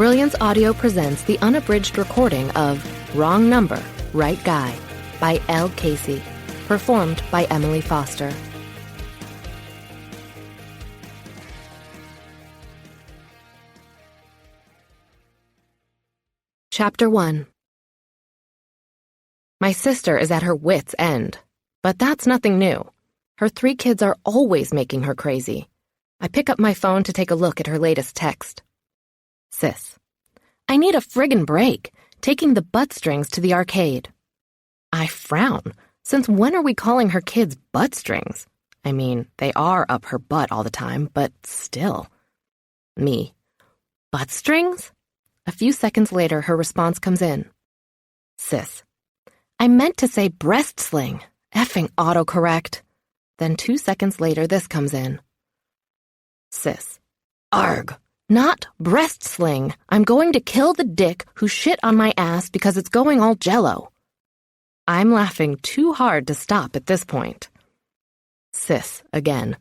Brilliance Audio presents the unabridged recording of Wrong Number, Right Guy by Elle Casey, performed by Emily Foster. Chapter 1. My sister is at her wit's end, but that's nothing new. Her 3 kids are always making her crazy. I pick up my phone to take a look at her latest text. Sis, I need a friggin' break, taking the butt strings to the arcade. I frown. Since when are we calling her kids butt strings? I mean, they are up her butt all the time, but still. Me. Butt strings? A few seconds later, her response comes in. Sis, I meant to say breast sling. Effing autocorrect. Then 2 seconds later, this comes in. Sis, arg, not breast sling. I'm going to kill the dick who shit on my ass because it's going all jello. I'm laughing too hard to stop at this point. Sis, again.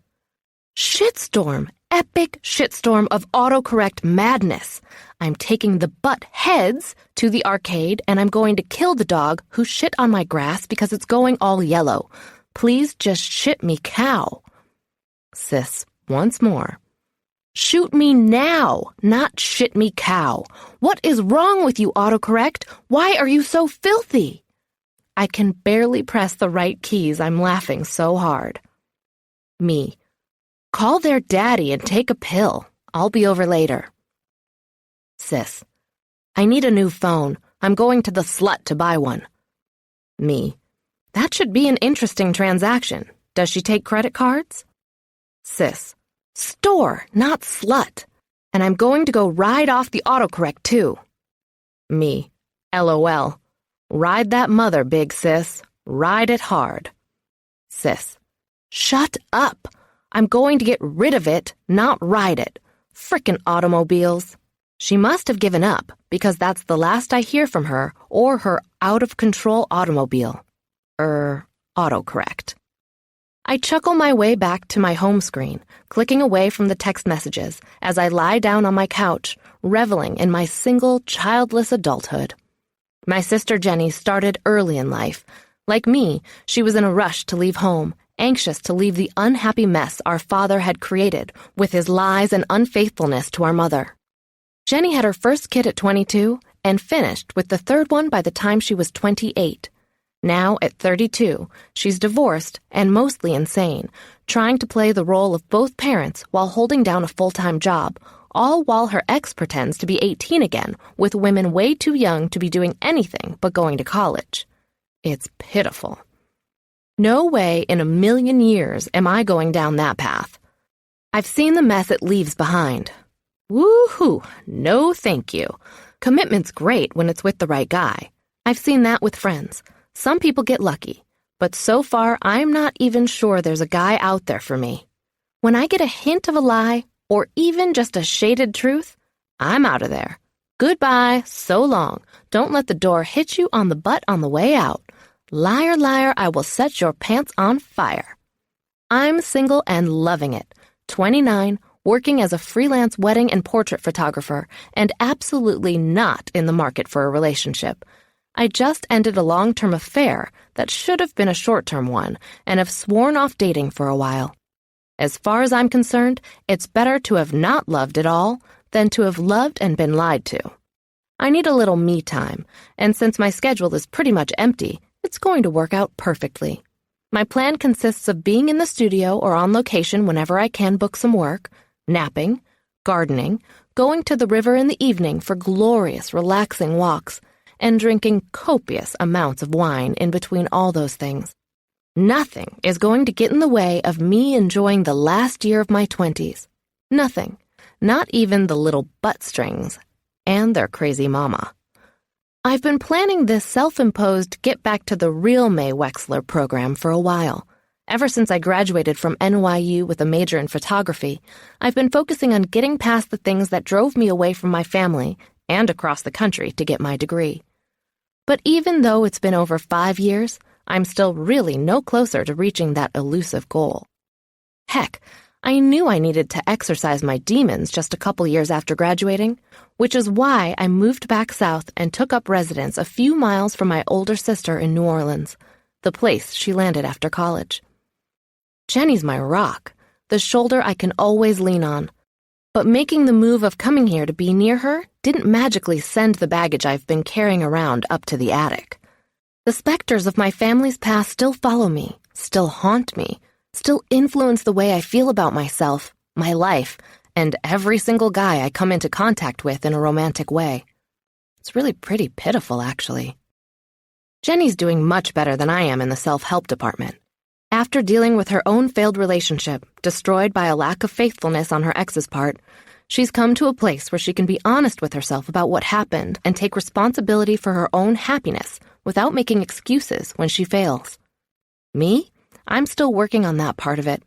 Shitstorm, epic shitstorm of autocorrect madness. I'm taking the butt heads to the arcade and I'm going to kill the dog who shit on my grass because it's going all yellow. Please just shit me cow. Sis, once more. Shoot me now, not shit me cow. What is wrong with you, autocorrect? Why are you so filthy? I can barely press the right keys. I'm laughing so hard. Me. Call their daddy and take a pill. I'll be over later. Sis. I need a new phone. I'm going to the slut to buy one. Me. That should be an interesting transaction. Does she take credit cards? Sis. Store, not slut. And I'm going to go ride off the autocorrect too. Me. LOL. Ride that mother, big sis. Ride it hard. Sis. Shut up. I'm going to get rid of it, not ride it. Frickin' automobiles. She must have given up, because that's the last I hear from her or her out-of-control automobile. Autocorrect. I chuckle my way back to my home screen, clicking away from the text messages as I lie down on my couch, reveling in my single, childless adulthood. My sister Jenny started early in life. Like me, she was in a rush to leave home, anxious to leave the unhappy mess our father had created with his lies and unfaithfulness to our mother. Jenny had her first kid at 22 and finished with the third one by the time she was 28. Now, at 32, she's divorced and mostly insane, trying to play the role of both parents while holding down a full-time job, all while her ex pretends to be 18 again, with women way too young to be doing anything but going to college. It's pitiful. No way in a million years am I going down that path. I've seen the mess it leaves behind. Woo-hoo, no thank you. Commitment's great when it's with the right guy. I've seen that with friends. Some people get lucky, but so far I'm not even sure there's a guy out there for me. When I get a hint of a lie, or even just a shaded truth, I'm out of there. Goodbye, so long. Don't let the door hit you on the butt on the way out. Liar, liar, I will set your pants on fire. I'm single and loving it. 29, working as a freelance wedding and portrait photographer, and absolutely not in the market for a relationship. I just ended a long-term affair that should have been a short-term one, and have sworn off dating for a while. As far as I'm concerned, it's better to have not loved at all than to have loved and been lied to. I need a little me time, and since my schedule is pretty much empty, it's going to work out perfectly. My plan consists of being in the studio or on location whenever I can book some work, napping, gardening, going to the river in the evening for glorious, relaxing walks, and drinking copious amounts of wine in between all those things. Nothing is going to get in the way of me enjoying the last year of my 20s. Nothing. Not even the little butt strings and their crazy mama. I've been planning this self-imposed Get Back to the Real Mae Wexler program for a while. Ever since I graduated from NYU with a major in photography, I've been focusing on getting past the things that drove me away from my family and across the country to get my degree. But even though it's been over 5 years, I'm still really no closer to reaching that elusive goal. Heck, I knew I needed to exercise my demons just a couple years after graduating, which is why I moved back south and took up residence a few miles from my older sister in New Orleans, the place she landed after college. Jenny's my rock, the shoulder I can always lean on. But making the move of coming here to be near her didn't magically send the baggage I've been carrying around up to the attic. The specters of my family's past still follow me, still haunt me, still influence the way I feel about myself, my life, and every single guy I come into contact with in a romantic way. It's really pretty pitiful, actually. Jenny's doing much better than I am in the self-help department. After dealing with her own failed relationship, destroyed by a lack of faithfulness on her ex's part, she's come to a place where she can be honest with herself about what happened and take responsibility for her own happiness without making excuses when she fails. Me? I'm still working on that part of it.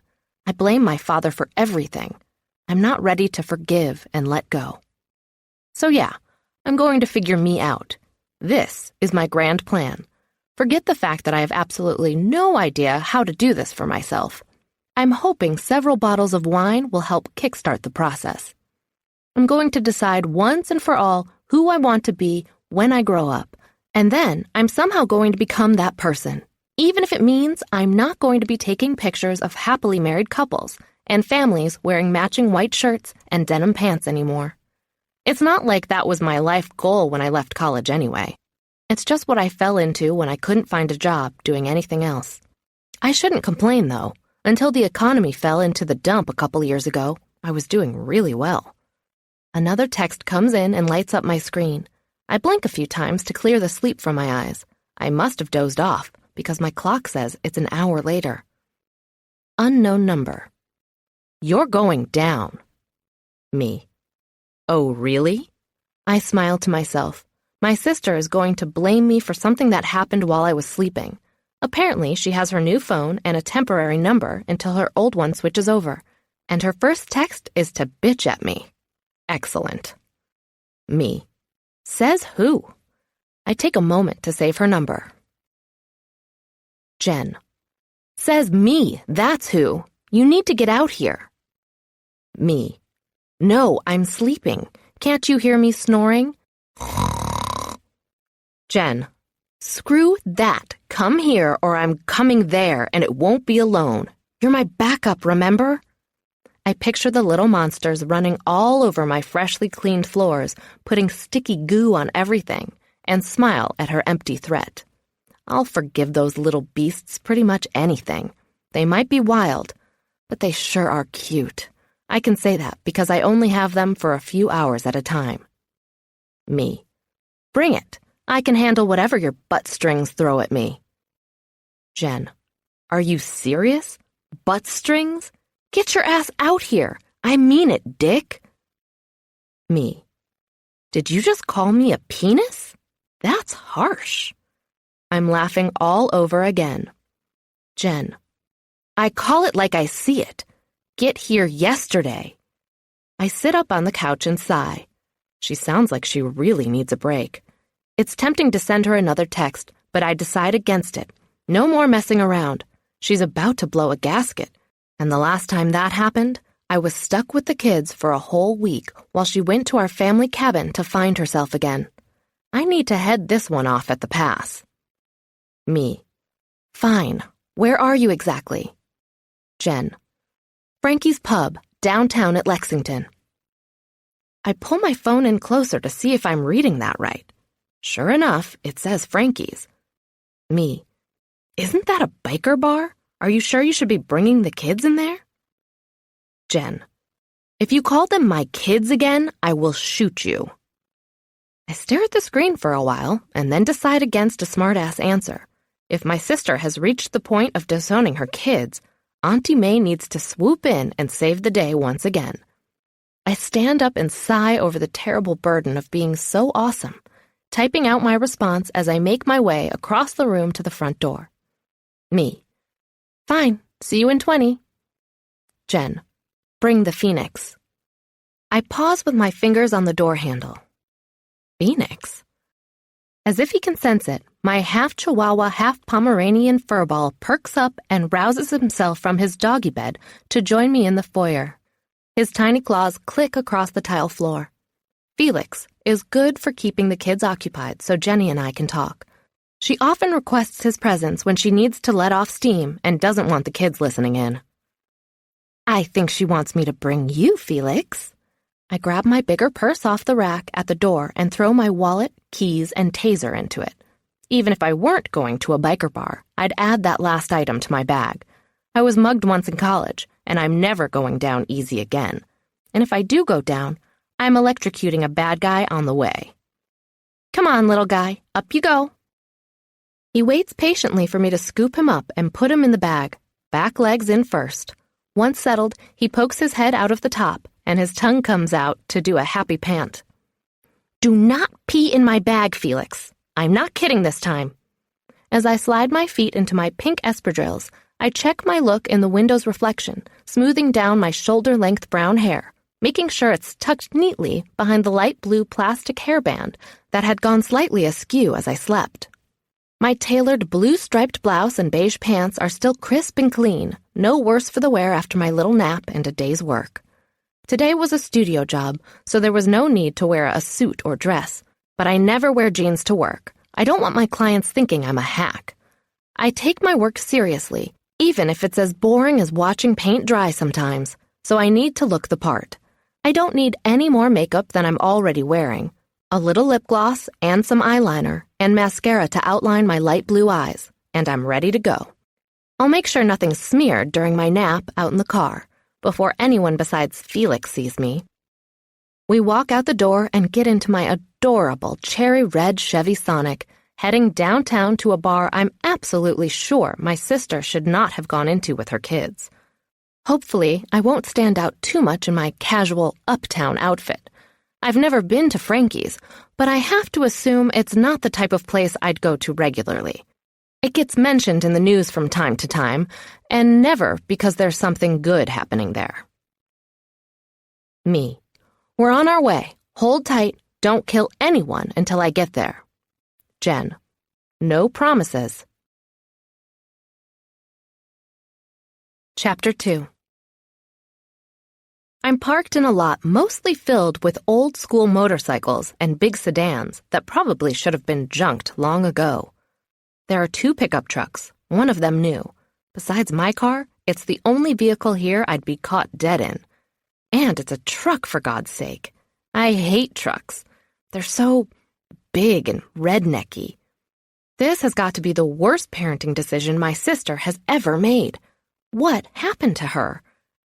I blame my father for everything. I'm not ready to forgive and let go. So yeah, I'm going to figure me out. This is my grand plan. Forget the fact that I have absolutely no idea how to do this for myself. I'm hoping several bottles of wine will help kickstart the process. I'm going to decide once and for all who I want to be when I grow up, and then I'm somehow going to become that person, even if it means I'm not going to be taking pictures of happily married couples and families wearing matching white shirts and denim pants anymore. It's not like that was my life goal when I left college anyway. It's just what I fell into when I couldn't find a job doing anything else. I shouldn't complain, though. Until the economy fell into the dump a couple years ago, I was doing really well. Another text comes in and lights up my screen. I blink a few times to clear the sleep from my eyes. I must have dozed off because my clock says it's an hour later. Unknown number. You're going down. Me. Oh, really? I smile to myself. My sister is going to blame me for something that happened while I was sleeping. Apparently, she has her new phone and a temporary number until her old one switches over. And her first text is to bitch at me. Excellent. Me. Says who? I take a moment to save her number. Jen. Says me, that's who. You need to get out here. Me. No, I'm sleeping. Can't you hear me snoring? Jen. Screw that. Come here or I'm coming there and it won't be alone. You're my backup, remember? I picture the little monsters running all over my freshly cleaned floors, putting sticky goo on everything, and smile at her empty threat. I'll forgive those little beasts pretty much anything. They might be wild, but they sure are cute. I can say that because I only have them for a few hours at a time. Me. Bring it. I can handle whatever your butt strings throw at me. Jen. Are you serious? Butt strings? Get your ass out here. I mean it, dick. Me. Did you just call me a penis? That's harsh. I'm laughing all over again. Jen. I call it like I see it. Get here yesterday. I sit up on the couch and sigh. She sounds like she really needs a break. It's tempting to send her another text, but I decide against it. No more messing around. She's about to blow a gasket. And the last time that happened, I was stuck with the kids for a whole week while she went to our family cabin to find herself again. I need to head this one off at the pass. Me. Fine. Where are you exactly? Jen. Frankie's Pub, downtown at Lexington. I pull my phone in closer to see if I'm reading that right. Sure enough, it says Frankie's. Me. Isn't that a biker bar? Are you sure you should be bringing the kids in there? Jen. If you call them my kids again, I will shoot you. I stare at the screen for a while and then decide against a smart-ass answer. If my sister has reached the point of disowning her kids, Auntie May needs to swoop in and save the day once again. I stand up and sigh over the terrible burden of being so awesome, typing out my response as I make my way across the room to the front door. Me. Fine. See you in 20. Jen. Bring the Phoenix. I pause with my fingers on the door handle. Phoenix? As if he can sense it, my half-Chihuahua, half-Pomeranian furball perks up and rouses himself from his doggy bed to join me in the foyer. His tiny claws click across the tile floor. Felix is good for keeping the kids occupied so Jenny and I can talk. She often requests his presence when she needs to let off steam and doesn't want the kids listening in. I think she wants me to bring you, Felix. I grab my bigger purse off the rack at the door and throw my wallet, keys, and taser into it. Even if I weren't going to a biker bar, I'd add that last item to my bag. I was mugged once in college, and I'm never going down easy again. And if I do go down, I'm electrocuting a bad guy on the way. Come on, little guy, up you go. He waits patiently for me to scoop him up and put him in the bag, back legs in first. Once settled, he pokes his head out of the top, and his tongue comes out to do a happy pant. Do not pee in my bag, Felix. I'm not kidding this time. As I slide my feet into my pink espadrilles, I check my look in the window's reflection, smoothing down my shoulder-length brown hair, making sure it's tucked neatly behind the light blue plastic hairband that had gone slightly askew as I slept. My tailored blue striped blouse and beige pants are still crisp and clean, no worse for the wear after my little nap and a day's work. Today was a studio job, so there was no need to wear a suit or dress, but I never wear jeans to work. I don't want my clients thinking I'm a hack. I take my work seriously, even if it's as boring as watching paint dry sometimes, so I need to look the part. I don't need any more makeup than I'm already wearing. A little lip gloss and some eyeliner and mascara to outline my light blue eyes, and I'm ready to go. I'll make sure nothing's smeared during my nap out in the car, before anyone besides Felix sees me. We walk out the door and get into my adorable cherry red Chevy Sonic, heading downtown to a bar I'm absolutely sure my sister should not have gone into with her kids. Hopefully, I won't stand out too much in my casual uptown outfit. I've never been to Frankie's, but I have to assume it's not the type of place I'd go to regularly. It gets mentioned in the news from time to time, and never because there's something good happening there. Me. We're on our way. Hold tight. Don't kill anyone until I get there. Jen. No promises. Chapter 2. I'm parked in a lot mostly filled with old-school motorcycles and big sedans that probably should have been junked long ago. There are 2 pickup trucks, one of them new. Besides my car, it's the only vehicle here I'd be caught dead in. And it's a truck, for God's sake. I hate trucks. They're so big and rednecky. This has got to be the worst parenting decision my sister has ever made. What happened to her?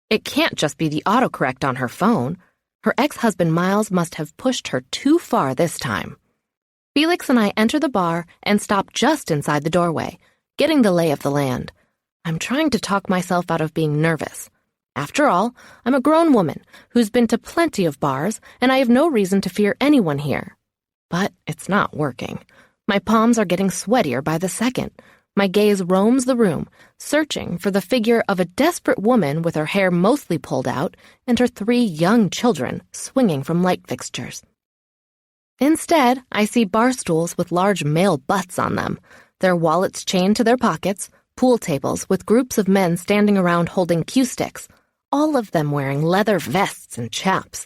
It can't just be the autocorrect on her phone. Her ex-husband Miles must have pushed her too far this time. Felix and I enter the bar and stop just inside the doorway, getting the lay of the land. I'm trying to talk myself out of being nervous. After all, I'm a grown woman who's been to plenty of bars, and I have no reason to fear anyone here. But it's not working. My palms are getting sweatier by the second. My gaze roams the room, searching for the figure of a desperate woman with her hair mostly pulled out and her 3 young children swinging from light fixtures. Instead, I see bar stools with large male butts on them, their wallets chained to their pockets, pool tables with groups of men standing around holding cue sticks, all of them wearing leather vests and chaps,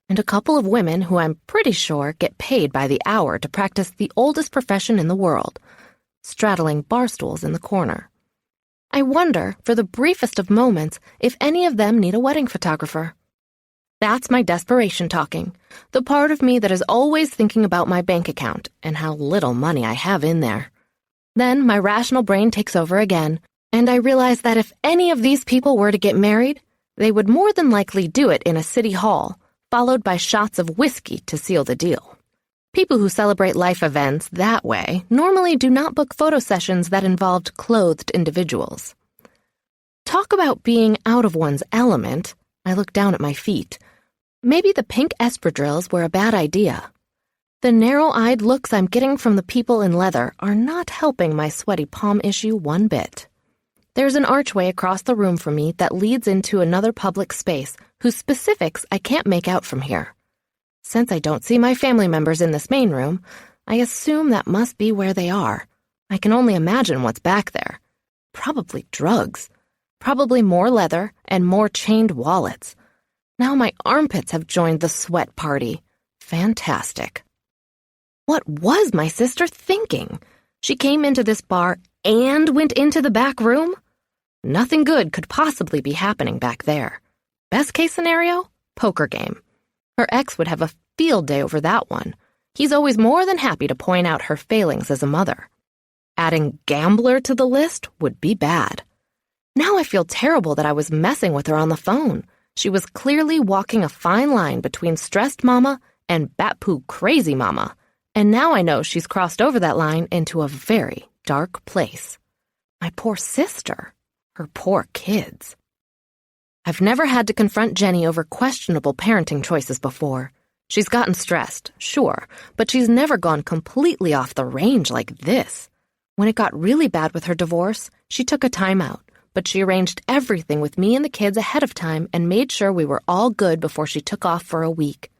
and a couple of women who I'm pretty sure get paid by the hour to practice the oldest profession in the world, straddling bar stools in the corner. I wonder, for the briefest of moments, if any of them need a wedding photographer. That's my desperation talking, the part of me that is always thinking about my bank account and how little money I have in there. Then my rational brain takes over again, and I realize that if any of these people were to get married, they would more than likely do it in a city hall, followed by shots of whiskey to seal the deal. People who celebrate life events that way normally do not book photo sessions that involved clothed individuals. Talk about being out of one's element. I look down at my feet. Maybe the pink espadrilles were a bad idea. The narrow-eyed looks I'm getting from the people in leather are not helping my sweaty palm issue one bit. There's an archway across the room from me that leads into another public space whose specifics I can't make out from here. Since I don't see my family members in this main room, I assume that must be where they are. I can only imagine what's back there. Probably drugs. Probably more leather and more chained wallets. Now my armpits have joined the sweat party. Fantastic. What was my sister thinking? She came into this bar and went into the back room? Nothing good could possibly be happening back there. Best case scenario? Poker game. Her ex would have a field day over that one. He's always more than happy to point out her failings as a mother. Adding gambler to the list would be bad. Now I feel terrible that I was messing with her on the phone. She was clearly walking a fine line between stressed mama and bat-poo crazy mama. And now I know she's crossed over that line into a very dark place. My poor sister. Her poor kids. I've never had to confront Jenny over questionable parenting choices before. She's gotten stressed, sure, but she's never gone completely off the range like this. When it got really bad with her divorce, she took a timeout, but she arranged everything with me and the kids ahead of time and made sure we were all good before she took off for a week.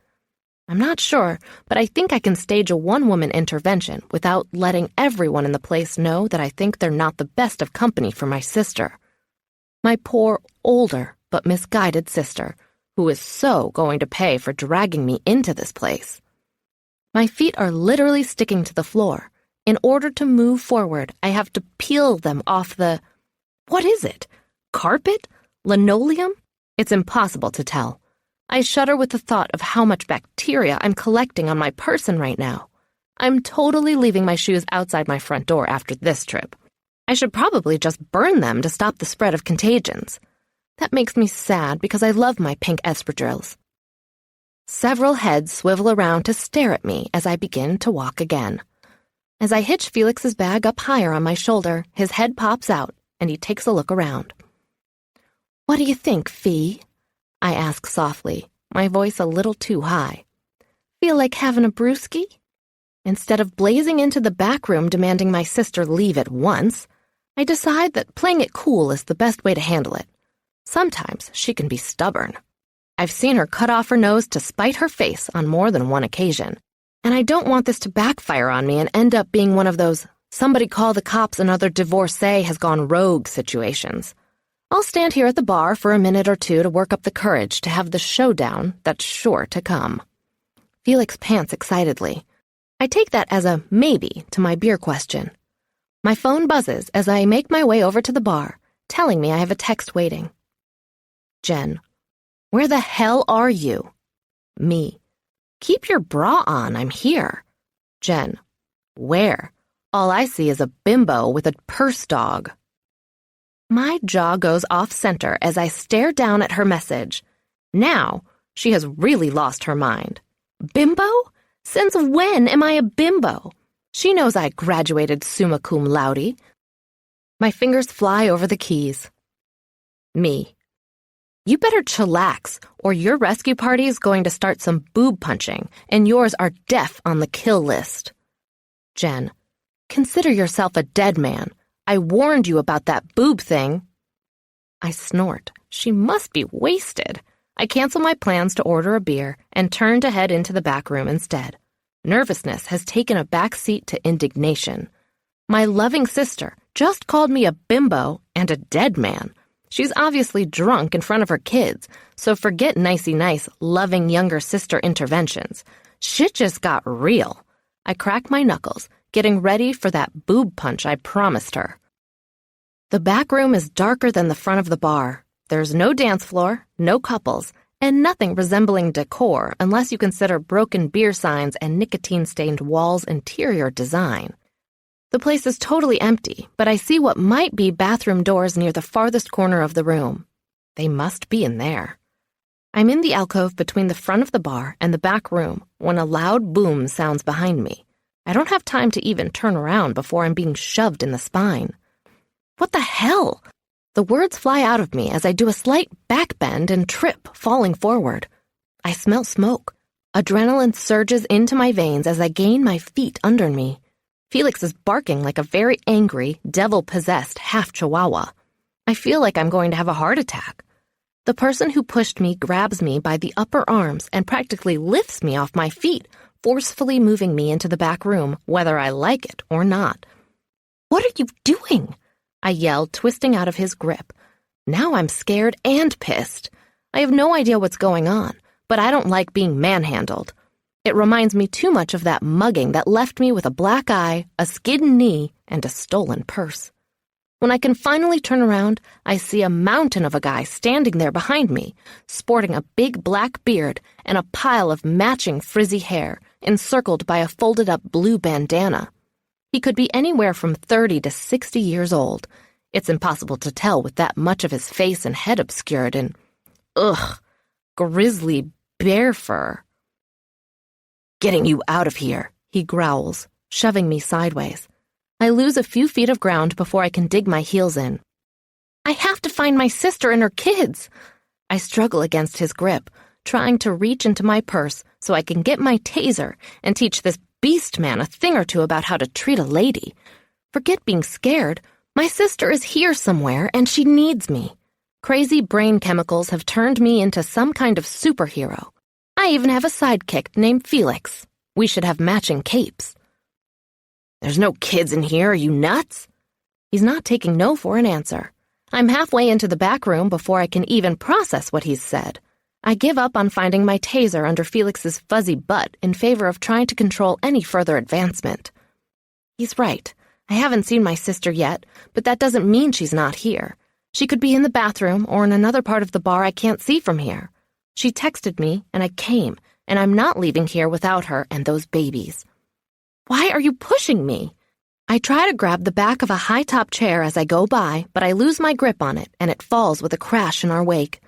I'm not sure, but I think I can stage a one-woman intervention without letting everyone in the place know that I think they're not the best of company for my sister. My poor, older, but misguided sister, who is so going to pay for dragging me into this place. My feet are literally sticking to the floor. In order to move forward, I have to peel them off the... What is it? Carpet? Linoleum? It's impossible to tell. I shudder with the thought of how much bacteria I'm collecting on my person right now. I'm totally leaving my shoes outside my front door after this trip. I should probably just burn them to stop the spread of contagions. That makes me sad because I love my pink espadrilles. Several heads swivel around to stare at me as I begin to walk again. As I hitch Felix's bag up higher on my shoulder, his head pops out and he takes a look around. "What do you think, Fee?" I ask softly, my voice a little too high. "Feel like having a brewski?" Instead of blazing into the back room demanding my sister leave at once, I decide that playing it cool is the best way to handle it. Sometimes she can be stubborn. I've seen her cut off her nose to spite her face on more than one occasion, and I don't want this to backfire on me and end up being one of those somebody call the cops another divorcee has gone rogue situations. I'll stand here at the bar for a minute or two to work up the courage to have the showdown that's sure to come. Felix pants excitedly. I take that as a maybe to my beer question. My phone buzzes as I make my way over to the bar, telling me I have a text waiting. Jen, where the hell are you? Me, keep your bra on, I'm here. Jen, where? All I see is a bimbo with a purse dog. My jaw goes off-center as I stare down at her message. Now, she has really lost her mind. Bimbo? Since when am I a bimbo? She knows I graduated summa cum laude. My fingers fly over the keys. Me. You better chillax, or your rescue party is going to start some boob punching, and yours are def on the kill list. Jen. Consider yourself a dead man. I warned you about that boob thing. I snort. She must be wasted. I cancel my plans to order a beer and turn to head into the back room instead. Nervousness has taken a back seat to indignation. My loving sister just called me a bimbo and a dead man. She's obviously drunk in front of her kids, so forget nicey-nice, loving younger sister interventions. Shit just got real. I crack my knuckles, getting ready for that boob punch I promised her. The back room is darker than the front of the bar. There's no dance floor, no couples, and nothing resembling decor unless you consider broken beer signs and nicotine-stained walls' interior design. The place is totally empty, but I see what might be bathroom doors near the farthest corner of the room. They must be in there. I'm in the alcove between the front of the bar and the back room when a loud boom sounds behind me. I don't have time to even turn around before I'm being shoved in the spine. What the hell? The words fly out of me as I do a slight backbend and trip, falling forward. I smell smoke. Adrenaline surges into my veins as I gain my feet under me. Felix is barking like a very angry, devil-possessed half-chihuahua. I feel like I'm going to have a heart attack. The person who pushed me grabs me by the upper arms and practically lifts me off my feet, forcefully moving me into the back room, whether I like it or not. "What are you doing?" I yelled, twisting out of his grip. Now I'm scared and pissed. I have no idea what's going on, but I don't like being manhandled. It reminds me too much of that mugging that left me with a black eye, a skidding knee, and a stolen purse. When I can finally turn around, I see a mountain of a guy standing there behind me, sporting a big black beard and a pile of matching frizzy hair, encircled by a folded-up blue bandana. He could be anywhere from 30 to 60 years old. It's impossible to tell with that much of his face and head obscured in, grisly bear fur. "Getting you out of here," he growls, shoving me sideways. I lose a few feet of ground before I can dig my heels in. "I have to find my sister and her kids." I struggle against his grip, trying to reach into my purse so I can get my taser and teach this beast man a thing or two about how to treat a lady. Forget being scared. My sister is here somewhere, and she needs me. Crazy brain chemicals have turned me into some kind of superhero. I even have a sidekick named Felix. We should have matching capes. "There's no kids in here, are you nuts?" He's not taking no for an answer. I'm halfway into the back room before I can even process what he's said. I give up on finding my taser under Felix's fuzzy butt in favor of trying to control any further advancement. He's right. I haven't seen my sister yet, but that doesn't mean she's not here. She could be in the bathroom or in another part of the bar I can't see from here. She texted me, and I came, and I'm not leaving here without her and those babies. "Why are you pushing me?" I try to grab the back of a high-top chair as I go by, but I lose my grip on it, and it falls with a crash in our wake.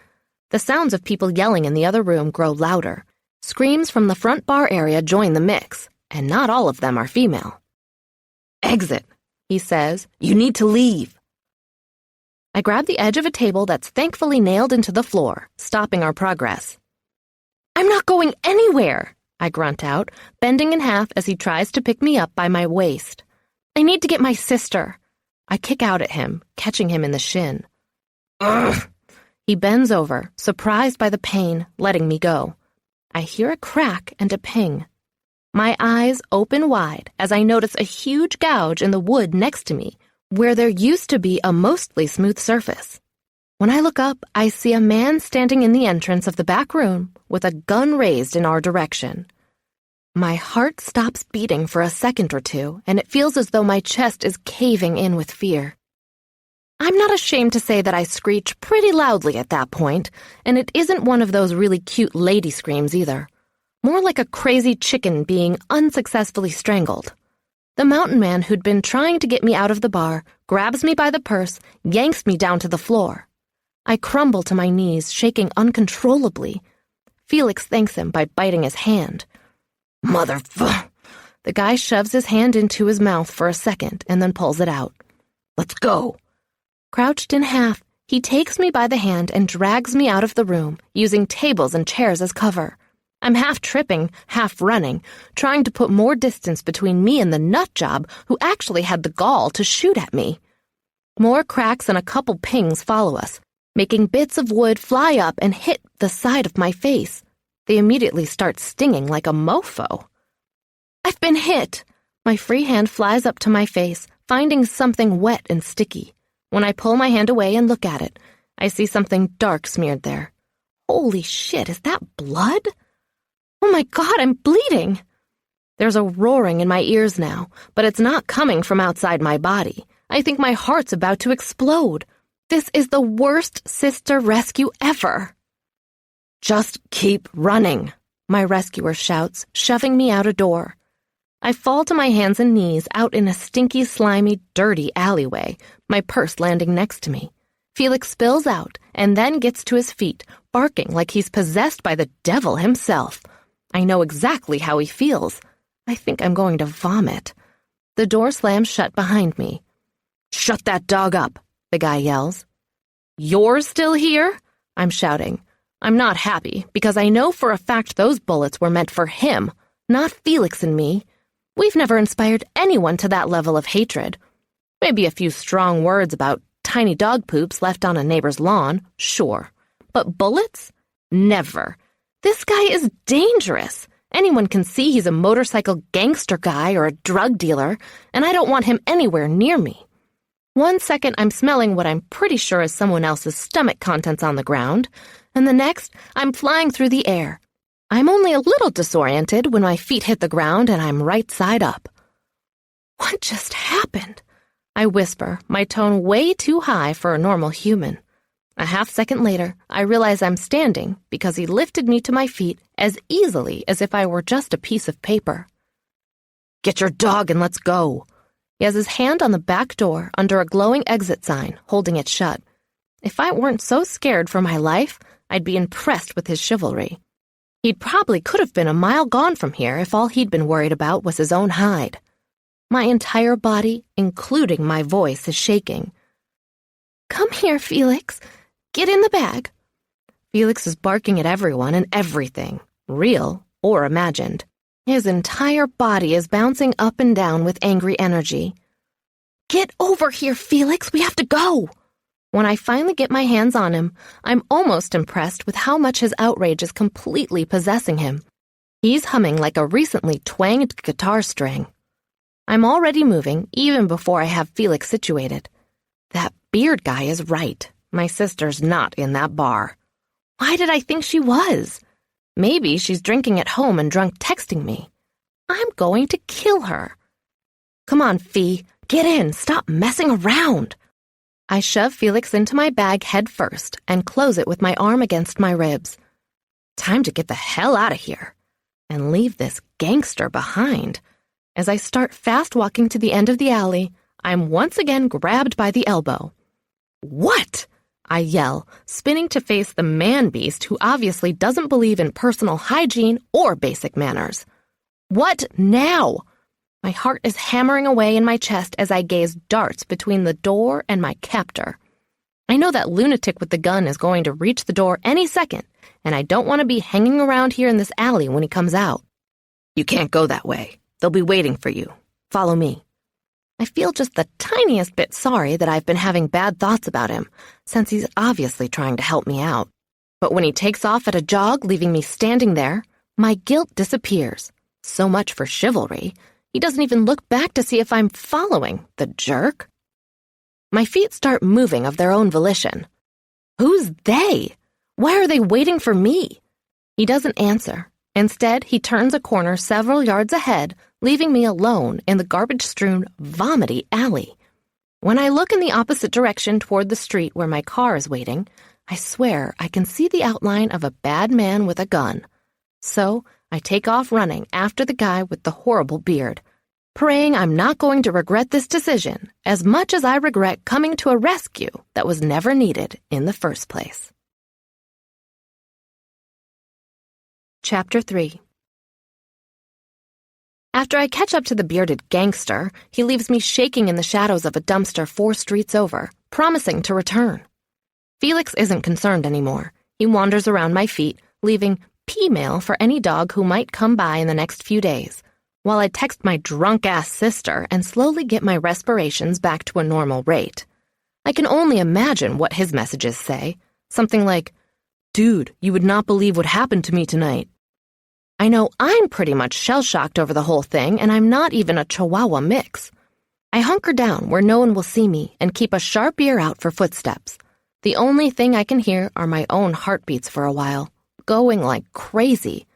The sounds of people yelling in the other room grow louder. Screams from the front bar area join the mix, and not all of them are female. "Exit," he says. "You need to leave." I grab the edge of a table that's thankfully nailed into the floor, stopping our progress. "I'm not going anywhere," I grunt out, bending in half as he tries to pick me up by my waist. "I need to get my sister." I kick out at him, catching him in the shin. "Ugh!" He bends over, surprised by the pain, letting me go. I hear a crack and a ping. My eyes open wide as I notice a huge gouge in the wood next to me, where there used to be a mostly smooth surface. When I look up, I see a man standing in the entrance of the back room with a gun raised in our direction. My heart stops beating for a second or two, and it feels as though my chest is caving in with fear. I'm not ashamed to say that I screech pretty loudly at that point, and it isn't one of those really cute lady screams either. More like a crazy chicken being unsuccessfully strangled. The mountain man who'd been trying to get me out of the bar grabs me by the purse, yanks me down to the floor. I crumble to my knees, shaking uncontrollably. Felix thanks him by biting his hand. The guy shoves his hand into his mouth for a second and then pulls it out. "Let's go." Crouched in half, he takes me by the hand and drags me out of the room, using tables and chairs as cover. I'm half tripping, half running, trying to put more distance between me and the nut job who actually had the gall to shoot at me. More cracks and a couple pings follow us, making bits of wood fly up and hit the side of my face. They immediately start stinging like a mofo. I've been hit. My free hand flies up to my face, finding something wet and sticky. When I pull my hand away and look at it, I see something dark smeared there. Holy shit, is that blood? Oh my God, I'm bleeding. There's a roaring in my ears now, but it's not coming from outside my body. I think my heart's about to explode. This is the worst sister rescue ever. "Just keep running," my rescuer shouts, shoving me out a door. I fall to my hands and knees out in a stinky, slimy, dirty alleyway, my purse landing next to me. Felix spills out and then gets to his feet, barking like he's possessed by the devil himself. I know exactly how he feels. I think I'm going to vomit. The door slams shut behind me. "Shut that dog up," the guy yells. "You're still here?" I'm shouting. I'm not happy because I know for a fact those bullets were meant for him, not Felix and me. We've never inspired anyone to that level of hatred. Maybe a few strong words about tiny dog poops left on a neighbor's lawn, sure. But bullets? Never. This guy is dangerous, Anyone can see he's a motorcycle gangster guy or a drug dealer, and I don't want him anywhere near me. One second, I'm smelling what I'm pretty sure is someone else's stomach contents on the ground, and the next, I'm flying through the air. I'm only a little disoriented when my feet hit the ground and I'm right side up. What just happened? I whisper, my tone way too high for a normal human. A half second later, I realize I'm standing because he lifted me to my feet as easily as if I were just a piece of paper. Get your dog and let's go. He has his hand on the back door under a glowing exit sign, holding it shut. If I weren't so scared for my life, I'd be impressed with his chivalry. He probably could have been a mile gone from here if all he'd been worried about was his own hide. My entire body, including my voice, is shaking. Come here, Felix. Get in the bag. Felix is barking at everyone and everything, real or imagined. His entire body is bouncing up and down with angry energy. Get over here, Felix. We have to go. When I finally get my hands on him, I'm almost impressed with how much his outrage is completely possessing him. He's humming like a recently twanged guitar string. I'm already moving, even before I have Felix situated. That beard guy is right. My sister's not in that bar. Why did I think she was? Maybe she's drinking at home and drunk texting me. I'm going to kill her. Come on, Fee. Get in. Stop messing around. I shove Felix into my bag head first and close it with my arm against my ribs. Time to get the hell out of here and leave this gangster behind. As I start fast walking to the end of the alley, I'm once again grabbed by the elbow. What? I yell, spinning to face the man-beast who obviously doesn't believe in personal hygiene or basic manners. What now? My heart is hammering away in my chest as I gaze darts between the door and my captor. I know that lunatic with the gun is going to reach the door any second, and I don't want to be hanging around here in this alley when he comes out. You can't go that way. They'll be waiting for you. Follow me. I feel just the tiniest bit sorry that I've been having bad thoughts about him, since he's obviously trying to help me out. But when he takes off at a jog, leaving me standing there, my guilt disappears. So much for chivalry. He doesn't even look back to see if I'm following, the jerk. My feet start moving of their own volition. Who's they? Why are they waiting for me? He doesn't answer. Instead, he turns a corner several yards ahead, leaving me alone in the garbage-strewn, vomity alley. When I look in the opposite direction toward the street where my car is waiting, I swear I can see the outline of a bad man with a gun. So I take off running after the guy with the horrible beard, praying I'm not going to regret this decision as much as I regret coming to a rescue that was never needed in the first place. Chapter 3. After I catch up to the bearded gangster, he leaves me shaking in the shadows of a dumpster 4 streets over, promising to return. Felix isn't concerned anymore. He wanders around my feet, leaving pea mail for any dog who might come by in the next few days, while I text my drunk-ass sister and slowly get my respirations back to a normal rate. I can only imagine what his messages say. Something like, "Dude, you would not believe what happened to me tonight." I know I'm pretty much shell-shocked over the whole thing, and I'm not even a Chihuahua mix. I hunker down where no one will see me and keep a sharp ear out for footsteps. The only thing I can hear are my own heartbeats for a while, going like crazy.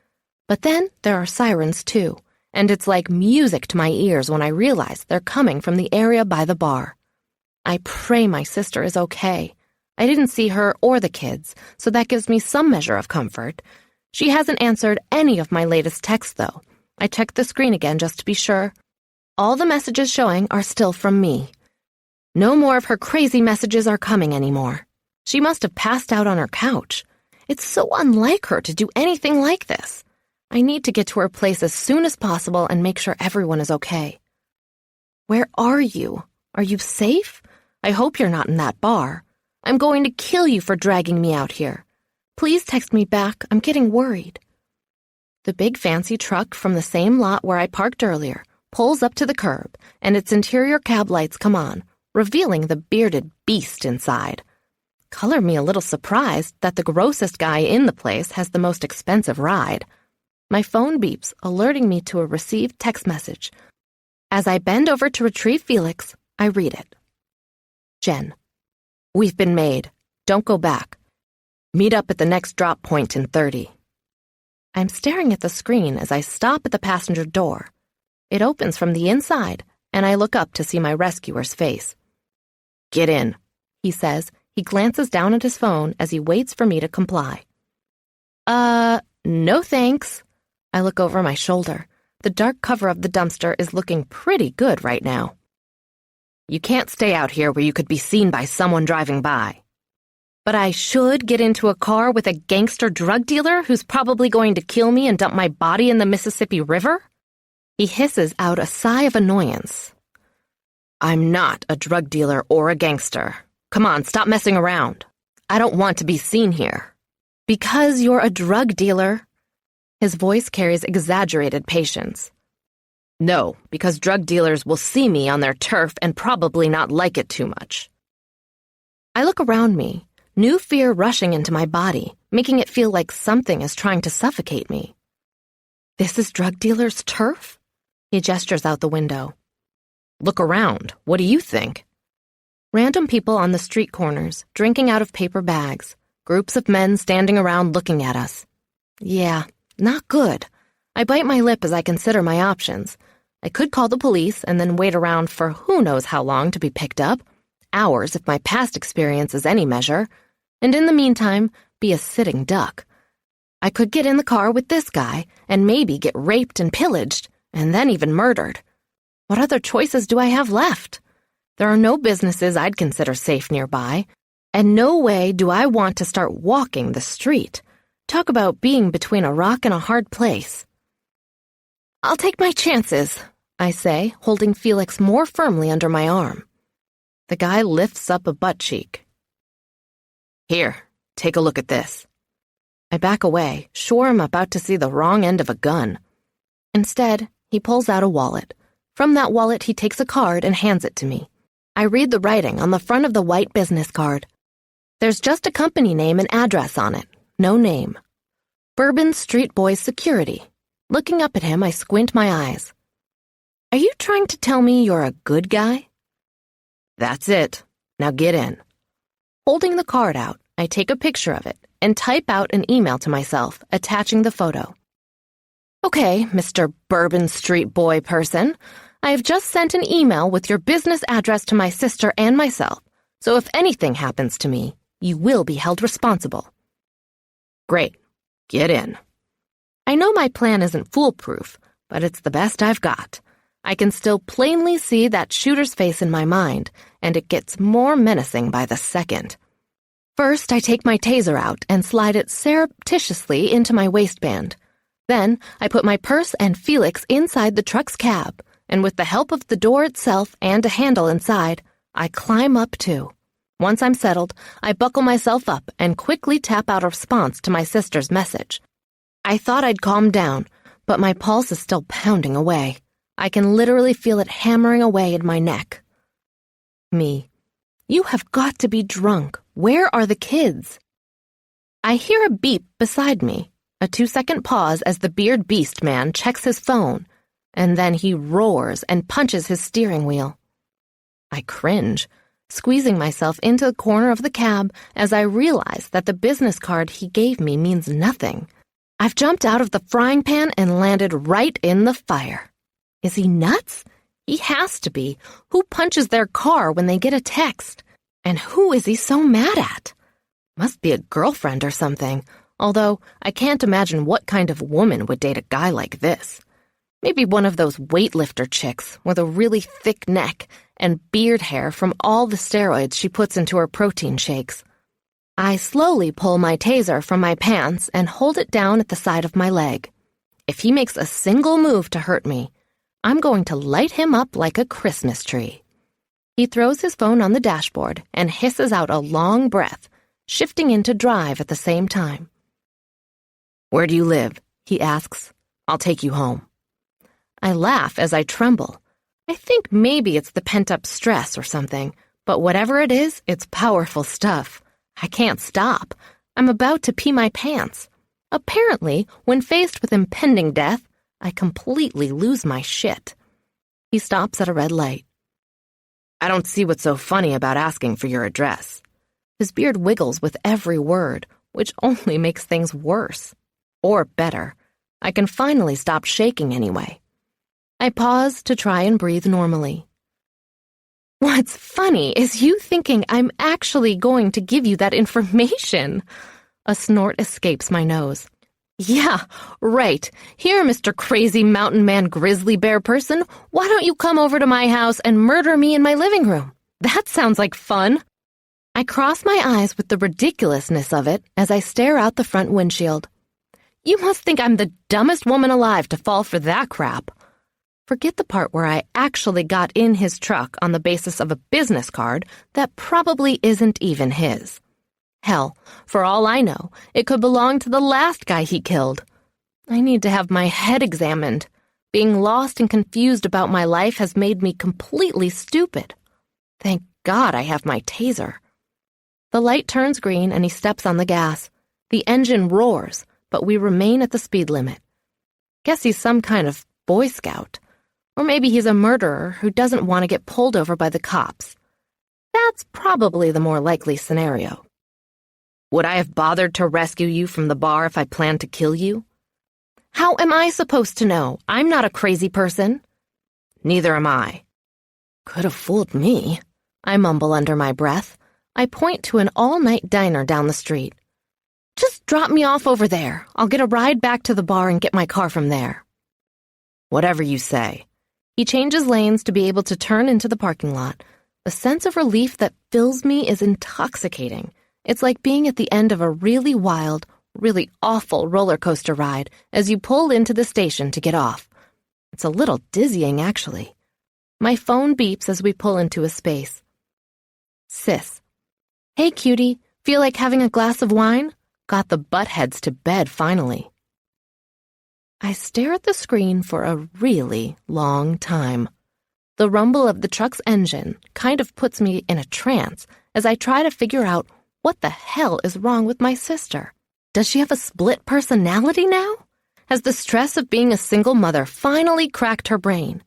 But then there are sirens too, and it's like music to my ears when I realize they're coming from the area by the bar. I pray my sister is okay. I didn't see her or the kids, so that gives me some measure of comfort. She hasn't answered any of my latest texts, though. I checked the screen again just to be sure. All the messages showing are still from me. No more of her crazy messages are coming anymore. She must have passed out on her couch. It's so unlike her to do anything like this. I need to get to her place as soon as possible and make sure everyone is okay. Where are you? Are you safe? I hope you're not in that bar. I'm going to kill you for dragging me out here. Please text me back. I'm getting worried. The big fancy truck from the same lot where I parked earlier pulls up to the curb, and its interior cab lights come on, revealing the bearded beast inside. Color me a little surprised that the grossest guy in the place has the most expensive ride. My phone beeps, alerting me to a received text message. As I bend over to retrieve Felix, I read it. Jen, we've been made. Don't go back. Meet up at the next drop point in 30. I'm staring at the screen as I stop at the passenger door. It opens from the inside, and I look up to see my rescuer's face. Get in, he says. He glances down at his phone as he waits for me to comply. No thanks. I look over my shoulder. The dark cover of the dumpster is looking pretty good right now. You can't stay out here where you could be seen by someone driving by. But I should get into a car with a gangster drug dealer who's probably going to kill me and dump my body in the Mississippi River? He hisses out a sigh of annoyance. I'm not a drug dealer or a gangster. Come on, stop messing around. I don't want to be seen here. Because you're a drug dealer. His voice carries exaggerated patience. No, because drug dealers will see me on their turf and probably not like it too much. I look around me, new fear rushing into my body, making it feel like something is trying to suffocate me. This is drug dealer's turf? He gestures out the window. Look around. What do you think? Random people on the street corners, drinking out of paper bags. Groups of men standing around looking at us. Yeah, not good. I bite my lip as I consider my options. I could call the police and then wait around for who knows how long to be picked up. Hours if my past experience is any measure. And in the meantime, be a sitting duck. I could get in the car with this guy and maybe get raped and pillaged, and then even murdered. What other choices do I have left? There are no businesses I'd consider safe nearby, and no way do I want to start walking the street. Talk about being between a rock and a hard place. I'll take my chances, I say, holding Felix more firmly under my arm. The guy lifts up a butt cheek. Here, take a look at this. I back away, sure I'm about to see the wrong end of a gun. Instead, he pulls out a wallet. From that wallet, he takes a card and hands it to me. I read the writing on the front of the white business card. There's just a company name and address on it. No name. Bourbon Street Boys Security. Looking up at him, I squint my eyes. Are you trying to tell me you're a good guy? That's it. Now get in. Holding the card out, I take a picture of it and type out an email to myself, attaching the photo. Okay, Mr. Bourbon Street Boy person, I have just sent an email with your business address to my sister and myself, so if anything happens to me, you will be held responsible. Great. Get in. I know my plan isn't foolproof, but it's the best I've got. I can still plainly see that shooter's face in my mind, and it gets more menacing by the second. First, I take my taser out and slide it surreptitiously into my waistband. Then, I put my purse and Felix inside the truck's cab, and with the help of the door itself and a handle inside, I climb up too. Once I'm settled, I buckle myself up and quickly tap out a response to my sister's message. I thought I'd calm down, but my pulse is still pounding away. I can literally feel it hammering away in my neck. Me. You have got to be drunk. Where are the kids? I hear a beep beside me, a 2-second pause as the beard beast man checks his phone, and then he roars and punches his steering wheel. I cringe, squeezing myself into the corner of the cab as I realize that the business card he gave me means nothing. I've jumped out of the frying pan and landed right in the fire. Is he nuts? He has to be. Who punches their car when they get a text? And who is he so mad at? Must be a girlfriend or something, although I can't imagine what kind of woman would date a guy like this. Maybe one of those weightlifter chicks with a really thick neck and beard hair from all the steroids she puts into her protein shakes. I slowly pull my taser from my pants and hold it down at the side of my leg. If he makes a single move to hurt me, I'm going to light him up like a Christmas tree. He throws his phone on the dashboard and hisses out a long breath, shifting into drive at the same time. Where do you live? He asks. I'll take you home. I laugh as I tremble. I think maybe it's the pent-up stress or something, but whatever it is, it's powerful stuff. I can't stop. I'm about to pee my pants. Apparently, when faced with impending death, I completely lose my shit. He stops at a red light. I don't see what's so funny about asking for your address. His beard wiggles with every word, which only makes things worse. Or better. I can finally stop shaking anyway. I pause to try and breathe normally. What's funny is you thinking I'm actually going to give you that information. A snort escapes my nose. Yeah, right. Here, Mr. Crazy Mountain Man Grizzly Bear person, why don't you come over to my house and murder me in my living room? That sounds like fun. I cross my eyes with the ridiculousness of it as I stare out the front windshield. You must think I'm the dumbest woman alive to fall for that crap. Forget the part where I actually got in his truck on the basis of a business card that probably isn't even his. Hell, for all I know, it could belong to the last guy he killed. I need to have my head examined. Being lost and confused about my life has made me completely stupid. Thank God I have my taser. The light turns green and he steps on the gas. The engine roars, but we remain at the speed limit. Guess he's some kind of Boy Scout. Or maybe he's a murderer who doesn't want to get pulled over by the cops. That's probably the more likely scenario. Would I have bothered to rescue you from the bar if I planned to kill you? How am I supposed to know? I'm not a crazy person. Neither am I. Could have fooled me. I mumble under my breath. I point to an all-night diner down the street. Just drop me off over there. I'll get a ride back to the bar and get my car from there. Whatever you say. He changes lanes to be able to turn into the parking lot. The sense of relief that fills me is intoxicating. It's like being at the end of a really wild, really awful roller coaster ride as you pull into the station to get off. It's a little dizzying, actually. My phone beeps as we pull into a space. Sis. Hey, cutie. Feel like having a glass of wine? Got the butt heads to bed, finally. I stare at the screen for a really long time. The rumble of the truck's engine kind of puts me in a trance as I try to figure out what the hell is wrong with my sister. Does she have a split personality now? Has the stress of being a single mother finally cracked her brain?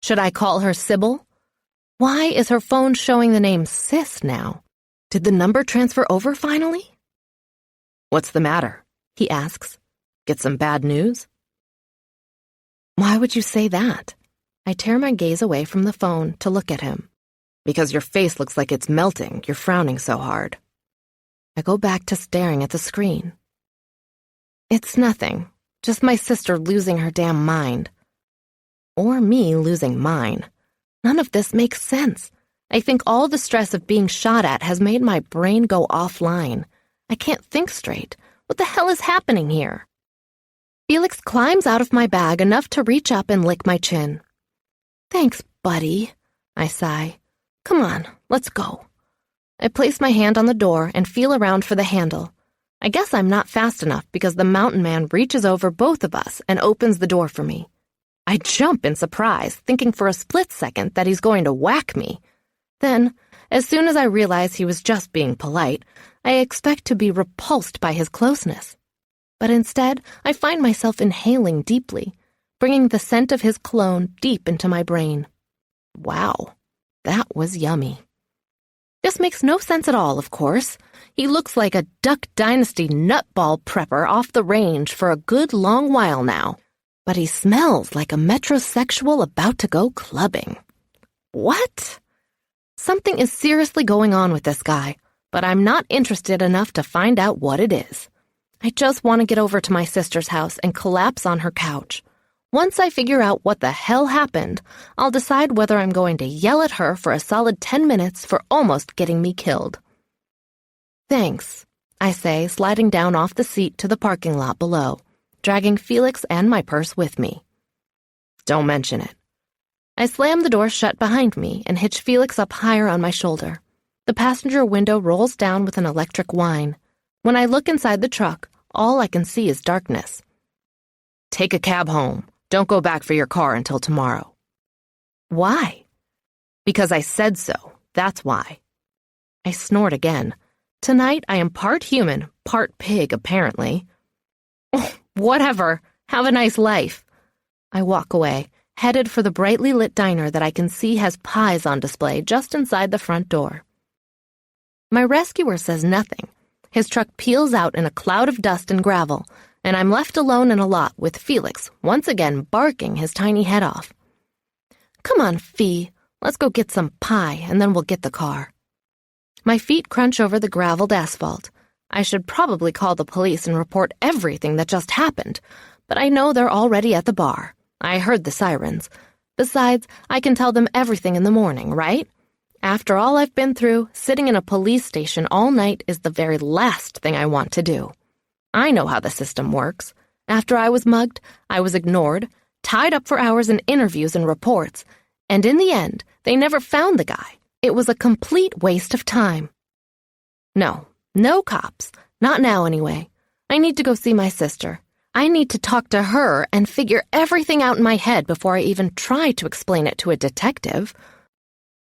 Should I call her Sybil? Why is her phone showing the name Sis now? Did the number transfer over finally? What's the matter? He asks. Get some bad news? Why would you say that? I tear my gaze away from the phone to look at him. Because your face looks like it's melting. You're frowning so hard. I go back to staring at the screen. It's nothing. Just my sister losing her damn mind. Or me losing mine. None of this makes sense. I think all the stress of being shot at has made my brain go offline. I can't think straight. What the hell is happening here? Felix climbs out of my bag enough to reach up and lick my chin. Thanks, buddy, I sigh. Come on, let's go. I place my hand on the door and feel around for the handle. I guess I'm not fast enough because the mountain man reaches over both of us and opens the door for me. I jump in surprise, thinking for a split second that he's going to whack me. Then, as soon as I realize he was just being polite, I expect to be repulsed by his closeness. But instead, I find myself inhaling deeply, bringing the scent of his cologne deep into my brain. Wow, that was yummy. This makes no sense at all, of course. He looks like a Duck Dynasty nutball prepper off the range for a good long while now. But he smells like a metrosexual about to go clubbing. What? Something is seriously going on with this guy, but I'm not interested enough to find out what it is. I just want to get over to my sister's house and collapse on her couch. Once I figure out what the hell happened, I'll decide whether I'm going to yell at her for a solid 10 minutes for almost getting me killed. Thanks, I say, sliding down off the seat to the parking lot below, dragging Felix and my purse with me. Don't mention it. I slam the door shut behind me and hitch Felix up higher on my shoulder. The passenger window rolls down with an electric whine. When I look inside the truck, all I can see is darkness. Take a cab home. Don't go back for your car until tomorrow. Why? Because I said so. That's why. I snort again. Tonight I am part human, part pig, apparently. Whatever. Have a nice life. I walk away, headed for the brightly lit diner that I can see has pies on display just inside the front door. My rescuer says nothing. His truck peels out in a cloud of dust and gravel, and I'm left alone in a lot with Felix once again barking his tiny head off. Come on, Fee. Let's go get some pie, and then we'll get the car. My feet crunch over the graveled asphalt. I should probably call the police and report everything that just happened, but I know they're already at the bar. I heard the sirens. Besides, I can tell them everything in the morning, right? After all I've been through, sitting in a police station all night is the very last thing I want to do. I know how the system works. After I was mugged, I was ignored, tied up for hours in interviews and reports, and in the end, they never found the guy. It was a complete waste of time. No cops. Not now, anyway. I need to go see my sister. I need to talk to her and figure everything out in my head before I even try to explain it to a detective.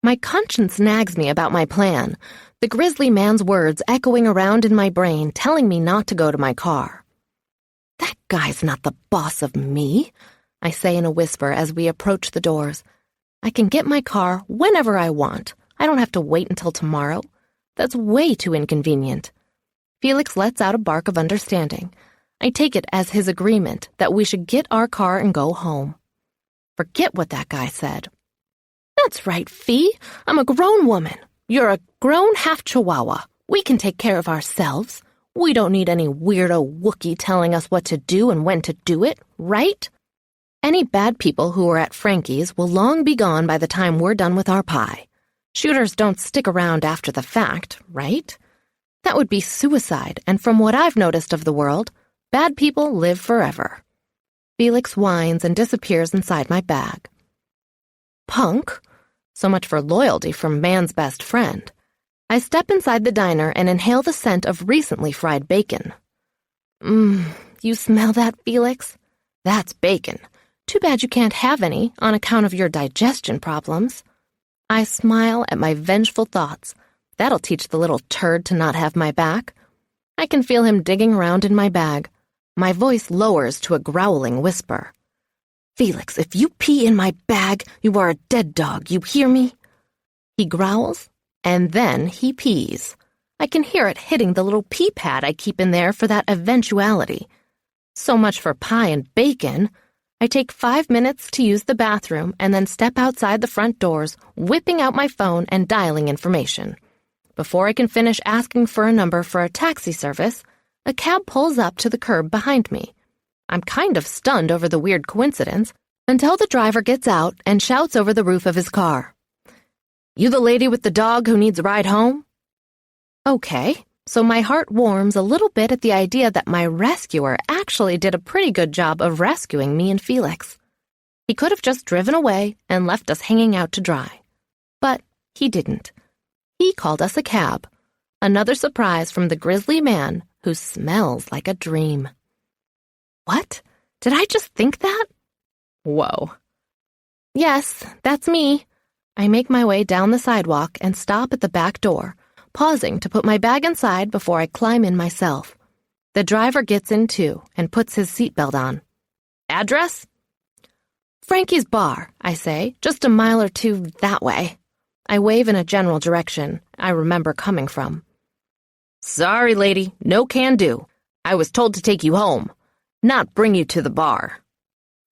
My conscience nags me about my plan, the grizzly man's words echoing around in my brain telling me not to go to my car. That guy's not the boss of me, I say in a whisper as we approach the doors. I can get my car whenever I want. I don't have to wait until tomorrow. That's way too inconvenient. Felix lets out a bark of understanding. I take it as his agreement that we should get our car and go home. Forget what that guy said. That's right, Fee. I'm a grown woman. You're a grown half-chihuahua. We can take care of ourselves. We don't need any weirdo Wookiee telling us what to do and when to do it, right? Any bad people who are at Frankie's will long be gone by the time we're done with our pie. Shooters don't stick around after the fact, right? That would be suicide, and from what I've noticed of the world, bad people live forever. Felix whines and disappears inside my bag. Punk? So much for loyalty from man's best friend. I step inside the diner and inhale the scent of recently fried bacon. You smell that, Felix? That's bacon. Too bad you can't have any on account of your digestion problems. I smile at my vengeful thoughts. That'll teach the little turd to not have my back. I can feel him digging around in my bag. My voice lowers to a growling whisper. Felix, if you pee in my bag, you are a dead dog, you hear me? He growls, and then he pees. I can hear it hitting the little pee pad I keep in there for that eventuality. So much for pie and bacon. I take 5 minutes to use the bathroom and then step outside the front doors, whipping out my phone and dialing information. Before I can finish asking for a number for a taxi service, a cab pulls up to the curb behind me. I'm kind of stunned over the weird coincidence until the driver gets out and shouts over the roof of his car. You the lady with the dog who needs a ride home? Okay, so my heart warms a little bit at the idea that my rescuer actually did a pretty good job of rescuing me and Felix. He could have just driven away and left us hanging out to dry. But he didn't. He called us a cab. Another surprise from the grizzly man who smells like a dream. What? Did I just think that? Whoa. Yes, that's me. I make my way down the sidewalk and stop at the back door, pausing to put my bag inside before I climb in myself. The driver gets in too and puts his seatbelt on. Address? Frankie's Bar, I say, just a mile or two that way. I wave in a general direction I remember coming from. Sorry, lady, no can do. I was told to take you home, not bring you to the bar.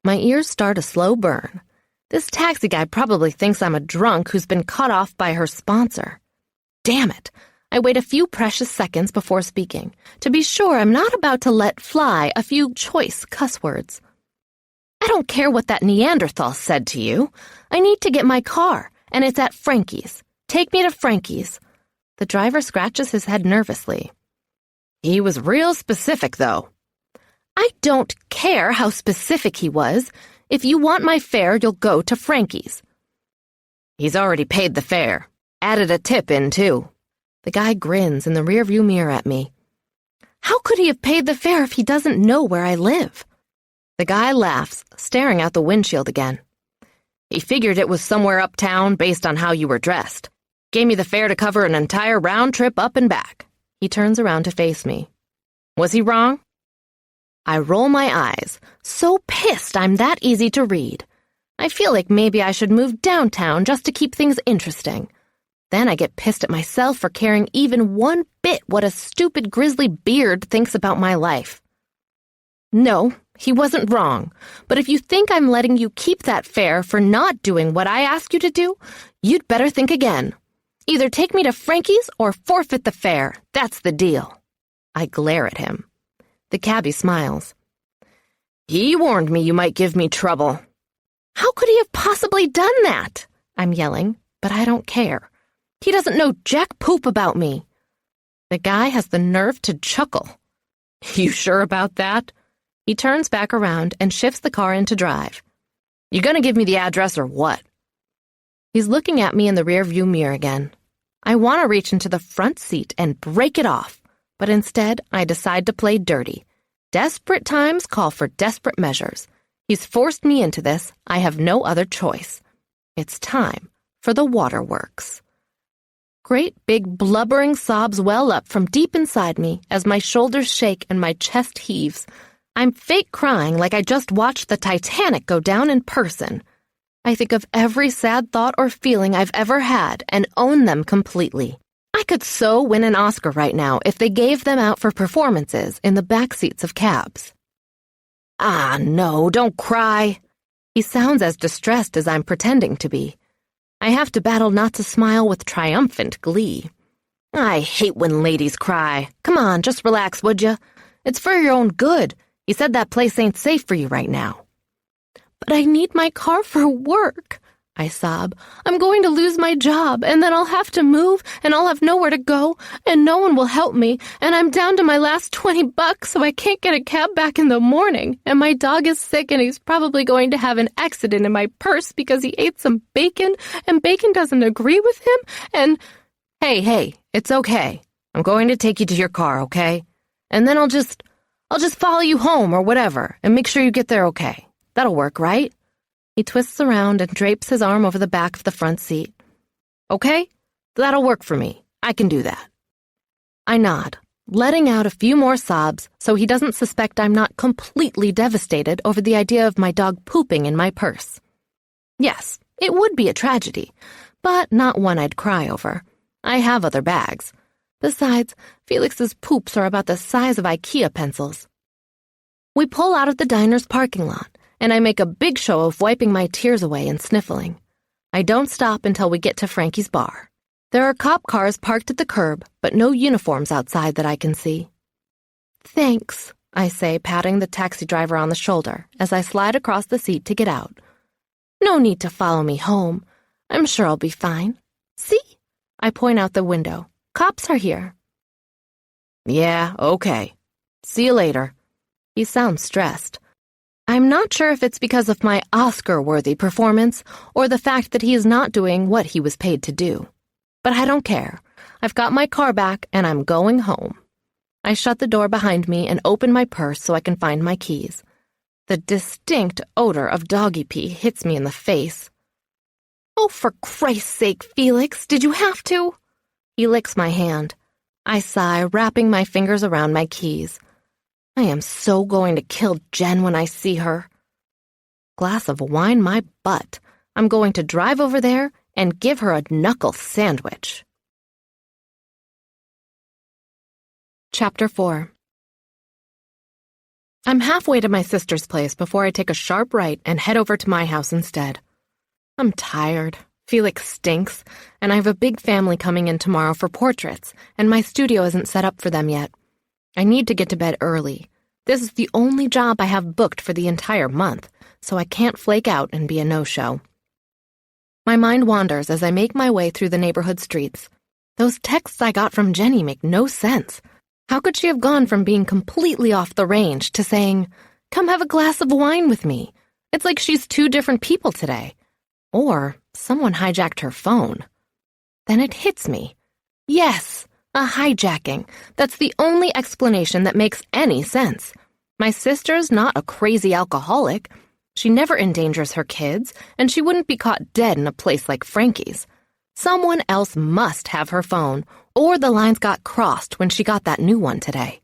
My ears start a slow burn. This taxi guy probably thinks I'm a drunk who's been cut off by her sponsor. Damn it. I wait a few precious seconds before speaking, to be sure I'm not about to let fly a few choice cuss words. I don't care what that Neanderthal said to you. I need to get my car, and it's at Frankie's. Take me to Frankie's. The driver scratches his head nervously. He was real specific, though. I don't care how specific he was. If you want my fare, you'll go to Frankie's. He's already paid the fare. Added a tip in, too. The guy grins in the rearview mirror at me. How could he have paid the fare if he doesn't know where I live? The guy laughs, staring out the windshield again. He figured it was somewhere uptown based on how you were dressed. Gave me the fare to cover an entire round trip up and back. He turns around to face me. Was he wrong? I roll my eyes, so pissed I'm that easy to read. I feel like maybe I should move downtown just to keep things interesting. Then I get pissed at myself for caring even one bit what a stupid grizzly beard thinks about my life. No, he wasn't wrong, but if you think I'm letting you keep that fare for not doing what I ask you to do, you'd better think again. Either take me to Frankie's or forfeit the fare. That's the deal. I glare at him. The cabbie smiles. He warned me you might give me trouble. How could he have possibly done that? I'm yelling, but I don't care. He doesn't know jack poop about me. The guy has the nerve to chuckle. You sure about that? He turns back around and shifts the car into drive. You gonna give me the address or what? He's looking at me in the rearview mirror again. I want to reach into the front seat and break it off, but instead I decide to play dirty. Desperate times call for desperate measures. He's forced me into this. I have no other choice. It's time for the waterworks. Great big blubbering sobs well up from deep inside me as my shoulders shake and my chest heaves. I'm fake crying like I just watched the Titanic go down in person. I think of every sad thought or feeling I've ever had and own them completely. I could so win an Oscar right now if they gave them out for performances in the back seats of cabs. Ah, no, don't cry. He sounds as distressed as I'm pretending to be. I have to battle not to smile with triumphant glee. I hate when ladies cry. Come on, just relax, would you? It's for your own good. He said that place ain't safe for you right now. But I need my car for work, I sob. I'm going to lose my job, and then I'll have to move, and I'll have nowhere to go, and no one will help me, and I'm down to my last $20, so I can't get a cab back in the morning, and my dog is sick, and he's probably going to have an accident in my purse because he ate some bacon, and bacon doesn't agree with him, and... Hey, it's okay. I'm going to take you to your car, okay? And then I'll just follow you home or whatever, and make sure you get there okay. That'll work, right? He twists around and drapes his arm over the back of the front seat. Okay? That'll work for me. I can do that. I nod, letting out a few more sobs so he doesn't suspect I'm not completely devastated over the idea of my dog pooping in my purse. Yes, it would be a tragedy, but not one I'd cry over. I have other bags. Besides, Felix's poops are about the size of IKEA pencils. We pull out of the diner's parking lot, and I make a big show of wiping my tears away and sniffling. I don't stop until we get to Frankie's bar. There are cop cars parked at the curb, but no uniforms outside that I can see. Thanks, I say, patting the taxi driver on the shoulder as I slide across the seat to get out. No need to follow me home. I'm sure I'll be fine. See? I point out the window. Cops are here. Yeah, okay. See you later. He sounds stressed. I'm not sure if it's because of my Oscar-worthy performance or the fact that he is not doing what he was paid to do. But I don't care. I've got my car back and I'm going home. I shut the door behind me and open my purse so I can find my keys. The distinct odor of doggy pee hits me in the face. Oh, for Christ's sake, Felix, did you have to? He licks my hand. I sigh, wrapping my fingers around my keys. I am so going to kill Jen when I see her. Glass of wine my butt. I'm going to drive over there and give her a knuckle sandwich. Chapter 4. I'm halfway to my sister's place before I take a sharp right and head over to my house instead. I'm tired. Felix stinks, and I have a big family coming in tomorrow for portraits, and my studio isn't set up for them yet. I need to get to bed early. This is the only job I have booked for the entire month, so I can't flake out and be a no-show. My mind wanders as I make my way through the neighborhood streets. Those texts I got from Jenny make no sense. How could she have gone from being completely off the range to saying, "Come have a glass of wine with me"? It's like she's two different people today. Or someone hijacked her phone. Then it hits me. Yes, a hijacking. That's the only explanation that makes any sense. My sister's not a crazy alcoholic. She never endangers her kids, and she wouldn't be caught dead in a place like Frankie's. Someone else must have her phone, or the lines got crossed when she got that new one today.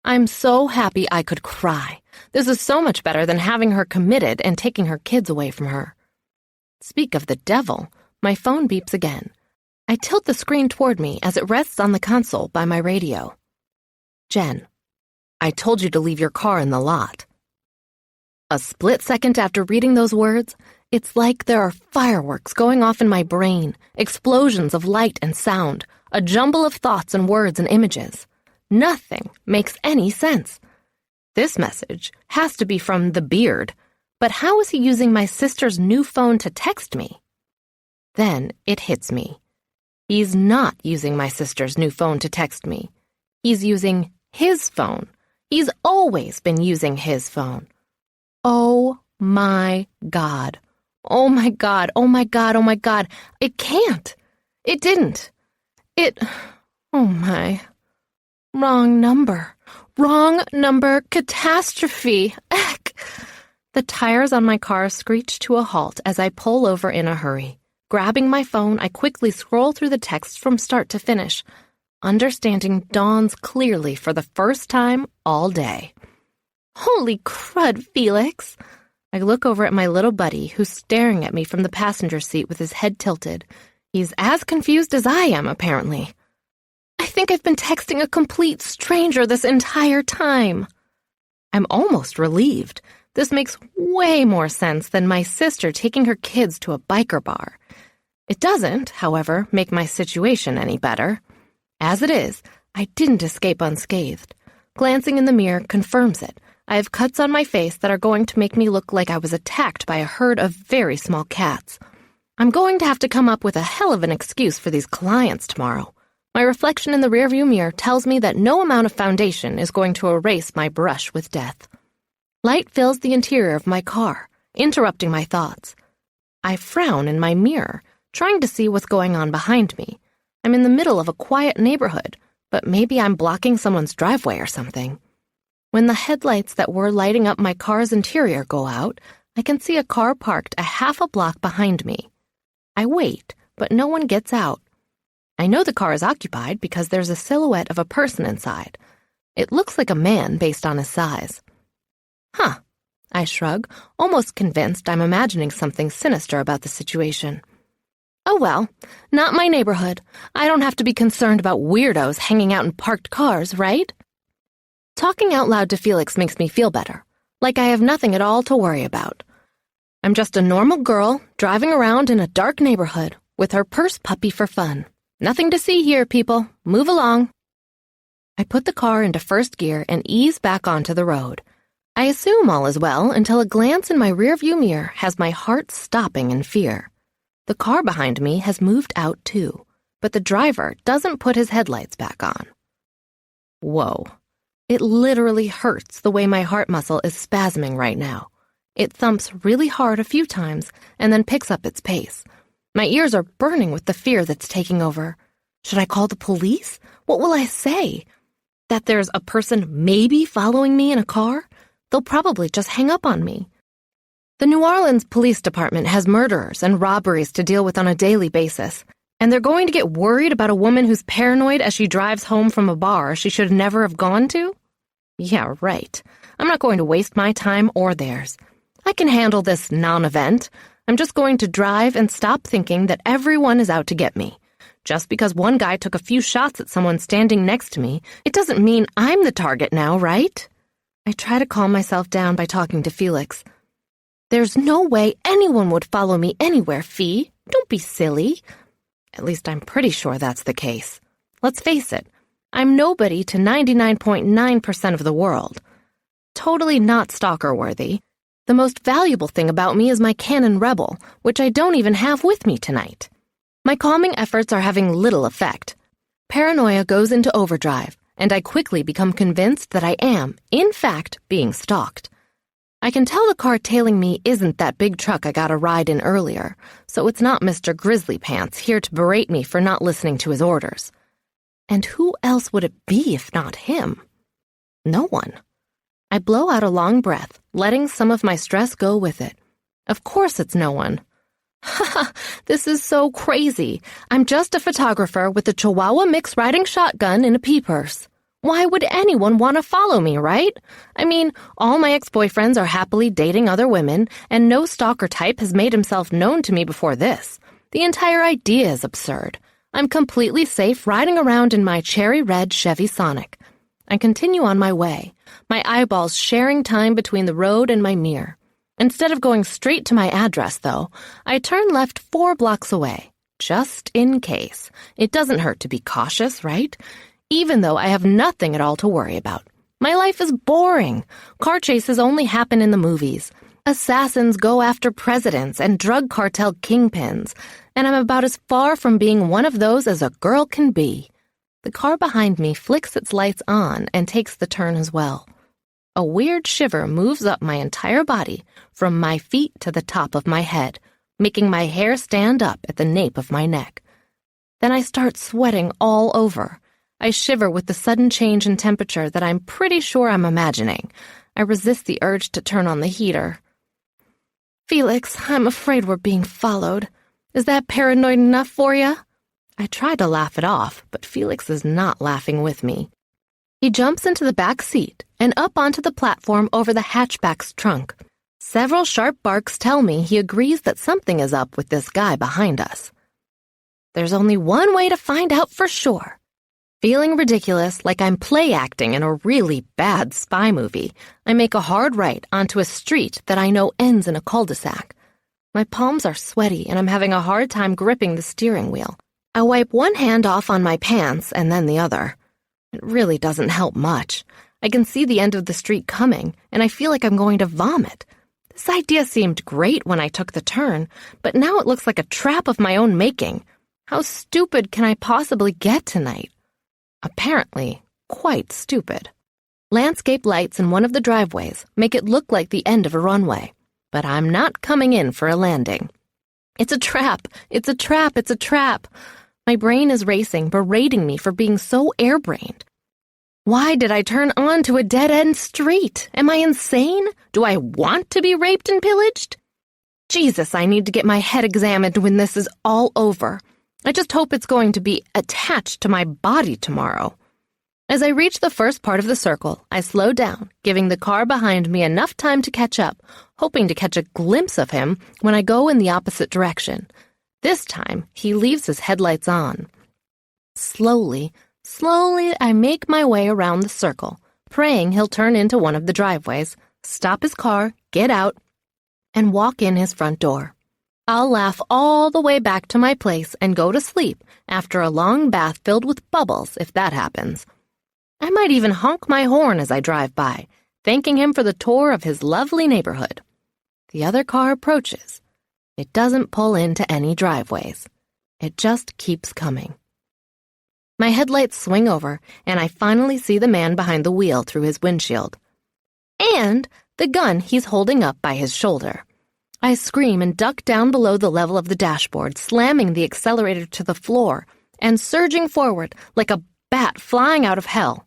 I'm so happy I could cry. This is so much better than having her committed and taking her kids away from her. Speak of the devil, my phone beeps again. I tilt the screen toward me as it rests on the console by my radio. Jen, I told you to leave your car in the lot. A split second after reading those words, it's like there are fireworks going off in my brain, explosions of light and sound, a jumble of thoughts and words and images. Nothing makes any sense. This message has to be from the beard, but how is he using my sister's new phone to text me? Then it hits me. He's not using my sister's new phone to text me. He's using his phone. He's always been using his phone. Oh my God. Oh my God. Oh my God. Oh my God. It can't. It didn't. Oh my. Wrong number. Wrong number. Catastrophe. Eck. The tires on my car screech to a halt as I pull over in a hurry. Grabbing my phone, I quickly scroll through the text from start to finish. Understanding dawns clearly for the first time all day. Holy crud, Felix! I look over at my little buddy, who's staring at me from the passenger seat with his head tilted. He's as confused as I am, apparently. I think I've been texting a complete stranger this entire time. I'm almost relieved. This makes way more sense than my sister taking her kids to a biker bar. It doesn't, however, make my situation any better. As it is, I didn't escape unscathed. Glancing in the mirror confirms it. I have cuts on my face that are going to make me look like I was attacked by a herd of very small cats. I'm going to have to come up with a hell of an excuse for these clients tomorrow. My reflection in the rearview mirror tells me that no amount of foundation is going to erase my brush with death. Light fills the interior of my car, interrupting my thoughts. I frown in my mirror, trying to see what's going on behind me. I'm in the middle of a quiet neighborhood, but maybe I'm blocking someone's driveway or something. When the headlights that were lighting up my car's interior go out, I can see a car parked a half a block behind me. I wait, but no one gets out. I know the car is occupied because there's a silhouette of a person inside. It looks like a man based on his size. Huh, I shrug, almost convinced I'm imagining something sinister about the situation. Oh well, not my neighborhood. I don't have to be concerned about weirdos hanging out in parked cars, right? Talking out loud to Felix makes me feel better, like I have nothing at all to worry about. I'm just a normal girl driving around in a dark neighborhood with her purse puppy for fun. Nothing to see here, people. Move along. I put the car into first gear and ease back onto the road. I assume all is well until a glance in my rearview mirror has my heart stopping in fear. The car behind me has moved out too, but the driver doesn't put his headlights back on. Whoa. It literally hurts the way my heart muscle is spasming right now. It thumps really hard a few times and then picks up its pace. My ears are burning with the fear that's taking over. Should I call the police? What will I say? That there's a person maybe following me in a car? They'll probably just hang up on me. The New Orleans Police Department has murderers and robberies to deal with on a daily basis, and they're going to get worried about a woman who's paranoid as she drives home from a bar she should never have gone to? Yeah, right. I'm not going to waste my time or theirs. I can handle this non-event. I'm just going to drive and stop thinking that everyone is out to get me. Just because one guy took a few shots at someone standing next to me, it doesn't mean I'm the target now, right? I try to calm myself down by talking to Felix. There's no way anyone would follow me anywhere, Fee. Don't be silly. At least I'm pretty sure that's the case. Let's face it, I'm nobody to 99.9% of the world. Totally not stalker-worthy. The most valuable thing about me is my Canon Rebel, which I don't even have with me tonight. My calming efforts are having little effect. Paranoia goes into overdrive, and I quickly become convinced that I am, in fact, being stalked. I can tell the car tailing me isn't that big truck I got a ride in earlier, so it's not Mr. Grizzly Pants here to berate me for not listening to his orders. And who else would it be if not him? No one. I blow out a long breath, letting some of my stress go with it. Of course it's no one. Ha! This is so crazy. I'm just a photographer with a Chihuahua mix riding shotgun in a pea purse. Why would anyone want to follow me, right? I mean, all my ex-boyfriends are happily dating other women, and no stalker type has made himself known to me before this. The entire idea is absurd. I'm completely safe riding around in my cherry red Chevy Sonic. I continue on my way, my eyeballs sharing time between the road and my mirror. Instead of going straight to my address, though, I turn left 4 blocks away, just in case. It doesn't hurt to be cautious, right? Even though I have nothing at all to worry about. My life is boring. Car chases only happen in the movies. Assassins go after presidents and drug cartel kingpins, and I'm about as far from being one of those as a girl can be. The car behind me flicks its lights on and takes the turn as well. A weird shiver moves up my entire body, from my feet to the top of my head, making my hair stand up at the nape of my neck. Then I start sweating all over. I shiver with the sudden change in temperature that I'm pretty sure I'm imagining. I resist the urge to turn on the heater. Felix, I'm afraid we're being followed. Is that paranoid enough for you? I try to laugh it off, but Felix is not laughing with me. He jumps into the back seat and up onto the platform over the hatchback's trunk. Several sharp barks tell me he agrees that something is up with this guy behind us. There's only one way to find out for sure. Feeling ridiculous, like I'm play acting in a really bad spy movie, I make a hard right onto a street that I know ends in a cul-de-sac. My palms are sweaty and I'm having a hard time gripping the steering wheel. I wipe one hand off on my pants and then the other. It really doesn't help much. I can see the end of the street coming, and I feel like I'm going to vomit. This idea seemed great when I took the turn, but now it looks like a trap of my own making. How stupid can I possibly get tonight? Apparently, quite stupid. Landscape lights in one of the driveways make it look like the end of a runway, but I'm not coming in for a landing. It's a trap! It's a trap! It's a trap! My brain is racing, berating me for being so airbrained. Why did I turn on to a dead-end street? Am I insane? Do I want to be raped and pillaged? Jesus, I need to get my head examined when this is all over. I just hope it's going to be attached to my body tomorrow. As I reach the first part of the circle, I slow down, giving the car behind me enough time to catch up, hoping to catch a glimpse of him when I go in the opposite direction. This time, he leaves his headlights on. Slowly, I make my way around the circle, praying he'll turn into one of the driveways, stop his car, get out, and walk in his front door. I'll laugh all the way back to my place and go to sleep after a long bath filled with bubbles if that happens. I might even honk my horn as I drive by, thanking him for the tour of his lovely neighborhood. The other car approaches. It doesn't pull into any driveways. It just keeps coming. My headlights swing over, and I finally see the man behind the wheel through his windshield. And the gun he's holding up by his shoulder. I scream and duck down below the level of the dashboard, slamming the accelerator to the floor and surging forward like a bat flying out of hell.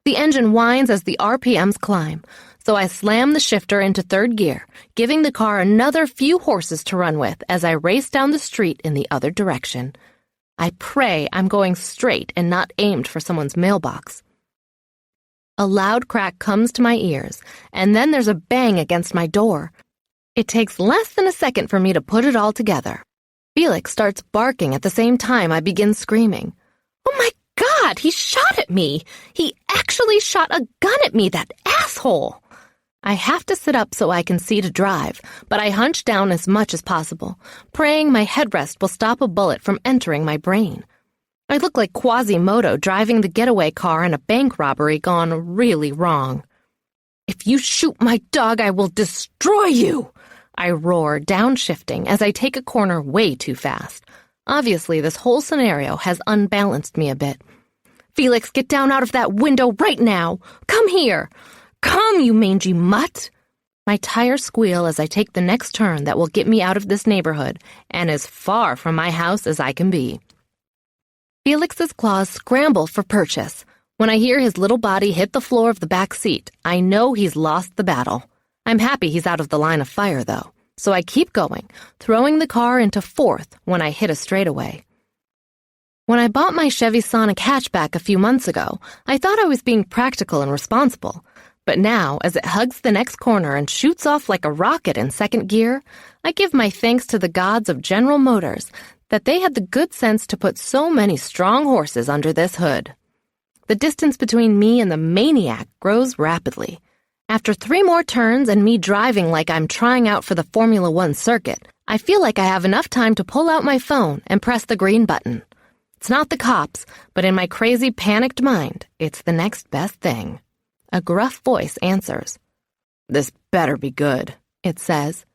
The engine whines as the RPMs climb, so I slam the shifter into third gear, giving the car another few horses to run with as I race down the street in the other direction. I pray I'm going straight and not aimed for someone's mailbox. A loud crack comes to my ears, and then there's a bang against my door. It takes less than a second for me to put it all together. Felix starts barking at the same time I begin screaming. Oh my God, he shot at me! He actually shot a gun at me, that asshole! I have to sit up so I can see to drive, but I hunch down as much as possible, praying my headrest will stop a bullet from entering my brain. I look like Quasimodo driving the getaway car in a bank robbery gone really wrong. If you shoot my dog, I will destroy you! I roar, downshifting as I take a corner way too fast. Obviously, this whole scenario has unbalanced me a bit. Felix, get down out of that window right now! Come here! Come, you mangy mutt! My tires squeal as I take the next turn that will get me out of this neighborhood and as far from my house as I can be. Felix's claws scramble for purchase. When I hear his little body hit the floor of the back seat, I know he's lost the battle. I'm happy he's out of the line of fire, though, so I keep going, throwing the car into fourth when I hit a straightaway. When I bought my Chevy Sonic hatchback a few months ago, I thought I was being practical and responsible. But now, as it hugs the next corner and shoots off like a rocket in second gear, I give my thanks to the gods of General Motors that they had the good sense to put so many strong horses under this hood. The distance between me and the maniac grows rapidly. After 3 more turns and me driving like I'm trying out for the Formula One circuit, I feel like I have enough time to pull out my phone and press the green button. It's not the cops, but in my crazy, panicked mind, it's the next best thing. A gruff voice answers. "This better be good," it says.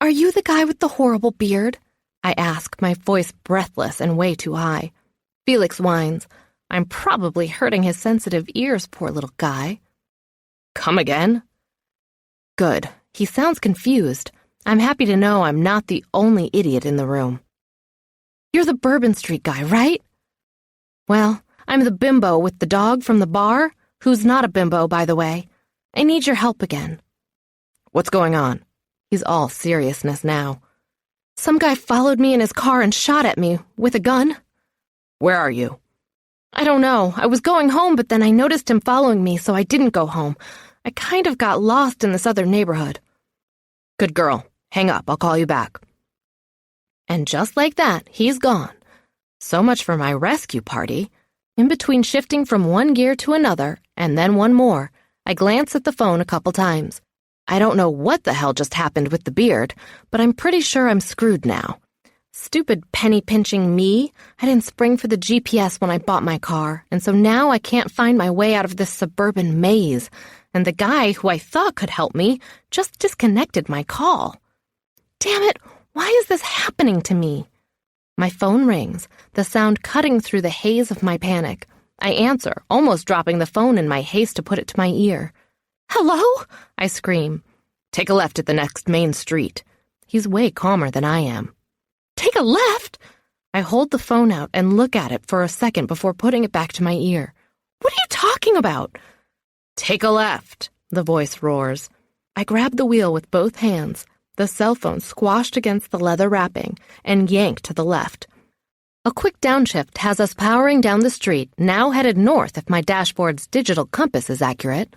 "Are you the guy with the horrible beard?" I ask, my voice breathless and way too high. Felix whines. I'm probably hurting his sensitive ears, poor little guy. "Come again?" Good. He sounds confused. I'm happy to know I'm not the only idiot in the room. "You're the Bourbon Street guy, right?" "Well, I'm the bimbo with the dog from the bar, who's not a bimbo, by the way. I need your help again." "What's going on?" He's all seriousness now. "Some guy followed me in his car and shot at me with a gun." "Where are you?" "I don't know. I was going home, but then I noticed him following me, so I didn't go home. I kind of got lost in this other neighborhood." "Good girl. Hang up. I'll call you back." And just like that, he's gone. So much for my rescue party. In between shifting from one gear to another, and then one more, I glance at the phone a couple times. I don't know what the hell just happened with the beard, but I'm pretty sure I'm screwed now. Stupid penny-pinching me. I didn't spring for the GPS when I bought my car, and so now I can't find my way out of this suburban maze, and the guy who I thought could help me just disconnected my call. Damn it! Why is this happening to me? My phone rings, the sound cutting through the haze of my panic. I answer, almost dropping the phone in my haste to put it to my ear. "Hello?" I scream. "Take a left at the next main street." He's way calmer than I am. "Take a left?" I hold the phone out and look at it for a second before putting it back to my ear. "What are you talking about?" "Take a left," the voice roars. I grab the wheel with both hands, the cell phone squashed against the leather wrapping, and yank to the left. A quick downshift has us powering down the street, now headed north if my dashboard's digital compass is accurate.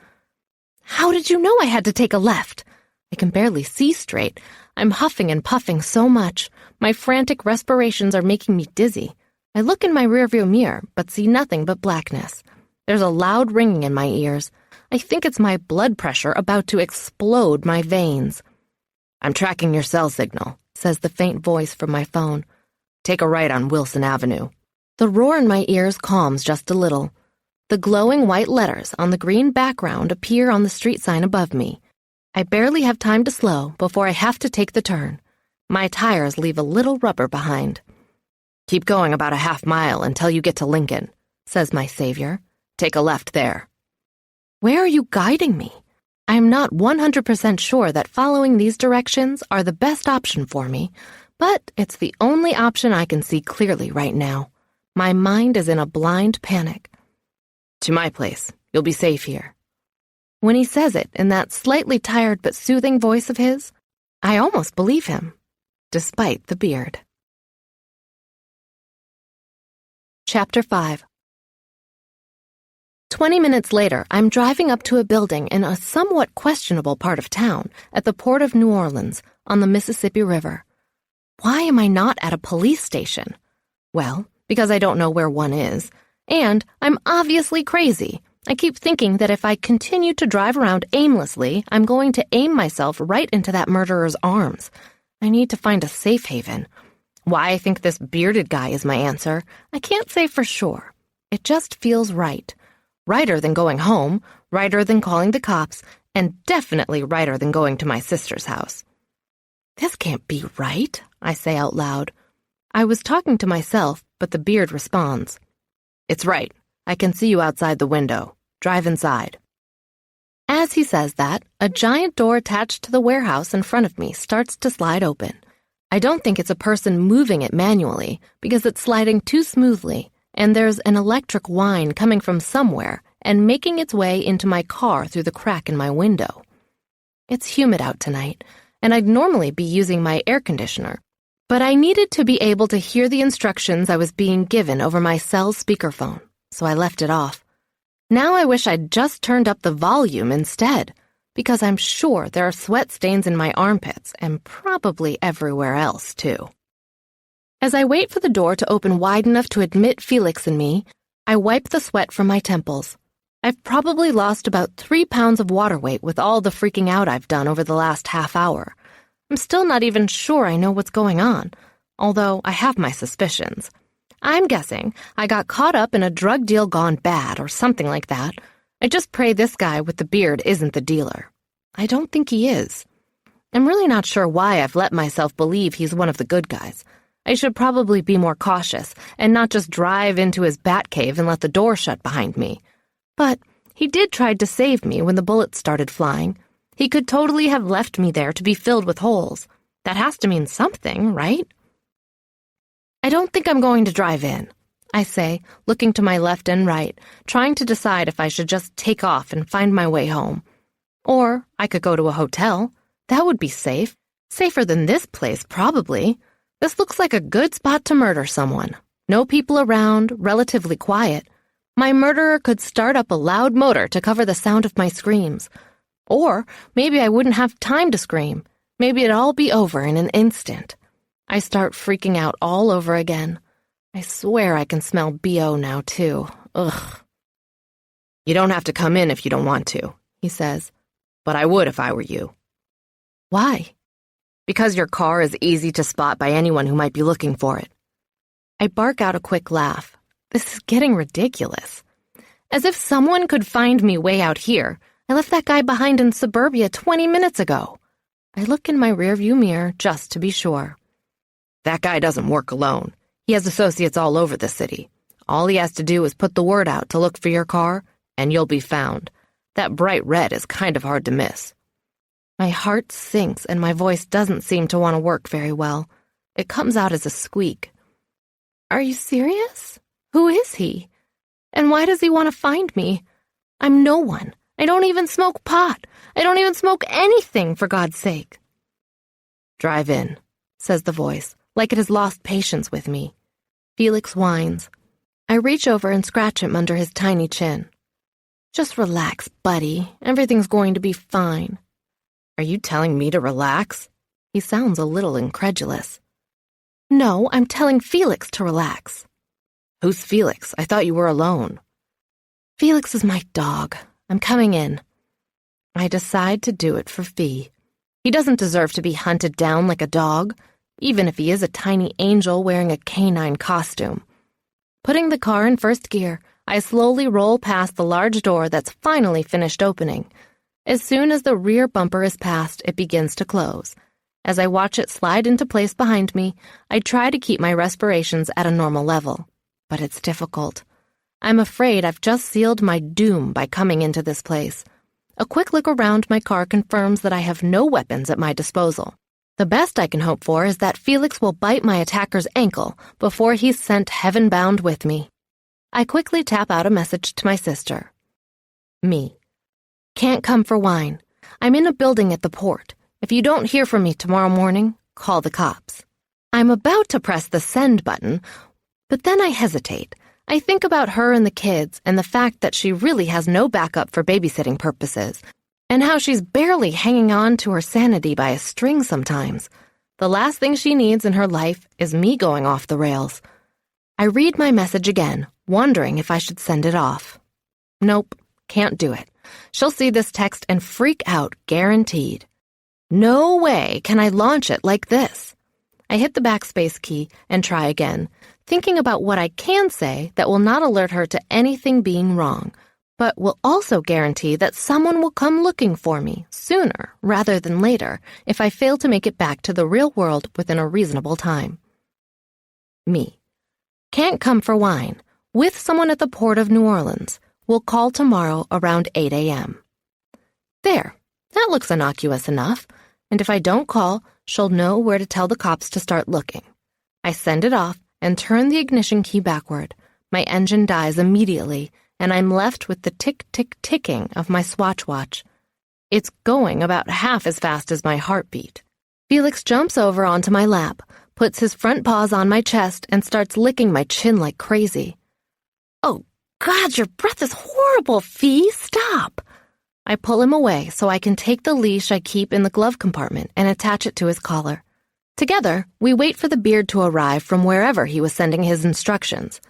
"How did you know I had to take a left?" I can barely see straight. I'm huffing and puffing so much. My frantic respirations are making me dizzy. I look in my rearview mirror, but see nothing but blackness. There's a loud ringing in my ears. I think it's my blood pressure about to explode my veins. "I'm tracking your cell signal," says the faint voice from my phone. "Take a right on Wilson Avenue." The roar in my ears calms just a little. The glowing white letters on the green background appear on the street sign above me. I barely have time to slow before I have to take the turn. My tires leave a little rubber behind. "Keep going about a half mile until you get to Lincoln," says my savior. "Take a left there." Where are you guiding me? I am not 100% sure that following these directions are the best option for me, but it's the only option I can see clearly right now. My mind is in a blind panic. "To my place. You'll be safe here." When he says it in that slightly tired but soothing voice of his, I almost believe him, despite the beard. Chapter 5. 20 minutes later, I'm driving up to a building in a somewhat questionable part of town at the Port of New Orleans on the Mississippi River. Why am I not at a police station? Well, because I don't know where one is, and I'm obviously crazy. I keep thinking that if I continue to drive around aimlessly, I'm going to aim myself right into that murderer's arms. I need to find a safe haven. Why I think this bearded guy is my answer, I can't say for sure. It just feels right. Righter than going home, righter than calling the cops, and definitely righter than going to my sister's house. This can't be right, I say out loud. I was talking to myself, but the beard responds. It's right. I can see you outside the window. Drive inside. As he says that, a giant door attached to the warehouse in front of me starts to slide open. I don't think it's a person moving it manually because it's sliding too smoothly, and there's an electric whine coming from somewhere and making its way into my car through the crack in my window. It's humid out tonight, and I'd normally be using my air conditioner, But I needed to be able to hear the instructions I was being given over my cell's speakerphone, so I left it off. Now I wish I'd just turned up the volume instead, because I'm sure there are sweat stains in my armpits and probably everywhere else, too. As I wait for the door to open wide enough to admit Felix and me, I wipe the sweat from my temples. I've probably lost about 3 pounds of water weight with all the freaking out I've done over the last half hour. I'm still not even sure I know what's going on, although I have my suspicions. I'm guessing I got caught up in a drug deal gone bad or something like that. I just pray this guy with the beard isn't the dealer. I don't think he is. I'm really not sure why I've let myself believe he's one of the good guys. I should probably be more cautious and not just drive into his bat cave and let the door shut behind me. But he did try to save me when the bullets started flying. He could totally have left me there to be filled with holes. That has to mean something, right? I don't think I'm going to drive in, I say, looking to my left and right, trying to decide if I should just take off and find my way home. Or I could go to a hotel. That would be safe. Safer than this place, probably. This looks like a good spot to murder someone. No people around, relatively quiet. My murderer could start up a loud motor to cover the sound of my screams. Or maybe I wouldn't have time to scream. Maybe it'd all be over in an instant. I start freaking out all over again. I swear I can smell BO now, too. Ugh. You don't have to come in if you don't want to, he says. But I would if I were you. Why? Because your car is easy to spot by anyone who might be looking for it. I bark out a quick laugh. This is getting ridiculous. As if someone could find me way out here. I left that guy behind in suburbia 20 minutes ago. I look in my rearview mirror just to be sure. That guy doesn't work alone. He has associates all over the city. All he has to do is put the word out to look for your car, and you'll be found. That bright red is kind of hard to miss. My heart sinks and my voice doesn't seem to want to work very well. It comes out as a squeak. Are you serious? Who is he? And why does he want to find me? I'm no one. I don't even smoke pot. I don't even smoke anything, for God's sake. Drive in, says the voice, like it has lost patience with me. Felix whines. I reach over and scratch him under his tiny chin. Just relax, buddy. Everything's going to be fine. Are you telling me to relax? He sounds a little incredulous. No, I'm telling Felix to relax. Who's Felix? I thought you were alone. Felix is my dog. I'm coming in. I decide to do it for Fee. He doesn't deserve to be hunted down like a dog, even if he is a tiny angel wearing a canine costume. Putting the car in first gear, I slowly roll past the large door that's finally finished opening. As soon as the rear bumper is past, it begins to close. As I watch it slide into place behind me, I try to keep my respirations at a normal level. But it's difficult. I'm afraid I've just sealed my doom by coming into this place. A quick look around my car confirms that I have no weapons at my disposal. The best I can hope for is that Felix will bite my attacker's ankle before he's sent heaven-bound with me. I quickly tap out a message to my sister. Me. Can't come for wine. I'm in a building at the port. If you don't hear from me tomorrow morning, call the cops. I'm about to press the send button, but then I hesitate. I think about her and the kids and the fact that she really has no backup for babysitting purposes, and how she's barely hanging on to her sanity by a string sometimes. The last thing she needs in her life is me going off the rails. I read my message again, wondering if I should send it off. Nope, can't do it. She'll see this text and freak out, guaranteed. No way can I launch it like this. I hit the backspace key and try again, thinking about what I can say that will not alert her to anything being wrong, but will also guarantee that someone will come looking for me sooner rather than later if I fail to make it back to the real world within a reasonable time. Me. Can't come for wine. With someone at the port of New Orleans. Will call tomorrow around 8 a.m. There. That looks innocuous enough. And if I don't call, she'll know where to tell the cops to start looking. I send it off and turn the ignition key backward. My engine dies immediately, and I'm left with the tick-tick-ticking of my Swatch watch. It's going about half as fast as my heartbeat. Felix jumps over onto my lap, puts his front paws on my chest, and starts licking my chin like crazy. "Oh, God, your breath is horrible, Fee. Stop." I pull him away so I can take the leash I keep in the glove compartment and attach it to his collar. Together, we wait for the beard to arrive from wherever he was sending his instructions.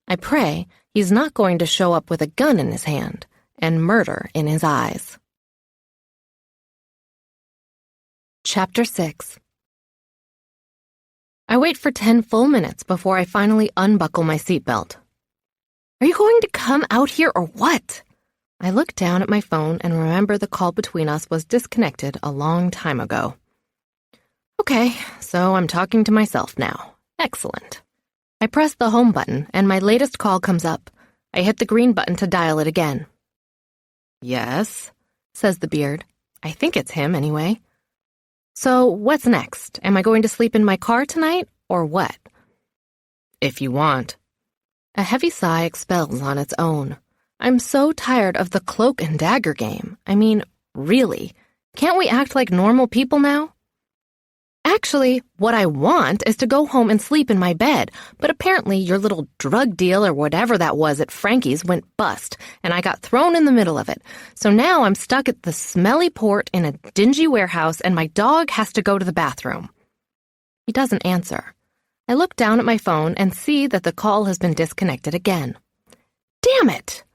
I pray he's not going to show up with a gun in his hand and murder in his eyes. Chapter 6. I wait for 10 full minutes before I finally unbuckle my seatbelt. "Are you going to come out here or what?" I look down at my phone and remember the call between us was disconnected a long time ago. Okay, so I'm talking to myself now. Excellent. I press the home button and my latest call comes up. I hit the green button to dial it again. "Yes," says the beard. I think it's him anyway. "So what's next? Am I going to sleep in my car tonight, or what?" "If you want." A heavy sigh expels on its own. I'm so tired of the cloak and dagger game. I mean, really, can't we act like normal people now? Actually, what I want is to go home and sleep in my bed, but apparently your little drug deal or whatever that was at Frankie's went bust, and I got thrown in the middle of it. So now I'm stuck at the smelly port in a dingy warehouse, and my dog has to go to the bathroom. He doesn't answer. I look down at my phone and see that the call has been disconnected again. Damn it!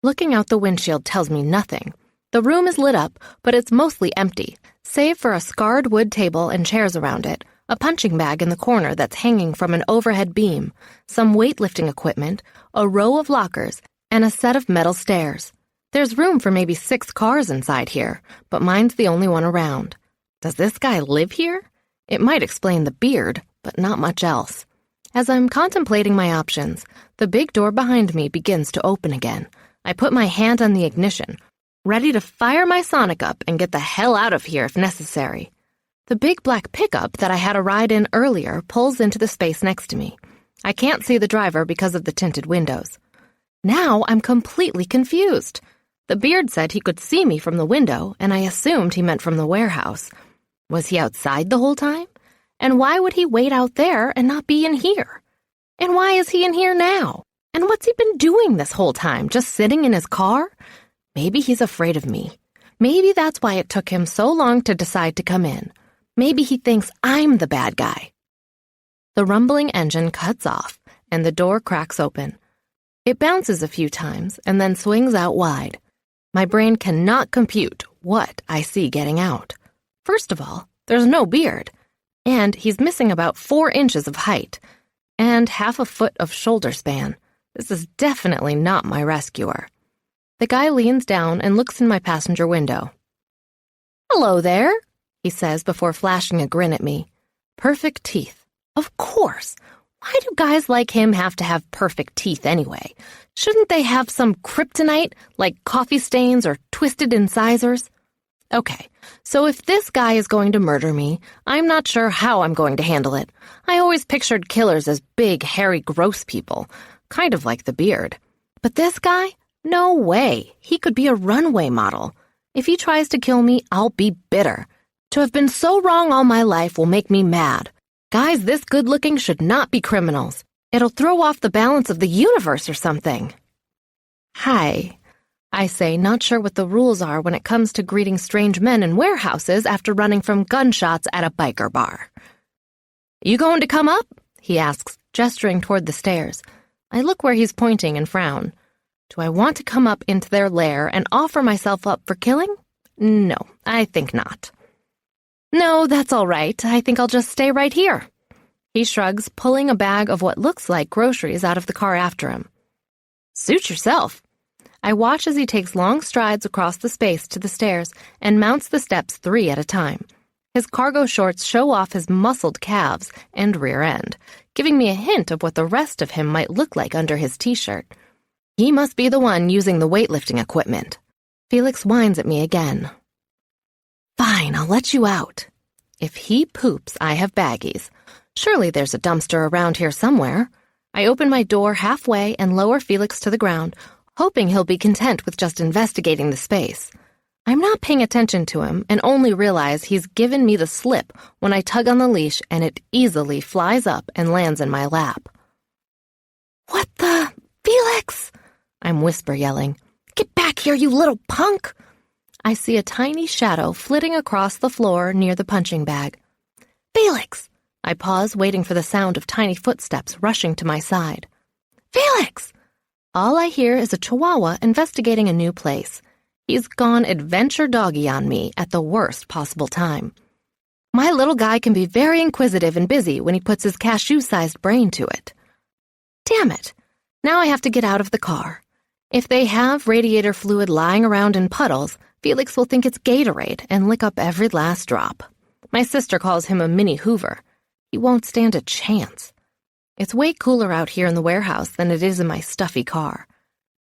Looking out the windshield tells me nothing. The room is lit up, but it's mostly empty, save for a scarred wood table and chairs around it, a punching bag in the corner that's hanging from an overhead beam, some weightlifting equipment, a row of lockers, and a set of metal stairs. There's room for maybe 6 cars inside here, but mine's the only one around. Does this guy live here? It might explain the beard, but not much else. As I'm contemplating my options, the big door behind me begins to open again. I put my hand on the ignition, ready to fire my Sonic up and get the hell out of here if necessary. The big black pickup that I had a ride in earlier pulls into the space next to me. I can't see the driver because of the tinted windows. Now I'm completely confused. The beard said he could see me from the window, and I assumed he meant from the warehouse. Was he outside the whole time? And why would he wait out there and not be in here? And why is he in here now? And what's he been doing this whole time, just sitting in his car? Maybe he's afraid of me. Maybe that's why it took him so long to decide to come in. Maybe he thinks I'm the bad guy. The rumbling engine cuts off, and the door cracks open. It bounces a few times and then swings out wide. My brain cannot compute what I see getting out. First of all, there's no beard, and he's missing about 4 inches of height and half a foot of shoulder span. This is definitely not my rescuer. The guy leans down and looks in my passenger window. "Hello there," he says before flashing a grin at me. Perfect teeth. Of course. Why do guys like him have to have perfect teeth anyway? Shouldn't they have some kryptonite, like coffee stains or twisted incisors? Okay, so if this guy is going to murder me, I'm not sure how I'm going to handle it. I always pictured killers as big, hairy, gross people, kind of like the beard. But this guy? No way. He could be a runway model. If he tries to kill me, I'll be bitter. To have been so wrong all my life will make me mad. Guys this good-looking should not be criminals. It'll throw off the balance of the universe or something. "Hi," I say, not sure what the rules are when it comes to greeting strange men in warehouses after running from gunshots at a biker bar. "You going to come up?" he asks, gesturing toward the stairs. I look where he's pointing and frown. Do I want to come up into their lair and offer myself up for killing? No, I think not. "No, that's all right. I think I'll just stay right here." He shrugs, pulling a bag of what looks like groceries out of the car after him. "Suit yourself." I watch as he takes long strides across the space to the stairs and mounts the steps 3 at a time. His cargo shorts show off his muscled calves and rear end, giving me a hint of what the rest of him might look like under his t-shirt. He must be the one using the weightlifting equipment. Felix whines at me again. Fine, I'll let you out. If he poops, I have baggies. Surely there's a dumpster around here somewhere. I open my door halfway and lower Felix to the ground, hoping he'll be content with just investigating the space. I'm not paying attention to him and only realize he's given me the slip when I tug on the leash and it easily flies up and lands in my lap. "What the? Felix!" I'm whisper yelling. "Get back here, you little punk!" I see a tiny shadow flitting across the floor near the punching bag. "Felix!" I pause, waiting for the sound of tiny footsteps rushing to my side. "Felix!" All I hear is a chihuahua investigating a new place. He's gone adventure doggy on me at the worst possible time. My little guy can be very inquisitive and busy when he puts his cashew-sized brain to it. Damn it! Now I have to get out of the car. If they have radiator fluid lying around in puddles, Felix will think it's Gatorade and lick up every last drop. My sister calls him a mini Hoover. He won't stand a chance. It's way cooler out here in the warehouse than it is in my stuffy car.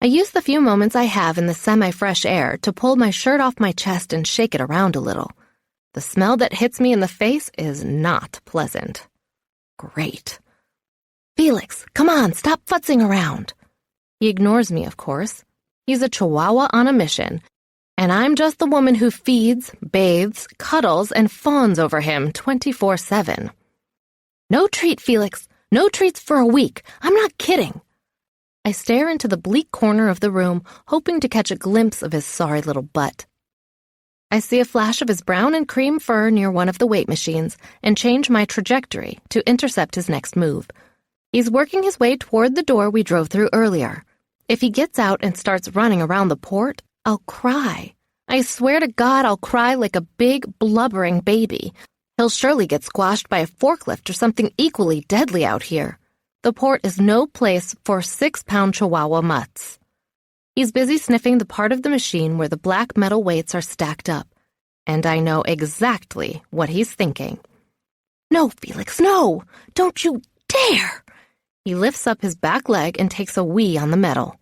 I use the few moments I have in the semi-fresh air to pull my shirt off my chest and shake it around a little. The smell that hits me in the face is not pleasant. Great. "Felix, come on, stop futzing around." He ignores me, of course. He's a chihuahua on a mission, and I'm just the woman who feeds, bathes, cuddles, and fawns over him 24/7. "No treat, Felix. No treats for a week. I'm not kidding." I stare into the bleak corner of the room, hoping to catch a glimpse of his sorry little butt. I see a flash of his brown and cream fur near one of the weight machines and change my trajectory to intercept his next move. He's working his way toward the door we drove through earlier. If he gets out and starts running around the port, I'll cry. I swear to God I'll cry like a big, blubbering baby. He'll surely get squashed by a forklift or something equally deadly out here. The port is no place for 6-pound chihuahua mutts. He's busy sniffing the part of the machine where the black metal weights are stacked up, and I know exactly what he's thinking. "No, Felix, no! Don't you dare!" He lifts up his back leg and takes a wee on the metal.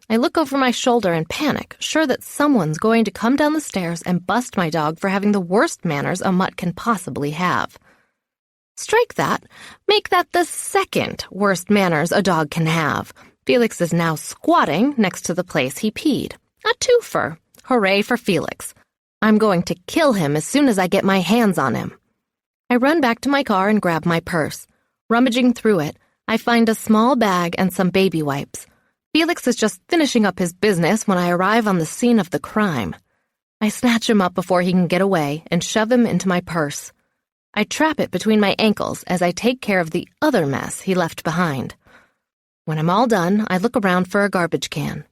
I look over my shoulder and panic, sure that someone's going to come down the stairs and bust my dog for having the worst manners a mutt can possibly have. Strike that. Make that the second worst manners a dog can have. Felix is now squatting next to the place he peed. A twofer. Hooray for Felix. I'm going to kill him as soon as I get my hands on him. I run back to my car and grab my purse. Rummaging through it, I find a small bag and some baby wipes. Felix is just finishing up his business when I arrive on the scene of the crime. I snatch him up before he can get away and shove him into my purse. I trap it between my ankles as I take care of the other mess he left behind. When I'm all done, I look around for a garbage can.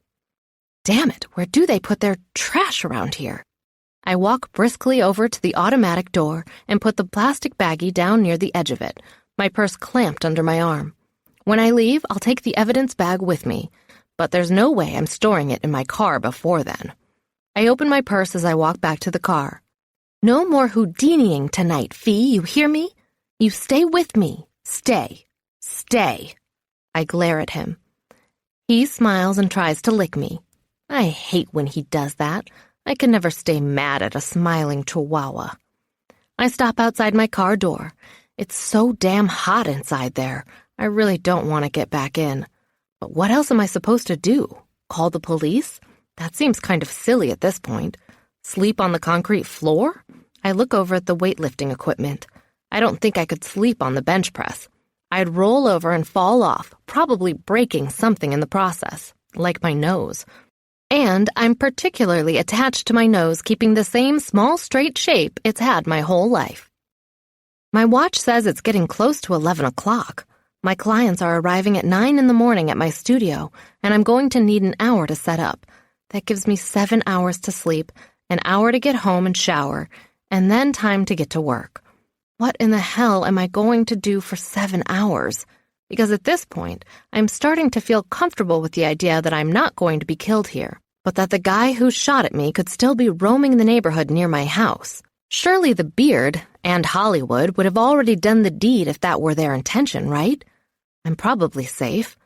Damn it, where do they put their trash around here? I walk briskly over to the automatic door and put the plastic baggie down near the edge of it, my purse clamped under my arm. When I leave, I'll take the evidence bag with me, but there's no way I'm storing it in my car before then. I open my purse as I walk back to the car. No more Houdiniing tonight, Fee, you hear me? You stay with me. Stay. Stay. I glare at him. He smiles and tries to lick me. I hate when he does that. I can never stay mad at a smiling chihuahua. I stop outside my car door. It's so damn hot inside there. I really don't want to get back in. But what else am I supposed to do? Call the police? That seems kind of silly at this point. Sleep on the concrete floor? I look over at the weightlifting equipment. I don't think I could sleep on the bench press. I'd roll over and fall off, probably breaking something in the process, like my nose. And I'm particularly attached to my nose, keeping the same small, straight shape it's had my whole life. My watch says it's getting close to 11 o'clock. My clients are arriving at 9 in the morning at my studio, and I'm going to need an hour to set up. That gives me 7 hours to sleep, an hour to get home and shower, and then time to get to work. What in the hell am I going to do for 7 hours? Because at this point, I'm starting to feel comfortable with the idea that I'm not going to be killed here, but that the guy who shot at me could still be roaming the neighborhood near my house. Surely the Beard and Hollywood would have already done the deed if that were their intention, right? I'm probably safe.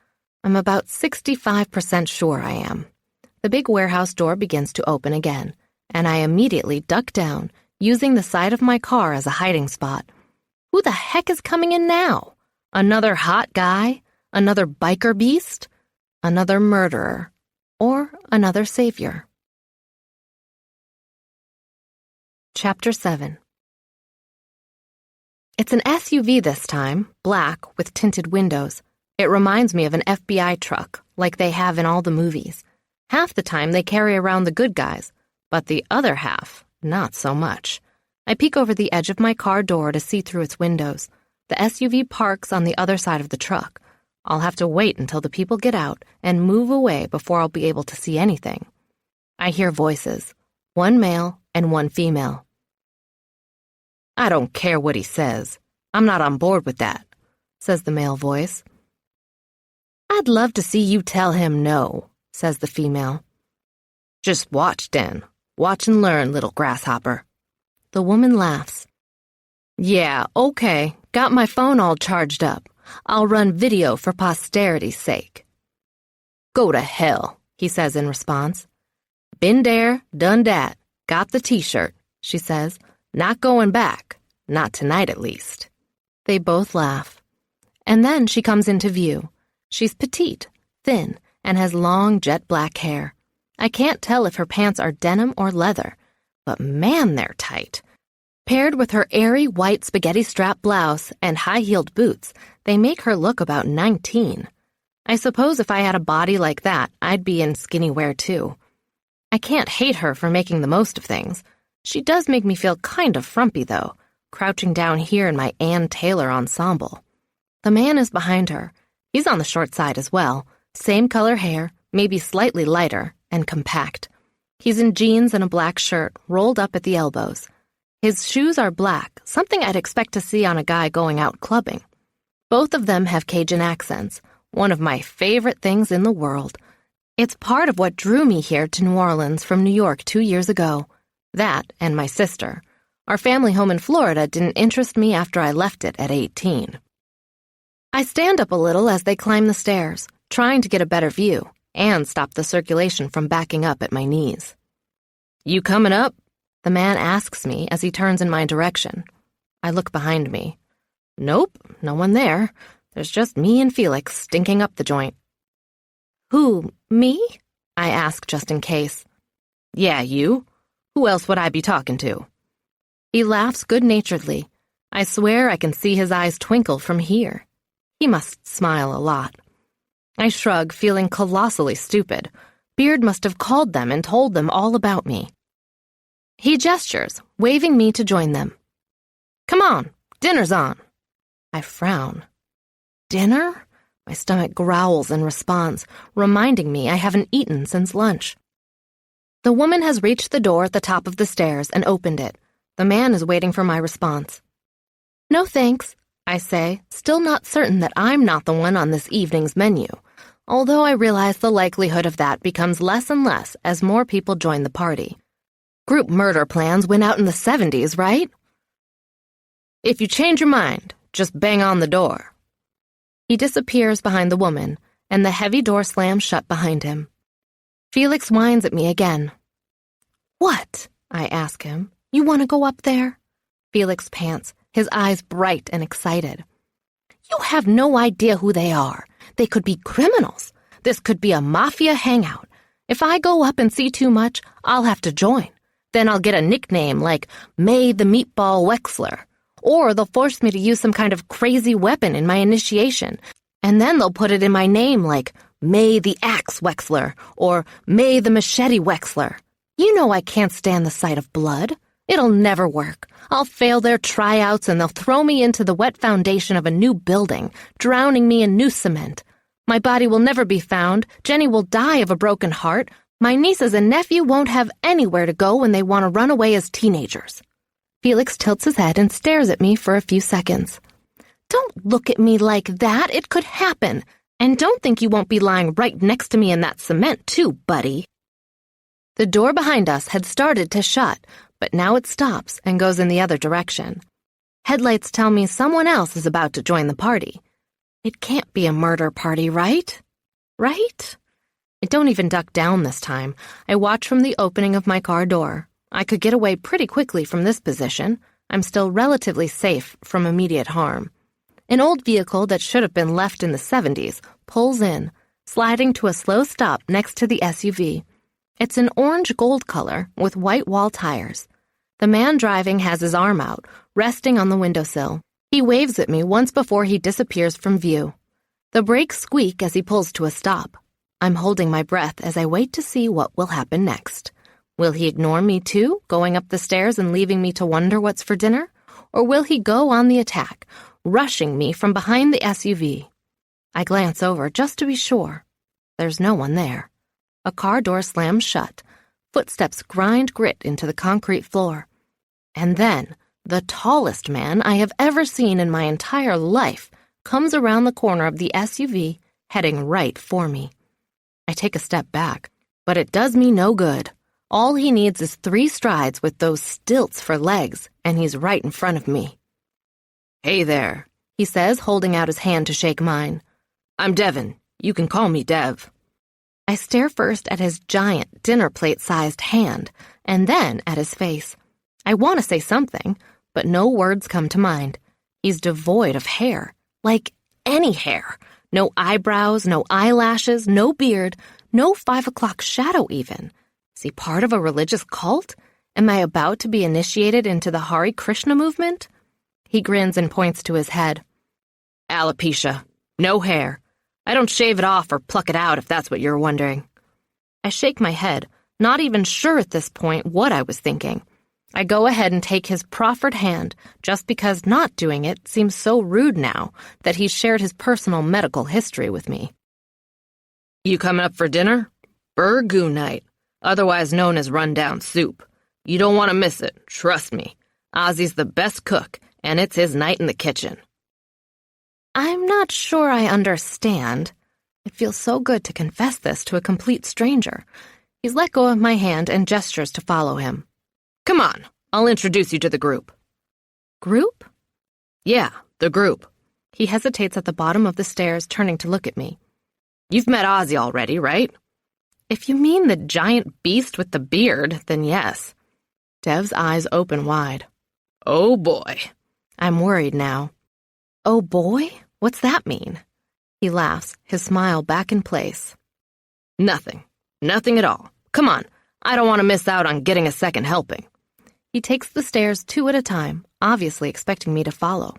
I'm about 65% sure I am. The big warehouse door begins to open again, and I immediately duck down, using the side of my car as a hiding spot. Who the heck is coming in now? Another hot guy? Another biker beast? Another murderer? Or another savior? Chapter 7. It's an SUV this time, black, with tinted windows. It reminds me of an FBI truck, like they have in all the movies. Half the time they carry around the good guys, but the other half, not so much. I peek over the edge of my car door to see through its windows. The SUV parks on the other side of the truck. I'll have to wait until the people get out and move away before I'll be able to see anything. I hear voices, one male and one female. "I don't care what he says. I'm not on board with that," says the male voice. "I'd love to see you tell him no," says the female. "Just watch, Den. Watch and learn, little grasshopper." The woman laughs. "Yeah, okay. Got my phone all charged up. I'll run video for posterity's sake." "Go to hell," he says in response. "Been there, done dat. Got the t-shirt," she says. "Not going back. Not tonight, at least." They both laugh. And then she comes into view. She's petite, thin, and has long jet black hair. I can't tell if her pants are denim or leather, but man, they're tight. Paired with her airy white spaghetti strap blouse and high-heeled boots, they make her look about 19. I suppose if I had a body like that, I'd be in skinny wear too. I can't hate her for making the most of things. She does make me feel kind of frumpy, though, crouching down here in my Ann Taylor ensemble. The man is behind her. He's on the short side as well. Same color hair, maybe slightly lighter, and compact. He's in jeans and a black shirt, rolled up at the elbows. His shoes are black, something I'd expect to see on a guy going out clubbing. Both of them have Cajun accents, one of my favorite things in the world. It's part of what drew me here to New Orleans from New York 2 years ago. That and my sister. Our family home in Florida didn't interest me after I left it at 18. I stand up a little as they climb the stairs, trying to get a better view and stop the circulation from backing up at my knees. "You coming up?" the man asks me as he turns in my direction. I look behind me. Nope, no one there. There's just me and Felix stinking up the joint. "Who, me?" I ask just in case. "Yeah, you. Who else would I be talking to?" He laughs good-naturedly. I swear I can see his eyes twinkle from here. He must smile a lot. I shrug, feeling colossally stupid. Beard must have called them and told them all about me. He gestures, waving me to join them. "Come on, dinner's on." I frown. Dinner? My stomach growls in response, reminding me I haven't eaten since lunch. The woman has reached the door at the top of the stairs and opened it. The man is waiting for my response. "No thanks," I say, still not certain that I'm not the one on this evening's menu, although I realize the likelihood of that becomes less and less as more people join the party. Group murder plans went out in the 70s, right? "If you change your mind, just bang on the door." He disappears behind the woman, and the heavy door slams shut behind him. Felix whines at me again. "What?" I ask him. "You want to go up there?" Felix pants, his eyes bright and excited. "You have no idea who they are. They could be criminals. This could be a mafia hangout. If I go up and see too much, I'll have to join. Then I'll get a nickname like May the Meatball Wexler. Or they'll force me to use some kind of crazy weapon in my initiation. And then they'll put it in my name like May the Axe Wexler or May the Machete Wexler. You know I can't stand the sight of blood. It'll never work. I'll fail their tryouts and they'll throw me into the wet foundation of a new building, drowning me in new cement. My body will never be found. Jenny will die of a broken heart. My nieces and nephew won't have anywhere to go when they want to run away as teenagers." Felix tilts his head and stares at me for a few seconds. "Don't look at me like that. It could happen. And don't think you won't be lying right next to me in that cement too, buddy." The door behind us had started to shut, but now it stops and goes in the other direction. Headlights tell me someone else is about to join the party. It can't be a murder party, right? Right? I don't even duck down this time. I watch from the opening of my car door. I could get away pretty quickly from this position. I'm still relatively safe from immediate harm. An old vehicle that should have been left in the 70s pulls in, sliding to a slow stop next to the SUV. It's an orange-gold color with white wall tires. The man driving has his arm out, resting on the windowsill. He waves at me once before he disappears from view. The brakes squeak as he pulls to a stop. I'm holding my breath as I wait to see what will happen next. Will he ignore me too, going up the stairs and leaving me to wonder what's for dinner? Or will he go on the attack, rushing me from behind the SUV? I glance over just to be sure. There's no one there. A car door slams shut. Footsteps grind grit into the concrete floor. And then, the tallest man I have ever seen in my entire life comes around the corner of the SUV, heading right for me. I take a step back, but it does me no good. All he needs is 3 strides with those stilts for legs, and he's right in front of me. "Hey there," he says, holding out his hand to shake mine. "I'm Devin. You can call me Dev." I stare first at his giant dinner plate-sized hand, and then at his face. I want to say something, but no words come to mind. He's devoid of hair, like any hair. No eyebrows, no eyelashes, no beard, no 5 o'clock shadow even. Is he part of a religious cult? Am I about to be initiated into the Hare Krishna movement? He grins and points to his head. "Alopecia. No hair. I don't shave it off or pluck it out if that's what you're wondering." I shake my head, not even sure at this point what I was thinking. I go ahead and take his proffered hand, just because not doing it seems so rude now that he's shared his personal medical history with me. "You coming up for dinner? Burgoo night, otherwise known as rundown soup. You don't want to miss it, trust me. Ozzy's the best cook, and it's his night in the kitchen." I'm not sure I understand. It feels so good to confess this to a complete stranger. He's let go of my hand and gestures to follow him. "Come on, I'll introduce you to the group." "Group?" "Yeah, the group." He hesitates at the bottom of the stairs, turning to look at me. "You've met Ozzy already, right?" "If you mean the giant beast with the beard, then yes." Dev's eyes open wide. "Oh boy." I'm worried now. "Oh boy? What's that mean?" He laughs, his smile back in place. Nothing at all. Come on, I don't want to miss out on getting a second helping." He takes the stairs 2 at a time, obviously expecting me to follow.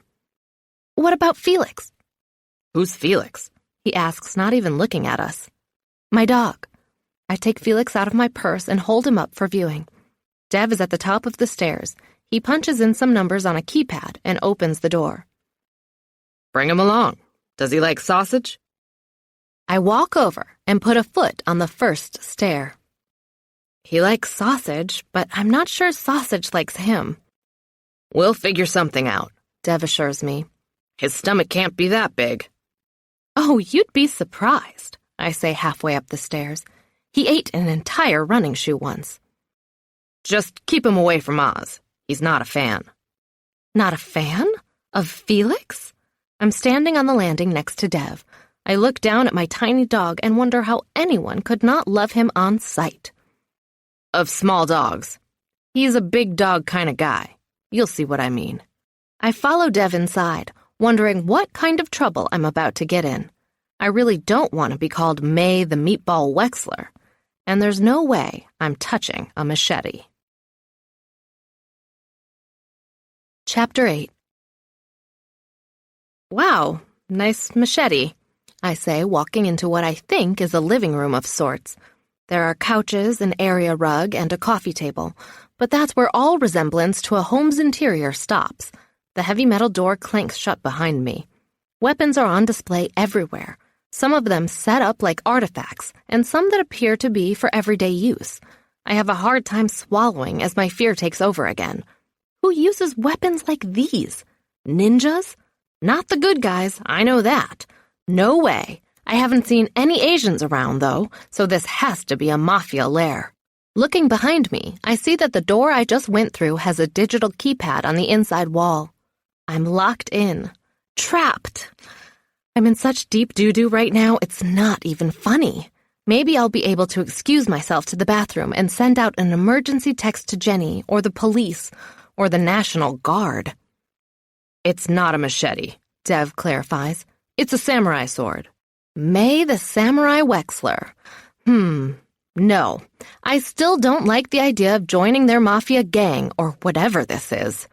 "What about Felix?" "Who's Felix?" he asks, not even looking at us. "My dog." I take Felix out of my purse and hold him up for viewing. Dev is at the top of the stairs. He punches in some numbers on a keypad and opens the door. "Bring him along. Does he like sausage?" I walk over and put a foot on the first stair. He likes sausage, but I'm not sure sausage likes him. "We'll figure something out," Dev assures me. "His stomach can't be that big." "Oh, you'd be surprised," I say halfway up the stairs. "He ate an entire running shoe once." "Just keep him away from Oz. He's not a fan." "Not a fan? Of Felix?" I'm standing on the landing next to Dev. I look down at my tiny dog and wonder how anyone could not love him on sight. "Of small dogs. He's a big dog kind of guy. You'll see what I mean." I follow Dev inside, wondering what kind of trouble I'm about to get in. I really don't want to be called May the Meatball Wexler, and there's no way I'm touching a machete. Chapter 8. "Wow, nice machete," I say, walking into what I think is a living room of sorts. There are couches, an area rug, and a coffee table, but that's where all resemblance to a home's interior stops. The heavy metal door clanks shut behind me. Weapons are on display everywhere, some of them set up like artifacts, and some that appear to be for everyday use. I have a hard time swallowing as my fear takes over again. Who uses weapons like these? Ninjas? Not the good guys, I know that. No way. I haven't seen any Asians around, though, so this has to be a mafia lair. Looking behind me, I see that the door I just went through has a digital keypad on the inside wall. I'm locked in. Trapped. I'm in such deep doo-doo right now, it's not even funny. Maybe I'll be able to excuse myself to the bathroom and send out an emergency text to Jenny, or the police, or the National Guard. "It's not a machete," Dev clarifies. "It's a samurai sword." May the Samurai Wexler. No, I still don't like the idea of joining their mafia gang or whatever this is.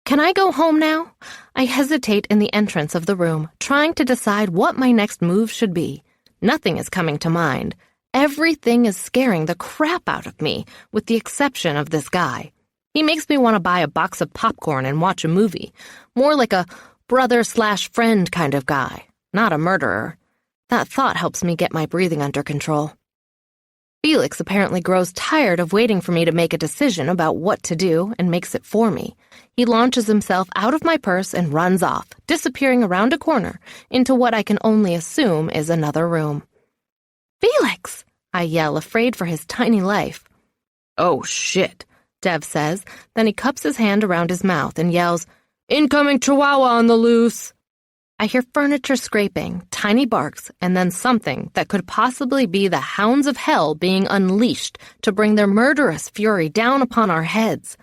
Can I go home now? I hesitate in the entrance of the room, trying to decide what my next move should be. Nothing is coming to mind. Everything is scaring the crap out of me, with the exception of this guy. He makes me want to buy a box of popcorn and watch a movie. More like a brother/friend kind of guy, not a murderer. That thought helps me get my breathing under control. Felix apparently grows tired of waiting for me to make a decision about what to do and makes it for me. He launches himself out of my purse and runs off, disappearing around a corner into what I can only assume is another room. "Felix!" I yell, afraid for his tiny life. "Oh, shit," Dev says. Then he cups his hand around his mouth and yells, "Incoming Chihuahua on the loose!" I hear furniture scraping, tiny barks, and then something that could possibly be the hounds of hell being unleashed to bring their murderous fury down upon our heads.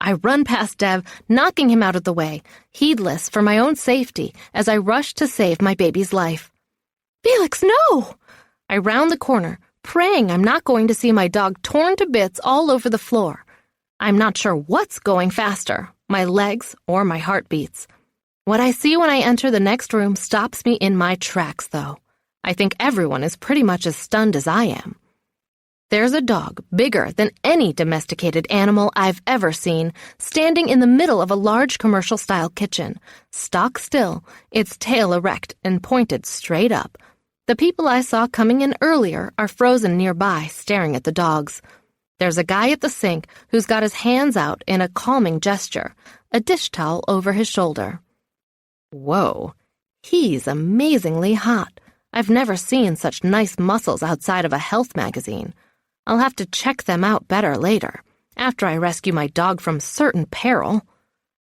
I run past Dev, knocking him out of the way, heedless for my own safety as I rush to save my baby's life. "Felix, no!" I round the corner, praying I'm not going to see my dog torn to bits all over the floor. I'm not sure what's going faster, my legs or my heartbeats. What I see when I enter the next room stops me in my tracks, though. I think everyone is pretty much as stunned as I am. There's a dog, bigger than any domesticated animal I've ever seen, standing in the middle of a large commercial-style kitchen, stock still, its tail erect and pointed straight up. The people I saw coming in earlier are frozen nearby, staring at the dogs. There's a guy at the sink who's got his hands out in a calming gesture, a dish towel over his shoulder. Whoa, he's amazingly hot. I've never seen such nice muscles outside of a health magazine. I'll have to check them out better later, after I rescue my dog from certain peril.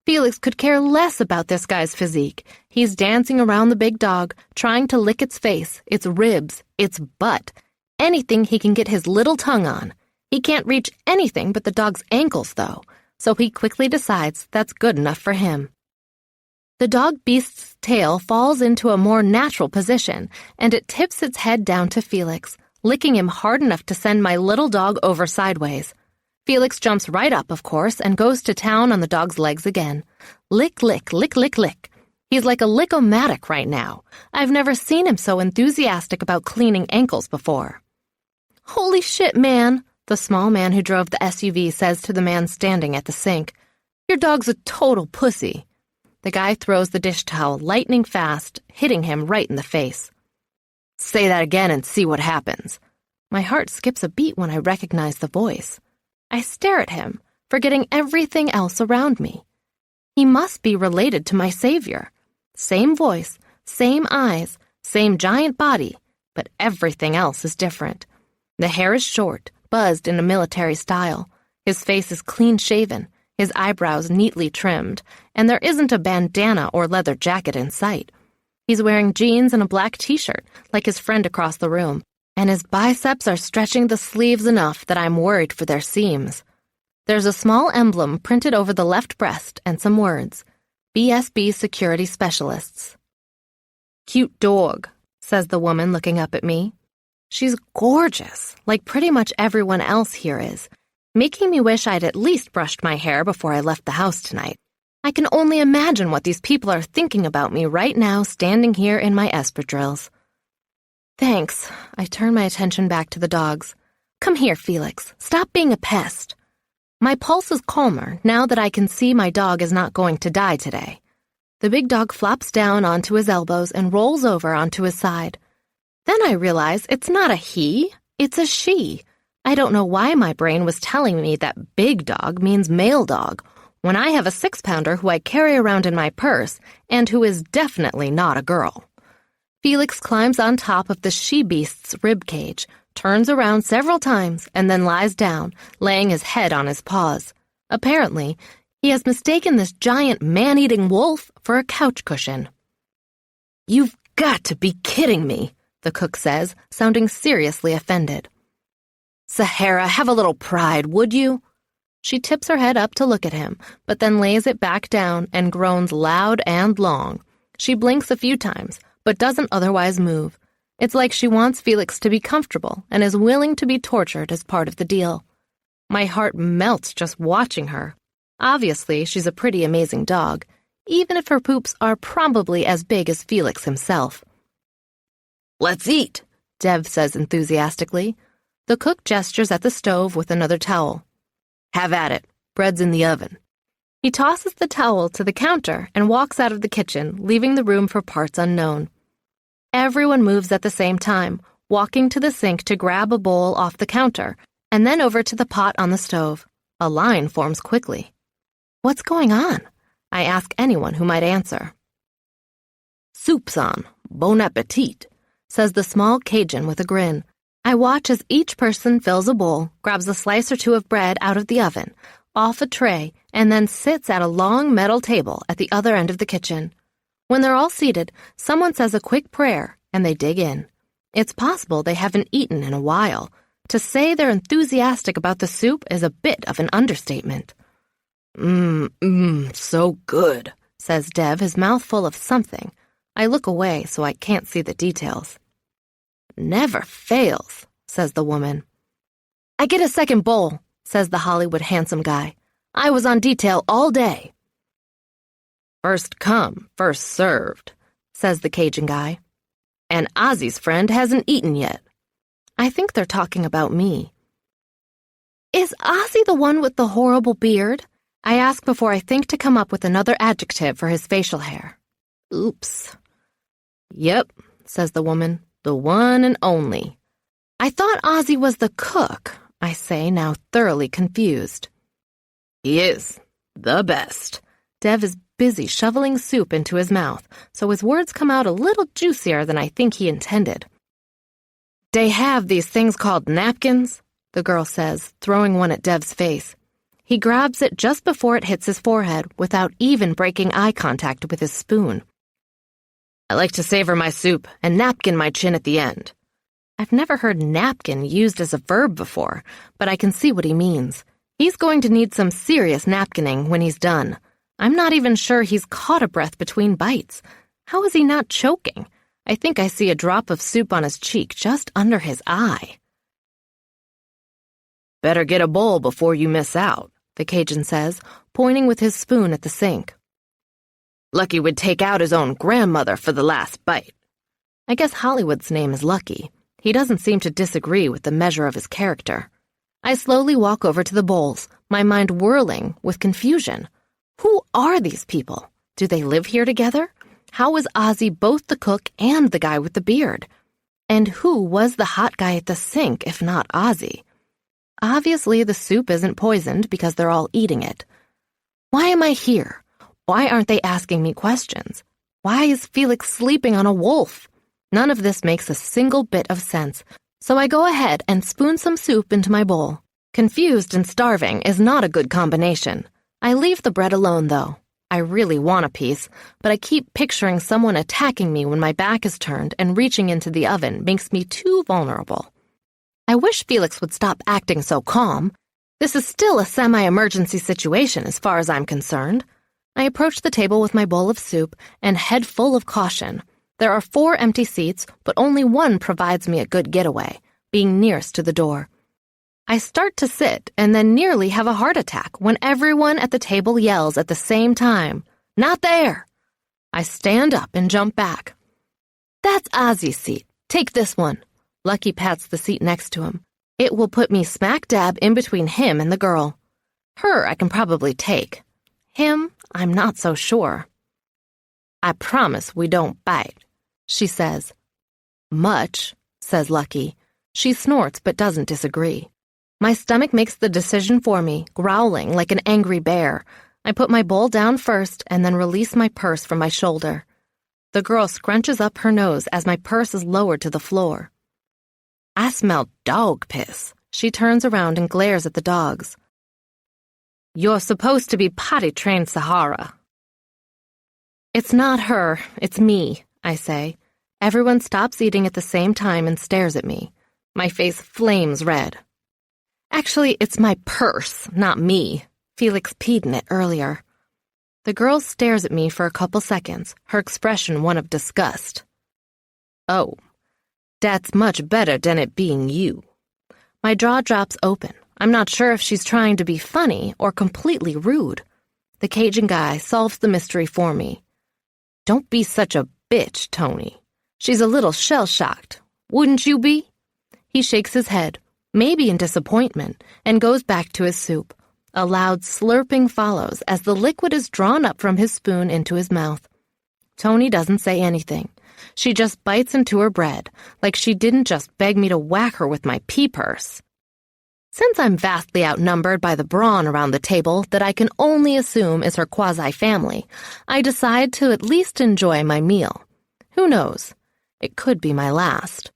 Felix could care less about this guy's physique. He's dancing around the big dog, trying to lick its face, its ribs, its butt, anything he can get his little tongue on. He can't reach anything but the dog's ankles, though, so he quickly decides that's good enough for him. The dog beast's tail falls into a more natural position, and it tips its head down to Felix, licking him hard enough to send my little dog over sideways. Felix jumps right up, of course, and goes to town on the dog's legs again. Lick, lick, lick, lick, lick. He's like a lick-o-matic right now. I've never seen him so enthusiastic about cleaning ankles before. "Holy shit, man," the small man who drove the SUV says to the man standing at the sink. "Your dog's a total pussy." The guy throws the dish towel lightning fast, hitting him right in the face. "Say that again and see what happens." My heart skips a beat when I recognize the voice. I stare at him, forgetting everything else around me. He must be related to my savior. Same voice, same eyes, same giant body, but everything else is different. The hair is short, buzzed in a military style. His face is clean-shaven, his eyebrows neatly trimmed, and there isn't a bandana or leather jacket in sight. He's wearing jeans and a black t-shirt, like his friend across the room, and his biceps are stretching the sleeves enough that I'm worried for their seams. There's a small emblem printed over the left breast and some words, BSB Security Specialists. "Cute dog," says the woman looking up at me. She's gorgeous, like pretty much everyone else here is, making me wish I'd at least brushed my hair before I left the house tonight. I can only imagine what these people are thinking about me right now standing here in my espadrilles. Thanks. I turn my attention back to the dogs. Come here, Felix. Stop being a pest. My pulse is calmer now that I can see my dog is not going to die today. The big dog flops down onto his elbows and rolls over onto his side. Then I realize it's not a he, it's a she. I don't know why my brain was telling me that big dog means male dog, when I have a 6-pounder who I carry around in my purse and who is definitely not a girl. Felix climbs on top of the she-beast's rib cage, turns around several times, and then lies down, laying his head on his paws. Apparently, he has mistaken this giant man-eating wolf for a couch cushion. "You've got to be kidding me," the cook says, sounding seriously offended. "Sahara, have a little pride, would you?" She tips her head up to look at him, but then lays it back down and groans loud and long. She blinks a few times, but doesn't otherwise move. It's like she wants Felix to be comfortable and is willing to be tortured as part of the deal. My heart melts just watching her. Obviously, she's a pretty amazing dog, even if her poops are probably as big as Felix himself. "Let's eat," Dev says enthusiastically. The cook gestures at the stove with another towel. "Have at it. Bread's in the oven." He tosses the towel to the counter and walks out of the kitchen, leaving the room for parts unknown. Everyone moves at the same time, walking to the sink to grab a bowl off the counter, and then over to the pot on the stove. A line forms quickly. What's going on? I ask anyone who might answer. "Soup's on. Bon appetit," says the small Cajun with a grin. I watch as each person fills a bowl, grabs a slice or two of bread out of the oven, off a tray, and then sits at a long metal table at the other end of the kitchen. When they're all seated, someone says a quick prayer, and they dig in. It's possible they haven't eaten in a while. To say they're enthusiastic about the soup is a bit of an understatement. So good," says Dev, his mouth full of something. I look away so I can't see the details. "Never fails," says the woman. "I get a second bowl," says the Hollywood handsome guy. "I was on detail all day." "First come, first served," says the Cajun guy. "And Ozzy's friend hasn't eaten yet." I think they're talking about me. "Is Ozzy the one with the horrible beard?" I ask before I think to come up with another adjective for his facial hair. Oops. "Yep," says the woman, "the one and only." "I thought Ozzy was the cook," I say, now thoroughly confused. "He is. The best." Dev is busy shoveling soup into his mouth, so his words come out a little juicier than I think he intended. "They have these things called napkins," the girl says, throwing one at Dev's face. He grabs it just before it hits his forehead without even breaking eye contact with his spoon. "I like to savor my soup and napkin my chin at the end." I've never heard napkin used as a verb before, but I can see what he means. He's going to need some serious napkining when he's done. I'm not even sure he's caught a breath between bites. How is he not choking? I think I see a drop of soup on his cheek just under his eye. "Better get a bowl before you miss out," the Cajun says, pointing with his spoon at the sink. "Lucky would take out his own grandmother for the last bite." I guess Hollywood's name is Lucky. He doesn't seem to disagree with the measure of his character. I slowly walk over to the bowls, my mind whirling with confusion. Who are these people? Do they live here together? How is Ozzy both the cook and the guy with the beard? And who was the hot guy at the sink if not Ozzy? Obviously, the soup isn't poisoned because they're all eating it. Why am I here? Why aren't they asking me questions? Why is Felix sleeping on a wolf? None of this makes a single bit of sense, so I go ahead and spoon some soup into my bowl. Confused and starving is not a good combination. I leave the bread alone, though. I really want a piece, but I keep picturing someone attacking me when my back is turned, and reaching into the oven makes me too vulnerable. I wish Felix would stop acting so calm. This is still a semi-emergency situation as far as I'm concerned. I approach the table with my bowl of soup and head full of caution. There are 4 empty seats, but only one provides me a good getaway, being nearest to the door. I start to sit and then nearly have a heart attack when everyone at the table yells at the same time, "Not there!" I stand up and jump back. "That's Ozzy's seat. Take this one." Lucky pats the seat next to him. It will put me smack dab in between him and the girl. Her I can probably take. Him, I'm not so sure. "I promise we don't bite," she says. "Much," says Lucky. She snorts but doesn't disagree. My stomach makes the decision for me, growling like an angry bear. I put my bowl down first and then release my purse from my shoulder. The girl scrunches up her nose as my purse is lowered to the floor. "I smell dog piss." She turns around and glares at the dogs. "You're supposed to be potty-trained, Sahara." "It's not her, it's me," I say. Everyone stops eating at the same time and stares at me. My face flames red. "Actually, it's my purse, not me. Felix peed in it earlier." The girl stares at me for a couple seconds, her expression one of disgust. "Oh, That's much better than it being you. My jaw drops open. I'm not sure if she's trying to be funny or completely rude. The Cajun guy solves the mystery for me. Don't be such a bitch, Tony. She's a little shell-shocked. Wouldn't you be? He shakes his head, maybe in disappointment, and goes back to his soup. A loud slurping follows as the liquid is drawn up from his spoon into his mouth. Tony doesn't say anything. She just bites into her bread, like she didn't just beg me to whack her with my pea purse. Since I'm vastly outnumbered by the brawn around the table that I can only assume is her quasi-family, I decide to at least enjoy my meal. Who knows? It could be my last.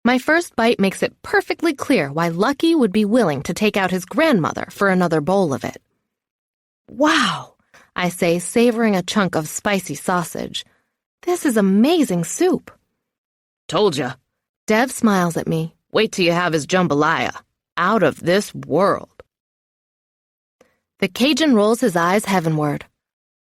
My first bite makes it perfectly clear why Lucky would be willing to take out his grandmother for another bowl of it. Wow, I say, savoring a chunk of spicy sausage. This is amazing soup. Told ya. Dev smiles at me. Wait till you have his jambalaya. Out of this world. The Cajun rolls his eyes heavenward.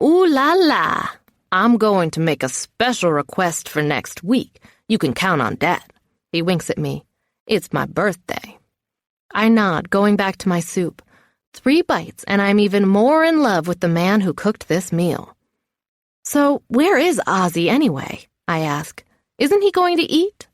Ooh la la. I'm going to make a special request for next week. You can count on that. He winks at me. It's my birthday. I nod, going back to my soup. 3 bites, and I'm even more in love with the man who cooked this meal. So, where is Ozzy anyway? I ask. Isn't he going to eat?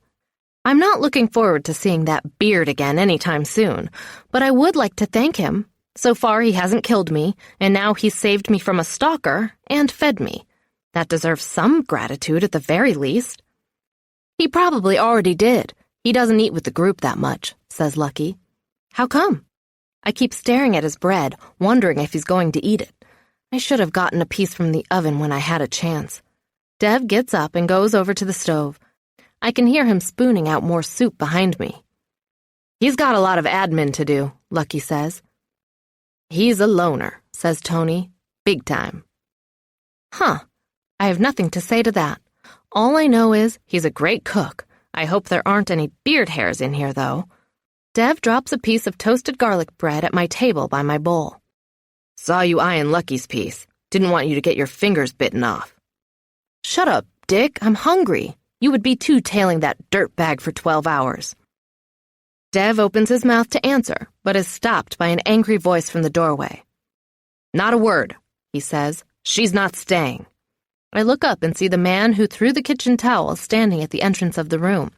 I'm not looking forward to seeing that beard again anytime soon, but I would like to thank him. So far, he hasn't killed me, and now he's saved me from a stalker and fed me. That deserves some gratitude at the very least. He probably already did. He doesn't eat with the group that much, says Lucky. How come? I keep staring at his bread, wondering if he's going to eat it. I should have gotten a piece from the oven when I had a chance. Dev gets up and goes over to the stove. I can hear him spooning out more soup behind me. He's got a lot of admin to do, Lucky says. He's a loner, says Tony. Big time. Huh. I have nothing to say to that. All I know is he's a great cook. I hope there aren't any beard hairs in here, though. Dev drops a piece of toasted garlic bread at my table by my bowl. Saw you eyeing Lucky's piece. Didn't want you to get your fingers bitten off. Shut up, Dick. I'm hungry. You would be too tailing that dirtbag for 12 hours. Dev opens his mouth to answer, but is stopped by an angry voice from the doorway. Not a word, he says. She's not staying. I look up and see the man who threw the kitchen towel standing at the entrance of the room.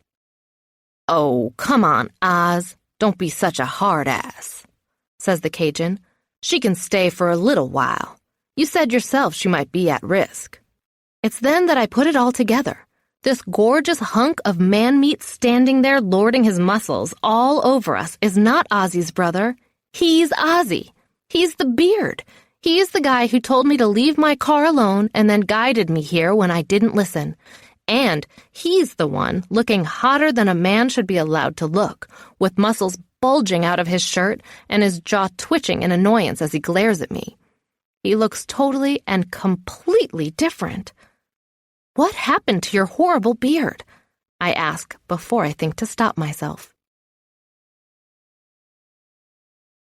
Oh, come on, Oz. Don't be such a hard ass, says the Cajun. She can stay for a little while. You said yourself she might be at risk. It's then that I put it all together. This gorgeous hunk of man-meat standing there lording his muscles all over us is not Ozzy's brother. He's Ozzy. He's the beard. He is the guy who told me to leave my car alone and then guided me here when I didn't listen. And he's the one looking hotter than a man should be allowed to look, with muscles bulging out of his shirt and his jaw twitching in annoyance as he glares at me. He looks totally and completely different. What happened to your horrible beard? I ask before I think to stop myself.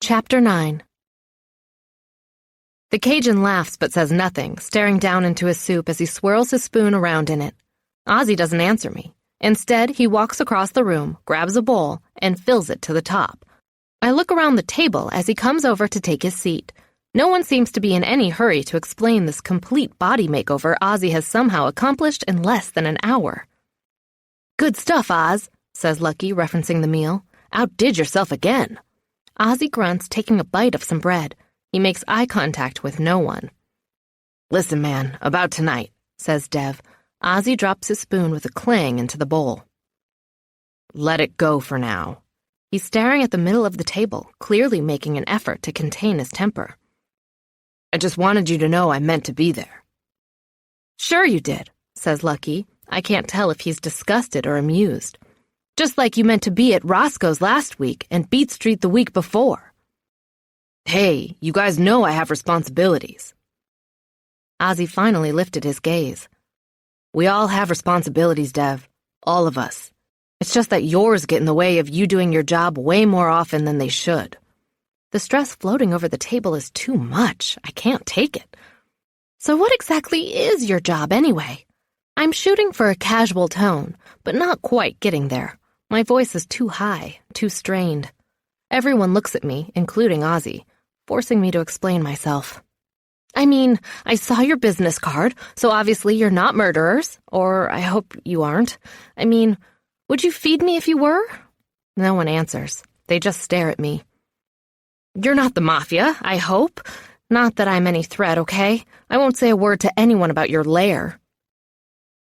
Chapter 9. The Cajun laughs but says nothing, staring down into his soup as he swirls his spoon around in it. Ozzy doesn't answer me. Instead, he walks across the room, grabs a bowl, and fills it to the top. I look around the table as he comes over to take his seat. No one seems to be in any hurry to explain this complete body makeover Ozzy has somehow accomplished in less than an hour. Good stuff, Oz, says Lucky, referencing the meal. Outdid yourself again. Ozzy grunts, taking a bite of some bread. He makes eye contact with no one. Listen, man, about tonight, says Dev. Ozzy drops his spoon with a clang into the bowl. Let it go for now. He's staring at the middle of the table, clearly making an effort to contain his temper. I just wanted you to know I meant to be there. Sure you did, says Lucky. I can't tell if he's disgusted or amused. Just like you meant to be at Roscoe's last week and Beat Street the week before. Hey, you guys know I have responsibilities. Ozzy finally lifted his gaze. We all have responsibilities, Dev. All of us. It's just that yours get in the way of you doing your job way more often than they should. The stress floating over the table is too much. I can't take it. So what exactly is your job anyway? I'm shooting for a casual tone, but not quite getting there. My voice is too high, too strained. Everyone looks at me, including Ozzy, forcing me to explain myself. I mean, I saw your business card, so obviously you're not murderers, or I hope you aren't. I mean, would you feed me if you were? No one answers. They just stare at me. You're not the mafia, I hope. Not that I'm any threat, okay? I won't say a word to anyone about your lair.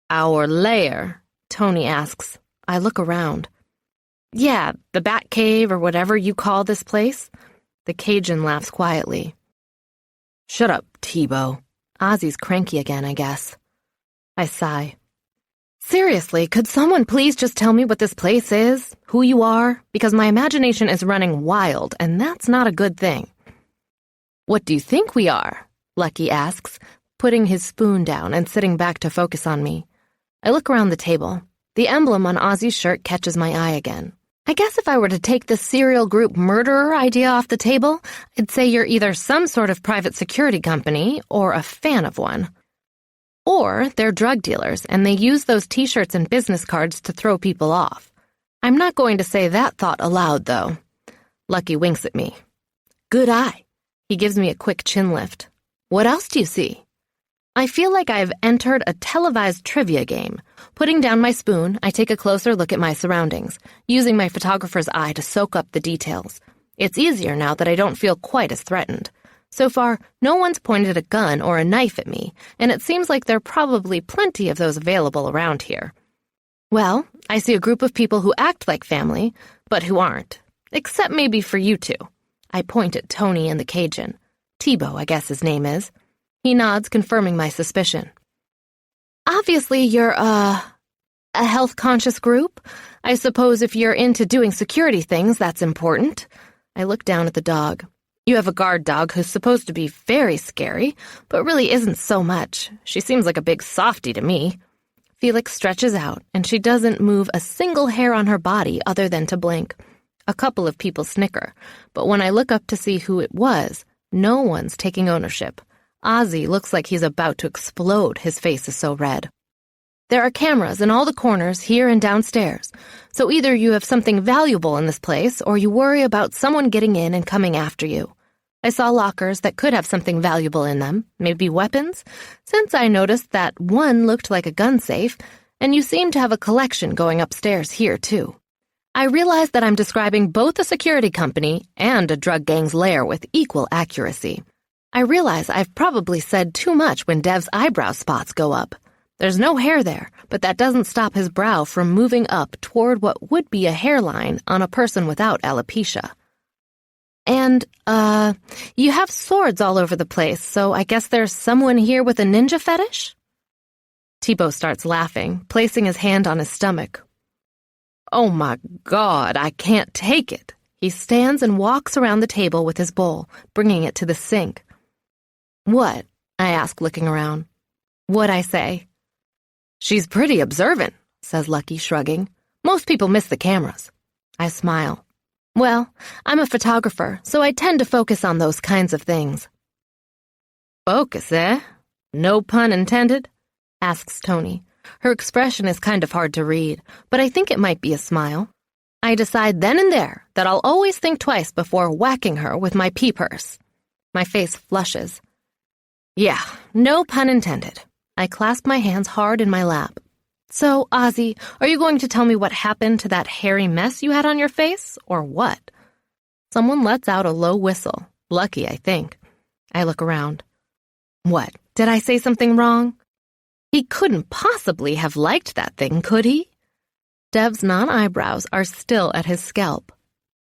Our lair? Tony asks. I look around. Yeah, the Bat Cave or whatever you call this place. The Cajun laughs quietly. Shut up, Tebow. Ozzy's cranky again, I guess. I sigh. Seriously, could someone please just tell me what this place is, who you are? Because my imagination is running wild, and that's not a good thing. What do you think we are? Lucky asks, putting his spoon down and sitting back to focus on me. I look around the table. The emblem on Ozzy's shirt catches my eye again. I guess if I were to take the serial group murderer idea off the table, I'd say you're either some sort of private security company or a fan of one. Or they're drug dealers, and they use those T-shirts and business cards to throw people off. I'm not going to say that thought aloud, though. Lucky winks at me. Good eye. He gives me a quick chin lift. What else do you see? I feel like I've entered a televised trivia game. Putting down my spoon, I take a closer look at my surroundings, using my photographer's eye to soak up the details. It's easier now that I don't feel quite as threatened. So far, no one's pointed a gun or a knife at me, and it seems like there are probably plenty of those available around here. Well, I see a group of people who act like family, but who aren't. Except maybe for you two. I point at Tony and the Cajun. Tebow, I guess his name is. He nods, confirming my suspicion. Obviously, you're, a health-conscious group. I suppose if you're into doing security things, that's important. I look down at the dog. You have a guard dog who's supposed to be very scary, but really isn't so much. She seems like a big softie to me. Felix stretches out, and she doesn't move a single hair on her body other than to blink. A couple of people snicker, but when I look up to see who it was, no one's taking ownership. Ozzy looks like he's about to explode. His face is so red. There are cameras in all the corners here and downstairs, so either you have something valuable in this place or you worry about someone getting in and coming after you. I saw lockers that could have something valuable in them, maybe weapons, since I noticed that one looked like a gun safe, and you seem to have a collection going upstairs here, too. I realize that I'm describing both a security company and a drug gang's lair with equal accuracy. I realize I've probably said too much when Dev's eyebrow spots go up. There's no hair there, but that doesn't stop his brow from moving up toward what would be a hairline on a person without alopecia. And, you have swords all over the place, so I guess there's someone here with a ninja fetish? Tebow starts laughing, placing his hand on his stomach. Oh my God, I can't take it. He stands and walks around the table with his bowl, bringing it to the sink. What? I ask, looking around. What'd I say? She's pretty observant, says Lucky, shrugging. Most people miss the cameras. I smile. Well, I'm a photographer, so I tend to focus on those kinds of things. Focus, eh? No pun intended? Asks Tony. Her expression is kind of hard to read, but I think it might be a smile. I decide then and there that I'll always think twice before whacking her with my pea purse. My face flushes. Yeah, no pun intended. I clasp my hands hard in my lap. So, Ozzy, are you going to tell me what happened to that hairy mess you had on your face, or what? Someone lets out a low whistle. Lucky, I think. I look around. What, did I say something wrong? He couldn't possibly have liked that thing, could he? Dev's non-eyebrows are still at his scalp.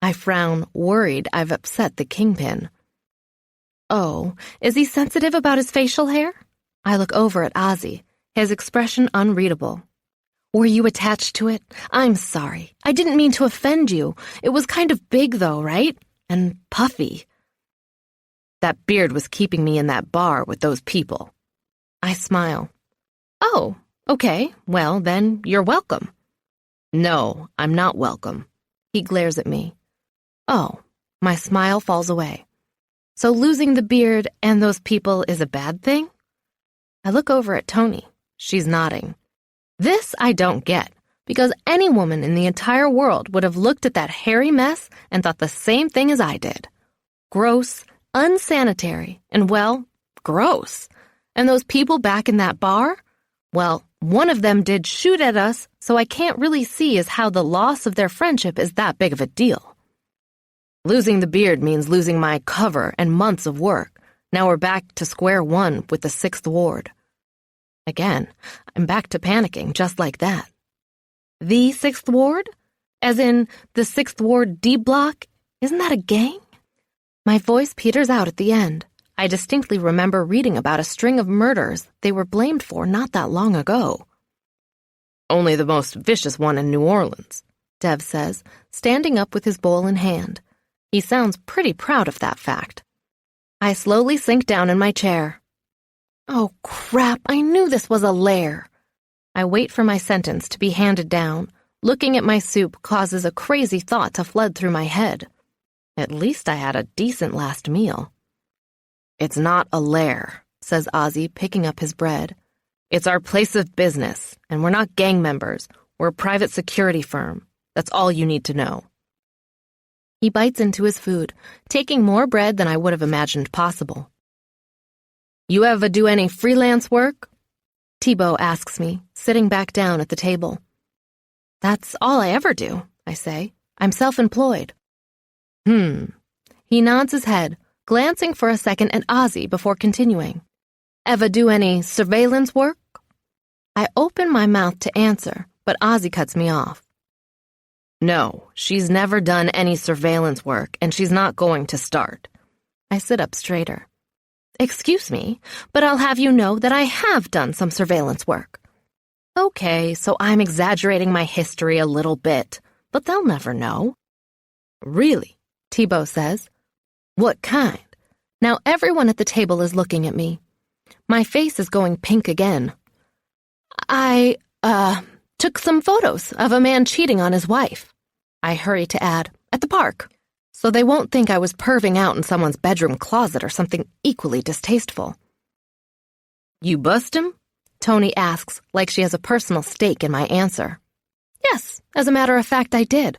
I frown, worried I've upset the kingpin. Oh, is he sensitive about his facial hair? I look over at Ozzy, his expression unreadable. Were you attached to it? I'm sorry. I didn't mean to offend you. It was kind of big, though, right? And puffy. That beard was keeping me in that bar with those people. I smile. Oh, okay. Well, then you're welcome. No, I'm not welcome. He glares at me. Oh, my smile falls away. So losing the beard and those people is a bad thing? I look over at Tony. She's nodding. This I don't get, because any woman in the entire world would have looked at that hairy mess and thought the same thing as I did. Gross, unsanitary, and, well, gross. And those people back in that bar? Well, one of them did shoot at us, so I can't really see as how the loss of their friendship is that big of a deal. Losing the beard means losing my cover and months of work. Now we're back to square one with the 6th Ward. Again, I'm back to panicking just like that. The 6th Ward? As in the 6th Ward D Block? Isn't that a gang? My voice peters out at the end. I distinctly remember reading about a string of murders they were blamed for not that long ago. Only the most vicious one in New Orleans, Dev says, standing up with his bowl in hand. He sounds pretty proud of that fact. I slowly sink down in my chair. Oh, crap, I knew this was a lair. I wait for my sentence to be handed down. Looking at my soup causes a crazy thought to flood through my head. At least I had a decent last meal. It's not a lair, says Ozzy, picking up his bread. It's our place of business, and we're not gang members. We're a private security firm. That's all you need to know. He bites into his food, taking more bread than I would have imagined possible. You ever do any freelance work? Thibault asks me, sitting back down at the table. That's all I ever do, I say. I'm self-employed. He nods his head, glancing for a second at Ozzy before continuing. Ever do any surveillance work? I open my mouth to answer, but Ozzy cuts me off. No, she's never done any surveillance work, and she's not going to start. I sit up straighter. Excuse me, but I'll have you know that I have done some surveillance work. Okay, so I'm exaggerating my history a little bit, but they'll never know. Really? Thibault says. What kind? Now everyone at the table is looking at me. My face is going pink again. I took some photos of a man cheating on his wife. I hurry to add, at the park, so they won't think I was perving out in someone's bedroom closet or something equally distasteful. You bust him? Tony asks, like she has a personal stake in my answer. Yes, as a matter of fact, I did.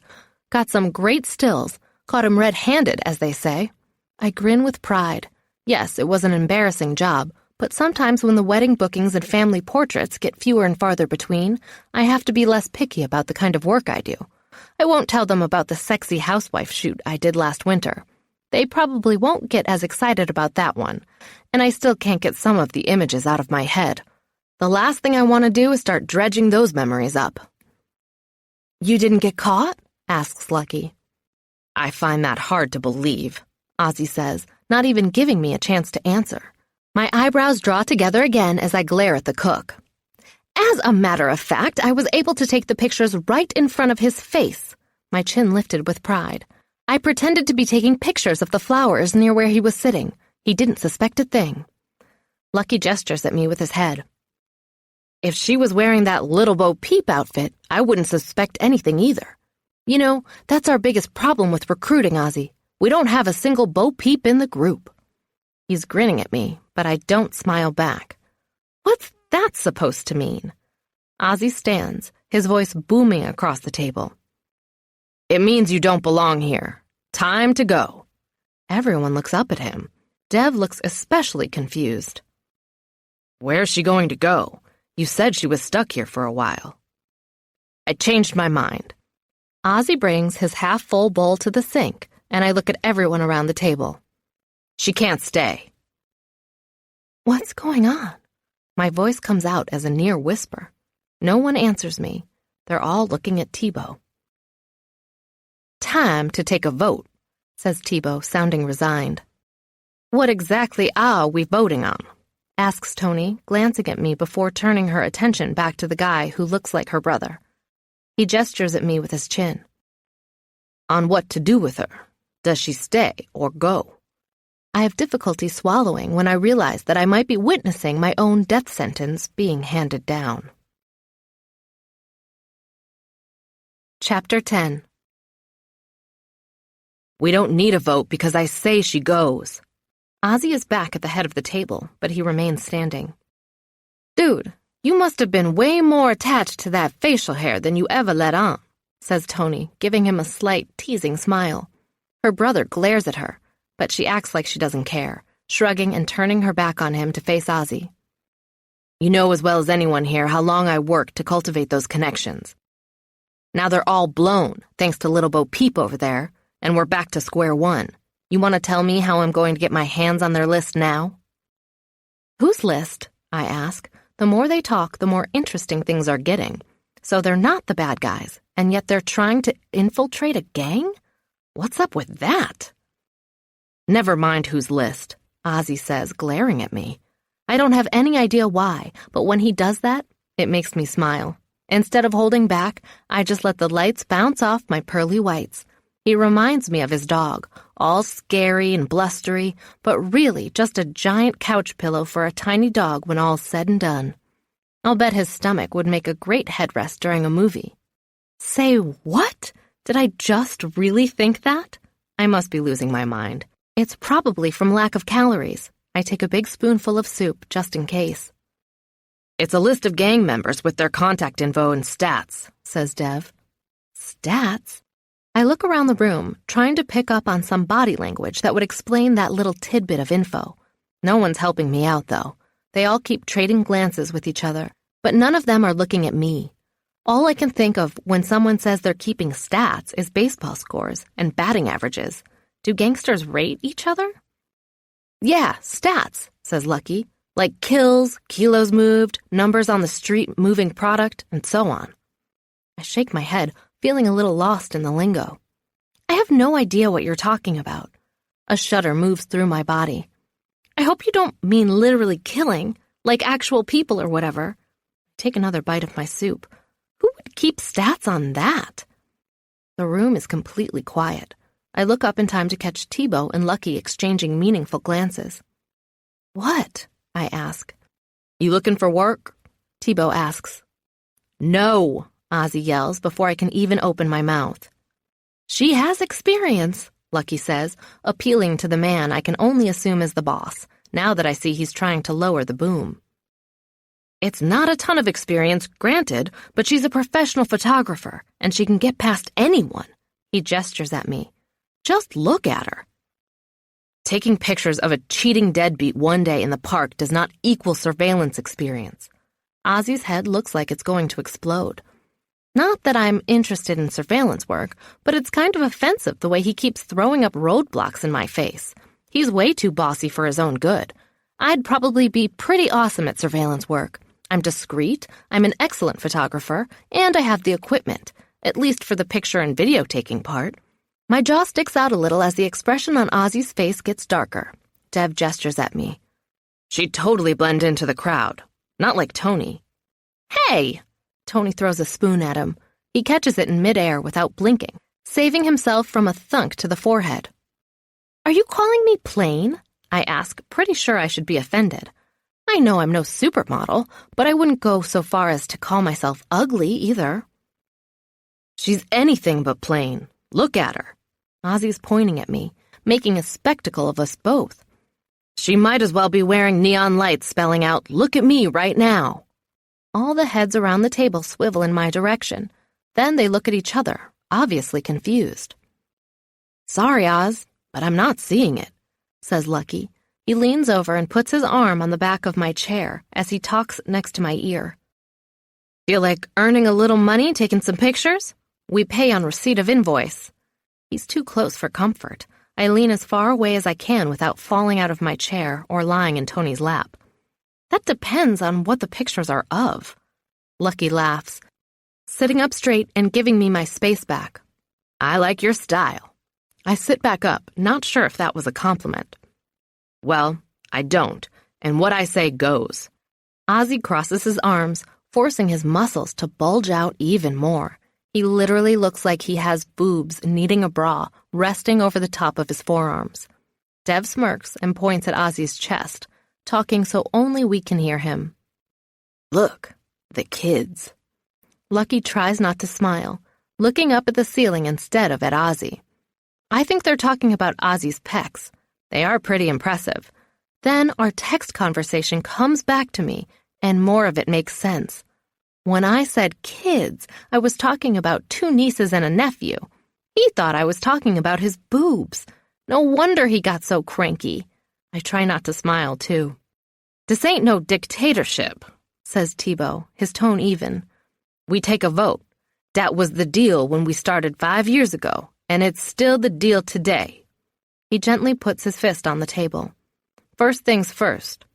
Got some great stills. Caught him red-handed, as they say. I grin with pride. Yes, it was an embarrassing job, but sometimes when the wedding bookings and family portraits get fewer and farther between, I have to be less picky about the kind of work I do. I won't tell them about the sexy housewife shoot I did last winter. They probably won't get as excited about that one, and I still can't get some of the images out of my head. The last thing I want to do is start dredging those memories up. You didn't get caught? Asks Lucky. I find that hard to believe, Ozzy says, not even giving me a chance to answer. My eyebrows draw together again as I glare at the cook. As a matter of fact, I was able to take the pictures right in front of his face. My chin lifted with pride. I pretended to be taking pictures of the flowers near where he was sitting. He didn't suspect a thing. Lucky gestures at me with his head. If she was wearing that Little Bo Peep outfit, I wouldn't suspect anything either. You know, that's our biggest problem with recruiting, Ozzy. We don't have a single Bo Peep in the group. He's grinning at me, but I don't smile back. What's that supposed to mean? Ozzy stands, his voice booming across the table. It means you don't belong here. Time to go. Everyone looks up at him. Dev looks especially confused. Where's she going to go? You said she was stuck here for a while. I changed my mind. Ozzy brings his half-full bowl to the sink, and I look at everyone around the table. She can't stay. What's going on? My voice comes out as a near whisper. No one answers me. They're all looking at Thibault. Time to take a vote, says Thibault, sounding resigned. What exactly are we voting on? Asks Tony, glancing at me before turning her attention back to the guy who looks like her brother. He gestures at me with his chin. On what to do with her? Does she stay or go? I have difficulty swallowing when I realize that I might be witnessing my own death sentence being handed down. Chapter 10. We don't need a vote because I say she goes. Ozzy is back at the head of the table, but he remains standing. Dude, You must have been way more attached to that facial hair than you ever let on, says Tony, giving him a slight, teasing smile. Her brother glares at her, but she acts like she doesn't care, shrugging and turning her back on him to face Ozzy. You know as well as anyone here how long I worked to cultivate those connections. Now they're all blown, thanks to Little Bo Peep over there, and we're back to square one. You want to tell me how I'm going to get my hands on their list now? Whose list? I ask. The more they talk, the more interesting things are getting. So they're not the bad guys, and yet they're trying to infiltrate a gang? What's up with that? Never mind whose list, Ozzy says, glaring at me. I don't have any idea why, but when he does that, it makes me smile. Instead of holding back, I just let the lights bounce off my pearly whites. He reminds me of his dog, all scary and blustery, but really just a giant couch pillow for a tiny dog when all's said and done. I'll bet his stomach would make a great headrest during a movie. Say what? Did I just really think that? I must be losing my mind. It's probably from lack of calories. I take a big spoonful of soup just in case. It's a list of gang members with their contact info and stats, says Dev. Stats? I look around the room, trying to pick up on some body language that would explain that little tidbit of info. No one's helping me out, though. They all keep trading glances with each other, but none of them are looking at me. All I can think of when someone says they're keeping stats is baseball scores and batting averages. Do gangsters rate each other? Yeah, stats, says Lucky. Like kills, kilos moved, numbers on the street, moving product, and so on. I shake my head, feeling a little lost in the lingo. I have no idea what you're talking about. A shudder moves through my body. I hope you don't mean literally killing, like actual people or whatever. Take another bite of my soup. Who would keep stats on that? The room is completely quiet. I look up in time to catch Tebow and Lucky exchanging meaningful glances. What? I ask. You looking for work? Tebow asks. No, Ozzy yells before I can even open my mouth. She has experience, Lucky says, appealing to the man I can only assume is the boss, now that I see he's trying to lower the boom. It's not a ton of experience, granted, but she's a professional photographer, and she can get past anyone. He gestures at me. Just look at her. Taking pictures of a cheating deadbeat one day in the park does not equal surveillance experience. Ozzy's head looks like it's going to explode. Not that I'm interested in surveillance work, but it's kind of offensive the way he keeps throwing up roadblocks in my face. He's way too bossy for his own good. I'd probably be pretty awesome at surveillance work. I'm discreet, I'm an excellent photographer, and I have the equipment, at least for the picture and video taking part. My jaw sticks out a little as the expression on Ozzy's face gets darker. Dev gestures at me. She'd totally blend into the crowd. Not like Tony. Hey! Tony throws a spoon at him. He catches it in midair without blinking, saving himself from a thunk to the forehead. Are you calling me plain? I ask, pretty sure I should be offended. I know I'm no supermodel, but I wouldn't go so far as to call myself ugly either. She's anything but plain. Look at her. Ozzy's pointing at me, making a spectacle of us both. She might as well be wearing neon lights spelling out, "Look at me right now." All the heads around the table swivel in my direction. Then they look at each other, obviously confused. Sorry, Oz, but I'm not seeing it, says Lucky. He leans over and puts his arm on the back of my chair as he talks next to my ear. Feel like earning a little money taking some pictures? We pay on receipt of invoice. He's too close for comfort. I lean as far away as I can without falling out of my chair or lying in Tony's lap. That depends on what the pictures are of. Lucky laughs, sitting up straight and giving me my space back. I like your style. I sit back up, not sure if that was a compliment. Well, I don't, and what I say goes. Ozzy crosses his arms, forcing his muscles to bulge out even more. He literally looks like he has boobs needing a bra resting over the top of his forearms. Dev smirks and points at Ozzy's chest, talking so only we can hear him. Look, the kids. Lucky tries not to smile, looking up at the ceiling instead of at Ozzy. I think they're talking about Ozzy's pecs. They are pretty impressive. Then our text conversation comes back to me, and more of it makes sense. When I said kids, I was talking about 2 nieces and a nephew. He thought I was talking about his boobs. No wonder he got so cranky. I try not to smile, too. "This ain't no dictatorship," says Thibault, his tone even. "We take a vote. That was the deal when we started 5 years ago, and it's still the deal today." He gently puts his fist on the table. "First things first.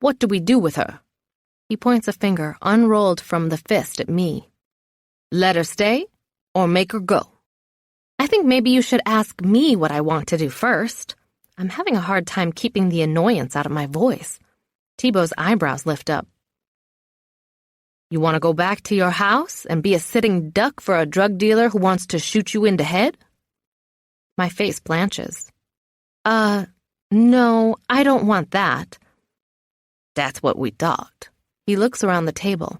What do we do with her?" He points a finger unrolled from the fist at me. "Let her stay or make her go?" I think maybe you should ask me what I want to do first. I'm having a hard time keeping the annoyance out of my voice. Thibault's eyebrows lift up. "You want to go back to your house and be a sitting duck for a drug dealer who wants to shoot you in the head?" My face blanches. No, I don't want that." "That's what we thought." He looks around the table.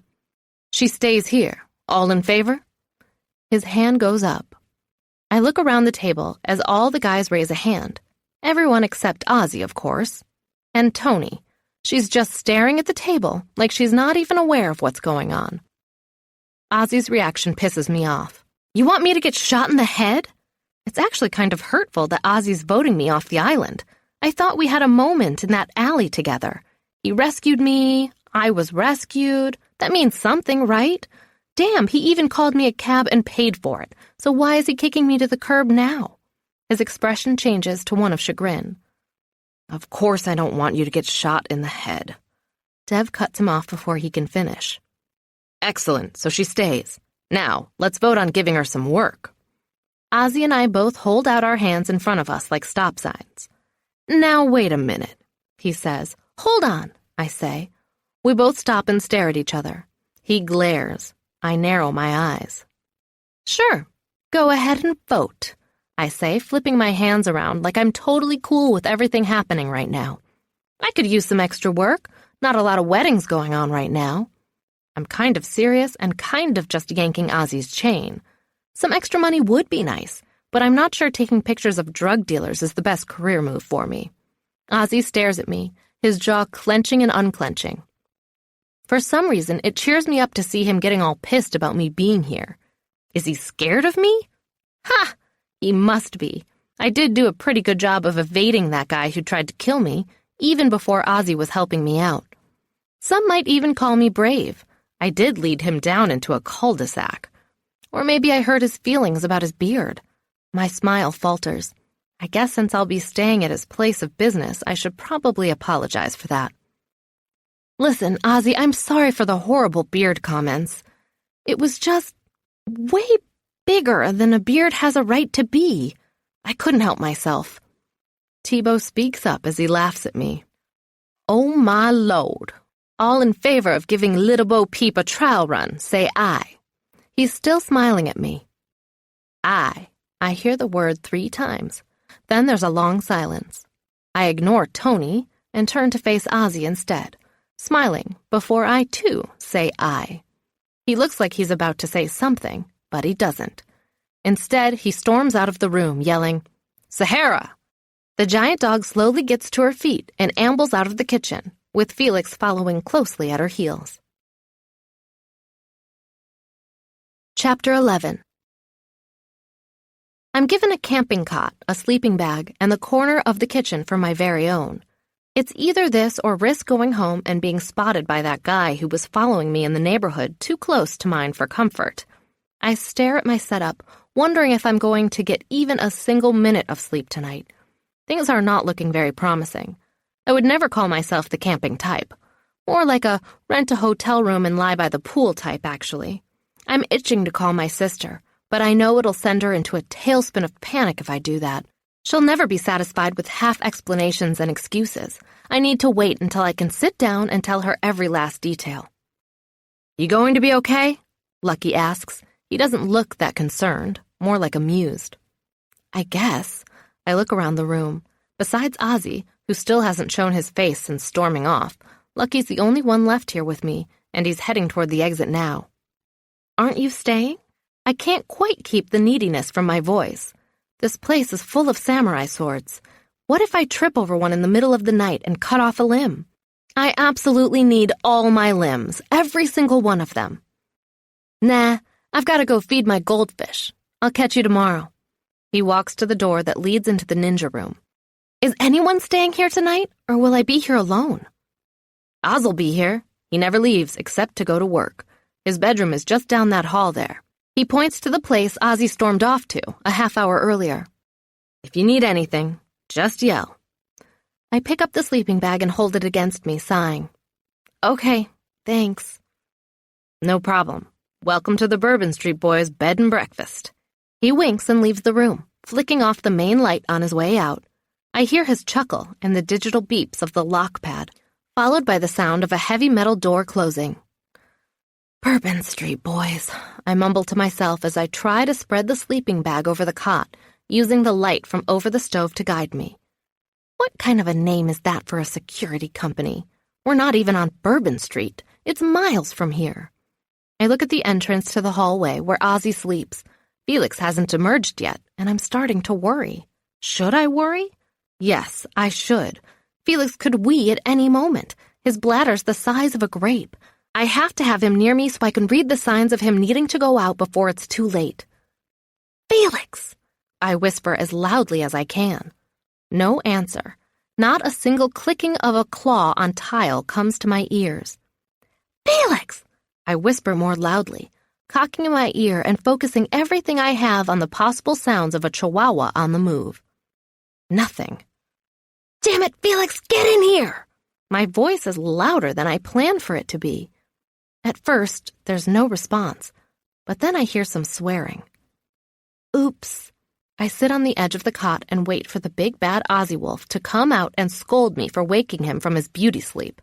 "She stays here. All in favor?" His hand goes up. I look around the table as all the guys raise a hand. Everyone except Ozzy, of course. And Tony. She's just staring at the table like she's not even aware of what's going on. Ozzy's reaction pisses me off. "You want me to get shot in the head?" It's actually kind of hurtful that Ozzy's voting me off the island. I thought we had a moment in that alley together. He rescued me. I was rescued. That means something, right? Damn, he even called me a cab and paid for it. So why is he kicking me to the curb now? His expression changes to one of chagrin. "Of course I don't want you to get shot in the head." Dev cuts him off before he can finish. "Excellent, so she stays. Now, let's vote on giving her some work." Ozzy and I both hold out our hands in front of us like stop signs. "Now, wait a minute," he says. "Hold on," I say. We both stop and stare at each other. He glares. I narrow my eyes. "Sure, go ahead and vote," I say, flipping my hands around like I'm totally cool with everything happening right now. I could use some extra work. Not a lot of weddings going on right now. I'm kind of serious and kind of just yanking Ozzy's chain. Some extra money would be nice, but I'm not sure taking pictures of drug dealers is the best career move for me. Ozzy stares at me, his jaw clenching and unclenching. For some reason, it cheers me up to see him getting all pissed about me being here. Is he scared of me? Ha! He must be. I did do a pretty good job of evading that guy who tried to kill me, even before Ozzy was helping me out. Some might even call me brave. I did lead him down into a cul-de-sac. Or maybe I hurt his feelings about his beard. My smile falters. I guess since I'll be staying at his place of business, I should probably apologize for that. "Listen, Ozzy, I'm sorry for the horrible beard comments. It was just way bigger than a beard has a right to be. I couldn't help myself." Thibault speaks up as he laughs at me. "Oh my Lord. All in favor of giving Little Bo Peep a trial run, say aye." He's still smiling at me. "Aye." I hear the word 3 times. Then there's a long silence. I ignore Tony and turn to face Ozzy instead, smiling before I, too, say aye. He looks like he's about to say something, but he doesn't. Instead, he storms out of the room, yelling, "Sahara!" The giant dog slowly gets to her feet and ambles out of the kitchen, with Felix following closely at her heels. Chapter 11. I'm given a camping cot, a sleeping bag, and the corner of the kitchen for my very own. It's either this or risk going home and being spotted by that guy who was following me in the neighborhood too close to mine for comfort. I stare at my setup, wondering if I'm going to get even a single minute of sleep tonight. Things are not looking very promising. I would never call myself the camping type. More like a rent a hotel room and lie by the pool type, actually. I'm itching to call my sister, but I know it'll send her into a tailspin of panic if I do that. She'll never be satisfied with half explanations and excuses. I need to wait until I can sit down and tell her every last detail. "You going to be okay?" Lucky asks. He doesn't look that concerned, more like amused. "I guess." I look around the room. Besides Ozzy, who still hasn't shown his face since storming off, Lucky's the only one left here with me, and he's heading toward the exit now. "Aren't you staying?" I can't quite keep the neediness from my voice. This place is full of samurai swords. What if I trip over one in the middle of the night and cut off a limb? I absolutely need all my limbs, every single one of them. Nah, I've got to go feed my goldfish. I'll catch you tomorrow. He walks to the door that leads into the ninja room. Is anyone staying here tonight, or will I be here alone? Oz'll be here. He never leaves except to go to work. His bedroom is just down that hall there. He points to the place Ozzy stormed off to a half hour earlier. If you need anything, just yell. I pick up the sleeping bag and hold it against me, sighing. Okay, thanks. No problem. Welcome to the Bourbon Street Boys' bed and breakfast. He winks and leaves the room, flicking off the main light on his way out. I hear his chuckle and the digital beeps of the lock pad, followed by the sound of a heavy metal door closing. Bourbon Street Boys, I mumble to myself as I try to spread the sleeping bag over the cot, using the light from over the stove to guide me. What kind of a name is that for a security company? We're not even on Bourbon Street. It's miles from here. I look at the entrance to the hallway where Ozzy sleeps. Felix hasn't emerged yet, and I'm starting to worry. Should I worry? Yes, I should. Felix could wee at any moment. His bladder's the size of a grape. I have to have him near me so I can read the signs of him needing to go out before it's too late. Felix! I whisper as loudly as I can. No answer. Not a single clicking of a claw on tile comes to my ears. Felix! I whisper more loudly, cocking my ear and focusing everything I have on the possible sounds of a chihuahua on the move. Nothing. Damn it, Felix, get in here! My voice is louder than I planned for it to be. At first, there's no response, but then I hear some swearing. Oops. I sit on the edge of the cot and wait for the big bad Ozzy wolf to come out and scold me for waking him from his beauty sleep.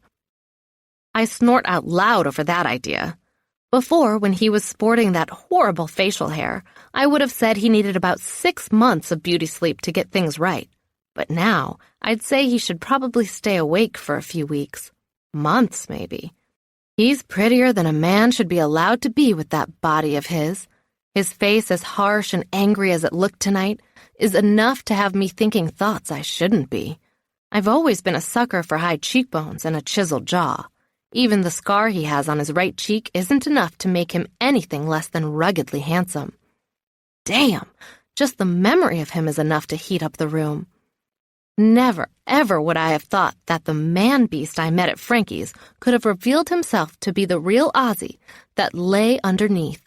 I snort out loud over that idea. Before, when he was sporting that horrible facial hair, I would have said he needed about 6 months of beauty sleep to get things right. But now, I'd say he should probably stay awake for a few weeks. Months, maybe. He's prettier than a man should be allowed to be with that body of his. His face, as harsh and angry as it looked tonight, is enough to have me thinking thoughts I shouldn't be. I've always been a sucker for high cheekbones and a chiseled jaw. Even the scar he has on his right cheek isn't enough to make him anything less than ruggedly handsome. Damn, just the memory of him is enough to heat up the room. Never, ever would I have thought that the man-beast I met at Frankie's could have revealed himself to be the real Ozzy that lay underneath.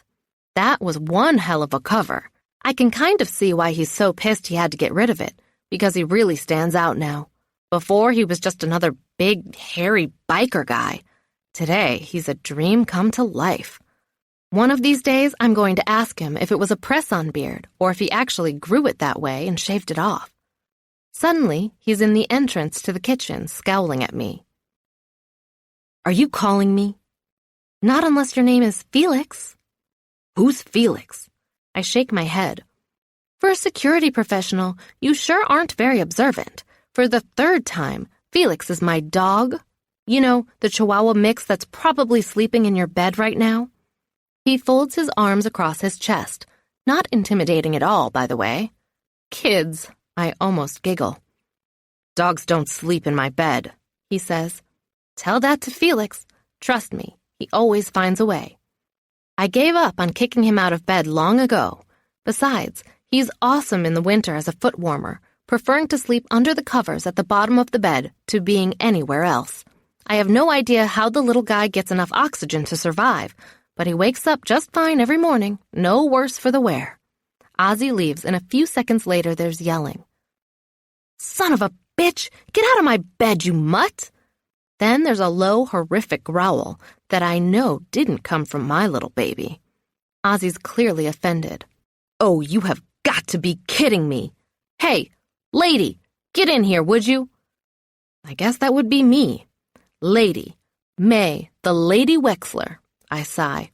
That was one hell of a cover. I can kind of see why he's so pissed he had to get rid of it, because he really stands out now. Before, he was just another big, hairy biker guy. Today, he's a dream come to life. One of these days, I'm going to ask him if it was a press-on beard or if he actually grew it that way and shaved it off. Suddenly, he's in the entrance to the kitchen, scowling at me. Are you calling me? Not unless your name is Felix. Who's Felix? I shake my head. For a security professional, you sure aren't very observant. For the 3rd time, Felix is my dog. You know, the Chihuahua mix that's probably sleeping in your bed right now. He folds his arms across his chest, not intimidating at all, by the way. Kids, I almost giggle. Dogs don't sleep in my bed, he says. Tell that to Felix. Trust me, he always finds a way. I gave up on kicking him out of bed long ago. Besides, he's awesome in the winter as a foot warmer, preferring to sleep under the covers at the bottom of the bed to being anywhere else. I have no idea how the little guy gets enough oxygen to survive, but he wakes up just fine every morning, no worse for the wear. Ozzy leaves, and a few seconds later there's yelling. Son of a bitch! Get out of my bed, you mutt! Then there's a low, horrific growl that I know didn't come from my little baby. Ozzy's clearly offended. Oh, you have got to be kidding me! Hey, lady, get in here, would you? I guess that would be me. Lady, May, the Lady Wexler, I sigh.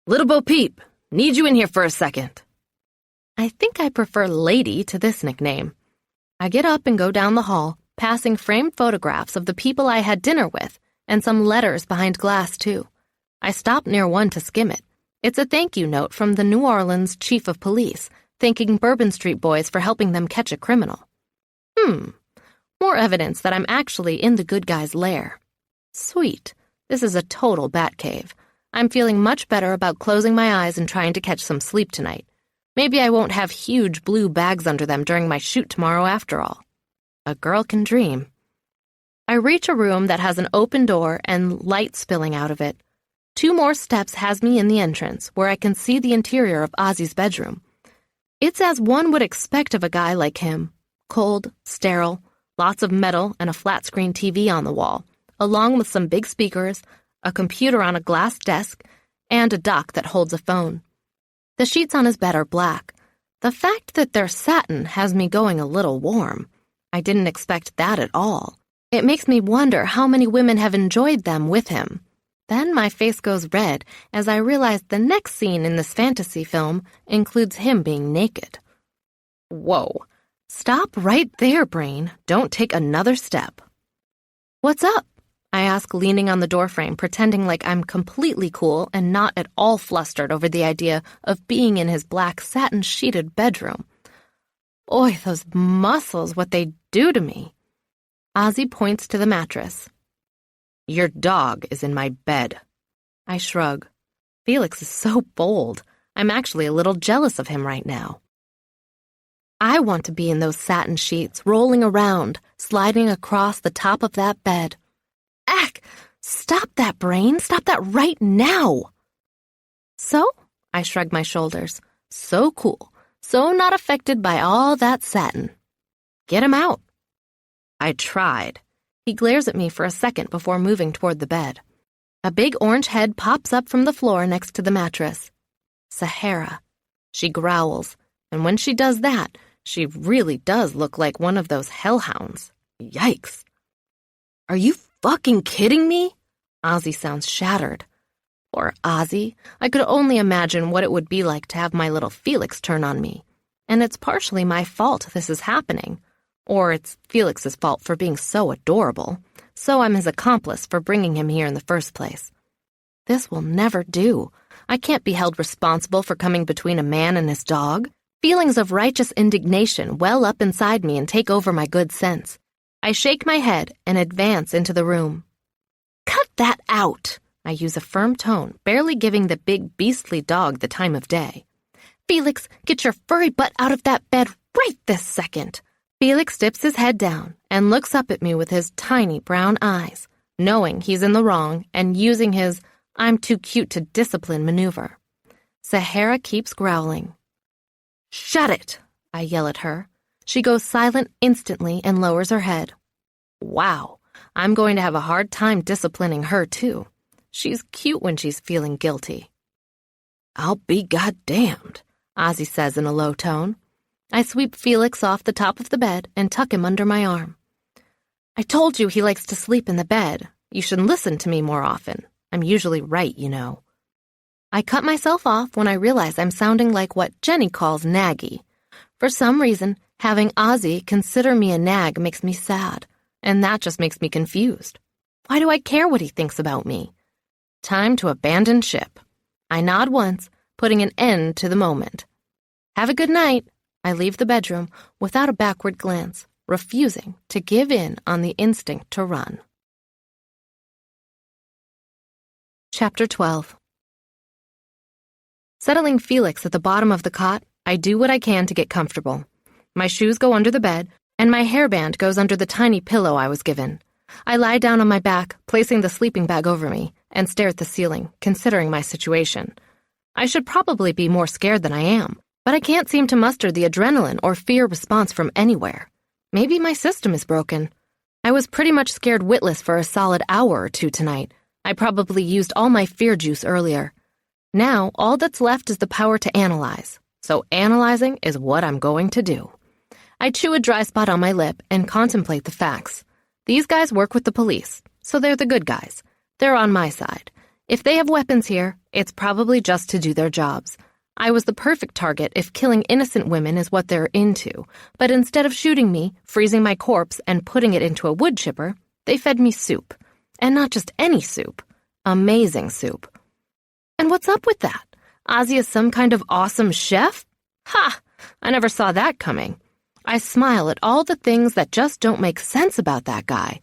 Little Bo Peep, need you in here for a second. I think I prefer Lady to this nickname. I get up and go down the hall, passing framed photographs of the people I had dinner with, and some letters behind glass, too. I stop near one to skim it. It's a thank you note from the New Orleans chief of police, thanking Bourbon Street Boys for helping them catch a criminal. More evidence that I'm actually in the good guy's lair. Sweet. This is a total bat cave. I'm feeling much better about closing my eyes and trying to catch some sleep tonight. Maybe I won't have huge blue bags under them during my shoot tomorrow after all. A girl can dream. I reach a room that has an open door and light spilling out of it. 2 more steps has me in the entrance, where I can see the interior of Ozzy's bedroom. It's as one would expect of a guy like him. Cold, sterile, lots of metal and a flat-screen TV on the wall, along with some big speakers, a computer on a glass desk, and a dock that holds a phone. The sheets on his bed are black. The fact that they're satin has me going a little warm. I didn't expect that at all. It makes me wonder how many women have enjoyed them with him. Then my face goes red as I realize the next scene in this fantasy film includes him being naked. Whoa. Stop right there, brain. Don't take another step. What's up? I ask, leaning on the doorframe, pretending like I'm completely cool and not at all flustered over the idea of being in his black satin-sheeted bedroom. Oy, those muscles, what they do to me. Ozzy points to the mattress. Your dog is in my bed. I shrug. Felix is so bold. I'm actually a little jealous of him right now. I want to be in those satin sheets, rolling around, sliding across the top of that bed. Ack! Stop that, brain! Stop that right now! So? I shrug my shoulders. So cool. So not affected by all that satin. Get him out. I tried. He glares at me for a second before moving toward the bed. A big orange head pops up from the floor next to the mattress. Sahara. She growls, and when she does that, she really does look like one of those hellhounds. Yikes. Are you fucking kidding me? Ozzy sounds shattered. Poor Ozzy. I could only imagine what it would be like to have my little Felix turn on me. And it's partially my fault this is happening. Or it's Felix's fault for being so adorable. So I'm his accomplice for bringing him here in the first place. This will never do. I can't be held responsible for coming between a man and his dog. Feelings of righteous indignation well up inside me and take over my good sense. I shake my head and advance into the room. Cut that out! I use a firm tone, barely giving the big beastly dog the time of day. Felix, get your furry butt out of that bed right this second. Felix dips his head down and looks up at me with his tiny brown eyes, knowing he's in the wrong and using his I'm too cute to discipline maneuver. Sahara keeps growling. Shut it, I yell at her. She goes silent instantly and lowers her head. Wow, I'm going to have a hard time disciplining her too. She's cute when she's feeling guilty. I'll be goddamned, Ozzy says in a low tone. I sweep Felix off the top of the bed and tuck him under my arm. I told you he likes to sleep in the bed. You should listen to me more often. I'm usually right, you know. I cut myself off when I realize I'm sounding like what Jenny calls naggy. For some reason, having Ozzy consider me a nag makes me sad, and that just makes me confused. Why do I care what he thinks about me? Time to abandon ship. I nod once, putting an end to the moment. Have a good night. I leave the bedroom without a backward glance, refusing to give in on the instinct to run. Chapter 12. Settling Felix at the bottom of the cot, I do what I can to get comfortable. My shoes go under the bed, and my hairband goes under the tiny pillow I was given. I lie down on my back, placing the sleeping bag over me, and stare at the ceiling, considering my situation. I should probably be more scared than I am, but I can't seem to muster the adrenaline or fear response from anywhere. Maybe my system is broken. I was pretty much scared witless for a solid hour or two tonight. I probably used all my fear juice earlier. Now, all that's left is the power to analyze. So analyzing is what I'm going to do. I chew a dry spot on my lip and contemplate the facts. These guys work with the police, so they're the good guys. They're on my side. If they have weapons here, it's probably just to do their jobs. I was the perfect target if killing innocent women is what they're into, but instead of shooting me, freezing my corpse, and putting it into a wood chipper, they fed me soup. And not just any soup. Amazing soup. And what's up with that? Ozzy is some kind of awesome chef? Ha! I never saw that coming. I smile at all the things that just don't make sense about that guy.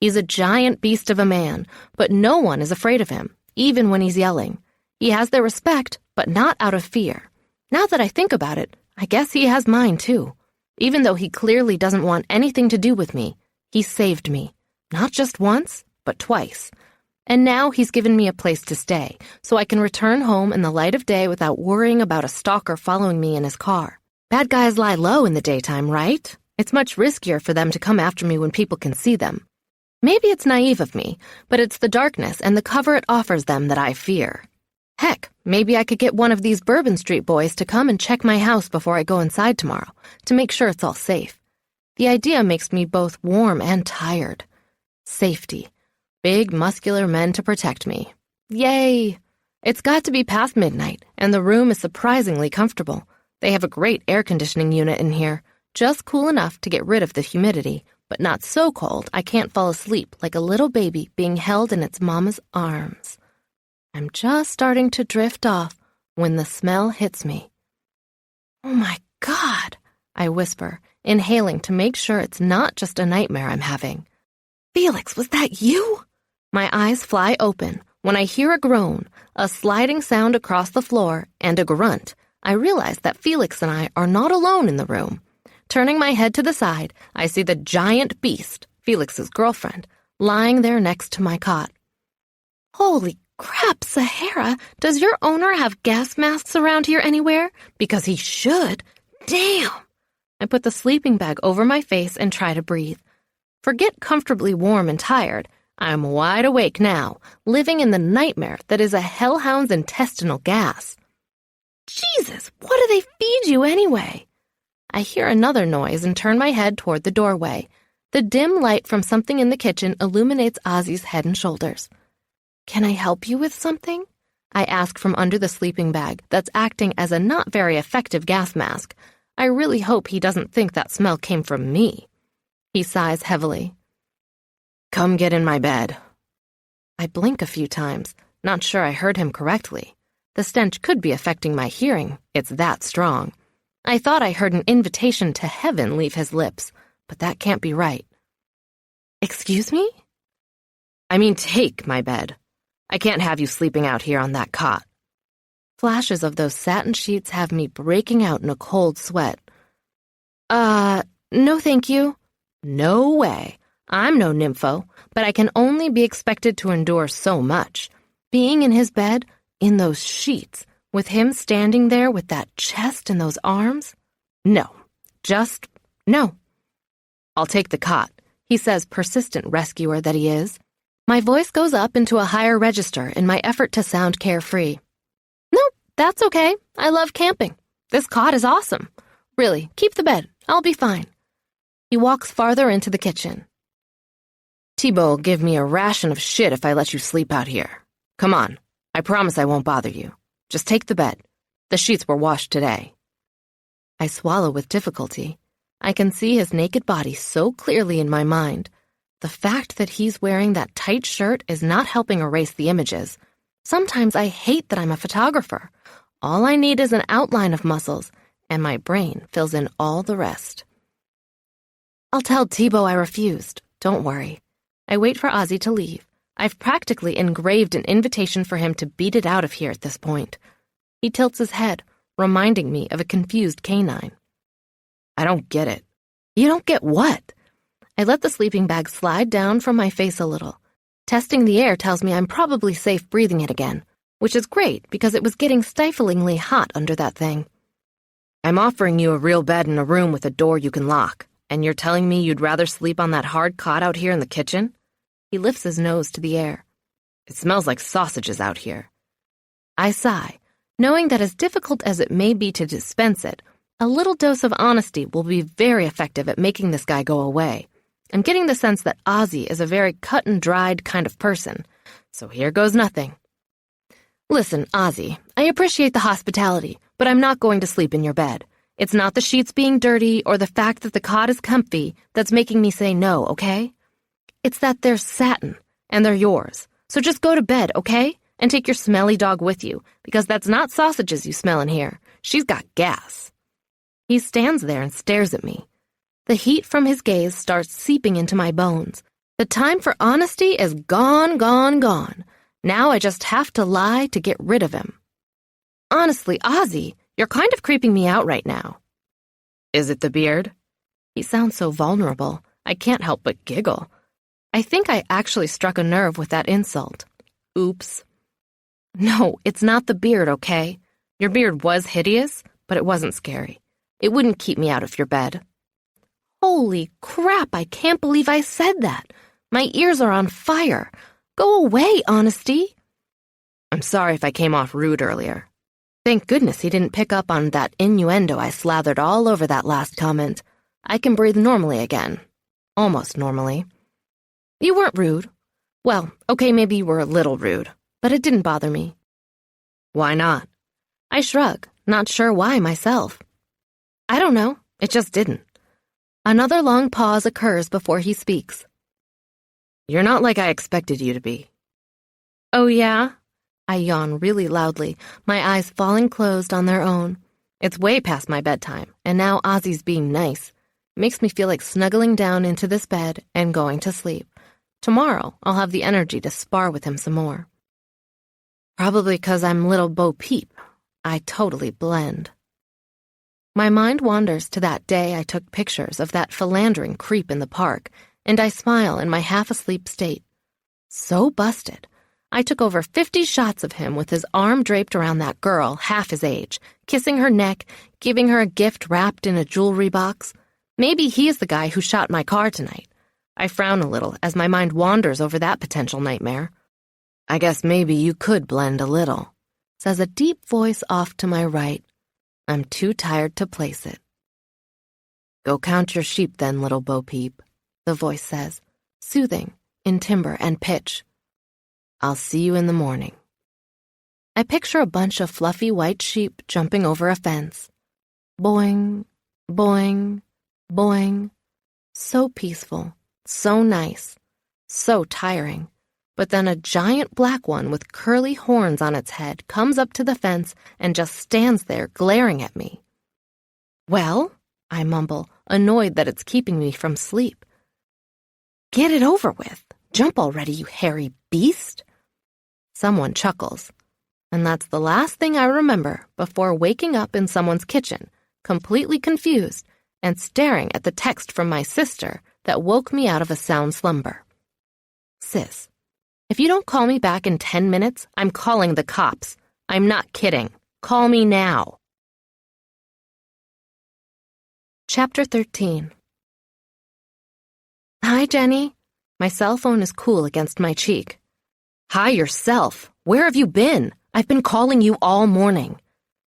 He's a giant beast of a man, but no one is afraid of him, even when he's yelling. He has their respect, but not out of fear. Now that I think about it, I guess he has mine too. Even though he clearly doesn't want anything to do with me, he saved me. Not just once, but twice. And now he's given me a place to stay, so I can return home in the light of day without worrying about a stalker following me in his car. Bad guys lie low in the daytime, right? It's much riskier for them to come after me when people can see them. Maybe it's naive of me, but it's the darkness and the cover it offers them that I fear. Heck, maybe I could get one of these Bourbon Street boys to come and check my house before I go inside tomorrow, to make sure it's all safe. The idea makes me both warm and tired. Safety. Big, muscular men to protect me. Yay! It's got to be past midnight, and the room is surprisingly comfortable. They have a great air conditioning unit in here, just cool enough to get rid of the humidity, but not so cold I can't fall asleep like a little baby being held in its mama's arms. I'm just starting to drift off when the smell hits me. Oh my God, I whisper, inhaling to make sure it's not just a nightmare I'm having. Felix, was that you? My eyes fly open when I hear a groan, a sliding sound across the floor, and a grunt. I realize that Felix and I are not alone in the room. Turning my head to the side, I see the giant beast, Felix's girlfriend, lying there next to my cot. Holy crap, Sahara, does your owner have gas masks around here anywhere? Because he should. Damn! I put the sleeping bag over my face and try to breathe. Forget comfortably warm and tired. I'm wide awake now, living in the nightmare that is a hellhound's intestinal gas. Jesus, what do they feed you anyway? I hear another noise and turn my head toward the doorway. The dim light from something in the kitchen illuminates Ozzy's head and shoulders. Can I help you with something? I ask from under the sleeping bag that's acting as a not very effective gas mask. I really hope he doesn't think that smell came from me. He sighs heavily. Come get in my bed. I blink a few times, not sure I heard him correctly. The stench could be affecting my hearing. It's that strong. I thought I heard an invitation to heaven leave his lips, but that can't be right. Excuse me? I mean, take my bed. I can't have you sleeping out here on that cot. Flashes of those satin sheets have me breaking out in a cold sweat. No thank you. No way. I'm no nympho, but I can only be expected to endure so much. Being in his bed, in those sheets, with him standing there with that chest and those arms? No. Just no. I'll take the cot, he says, persistent rescuer that he is. My voice goes up into a higher register in my effort to sound carefree. Nope, that's okay. I love camping. This cot is awesome. Really, keep the bed. I'll be fine. He walks farther into the kitchen. Thibault will give me a ration of shit if I let you sleep out here. Come on. I promise I won't bother you. Just take the bed. The sheets were washed today. I swallow with difficulty. I can see his naked body so clearly in my mind. The fact that he's wearing that tight shirt is not helping erase the images. Sometimes I hate that I'm a photographer. All I need is an outline of muscles, and my brain fills in all the rest. I'll tell Thibault I refused. Don't worry. I wait for Ozzy to leave. I've practically engraved an invitation for him to beat it out of here at this point. He tilts his head, reminding me of a confused canine. I don't get it. You don't get what? I let the sleeping bag slide down from my face a little. Testing the air tells me I'm probably safe breathing it again, which is great because it was getting stiflingly hot under that thing. I'm offering you a real bed in a room with a door you can lock, and you're telling me you'd rather sleep on that hard cot out here in the kitchen? He lifts his nose to the air. It smells like sausages out here. I sigh, knowing that as difficult as it may be to dispense it, a little dose of honesty will be very effective at making this guy go away. I'm getting the sense that Ozzy is a very cut-and-dried kind of person, so here goes nothing. Listen, Ozzy, I appreciate the hospitality, but I'm not going to sleep in your bed. It's not the sheets being dirty or the fact that the cot is comfy that's making me say no, okay? It's that they're satin, and they're yours. So just go to bed, okay? And take your smelly dog with you, because that's not sausages you smell in here. She's got gas. He stands there and stares at me. The heat from his gaze starts seeping into my bones. The time for honesty is gone, gone, gone. Now I just have to lie to get rid of him. Honestly, Ozzy, you're kind of creeping me out right now. Is it the beard? He sounds so vulnerable. I can't help but giggle. I think I actually struck a nerve with that insult. Oops. No, it's not the beard, okay? Your beard was hideous, but it wasn't scary. It wouldn't keep me out of your bed. Holy crap, I can't believe I said that. My ears are on fire. Go away, Honesty. I'm sorry if I came off rude earlier. Thank goodness he didn't pick up on that innuendo I slathered all over that last comment. I can breathe normally again. Almost normally. You weren't rude. Well, okay, maybe you were a little rude, but it didn't bother me. Why not? I shrug, not sure why myself. I don't know, it just didn't. Another long pause occurs before he speaks. You're not like I expected you to be. Oh, yeah? I yawn really loudly, my eyes falling closed on their own. It's way past my bedtime, and now Ozzy's being nice. Makes me feel like snuggling down into this bed and going to sleep. Tomorrow, I'll have the energy to spar with him some more. Probably because I'm little Bo Peep. I totally blend. My mind wanders to that day I took pictures of that philandering creep in the park, and I smile in my half-asleep state. So busted. I took over 50 shots of him with his arm draped around that girl half his age, kissing her neck, giving her a gift wrapped in a jewelry box. Maybe he's the guy who shot my car tonight. I frown a little as my mind wanders over that potential nightmare. I guess maybe you could blend a little, says a deep voice off to my right. I'm too tired to place it. Go count your sheep then, little Bo Peep, the voice says, soothing, in timbre and pitch. I'll see you in the morning. I picture a bunch of fluffy white sheep jumping over a fence. Boing, boing, boing. So peaceful, so nice, so tiring. But then a giant black one with curly horns on its head comes up to the fence and just stands there glaring at me. Well, I mumble, annoyed that it's keeping me from sleep. Get it over with. Jump already, you hairy beast. Someone chuckles, and that's the last thing I remember before waking up in someone's kitchen, completely confused, and staring at the text from my sister that woke me out of a sound slumber. Sis, if you don't call me back in 10 minutes, I'm calling the cops. I'm not kidding. Call me now. Chapter 13. Hi, Jenny. My cell phone is cool against my cheek. Hi yourself. Where have you been? I've been calling you all morning.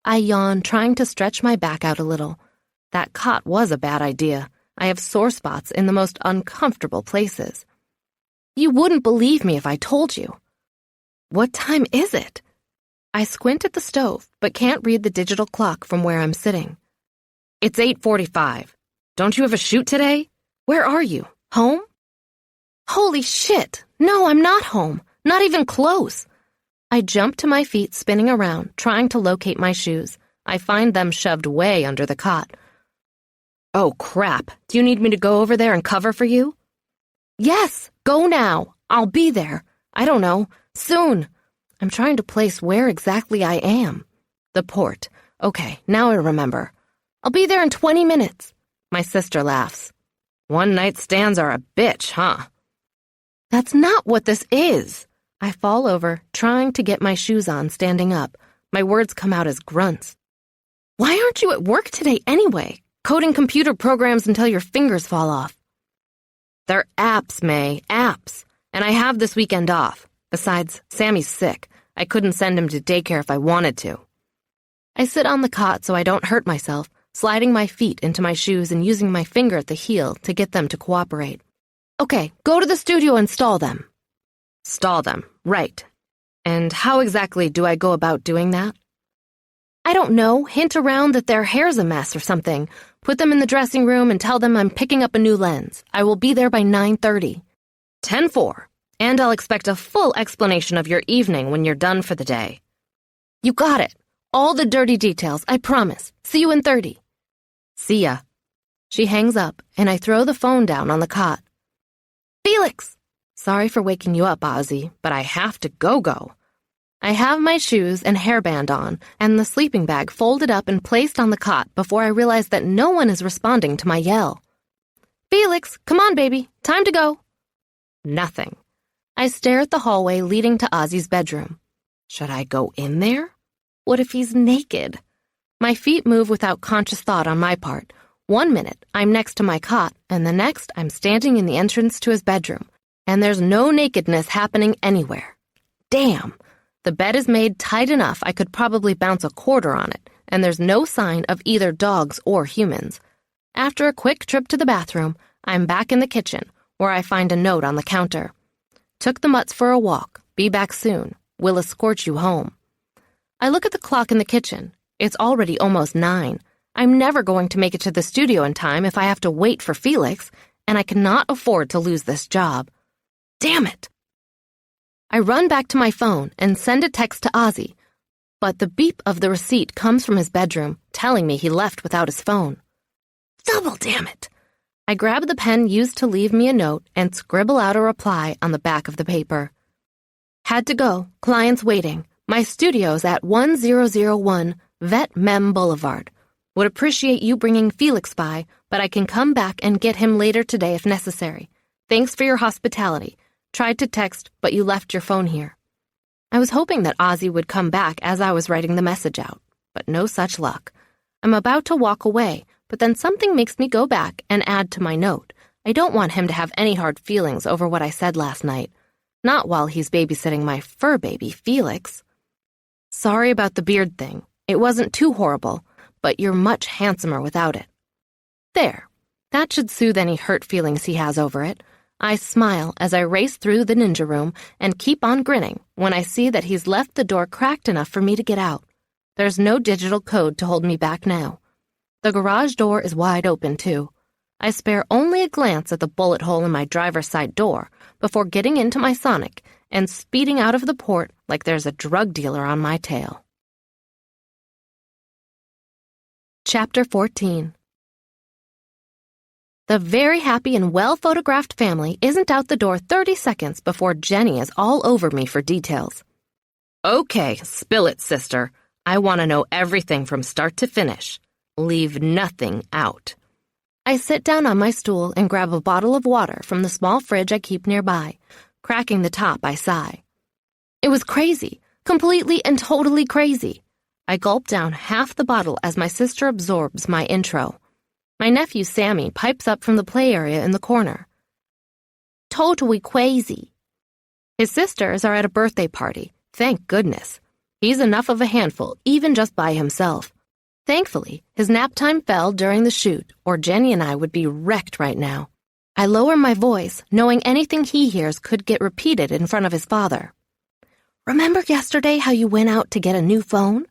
I yawn, trying to stretch my back out a little. That cot was a bad idea. I have sore spots in the most uncomfortable places. You wouldn't believe me if I told you. What time is it? I squint at the stove, but can't read the digital clock from where I'm sitting. It's 8:45. Don't you have a shoot today? Where are you? Home? Holy shit! No, I'm not home. Not even close. I jump to my feet, spinning around, trying to locate my shoes. I find them shoved way under the cot. Oh, crap. Do you need me to go over there and cover for you? Yes, go now. I'll be there. I don't know. Soon. I'm trying to place where exactly I am. The port. Okay, now I remember. I'll be there in 20 minutes. My sister laughs. One-night stands are a bitch, huh? That's not what this is. I fall over, trying to get my shoes on, standing up. My words come out as grunts. Why aren't you at work today anyway? Coding computer programs until your fingers fall off. They're apps, May, apps. And I have this weekend off. Besides, Sammy's sick. I couldn't send him to daycare if I wanted to. I sit on the cot so I don't hurt myself, sliding my feet into my shoes and using my finger at the heel to get them to cooperate. Okay, go to the studio and stall them. Stall them, right. And how exactly do I go about doing that? I don't know. Hint around that their hair's a mess or something. Put them in the dressing room and tell them I'm picking up a new lens. I will be there by 9:30. 10:04. And I'll expect a full explanation of your evening when you're done for the day. You got it. All the dirty details, I promise. See you in 30. See ya. She hangs up, and I throw the phone down on the cot. Felix! Sorry for waking you up, Ozzy, but I have to go. I have my shoes and hairband on, and the sleeping bag folded up and placed on the cot before I realize that no one is responding to my yell. Felix, come on, baby. Time to go. Nothing. I stare at the hallway leading to Ozzy's bedroom. Should I go in there? What if he's naked? My feet move without conscious thought on my part. 1 minute, I'm next to my cot, and the next, I'm standing in the entrance to his bedroom, and there's no nakedness happening anywhere. Damn! The bed is made tight enough I could probably bounce a quarter on it, and there's no sign of either dogs or humans. After a quick trip to the bathroom, I'm back in the kitchen, where I find a note on the counter. Took the mutts for a walk. Be back soon. Will escort you home. I look at the clock in the kitchen. It's already almost 9. I'm never going to make it to the studio in time if I have to wait for Felix, and I cannot afford to lose this job. Damn it! I run back to my phone and send a text to Ozzy, but the beep of the receipt comes from his bedroom, telling me he left without his phone. Double damn it! I grab the pen used to leave me a note and scribble out a reply on the back of the paper. Had to go. Clients waiting. My studio's at 1001 Vet Mem Boulevard. Would appreciate you bringing Felix by, but I can come back and get him later today if necessary. Thanks for your hospitality. Tried to text, but you left your phone here. I was hoping that Ozzy would come back as I was writing the message out, but no such luck. I'm about to walk away, but then something makes me go back and add to my note. I don't want him to have any hard feelings over what I said last night. Not while he's babysitting my fur baby, Felix. Sorry about the beard thing. It wasn't too horrible, but you're much handsomer without it. There. That should soothe any hurt feelings he has over it. I smile as I race through the ninja room and keep on grinning when I see that he's left the door cracked enough for me to get out. There's no digital code to hold me back now. The garage door is wide open, too. I spare only a glance at the bullet hole in my driver's side door before getting into my Sonic and speeding out of the port like there's a drug dealer on my tail. Chapter 14. The very happy and well-photographed family isn't out the door 30 seconds before Jenny is all over me for details. Okay, spill it, sister. I want to know everything from start to finish. Leave nothing out. I sit down on my stool and grab a bottle of water from the small fridge I keep nearby. Cracking the top, I sigh. It was crazy. Completely and totally crazy. I gulp down half the bottle as my sister absorbs my intro. My nephew Sammy pipes up from the play area in the corner. Totally crazy. His sisters are at a birthday party. Thank goodness. He's enough of a handful, even just by himself. Thankfully, his nap time fell during the shoot, or Jenny and I would be wrecked right now. I lower my voice, knowing anything he hears could get repeated in front of his father. Remember yesterday how you went out to get a new phone?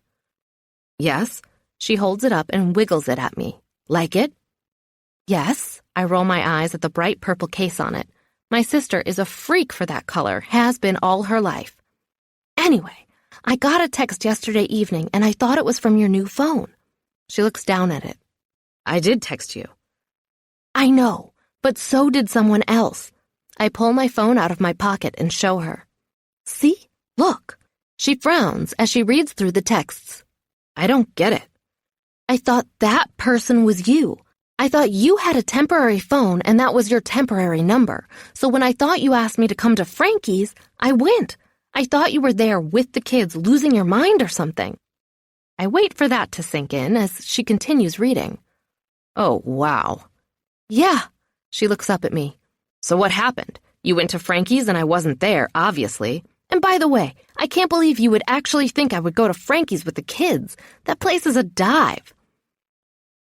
Yes. She holds it up and wiggles it at me. Like it? Yes. I roll my eyes at the bright purple case on it. My sister is a freak for that color, has been all her life. Anyway, I got a text yesterday evening and I thought it was from your new phone. She looks down at it. I did text you. I know, but so did someone else. I pull my phone out of my pocket and show her. See? Look. She frowns as she reads through the texts. I don't get it. I thought that person was you. I thought you had a temporary phone and that was your temporary number. So when I thought you asked me to come to Frankie's, I went. I thought you were there with the kids losing your mind or something. I wait for that to sink in as she continues reading. Oh, wow. Yeah. She looks up at me. So what happened? You went to Frankie's and I wasn't there, obviously. And by the way, I can't believe you would actually think I would go to Frankie's with the kids. That place is a dive.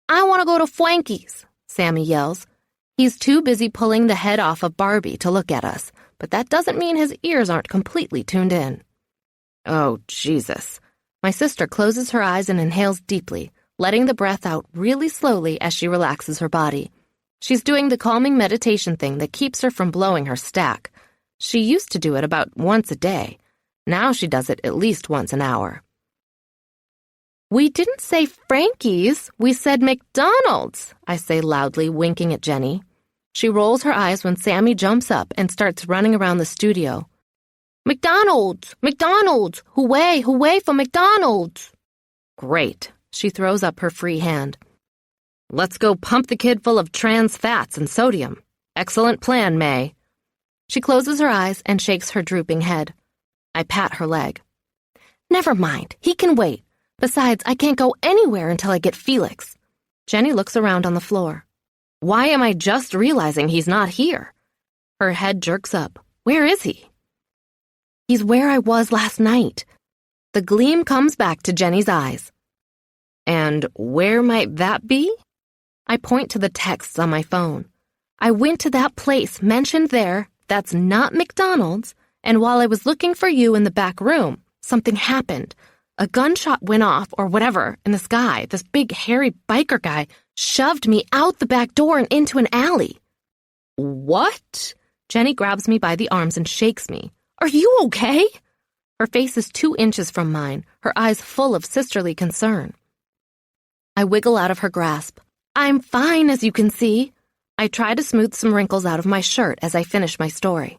I want to go to Frankie's, Sammy yells. He's too busy pulling the head off of Barbie to look at us, but that doesn't mean his ears aren't completely tuned in. Oh, Jesus. My sister closes her eyes and inhales deeply, letting the breath out really slowly as she relaxes her body. She's doing the calming meditation thing that keeps her from blowing her stack. She used to do it about once a day. Now she does it at least once an hour. We didn't say Frankie's, we said McDonald's, I say loudly, winking at Jenny. She rolls her eyes when Sammy jumps up and starts running around the studio. McDonald's! McDonald's! Hooray! Hooray for McDonald's! Great. She throws up her free hand. Let's go pump the kid full of trans fats and sodium. Excellent plan, May. She closes her eyes and shakes her drooping head. I pat her leg. Never mind, he can wait. Besides, I can't go anywhere until I get Felix. Jenny looks around on the floor. Why am I just realizing he's not here? Her head jerks up. Where is he? He's where I was last night. The gleam comes back to Jenny's eyes. And where might that be? I point to the texts on my phone. I went to that place mentioned there. That's not McDonald's. And while I was looking for you in the back room, something happened. A gunshot went off, or whatever, in the sky. This big, hairy biker guy shoved me out the back door and into an alley. What? Jenny grabs me by the arms and shakes me. Are you okay? Her face is 2 inches from mine, her eyes full of sisterly concern. I wiggle out of her grasp. I'm fine, as you can see. I try to smooth some wrinkles out of my shirt as I finish my story.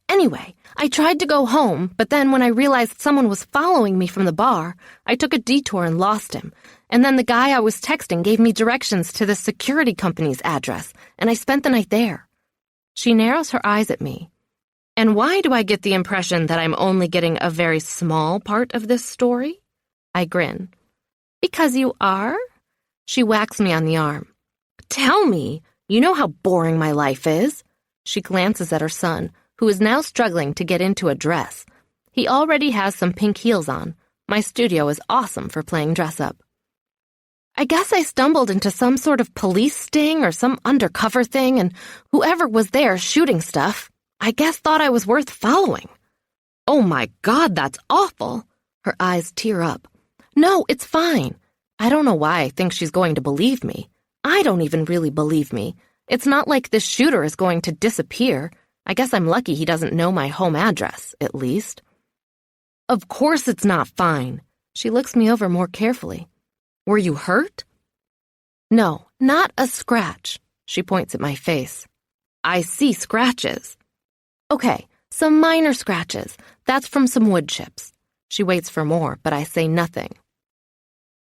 Anyway, I tried to go home, but then when I realized someone was following me from the bar, I took a detour and lost him. And then the guy I was texting gave me directions to the security company's address, and I spent the night there. She narrows her eyes at me. And why do I get the impression that I'm only getting a very small part of this story? I grin. Because you are? She whacks me on the arm. Tell me, you know how boring my life is. She glances at her son, who is now struggling to get into a dress. He already has some pink heels on. My studio is awesome for playing dress-up. I guess I stumbled into some sort of police sting or some undercover thing, and whoever was there shooting stuff, I guess thought I was worth following. Oh my God, that's awful. Her eyes tear up. No, it's fine. I don't know why I think she's going to believe me. I don't even really believe me. It's not like this shooter is going to disappear. I guess I'm lucky he doesn't know my home address, at least. Of course it's not fine. She looks me over more carefully. Were you hurt? No, not a scratch. She points at my face. I see scratches. Okay, some minor scratches. That's from some wood chips. She waits for more, but I say nothing.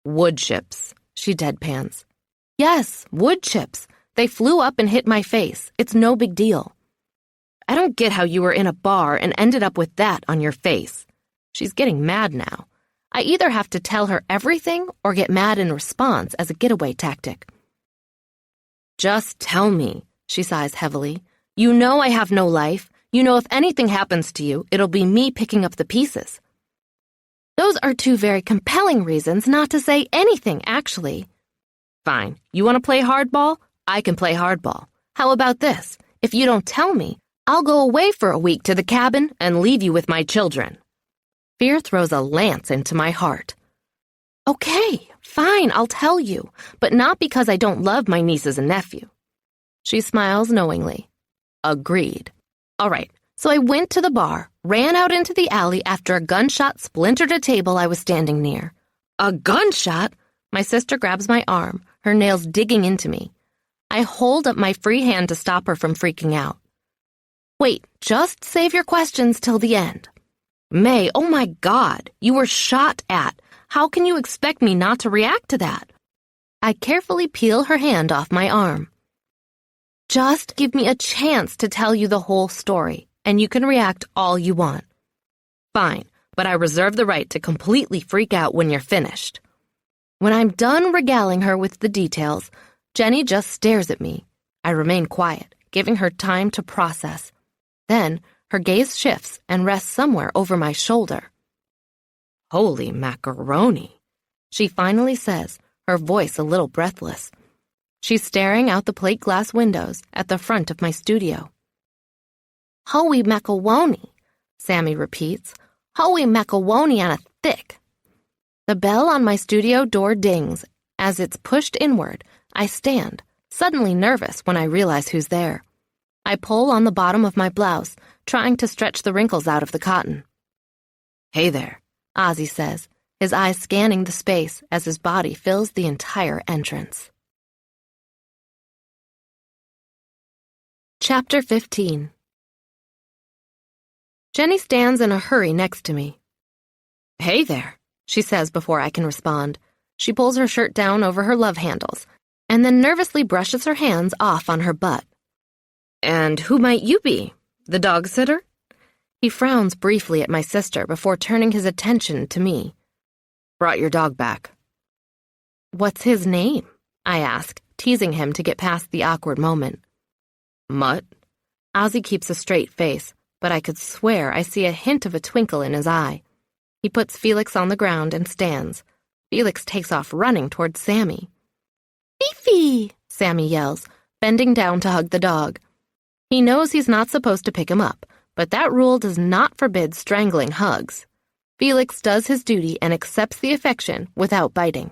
Wood chips, she deadpans. Yes, wood chips. They flew up and hit my face. It's no big deal. I don't get how you were in a bar and ended up with that on your face. She's getting mad now. I either have to tell her everything or get mad in response as a getaway tactic. Just tell me, she sighs heavily. You know I have no life. You know if anything happens to you, it'll be me picking up the pieces. Those are 2 very compelling reasons not to say anything, actually. Fine. You want to play hardball? I can play hardball. How about this? If you don't tell me, I'll go away for a week to the cabin and leave you with my children. Fear throws a lance into my heart. Okay, fine, I'll tell you, but not because I don't love my nieces and nephew. She smiles knowingly. Agreed. All right, so I went to the bar, ran out into the alley after a gunshot splintered a table I was standing near. A gunshot? My sister grabs my arm, her nails digging into me. I hold up my free hand to stop her from freaking out. Wait, just save your questions till the end. May, oh my God, you were shot at. How can you expect me not to react to that? I carefully peel her hand off my arm. Just give me a chance to tell you the whole story, and you can react all you want. Fine, but I reserve the right to completely freak out when you're finished. When I'm done regaling her with the details, Jenny just stares at me. I remain quiet, giving her time to process. Then, her gaze shifts and rests somewhere over my shoulder. Holy macaroni, she finally says, her voice a little breathless. She's staring out the plate glass windows at the front of my studio. Holy macaroni, Sammy repeats. Holy macaroni on a thick. The bell on my studio door dings. As it's pushed inward, I stand, suddenly nervous when I realize who's there. I pull on the bottom of my blouse, trying to stretch the wrinkles out of the cotton. Hey there, Ozzy says, his eyes scanning the space as his body fills the entire entrance. Chapter 15. Jenny stands in a hurry next to me. "Hey there," she says before I can respond. She pulls her shirt down over her love handles and then nervously brushes her hands off on her butt. "And who might you be? The dog sitter?" He frowns briefly at my sister before turning his attention to me. "Brought your dog back." "What's his name?" I ask, teasing him to get past the awkward moment. "Mutt." Ozzy keeps a straight face, but I could swear I see a hint of a twinkle in his eye. He puts Felix on the ground and stands. Felix takes off running towards Sammy. "Beefy!" Sammy yells, bending down to hug the dog. He knows he's not supposed to pick him up, but that rule does not forbid strangling hugs. Felix does his duty and accepts the affection without biting.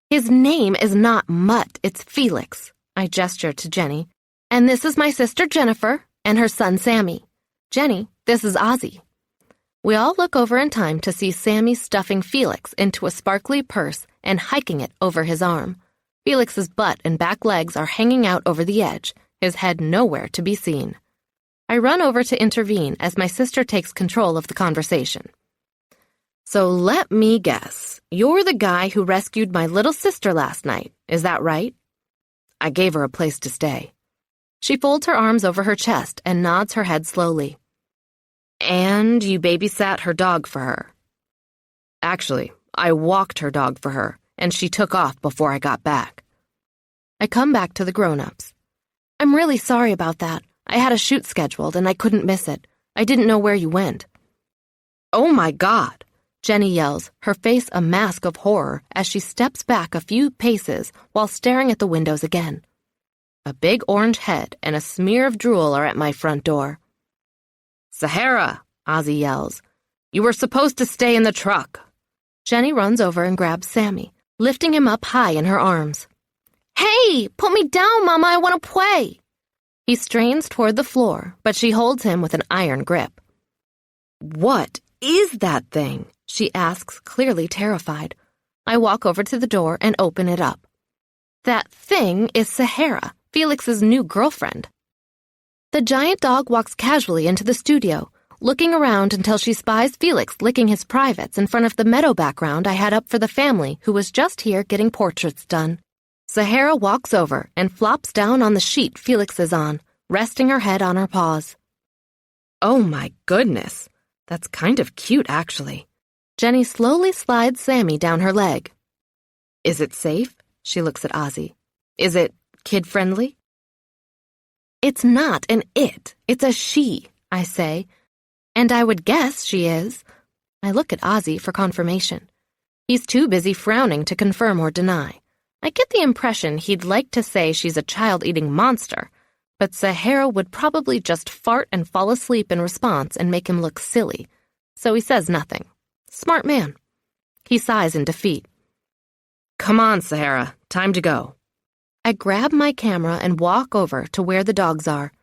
"His name is not Mutt, it's Felix," I gesture to Jenny. "And this is my sister Jennifer and her son Sammy. Jenny, this is Ozzy." We all look over in time to see Sammy stuffing Felix into a sparkly purse and hiking it over his arm. Felix's butt and back legs are hanging out over the edge, his head nowhere to be seen. I run over to intervene as my sister takes control of the conversation. "So let me guess, you're the guy who rescued my little sister last night, is that right?" "I gave her a place to stay." She folds her arms over her chest and nods her head slowly. "And you babysat her dog for her?" "Actually, I walked her dog for her, and she took off before I got back." I come back to the grown-ups. "I'm really sorry about that. I had a shoot scheduled and I couldn't miss it. I didn't know where you went." "Oh my God!" Jenny yells, her face a mask of horror as she steps back a few paces while staring at the windows again. A big orange head and a smear of drool are at my front door. "Sahara!" Ozzy yells. "You were supposed to stay in the truck." Jenny runs over and grabs Sammy, lifting him up high in her arms. "Hey, put me down, Mama, I want to play." He strains toward the floor, but she holds him with an iron grip. "What is that thing?" she asks, clearly terrified. I walk over to the door and open it up. That thing is Sahara, Felix's new girlfriend. The giant dog walks casually into the studio, looking around until she spies Felix licking his privates in front of the meadow background I had up for the family who was just here getting portraits done. Sahara walks over and flops down on the sheet Felix is on, resting her head on her paws. "Oh my goodness, that's kind of cute actually." Jenny slowly slides Sammy down her leg. "Is it safe?" She looks at Ozzy. "Is it kid-friendly?" "It's not an it, it's a she," I say. "And I would guess she is." I look at Ozzy for confirmation. He's too busy frowning to confirm or deny. I get the impression he'd like to say she's a child-eating monster, but Sahara would probably just fart and fall asleep in response and make him look silly, so he says nothing. Smart man. He sighs in defeat. "Come on, Sahara, time to go." I grab my camera and walk over to where the dogs are.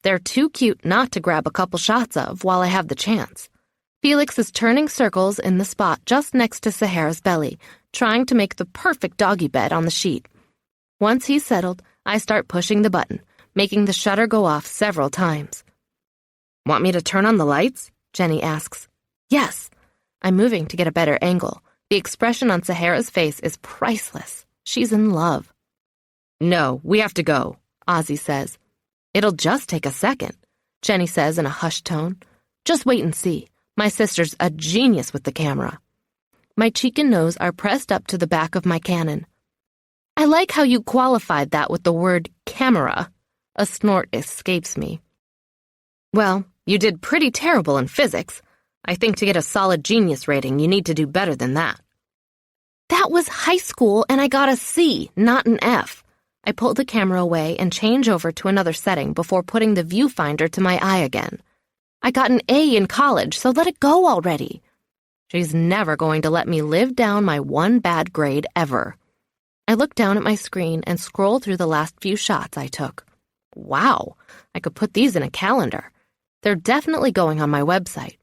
They're too cute not to grab a couple shots of while I have the chance. Felix is turning circles in the spot just next to Sahara's belly, trying to make the perfect doggy bed on the sheet. Once he's settled, I start pushing the button, making the shutter go off several times. "Want me to turn on the lights?" Jenny asks. "Yes." I'm moving to get a better angle. The expression on Sahara's face is priceless. She's in love. "No, we have to go," Ozzy says. "It'll just take a second," Jenny says in a hushed tone. "Just wait and see. My sister's a genius with the camera." My cheek and nose are pressed up to the back of my Canon. "I like how you qualified that with the word camera." A snort escapes me. "Well, you did pretty terrible in physics. I think to get a solid genius rating, you need to do better than that." "That was high school and I got a C, not an F." I pull the camera away and change over to another setting before putting the viewfinder to my eye again. "I got an A in college, so let it go already." She's never going to let me live down my one bad grade ever. I look down at my screen and scroll through the last few shots I took. Wow, I could put these in a calendar. They're definitely going on my website.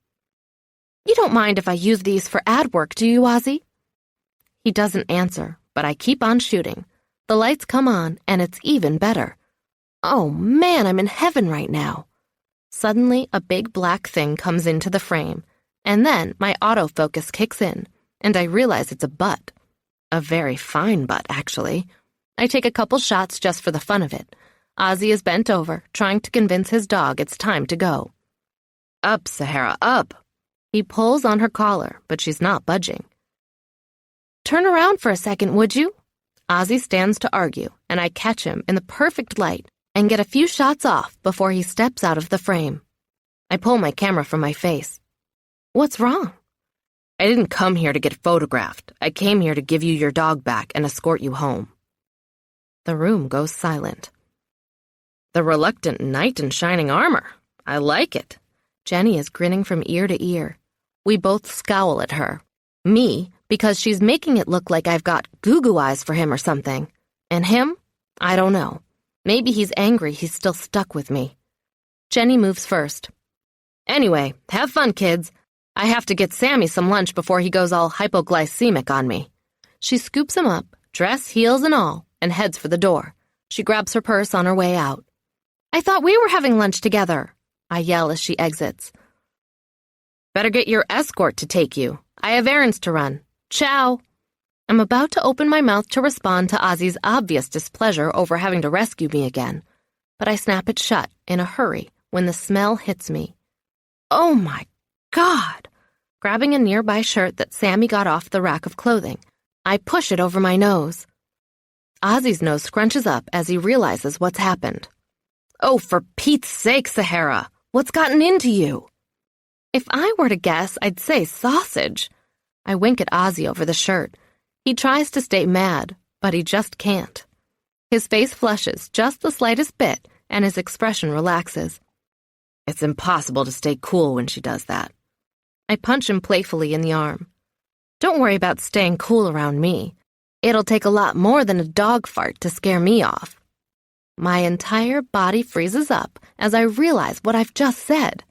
You don't mind if I use these for ad work, do you, Ozzy? He doesn't answer, but I keep on shooting. The lights come on, and it's even better. Oh man, I'm in heaven right now. Suddenly, a big black thing comes into the frame, and then my autofocus kicks in, and I realize it's a butt. A very fine butt, actually. I take a couple shots just for the fun of it. Ozzy is bent over, trying to convince his dog it's time to go. Up, Sahara, up. He pulls on her collar, but she's not budging. Turn around for a second, would you? Ozzy stands to argue, and I catch him in the perfect light and get a few shots off before he steps out of the frame. I pull my camera from my face. What's wrong? I didn't come here to get photographed. I came here to give you your dog back and escort you home. The room goes silent. The reluctant knight in shining armor. I like it. Jenny is grinning from ear to ear. We both scowl at her. Me, because she's making it look like I've got goo-goo eyes for him or something. And him? I don't know. Maybe he's angry he's still stuck with me. Jenny moves first. Anyway, have fun, kids. I have to get Sammy some lunch before he goes all hypoglycemic on me. She scoops him up, dress, heels, and all, and heads for the door. She grabs her purse on her way out. I thought we were having lunch together, I yell as she exits. Better get your escort to take you. I have errands to run. Ciao. I'm about to open my mouth to respond to Ozzy's obvious displeasure over having to rescue me again, but I snap it shut in a hurry when the smell hits me. Oh my God! Grabbing a nearby shirt that Sammy got off the rack of clothing, I push it over my nose. Ozzy's nose scrunches up as he realizes what's happened. Oh, for Pete's sake, Sahara! What's gotten into you? If I were to guess, I'd say sausage. I wink at Ozzy over the shirt. He tries to stay mad, but he just can't. His face flushes just the slightest bit, and his expression relaxes. It's impossible to stay cool when she does that. I punch him playfully in the arm. Don't worry about staying cool around me. It'll take a lot more than a dog fart to scare me off. My entire body freezes up as I realize what I've just said.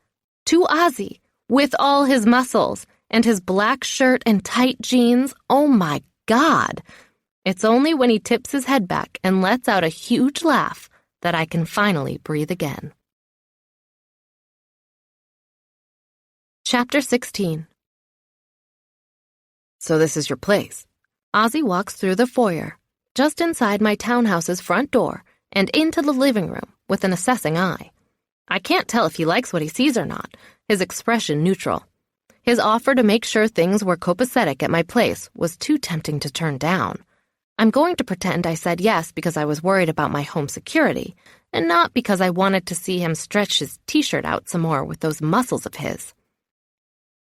To Ozzy, with all his muscles, and his black shirt and tight jeans, oh my God. It's only when he tips his head back and lets out a huge laugh that I can finally breathe again. Chapter 16. So this is your place. Ozzy walks through the foyer, just inside my townhouse's front door, and into the living room with an assessing eye. I can't tell if he likes what he sees or not, his expression neutral. His offer to make sure things were copacetic at my place was too tempting to turn down. I'm going to pretend I said yes because I was worried about my home security, and not because I wanted to see him stretch his t-shirt out some more with those muscles of his.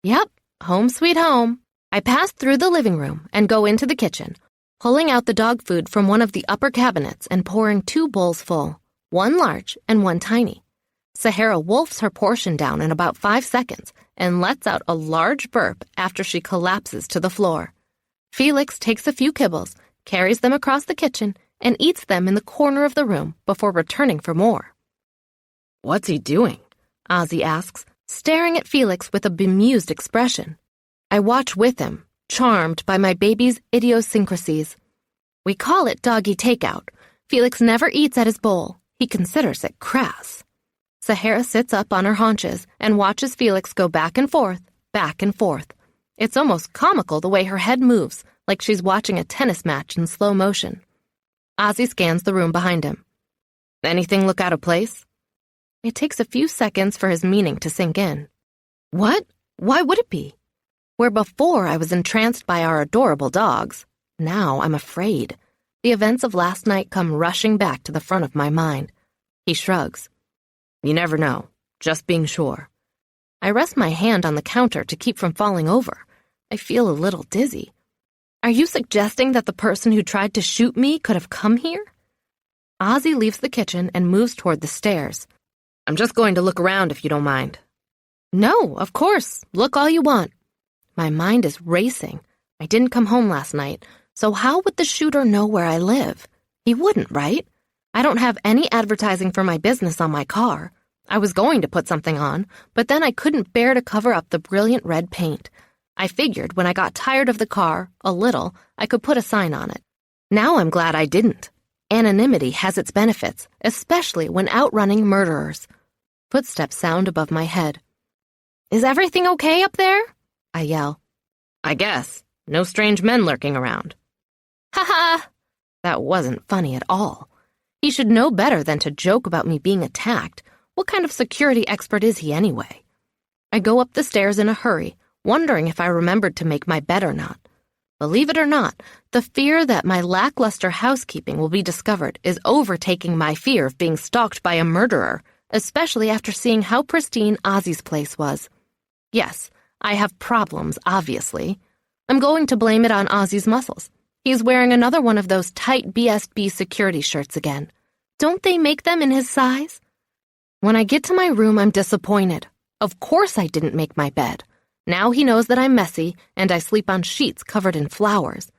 Yep, home sweet home. I pass through the living room and go into the kitchen, pulling out the dog food from one of the upper cabinets and pouring 2 bowls full, one large and one tiny. Sahara wolfs her portion down in about 5 seconds and lets out a large burp after she collapses to the floor. Felix takes a few kibbles, carries them across the kitchen, and eats them in the corner of the room before returning for more. What's he doing? Ozzy asks, staring at Felix with a bemused expression. I watch with him, charmed by my baby's idiosyncrasies. We call it doggy takeout. Felix never eats at his bowl. He considers it crass. Sahara sits up on her haunches and watches Felix go back and forth, back and forth. It's almost comical the way her head moves, like she's watching a tennis match in slow motion. Ozzy scans the room behind him. Anything look out of place? It takes a few seconds for his meaning to sink in. What? Why would it be? Where before I was entranced by our adorable dogs, now I'm afraid. The events of last night come rushing back to the front of my mind. He shrugs. You never know. Just being sure. I rest my hand on the counter to keep from falling over. I feel a little dizzy. Are you suggesting that the person who tried to shoot me could have come here? Ozzy leaves the kitchen and moves toward the stairs. I'm just going to look around if you don't mind. No, of course. Look all you want. My mind is racing. I didn't come home last night, so how would the shooter know where I live? He wouldn't, right? I don't have any advertising for my business on my car. I was going to put something on, but then I couldn't bear to cover up the brilliant red paint. I figured when I got tired of the car, a little, I could put a sign on it. Now I'm glad I didn't. Anonymity has its benefits, especially when outrunning murderers. Footsteps sound above my head. "Is everything okay up there?" I yell. "I guess. No strange men lurking around." "Ha ha!" That wasn't funny at all. He should know better than to joke about me being attacked. What kind of security expert is he anyway? I go up the stairs in a hurry, wondering if I remembered to make my bed or not. Believe it or not, the fear that my lackluster housekeeping will be discovered is overtaking my fear of being stalked by a murderer, especially after seeing how pristine Ozzy's place was. Yes, I have problems, obviously. I'm going to blame it on Ozzy's muscles. He's wearing another one of those tight BSB security shirts again. Don't they make them in his size? When I get to my room, I'm disappointed. Of course I didn't make my bed. Now he knows that I'm messy, and I sleep on sheets covered in flowers.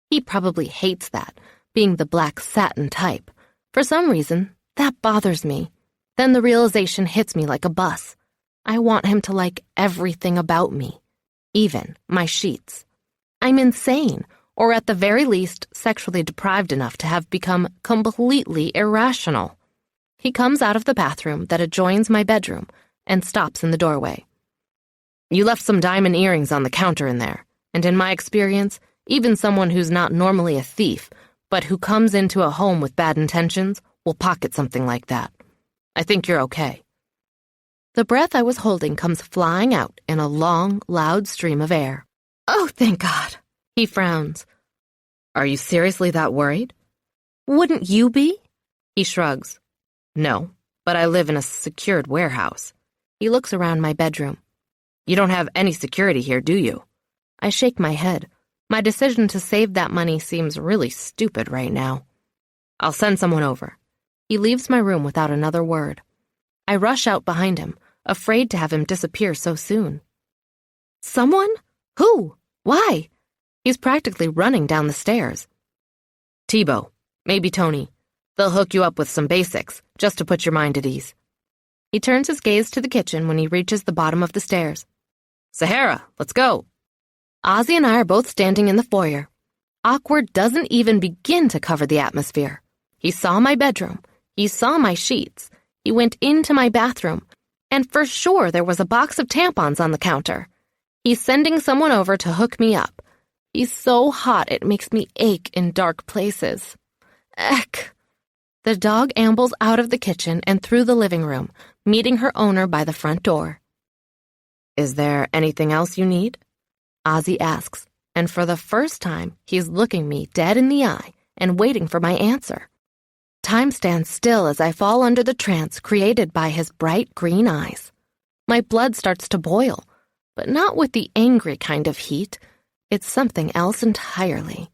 He probably hates that, being the black satin type. For some reason, that bothers me. Then the realization hits me like a bus. I want him to like everything about me, even my sheets. I'm insane, or at the very least, sexually deprived enough to have become completely irrational. He comes out of the bathroom that adjoins my bedroom and stops in the doorway. "You left some diamond earrings on the counter in there, and in my experience, even someone who's not normally a thief, but who comes into a home with bad intentions, will pocket something like that. I think you're okay." The breath I was holding comes flying out in a long, loud stream of air. "Oh, thank God." He frowns. "Are you seriously that worried?" "Wouldn't you be?" He shrugs. "No, but I live in a secured warehouse." He looks around my bedroom. "You don't have any security here, do you?" I shake my head. My decision to save that money seems really stupid right now. "I'll send someone over." He leaves my room without another word. I rush out behind him, afraid to have him disappear so soon. "Someone? Who? Why?" He's practically running down the stairs. "Tebow, maybe Tony. They'll hook you up with some basics, just to put your mind at ease." He turns his gaze to the kitchen when he reaches the bottom of the stairs. "Sahara, let's go." Ozzy and I are both standing in the foyer. Awkward doesn't even begin to cover the atmosphere. He saw my bedroom. He saw my sheets. He went into my bathroom. And for sure there was a box of tampons on the counter. He's sending someone over to hook me up. He's so hot it makes me ache in dark places. Eck. The dog ambles out of the kitchen and through the living room, meeting her owner by the front door. "Is there anything else you need?" Ozzy asks, and for the first time, he's looking me dead in the eye and waiting for my answer. Time stands still as I fall under the trance created by his bright green eyes. My blood starts to boil, but not with the angry kind of heat. It's something else entirely.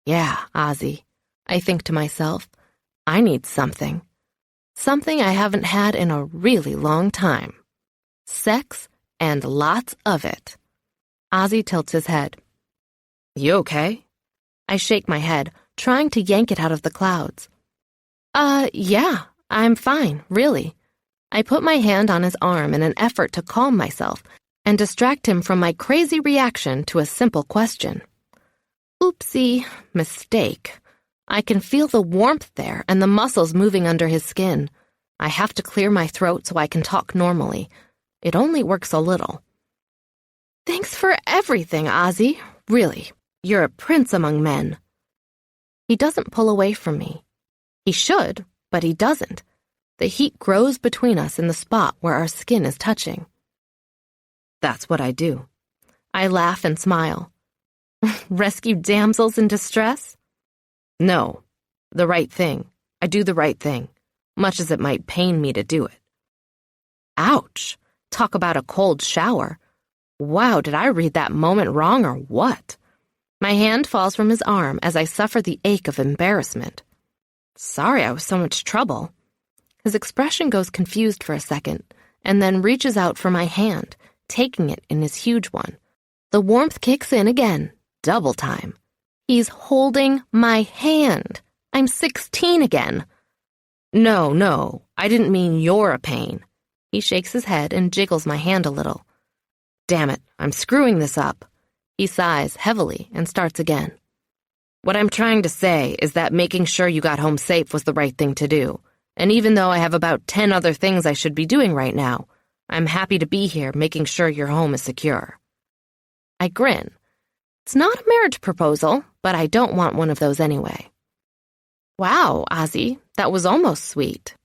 Yeah, Ozzy, I think to myself, I need something. Something I haven't had in a really long time. Sex and lots of it. Ozzy tilts his head. "You okay?" I shake my head, trying to yank it out of the clouds. Yeah, I'm fine, really." I put my hand on his arm in an effort to calm myself and distract him from my crazy reaction to a simple question. Oopsie, mistake. I can feel the warmth there and the muscles moving under his skin. I have to clear my throat so I can talk normally. It only works a little. "Thanks for everything, Ozzy. Really, you're a prince among men." He doesn't pull away from me. He should, but he doesn't. The heat grows between us in the spot where our skin is touching. That's what I do. I laugh and smile. Rescue damsels in distress? No, the right thing. I do the right thing, much as it might pain me to do it. Ouch! Talk about a cold shower. Wow, did I read that moment wrong or what? My hand falls from his arm as I suffer the ache of embarrassment. Sorry I was so much trouble. His expression goes confused for a second, and then reaches out for my hand, taking it in his huge one. The warmth kicks in again, double time. He's holding my hand. I'm 16 again. No, I didn't mean you're a pain. He shakes his head and jiggles my hand a little. Damn it, I'm screwing this up. He sighs heavily and starts again. What I'm trying to say is that making sure you got home safe was the right thing to do. And even though I have about 10 other things I should be doing right now, I'm happy to be here making sure your home is secure. I grin. It's not a marriage proposal, but I don't want one of those anyway. Wow, Ozzy, that was almost sweet.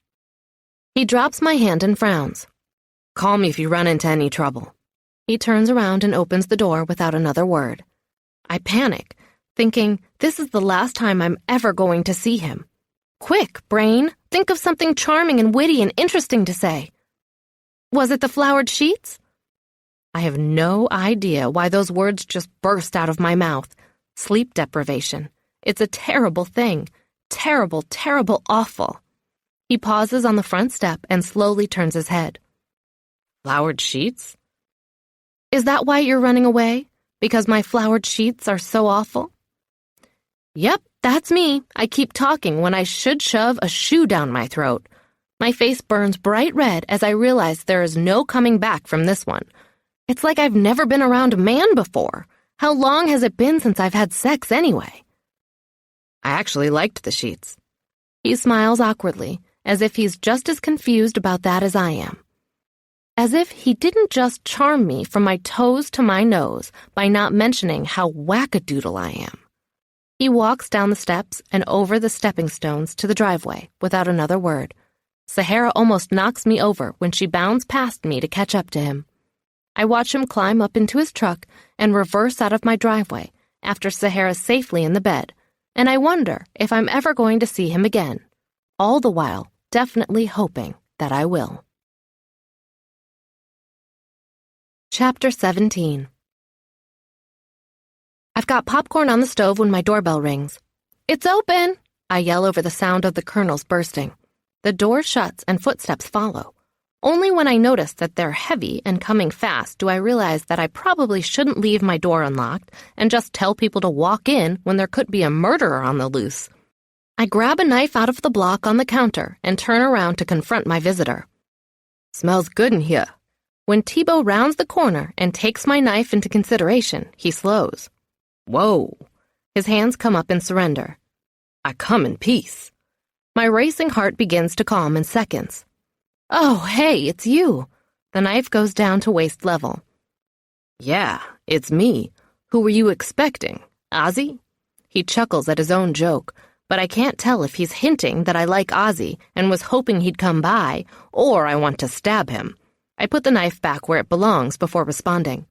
He drops my hand and frowns. Call me if you run into any trouble. He turns around and opens the door without another word. I panic, thinking this is the last time I'm ever going to see him. Quick, brain, think of something charming and witty and interesting to say. Was it the flowered sheets? I have no idea why those words just burst out of my mouth. Sleep deprivation. It's a terrible thing. Terrible, terrible, awful. He pauses on the front step and slowly turns his head. Flowered sheets? Is that why you're running away? Because my flowered sheets are so awful? Yep, that's me. I keep talking when I should shove a shoe down my throat. My face burns bright red as I realize there is no coming back from this one. It's like I've never been around a man before. How long has it been since I've had sex anyway? I actually liked the sheets. He smiles awkwardly, as if he's just as confused about that as I am. As if he didn't just charm me from my toes to my nose by not mentioning how wackadoodle I am. He walks down the steps and over the stepping stones to the driveway without another word. Sahara almost knocks me over when she bounds past me to catch up to him. I watch him climb up into his truck and reverse out of my driveway after Sahara's safely in the bed, and I wonder if I'm ever going to see him again, all the while definitely hoping that I will. Chapter 17. I've got popcorn on the stove when my doorbell rings. It's open! I yell over the sound of the kernels bursting. The door shuts and footsteps follow. Only when I notice that they're heavy and coming fast do I realize that I probably shouldn't leave my door unlocked and just tell people to walk in when there could be a murderer on the loose. I grab a knife out of the block on the counter and turn around to confront my visitor. Smells good in here. When Thibault rounds the corner and takes my knife into consideration, he slows. Whoa. His hands come up in surrender. I come in peace. My racing heart begins to calm in seconds. Oh, hey, it's you. The knife goes down to waist level. Yeah, it's me. Who were you expecting? Ozzy? He chuckles at his own joke, but I can't tell if he's hinting that I like Ozzy and was hoping he'd come by, or I want to stab him. I put the knife back where it belongs before responding.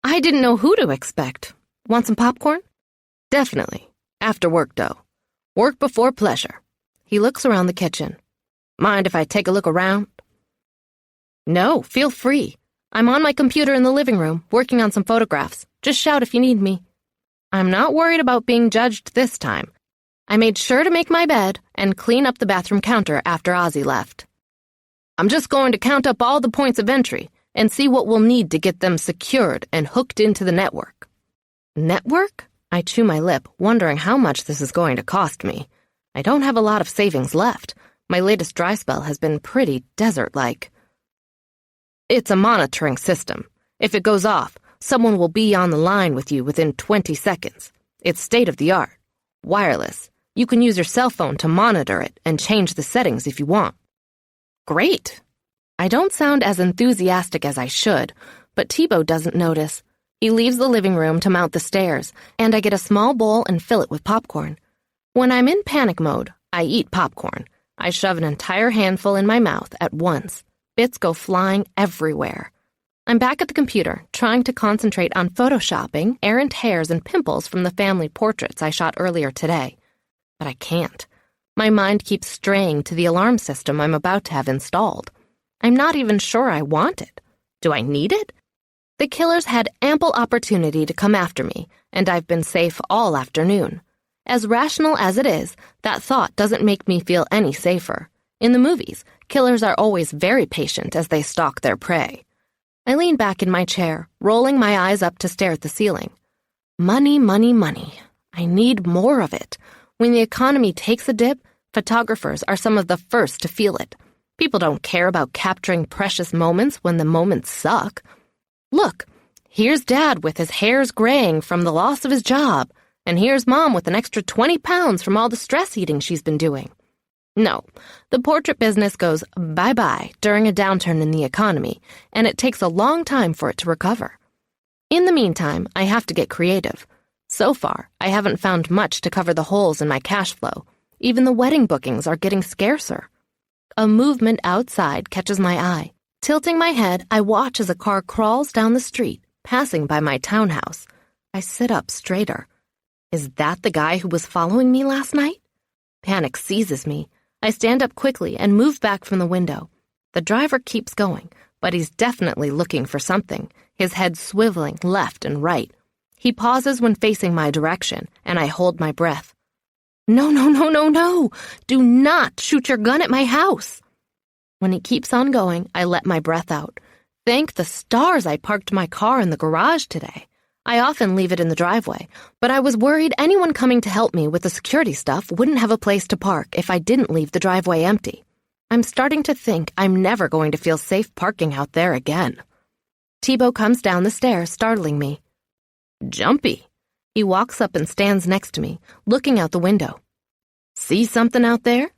I didn't know who to expect. Want some popcorn? Definitely. After work, though. Work before pleasure. He looks around the kitchen. Mind if I take a look around? No, feel free. I'm on my computer in the living room, working on some photographs. Just shout if you need me. I'm not worried about being judged this time. I made sure to make my bed and clean up the bathroom counter after Ozzy left. I'm just going to count up all the points of entry and see what we'll need to get them secured and hooked into the network. Network? I chew my lip, wondering how much this is going to cost me. I don't have a lot of savings left. My latest dry spell has been pretty desert-like. It's a monitoring system. If it goes off, someone will be on the line with you within 20 seconds. It's state-of-the-art. Wireless. You can use your cell phone to monitor it and change the settings if you want. Great. I don't sound as enthusiastic as I should, but Thibault doesn't notice. He leaves the living room to mount the stairs, and I get a small bowl and fill it with popcorn. When I'm in panic mode, I eat popcorn. I shove an entire handful in my mouth at once. Bits go flying everywhere. I'm back at the computer, trying to concentrate on photoshopping errant hairs and pimples from the family portraits I shot earlier today. But I can't. My mind keeps straying to the alarm system I'm about to have installed. I'm not even sure I want it. Do I need it? The killers had ample opportunity to come after me, and I've been safe all afternoon. As rational as it is, that thought doesn't make me feel any safer. In the movies, killers are always very patient as they stalk their prey. I lean back in my chair, rolling my eyes up to stare at the ceiling. Money, money, money. I need more of it. When the economy takes a dip, Photographers are some of the first to feel it. People don't care about capturing precious moments when the moments suck. Look, here's Dad with his hairs graying from the loss of his job, and here's Mom with an extra 20 pounds from all the stress eating she's been doing. No, the portrait business goes bye-bye during a downturn in the economy, and it takes a long time for it to recover. In the meantime, I have to get creative. So far, I haven't found much to cover the holes in my cash flow. Even the wedding bookings are getting scarcer. A movement outside catches my eye. Tilting my head, I watch as a car crawls down the street, passing by my townhouse. I sit up straighter. Is that the guy who was following me last night? Panic seizes me. I stand up quickly and move back from the window. The driver keeps going, but he's definitely looking for something, his head swiveling left and right. He pauses when facing my direction, and I hold my breath. No, no, no, no, no! Do not shoot your gun at my house! When he keeps on going, I let my breath out. Thank the stars I parked my car in the garage today. I often leave it in the driveway, but I was worried anyone coming to help me with the security stuff wouldn't have a place to park if I didn't leave the driveway empty. I'm starting to think I'm never going to feel safe parking out there again. Thibaut comes down the stairs, startling me. Jumpy. He walks up and stands next to me, looking out the window. See something out there?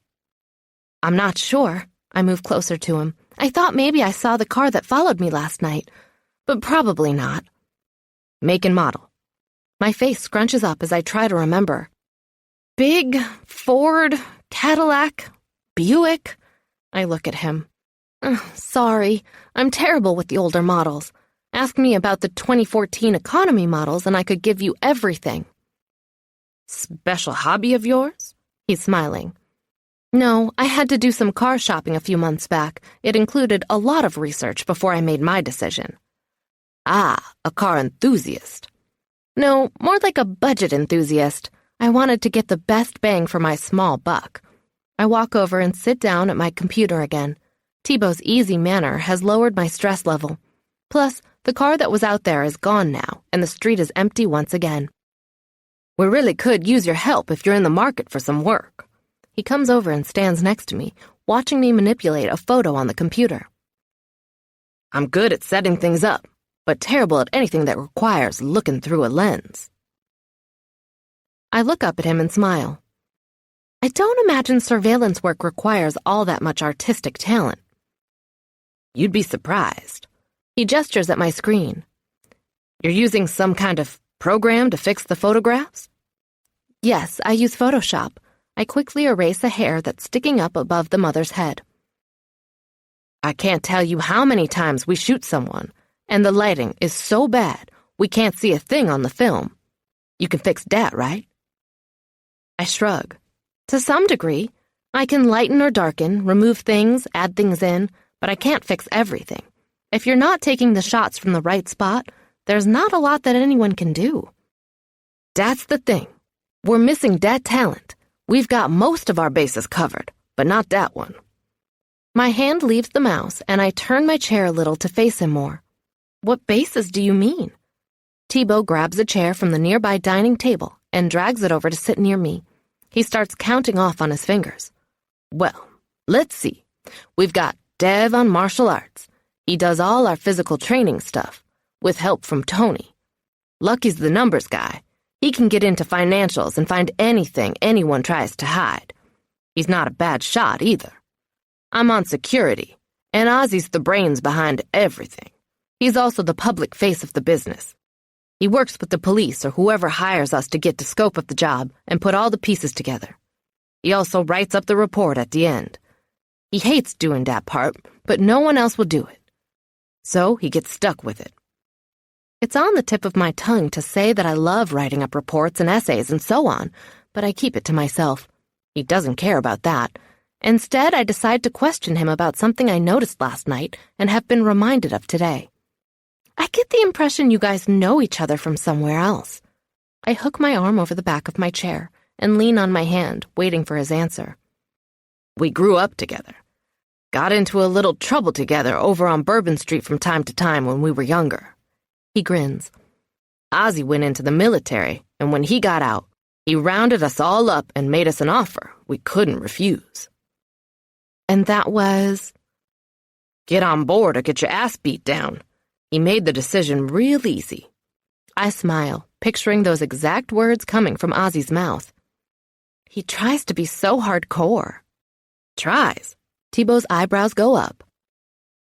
I'm not sure. I move closer to him. I thought maybe I saw the car that followed me last night, but probably not. Make and model. My face scrunches up as I try to remember. Big, Ford, Cadillac, Buick. I look at him. Sorry, I'm terrible with the older models. Ask me about the 2014 economy models and I could give you everything. Special hobby of yours? He's smiling. No, I had to do some car shopping a few months back. It included a lot of research before I made my decision. Ah, a car enthusiast. No, more like a budget enthusiast. I wanted to get the best bang for my small buck. I walk over and sit down at my computer again. Thibaut's easy manner has lowered my stress level. Plus, the car that was out there is gone now, and the street is empty once again. We really could use your help if you're in the market for some work. He comes over and stands next to me, watching me manipulate a photo on the computer. I'm good at setting things up, but terrible at anything that requires looking through a lens. I look up at him and smile. I don't imagine surveillance work requires all that much artistic talent. You'd be surprised. He gestures at my screen. You're using some kind of program to fix the photographs? Yes, I use Photoshop. I quickly erase a hair that's sticking up above the mother's head. I can't tell you how many times we shoot someone, and the lighting is so bad we can't see a thing on the film. You can fix that, right? I shrug. To some degree, I can lighten or darken, remove things, add things in, but I can't fix everything. If you're not taking the shots from the right spot, there's not a lot that anyone can do. That's the thing. We're missing that talent. We've got most of our bases covered, but not that one. My hand leaves the mouse, and I turn my chair a little to face him more. What bases do you mean? Thibaut grabs a chair from the nearby dining table and drags it over to sit near me. He starts counting off on his fingers. Well, let's see. We've got Dev on martial arts. He does all our physical training stuff, with help from Tony. Lucky's the numbers guy. He can get into financials and find anything anyone tries to hide. He's not a bad shot either. I'm on security, and Ozzy's the brains behind everything. He's also the public face of the business. He works with the police or whoever hires us to get the scope of the job and put all the pieces together. He also writes up the report at the end. He hates doing that part, but no one else will do it. So he gets stuck with it. It's on the tip of my tongue to say that I love writing up reports and essays and so on, but I keep it to myself. He doesn't care about that. Instead, I decide to question him about something I noticed last night and have been reminded of today. I get the impression you guys know each other from somewhere else. I hook my arm over the back of my chair and lean on my hand, waiting for his answer. We grew up together. Got into a little trouble together over on Bourbon Street from time to time when we were younger. He grins. Ozzy went into the military, and when he got out, he rounded us all up and made us an offer we couldn't refuse. And that was? Get on board or get your ass beat down. He made the decision real easy. I smile, picturing those exact words coming from Ozzy's mouth. He tries to be so hardcore. Tries. Thibault's eyebrows go up.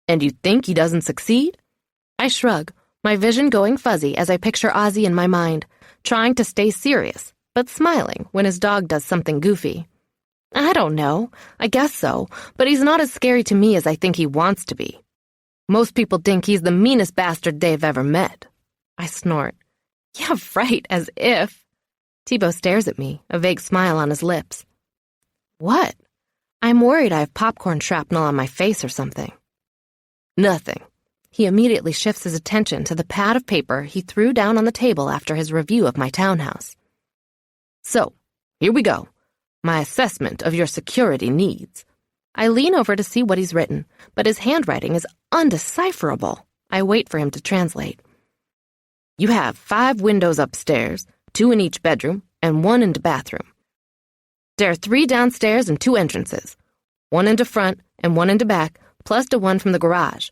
And you think he doesn't succeed? I shrug, my vision going fuzzy as I picture Ozzy in my mind, trying to stay serious, but smiling when his dog does something goofy. I don't know. I guess so, but he's not as scary to me as I think he wants to be. Most people think he's the meanest bastard they've ever met. I snort. Yeah, right, as if. Thibault stares at me, a vague smile on his lips. What? I'm worried I have popcorn shrapnel on my face or something. Nothing. He immediately shifts his attention to the pad of paper he threw down on the table after his review of my townhouse. So, here we go. My assessment of your security needs. I lean over to see what he's written, but his handwriting is undecipherable. I wait for him to translate. You have 5 windows upstairs, 2 in each bedroom, and 1 in the bathroom. There are 3 downstairs and 2 entrances, 1 in the front and 1 in the back, plus the 1 from the garage.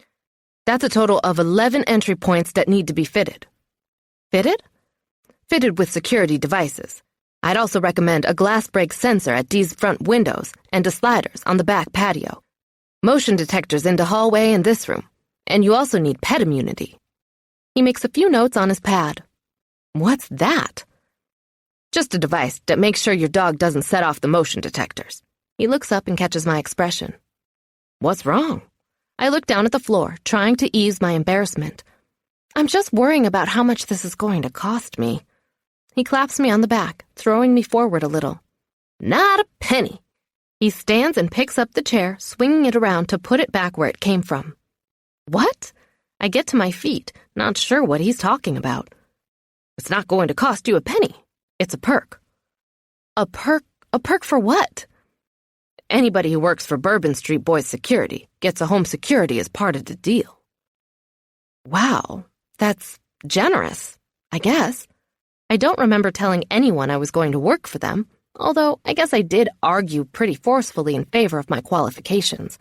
That's a total of 11 entry points that need to be fitted. Fitted? Fitted with security devices. I'd also recommend a glass break sensor at these front windows and the sliders on the back patio. Motion detectors in the hallway and this room. And you also need pet immunity. He makes a few notes on his pad. What's that? Just a device that makes sure your dog doesn't set off the motion detectors. He looks up and catches my expression. What's wrong? I look down at the floor, trying to ease my embarrassment. I'm just worrying about how much this is going to cost me. He claps me on the back, throwing me forward a little. Not a penny. He stands and picks up the chair, swinging it around to put it back where it came from. What? I get to my feet, not sure what he's talking about. It's not going to cost you a penny. It's a perk. A perk? A perk for what? Anybody who works for Bourbon Street Boys Security gets a home security as part of the deal. Wow, that's generous, I guess. I don't remember telling anyone I was going to work for them, although I guess I did argue pretty forcefully in favor of my qualifications.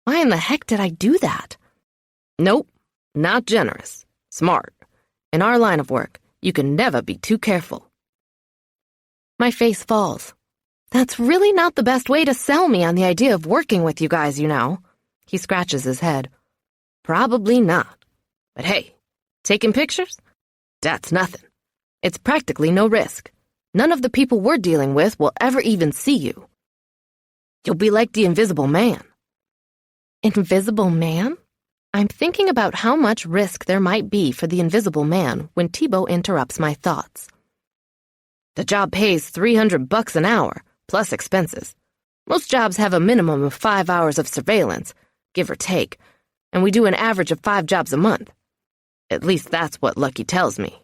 Why in the heck did I do that? Nope, not generous. Smart. In our line of work, you can never be too careful. My face falls. That's really not the best way to sell me on the idea of working with you guys, you know. He scratches his head. Probably not. But hey, taking pictures? That's nothing. It's practically no risk. None of the people we're dealing with will ever even see you. You'll be like the Invisible Man. Invisible Man? I'm thinking about how much risk there might be for the Invisible Man when Thibault interrupts my thoughts. The job pays $300 an hour, plus expenses. Most jobs have a minimum of 5 hours of surveillance, give or take, and we do an average of 5 jobs a month. At least that's what Lucky tells me.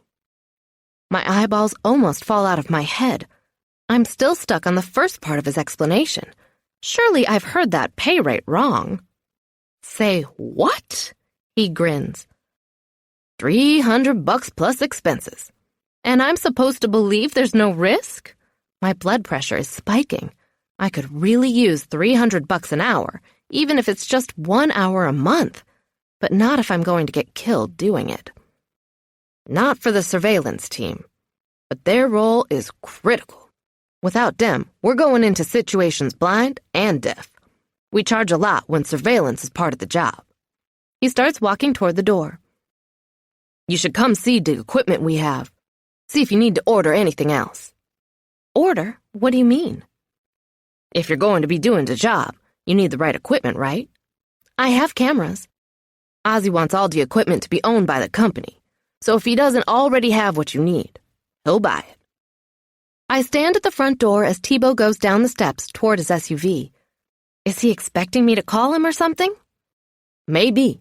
My eyeballs almost fall out of my head. I'm still stuck on the first part of his explanation. Surely I've heard that pay rate wrong. Say what? He grins. $300 plus expenses. And I'm supposed to believe there's no risk? My blood pressure is spiking. I could really use $300 an hour, even if it's just 1 hour a month. But not if I'm going to get killed doing it. Not for the surveillance team. But their role is critical. Without them, we're going into situations blind and deaf. We charge a lot when surveillance is part of the job. He starts walking toward the door. You should come see the equipment we have. See if you need to order anything else. Order? What do you mean? If you're going to be doing the job, you need the right equipment, right? I have cameras. Ozzy wants all the equipment to be owned by the company, so if he doesn't already have what you need, he'll buy it. I stand at the front door as Thibault goes down the steps toward his SUV. Is he expecting me to call him or something? Maybe.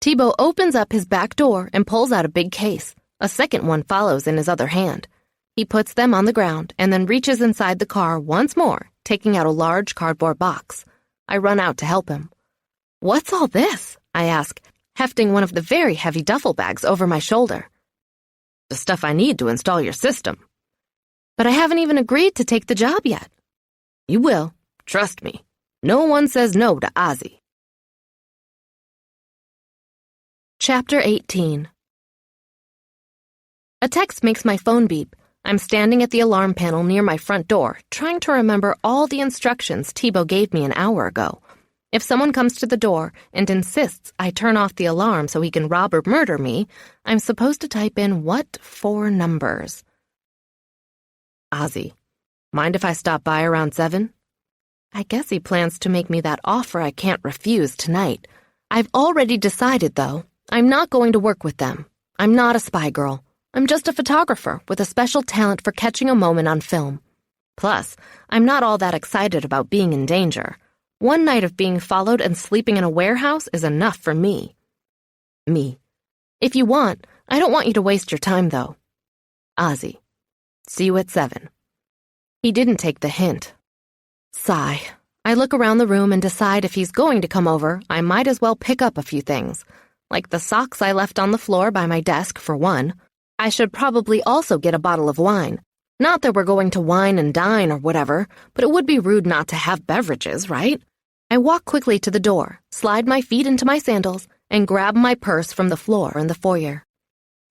Thibault opens up his back door and pulls out a big case. A second one follows in his other hand. He puts them on the ground and then reaches inside the car once more, taking out a large cardboard box. I run out to help him. What's all this? I ask, hefting one of the very heavy duffel bags over my shoulder. The stuff I need to install your system. But I haven't even agreed to take the job yet. You will. Trust me. No one says no to Ozzy. Chapter 18. A text makes my phone beep. I'm standing at the alarm panel near my front door, trying to remember all the instructions Thibaut gave me an hour ago. If someone comes to the door and insists I turn off the alarm so he can rob or murder me, I'm supposed to type in what 4 numbers? Ozzy, mind if I stop by around 7? I guess he plans to make me that offer I can't refuse tonight. I've already decided, though. I'm not going to work with them. I'm not a spy girl. I'm just a photographer with a special talent for catching a moment on film. Plus, I'm not all that excited about being in danger. One night of being followed and sleeping in a warehouse is enough for me. Me. If you want, I don't want you to waste your time, though. Ozzy. See you at 7. He didn't take the hint. Sigh. I look around the room and decide if he's going to come over, I might as well pick up a few things. Like the socks I left on the floor by my desk, for one. I should probably also get a bottle of wine. Not that we're going to wine and dine or whatever, but it would be rude not to have beverages, right? I walk quickly to the door, slide my feet into my sandals, and grab my purse from the floor in the foyer.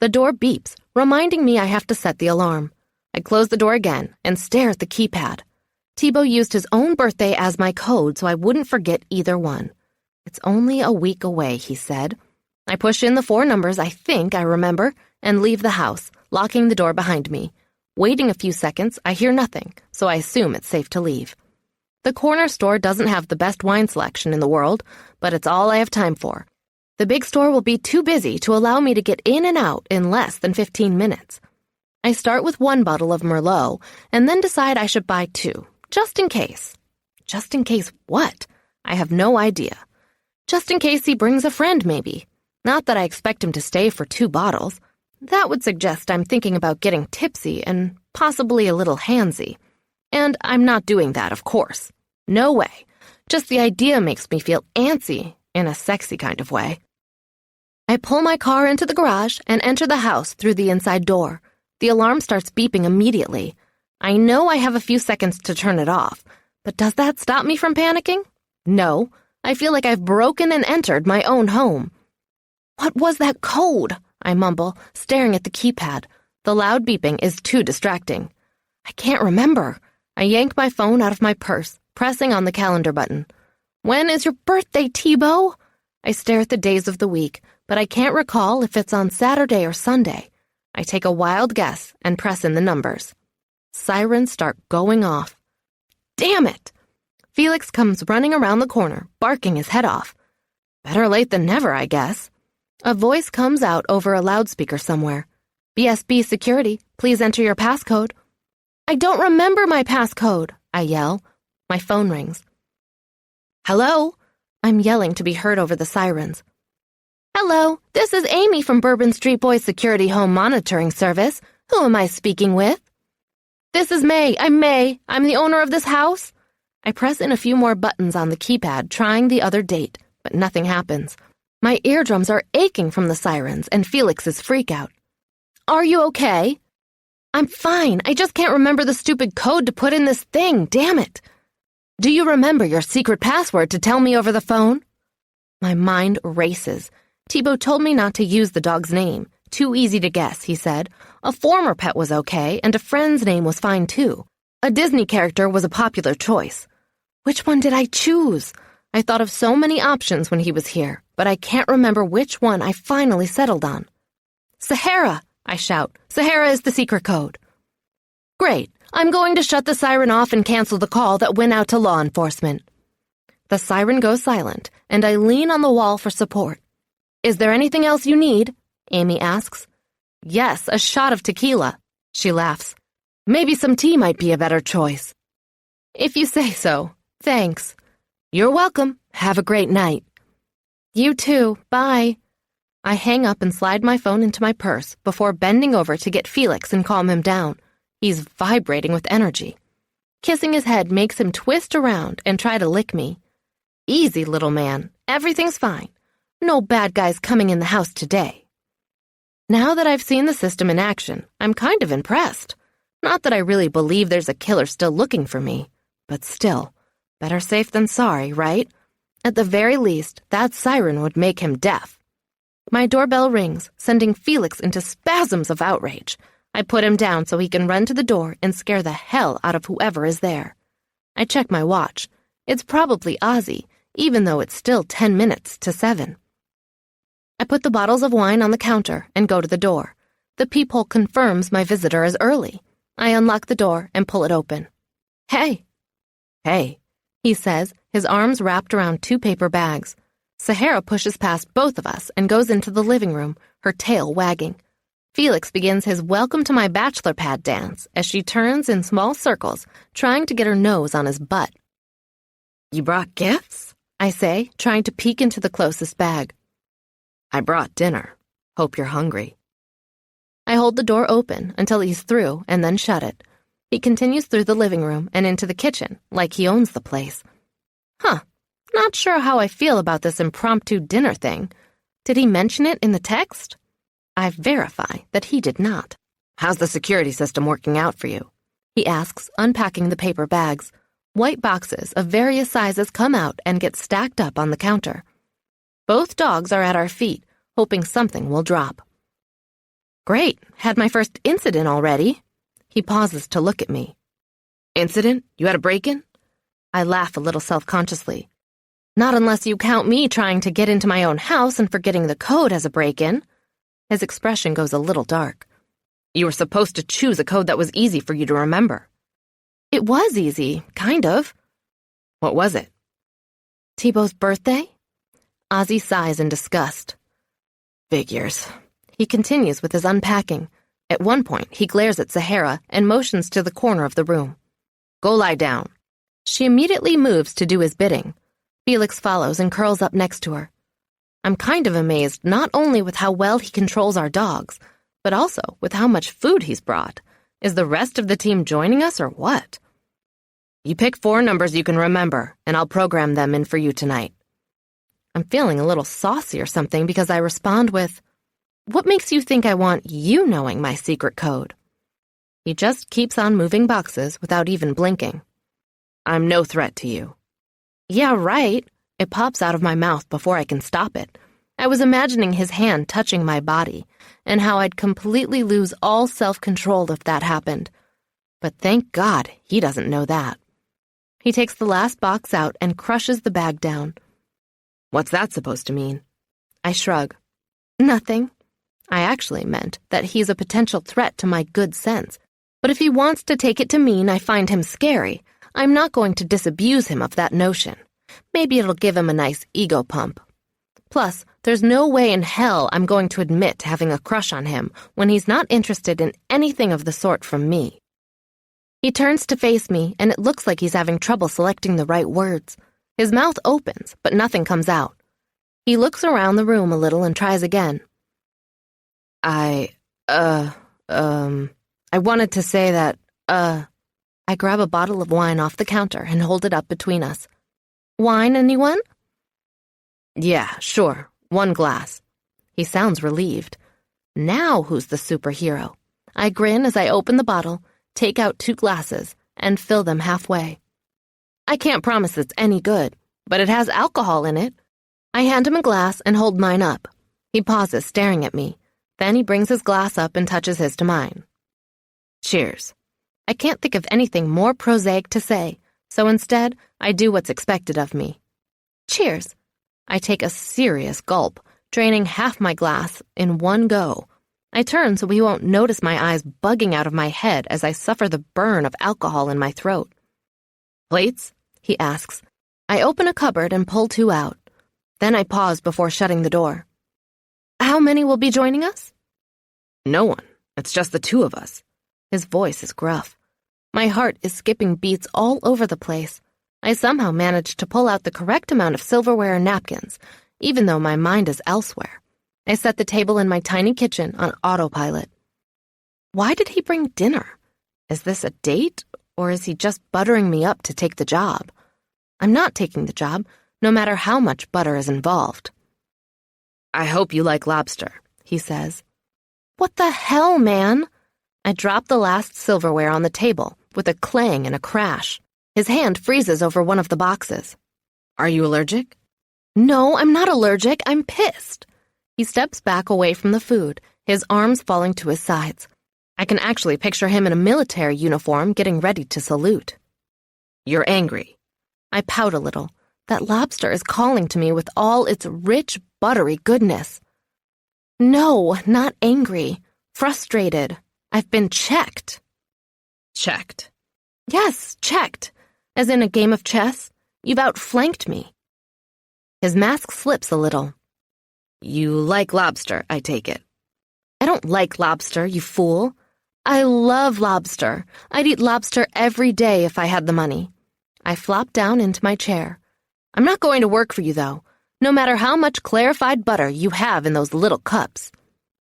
The door beeps, reminding me I have to set the alarm. I close the door again and stare at the keypad. Thibaut used his own birthday as my code so I wouldn't forget either one. It's only a week away, he said. I push in the 4 numbers I think I remember and leave the house, locking the door behind me. Waiting a few seconds, I hear nothing, so I assume it's safe to leave. The corner store doesn't have the best wine selection in the world, but it's all I have time for. The big store will be too busy to allow me to get in and out in less than 15 minutes. I start with 1 bottle of Merlot and then decide I should buy 2, just in case. Just in case what? I have no idea. Just in case he brings a friend, maybe. Not that I expect him to stay for 2 bottles. That would suggest I'm thinking about getting tipsy and possibly a little handsy. And I'm not doing that, of course. No way. Just the idea makes me feel antsy in a sexy kind of way. I pull my car into the garage and enter the house through the inside door. The alarm starts beeping immediately. I know I have a few seconds to turn it off, but does that stop me from panicking? No. I feel like I've broken and entered my own home. What was that code? I mumble, staring at the keypad. The loud beeping is too distracting. I can't remember. I yank my phone out of my purse, pressing on the calendar button. When is your birthday, Thibaut? I stare at the days of the week, but I can't recall if it's on Saturday or Sunday. I take a wild guess and press in the numbers. Sirens start going off. Damn it! Felix comes running around the corner, barking his head off. Better late than never, I guess. A voice comes out over a loudspeaker somewhere. BSB security, please enter your passcode. I don't remember my passcode, I yell. My phone rings. Hello? I'm yelling to be heard over the sirens. Hello, this is Amy from Bourbon Street Boys Security Home Monitoring Service. Who am I speaking with? This is May. I'm May. I'm the owner of this house. I press in a few more buttons on the keypad, trying the other date, but nothing happens. My eardrums are aching from the sirens and Felix's freakout. Are you okay? I'm fine. I just can't remember the stupid code to put in this thing. Damn it. Do you remember your secret password to tell me over the phone? My mind races. Thibaut told me not to use the dog's name. Too easy to guess, he said. A former pet was okay, and a friend's name was fine too. A Disney character was a popular choice. Which one did I choose? I thought of so many options when he was here, but I can't remember which one I finally settled on. Sahara, I shout. Sahara is the secret code. Great. I'm going to shut the siren off and cancel the call that went out to law enforcement. The siren goes silent, and I lean on the wall for support. Is there anything else you need? Amy asks. Yes, a shot of tequila. She laughs. Maybe some tea might be a better choice. If you say so. Thanks. You're welcome. Have a great night. You too. Bye. I hang up and slide my phone into my purse before bending over to get Felix and calm him down. He's vibrating with energy. Kissing his head makes him twist around and try to lick me. Easy, little man. Everything's fine. No bad guys coming in the house today. Now that I've seen the system in action, I'm kind of impressed. Not that I really believe there's a killer still looking for me. But still, better safe than sorry, right? At the very least, that siren would make him deaf. My doorbell rings, sending Felix into spasms of outrage. I put him down so he can run to the door and scare the hell out of whoever is there. I check my watch. It's probably Ozzy, even though it's still 10 minutes to 7. I put the bottles of wine on the counter and go to the door. The peephole confirms my visitor is early. I unlock the door and pull it open. Hey. Hey, he says, his arms wrapped around 2 paper bags. Sahara pushes past both of us and goes into the living room, her tail wagging. Felix begins his welcome to my bachelor pad dance as she turns in small circles, trying to get her nose on his butt. You brought gifts? I say, trying to peek into the closest bag. I brought dinner. Hope you're hungry. I hold the door open until he's through and then shut it. He continues through the living room and into the kitchen, like he owns the place. Not sure how I feel about this impromptu dinner thing. Did he mention it in the text? I verify that he did not. How's the security system working out for you? He asks, unpacking the paper bags. White boxes of various sizes come out and get stacked up on the counter. Both dogs are at our feet, hoping something will drop. Great, had my first incident already. He pauses to look at me. Incident? You had a break-in? I laugh a little self-consciously. Not unless you count me trying to get into my own house and forgetting the code as a break-in. His expression goes a little dark. You were supposed to choose a code that was easy for you to remember. It was easy, kind of. What was it? Tebow's birthday? Ozzy sighs in disgust. Figures. He continues with his unpacking. At one point, he glares at Sahara and motions to the corner of the room. Go lie down. She immediately moves to do his bidding. Felix follows and curls up next to her. I'm kind of amazed not only with how well he controls our dogs, but also with how much food he's brought. Is the rest of the team joining us or what? You pick 4 numbers you can remember, and I'll program them in for you tonight. I'm feeling a little saucy or something because I respond with, What makes you think I want you knowing my secret code? He just keeps on moving boxes without even blinking. I'm no threat to you. Yeah, right. It pops out of my mouth before I can stop it. I was imagining his hand touching my body, and how I'd completely lose all self-control if that happened. But thank God he doesn't know that. He takes the last box out and crushes the bag down. What's that supposed to mean? I shrug. Nothing. I actually meant that he's a potential threat to my good sense. But if he wants to take it to mean I find him scary, I'm not going to disabuse him of that notion. Maybe it'll give him a nice ego pump. Plus, there's no way in hell I'm going to admit to having a crush on him when he's not interested in anything of the sort from me. He turns to face me, and it looks like he's having trouble selecting the right words. His mouth opens, but nothing comes out. He looks around the room a little and tries again. I wanted to say that, I grab a bottle of wine off the counter and hold it up between us. Wine, anyone? Yeah, sure. 1 glass. He sounds relieved. Now who's the superhero? I grin as I open the bottle, take out 2 glasses, and fill them halfway. I can't promise it's any good, but it has alcohol in it. I hand him a glass and hold mine up. He pauses, staring at me. Then he brings his glass up and touches his to mine. Cheers. I can't think of anything more prosaic to say, so instead, I do what's expected of me. Cheers. I take a serious gulp, draining half my glass in one go. I turn so he won't notice my eyes bugging out of my head as I suffer the burn of alcohol in my throat. Plates? He asks. I open a cupboard and pull 2 out. Then I pause before shutting the door. How many will be joining us? No one. It's just the 2 of us. His voice is gruff. My heart is skipping beats all over the place. I somehow managed to pull out the correct amount of silverware and napkins, even though my mind is elsewhere. I set the table in my tiny kitchen on autopilot. Why did he bring dinner? Is this a date, or is he just buttering me up to take the job? I'm not taking the job, no matter how much butter is involved. I hope you like lobster, he says. What the hell, man? I drop the last silverware on the table with a clang and a crash. His hand freezes over one of the boxes. Are you allergic? No, I'm not allergic. I'm pissed. He steps back away from the food, his arms falling to his sides. I can actually picture him in a military uniform getting ready to salute. You're angry. I pout a little. That lobster is calling to me with all its rich, buttery goodness. No, not angry. Frustrated. I've been checked. Checked? Yes, checked. As in a game of chess. You've outflanked me. His mask slips a little. You like lobster, I take it. I don't like lobster, you fool. I love lobster. I'd eat lobster every day if I had the money. I flop down into my chair. I'm not going to work for you, though, no matter how much clarified butter you have in those little cups.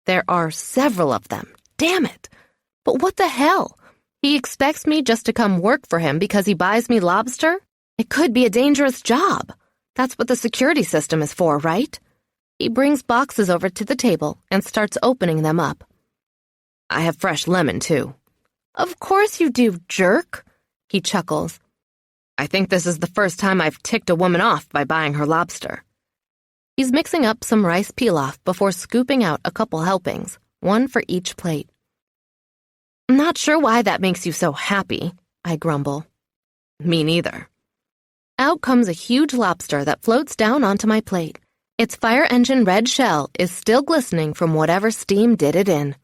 There are several of them. Damn it. But what the hell? He expects me just to come work for him because he buys me lobster? It could be a dangerous job. That's what the security system is for, right? He brings boxes over to the table and starts opening them up. I have fresh lemon, too. Of course you do, jerk. He chuckles. I think this is the first time I've ticked a woman off by buying her lobster. He's mixing up some rice pilaf before scooping out a couple helpings, one for each plate. I'm not sure why that makes you so happy, I grumble. Me neither. Out comes a huge lobster that floats down onto my plate. Its fire engine red shell is still glistening from whatever steam did it in.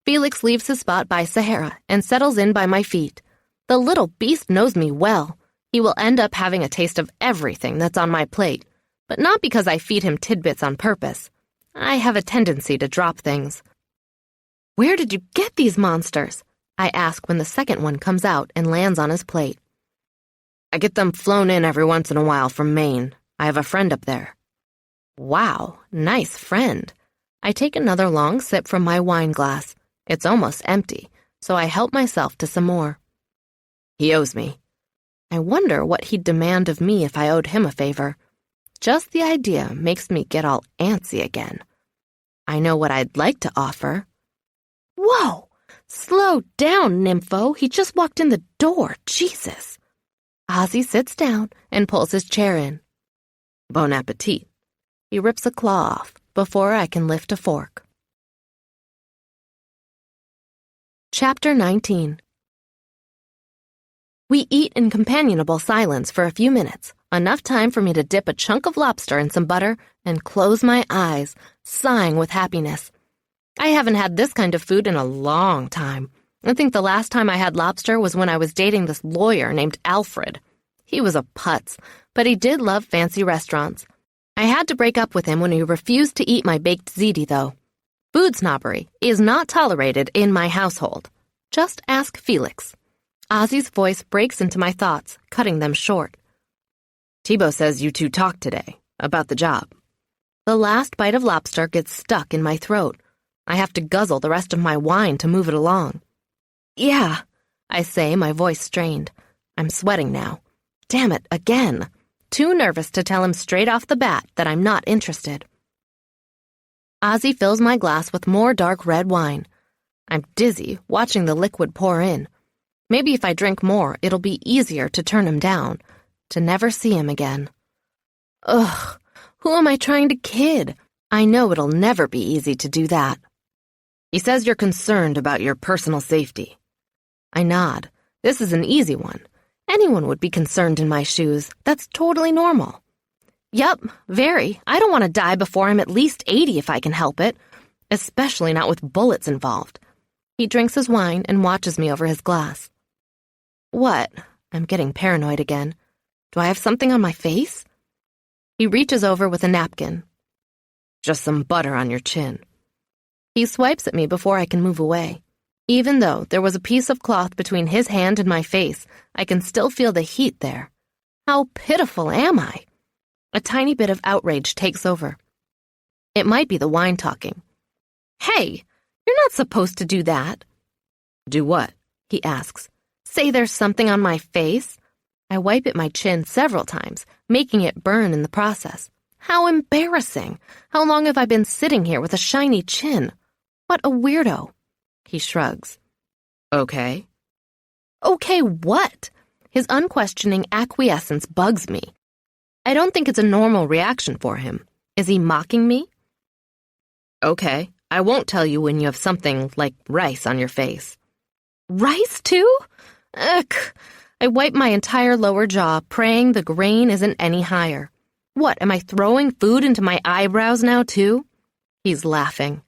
Felix leaves his spot by Sahara and settles in by my feet. The little beast knows me well. He will end up having a taste of everything that's on my plate, but not because I feed him tidbits on purpose. I have a tendency to drop things. Where did you get these monsters? I ask when the second one comes out and lands on his plate. I get them flown in every once in a while from Maine. I have a friend up there. Wow, nice friend. I take another long sip from my wine glass. It's almost empty, so I help myself to some more. He owes me. I wonder what he'd demand of me if I owed him a favor. Just the idea makes me get all antsy again. I know what I'd like to offer. Whoa! Slow down, nympho. He just walked in the door. Jesus. Ozzy sits down and pulls his chair in. Bon appetit. He rips a claw off before I can lift a fork. Chapter 19. We eat in companionable silence for a few minutes, enough time for me to dip a chunk of lobster in some butter and close my eyes, sighing with happiness. I haven't had this kind of food in a long time. I think the last time I had lobster was when I was dating this lawyer named Alfred. He was a putz, but he did love fancy restaurants. I had to break up with him when he refused to eat my baked ziti, though. Food snobbery is not tolerated in my household. Just ask Felix. Ozzy's voice breaks into my thoughts, cutting them short. Thibaut says you two talked today, about the job. The last bite of lobster gets stuck in my throat. I have to guzzle the rest of my wine to move it along. Yeah, I say, my voice strained. I'm sweating now. Damn it, again. Too nervous to tell him straight off the bat that I'm not interested. Ozzy fills my glass with more dark red wine. I'm dizzy, watching the liquid pour in. Maybe if I drink more, it'll be easier to turn him down, to never see him again. Ugh, who am I trying to kid? I know it'll never be easy to do that. He says you're concerned about your personal safety. I nod. This is an easy one. Anyone would be concerned in my shoes. That's totally normal. Yup, very. I don't want to die before I'm at least 80 if I can help it, especially not with bullets involved. He drinks his wine and watches me over his glass. What? I'm getting paranoid again. Do I have something on my face? He reaches over with a napkin. Just some butter on your chin. He swipes at me before I can move away. Even though there was a piece of cloth between his hand and my face, I can still feel the heat there. How pitiful am I? A tiny bit of outrage takes over. It might be the wine talking. Hey, you're not supposed to do that. Do what? He asks. Say there's something on my face? I wipe at my chin several times, making it burn in the process. How embarrassing! How long have I been sitting here with a shiny chin? What a weirdo. He shrugs. Okay. Okay what? His unquestioning acquiescence bugs me. I don't think it's a normal reaction for him. Is he mocking me? Okay, I won't tell you when you have something like rice on your face. Rice, too? Ugh. I wipe my entire lower jaw, praying the grain isn't any higher. What, am I throwing food into my eyebrows now, too? He's laughing.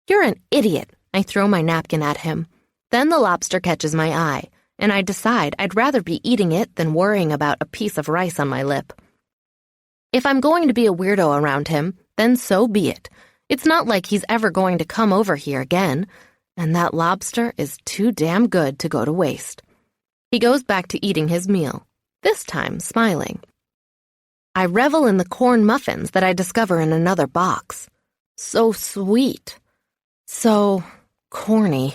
You're an idiot. I throw my napkin at him. Then the lobster catches my eye, and I decide I'd rather be eating it than worrying about a piece of rice on my lip. If I'm going to be a weirdo around him, then so be it. It's not like he's ever going to come over here again, and that lobster is too damn good to go to waste. He goes back to eating his meal, this time smiling. I revel in the corn muffins that I discover in another box. So sweet. So corny.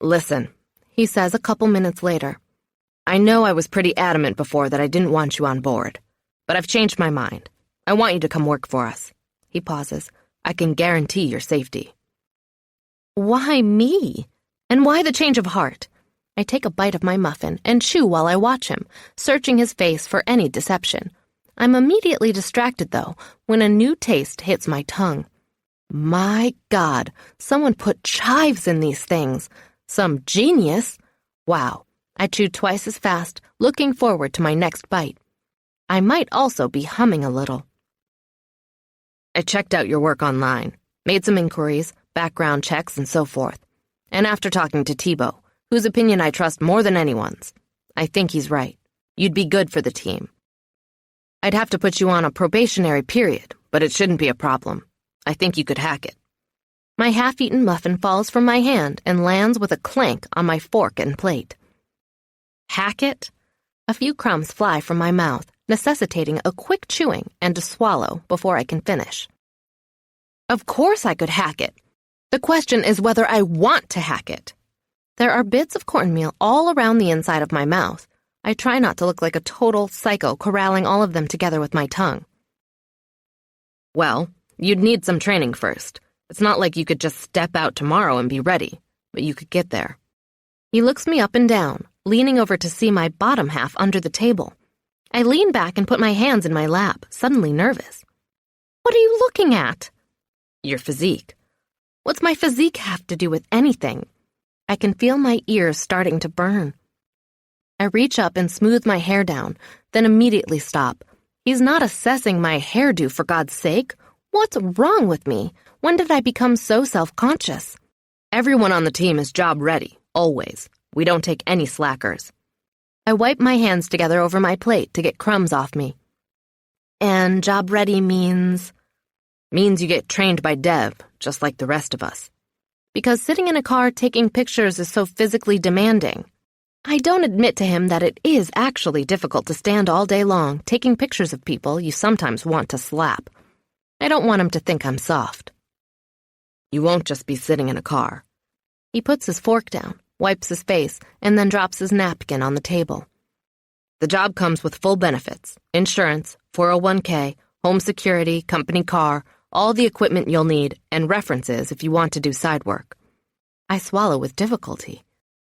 Listen, he says a couple minutes later. I know I was pretty adamant before that I didn't want you on board, but I've changed my mind. I want you to come work for us. He pauses. I can guarantee your safety. Why me? And why the change of heart? I take a bite of my muffin and chew while I watch him, searching his face for any deception. I'm immediately distracted, though, when a new taste hits my tongue. My God, someone put chives in these things. Some genius. Wow. I chew twice as fast, looking forward to my next bite. I might also be humming a little. I checked out your work online, made some inquiries, background checks, and so forth. And after talking to Thibault, whose opinion I trust more than anyone's, I think he's right. You'd be good for the team. I'd have to put you on a probationary period, but it shouldn't be a problem. I think you could hack it. My half-eaten muffin falls from my hand and lands with a clank on my fork and plate. Hack it? A few crumbs fly from my mouth, necessitating a quick chewing and a swallow before I can finish. Of course I could hack it. The question is whether I want to hack it. There are bits of cornmeal all around the inside of my mouth. I try not to look like a total psycho corralling all of them together with my tongue. Well, you'd need some training first. It's not like you could just step out tomorrow and be ready, but you could get there. He looks me up and down, leaning over to see my bottom half under the table. I lean back and put my hands in my lap, suddenly nervous. What are you looking at? Your physique. What's my physique have to do with anything? I can feel my ears starting to burn. I reach up and smooth my hair down, then immediately stop. He's not assessing my hairdo, for God's sake. What's wrong with me? When did I become so self-conscious? Everyone on the team is job ready, always. We don't take any slackers. I wipe my hands together over my plate to get crumbs off me. And job ready means? Means you get trained by Dev, just like the rest of us. Because sitting in a car taking pictures is so physically demanding. I don't admit to him that it is actually difficult to stand all day long taking pictures of people you sometimes want to slap. I don't want him to think I'm soft. You won't just be sitting in a car. He puts his fork down, wipes his face, and then drops his napkin on the table. The job comes with full benefits, insurance, 401k, home security, company car, all the equipment you'll need, and references if you want to do side work. I swallow with difficulty.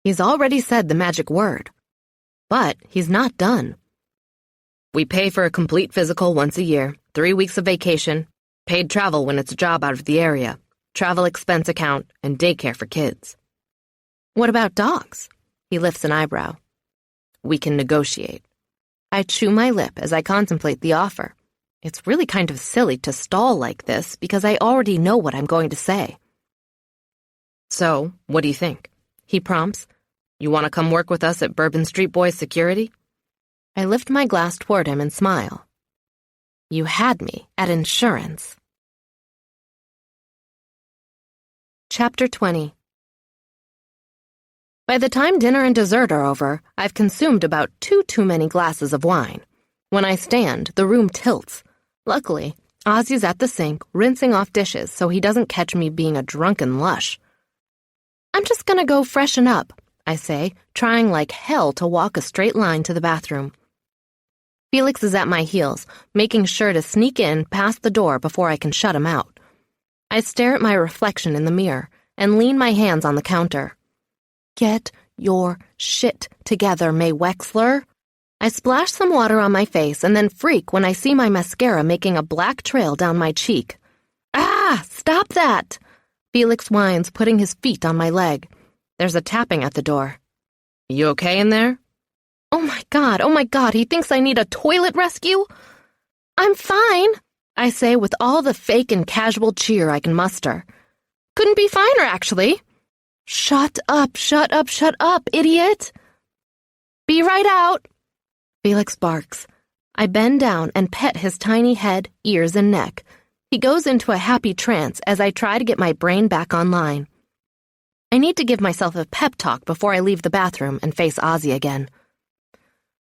He's already said the magic word. But he's not done. We pay for a complete physical once a year, 3 weeks of vacation, paid travel when it's a job out of the area, travel expense account, and daycare for kids. What about dogs? He lifts an eyebrow. We can negotiate. I chew my lip as I contemplate the offer. It's really kind of silly to stall like this because I already know what I'm going to say. So, what do you think? He prompts. You want to come work with us at Bourbon Street Boys Security? I lift my glass toward him and smile. You had me at insurance. Chapter 20. By the time dinner and dessert are over, I've consumed about too many glasses of wine. When I stand, the room tilts. Luckily, Ozzy's at the sink, rinsing off dishes so he doesn't catch me being a drunken lush. I'm just gonna go freshen up, I say, trying like hell to walk a straight line to the bathroom. Felix is at my heels, making sure to sneak in past the door before I can shut him out. I stare at my reflection in the mirror and lean my hands on the counter. Get your shit together, May Wexler. I splash some water on my face and then freak when I see my mascara making a black trail down my cheek. Ah, stop that! Felix whines, putting his feet on my leg. There's a tapping at the door. You okay in there? Oh my God, he thinks I need a toilet rescue? I'm fine, I say with all the fake and casual cheer I can muster. Couldn't be finer, actually. Shut up, idiot. Be right out. Felix barks. I bend down and pet his tiny head, ears, and neck. He goes into a happy trance as I try to get my brain back online. I need to give myself a pep talk before I leave the bathroom and face Ozzy again.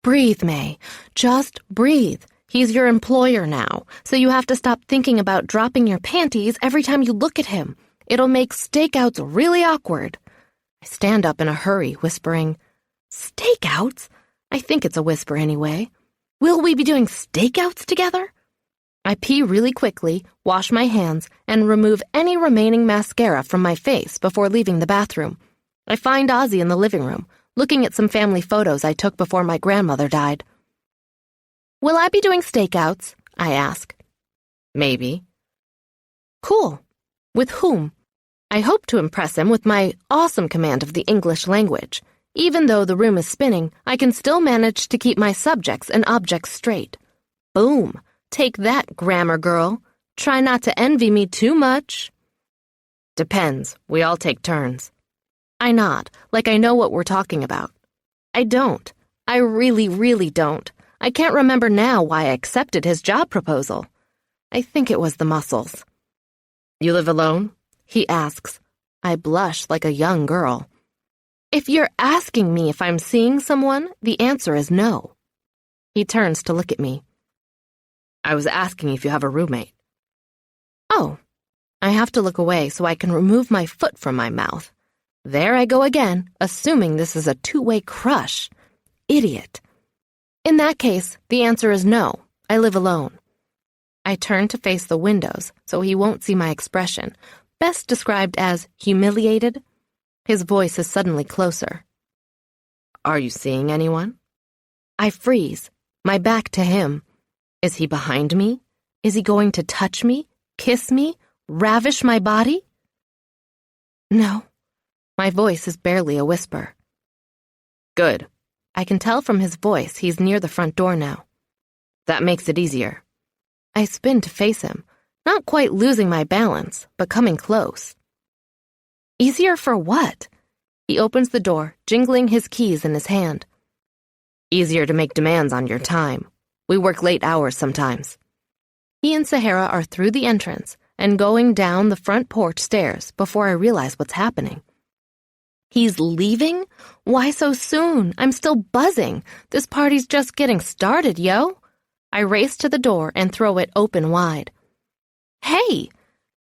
Breathe, May. Just breathe. He's your employer now, so you have to stop thinking about dropping your panties every time you look at him. It'll make stakeouts really awkward. I stand up in a hurry, whispering, Stakeouts? I think it's a whisper anyway. Will we be doing stakeouts together? I pee really quickly, wash my hands, and remove any remaining mascara from my face before leaving the bathroom. I find Ozzy in the living room, looking at some family photos I took before my grandmother died. Will I be doing stakeouts? I ask. Maybe. Cool. With whom? I hope to impress him with my awesome command of the English language. Even though the room is spinning, I can still manage to keep my subjects and objects straight. Boom. Take that, grammar girl. Try not to envy me too much. Depends. We all take turns. I nod, like I know what we're talking about. I don't. I really don't. I can't remember now why I accepted his job proposal. I think it was the muscles. You live alone? He asks. I blush like a young girl. If you're asking me if I'm seeing someone, the answer is no. He turns to look at me. I was asking if you have a roommate. Oh. I have to look away so I can remove my foot from my mouth. There I go again, assuming this is a two-way crush. Idiot. In that case, the answer is no. I live alone. I turn to face the windows so he won't see my expression, best described as humiliated. His voice is suddenly closer. Are you seeing anyone? I freeze, my back to him. Is he behind me? Is he going to touch me, kiss me, ravish my body? No. My voice is barely a whisper. Good. I can tell from his voice he's near the front door now. That makes it easier. I spin to face him, not quite losing my balance, but coming close. Easier for what? He opens the door, jingling his keys in his hand. Easier to make demands on your time. We work late hours sometimes. He and Sahara are through the entrance and going down the front porch stairs before I realize what's happening. He's leaving? Why so soon? I'm still buzzing. This party's just getting started, yo. I race to the door and throw it open wide. Hey!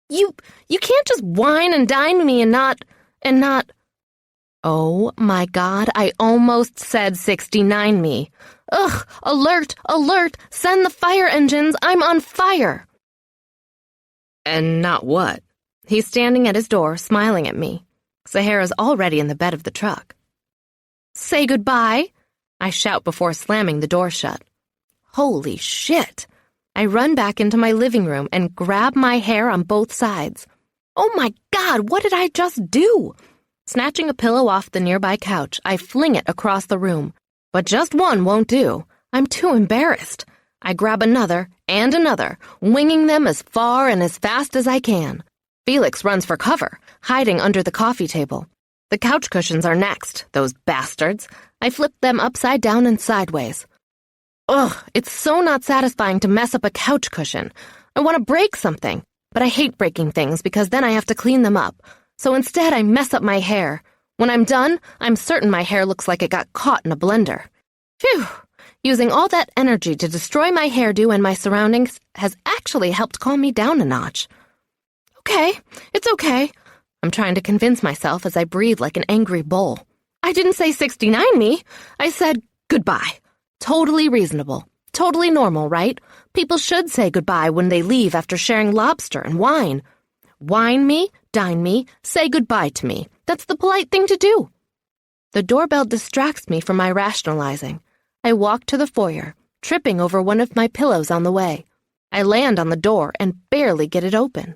You can't just wine and dine me and not... Oh my God, I almost said 69 me. Ugh, alert, send the fire engines, I'm on fire. And not what? He's standing at his door, smiling at me. Sahara's already in the bed of the truck. Say goodbye, I shout before slamming the door shut. Holy shit! I run back into my living room and grab my hair on both sides. Oh my God, what did I just do? Snatching a pillow off the nearby couch, I fling it across the room. But just one won't do. I'm too embarrassed. I grab another and another, winging them as far and as fast as I can. Felix runs for cover, hiding under the coffee table. The couch cushions are next, those bastards. I flip them upside down and sideways. Ugh, it's so not satisfying to mess up a couch cushion. I want to break something, but I hate breaking things because then I have to clean them up. So instead, I mess up my hair. When I'm done, I'm certain my hair looks like it got caught in a blender. Phew! Using all that energy to destroy my hairdo and my surroundings has actually helped calm me down a notch. Okay, it's okay. I'm trying to convince myself as I breathe like an angry bull. I didn't say 69 me. I said goodbye. Totally reasonable. Totally normal, right? People should say goodbye when they leave after sharing lobster and wine. Wine me, dine me, say goodbye to me. That's the polite thing to do. The doorbell distracts me from my rationalizing. I walk to the foyer, tripping over one of my pillows on the way. I land on the door and barely get it open.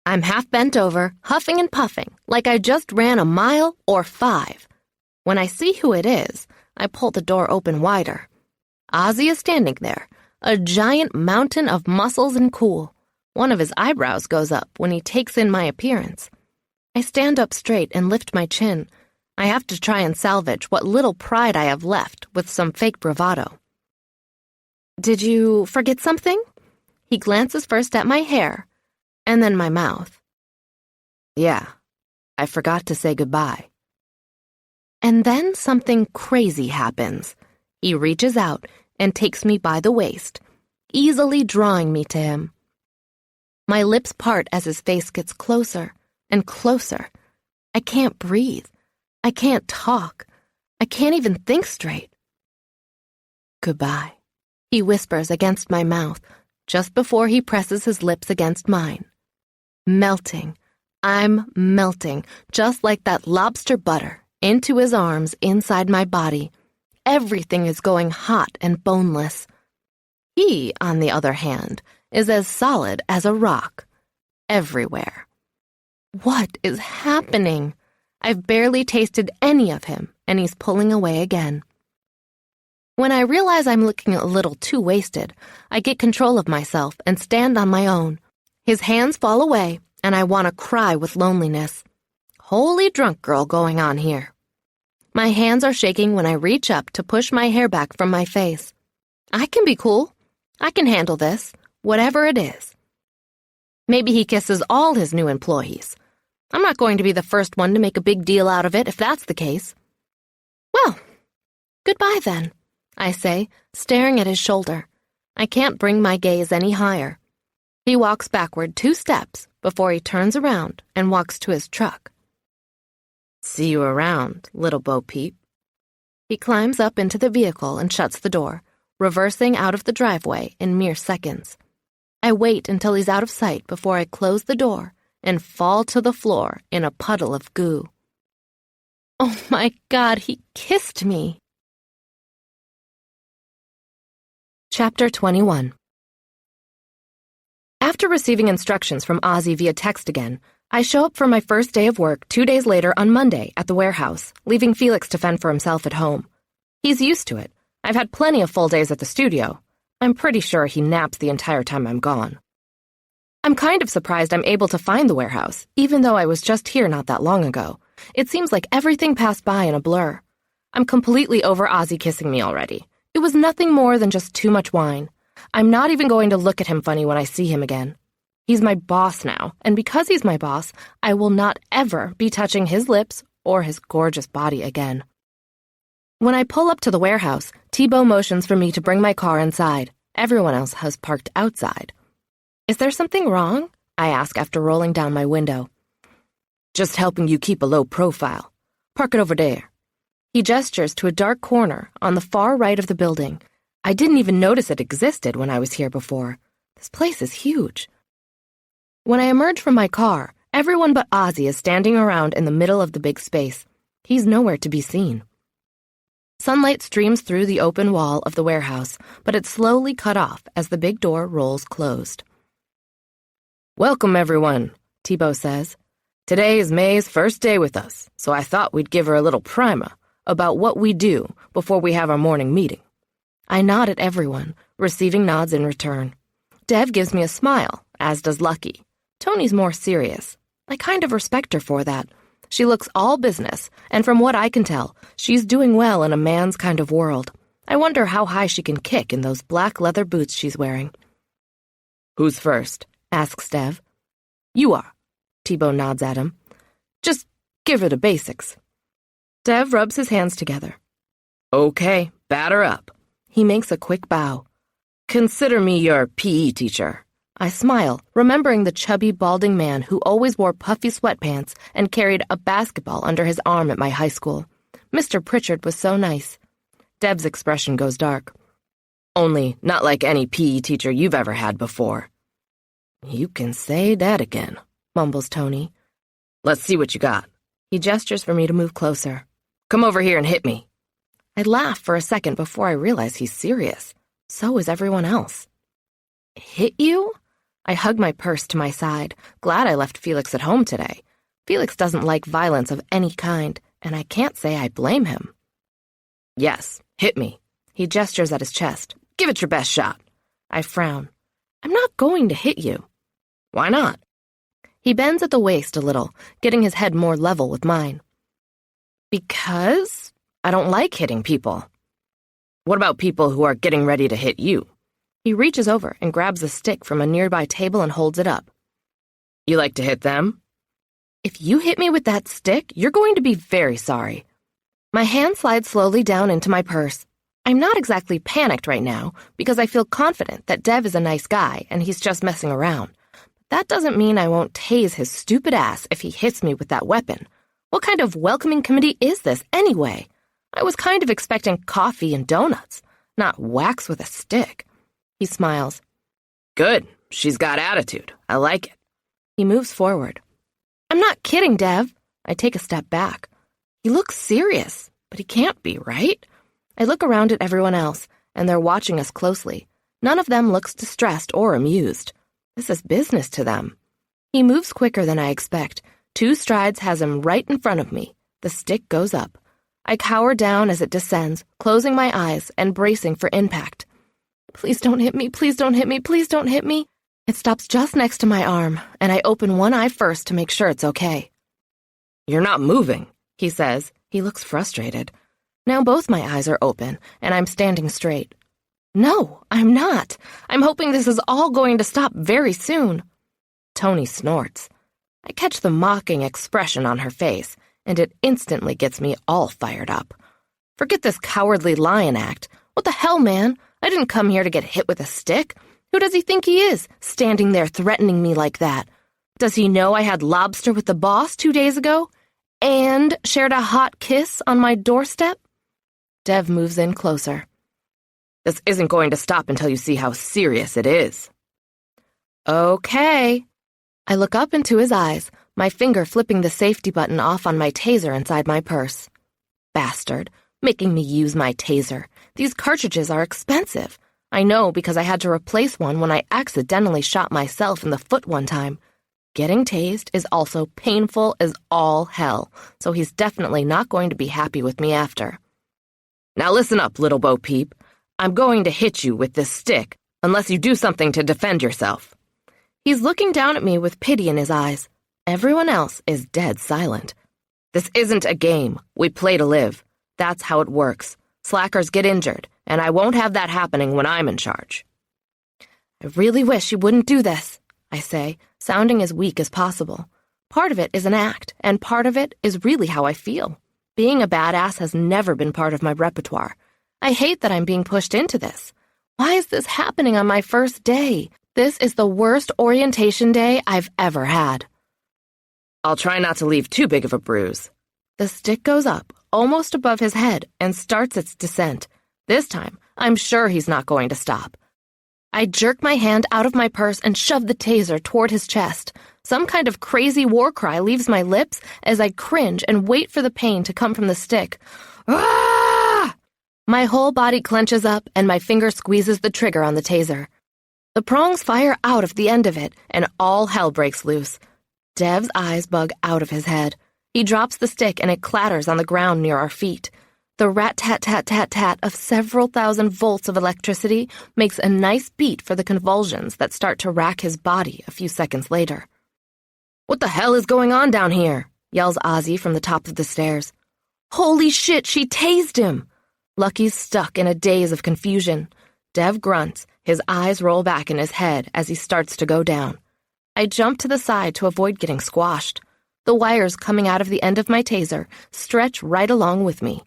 I'm half bent over, huffing and puffing, like I just ran a mile or 5. When I see who it is, I pull the door open wider. Ozzy is standing there, a giant mountain of muscles and cool. One of his eyebrows goes up when he takes in my appearance. I stand up straight and lift my chin. I have to try and salvage what little pride I have left with some fake bravado. "Did you forget something?" He glances first at my hair, and then my mouth. "Yeah, I forgot to say goodbye." And then something crazy happens. He reaches out and takes me by the waist, easily drawing me to him. My lips part as his face gets closer and closer. I can't breathe. I can't talk. I can't even think straight. "Goodbye," he whispers against my mouth, just before he presses his lips against mine. Melting. I'm melting, just like that lobster butter, into his arms inside my body. Everything is going hot and boneless. He, on the other hand, is as solid as a rock. Everywhere. What is happening? I've barely tasted any of him, and he's pulling away again. When I realize I'm looking a little too wasted, I get control of myself and stand on my own. His hands fall away, and I want to cry with loneliness. Holy drunk girl going on here. My hands are shaking when I reach up to push my hair back from my face. I can be cool. I can handle this, whatever it is. Maybe he kisses all his new employees. I'm not going to be the first one to make a big deal out of it if that's the case. Well, goodbye then, I say, staring at his shoulder. I can't bring my gaze any higher. He walks backward 2 steps before he turns around and walks to his truck. "See you around, little Bo Peep." He climbs up into the vehicle and shuts the door, reversing out of the driveway in mere seconds. I wait until he's out of sight before I close the door and fall to the floor in a puddle of goo. Oh my God, he kissed me. Chapter 21. After receiving instructions from Ozzy via text again, I show up for my first day of work 2 days later on Monday at the warehouse, leaving Felix to fend for himself at home. He's used to it. I've had plenty of full days at the studio. I'm pretty sure he naps the entire time I'm gone. I'm kind of surprised I'm able to find the warehouse, even though I was just here not that long ago. It seems like everything passed by in a blur. I'm completely over Ozzy kissing me already. It was nothing more than just too much wine. I'm not even going to look at him funny when I see him again. He's my boss now, and because he's my boss, I will not ever be touching his lips or his gorgeous body again. When I pull up to the warehouse, T-Bo motions for me to bring my car inside. Everyone else has parked outside. "Is there something wrong?" I ask after rolling down my window. "Just helping you keep a low profile. Park it over there." He gestures to a dark corner on the far right of the building. I didn't even notice it existed when I was here before. This place is huge. When I emerge from my car, everyone but Ozzy is standing around in the middle of the big space. He's nowhere to be seen. Sunlight streams through the open wall of the warehouse, but it's slowly cut off as the big door rolls closed. "Welcome, everyone," T-Bo says. "Today is May's first day with us, so I thought we'd give her a little primer about what we do before we have our morning meeting." I nod at everyone, receiving nods in return. Dev gives me a smile, as does Lucky. Tony's more serious. I kind of respect her for that. She looks all business, and from what I can tell, she's doing well in a man's kind of world. I wonder how high she can kick in those black leather boots she's wearing. "Who's first?" asks Dev. "You are." T-Bo nods at him. "Just give her the basics." Dev rubs his hands together. "Okay, batter up." He makes a quick bow. "Consider me your PE teacher." I smile, remembering the chubby, balding man who always wore puffy sweatpants and carried a basketball under his arm at my high school. Mr. Pritchard was so nice. Deb's expression goes dark. "Only not like any PE teacher you've ever had before." "You can say that again," mumbles Tony. "Let's see what you got." He gestures for me to move closer. Come over here and hit me. I laugh for a second before I realize he's serious. So is everyone else. Hit you? I hug my purse to my side, glad I left Felix at home today. Felix doesn't like violence of any kind, and I can't say I blame him. Yes, hit me. He gestures at his chest. Give it your best shot. I frown. I'm not going to hit you. Why not? He bends at the waist a little, getting his head more level with mine. Because I don't like hitting people. What about people who are getting ready to hit you? He reaches over and grabs a stick from a nearby table and holds it up. You like to hit them? If you hit me with that stick, you're going to be very sorry. My hand slides slowly down into my purse. I'm not exactly panicked right now because I feel confident that Dev is a nice guy and he's just messing around. But that doesn't mean I won't tase his stupid ass if he hits me with that weapon. What kind of welcoming committee is this anyway? I was kind of expecting coffee and donuts, not wax with a stick. He smiles. Good. She's got attitude. I like it. He moves forward. I'm not kidding, Dev. I take a step back. He looks serious, but he can't be, right? I look around at everyone else, and they're watching us closely. None of them looks distressed or amused. This is business to them. He moves quicker than I expect. 2 strides has him right in front of me. The stick goes up. I cower down as it descends, closing my eyes and bracing for impact. Please don't hit me, please don't hit me, please don't hit me. It stops just next to my arm, and I open one eye first to make sure it's okay. You're not moving, he says. He looks frustrated. Now both my eyes are open, and I'm standing straight. No, I'm not. I'm hoping this is all going to stop very soon. Tony snorts. I catch the mocking expression on her face, and it instantly gets me all fired up. Forget this cowardly lion act. What the hell, man? I didn't come here to get hit with a stick. Who does he think he is, standing there threatening me like that? Does he know I had lobster with the boss 2 days ago? And shared a hot kiss on my doorstep? Dev moves in closer. This isn't going to stop until you see how serious it is. Okay. I look up into his eyes, my finger flipping the safety button off on my taser inside my purse. Bastard, making me use my taser. These cartridges are expensive. I know because I had to replace one when I accidentally shot myself in the foot one time. Getting tased is also painful as all hell, so he's definitely not going to be happy with me after. Now listen up, little Bo Peep. I'm going to hit you with this stick unless you do something to defend yourself. He's looking down at me with pity in his eyes. Everyone else is dead silent. This isn't a game. We play to live. That's how it works. Slackers get injured, and I won't have that happening when I'm in charge. I really wish you wouldn't do this, I say, sounding as weak as possible. Part of it is an act, and part of it is really how I feel. Being a badass has never been part of my repertoire. I hate that I'm being pushed into this. Why is this happening on my first day? This is the worst orientation day I've ever had. I'll try not to leave too big of a bruise. The stick goes up, almost above his head, and starts its descent. This time, I'm sure he's not going to stop. I jerk my hand out of my purse and shove the taser toward his chest. Some kind of crazy war cry leaves my lips as I cringe and wait for the pain to come from the stick. Ah! My whole body clenches up and my finger squeezes the trigger on the taser. The prongs fire out of the end of it, and all hell breaks loose. Dev's eyes bug out of his head. He drops the stick and it clatters on the ground near our feet. The rat-tat-tat-tat-tat of several thousand volts of electricity makes a nice beat for the convulsions that start to rack his body a few seconds later. What the hell is going on down here? Yells Ozzy from the top of the stairs. Holy shit, she tased him! Lucky's stuck in a daze of confusion. Dev grunts, his eyes roll back in his head as he starts to go down. I jump to the side to avoid getting squashed. The wires coming out of the end of my taser stretch right along with me.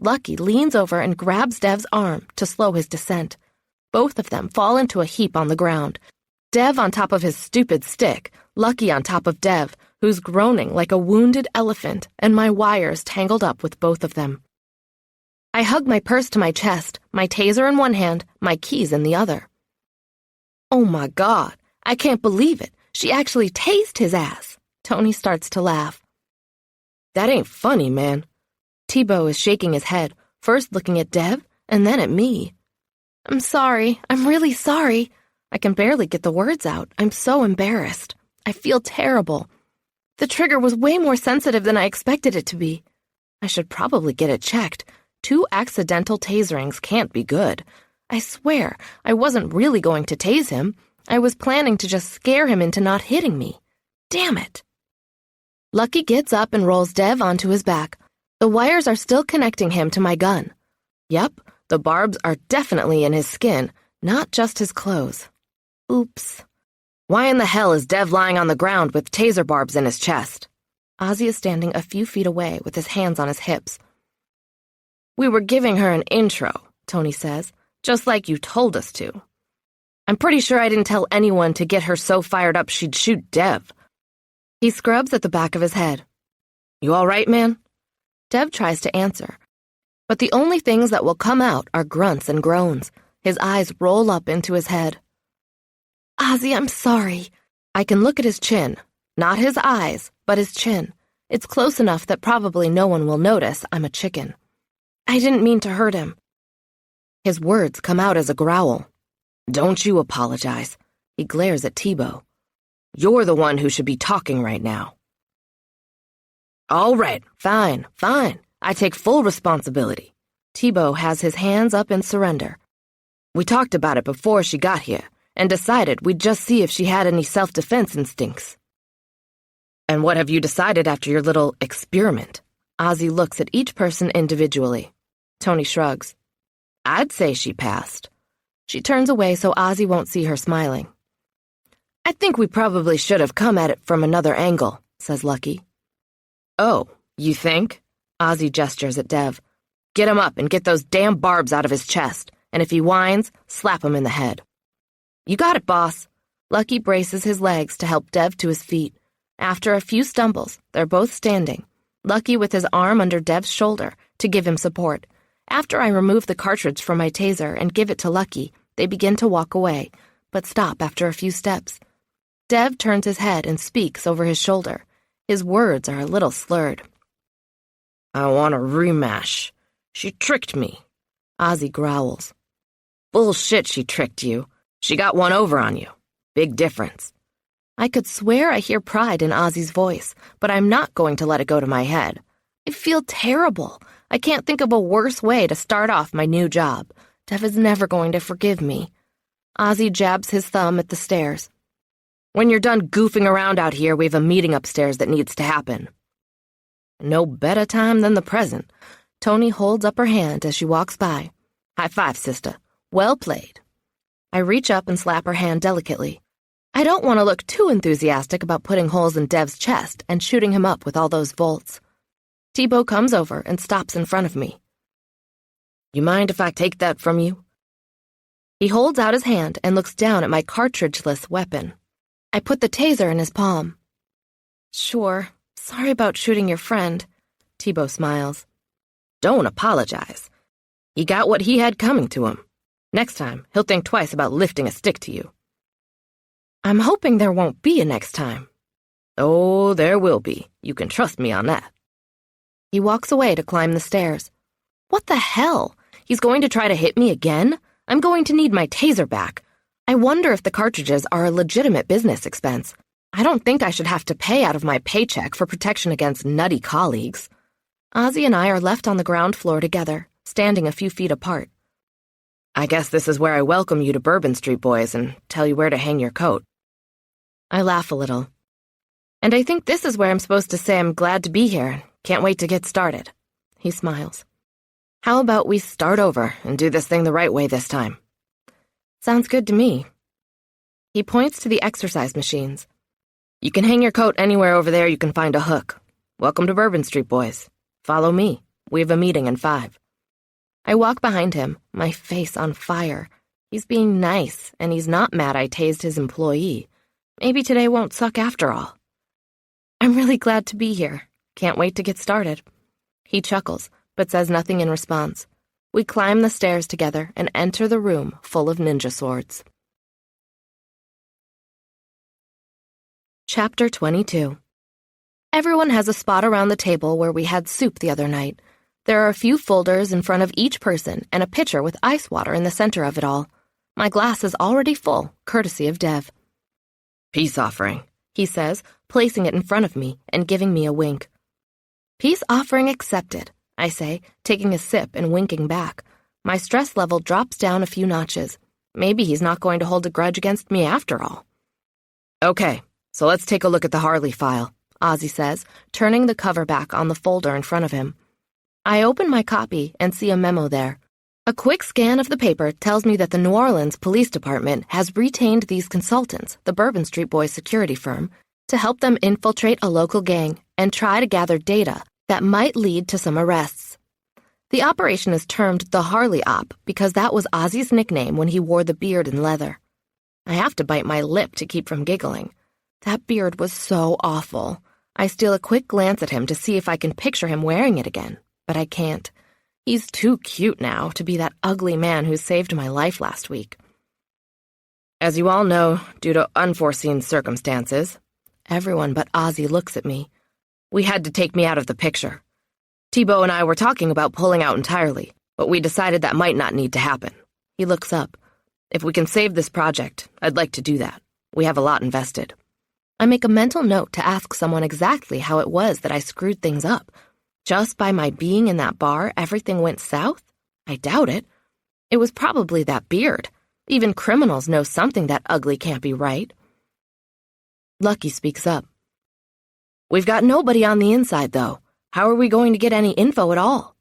Lucky leans over and grabs Dev's arm to slow his descent. Both of them fall into a heap on the ground. Dev on top of his stupid stick, Lucky on top of Dev, who's groaning like a wounded elephant, and my wires tangled up with both of them. I hug my purse to my chest, my taser in one hand, my keys in the other. Oh my God, I can't believe it. She actually tased his ass. Tony starts to laugh. That ain't funny, man. Tebow is shaking his head, first looking at Dev and then at me. I'm sorry. I'm really sorry. I can barely get the words out. I'm so embarrassed. I feel terrible. The trigger was way more sensitive than I expected it to be. I should probably get it checked. 2 accidental taserings can't be good. I swear, I wasn't really going to tase him. I was planning to just scare him into not hitting me. Damn it. Lucky gets up and rolls Dev onto his back. The wires are still connecting him to my gun. Yep, the barbs are definitely in his skin, not just his clothes. Oops. Why in the hell is Dev lying on the ground with taser barbs in his chest? Ozzy is standing a few feet away with his hands on his hips. We were giving her an intro, Tony says, just like you told us to. I'm pretty sure I didn't tell anyone to get her so fired up she'd shoot Dev. He scrubs at the back of his head. You all right, man? Dev tries to answer, but the only things that will come out are grunts and groans. His eyes roll up into his head. Ozzy, I'm sorry. I can look at his chin. Not his eyes, but his chin. It's close enough that probably no one will notice I'm a chicken. I didn't mean to hurt him. His words come out as a growl. Don't you apologize. He glares at Tebow. You're the one who should be talking right now. All right, fine. I take full responsibility. Tebow has his hands up in surrender. We talked about it before she got here and decided we'd just see if she had any self-defense instincts. And what have you decided after your little experiment? Ozzy looks at each person individually. Tony shrugs. I'd say she passed. She turns away so Ozzy won't see her smiling. I think we probably should have come at it from another angle, says Lucky. Oh, you think? Ozzy gestures at Dev. Get him up and get those damn barbs out of his chest, and if he whines, slap him in the head. You got it, boss. Lucky braces his legs to help Dev to his feet. After a few stumbles, they're both standing, Lucky with his arm under Dev's shoulder to give him support. After I remove the cartridge from my taser and give it to Lucky, they begin to walk away, but stop after a few steps. Dev turns his head and speaks over his shoulder. His words are a little slurred. I want a rematch. She tricked me. Ozzy growls. Bullshit, she tricked you. She got one over on you. Big difference. I could swear I hear pride in Ozzy's voice, but I'm not going to let it go to my head. I feel terrible. I can't think of a worse way to start off my new job. Dev is never going to forgive me. Ozzy jabs his thumb at the stairs. When you're done goofing around out here, we have a meeting upstairs that needs to happen. No better time than the present. Tony holds up her hand as she walks by. High five, sister. Well played. I reach up and slap her hand delicately. I don't want to look too enthusiastic about putting holes in Dev's chest and shooting him up with all those volts. Tebow comes over and stops in front of me. You mind if I take that from you? He holds out his hand and looks down at my cartridgeless weapon. I put the taser in his palm. Sure. Sorry about shooting your friend. Tebow smiles. Don't apologize. He got what he had coming to him. Next time, he'll think twice about lifting a stick to you. I'm hoping there won't be a next time. Oh, there will be. You can trust me on that. He walks away to climb the stairs. What the hell? He's going to try to hit me again? I'm going to need my taser back. I wonder if the cartridges are a legitimate business expense. I don't think I should have to pay out of my paycheck for protection against nutty colleagues. Ozzy and I are left on the ground floor together, standing a few feet apart. I guess this is where I welcome you to Bourbon Street, boys, and tell you where to hang your coat. I laugh a little. And I think this is where I'm supposed to say I'm glad to be here and can't wait to get started. He smiles. How about we start over and do this thing the right way this time? Sounds good to me. He points to the exercise machines. You can hang your coat anywhere over there you can find a hook. Welcome to Bourbon Street, boys. Follow me. We have a meeting in 5. I walk behind him, my face on fire. He's being nice, and he's not mad I tased his employee. Maybe today won't suck after all. I'm really glad to be here. Can't wait to get started. He chuckles, but says nothing in response. We climb the stairs together and enter the room full of ninja swords. Chapter 22. Everyone has a spot around the table where we had soup the other night. There are a few folders in front of each person and a pitcher with ice water in the center of it all. My glass is already full, courtesy of Dev. Peace offering, he says, placing it in front of me and giving me a wink. Peace offering accepted, I say, taking a sip and winking back. My stress level drops down a few notches. Maybe he's not going to hold a grudge against me after all. Okay, so let's take a look at the Harley file, Ozzy says, turning the cover back on the folder in front of him. I open my copy and see a memo there. A quick scan of the paper tells me that the New Orleans Police Department has retained these consultants, the Bourbon Street Boys security firm, to help them infiltrate a local gang and try to gather data that might lead to some arrests. The operation is termed the Harley Op because that was Ozzy's nickname when he wore the beard and leather. I have to bite my lip to keep from giggling. That beard was so awful. I steal a quick glance at him to see if I can picture him wearing it again, but I can't. He's too cute now to be that ugly man who saved my life last week. As you all know, due to unforeseen circumstances, everyone but Ozzy looks at me. We had to take me out of the picture. Thibault and I were talking about pulling out entirely, but we decided that might not need to happen. He looks up. If we can save this project, I'd like to do that. We have a lot invested. I make a mental note to ask someone exactly how it was that I screwed things up. Just by my being in that bar, everything went south? I doubt it. It was probably that beard. Even criminals know something that ugly can't be right. Lucky speaks up. We've got nobody on the inside, though. How are we going to get any info at all?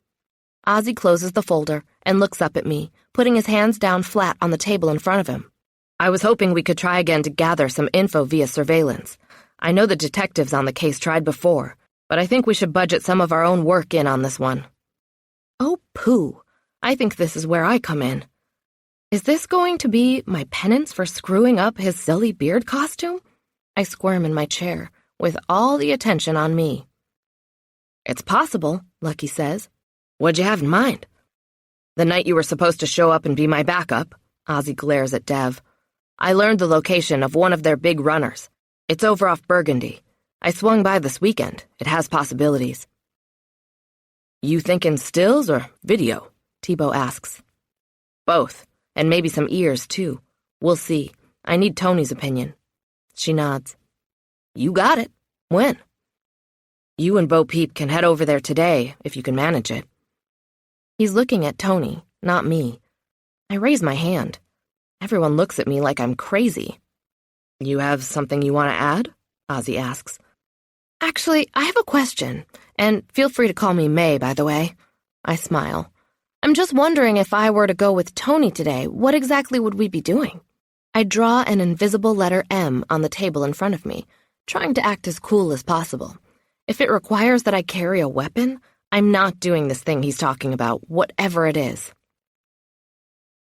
Ozzy closes the folder and looks up at me, putting his hands down flat on the table in front of him. I was hoping we could try again to gather some info via surveillance. I know the detectives on the case tried before, but I think we should budget some of our own work in on this one. Oh, pooh. I think this is where I come in. Is this going to be my penance for screwing up his silly beard costume? I squirm in my chair, with all the attention on me. It's possible, Lucky says. What'd you have in mind? The night you were supposed to show up and be my backup, Ozzy glares at Dev. I learned the location of one of their big runners. It's over off Burgundy. I swung by this weekend. It has possibilities. You thinking stills or video? Thibault asks. Both, and maybe some ears, too. We'll see. I need Tony's opinion. She nods. You got it. When? You and Bo Peep can head over there today, if you can manage it. He's looking at Tony, not me. I raise my hand. Everyone looks at me like I'm crazy. You have something you want to add? Ozzy asks. Actually, I have a question, and feel free to call me May, by the way. I smile. I'm just wondering if I were to go with Tony today, what exactly would we be doing? I draw an invisible letter M on the table in front of me, trying to act as cool as possible. If it requires that I carry a weapon, I'm not doing this thing he's talking about, whatever it is.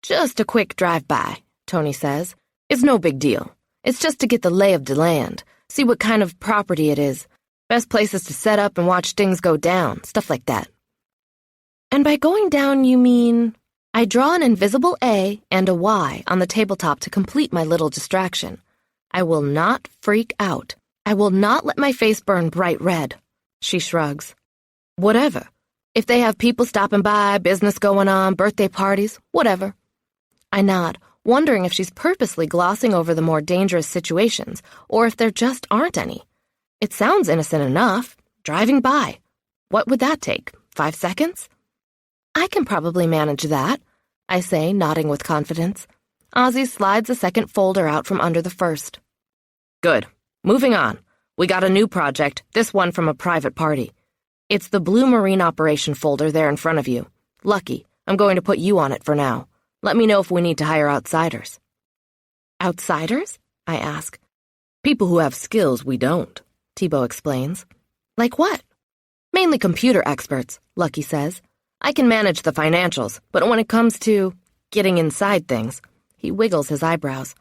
Just a quick drive-by, Tony says. It's no big deal. It's just to get the lay of the land, see what kind of property it is, best places to set up and watch things go down, stuff like that. And by going down, you mean... I draw an invisible A and a Y on the tabletop to complete my little distraction. I will not freak out. I will not let my face burn bright red. She shrugs. Whatever. If they have people stopping by, business going on, birthday parties, whatever. I nod, wondering if she's purposely glossing over the more dangerous situations, or if there just aren't any. It sounds innocent enough. Driving by. What would that take? 5 seconds? I can probably manage that, I say, nodding with confidence. Ozzy slides a second folder out from under the first. Good. Moving on. We got a new project, this one from a private party. It's the Blue Marine Operation folder there in front of you. Lucky, I'm going to put you on it for now. Let me know if we need to hire outsiders. Outsiders? I ask. People who have skills we don't, Thibault explains. Like what? Mainly computer experts, Lucky says. I can manage the financials, but when it comes to getting inside things, he wiggles his eyebrows.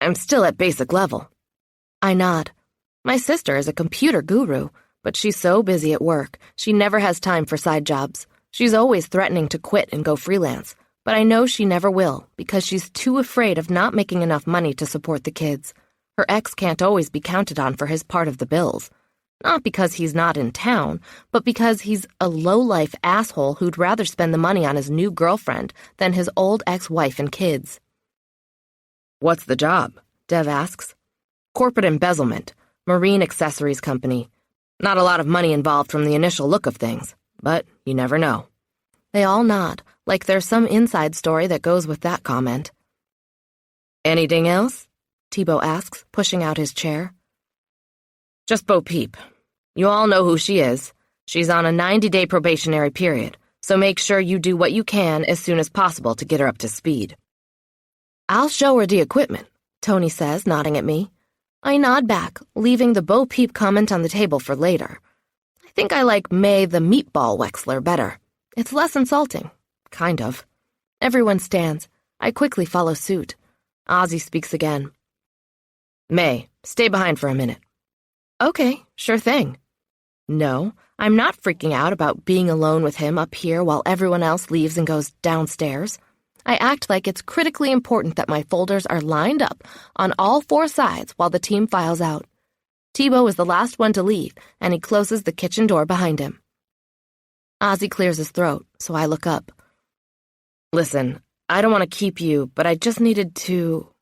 I'm still at basic level. I nod. My sister is a computer guru, but she's so busy at work, she never has time for side jobs. She's always threatening to quit and go freelance, but I know she never will because she's too afraid of not making enough money to support the kids. Her ex can't always be counted on for his part of the bills. Not because he's not in town, but because he's a low-life asshole who'd rather spend the money on his new girlfriend than his old ex-wife and kids. What's the job? Dev asks. Corporate embezzlement, marine accessories company. Not a lot of money involved from the initial look of things, but you never know. They all nod, like there's some inside story that goes with that comment. Anything else? Thibault asks, pushing out his chair. Just Bo Peep. You all know who she is. She's on a 90-day probationary period, so make sure you do what you can as soon as possible to get her up to speed. I'll show her the equipment, Tony says, nodding at me. I nod back, leaving the Bo Peep comment on the table for later. I think I like May the Meatball Wexler better. It's less insulting. Kind of. Everyone stands. I quickly follow suit. Ozzy speaks again. May, stay behind for a minute. Okay, sure thing. No, I'm not freaking out about being alone with him up here while everyone else leaves and goes downstairs. I act like it's critically important that my folders are lined up on all four sides while the team files out. Thibault is the last one to leave, and he closes the kitchen door behind him. Ozzy clears his throat, so I look up. Listen, I don't want to keep you, but I just needed to,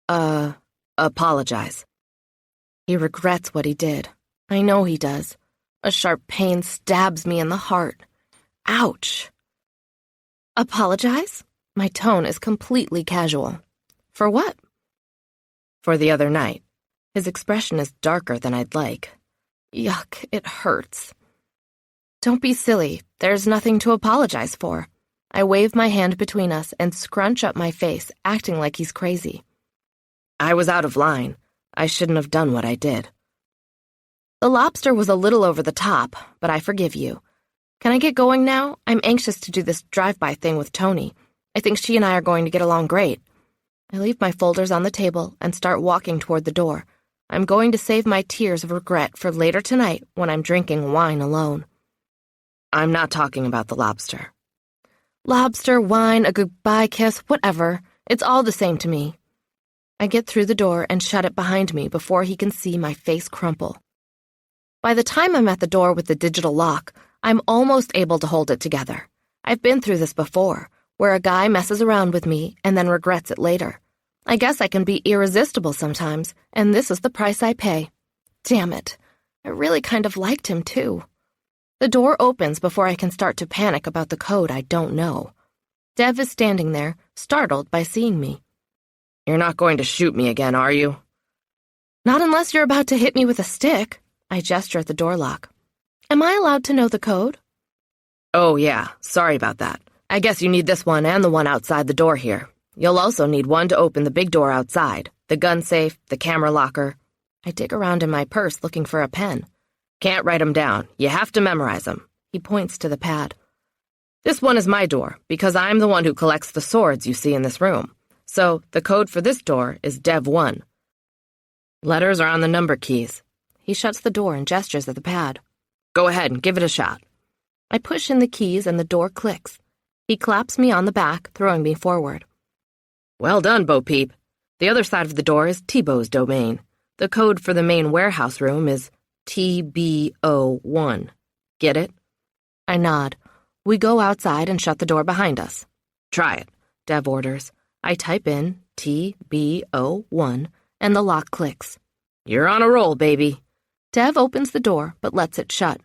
apologize. He regrets what he did. I know he does. A sharp pain stabs me in the heart. Ouch. Apologize? My tone is completely casual. For what? For the other night. His expression is darker than I'd like. Yuck, it hurts. Don't be silly. There's nothing to apologize for. I wave my hand between us and scrunch up my face, acting like he's crazy. I was out of line. I shouldn't have done what I did. The lobster was a little over the top, but I forgive you. Can I get going now? I'm anxious to do this drive-by thing with Tony. I think she and I are going to get along great. I leave my folders on the table and start walking toward the door. I'm going to save my tears of regret for later tonight when I'm drinking wine alone. I'm not talking about the lobster. Lobster, wine, a goodbye kiss, whatever. It's all the same to me. I get through the door and shut it behind me before he can see my face crumple. By the time I'm at the door with the digital lock, I'm almost able to hold it together. I've been through this before, where a guy messes around with me and then regrets it later. I guess I can be irresistible sometimes, and this is the price I pay. Damn it. I really kind of liked him, too. The door opens before I can start to panic about the code I don't know. Dev is standing there, startled by seeing me. You're not going to shoot me again, are you? Not unless you're about to hit me with a stick. I gesture at the door lock. Am I allowed to know the code? Oh, yeah. Sorry about that. I guess you need this one and the one outside the door here. You'll also need one to open the big door outside, the gun safe, the camera locker. I dig around in my purse looking for a pen. Can't write them down. You have to memorize them. He points to the pad. This one is my door, because I'm the one who collects the swords you see in this room. So the code for this door is Dev 1. Letters are on the number keys. He shuts the door and gestures at the pad. Go ahead and give it a shot. I push in the keys and the door clicks. He claps me on the back, throwing me forward. Well done, Bo Peep. The other side of the door is Thibault's domain. The code for the main warehouse room is TBO1. Get it? I nod. We go outside and shut the door behind us. Try it, Dev orders. I type in TBO1, and the lock clicks. You're on a roll, baby. Dev opens the door, but lets it shut.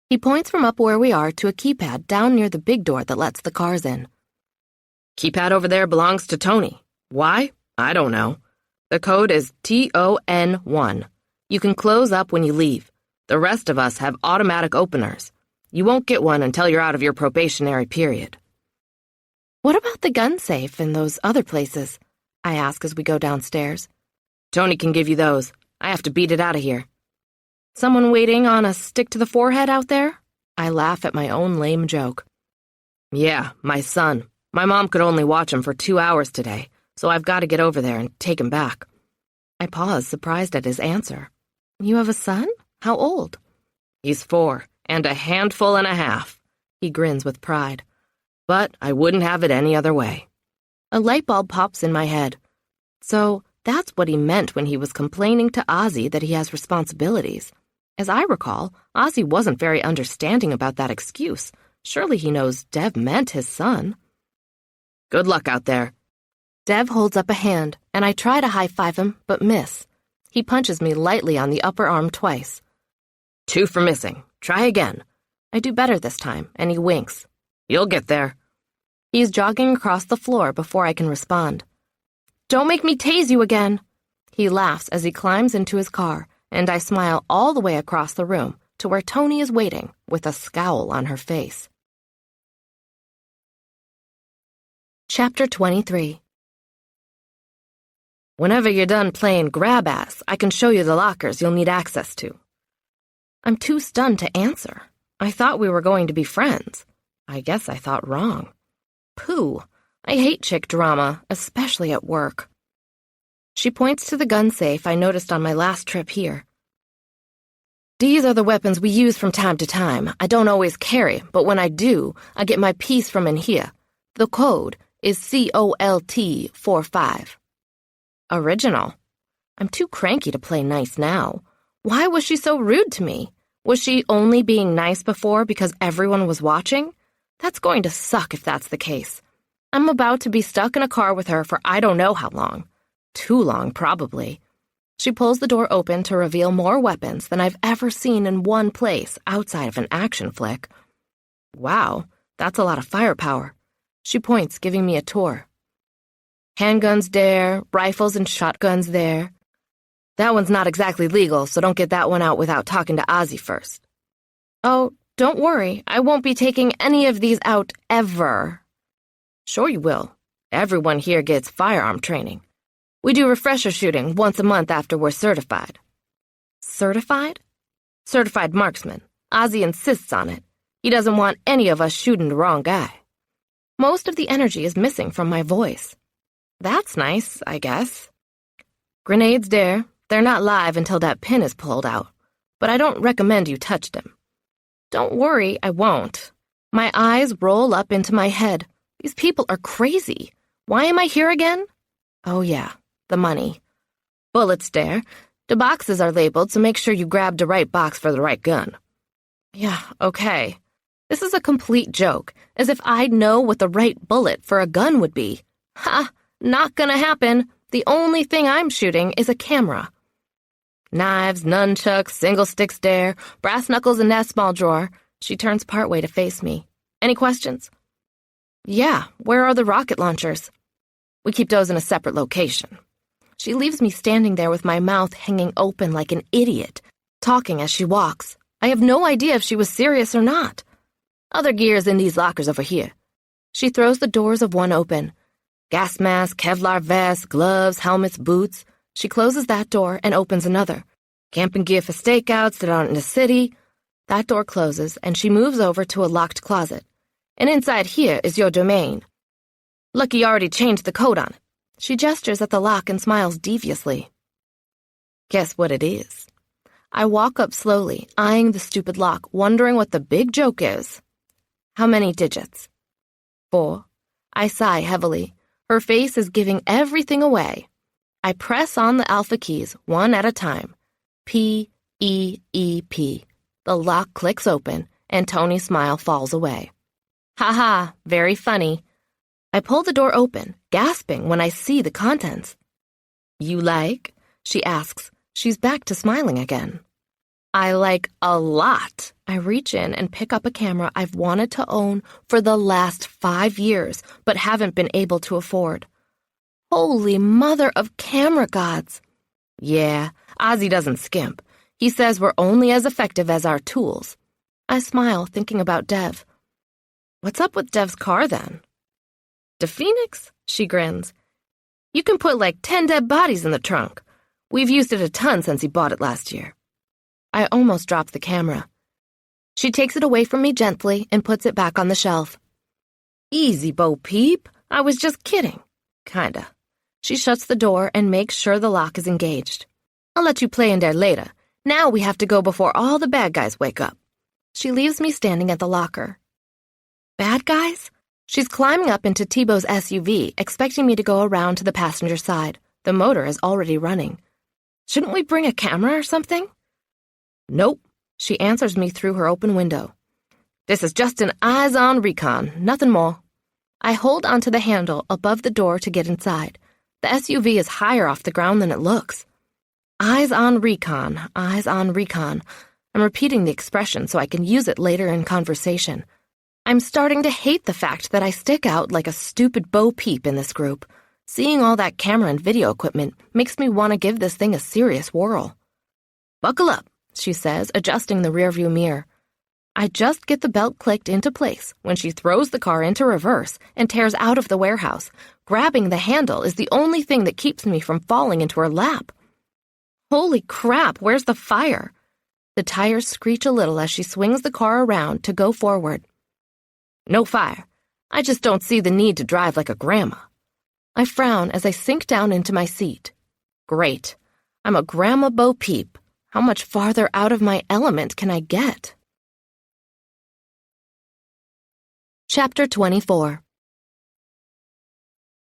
He points from up where we are to a keypad down near the big door that lets the cars in. Keypad over there belongs to Tony. Why? I don't know. The code is TON1. You can close up when you leave. The rest of us have automatic openers. You won't get one until you're out of your probationary period. What about the gun safe and those other places? I ask as we go downstairs. Tony can give you those. I have to beat it out of here. Someone waiting on a stick to the forehead out there? I laugh at my own lame joke. Yeah, my son. My mom could only watch him for 2 hours today, so I've got to get over there and take him back. I pause, surprised at his answer. You have a son? How old? He's 4, and a handful and a half. He grins with pride. But I wouldn't have it any other way. A light bulb pops in my head. So that's what he meant when he was complaining to Ozzy that he has responsibilities. As I recall, Ozzy wasn't very understanding about that excuse. Surely he knows Dev meant his son. Good luck out there. Dev holds up a hand, and I try to high-five him, but miss. He punches me lightly on the upper arm twice. 2 for missing. Try again. I do better this time, and he winks. You'll get there. He's jogging across the floor before I can respond. Don't make me tase you again. He laughs as he climbs into his car, and I smile all the way across the room to where Tony is waiting with a scowl on her face. Chapter 23. Whenever you're done playing grab-ass, I can show you the lockers you'll need access to. I'm too stunned to answer. I thought we were going to be friends. I guess I thought wrong. Pooh, I hate chick drama, especially at work. She points to the gun safe I noticed on my last trip here. These are the weapons we use from time to time. I don't always carry, but when I do, I get my piece from in here. The code is COLT45. Original. I'm too cranky to play nice now. Why was she so rude to me? Was she only being nice before because everyone was watching? That's going to suck if that's the case. I'm about to be stuck in a car with her for I don't know how long. Too long, probably. She pulls the door open to reveal more weapons than I've ever seen in one place outside of an action flick. Wow, that's a lot of firepower. She points, giving me a tour. Handguns there, rifles and shotguns there. That one's not exactly legal, so don't get that one out without talking to Ozzy first. Oh, don't worry, I won't be taking any of these out ever. Sure you will. Everyone here gets firearm training. We do refresher shooting once a month after we're certified. Certified? Certified marksman. Ozzy insists on it. He doesn't want any of us shooting the wrong guy. Most of the energy is missing from my voice. That's nice, I guess. Grenades there. They're not live until that pin is pulled out, but I don't recommend you touch them. Don't worry, I won't. My eyes roll up into my head. These people are crazy. Why am I here again? Oh yeah, the money. Bullets there. The boxes are labeled, so make sure you grab the right box for the right gun. Yeah, okay. This is a complete joke, as if I'd know what the right bullet for a gun would be. Ha! Not gonna happen. The only thing I'm shooting is a camera. Knives, nunchucks, single sticks there, brass knuckles in that small drawer. She turns partway to face me. Any questions? Yeah, where are the rocket launchers? We keep those in a separate location. She leaves me standing there with my mouth hanging open like an idiot, talking as she walks. I have no idea if she was serious or not. Other gear's in these lockers over here. She throws the doors of one open. Gas mask, Kevlar vest, gloves, helmets, boots. She closes that door and opens another. Camping gear for stakeouts that aren't in the city. That door closes, and she moves over to a locked closet. And inside here is your domain. Lucky already changed the code on it. She gestures at the lock and smiles deviously. Guess what it is? I walk up slowly, eyeing the stupid lock, wondering what the big joke is. How many digits? 4. I sigh heavily. Her face is giving everything away. I press on the alpha keys, one at a time. P, E, E, P. The lock clicks open, and Tony's smile falls away. Ha ha, very funny. I pull the door open, gasping when I see the contents. You like? She asks. She's back to smiling again. I like a lot. I reach in and pick up a camera I've wanted to own for the last 5 years, but haven't been able to afford. Holy mother of camera gods. Yeah, Ozzy doesn't skimp. He says we're only as effective as our tools. I smile, thinking about Dev. What's up with Dev's car, then? The Phoenix? She grins. You can put like 10 dead bodies in the trunk. We've used it a ton since he bought it last year. I almost dropped the camera. She takes it away from me gently and puts it back on the shelf. Easy, Bo Peep. I was just kidding. Kinda. She shuts the door and makes sure the lock is engaged. I'll let you play in there later. Now we have to go before all the bad guys wake up. She leaves me standing at the locker. Bad guys? She's climbing up into Tebow's SUV, expecting me to go around to the passenger side. The motor is already running. Shouldn't we bring a camera or something? Nope, She answers me through her open window. This is just an eyes-on recon, nothing more. I hold onto the handle above the door to get inside. The SUV is higher off the ground than it looks. Eyes on recon, eyes on recon. I'm repeating the expression so I can use it later in conversation. I'm starting to hate the fact that I stick out like a stupid Bo Peep in this group. Seeing all that camera and video equipment makes me want to give this thing a serious whirl. Buckle up, she says, adjusting the rearview mirror. I just get the belt clicked into place when she throws the car into reverse and tears out of the warehouse. Grabbing the handle is the only thing that keeps me from falling into her lap. Holy crap, where's the fire? The tires screech a little as she swings the car around to go forward. No fire. I just don't see the need to drive like a grandma. I frown as I sink down into my seat. Great. I'm a Grandma Bo Peep. How much farther out of my element can I get? Chapter 24.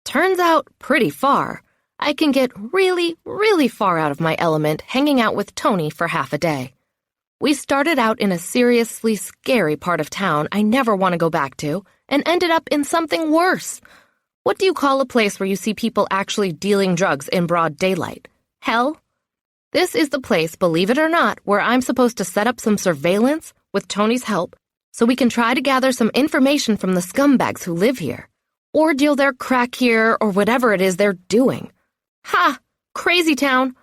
Turns out pretty far. I can get really, really far out of my element hanging out with Tony for half a day. We started out in a seriously scary part of town I never want to go back to, and ended up in something worse. What do you call a place where you see people actually dealing drugs in broad daylight? Hell? This is the place, believe it or not, where I'm supposed to set up some surveillance, with Tony's help, so we can try to gather some information from the scumbags who live here, or deal their crack here, or whatever it is they're doing. Ha! Crazy town!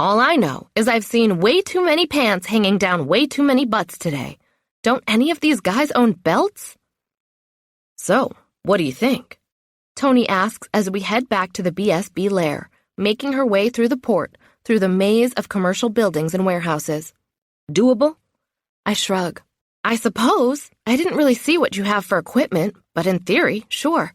All I know is I've seen way too many pants hanging down way too many butts today. Don't any of these guys own belts? So, what do you think? Tony asks as we head back to the BSB lair, making her way through the port, through the maze of commercial buildings and warehouses. Doable? I shrug. I suppose. I didn't really see what you have for equipment, but in theory, sure.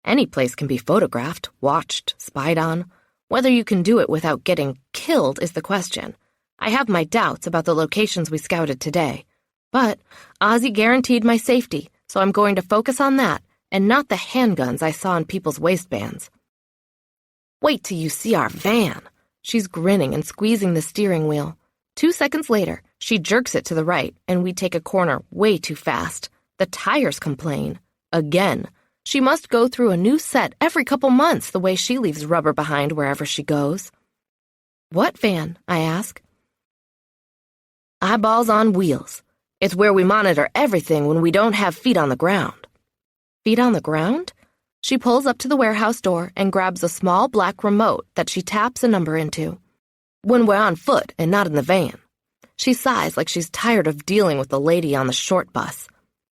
Any place can be photographed, watched, spied on. Whether you can do it without getting killed is the question. I have my doubts about the locations we scouted today. But Ozzy guaranteed my safety, so I'm going to focus on that, and not the handguns I saw in people's waistbands. Wait till you see our van. She's grinning and squeezing the steering wheel. 2 seconds later, she jerks it to the right, and we take a corner way too fast. The tires complain. Again. She must go through a new set every couple months the way she leaves rubber behind wherever she goes. What van? I ask. Eyeballs on wheels. It's where we monitor everything when we don't have feet on the ground. Feet on the ground? She pulls up to the warehouse door and grabs a small black remote that she taps a number into. When we're on foot and not in the van. She sighs like she's tired of dealing with the lady on the short bus.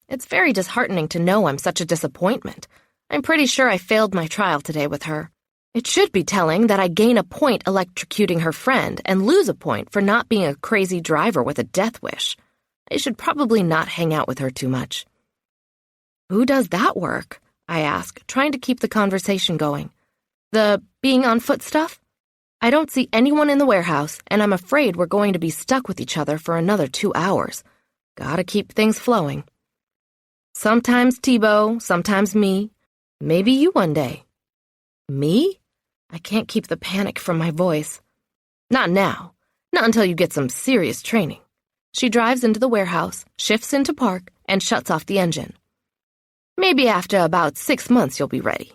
It's very disheartening to know I'm such a disappointment. I'm pretty sure I failed my trial today with her. It should be telling that I gain a point electrocuting her friend and lose a point for not being a crazy driver with a death wish. I should probably not hang out with her too much. Who does that work? I ask, trying to keep the conversation going. The being on foot stuff? I don't see anyone in the warehouse, and I'm afraid we're going to be stuck with each other for another 2 hours. Gotta keep things flowing. Sometimes Tebow, sometimes me. Maybe you one day. Me? I can't keep the panic from my voice. Not now. Not until you get some serious training. She drives into the warehouse, shifts into park, and shuts off the engine. Maybe after about 6 months you'll be ready.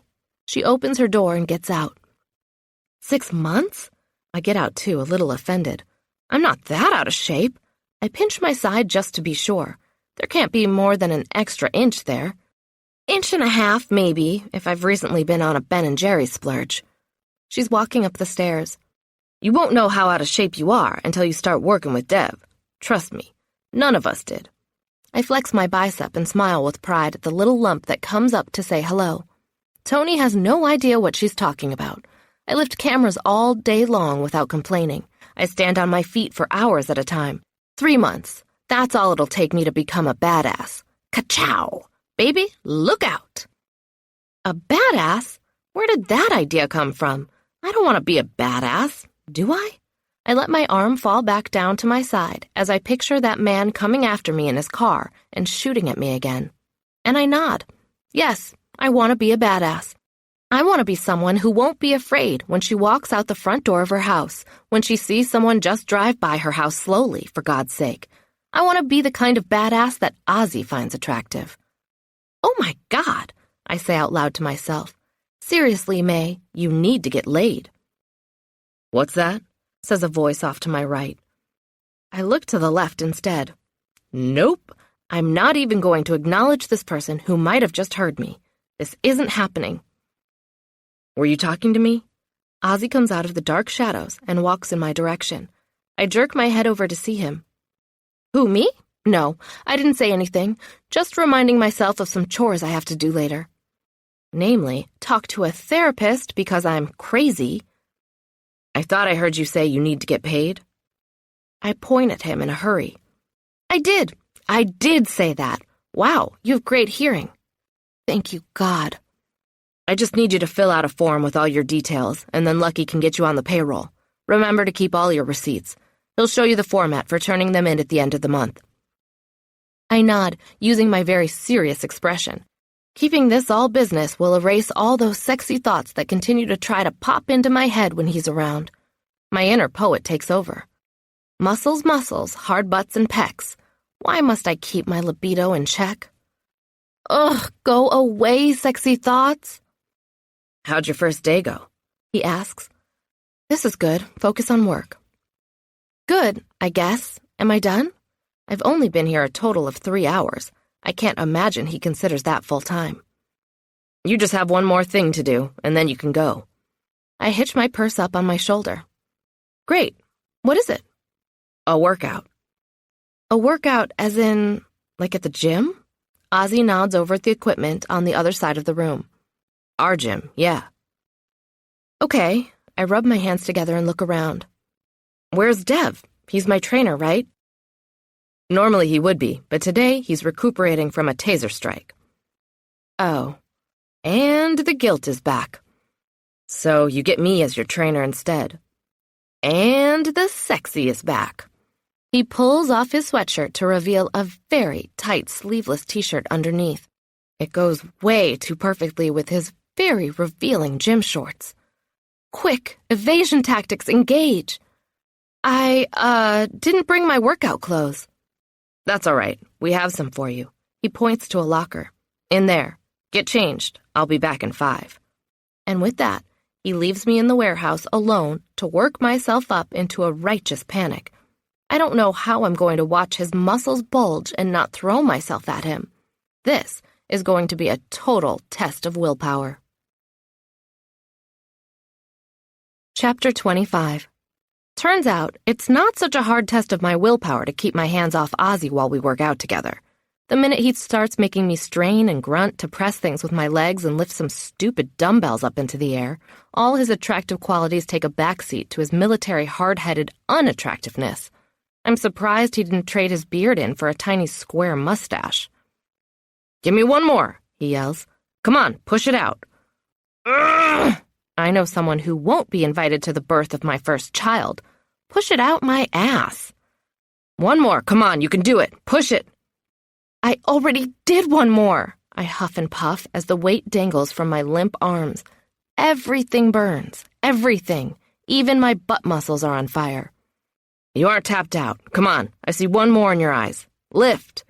She opens her door and gets out. 6 months? I get out too, a little offended. I'm not that out of shape. I pinch my side just to be sure. There can't be more than an extra inch there. 1.5 inches, maybe, if I've recently been on a Ben & Jerry's splurge. She's walking up the stairs. You won't know how out of shape you are until you start working with Dev. Trust me, none of us did. I flex my bicep and smile with pride at the little lump that comes up to say hello. Tony has no idea what she's talking about. I lift cameras all day long without complaining. I stand on my feet for hours at a time. 3 months. That's all it'll take me to become a badass. Ka-chow! Baby, look out! A badass? Where did that idea come from? I don't want to be a badass, do I? I let my arm fall back down to my side as I picture that man coming after me in his car and shooting at me again. And I nod. Yes, I want to be a badass. I want to be someone who won't be afraid when she walks out the front door of her house, when she sees someone just drive by her house slowly, for God's sake. I want to be the kind of badass that Ozzy finds attractive. Oh my God, I say out loud to myself. Seriously, May, you need to get laid. What's that? Says a voice off to my right. I look to the left instead. Nope, I'm not even going to acknowledge this person who might have just heard me. This isn't happening. Were you talking to me? Ozzy comes out of the dark shadows and walks in my direction. I jerk my head over to see him. Who, me? No, I didn't say anything, just reminding myself of some chores I have to do later. Namely, talk to a therapist because I'm crazy. I thought I heard you say you need to get paid. I point at him in a hurry. I did say that. Wow, you have great hearing. Thank you, God. I just need you to fill out a form with all your details, and then Lucky can get you on the payroll. Remember to keep all your receipts. He'll show you the format for turning them in at the end of the month. I nod, using my very serious expression. Keeping this all business will erase all those sexy thoughts that continue to try to pop into my head when he's around. My inner poet takes over. Muscles, muscles, hard butts and pecs. Why must I keep my libido in check? Ugh, go away, sexy thoughts. How'd your first day go? He asks. This is good. Focus on work. Good, I guess. Am I done? I've only been here a total of 3 hours. I can't imagine he considers that full time. You just have one more thing to do, and then you can go. I hitch my purse up on my shoulder. Great. What is it? A workout. A workout as in, like at the gym? Ozzy nods over at the equipment on the other side of the room. Our gym, yeah. Okay. I rub my hands together and look around. Where's Dev? He's my trainer, right? Normally he would be, but today he's recuperating from a taser strike. Oh. And the guilt is back. So you get me as your trainer instead. And the sexy is back. He pulls off his sweatshirt to reveal a very tight sleeveless t-shirt underneath. It goes way too perfectly with his very revealing gym shorts. Quick, evasion tactics, engage. I didn't bring my workout clothes. That's all right. We have some for you. He points to a locker. In there. Get changed. I'll be back in 5. And with that, he leaves me in the warehouse alone to work myself up into a righteous panic. I don't know how I'm going to watch his muscles bulge and not throw myself at him. This is going to be a total test of willpower. Chapter 25. Turns out, it's not such a hard test of my willpower to keep my hands off Ozzy while we work out together. The minute he starts making me strain and grunt to press things with my legs and lift some stupid dumbbells up into the air, all his attractive qualities take a backseat to his military hard-headed unattractiveness. I'm surprised he didn't trade his beard in for a tiny square mustache. Give me one more, he yells. Come on, push it out. Ugh! I know someone who won't be invited to the birth of my first child. Push it out my ass. One more, come on, you can do it. Push it. I already did one more. I huff and puff as the weight dangles from my limp arms. Everything burns. Everything. Even my butt muscles are on fire. You aren't tapped out. Come on, I see one more in your eyes. Lift.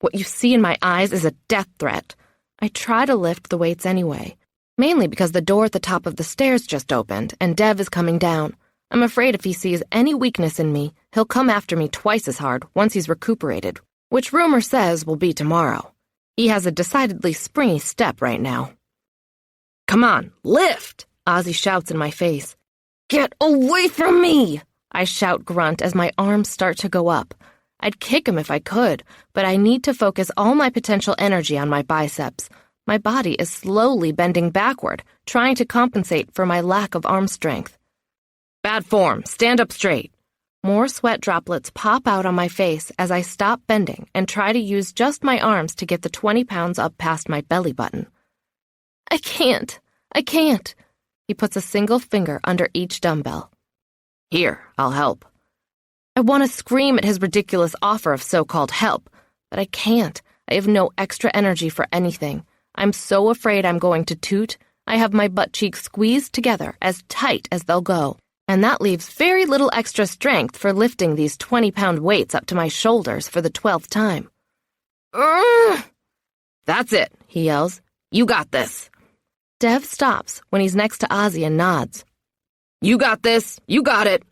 What you see in my eyes is a death threat. I try to lift the weights anyway. Mainly because the door at the top of the stairs just opened and Dev is coming down. I'm afraid if he sees any weakness in me, he'll come after me twice as hard once he's recuperated, which rumor says will be tomorrow. He has a decidedly springy step right now. Come on, lift! Ozzy shouts in my face. Get away from me! I shout grunt as my arms start to go up. I'd kick him if I could, but I need to focus all my potential energy on my biceps. My body is slowly bending backward, trying to compensate for my lack of arm strength. Bad form. Stand up straight. More sweat droplets pop out on my face as I stop bending and try to use just my arms to get the 20 pounds up past my belly button. I can't. He puts a single finger under each dumbbell. Here, I'll help. I want to scream at his ridiculous offer of so-called help, but I can't. I have no extra energy for anything. I'm so afraid I'm going to toot. I have my butt cheeks squeezed together as tight as they'll go. And that leaves very little extra strength for lifting these 20-pound weights up to my shoulders for the 12th time. That's it, he yells. You got this. Dev stops when he's next to Ozzy and nods. You got this. You got it.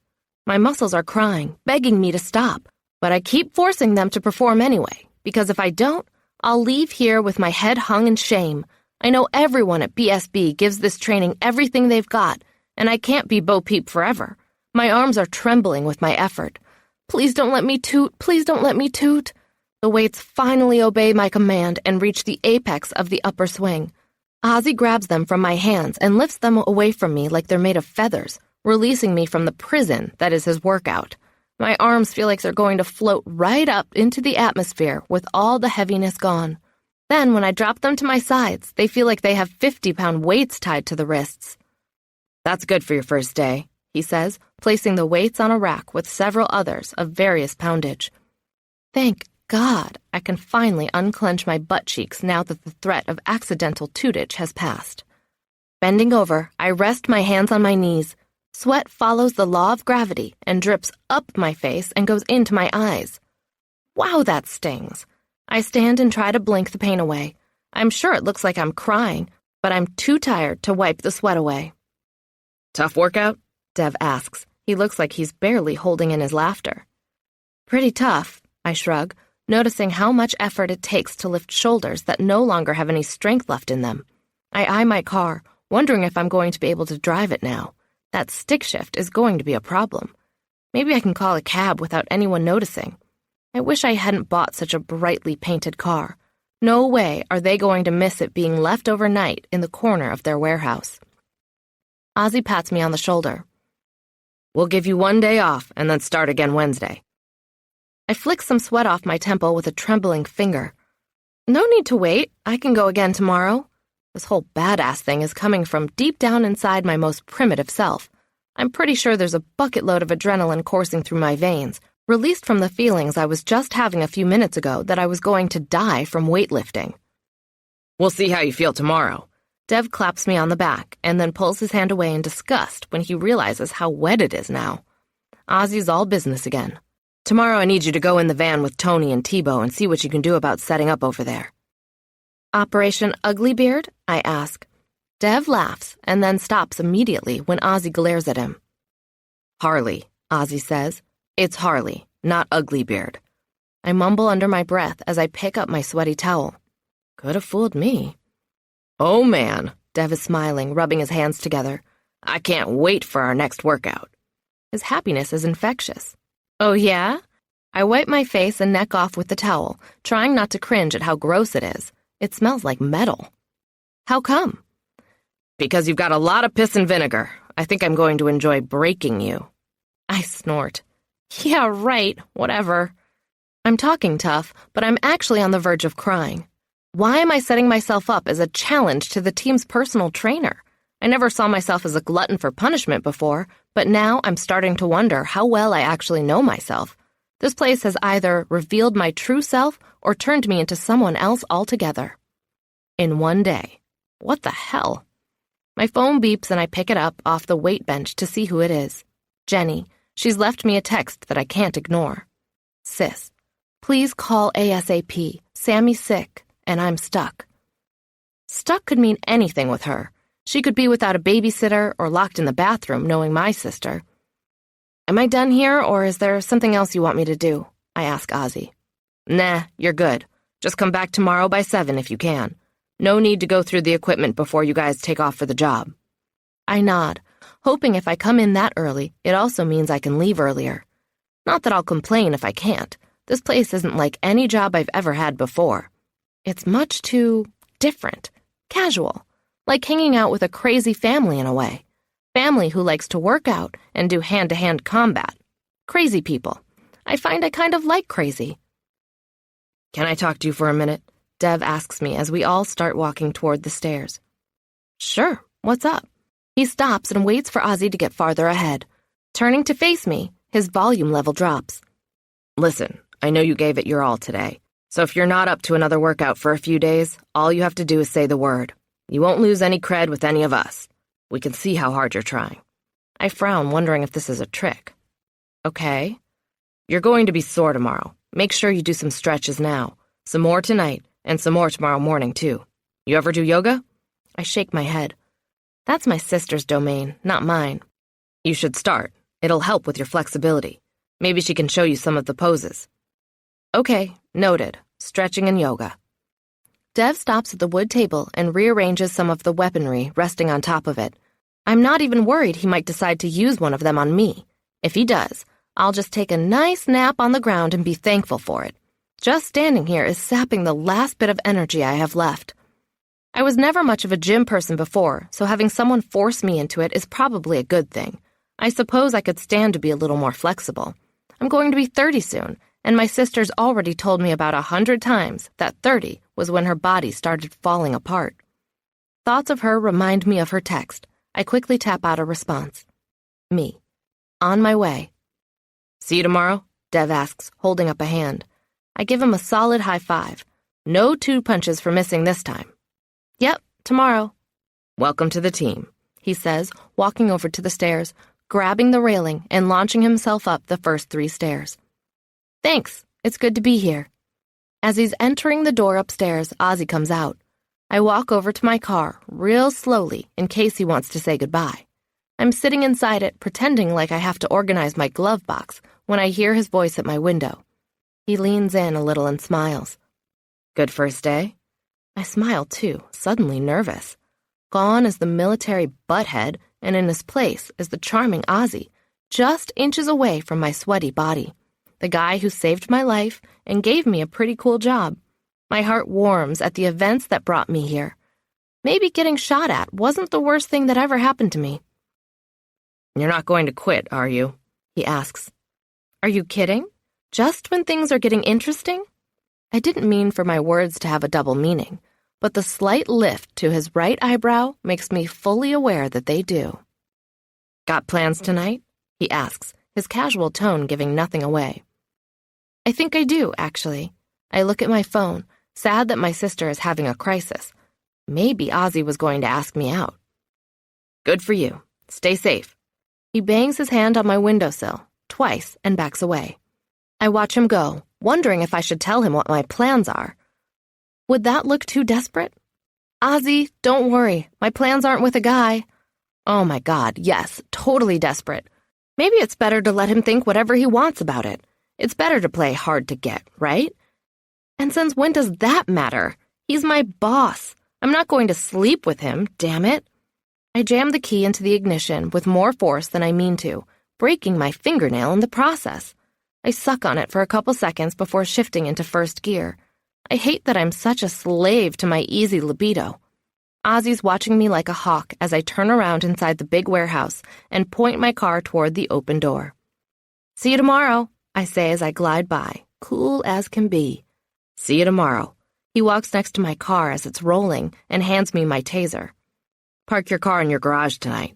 My muscles are crying, begging me to stop, but I keep forcing them to perform anyway, because if I don't, I'll leave here with my head hung in shame. I know everyone at BSB gives this training everything they've got, and I can't be Bo Peep forever. My arms are trembling with my effort. Please don't let me toot. Please don't let me toot. The weights finally obey my command and reach the apex of the upper swing. Ozzy grabs them from my hands and lifts them away from me like they're made of feathers, releasing me from the prison that is his workout. My arms feel like they're going to float right up into the atmosphere with all the heaviness gone. Then, when I drop them to my sides, they feel like they have 50-pound weights tied to the wrists. That's good for your first day, he says, placing the weights on a rack with several others of various poundage. Thank God I can finally unclench my butt cheeks now that the threat of accidental tootage has passed. Bending over, I rest my hands on my knees. Sweat follows the law of gravity and drips up my face and goes into my eyes. Wow, that stings. I stand and try to blink the pain away. I'm sure it looks like I'm crying, but I'm too tired to wipe the sweat away. Tough workout? Dev asks. He looks like he's barely holding in his laughter. Pretty tough, I shrug, noticing how much effort it takes to lift shoulders that no longer have any strength left in them. I eye my car, wondering if I'm going to be able to drive it now. That stick shift is going to be a problem. Maybe I can call a cab without anyone noticing. I wish I hadn't bought such a brightly painted car. No way are they going to miss it being left overnight in the corner of their warehouse. Ozzy pats me on the shoulder. We'll give you 1 day off and then start again Wednesday. I flick some sweat off my temple with a trembling finger. No need to wait. I can go again tomorrow. This whole badass thing is coming from deep down inside my most primitive self. I'm pretty sure there's a bucket load of adrenaline coursing through my veins, released from the feelings I was just having a few minutes ago that I was going to die from weightlifting. We'll see how you feel tomorrow. Dev claps me on the back and then pulls his hand away in disgust when he realizes how wet it is now. Ozzy's all business again. Tomorrow I need you to go in the van with Tony and Tebow and see what you can do about setting up over there. Operation Uglybeard? I ask. Dev laughs and then stops immediately when Ozzy glares at him. Harley, Ozzy says. It's Harley, not Uglybeard. I mumble under my breath as I pick up my sweaty towel. Could have fooled me. Oh man, Dev is smiling, rubbing his hands together. I can't wait for our next workout. His happiness is infectious. Oh yeah? I wipe my face and neck off with the towel, trying not to cringe at how gross it is. It smells like metal. How come? Because you've got a lot of piss and vinegar. I think I'm going to enjoy breaking you. I snort. Yeah, right, whatever. I'm talking tough, but I'm actually on the verge of crying. Why am I setting myself up as a challenge to the team's personal trainer? I never saw myself as a glutton for punishment before, but now I'm starting to wonder how well I actually know myself. This place has either revealed my true self or turned me into someone else altogether. In 1 day. What the hell? My phone beeps and I pick it up off the weight bench to see who it is. Jenny. She's left me a text that I can't ignore. Sis, please call ASAP. Sammy's sick, and I'm stuck. Stuck could mean anything with her. She could be without a babysitter or locked in the bathroom, knowing my sister. Am I done here, or is there something else you want me to do? I ask Ozzy. Nah, you're good. Just come back tomorrow by 7 if you can. No need to go through the equipment before you guys take off for the job. I nod, hoping if I come in that early, it also means I can leave earlier. Not that I'll complain if I can't. This place isn't like any job I've ever had before. It's much too different, casual, like hanging out with a crazy family in a way. Family who likes to work out and do hand-to-hand combat. Crazy people. I find I kind of like crazy. Can I talk to you for a minute? Dev asks me as we all start walking toward the stairs. Sure, what's up? He stops and waits for Ozzy to get farther ahead. Turning to face me, his volume level drops. Listen, I know you gave it your all today, so if you're not up to another workout for a few days, all you have to do is say the word. You won't lose any cred with any of us. We can see how hard you're trying. I frown, wondering if this is a trick. Okay. You're going to be sore tomorrow. Make sure you do some stretches now. Some more tonight, and some more tomorrow morning, too. You ever do yoga? I shake my head. That's my sister's domain, not mine. You should start. It'll help with your flexibility. Maybe she can show you some of the poses. Okay, noted. Stretching and yoga. Dev stops at the wood table and rearranges some of the weaponry resting on top of it. I'm not even worried he might decide to use one of them on me. If he does, I'll just take a nice nap on the ground and be thankful for it. Just standing here is sapping the last bit of energy I have left. I was never much of a gym person before, so having someone force me into it is probably a good thing. I suppose I could stand to be a little more flexible. I'm going to be 30 soon, and my sister's already told me about 100 times that 30 was when her body started falling apart. Thoughts of her remind me of her text. I quickly tap out a response. Me. On my way. See you tomorrow? Dev asks, holding up a hand. I give him a solid high five. No 2 punches for missing this time. Yep, tomorrow. Welcome to the team, he says, walking over to the stairs, grabbing the railing and launching himself up the first 3 stairs. Thanks, it's good to be here. As he's entering the door upstairs, Ozzy comes out. I walk over to my car, real slowly, in case he wants to say goodbye. I'm sitting inside it, pretending like I have to organize my glove box, when I hear his voice at my window. He leans in a little and smiles. Good first day? I smile too, suddenly nervous. Gone is the military butthead, and in his place is the charming Ozzy, just inches away from my sweaty body. The guy who saved my life and gave me a pretty cool job. My heart warms at the events that brought me here. Maybe getting shot at wasn't the worst thing that ever happened to me. You're not going to quit, are you? He asks. Are you kidding? Just when things are getting interesting? I didn't mean for my words to have a double meaning, but the slight lift to his right eyebrow makes me fully aware that they do. Got plans tonight? He asks, his casual tone giving nothing away. I think I do, actually. I look at my phone, sad that my sister is having a crisis. Maybe Ozzy was going to ask me out. Good for you. Stay safe. He bangs his hand on my windowsill, twice, and backs away. I watch him go, wondering if I should tell him what my plans are. Would that look too desperate? Ozzy, don't worry. My plans aren't with a guy. Oh my God, yes, totally desperate. Maybe it's better to let him think whatever he wants about it. It's better to play hard to get, right? And since when does that matter? He's my boss. I'm not going to sleep with him, damn it. I jam the key into the ignition with more force than I mean to, breaking my fingernail in the process. I suck on it for a couple seconds before shifting into first gear. I hate that I'm such a slave to my easy libido. Ozzy's watching me like a hawk as I turn around inside the big warehouse and point my car toward the open door. See you tomorrow, I say as I glide by, cool as can be. See you tomorrow. He walks next to my car as it's rolling and hands me my taser. Park your car in your garage tonight.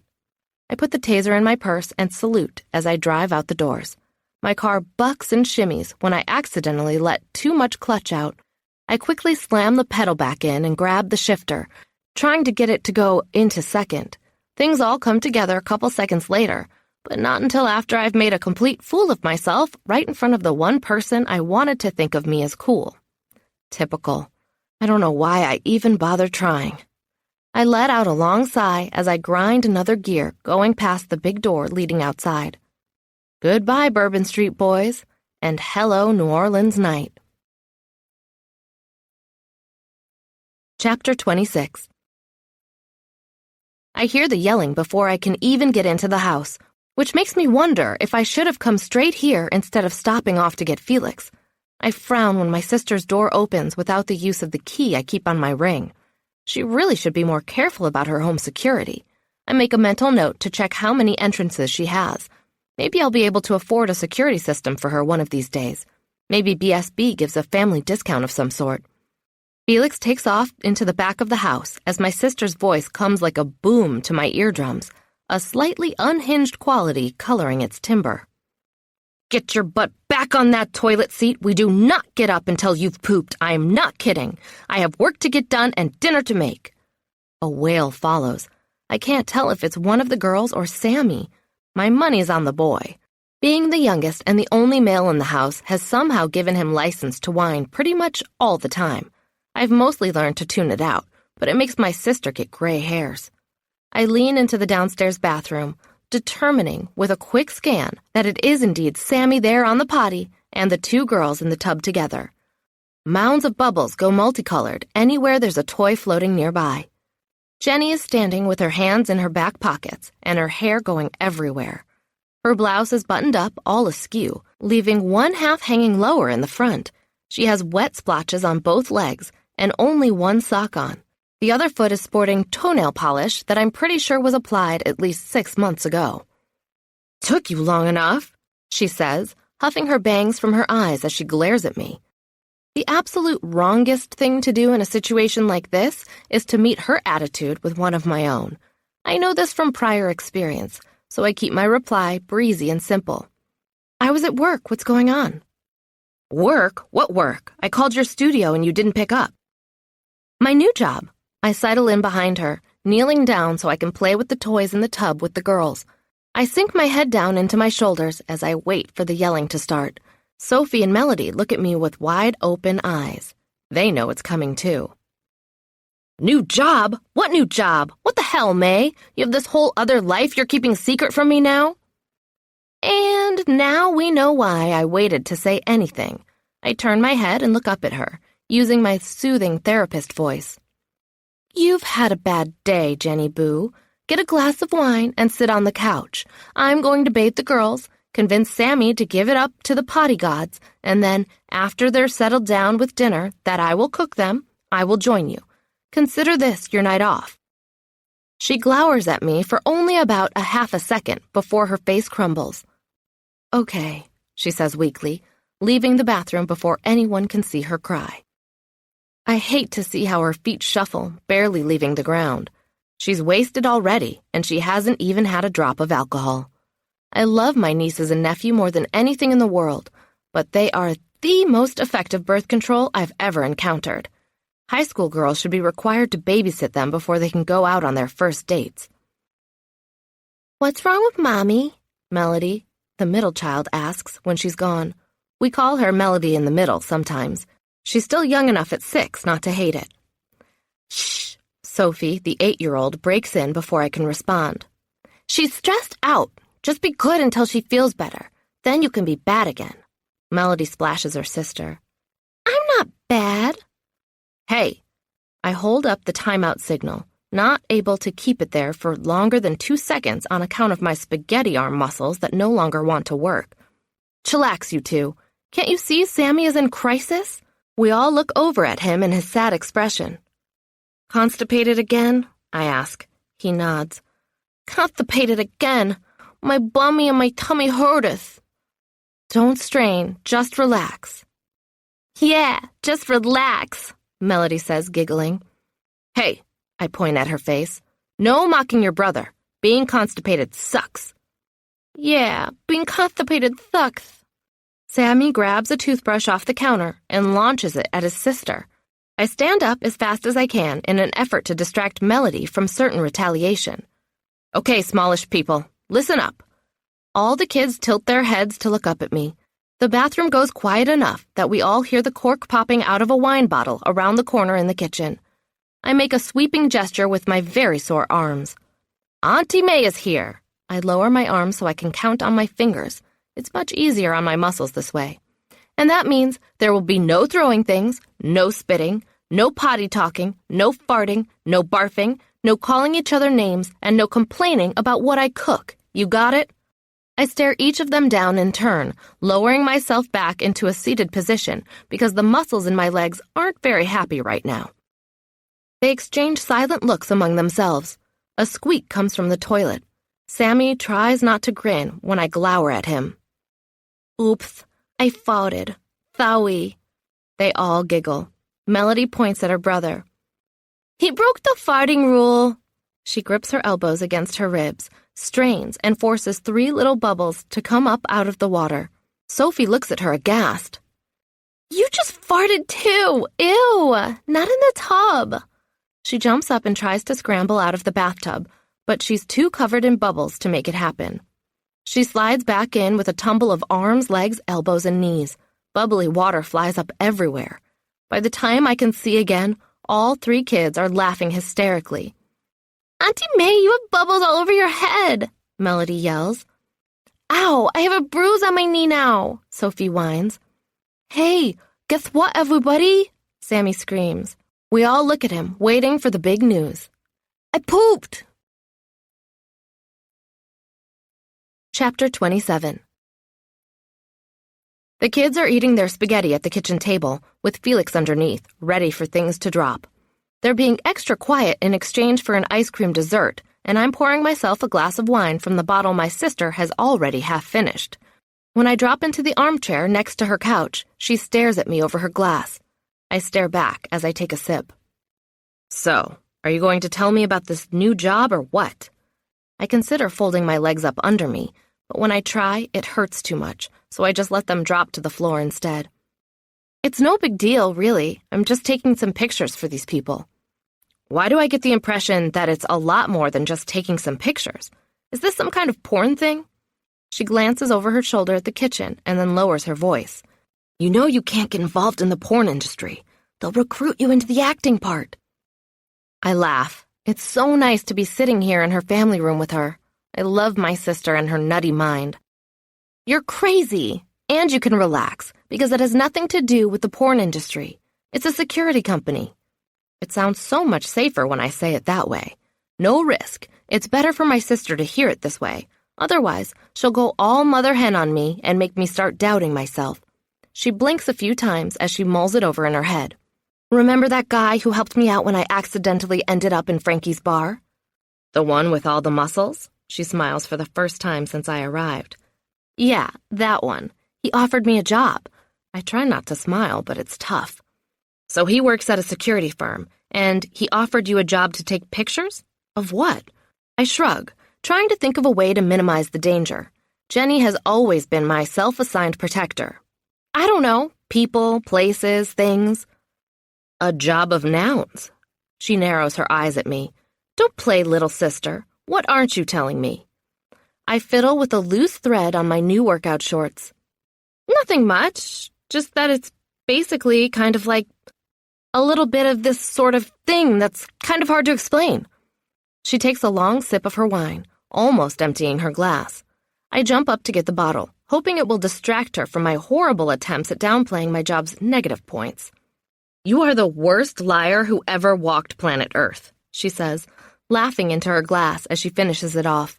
I put the taser in my purse and salute as I drive out the doors. My car bucks and shimmies when I accidentally let too much clutch out. I quickly slam the pedal back in and grab the shifter, trying to get it to go into second. Things all come together a couple seconds later, but not until after I've made a complete fool of myself right in front of the one person I wanted to think of me as cool. Typical. I don't know why I even bother trying. I let out a long sigh as I grind another gear, going past the big door leading outside. Goodbye, Bourbon Street boys, and hello, New Orleans night. Chapter 26. I hear the yelling before I can even get into the house, which makes me wonder if I should have come straight here instead of stopping off to get Felix. I frown when my sister's door opens without the use of the key I keep on my ring. She really should be more careful about her home security. I make a mental note to check how many entrances she has. Maybe I'll be able to afford a security system for her one of these days. Maybe BSB gives a family discount of some sort. Felix takes off into the back of the house as my sister's voice comes like a boom to my eardrums, a slightly unhinged quality coloring its timbre. Get your butt back on that toilet seat. We do not get up until you've pooped. I am not kidding. I have work to get done and dinner to make. A wail follows. I can't tell if it's one of the girls or Sammy. My money's on the boy. Being the youngest and the only male in the house has somehow given him license to whine pretty much all the time. I've mostly learned to tune it out, but it makes my sister get gray hairs. I lean into the downstairs bathroom, determining with a quick scan that it is indeed Sammy there on the potty and the two girls in the tub together. Mounds of bubbles go multicolored anywhere there's a toy floating nearby. Jenny is standing with her hands in her back pockets and her hair going everywhere. Her blouse is buttoned up all askew, leaving one half hanging lower in the front. She has wet splotches on both legs and only one sock on. The other foot is sporting toenail polish that I'm pretty sure was applied at least 6 months ago. "Took you long enough," she says, huffing her bangs from her eyes as she glares at me. The absolute wrongest thing to do in a situation like this is to meet her attitude with one of my own. I know this from prior experience, so I keep my reply breezy and simple. "I was at work. What's going on?" "Work? What work? I called your studio and you didn't pick up." "My new job." I sidle in behind her, kneeling down so I can play with the toys in the tub with the girls. I sink my head down into my shoulders as I wait for the yelling to start. Sophie and Melody look at me with wide open eyes. They know it's coming too. "New job? What new job? What the hell, May? You have this whole other life you're keeping secret from me now?" And now we know why I waited to say anything. I turn my head and look up at her, using my soothing therapist voice. "You've had a bad day, Jenny Boo. Get a glass of wine and sit on the couch. I'm going to bathe the girls, convince Sammy to give it up to the potty gods, and then, after they're settled down with dinner that I will cook them, I will join you. Consider this your night off." She glowers at me for only about a half a second before her face crumbles. "Okay," she says weakly, leaving the bathroom before anyone can see her cry. I hate to see how her feet shuffle, barely leaving the ground. She's wasted already, and she hasn't even had a drop of alcohol. I love my nieces and nephew more than anything in the world, but they are the most effective birth control I've ever encountered. High school girls should be required to babysit them before they can go out on their first dates. "What's wrong with Mommy?" Melody, the middle child, asks when she's gone. We call her Melody in the middle sometimes. She's still young enough at 6 not to hate it. "Shh," Sophie, the 8-year-old, breaks in before I can respond. "She's stressed out. Just be good until she feels better. Then you can be bad again." Melody splashes her sister. "I'm not bad." "Hey." I hold up the timeout signal, not able to keep it there for longer than 2 seconds on account of my spaghetti arm muscles that no longer want to work. "Chillax, you two. Can't you see Sammy is in crisis?" We all look over at him in his sad expression. "Constipated again?" I ask. He nods. "Constipated again. My bummy and my tummy hurteth." "Don't strain, just relax." "Yeah, just relax," Melody says, giggling. "Hey," I point at her face. "No mocking your brother. Being constipated sucks." "Yeah, being constipated sucks." Sammy grabs a toothbrush off the counter and launches it at his sister. I stand up as fast as I can in an effort to distract Melody from certain retaliation. "Okay, smallish people, listen up." All the kids tilt their heads to look up at me. The bathroom goes quiet enough that we all hear the cork popping out of a wine bottle around the corner in the kitchen. I make a sweeping gesture with my very sore arms. "Auntie May is here." I lower my arms so I can count on my fingers. It's much easier on my muscles this way. And that means there will be no throwing things, no spitting, no potty talking, no farting, no barfing, no calling each other names, and no complaining about what I cook. You got it? I stare each of them down in turn, lowering myself back into a seated position because the muscles in my legs aren't very happy right now. They exchange silent looks among themselves. A squeak comes from the toilet. Sammy tries not to grin when I glower at him. "Oops, I farted. Sorry." They all giggle. Melody points at her brother. "He broke the farting rule." She grips her elbows against her ribs, strains, and forces 3 little bubbles to come up out of the water. Sophie looks at her aghast. "You just farted too! Ew! Not in the tub!" She jumps up and tries to scramble out of the bathtub, but she's too covered in bubbles to make it happen. She slides back in with a tumble of arms, legs, elbows, and knees. Bubbly water flies up everywhere. By the time I can see again, all 3 kids are laughing hysterically. "Auntie May, you have bubbles all over your head," Melody yells. "Ow, I have a bruise on my knee now," Sophie whines. "Hey, guess what, everybody?" Sammy screams. We all look at him, waiting for the big news. "I pooped!" Chapter 27. The kids are eating their spaghetti at the kitchen table, with Felix underneath, ready for things to drop. They're being extra quiet in exchange for an ice cream dessert, and I'm pouring myself a glass of wine from the bottle my sister has already half finished. When I drop into the armchair next to her couch, she stares at me over her glass. I stare back as I take a sip. "So, are you going to tell me about this new job or what?" I consider folding my legs up under me, but when I try, it hurts too much, so I just let them drop to the floor instead. It's no big deal, really. I'm just taking some pictures for these people. Why do I get the impression that it's a lot more than just taking some pictures? Is this some kind of porn thing? She glances over her shoulder at the kitchen and then lowers her voice. "You know you can't get involved in the porn industry. They'll recruit you into the acting part." I laugh. It's so nice to be sitting here in her family room with her. I love my sister and her nutty mind. "You're crazy, and you can relax, because it has nothing to do with the porn industry. It's a security company." It sounds so much safer when I say it that way. No risk. It's better for my sister to hear it this way. Otherwise, she'll go all mother hen on me and make me start doubting myself. She blinks a few times as she mulls it over in her head. "Remember that guy who helped me out when I accidentally ended up in Frankie's bar?" "The one with all the muscles?" She smiles for the first time since I arrived. "Yeah, that one. He offered me a job." I try not to smile, but it's tough. "So he works at a security firm, and he offered you a job to take pictures? Of what?" I shrug, trying to think of a way to minimize the danger. Jenny has always been my self-assigned protector. "I don't know. People, places, things." "A job of nouns." She narrows her eyes at me. "Don't play, little sister. What aren't you telling me?" I fiddle with a loose thread on my new workout shorts. "Nothing much, just that it's basically kind of like a little bit of this sort of thing that's kind of hard to explain." She takes a long sip of her wine, almost emptying her glass. I jump up to get the bottle, hoping it will distract her from my horrible attempts at downplaying my job's negative points. "You are the worst liar who ever walked planet Earth," she says, laughing into her glass as she finishes it off.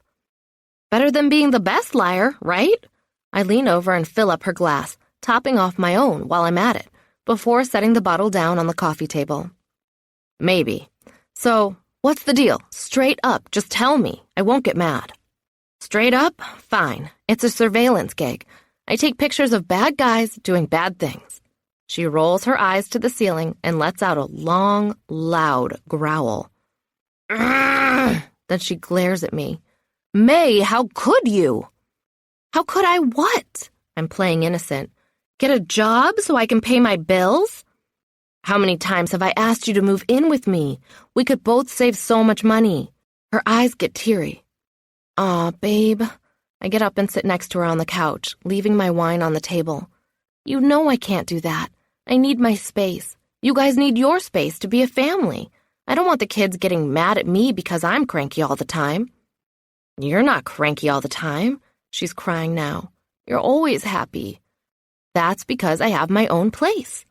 "Better than being the best liar, right?" I lean over and fill up her glass, topping off my own while I'm at it, before setting the bottle down on the coffee table. "Maybe. So, what's the deal? Straight up, just tell me. I won't get mad." "Straight up? Fine. It's a surveillance gig. I take pictures of bad guys doing bad things." She rolls her eyes to the ceiling and lets out a long, loud growl. "Then she glares at me. "May, how could you?" "How could I what?" I'm playing innocent. "Get a job so I can pay my bills?" "How many times have I asked you to move in with me? We could both save so much money." Her eyes get teary. "Aw, babe." I get up and sit next to her on the couch, leaving my wine on the table. "You know I can't do that. I need my space. You guys need your space to be a family. I don't want the kids getting mad at me because I'm cranky all the time." "You're not cranky all the time." She's crying now. "You're always happy." "That's because I have my own place."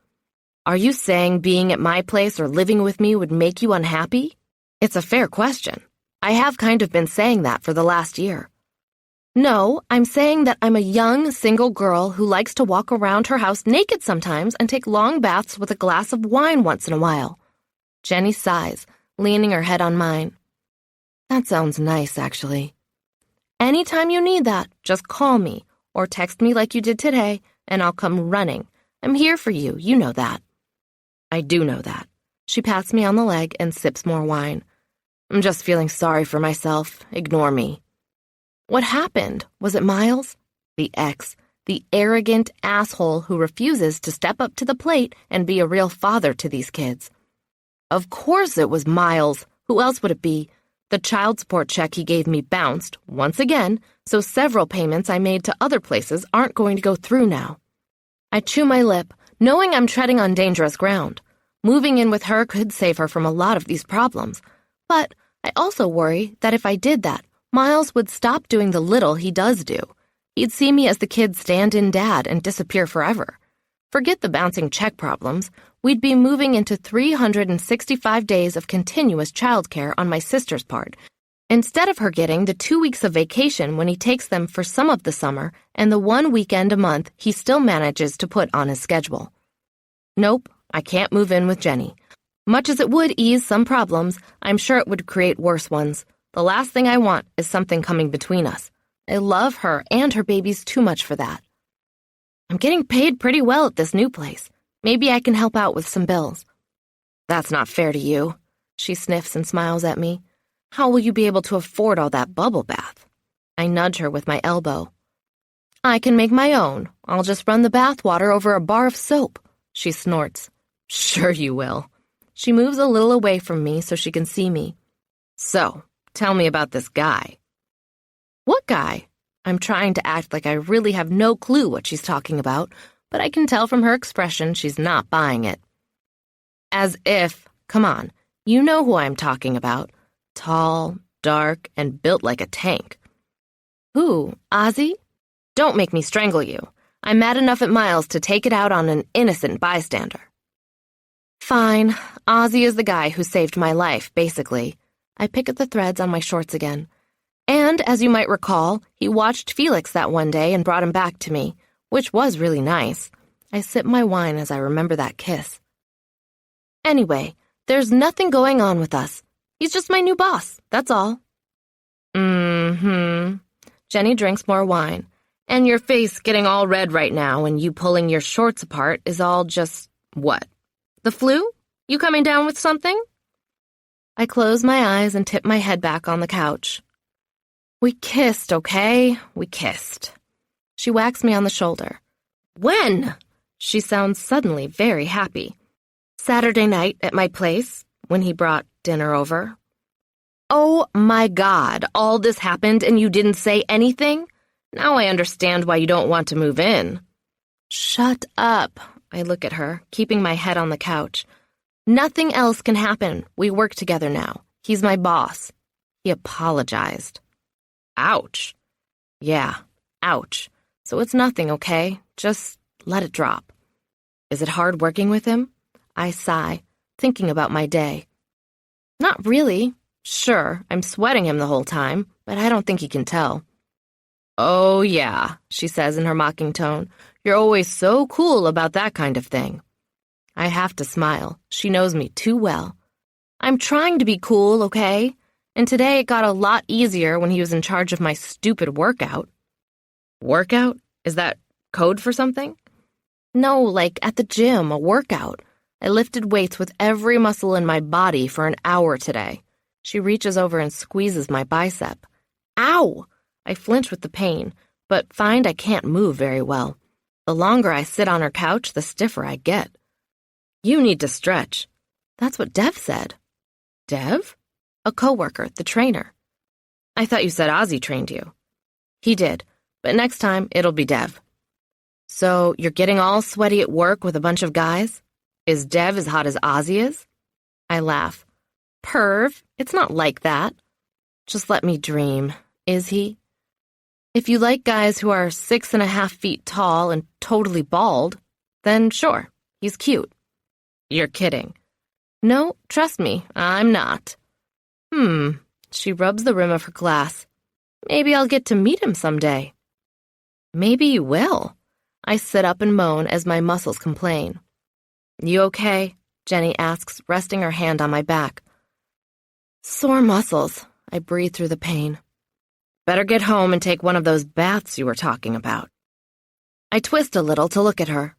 "Are you saying being at my place or living with me would make you unhappy?" It's a fair question. I have kind of been saying that for the last year. "No, I'm saying that I'm a young, single girl who likes to walk around her house naked sometimes and take long baths with a glass of wine once in a while." Jenny sighs, leaning her head on mine. "That sounds nice, actually." "Anytime you need that, just call me or text me like you did today, and I'll come running. I'm here for you, you know that." "I do know that." She pats me on the leg and sips more wine. "I'm just feeling sorry for myself. Ignore me." What happened? Was it Miles? The ex, the arrogant asshole who refuses to step up to the plate and be a real father to these kids. Of course it was Miles. Who else would it be? The child support check he gave me bounced, once again, so several payments I made to other places aren't going to go through now. I chew my lip, knowing I'm treading on dangerous ground. Moving in with her could save her from a lot of these problems, but I also worry that if I did that, Miles would stop doing the little he does do. He'd see me as the kid's stand-in dad and disappear forever. Forget the bouncing check problems. We'd be moving into 365 days of continuous childcare on my sister's part, instead of her getting the 2 weeks of vacation when he takes them for some of the summer and the 1 weekend a month he still manages to put on his schedule. Nope, I can't move in with Jenny. Much as it would ease some problems, I'm sure it would create worse ones. The last thing I want is something coming between us. I love her and her babies too much for that. I'm getting paid pretty well at this new place. Maybe I can help out with some bills. That's not fair to you. She sniffs and smiles at me. How will you be able to afford all that bubble bath? I nudge her with my elbow. I can make my own. I'll just run the bath water over a bar of soap. She snorts. Sure you will. She moves a little away from me so she can see me. So, tell me about this guy. What guy? I'm trying to act like I really have no clue what she's talking about, but I can tell from her expression she's not buying it. As if, come on, you know who I'm talking about. Tall, dark, and built like a tank. Who, Ozzy? Don't make me strangle you. I'm mad enough at Miles to take it out on an innocent bystander. Fine, Ozzy is the guy who saved my life, basically. I pick at the threads on my shorts again. And, as you might recall, he watched Felix that one day and brought him back to me, which was really nice. I sip my wine as I remember that kiss. Anyway, there's nothing going on with us. He's just my new boss, that's all. Jenny drinks more wine. And your face getting all red right now and you pulling your shorts apart is all just, what? The flu? You coming down with something? I close my eyes and tip my head back on the couch. We kissed, okay? We kissed. She whacks me on the shoulder. When? She sounds suddenly very happy. Saturday night at my place, when he brought dinner over. Oh my God, all this happened and you didn't say anything? Now I understand why you don't want to move in. Shut up. I look at her, keeping my head on the couch. Nothing else can happen. We work together now. He's my boss. He apologized. Ouch. Yeah, ouch. So it's nothing, okay? Just let it drop. Is it hard working with him? I sigh, thinking about my day. Not really. Sure, I'm sweating him the whole time, but I don't think he can tell. Oh, yeah, she says in her mocking tone. You're always so cool about that kind of thing. I have to smile. She knows me too well. I'm trying to be cool, okay? And today it got a lot easier when he was in charge of my stupid workout. Workout? Is that code for something? No, like at the gym, a workout. I lifted weights with every muscle in my body for an hour today. She reaches over and squeezes my bicep. Ow! I flinch with the pain, but find I can't move very well. The longer I sit on her couch, the stiffer I get. You need to stretch. That's what Dev said. Dev? A coworker, the trainer. I thought you said Ozzy trained you. He did, but next time it'll be Dev. So you're getting all sweaty at work with a bunch of guys? Is Dev as hot as Ozzy is? I laugh. Perv, it's not like that. Just let me dream. Is he? If you like guys who are 6.5 feet tall and totally bald, then sure, he's cute. You're kidding. No, trust me, I'm not. She rubs the rim of her glass. Maybe I'll get to meet him someday. Maybe you will. I sit up and moan as my muscles complain. You okay? Jenny asks, resting her hand on my back. Sore muscles. I breathe through the pain. Better get home and take one of those baths you were talking about. I twist a little to look at her.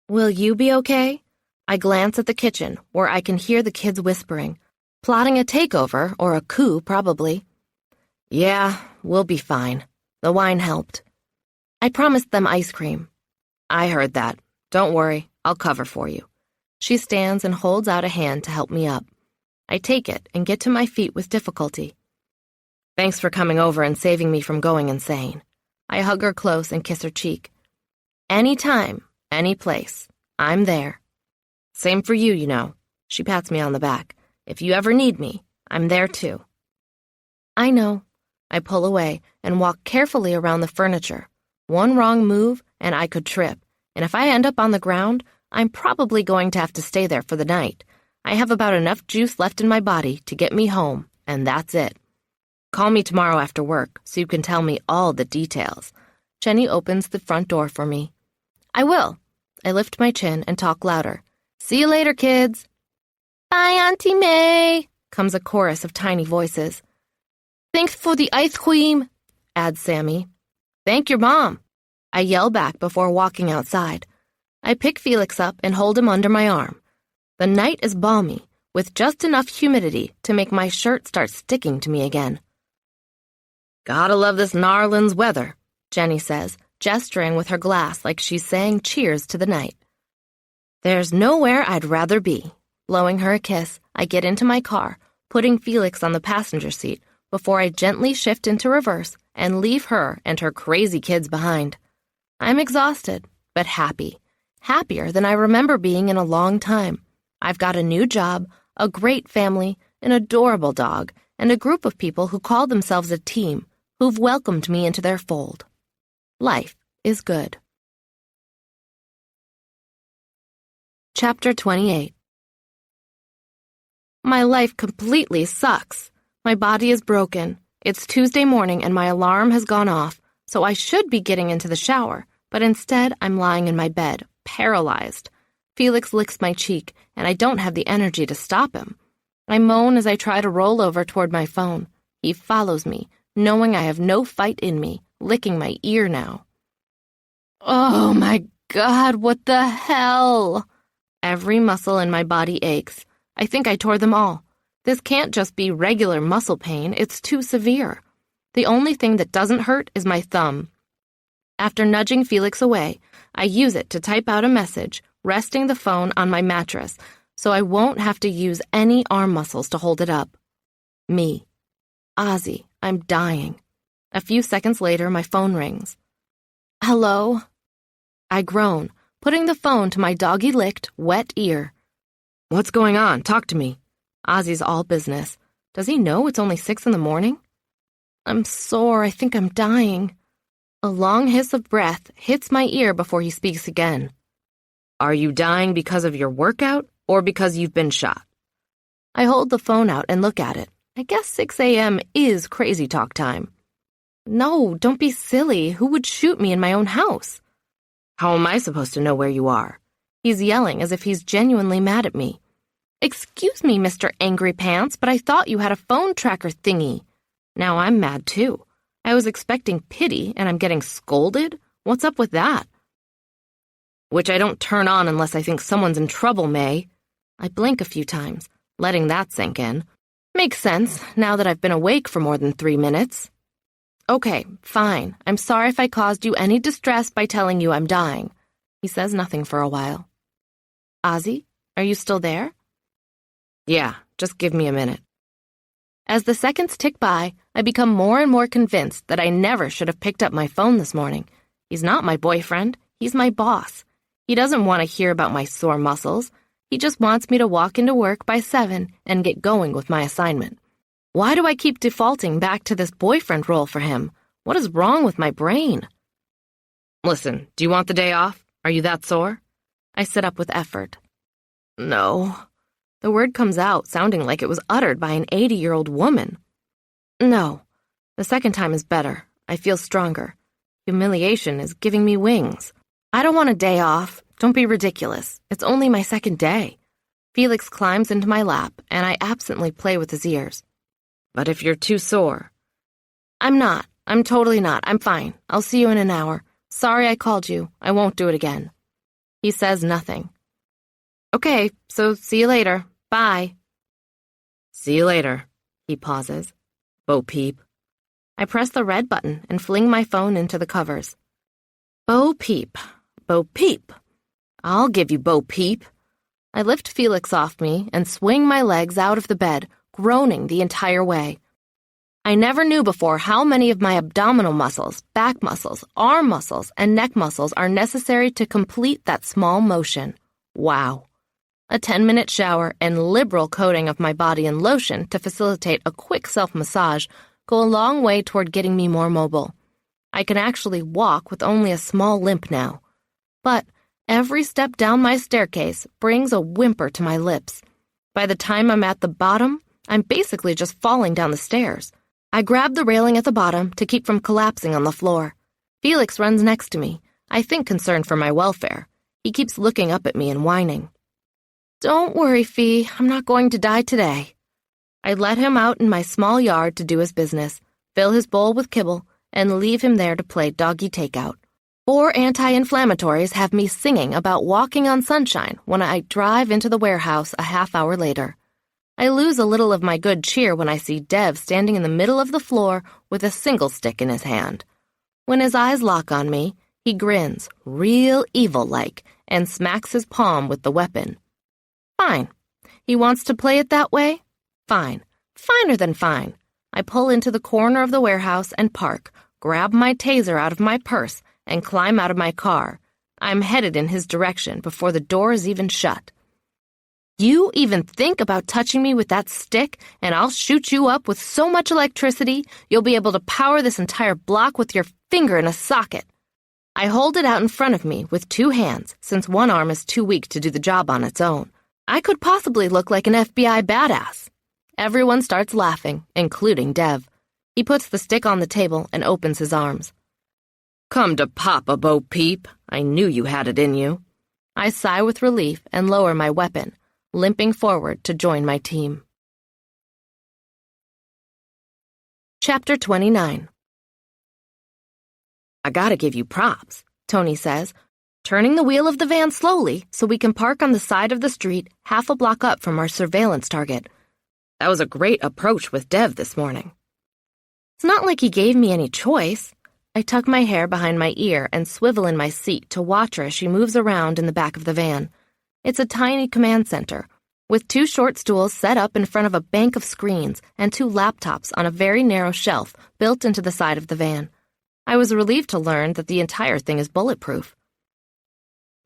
Will you be okay? I glance at the kitchen, where I can hear the kids whispering, plotting a takeover or a coup, probably. Yeah, we'll be fine. The wine helped. I promised them ice cream. I heard that. Don't worry, I'll cover for you. She stands and holds out a hand to help me up. I take it and get to my feet with difficulty. Thanks for coming over and saving me from going insane. I hug her close and kiss her cheek. Anytime, any place. I'm there. Same for you, you know. She pats me on the back. If you ever need me, I'm there too. I know. I pull away and walk carefully around the furniture. One wrong move and I could trip. And if I end up on the ground, I'm probably going to have to stay there for the night. I have about enough juice left in my body to get me home, and that's it. Call me tomorrow after work so you can tell me all the details. Jenny opens the front door for me. I will. I lift my chin and talk louder. See you later, kids. Bye, Auntie May, comes a chorus of tiny voices. Thanks for the ice cream, adds Sammy. Thank your mom. I yell back before walking outside. I pick Felix up and hold him under my arm. The night is balmy, with just enough humidity to make my shirt start sticking to me again. Gotta love this Narlands weather, Jenny says, gesturing with her glass like she's saying cheers to the night. There's nowhere I'd rather be. Blowing her a kiss, I get into my car, putting Felix on the passenger seat before I gently shift into reverse and leave her and her crazy kids behind. I'm exhausted, but happy. Happier than I remember being in a long time. I've got a new job, a great family, an adorable dog, and a group of people who call themselves a team, who've welcomed me into their fold. Life is good. Chapter 28. My life completely sucks. My body is broken. It's Tuesday morning and my alarm has gone off, so I should be getting into the shower, but instead I'm lying in my bed, paralyzed. Felix licks my cheek, and I don't have the energy to stop him. I moan as I try to roll over toward my phone. He follows me, knowing I have no fight in me, licking my ear now. Oh my God, what the hell? Every muscle in my body aches. I think I tore them all. This can't just be regular muscle pain, it's too severe. The only thing that doesn't hurt is my thumb. After nudging Felix away, I use it to type out a message, resting the phone on my mattress, so I won't have to use any arm muscles to hold it up. Me. Ozzy, I'm dying. A few seconds later, my phone rings. Hello? I groan, putting the phone to my doggy-licked, wet ear. What's going on? Talk to me. Ozzy's all business. Does he know it's only 6 a.m? I'm sore. I think I'm dying. A long hiss of breath hits my ear before he speaks again. Are you dying because of your workout or because you've been shot? I hold the phone out and look at it. I guess 6 a.m. is crazy talk time. No, don't be silly. Who would shoot me in my own house? How am I supposed to know where you are? He's yelling as if he's genuinely mad at me. Excuse me, Mr. Angry Pants, but I thought you had a phone tracker thingy. Now I'm mad too. I was expecting pity and I'm getting scolded? What's up with that? Which I don't turn on unless I think someone's in trouble, May. I blink a few times, letting that sink in. Makes sense, now that I've been awake for more than 3 minutes. Okay, fine. I'm sorry if I caused you any distress by telling you I'm dying. He says nothing for a while. Ozzy, are you still there? Yeah, just give me a minute. As the seconds tick by, I become more and more convinced that I never should have picked up my phone this morning. He's not my boyfriend. He's my boss. He doesn't want to hear about my sore muscles. He just wants me to walk into work by 7 and get going with my assignment. Why do I keep defaulting back to this boyfriend role for him? What is wrong with my brain? Listen, do you want the day off? Are you that sore? I sit up with effort. No. The word comes out sounding like it was uttered by an 80-year-old woman. No. The second time is better. I feel stronger. Humiliation is giving me wings. I don't want a day off. Don't be ridiculous. It's only my second day. Felix climbs into my lap, and I absently play with his ears. But if you're too sore... I'm not. I'm totally not. I'm fine. I'll see you in an hour. Sorry I called you. I won't do it again. He says nothing. Okay, so see you later. Bye. See you later. He pauses. Bo Peep. I press the red button and fling my phone into the covers. Bo Peep. Bo Peep. I'll give you Bo Peep. I lift Felix off me and swing my legs out of the bed, groaning the entire way. I never knew before how many of my abdominal muscles, back muscles, arm muscles, and neck muscles are necessary to complete that small motion. Wow. A 10-minute shower and liberal coating of my body in lotion to facilitate a quick self-massage go a long way toward getting me more mobile. I can actually walk with only a small limp now. But every step down my staircase brings a whimper to my lips. By the time I'm at the bottom, I'm basically just falling down the stairs. I grab the railing at the bottom to keep from collapsing on the floor. Felix runs next to me, I think concerned for my welfare. He keeps looking up at me and whining. "Don't worry, Fee, I'm not going to die today." I let him out in my small yard to do his business, fill his bowl with kibble, and leave him there to play doggy takeout. 4 anti-inflammatories have me singing about walking on sunshine when I drive into the warehouse a half hour later. I lose a little of my good cheer when I see Dev standing in the middle of the floor with a single stick in his hand. When his eyes lock on me, he grins, real evil-like, and smacks his palm with the weapon. Fine. He wants to play it that way? Fine. Finer than fine. I pull into the corner of the warehouse and park, grab my taser out of my purse, and climb out of my car. I'm headed in his direction before the door is even shut. "You even think about touching me with that stick, and I'll shoot you up with so much electricity, you'll be able to power this entire block with your finger in a socket." I hold it out in front of me with 2 hands, since one arm is too weak to do the job on its own. I could possibly look like an FBI badass. Everyone starts laughing, including Dev. He puts the stick on the table and opens his arms. "Come to Papa, Bo Peep. I knew you had it in you." I sigh with relief and lower my weapon, limping forward to join my team. Chapter 29. "I gotta give you props," Tony says, turning the wheel of the van slowly so we can park on the side of the street half a block up from our surveillance target. "That was a great approach with Dev this morning." It's not like he gave me any choice. I tuck my hair behind my ear and swivel in my seat to watch her as she moves around in the back of the van. It's a tiny command center, with 2 short stools set up in front of a bank of screens and 2 laptops on a very narrow shelf built into the side of the van. I was relieved to learn that the entire thing is bulletproof.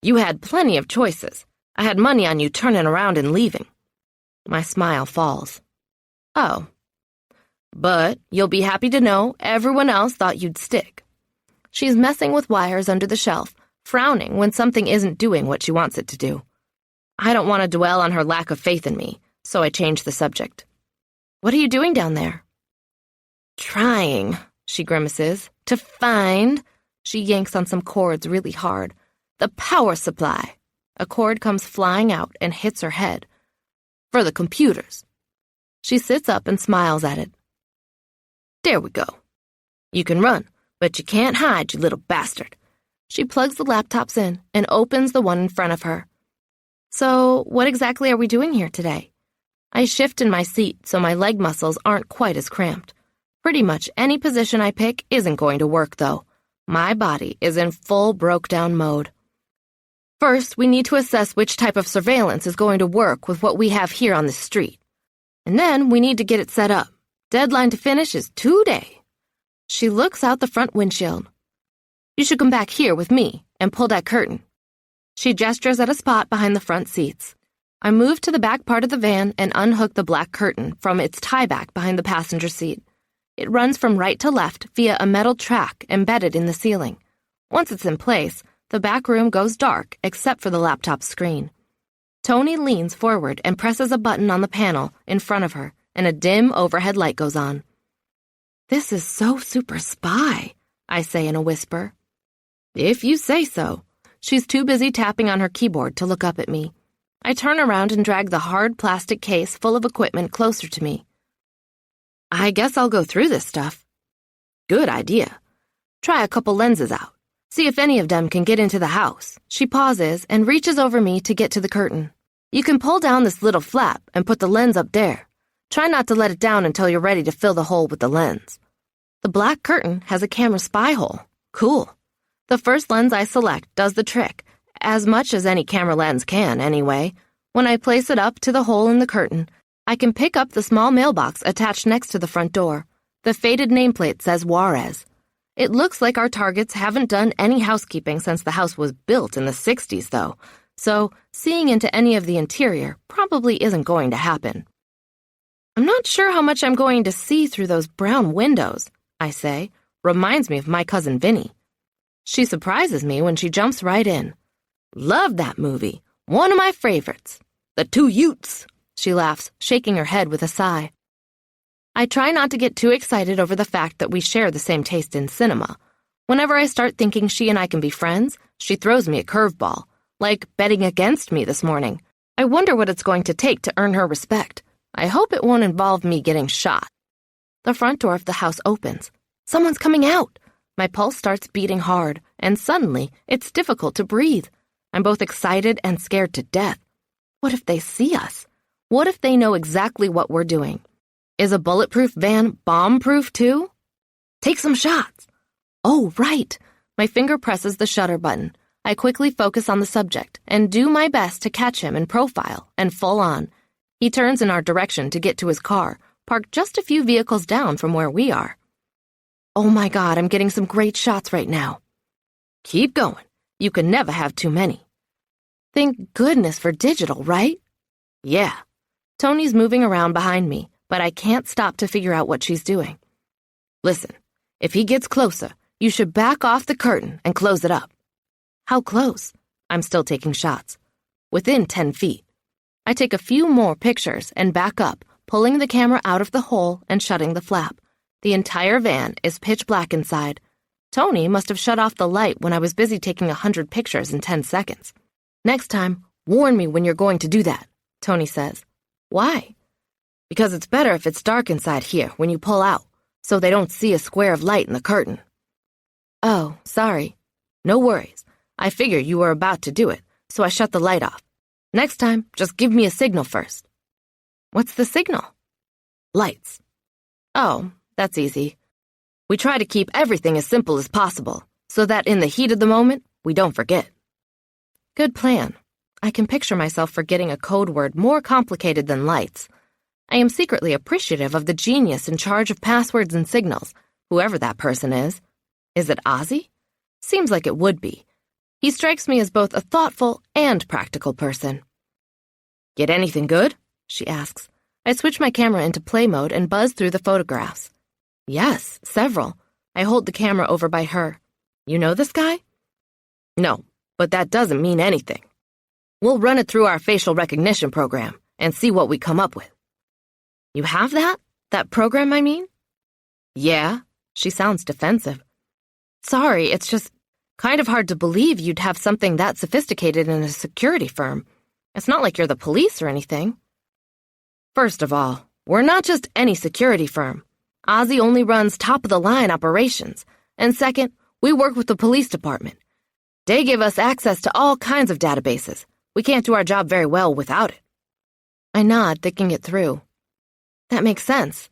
"You had plenty of choices. I had money on you turning around and leaving." My smile falls. "Oh. But you'll be happy to know everyone else thought you'd stick." She's messing with wires under the shelf, frowning when something isn't doing what she wants it to do. I don't want to dwell on her lack of faith in me, so I change the subject. "What are you doing down there?" "Trying," she grimaces, "to find," she yanks on some cords really hard, "the power supply." A cord comes flying out and hits her head. "For the computers." She sits up and smiles at it. "There we go. You can run, but you can't hide, you little bastard." She plugs the laptops in and opens the one in front of her. "So, what exactly are we doing here today?" I shift in my seat so my leg muscles aren't quite as cramped. Pretty much any position I pick isn't going to work, though. My body is in full broke-down mode. First, we need to assess which type of surveillance is going to work with what we have here on the street. And then we need to get it set up. Deadline to finish is today. She looks out the front windshield. "You should come back here with me and pull that curtain." She gestures at a spot behind the front seats. I move to the back part of the van and unhook the black curtain from its tie-back behind the passenger seat. It runs from right to left via a metal track embedded in the ceiling. Once it's in place, the back room goes dark except for the laptop screen. Tony leans forward and presses a button on the panel in front of her, and a dim overhead light goes on. "This is so super spy," I say in a whisper. "If you say so." She's too busy tapping on her keyboard to look up at me. I turn around and drag the hard plastic case full of equipment closer to me. "I guess I'll go through this stuff." "Good idea. Try a couple lenses out. See if any of them can get into the house." She pauses and reaches over me to get to the curtain. "You can pull down this little flap and put the lens up there. Try not to let it down until you're ready to fill the hole with the lens." The black curtain has a camera spy hole. Cool. The first lens I select does the trick, as much as any camera lens can, anyway. When I place it up to the hole in the curtain, I can pick up the small mailbox attached next to the front door. The faded nameplate says Juarez. It looks like our targets haven't done any housekeeping since the house was built in the 60s, though, so seeing into any of the interior probably isn't going to happen. I'm not sure how much I'm going to see through those brown windows, I say. Reminds me of my cousin Vinny. She surprises me when she jumps right in. Love that movie. One of my favorites. The Two Utes, she laughs, shaking her head with a sigh. I try not to get too excited over the fact that we share the same taste in cinema. Whenever I start thinking she and I can be friends, she throws me a curveball, like betting against me this morning. I wonder what it's going to take to earn her respect. I hope it won't involve me getting shot. The front door of the house opens. Someone's coming out. My pulse starts beating hard, and suddenly it's difficult to breathe. I'm both excited and scared to death. What if they see us? What if they know exactly what we're doing? Is a bulletproof van bomb-proof too? Take some shots. Oh, right. My finger presses the shutter button. I quickly focus on the subject and do my best to catch him in profile and full on. He turns in our direction to get to his car, parked just a few vehicles down from where we are. Oh my God, I'm getting some great shots right now. Keep going. You can never have too many. Thank goodness for digital, right? Yeah. Tony's moving around behind me, but I can't stop to figure out what she's doing. Listen, if he gets closer, you should back off the curtain and close it up. How close? I'm still taking shots. Within 10 feet. I take a few more pictures and back up, pulling the camera out of the hole and shutting the flap. The entire van is pitch black inside. Tony must have shut off the light when I was busy taking 100 pictures in 10 seconds. Next time, warn me when you're going to do that, Tony says. Why? Because it's better if it's dark inside here when you pull out, so they don't see a square of light in the curtain. Oh, sorry. No worries. I figured you were about to do it, so I shut the light off. Next time, just give me a signal first. What's the signal? Lights. Oh, that's easy. We try to keep everything as simple as possible, so that in the heat of the moment, we don't forget. Good plan. I can picture myself forgetting a code word more complicated than lights. I am secretly appreciative of the genius in charge of passwords and signals, whoever that person is. Is it Ozzy? Seems like it would be. He strikes me as both a thoughtful and practical person. Get anything good? She asks. I switch my camera into play mode and buzz through the photographs. Yes, several. I hold the camera over by her. You know this guy? No, but that doesn't mean anything. We'll run it through our facial recognition program and see what we come up with. You have that? That program, I mean? Yeah, she sounds defensive. Sorry, it's just kind of hard to believe you'd have something that sophisticated in a security firm. It's not like you're the police or anything. First of all, we're not just any security firm. Ozzy only runs top-of-the-line operations. And second, we work with the police department. They give us access to all kinds of databases. We can't do our job very well without it. I nod, thinking it through. That makes sense.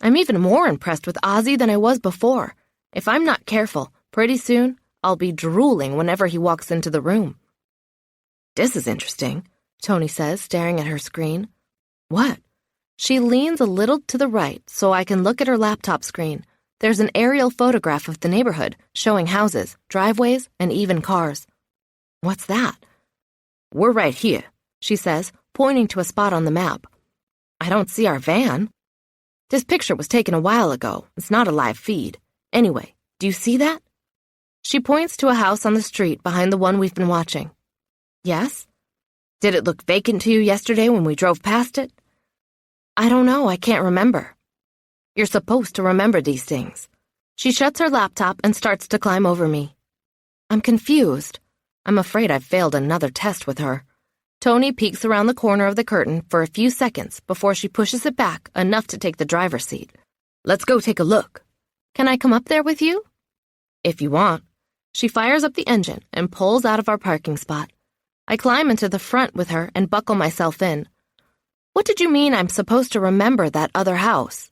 I'm even more impressed with Ozzy than I was before. If I'm not careful, pretty soon, I'll be drooling whenever he walks into the room. This is interesting, Tony says, staring at her screen. What? She leans a little to the right so I can look at her laptop screen. There's an aerial photograph of the neighborhood, showing houses, driveways, and even cars. What's that? We're right here, she says, pointing to a spot on the map. I don't see our van. This picture was taken a while ago. It's not a live feed. Anyway, do you see that? She points to a house on the street behind the one we've been watching. Yes? Did it look vacant to you yesterday when we drove past it? I don't know, I can't remember. You're supposed to remember these things. She shuts her laptop and starts to climb over me. I'm confused. I'm afraid I've failed another test with her. Tony peeks around the corner of the curtain for a few seconds before she pushes it back enough to take the driver's seat. Let's go take a look. Can I come up there with you? If you want. She fires up the engine and pulls out of our parking spot. I climb into the front with her and buckle myself in. What did you mean I'm supposed to remember that other house?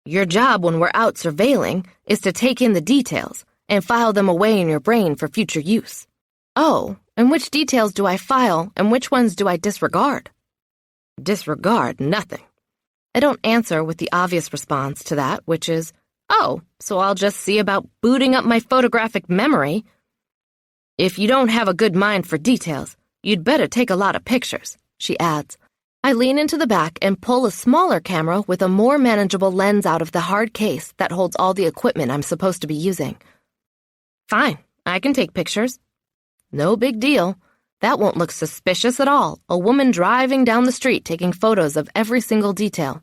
Your job when we're out surveilling is to take in the details and file them away in your brain for future use. Oh, and which details do I file and which ones do I disregard? Disregard nothing. I don't answer with the obvious response to that, which is, Oh, so I'll just see about booting up my photographic memory. If you don't have a good mind for details, you'd better take a lot of pictures, she adds. I lean into the back and pull a smaller camera with a more manageable lens out of the hard case that holds all the equipment I'm supposed to be using. Fine, I can take pictures. No big deal. That won't look suspicious at all, a woman driving down the street taking photos of every single detail.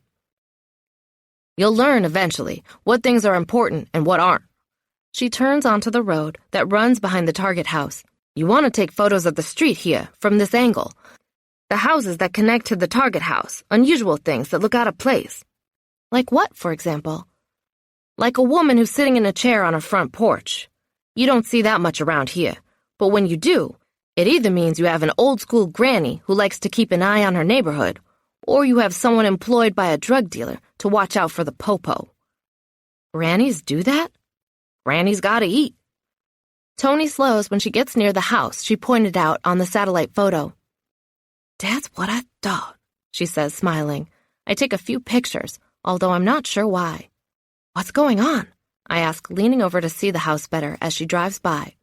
You'll learn eventually what things are important and what aren't. She turns onto the road that runs behind the Target house. You want to take photos of the street here, from this angle. The houses that connect to the Target house, unusual things that look out of place. Like what, for example? Like a woman who's sitting in a chair on her front porch. You don't see that much around here, but when you do, it either means you have an old-school granny who likes to keep an eye on her neighborhood, or you have someone employed by a drug dealer to watch out for the popo. Grannies do that? Granny's gotta eat. Tony slows when she gets near the house she pointed out on the satellite photo. That's what I thought, she says, smiling. I take a few pictures, although I'm not sure why. What's going on? I ask, leaning over to see the house better as she drives by.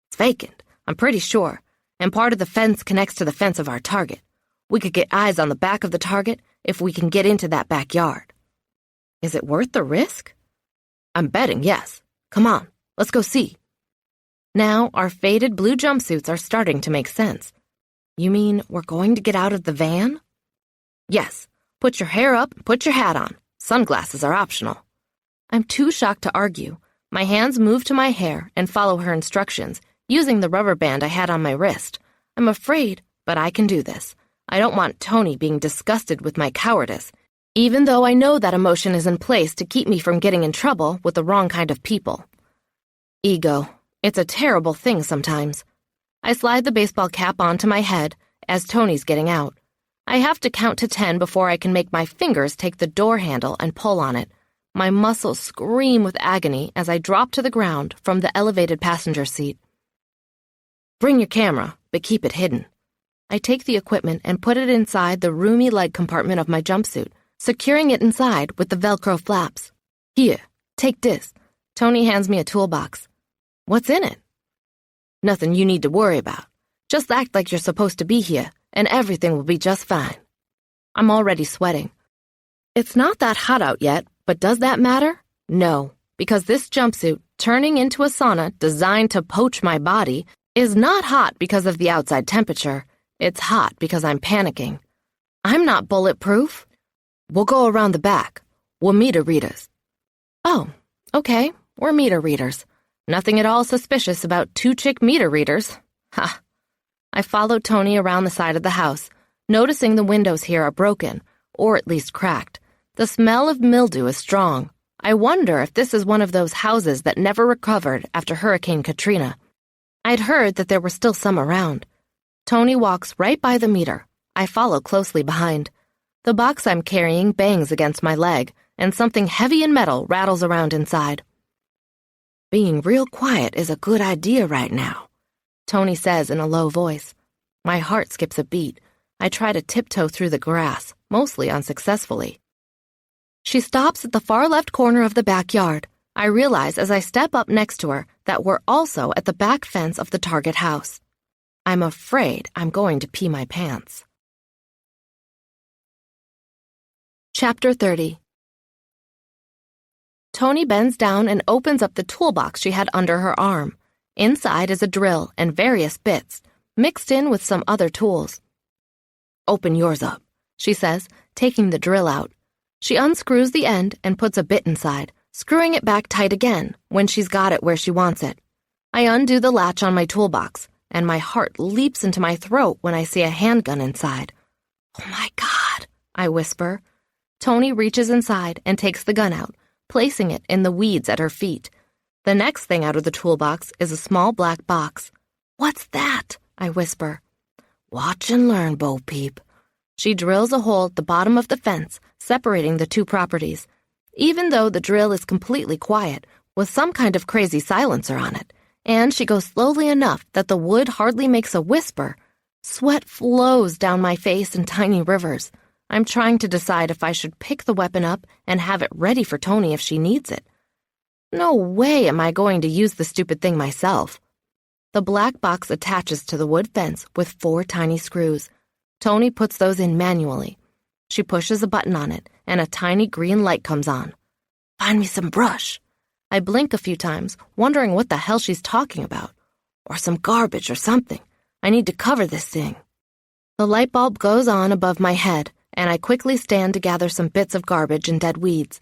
It's vacant, I'm pretty sure, and part of the fence connects to the fence of our Target. We could get eyes on the back of the Target if we can get into that backyard. Is it worth the risk? I'm betting yes. Come on, let's go see. Now our faded blue jumpsuits are starting to make sense. You mean we're going to get out of the van? Yes. Put your hair up, put your hat on. Sunglasses are optional. I'm too shocked to argue. My hands move to my hair and follow her instructions, using the rubber band I had on my wrist. I'm afraid, but I can do this. I don't want Tony being disgusted with my cowardice, even though I know that emotion is in place to keep me from getting in trouble with the wrong kind of people. Ego. It's a terrible thing sometimes. I slide the baseball cap onto my head as Tony's getting out. I have to count to 10 before I can make my fingers take the door handle and pull on it. My muscles scream with agony as I drop to the ground from the elevated passenger seat. Bring your camera, but keep it hidden. I take the equipment and put it inside the roomy leg compartment of my jumpsuit, securing it inside with the Velcro flaps. Here, take this. Tony hands me a toolbox. What's in it? Nothing you need to worry about. Just act like you're supposed to be here, and everything will be just fine. I'm already sweating. It's not that hot out yet, but does that matter? No, because this jumpsuit, turning into a sauna designed to poach my body, is not hot because of the outside temperature. It's hot because I'm panicking. I'm not bulletproof. We'll go around the back. We're meter readers. Oh, okay, we're meter readers. Nothing at all suspicious about two chick meter readers. Ha! I followed Tony around the side of the house, noticing the windows here are broken, or at least cracked. The smell of mildew is strong. I wonder if this is one of those houses that never recovered after Hurricane Katrina. I'd heard that there were still some around. Tony walks right by the meter. I follow closely behind. The box I'm carrying bangs against my leg, and something heavy and metal rattles around inside. Being real quiet is a good idea right now, Tony says in a low voice. My heart skips a beat. I try to tiptoe through the grass, mostly unsuccessfully. She stops at the far left corner of the backyard. I realize as I step up next to her that we're also at the back fence of the Target house. I'm afraid I'm going to pee my pants. Chapter 30. Tony bends down and opens up the toolbox she had under her arm. Inside is a drill and various bits, mixed in with some other tools. Open yours up, she says, taking the drill out. She unscrews the end and puts a bit inside, screwing it back tight again when she's got it where she wants it. I undo the latch on my toolbox, and my heart leaps into my throat when I see a handgun inside. Oh my God, I whisper. Tony reaches inside and takes the gun out, placing it in the weeds at her feet. The next thing out of the toolbox is a small black box. What's that? I whisper. Watch and learn, Bo Peep. She drills a hole at the bottom of the fence, separating the two properties. Even though the drill is completely quiet, with some kind of crazy silencer on it, and she goes slowly enough that the wood hardly makes a whisper, sweat flows down my face in tiny rivers. I'm trying to decide if I should pick the weapon up and have it ready for Tony if she needs it, No way am I going to use the stupid thing myself. The black box attaches to the wood fence with 4 tiny screws. Tony puts those in manually. She pushes a button on it, and a tiny green light comes on. Find me some brush. I blink a few times, wondering what the hell she's talking about. Or some garbage or something. I need to cover this thing. The light bulb goes on above my head, and I quickly stand to gather some bits of garbage and dead weeds.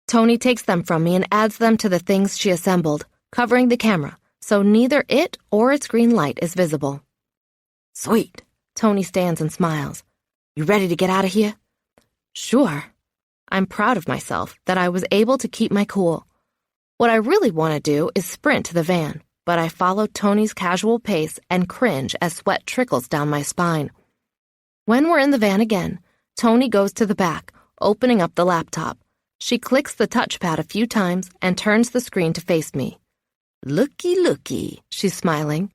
Tony takes them from me and adds them to the things she assembled, covering the camera, so neither it or its green light is visible. Sweet. Tony stands and smiles. You ready to get out of here? Sure. I'm proud of myself that I was able to keep my cool. What I really want to do is sprint to the van, but I follow Tony's casual pace and cringe as sweat trickles down my spine. When we're in the van again, Tony goes to the back, opening up the laptop. She clicks the touchpad a few times and turns the screen to face me. Looky, she's smiling.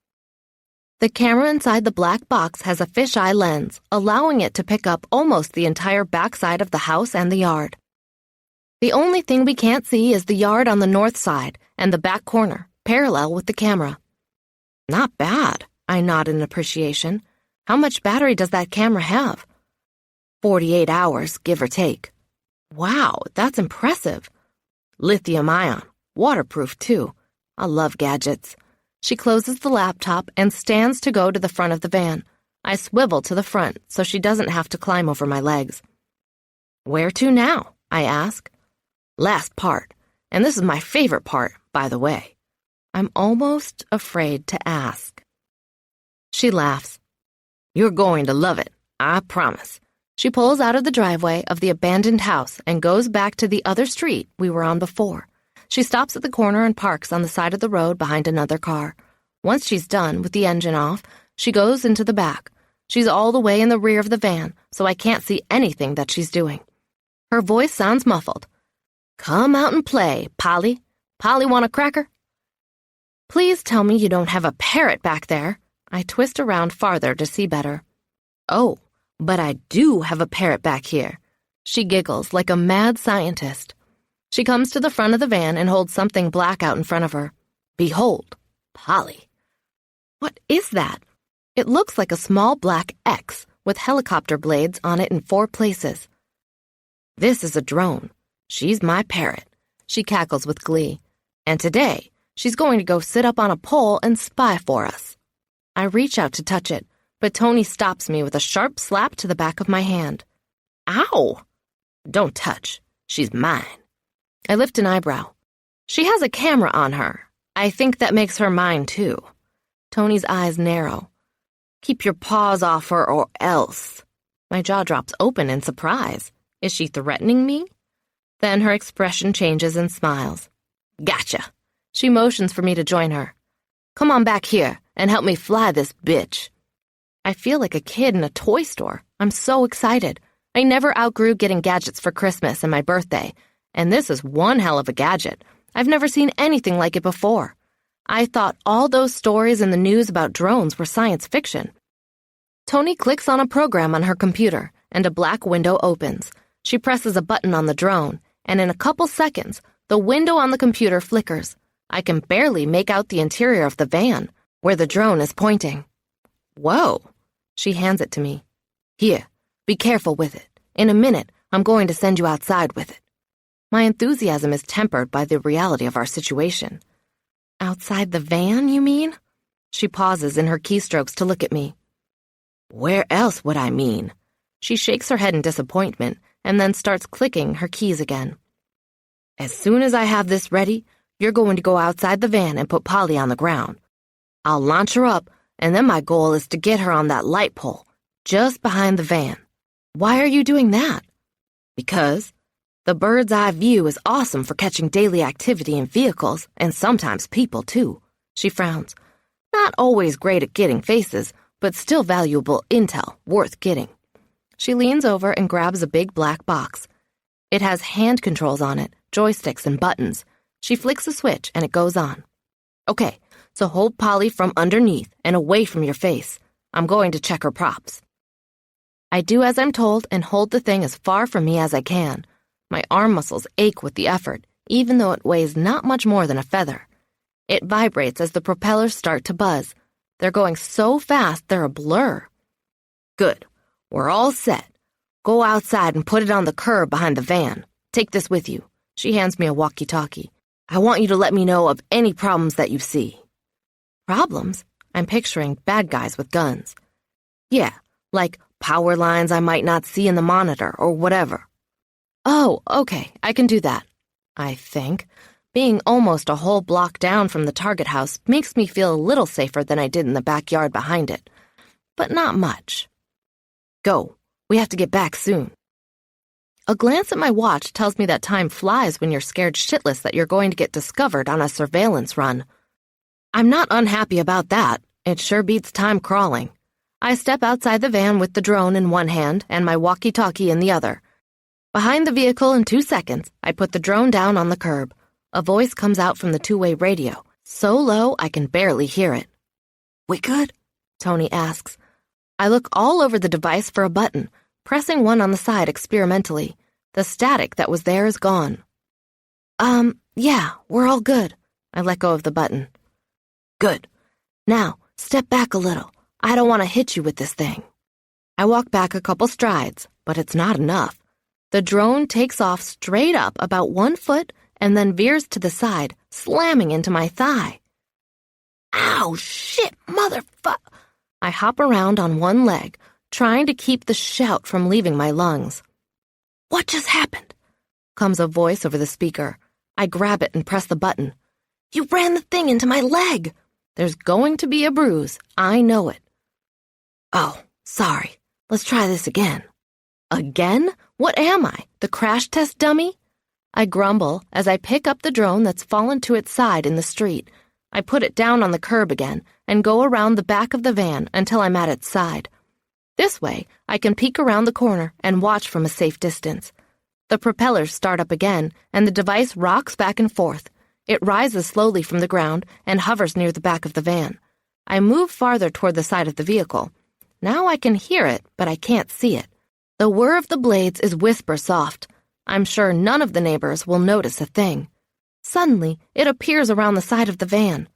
The camera inside the black box has a fisheye lens, allowing it to pick up almost the entire backside of the house and the yard. The only thing we can't see is the yard on the north side and the back corner, parallel with the camera. Not bad, I nod in appreciation. How much battery does that camera have? 48 hours, give or take. Wow, that's impressive. Lithium-ion, waterproof too. I love gadgets. She closes the laptop and stands to go to the front of the van. I swivel to the front so she doesn't have to climb over my legs. Where to now? I ask. Last part, and this is my favorite part, by the way. I'm almost afraid to ask. She laughs. You're going to love it, I promise. She pulls out of the driveway of the abandoned house and goes back to the other street we were on before. She stops at the corner and parks on the side of the road behind another car. Once she's done with the engine off, she goes into the back. She's all the way in the rear of the van, so I can't see anything that she's doing. Her voice sounds muffled. Come out and play, Polly. Polly, want a cracker? Please tell me you don't have a parrot back there. I twist around farther to see better. Oh, but I do have a parrot back here. She giggles like a mad scientist. She comes to the front of the van and holds something black out in front of her. Behold, Polly. What is that? It looks like a small black X with helicopter blades on it in 4 places. This is a drone. She's my parrot. She cackles with glee. And today, she's going to go sit up on a pole and spy for us. I reach out to touch it, but Tony stops me with a sharp slap to the back of my hand. Ow! Don't touch. She's mine. I lift an eyebrow. She has a camera on her. I think that makes her mine, too. Tony's eyes narrow. Keep your paws off her or else. My jaw drops open in surprise. Is she threatening me? Then her expression changes and smiles. Gotcha. She motions for me to join her. Come on back here and help me fly this bitch. I feel like a kid in a toy store. I'm so excited. I never outgrew getting gadgets for Christmas and my birthday. And this is one hell of a gadget. I've never seen anything like it before. I thought all those stories in the news about drones were science fiction. Tony clicks on a program on her computer, and a black window opens. She presses a button on the drone, and in a couple seconds, the window on the computer flickers. I can barely make out the interior of the van, where the drone is pointing. Whoa! She hands it to me. Here, be careful with it. In a minute, I'm going to send you outside with it. My enthusiasm is tempered by the reality of our situation. Outside the van, you mean? She pauses in her keystrokes to look at me. Where else would I mean? She shakes her head in disappointment and then starts clicking her keys again. As soon as I have this ready, you're going to go outside the van and put Polly on the ground. I'll launch her up, and then my goal is to get her on that light pole, just behind the van. Why are you doing that? Because the bird's eye view is awesome for catching daily activity in vehicles, and sometimes people, too. She frowns. Not always great at getting faces, but still valuable intel, worth getting. She leans over and grabs a big black box. It has hand controls on it, joysticks and buttons. She flicks a switch and it goes on. Okay, so hold Polly from underneath and away from your face. I'm going to check her props. I do as I'm told and hold the thing as far from me as I can. My arm muscles ache with the effort, even though it weighs not much more than a feather. It vibrates as the propellers start to buzz. They're going so fast they're a blur. Good. We're all set. Go outside and put it on the curb behind the van. Take this with you. She hands me a walkie-talkie. I want you to let me know of any problems that you see. Problems? I'm picturing bad guys with guns. Yeah, like power lines I might not see in the monitor or whatever. Oh, okay, I can do that. I think. Being almost a whole block down from the target house makes me feel a little safer than I did in the backyard behind it. But not much. Go. We have to get back soon. A glance at my watch tells me that time flies when you're scared shitless that you're going to get discovered on a surveillance run. I'm not unhappy about that. It sure beats time crawling. I step outside the van with the drone in one hand and my walkie-talkie in the other. Behind the vehicle in 2 seconds, I put the drone down on the curb. A voice comes out from the two-way radio, so low I can barely hear it. We good? Tony asks. I look all over the device for a button, pressing one on the side experimentally. The static that was there is gone. Yeah, we're all good. I let go of the button. Good. Now, step back a little. I don't want to hit you with this thing. I walk back a couple strides, but it's not enough. The drone takes off straight up about 1 foot and then veers to the side, slamming into my thigh. Ow, shit, motherfuck! I hop around on one leg, trying to keep the shout from leaving my lungs. What just happened? Comes a voice over the speaker. I grab it and press the button. You ran the thing into my leg! There's going to be a bruise. I know it. Oh, sorry. Let's try this again. Again? What am I, the crash test dummy? I grumble as I pick up the drone that's fallen to its side in the street. I put it down on the curb again and go around the back of the van until I'm at its side. This way, I can peek around the corner and watch from a safe distance. The propellers start up again, and the device rocks back and forth. It rises slowly from the ground and hovers near the back of the van. I move farther toward the side of the vehicle. Now I can hear it, but I can't see it. The whir of the blades is whisper soft. I'm sure none of the neighbors will notice a thing. Suddenly, it appears around the side of the van.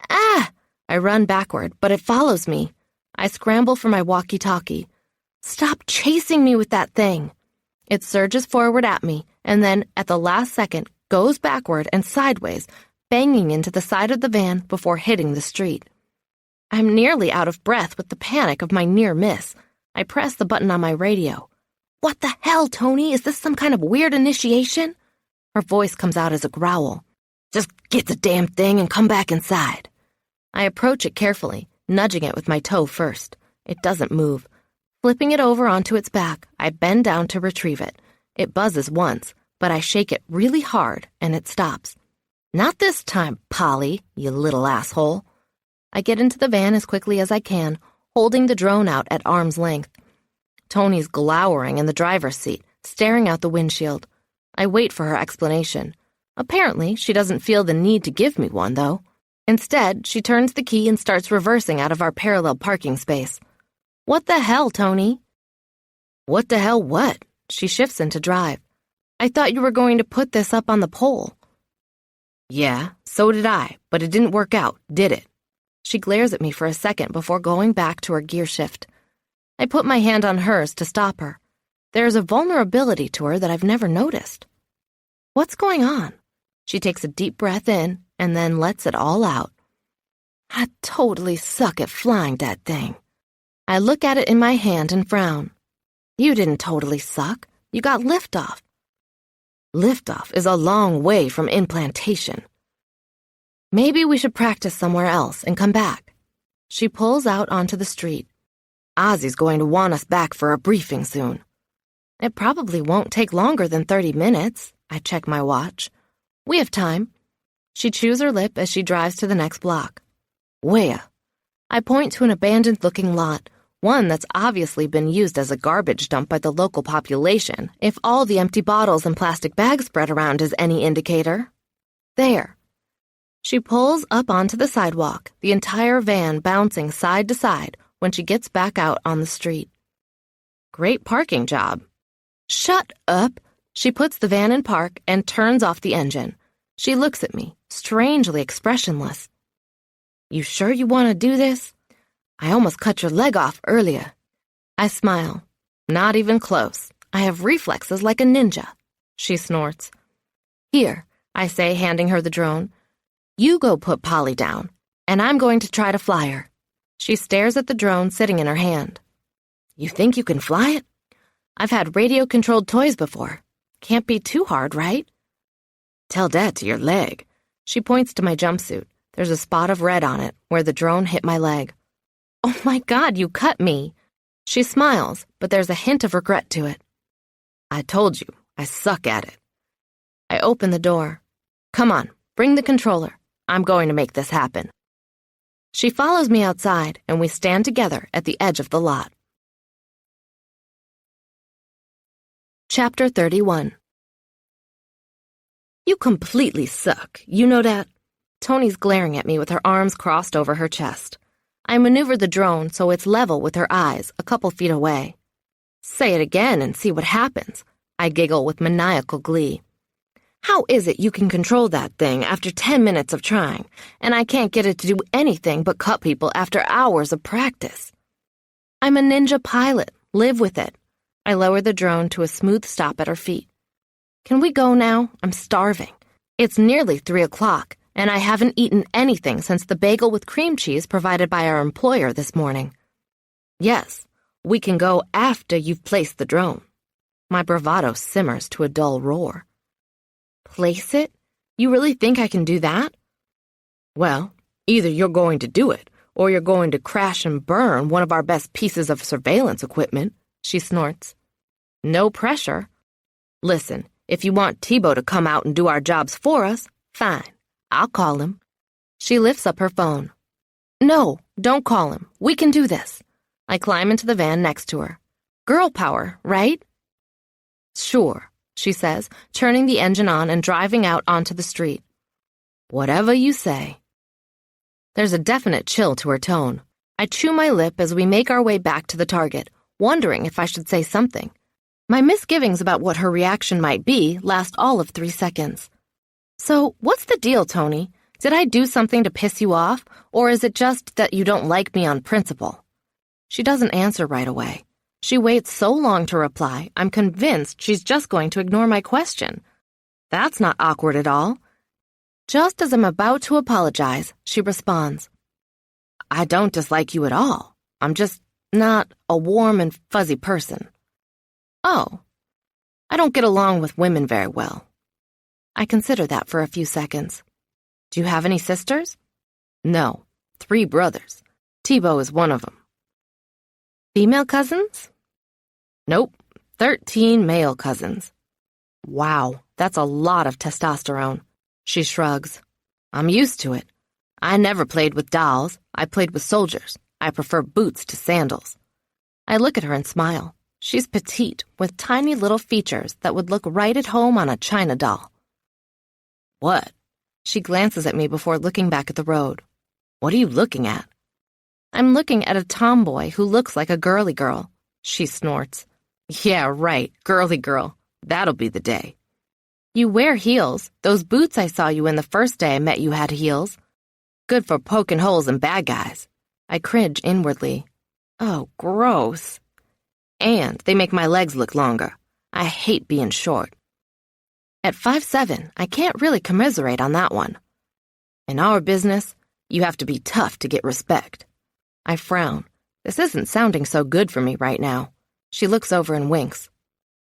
Ah! I run backward, but it follows me. I scramble for my walkie-talkie. Stop chasing me with that thing! It surges forward at me, and then, at the last second, goes backward and sideways, banging into the side of the van before hitting the street. I'm nearly out of breath with the panic of my near miss. I press the button on my radio. What the hell, Tony? Is this some kind of weird initiation? Her voice comes out as a growl. Just get the damn thing and come back inside. I approach it carefully, nudging it with my toe first. It doesn't move. Flipping it over onto its back, I bend down to retrieve it. It buzzes once, but I shake it really hard, and it stops. Not this time, Polly, you little asshole. I get into the van as quickly as I can, holding the drone out at arm's length. Tony's glowering in the driver's seat, staring out the windshield. I wait for her explanation. Apparently, she doesn't feel the need to give me one, though. Instead, she turns the key and starts reversing out of our parallel parking space. What the hell, Tony? What the hell what? She shifts into drive. I thought you were going to put this up on the pole. Yeah, so did I, but it didn't work out, did it? She glares at me for a second before going back to her gear shift. I put my hand on hers to stop her. There's a vulnerability to her that I've never noticed. What's going on? She takes a deep breath in and then lets it all out. I totally suck at flying that thing. I look at it in my hand and frown. You didn't totally suck. You got liftoff. Liftoff is a long way from implantation. Maybe we should practice somewhere else and come back. She pulls out onto the street. Ozzy's going to want us back for a briefing soon. It probably won't take longer than 30 minutes. I check my watch. We have time. She chews her lip as she drives to the next block. Where? I point to an abandoned-looking lot, one that's obviously been used as a garbage dump by the local population, if all the empty bottles and plastic bags spread around is any indicator. There. She pulls up onto the sidewalk, the entire van bouncing side to side when she gets back out on the street. Great parking job. Shut up. She puts the van in park and turns off the engine. She looks at me, strangely expressionless. You sure you want to do this? I almost cut your leg off earlier. I smile. Not even close. I have reflexes like a ninja. She snorts. Here, I say, handing her the drone. You go put Polly down, and I'm going to try to fly her. She stares at the drone sitting in her hand. You think you can fly it? I've had radio-controlled toys before. Can't be too hard, right? Tell Dad to your leg. She points to my jumpsuit. There's a spot of red on it where the drone hit my leg. Oh my God, you cut me. She smiles, but there's a hint of regret to it. I told you, I suck at it. I open the door. Come on, bring the controller. I'm going to make this happen. She follows me outside, and we stand together at the edge of the lot. Chapter 31. You completely suck, you know that? Tony's glaring at me with her arms crossed over her chest. I maneuver the drone so it's level with her eyes, a couple feet away. Say it again and see what happens. I giggle with maniacal glee. How is it you can control that thing after 10 minutes of trying, and I can't get it to do anything but cut people after hours of practice? I'm a ninja pilot. Live with it. I lower the drone to a smooth stop at her feet. Can we go now? I'm starving. It's nearly 3 o'clock, and I haven't eaten anything since the bagel with cream cheese provided by our employer this morning. Yes, we can go after you've placed the drone. My bravado simmers to a dull roar. Place it? You really think I can do that? Well, either you're going to do it, or you're going to crash and burn one of our best pieces of surveillance equipment, she snorts. No pressure. Listen, if you want Tebow to come out and do our jobs for us, fine. I'll call him. She lifts up her phone. No, don't call him. We can do this. I climb into the van next to her. Girl power, right? Sure, she says, turning the engine on and driving out onto the street. Whatever you say. There's a definite chill to her tone. I chew my lip as we make our way back to the target, wondering if I should say something. My misgivings about what her reaction might be last all of 3 seconds. So, what's the deal, Tony? Did I do something to piss you off, or is it just that you don't like me on principle? She doesn't answer right away. She waits so long to reply, I'm convinced she's just going to ignore my question. That's not awkward at all. Just as I'm about to apologize, she responds. I don't dislike you at all. I'm just not a warm and fuzzy person. Oh, I don't get along with women very well. I consider that for a few seconds. Do you have any sisters? No, 3 brothers. Tebow is one of them. Female cousins? Nope, 13 male cousins. Wow, that's a lot of testosterone. She shrugs. I'm used to it. I never played with dolls. I played with soldiers. I prefer boots to sandals. I look at her and smile. She's petite, with tiny little features that would look right at home on a China doll. What? She glances at me before looking back at the road. What are you looking at? I'm looking at a tomboy who looks like a girly girl. She snorts. Yeah, right, girly girl. That'll be the day. You wear heels. Those boots I saw you in the first day I met you had heels. Good for poking holes in bad guys. I cringe inwardly. Oh, gross. And they make my legs look longer. I hate being short. At 5'7", I can't really commiserate on that one. In our business, you have to be tough to get respect. I frown. This isn't sounding so good for me right now. She looks over and winks.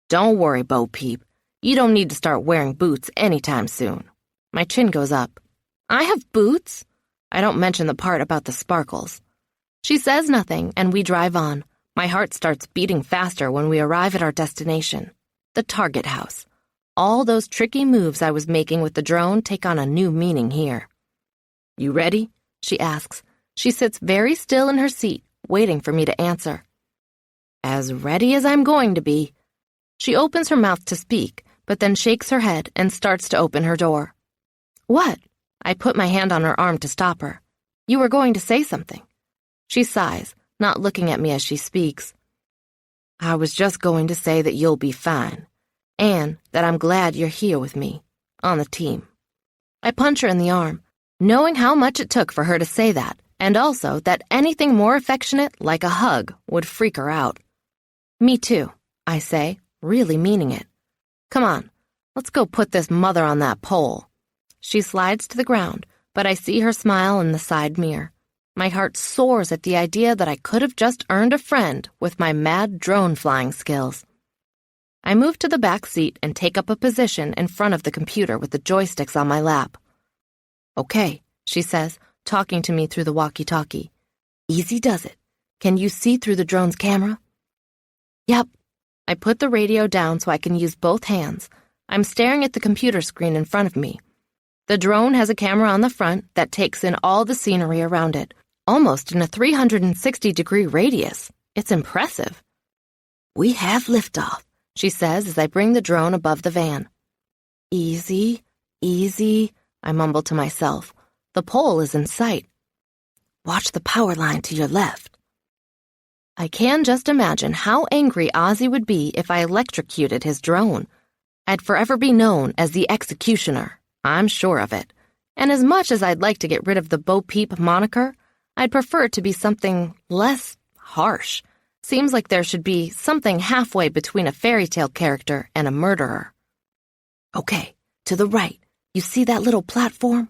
Don't worry, Bo Peep. You don't need to start wearing boots anytime soon. My chin goes up. I have boots? I don't mention the part about the sparkles. She says nothing, and we drive on. My heart starts beating faster when we arrive at our destination, the Target house. All those tricky moves I was making with the drone take on a new meaning here. You ready? She asks. She sits very still in her seat, waiting for me to answer. As ready as I'm going to be. She opens her mouth to speak, but then shakes her head and starts to open her door. What? I put my hand on her arm to stop her. You were going to say something. She sighs, not looking at me as she speaks. I was just going to say that you'll be fine. and that I'm glad you're here with me, on the team. I punch her in the arm, knowing how much it took for her to say that, and also that anything more affectionate, like a hug, would freak her out. Me too, I say, really meaning it. Come on, let's go put this mother on that pole. She slides to the ground, but I see her smile in the side mirror. My heart soars at the idea that I could have just earned a friend with my mad drone flying skills. I move to the back seat and take up a position in front of the computer with the joysticks on my lap. Okay, she says, talking to me through the walkie-talkie. Easy does it. Can you see through the drone's camera? Yep. I put the radio down so I can use both hands. I'm staring at the computer screen in front of me. The drone has a camera on the front that takes in all the scenery around it, almost in a 360-degree radius. It's impressive. We have liftoff, she says as I bring the drone above the van. Easy, easy, I mumble to myself. The pole is in sight. Watch the power line to your left. I can just imagine how angry Ozzy would be if I electrocuted his drone. I'd forever be known as the executioner. I'm sure of it. And as much as I'd like to get rid of the Bo Peep moniker, I'd prefer it to be something less harsh. Seems like there should be something halfway between a fairy tale character and a murderer. Okay, to the right. You see that little platform?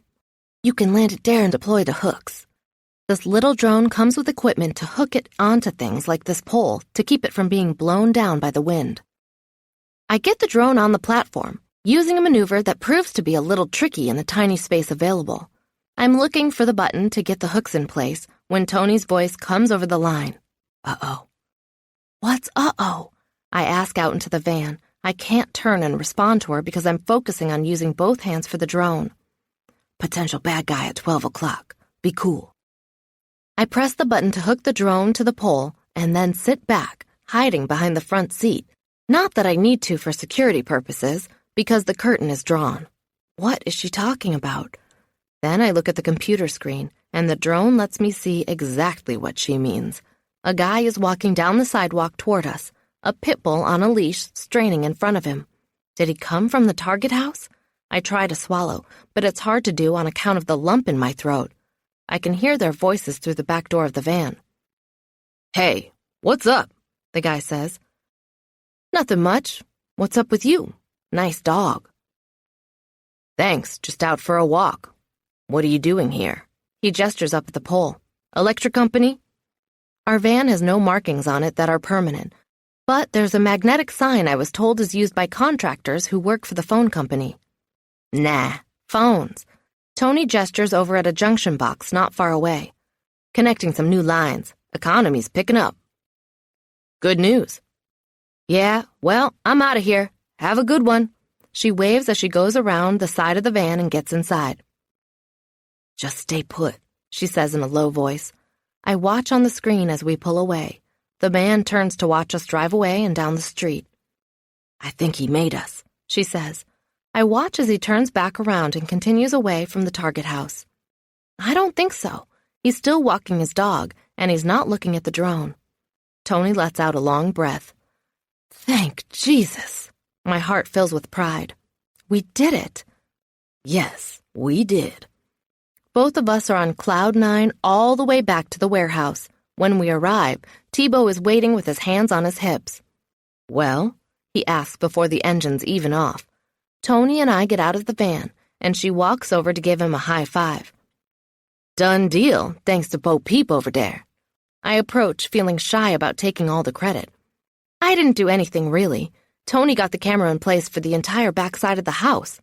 You can land it there and deploy the hooks. This little drone comes with equipment to hook it onto things like this pole to keep it from being blown down by the wind. I get the drone on the platform, using a maneuver that proves to be a little tricky in the tiny space available. I'm looking for the button to get the hooks in place when Tony's voice comes over the line. Uh-oh. What's uh-oh? I ask out into the van. I can't turn and respond to her because I'm focusing on using both hands for the drone. Potential bad guy at 12 o'clock. Be cool. I press the button to hook the drone to the pole and then sit back, hiding behind the front seat. Not that I need to for security purposes, because the curtain is drawn. What is she talking about? Then I look at the computer screen, and the drone lets me see exactly what she means. A guy is walking down the sidewalk toward us, a pit bull on a leash straining in front of him. Did he come from the target house? I try to swallow, but it's hard to do on account of the lump in my throat. I can hear their voices through the back door of the van. Hey, what's up? The guy says. Nothing much. What's up with you? Nice dog. Thanks, just out for a walk. What are you doing here? He gestures up at the pole. Electric company? Our van has no markings on it that are permanent, but there's a magnetic sign I was told is used by contractors who work for the phone company. Nah, phones. Tony gestures over at a junction box not far away. Connecting some new lines. Economy's picking up. Good news. Yeah, well, I'm out of here. Have a good one. She waves as she goes around the side of the van and gets inside. Just stay put, she says in a low voice. I watch on the screen as we pull away. The man turns to watch us drive away and down the street. I think he made us, she says. I watch as he turns back around and continues away from the target house. I don't think so. He's still walking his dog, and he's not looking at the drone. Tony lets out a long breath. Thank Jesus. My heart fills with pride. We did it. Yes, we did. Both of us are on cloud 9 all the way back to the warehouse. When we arrive, Tebow is waiting with his hands on his hips. Well, he asks before the engine's even off. Tony and I get out of the van, and she walks over to give him a high five. Done deal, thanks to Bo Peep over there. I approach, feeling shy about taking all the credit. I didn't do anything, really. Tony got the camera in place for the entire backside of the house.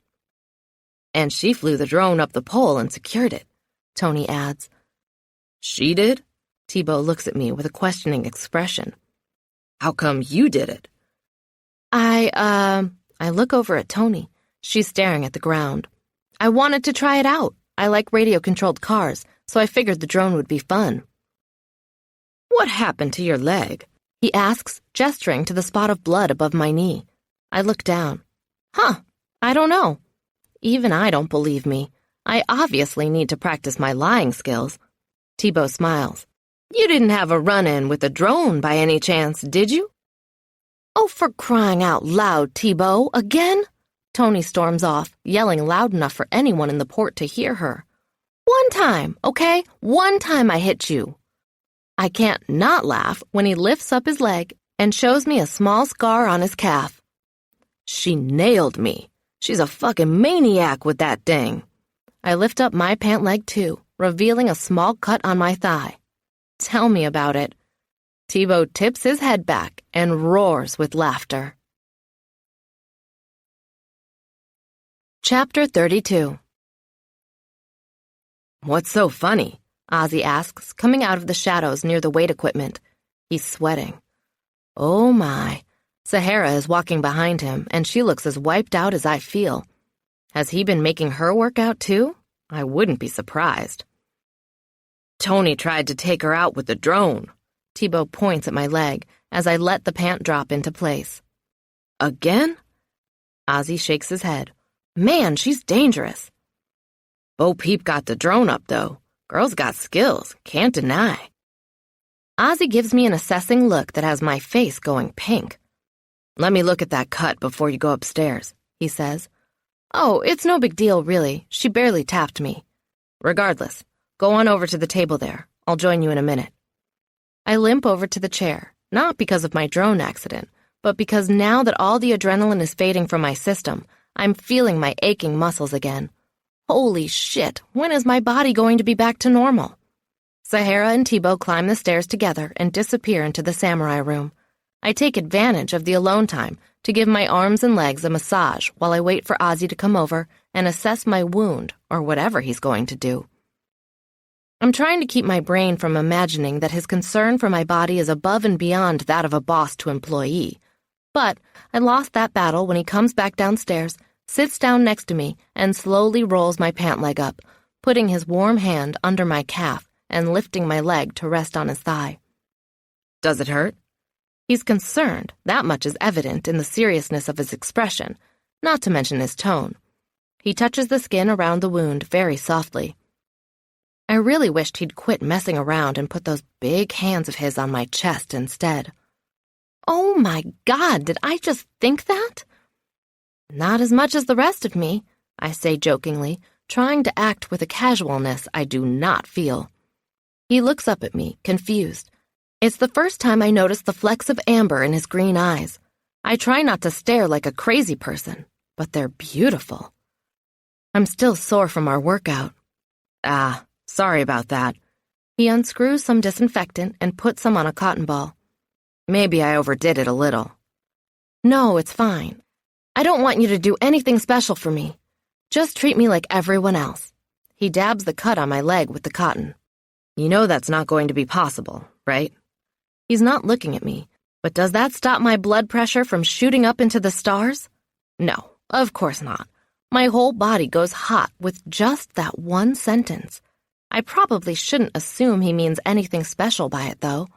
And she flew the drone up the pole and secured it, Tony adds. She did? Tebow looks at me with a questioning expression. How come you did it? I look over at Tony. She's staring at the ground. I wanted to try it out. I like radio-controlled cars, so I figured the drone would be fun. What happened to your leg? He asks, gesturing to the spot of blood above my knee. I look down. I don't know. Even I don't believe me. I obviously need to practice my lying skills. Tebow smiles. You didn't have a run-in with a drone by any chance, did you? Oh, for crying out loud, T-Bo, again? Tony storms off, yelling loud enough for anyone in the port to hear her. One time, okay? One time I hit you. I can't not laugh when he lifts up his leg and shows me a small scar on his calf. She nailed me. She's a fucking maniac with that thing. I lift up my pant leg too, revealing a small cut on my thigh. Tell me about it. T-Bo tips his head back and roars with laughter. Chapter 32. What's so funny? Ozzy asks, coming out of the shadows near the weight equipment. He's sweating. Oh my. Sahara is walking behind him, and she looks as wiped out as I feel. Has he been making her work out too? I wouldn't be surprised. Tony tried to take her out with the drone. T-Bo points at my leg as I let the pant drop into place. Again? Ozzy shakes his head. Man, she's dangerous. Bo Peep got the drone up, though. Girl's got skills, can't deny. Ozzy gives me an assessing look that has my face going pink. Let me look at that cut before you go upstairs, he says. Oh, it's no big deal, really. She barely tapped me. Regardless, go on over to the table there. I'll join you in a minute. I limp over to the chair, not because of my drone accident, but because now that all the adrenaline is fading from my system, I'm feeling my aching muscles again. Holy shit, when is my body going to be back to normal? Sahara and T-Bo climb the stairs together and disappear into the samurai room. I take advantage of the alone time to give my arms and legs a massage while I wait for Ozzy to come over and assess my wound or whatever he's going to do. I'm trying to keep my brain from imagining that his concern for my body is above and beyond that of a boss to employee. But I lost that battle when he comes back downstairs, sits down next to me, and slowly rolls my pant leg up, putting his warm hand under my calf and lifting my leg to rest on his thigh. Does it hurt? He's concerned, that much is evident in the seriousness of his expression, not to mention his tone. He touches the skin around the wound very softly. I really wished he'd quit messing around and put those big hands of his on my chest instead. Oh my God, did I just think that? Not as much as the rest of me, I say jokingly, trying to act with a casualness I do not feel. He looks up at me, confused. It's the first time I notice the flecks of amber in his green eyes. I try not to stare like a crazy person, but they're beautiful. I'm still sore from our workout. Sorry about that. He unscrews some disinfectant and puts some on a cotton ball. Maybe I overdid it a little. No, it's fine. I don't want you to do anything special for me. Just treat me like everyone else. He dabs the cut on my leg with the cotton. You know that's not going to be possible, right? He's not looking at me, but does that stop my blood pressure from shooting up into the stars? No, of course not. My whole body goes hot with just that one sentence. I probably shouldn't assume he means anything special by it, though.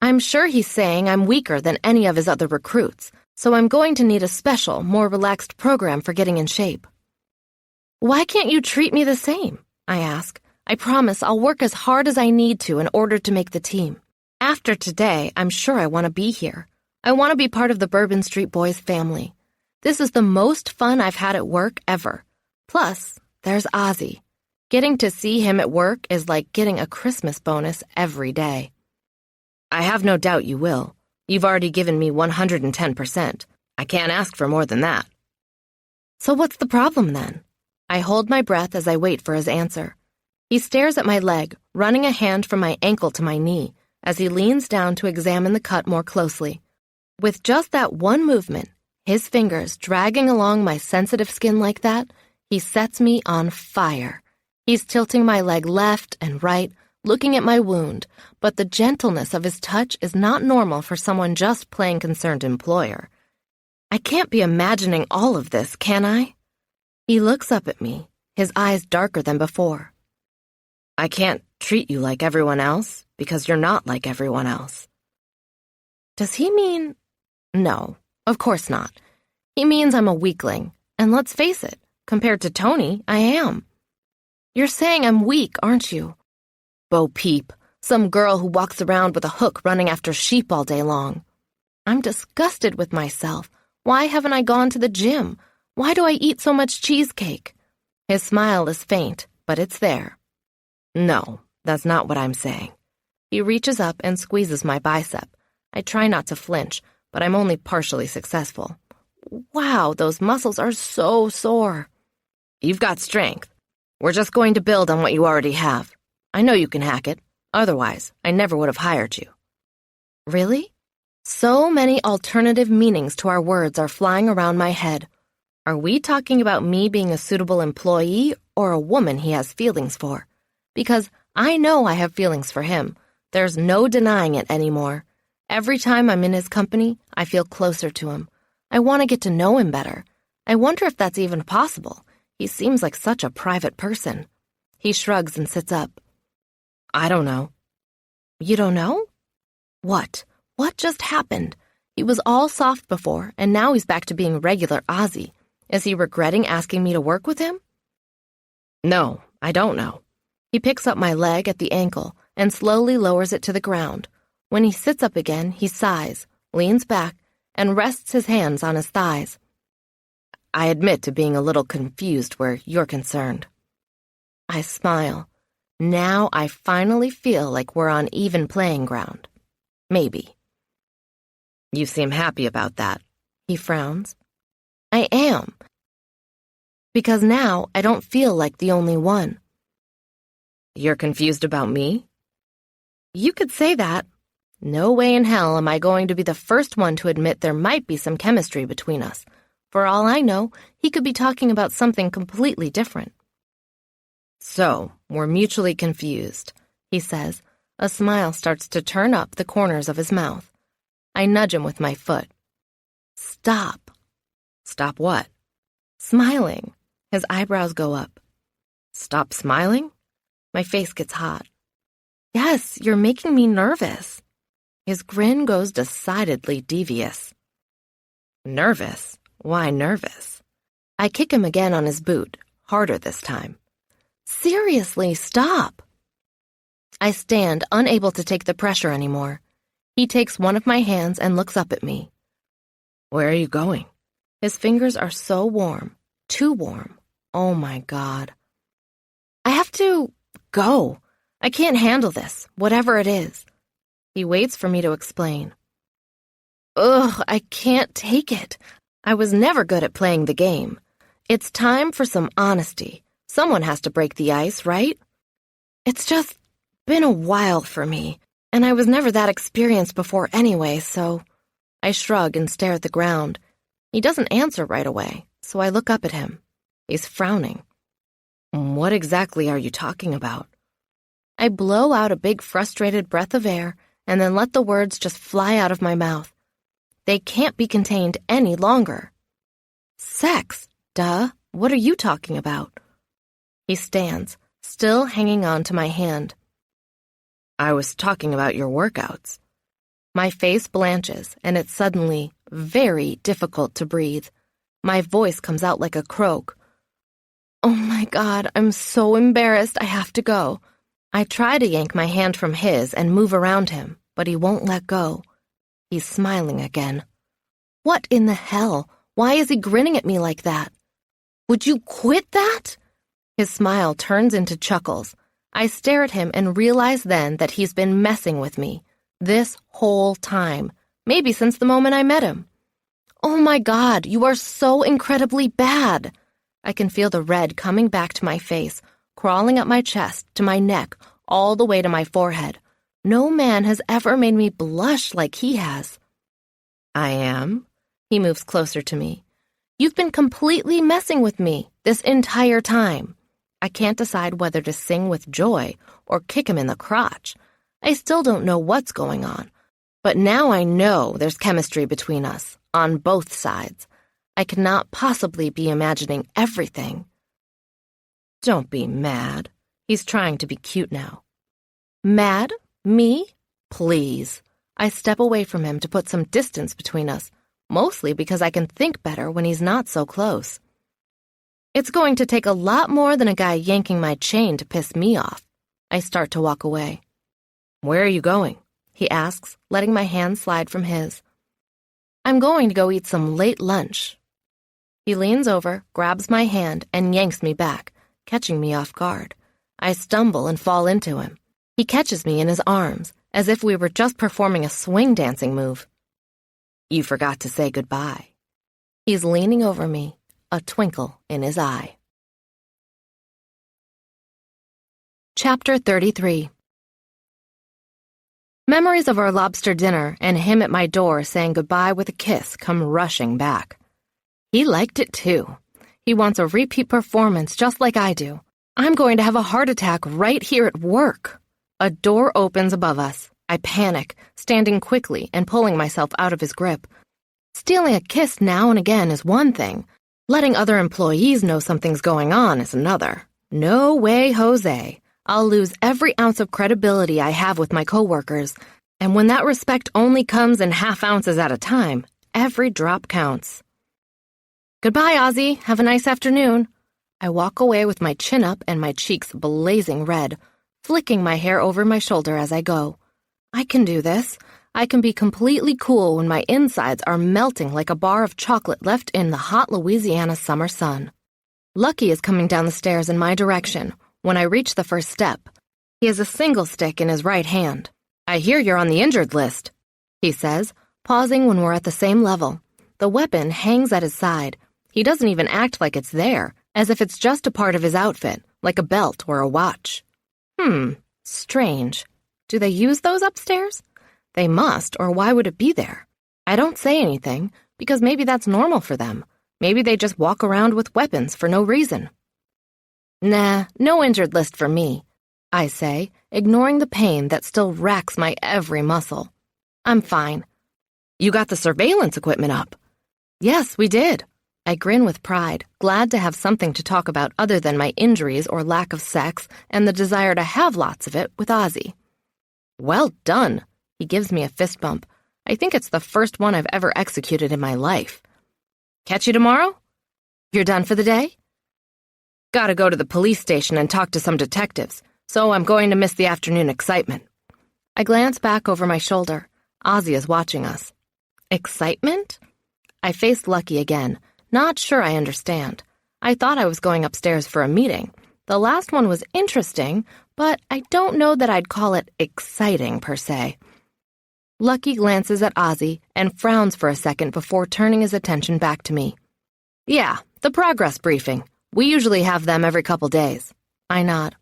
I'm sure he's saying I'm weaker than any of his other recruits, so I'm going to need a special, more relaxed program for getting in shape. Why can't you treat me the same? I ask. I promise I'll work as hard as I need to in order to make the team. After today, I'm sure I want to be here. I want to be part of the Bourbon Street Boys family. This is the most fun I've had at work ever. Plus, there's Ozzy. Getting to see him at work is like getting a Christmas bonus every day. I have no doubt you will. You've already given me 110%. I can't ask for more than that. So what's the problem then? I hold my breath as I wait for his answer. He stares at my leg, running a hand from my ankle to my knee, as he leans down to examine the cut more closely. With just that one movement, his fingers dragging along my sensitive skin like that, he sets me on fire. He's tilting my leg left and right, looking at my wound, but the gentleness of his touch is not normal for someone just plain concerned employer. I can't be imagining all of this, can I? He looks up at me, his eyes darker than before. I can't treat you like everyone else because you're not like everyone else. Does he mean... No, of course not. He means I'm a weakling, and let's face it, compared to Tony, I am. You're saying I'm weak, aren't you? Bo Peep, some girl who walks around with a hook running after sheep all day long. I'm disgusted with myself. Why haven't I gone to the gym? Why do I eat so much cheesecake? His smile is faint, but it's there. No, that's not what I'm saying. He reaches up and squeezes my bicep. I try not to flinch, but I'm only partially successful. Wow, those muscles are so sore. You've got strength. We're just going to build on what you already have. I know you can hack it. Otherwise, I never would have hired you. Really? So many alternative meanings to our words are flying around my head. Are we talking about me being a suitable employee or a woman he has feelings for? Because I know I have feelings for him. There's no denying it anymore. Every time I'm in his company, I feel closer to him. I want to get to know him better. I wonder if that's even possible. He seems like such a private person. He shrugs and sits up. I don't know. You don't know? What? What just happened? He was all soft before, and now he's back to being regular Ozzy. Is he regretting asking me to work with him? No, I don't know. He picks up my leg at the ankle and slowly lowers it to the ground. When he sits up again, he sighs, leans back, and rests his hands on his thighs. I admit to being a little confused where you're concerned. I smile. Now I finally feel like we're on even playing ground. Maybe. You seem happy about that. He frowns. I am. Because now I don't feel like the only one. You're confused about me? You could say that. No way in hell am I going to be the first one to admit there might be some chemistry between us. For all I know, he could be talking about something completely different. So, we're mutually confused, he says. A smile starts to turn up the corners of his mouth. I nudge him with my foot. Stop. Stop what? Smiling. His eyebrows go up. Stop smiling? My face gets hot. Yes, you're making me nervous. His grin goes decidedly devious. Nervous? Why nervous? I kick him again on his boot, harder this time. Seriously, stop. I stand, unable to take the pressure anymore. He takes one of my hands and looks up at me. Where are you going? His fingers are so warm, too warm. Oh my God. I have to go. I can't handle this, whatever it is. He waits for me to explain. Ugh, I can't take it. I was never good at playing the game. It's time for some honesty. Someone has to break the ice, right? It's just been a while for me, and I was never that experienced before anyway, so I shrug and stare at the ground. He doesn't answer right away, so I look up at him. He's frowning. What exactly are you talking about? I blow out a big frustrated breath of air and then let the words just fly out of my mouth. They can't be contained any longer. Sex, duh. What are you talking about? He stands, still hanging on to my hand. I was talking about your workouts. My face blanches, and it's suddenly very difficult to breathe. My voice comes out like a croak. Oh my God, I'm so embarrassed I have to go. I try to yank my hand from his and move around him, but he won't let go. He's smiling again. What in the hell? Why is he grinning at me like that? Would you quit that? His smile turns into chuckles. I stare at him and realize then that he's been messing with me this whole time, maybe since the moment I met him. Oh my God, you are so incredibly bad. I can feel the red coming back to my face, crawling up my chest, to my neck, all the way to my forehead. No man has ever made me blush like he has. I am? He moves closer to me. You've been completely messing with me this entire time. I can't decide whether to sing with joy or kick him in the crotch. I still don't know what's going on. But now I know there's chemistry between us, on both sides. I cannot possibly be imagining everything. Don't be mad. He's trying to be cute now. Mad? Me? Please. I step away from him to put some distance between us, mostly because I can think better when he's not so close. It's going to take a lot more than a guy yanking my chain to piss me off. I start to walk away. Where are you going? He asks, letting my hand slide from his. I'm going to go eat some late lunch. He leans over, grabs my hand, and yanks me back, catching me off guard. I stumble and fall into him. He catches me in his arms, as if we were just performing a swing dancing move. You forgot to say goodbye. He's leaning over me, a twinkle in his eye. Chapter 33. Memories of our lobster dinner and him at my door saying goodbye with a kiss come rushing back. He liked it too. He wants a repeat performance just like I do. I'm going to have a heart attack right here at work. A door opens above us. I panic, standing quickly and pulling myself out of his grip. Stealing a kiss now and again is one thing. Letting other employees know something's going on is another. No way, Jose. I'll lose every ounce of credibility I have with my coworkers. And when that respect only comes in half ounces at a time, every drop counts. Goodbye, Ozzy. Have a nice afternoon. I walk away with my chin up and my cheeks blazing red, flicking my hair over my shoulder as I go. I can do this. I can be completely cool when my insides are melting like a bar of chocolate left in the hot Louisiana summer sun. Lucky is coming down the stairs in my direction when I reach the first step. He has a single stick in his right hand. I hear you're on the injured list, he says, pausing when we're at the same level. The weapon hangs at his side. He doesn't even act like it's there, as if it's just a part of his outfit, like a belt or a watch. Strange. Do they use those upstairs? They must, or why would it be there? I don't say anything, because maybe that's normal for them. Maybe they just walk around with weapons for no reason. Nah, no injured list for me, I say, ignoring the pain that still racks my every muscle. I'm fine. You got the surveillance equipment up. Yes, we did. I grin with pride, glad to have something to talk about other than my injuries or lack of sex and the desire to have lots of it with Ozzy. Well done. He gives me a fist bump. I think it's the first one I've ever executed in my life. Catch you tomorrow? You're done for the day? Gotta go to the police station and talk to some detectives, so I'm going to miss the afternoon excitement. I glance back over my shoulder. Ozzy is watching us. Excitement? I face Lucky again, not sure I understand. I thought I was going upstairs for a meeting. The last one was interesting, but I don't know that I'd call it exciting per se. Lucky glances at Ozzy and frowns for a second before turning his attention back to me. Yeah, the progress briefing. We usually have them every couple days. I nod.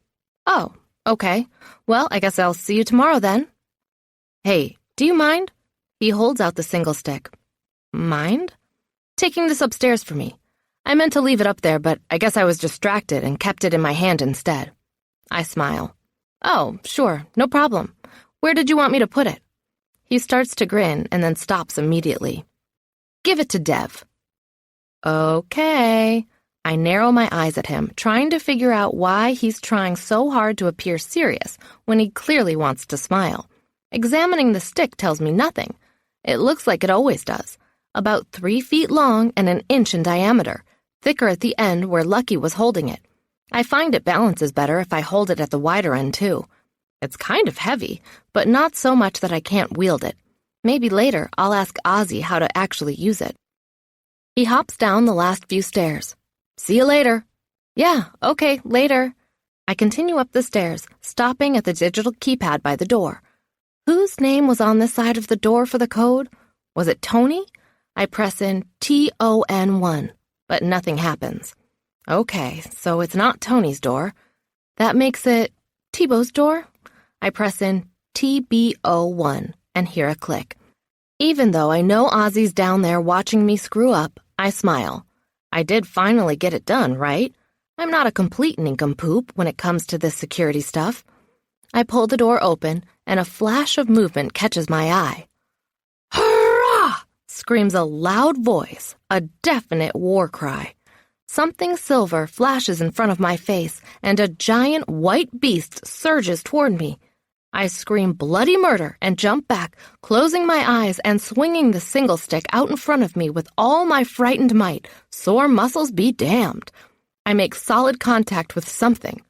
Oh, okay. Well, I guess I'll see you tomorrow then. Hey, do you mind? He holds out the single stick. Mind? Taking this upstairs for me. I meant to leave it up there, but I guess I was distracted and kept it in my hand instead. I smile. Oh, sure, no problem. Where did you want me to put it? He starts to grin and then stops immediately. Give it to Dev. Okay. I narrow my eyes at him, trying to figure out why he's trying so hard to appear serious when he clearly wants to smile. Examining the stick tells me nothing. It looks like it always does. About 3 feet long and an inch in diameter, thicker at the end where Lucky was holding it. I find it balances better if I hold it at the wider end, too. It's kind of heavy, but not so much that I can't wield it. Maybe later I'll ask Ozzy how to actually use it. He hops down the last few stairs. See you later. Yeah, okay, later. I continue up the stairs, stopping at the digital keypad by the door. Whose name was on this side of the door for the code? Was it Tony? I press in TON1, but nothing happens. Okay, so it's not Tony's door. That makes it T-Bow's door? I press in TBO1 and hear a click. Even though I know Ozzy's down there watching me screw up, I smile. I did finally get it done, right? I'm not a complete nincompoop when it comes to this security stuff. I pull the door open, and a flash of movement catches my eye. Hurrah! Screams a loud voice, a definite war cry. Something silver flashes in front of my face, and a giant white beast surges toward me. I scream bloody murder and jump back, closing my eyes and swinging the single stick out in front of me with all my frightened might. Sore muscles be damned. I make solid contact with something.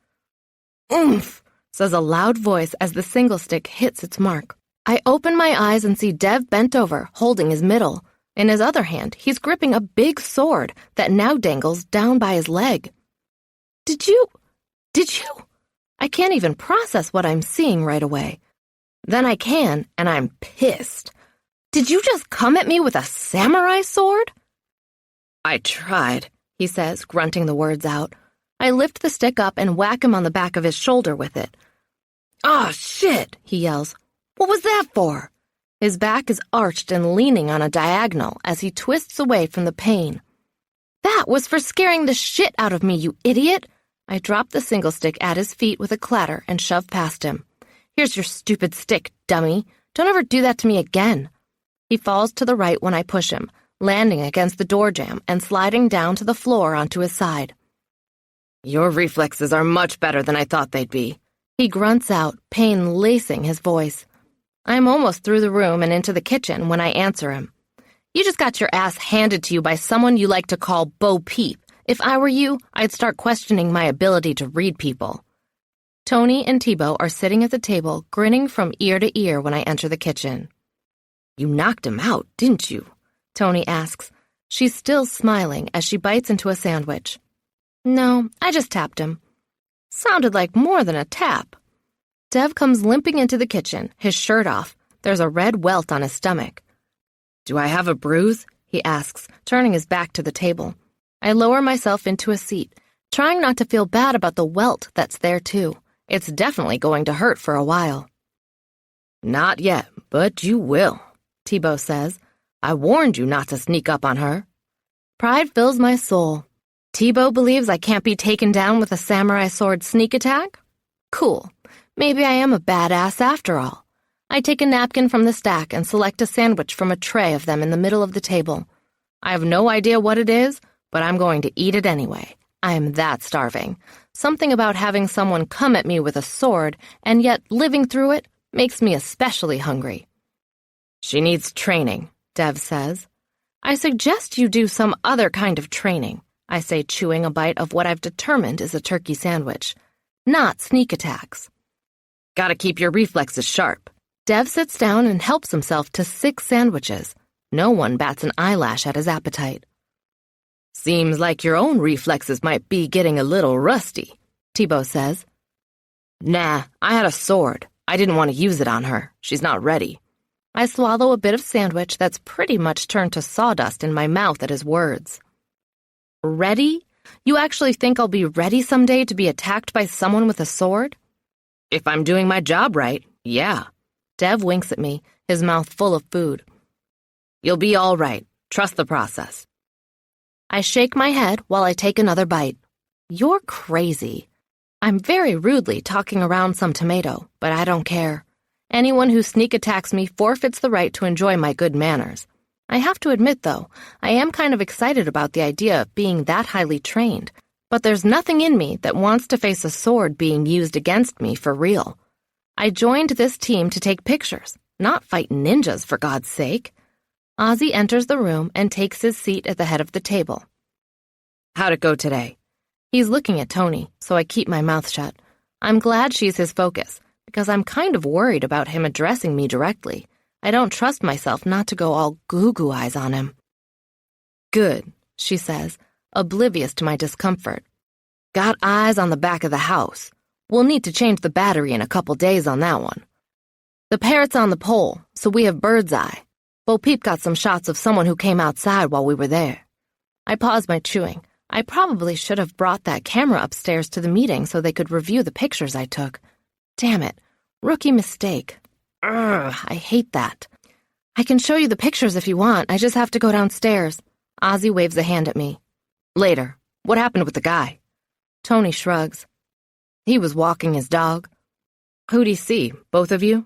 Oomph, says a loud voice as the single stick hits its mark. I open my eyes and see Dev bent over, holding his middle. In his other hand, he's gripping a big sword that now dangles down by his leg. Did you? I can't even process what I'm seeing right away. Then I can, and I'm pissed. Did you just come at me with a samurai sword? I tried, he says, grunting the words out. I lift the stick up and whack him on the back of his shoulder with it. "Oh, shit," he yells. What was that for? His back is arched and leaning on a diagonal as he twists away from the pain. That was for scaring the shit out of me, you idiot! I drop the single stick at his feet with a clatter and shove past him. Here's your stupid stick, dummy. Don't ever do that to me again. He falls to the right when I push him, landing against the door jamb and sliding down to the floor onto his side. Your reflexes are much better than I thought they'd be. He grunts out, pain lacing his voice. I'm almost through the room and into the kitchen when I answer him. You just got your ass handed to you by someone you like to call Bo Peep. If I were you, I'd start questioning my ability to read people. Tony and Thibaut are sitting at the table, grinning from ear to ear when I enter the kitchen. You knocked him out, didn't you? Tony asks. She's still smiling as she bites into a sandwich. No, I just tapped him. Sounded like more than a tap. Dev comes limping into the kitchen, his shirt off. There's a red welt on his stomach. Do I have a bruise? He asks, turning his back to the table. I lower myself into a seat, trying not to feel bad about the welt that's there too. It's definitely going to hurt for a while. Not yet, but you will, Thibaut says. I warned you not to sneak up on her. Pride fills my soul. Thibaut believes I can't be taken down with a samurai sword sneak attack? Cool. Maybe I am a badass after all. I take a napkin from the stack and select a sandwich from a tray of them in the middle of the table. I have no idea what it is, but I'm going to eat it anyway. I am that starving. Something about having someone come at me with a sword and yet living through it makes me especially hungry. She needs training, Dev says. I suggest you do some other kind of training, I say, chewing a bite of what I've determined is a turkey sandwich. Not sneak attacks. Gotta keep your reflexes sharp. Dev sits down and helps himself to 6 sandwiches. No one bats an eyelash at his appetite. Seems like your own reflexes might be getting a little rusty, Thibaut says. Nah, I had a sword. I didn't want to use it on her. She's not ready. I swallow a bit of sandwich that's pretty much turned to sawdust in my mouth at his words. Ready? You actually think I'll be ready someday to be attacked by someone with a sword? If I'm doing my job right, yeah. Dev winks at me, his mouth full of food. You'll be all right. Trust the process. I shake my head while I take another bite. You're crazy. I'm very rudely talking around some tomato, but I don't care. Anyone who sneak attacks me forfeits the right to enjoy my good manners. I have to admit, though, I am kind of excited about the idea of being that highly trained, but there's nothing in me that wants to face a sword being used against me for real. I joined this team to take pictures, not fight ninjas, for God's sake. Ozzy enters the room and takes his seat at the head of the table. How'd it go today? He's looking at Tony, so I keep my mouth shut. I'm glad she's his focus, because I'm kind of worried about him addressing me directly. I don't trust myself not to go all goo-goo eyes on him. Good, she says, oblivious to my discomfort. Got eyes on the back of the house. We'll need to change the battery in a couple days on that one. The parrot's on the pole, so we have bird's eye. Bo Peep got some shots of someone who came outside while we were there. I pause my chewing. I probably should have brought that camera upstairs to the meeting so they could review the pictures I took. Damn it. Rookie mistake. Ugh, I hate that. I can show you the pictures if you want. I just have to go downstairs. Ozzy waves a hand at me. Later. What happened with the guy? Tony shrugs. He was walking his dog. Who'd he see? Both of you?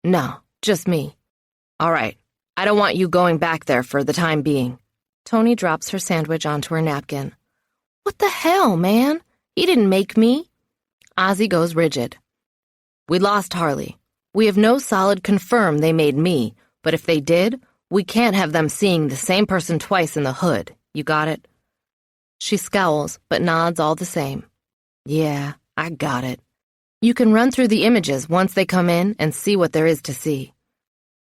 No, just me. All right. I don't want you going back there for the time being. Tony drops her sandwich onto her napkin. What the hell, man? He didn't make me. Ozzy goes rigid. We lost Harley. We have no solid confirm they made me, but if they did, we can't have them seeing the same person twice in the hood. You got it? She scowls, but nods all the same. Yeah, I got it. You can run through the images once they come in and see what there is to see.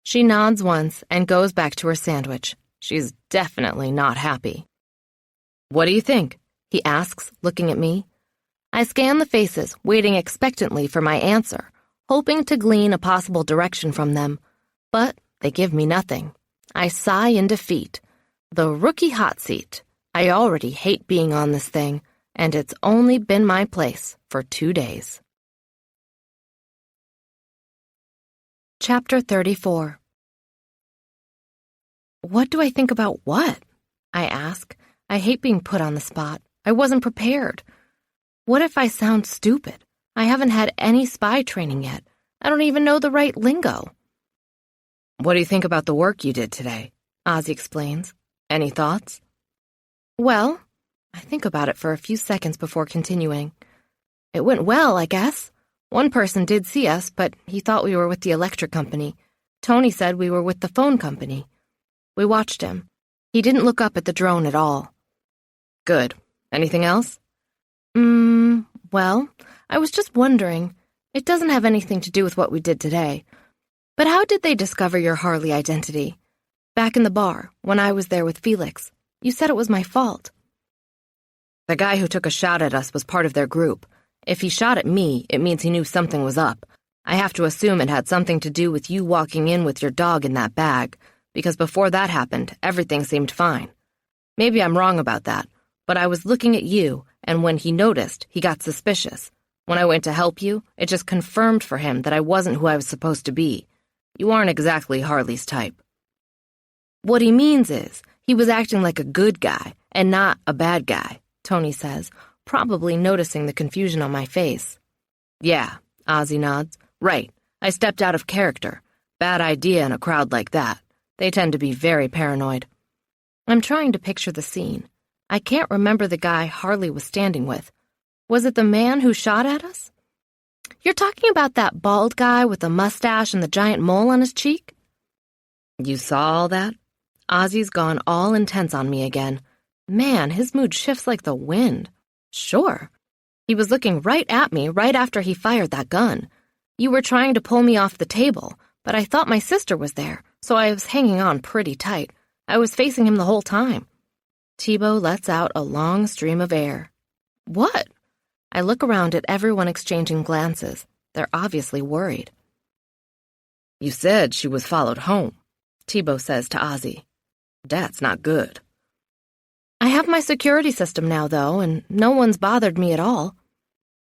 She nods once and goes back to her sandwich. She's definitely not happy. What do you think? He asks, looking at me. I scan the faces, waiting expectantly for my answer, hoping to glean a possible direction from them. But they give me nothing. I sigh in defeat. The rookie hot seat. I already hate being on this thing, and it's only been my place for 2 days. Chapter 34. What do I think about what? I ask. I hate being put on the spot. I wasn't prepared. What if I sound stupid? I haven't had any spy training yet. I don't even know the right lingo. What do you think about the work you did today? Ozzy explains. Any thoughts? Well, I think about it for a few seconds before continuing. It went well, I guess. One person did see us, but he thought we were with the electric company. Tony said we were with the phone company. We watched him. He didn't look up at the drone at all. Good. Anything else? Well, I was just wondering. It doesn't have anything to do with what we did today. But how did they discover your Harley identity? Back in the bar, when I was there with Felix, you said it was my fault. The guy who took a shot at us was part of their group. If he shot at me, it means he knew something was up. I have to assume it had something to do with you walking in with your dog in that bag, because before that happened, everything seemed fine. Maybe I'm wrong about that, but I was looking at you, and when he noticed, he got suspicious. When I went to help you, it just confirmed for him that I wasn't who I was supposed to be. You aren't exactly Harley's type. What he means is, he was acting like a good guy and not a bad guy, Tony says, probably noticing the confusion on my face. Yeah, Ozzy nods. Right, I stepped out of character. Bad idea in a crowd like that. They tend to be very paranoid. I'm trying to picture the scene. I can't remember the guy Harley was standing with. Was it the man who shot at us? You're talking about that bald guy with the mustache and the giant mole on his cheek? You saw all that? Ozzy's gone all intense on me again. Man, his mood shifts like the wind. Sure. He was looking right at me right after he fired that gun. You were trying to pull me off the table, but I thought my sister was there, so I was hanging on pretty tight. I was facing him the whole time. Thibault lets out a long stream of air. What? I look around at everyone exchanging glances. They're obviously worried. You said she was followed home, Thibault says to Ozzy. That's not good. I have my security system now, though, and no one's bothered me at all.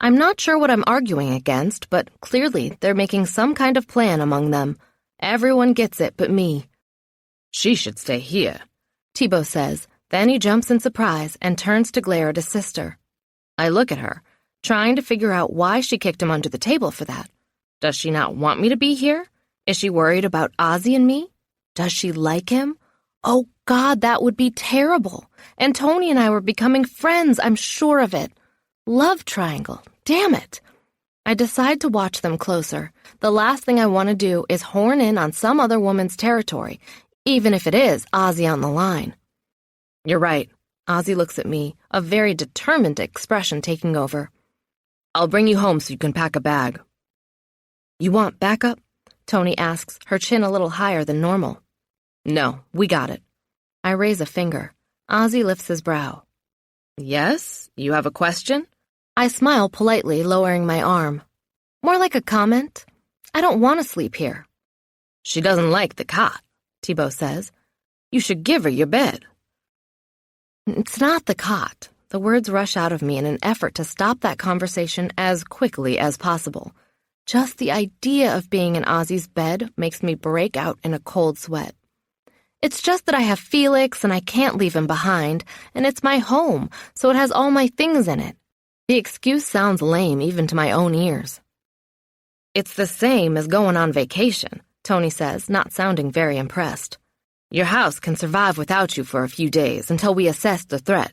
I'm not sure what I'm arguing against, but clearly they're making some kind of plan among them. Everyone gets it but me. She should stay here, Thibault says. Then he jumps in surprise and turns to glare at his sister. I look at her, trying to figure out why she kicked him under the table for that. Does she not want me to be here? Is she worried about Ozzy and me? Does she like him? Oh, God, that would be terrible. And Tony and I were becoming friends, I'm sure of it. Love triangle. Damn it. I decide to watch them closer. The last thing I want to do is horn in on some other woman's territory, even if it is Ozzy on the line. You're right. Ozzy looks at me, a very determined expression taking over. I'll bring you home so you can pack a bag. You want backup? Tony asks, her chin a little higher than normal. No, we got it. I raise a finger. Ozzy lifts his brow. Yes? You have a question? I smile politely, lowering my arm. More like a comment. I don't want to sleep here. She doesn't like the cot, Thibault says. You should give her your bed. It's not the cot. The words rush out of me in an effort to stop that conversation as quickly as possible. Just the idea of being in Ozzy's bed makes me break out in a cold sweat. It's just that I have Felix and I can't leave him behind, and it's my home, so it has all my things in it. The excuse sounds lame even to my own ears. It's the same as going on vacation, Tony says, not sounding very impressed. Your house can survive without you for a few days until we assess the threat.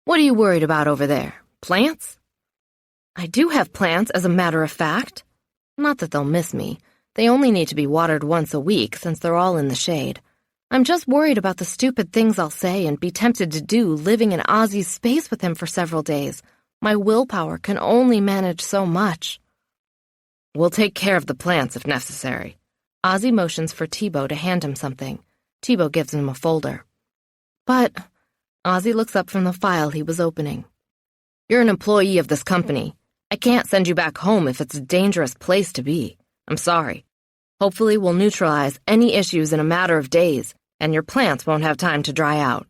What are you worried about over there? Plants? I do have plants, as a matter of fact. Not that they'll miss me. They only need to be watered once a week since they're all in the shade. I'm just worried about the stupid things I'll say and be tempted to do living in Ozzy's space with him for several days. My willpower can only manage so much. We'll take care of the plants if necessary. Ozzy motions for Thibault to hand him something. Thibaut gives him a folder. But Ozzy looks up from the file he was opening. You're an employee of this company. I can't send you back home if it's a dangerous place to be. I'm sorry. Hopefully we'll neutralize any issues in a matter of days, and your plants won't have time to dry out.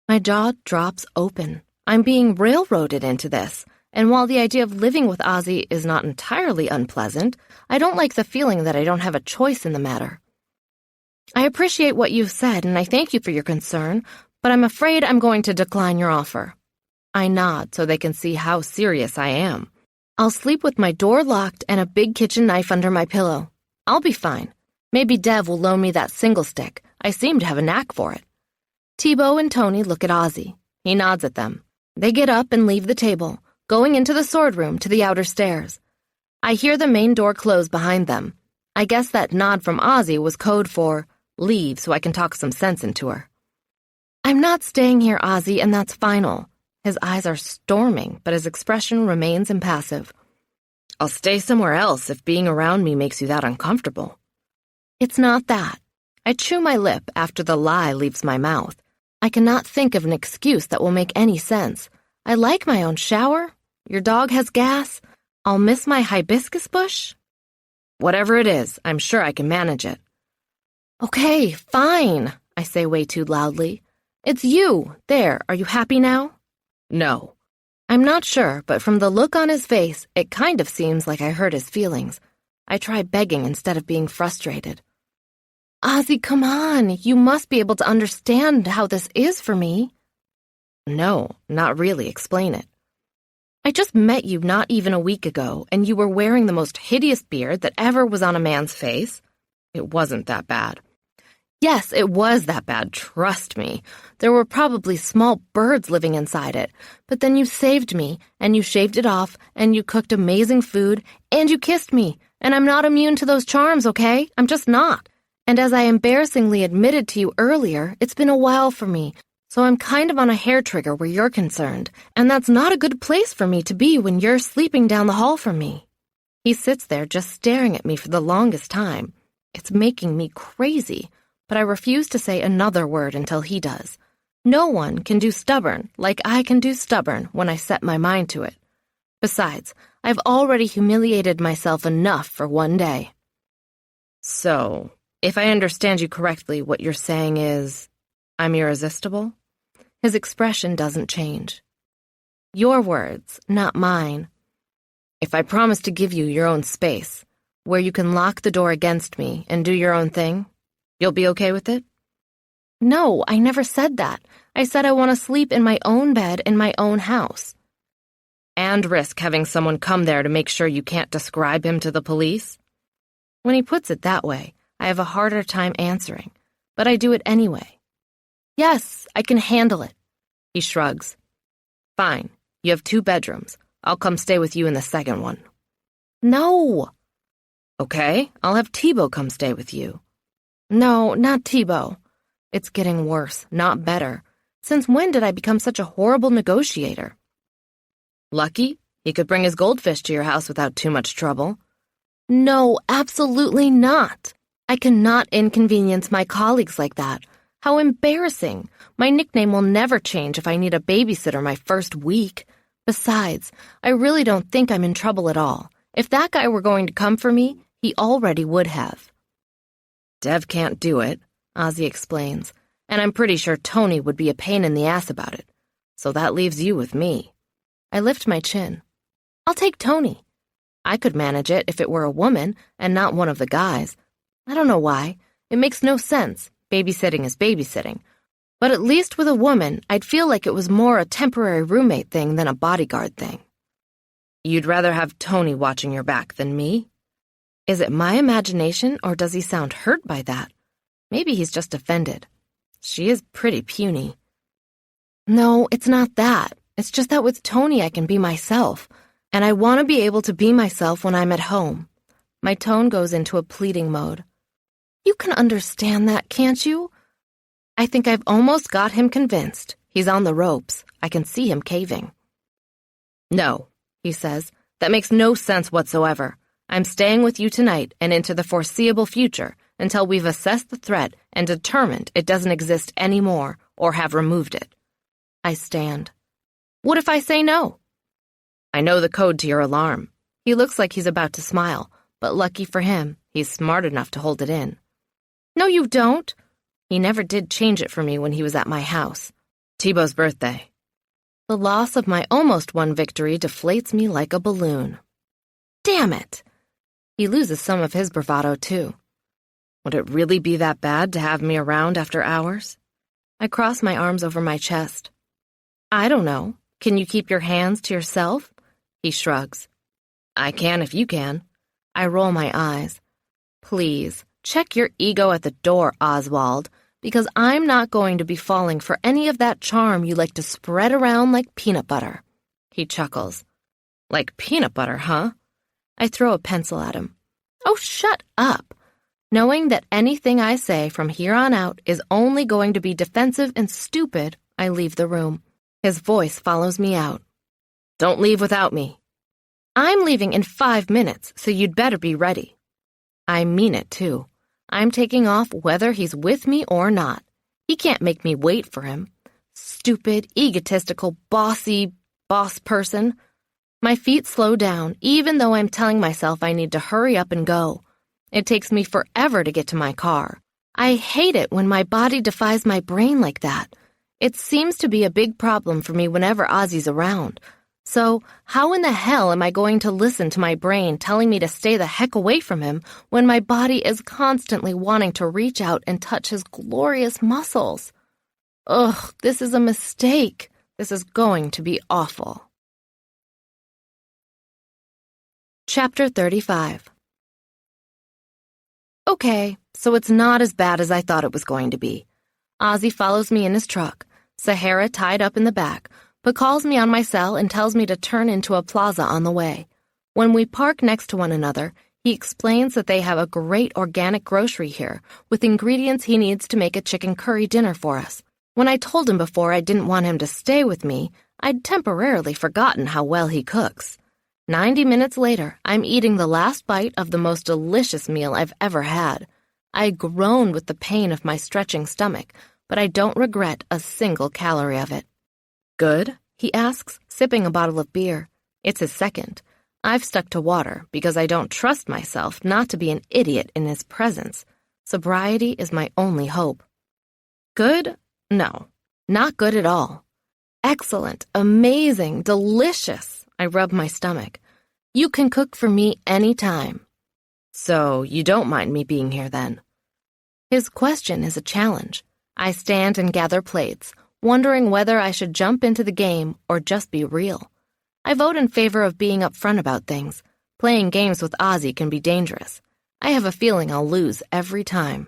My jaw drops open. I'm being railroaded into this, and while the idea of living with Ozzy is not entirely unpleasant, I don't like the feeling that I don't have a choice in the matter. I appreciate what you've said, and I thank you for your concern, but I'm afraid I'm going to decline your offer. I nod so they can see how serious I am. I'll sleep with my door locked and a big kitchen knife under my pillow. I'll be fine. Maybe Dev will loan me that single stick. I seem to have a knack for it. Thibaut and Tony look at Ozzy. He nods at them. They get up and leave the table, going into the sword room to the outer stairs. I hear the main door close behind them. I guess that nod from Ozzy was code for leave so I can talk some sense into her. I'm not staying here, Ozzy, and that's final. His eyes are storming, but his expression remains impassive. I'll stay somewhere else if being around me makes you that uncomfortable. It's not that. I chew my lip after the lie leaves my mouth. I cannot think of an excuse that will make any sense. I like my own shower. Your dog has gas. I'll miss my hibiscus bush. Whatever it is, I'm sure I can manage it. Okay, fine, I say way too loudly. It's you. There, are you happy now? No. I'm not sure, but from the look on his face, it kind of seems like I hurt his feelings. I try begging instead of being frustrated. Ozzy, come on. You must be able to understand how this is for me. No, not really. Explain it. I just met you not even a week ago, and you were wearing the most hideous beard that ever was on a man's face. It wasn't that bad. Yes, it was that bad, trust me. There were probably small birds living inside it. But then you saved me, and you shaved it off, and you cooked amazing food, and you kissed me. And I'm not immune to those charms, okay? I'm just not. And as I embarrassingly admitted to you earlier, it's been a while for me. So I'm kind of on a hair trigger where you're concerned. And that's not a good place for me to be when you're sleeping down the hall from me. He sits there just staring at me for the longest time. It's making me crazy. But I refuse to say another word until he does. No one can do stubborn like I can do stubborn when I set my mind to it. Besides, I've already humiliated myself enough for one day. So, if I understand you correctly, what you're saying is, I'm irresistible? His expression doesn't change. Your words, not mine. If I promise to give you your own space, where you can lock the door against me and do your own thing, you'll be okay with it? No, I never said that. I said I want to sleep in my own bed in my own house. And risk having someone come there to make sure you can't describe him to the police? When he puts it that way, I have a harder time answering, but I do it anyway. Yes, I can handle it. He shrugs. Fine, you have 2 bedrooms. I'll come stay with you in the second one. No. Okay, I'll have Thibaut come stay with you. No, not Thibaut. It's getting worse, not better. Since when did I become such a horrible negotiator? Lucky, he could bring his goldfish to your house without too much trouble. No, absolutely not. I cannot inconvenience my colleagues like that. How embarrassing. My nickname will never change if I need a babysitter my first week. Besides, I really don't think I'm in trouble at all. If that guy were going to come for me, he already would have. Dev can't do it, Ozzy explains, and I'm pretty sure Tony would be a pain in the ass about it. So that leaves you with me. I lift my chin. I'll take Tony. I could manage it if it were a woman and not one of the guys. I don't know why. It makes no sense. Babysitting is babysitting. But at least with a woman, I'd feel like it was more a temporary roommate thing than a bodyguard thing. You'd rather have Tony watching your back than me? Is it my imagination, or does he sound hurt by that? Maybe he's just offended. She is pretty puny. No, it's not that. It's just that with Tony I can be myself, and I want to be able to be myself when I'm at home. My tone goes into a pleading mode. You can understand that, can't you? I think I've almost got him convinced. He's on the ropes. I can see him caving. No, he says. That makes no sense whatsoever. I'm staying with you tonight and into the foreseeable future until we've assessed the threat and determined it doesn't exist anymore or have removed it. I stand. What if I say no? I know the code to your alarm. He looks like he's about to smile, but lucky for him, he's smart enough to hold it in. No, you don't. He never did change it for me when he was at my house. Thibaut's birthday. The loss of my almost won victory deflates me like a balloon. Damn it! He loses some of his bravado, too. Would it really be that bad to have me around after hours? I cross my arms over my chest. I don't know. Can you keep your hands to yourself? He shrugs. I can if you can. I roll my eyes. Please, check your ego at the door, Oswald, because I'm not going to be falling for any of that charm you like to spread around like peanut butter. He chuckles. Like peanut butter, huh? I throw a pencil at him. Oh, shut up. Knowing that anything I say from here on out is only going to be defensive and stupid, I leave the room. His voice follows me out. Don't leave without me. I'm leaving in 5 minutes, so you'd better be ready. I mean it, too. I'm taking off whether he's with me or not. He can't make me wait for him. Stupid, egotistical, bossy boss person. My feet slow down, even though I'm telling myself I need to hurry up and go. It takes me forever to get to my car. I hate it when my body defies my brain like that. It seems to be a big problem for me whenever Ozzy's around. So, how in the hell am I going to listen to my brain telling me to stay the heck away from him when my body is constantly wanting to reach out and touch his glorious muscles? Ugh, this is a mistake. This is going to be awful. Chapter 35. Okay, so it's not as bad as I thought it was going to be. Ozzy follows me in his truck, Sahara tied up in the back, but calls me on my cell and tells me to turn into a plaza on the way. When we park next to one another, he explains that they have a great organic grocery here with ingredients he needs to make a chicken curry dinner for us. When I told him before I didn't want him to stay with me, I'd temporarily forgotten how well he cooks. 90 minutes later, I'm eating the last bite of the most delicious meal I've ever had. I groan with the pain of my stretching stomach, but I don't regret a single calorie of it. Good? He asks, sipping a bottle of beer. It's his second. I've stuck to water because I don't trust myself not to be an idiot in his presence. Sobriety is my only hope. Good? No, not good at all. Excellent, amazing, delicious. I rub my stomach. You can cook for me any time. So you don't mind me being here then? His question is a challenge. I stand and gather plates, wondering whether I should jump into the game or just be real. I vote in favor of being upfront about things. Playing games with Ozzy can be dangerous. I have a feeling I'll lose every time.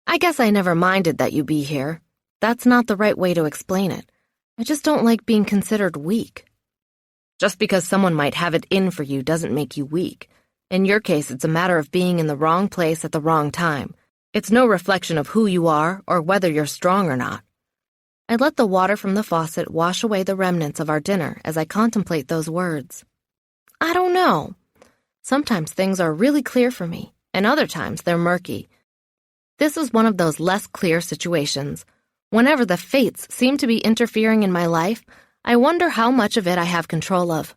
I guess I never minded that you be here. That's not the right way to explain it. I just don't like being considered weak. Just because someone might have it in for you doesn't make you weak. In your case, it's a matter of being in the wrong place at the wrong time. It's no reflection of who you are or whether you're strong or not. I let the water from the faucet wash away the remnants of our dinner as I contemplate those words. I don't know. Sometimes things are really clear for me, and other times they're murky. This was one of those less clear situations. Whenever the fates seem to be interfering in my life, I wonder how much of it I have control of.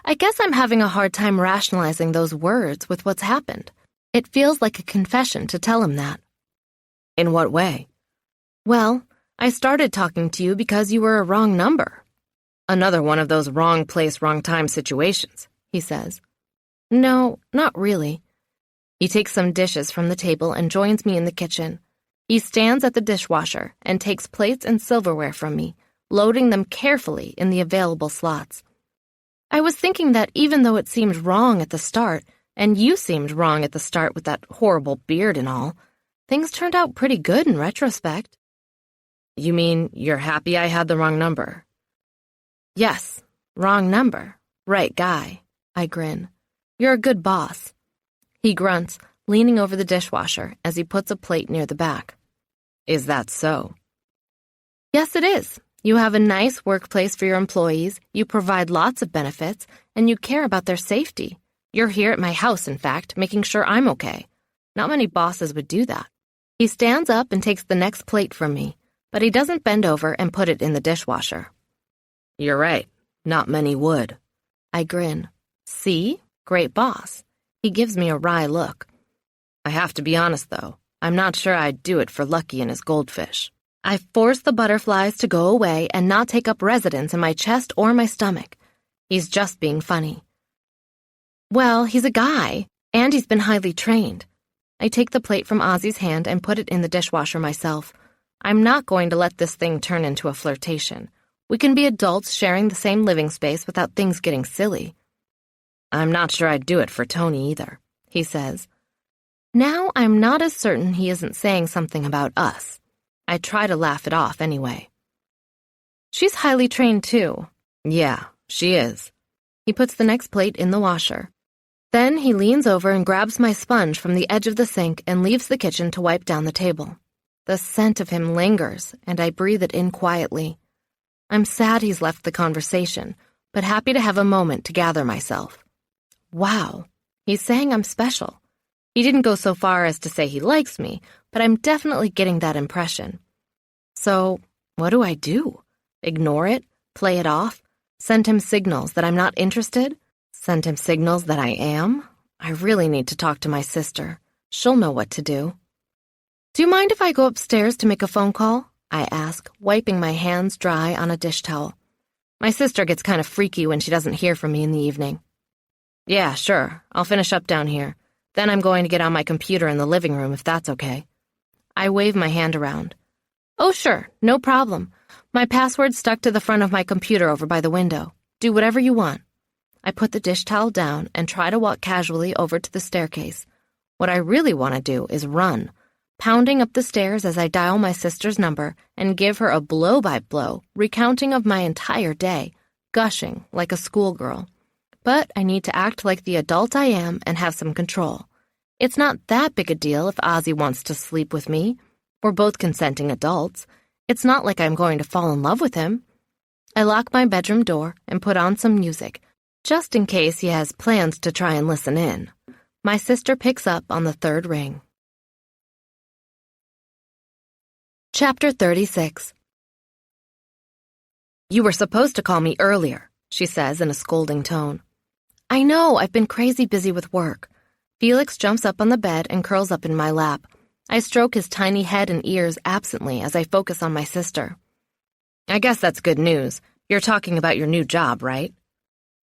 I guess I'm having a hard time rationalizing those words with what's happened. It feels like a confession to tell him that. In what way? Well, I started talking to you because you were a wrong number. Another one of those wrong place, wrong time situations, he says. No, not really. He takes some dishes from the table and joins me in the kitchen. He stands at the dishwasher and takes plates and silverware from me, loading them carefully in the available slots. I was thinking that even though it seemed wrong at the start, and you seemed wrong at the start with that horrible beard and all, things turned out pretty good in retrospect. You mean you're happy I had the wrong number? Yes, wrong number, right guy. I grin. You're a good boss. He grunts, leaning over the dishwasher as he puts a plate near the back. Is that so? Yes, it is. You have a nice workplace for your employees, you provide lots of benefits, and you care about their safety. You're here at my house, in fact, making sure I'm okay. Not many bosses would do that. He stands up and takes the next plate from me, but he doesn't bend over and put it in the dishwasher. You're right. Not many would. I grin. See? Great boss. He gives me a wry look. I have to be honest, though. I'm not sure I'd do it for Lucky and his goldfish. I force the butterflies to go away and not take up residence in my chest or my stomach. He's just being funny. Well, he's a guy, and he's been highly trained. I take the plate from Ozzy's hand and put it in the dishwasher myself. I'm not going to let this thing turn into a flirtation. We can be adults sharing the same living space without things getting silly. I'm not sure I'd do it for Tony either, he says. Now I'm not as certain he isn't saying something about us. I try to laugh it off anyway. She's highly trained too. Yeah, she is. He puts the next plate in the washer. Then he leans over and grabs my sponge from the edge of the sink and leaves the kitchen to wipe down the table. The scent of him lingers, and I breathe it in quietly. I'm sad he's left the conversation, but happy to have a moment to gather myself. Wow, he's saying I'm special. He didn't go so far as to say he likes me, but I'm definitely getting that impression. So, what do I do? Ignore it? Play it off? Send him signals that I'm not interested? Send him signals that I am? I really need to talk to my sister. She'll know what to do. Do you mind if I go upstairs to make a phone call? I ask, wiping my hands dry on a dish towel. My sister gets kind of freaky when she doesn't hear from me in the evening. Yeah, sure. I'll finish up down here. Then I'm going to get on my computer in the living room if that's okay. I wave my hand around. Oh, sure, no problem. My password's stuck to the front of my computer over by the window. Do whatever you want. I put the dish towel down and try to walk casually over to the staircase. What I really want to do is run, pounding up the stairs as I dial my sister's number and give her a blow-by-blow recounting of my entire day, gushing like a schoolgirl. But I need to act like the adult I am and have some control. It's not that big a deal if Ozzy wants to sleep with me. We're both consenting adults. It's not like I'm going to fall in love with him. I lock my bedroom door and put on some music, just in case he has plans to try and listen in. My sister picks up on the third ring. Chapter 36. You were supposed to call me earlier, she says in a scolding tone. I know, I've been crazy busy with work. Felix jumps up on the bed and curls up in my lap. I stroke his tiny head and ears absently as I focus on my sister. I guess that's good news. You're talking about your new job, right?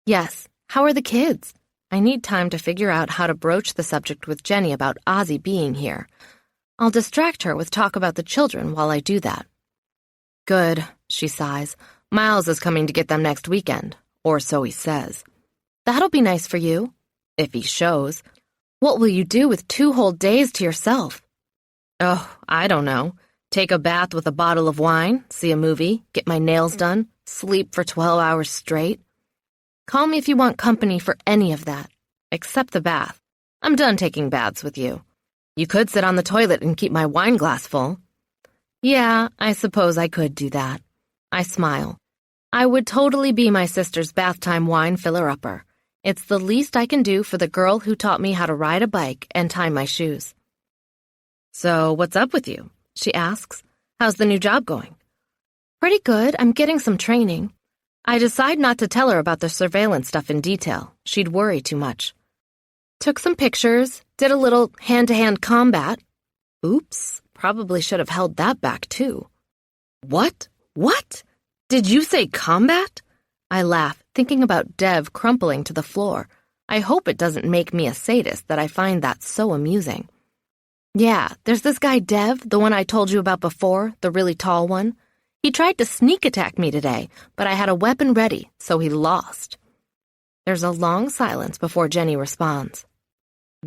Yes. How are the kids? I need time to figure out how to broach the subject with Jenny about Ozzy being here. I'll distract her with talk about the children while I do that. Good, she sighs. Miles is coming to get them next weekend, or so he says. That'll be nice for you. If he shows. What will you do with 2 whole days to yourself? Oh, I don't know. Take a bath with a bottle of wine, see a movie, get my nails done, sleep for 12 hours straight. Call me if you want company for any of that, except the bath. I'm done taking baths with you. You could sit on the toilet and keep my wine glass full. Yeah, I suppose I could do that. I smile. I would totally be my sister's bath time wine filler-upper. It's the least I can do for the girl who taught me how to ride a bike and tie my shoes. So, what's up with you? She asks. How's the new job going? Pretty good. I'm getting some training. I decide not to tell her about the surveillance stuff in detail. She'd worry too much. Took some pictures, did a little hand-to-hand combat. Oops, probably should have held that back too. What? What? Did you say combat? I laugh, thinking about Dev crumpling to the floor. I hope it doesn't make me a sadist that I find that so amusing. Yeah, there's this guy Dev, the one I told you about before, the really tall one. He tried to sneak attack me today, but I had a weapon ready, so he lost. There's a long silence before Jenny responds.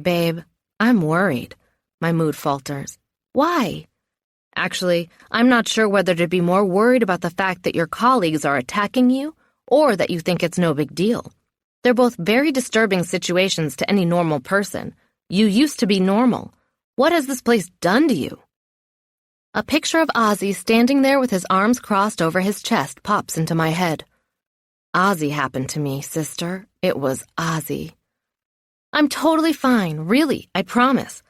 Babe, I'm worried. My mood falters. Why? Actually, I'm not sure whether to be more worried about the fact that your colleagues are attacking you or that you think it's no big deal. They're both very disturbing situations to any normal person. You used to be normal. What has this place done to you? A picture of Ozzy standing there with his arms crossed over his chest pops into my head. Ozzy happened to me, sister. It was Ozzy. I'm totally fine, really, I promise.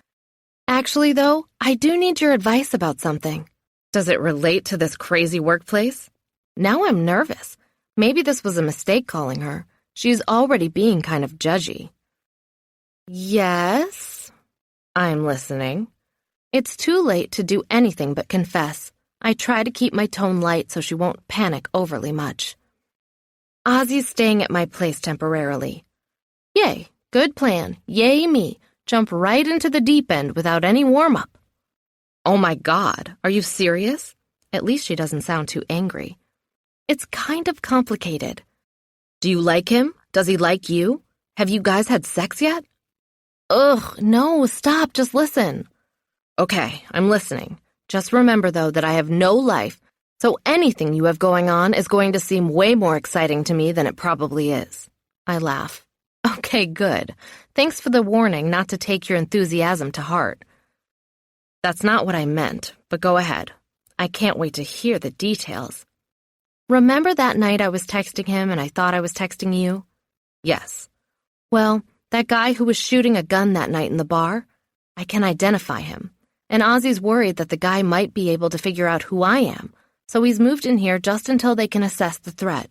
Actually, though, I do need your advice about something. Does it relate to this crazy workplace? Now I'm nervous. Maybe this was a mistake calling her. She's already being kind of judgy. Yes? I'm listening. It's too late to do anything but confess. I try to keep my tone light so she won't panic overly much. Ozzy's staying at my place temporarily. Yay, good plan. Yay me. Jump right into the deep end without any warm-up. Oh my God, are you serious? At least she doesn't sound too angry. It's kind of complicated. Do you like him? Does he like you? Have you guys had sex yet? Ugh, no, stop, just listen. Okay, I'm listening. Just remember, though, that I have no life, so anything you have going on is going to seem way more exciting to me than it probably is. I laugh. Okay, good. Thanks for the warning not to take your enthusiasm to heart. That's not what I meant, but go ahead. I can't wait to hear the details. Remember that night I was texting him and I thought I was texting you? Yes. Well, that guy who was shooting a gun that night in the bar, I can identify him. And Ozzy's worried that the guy might be able to figure out who I am, so he's moved in here just until they can assess the threat.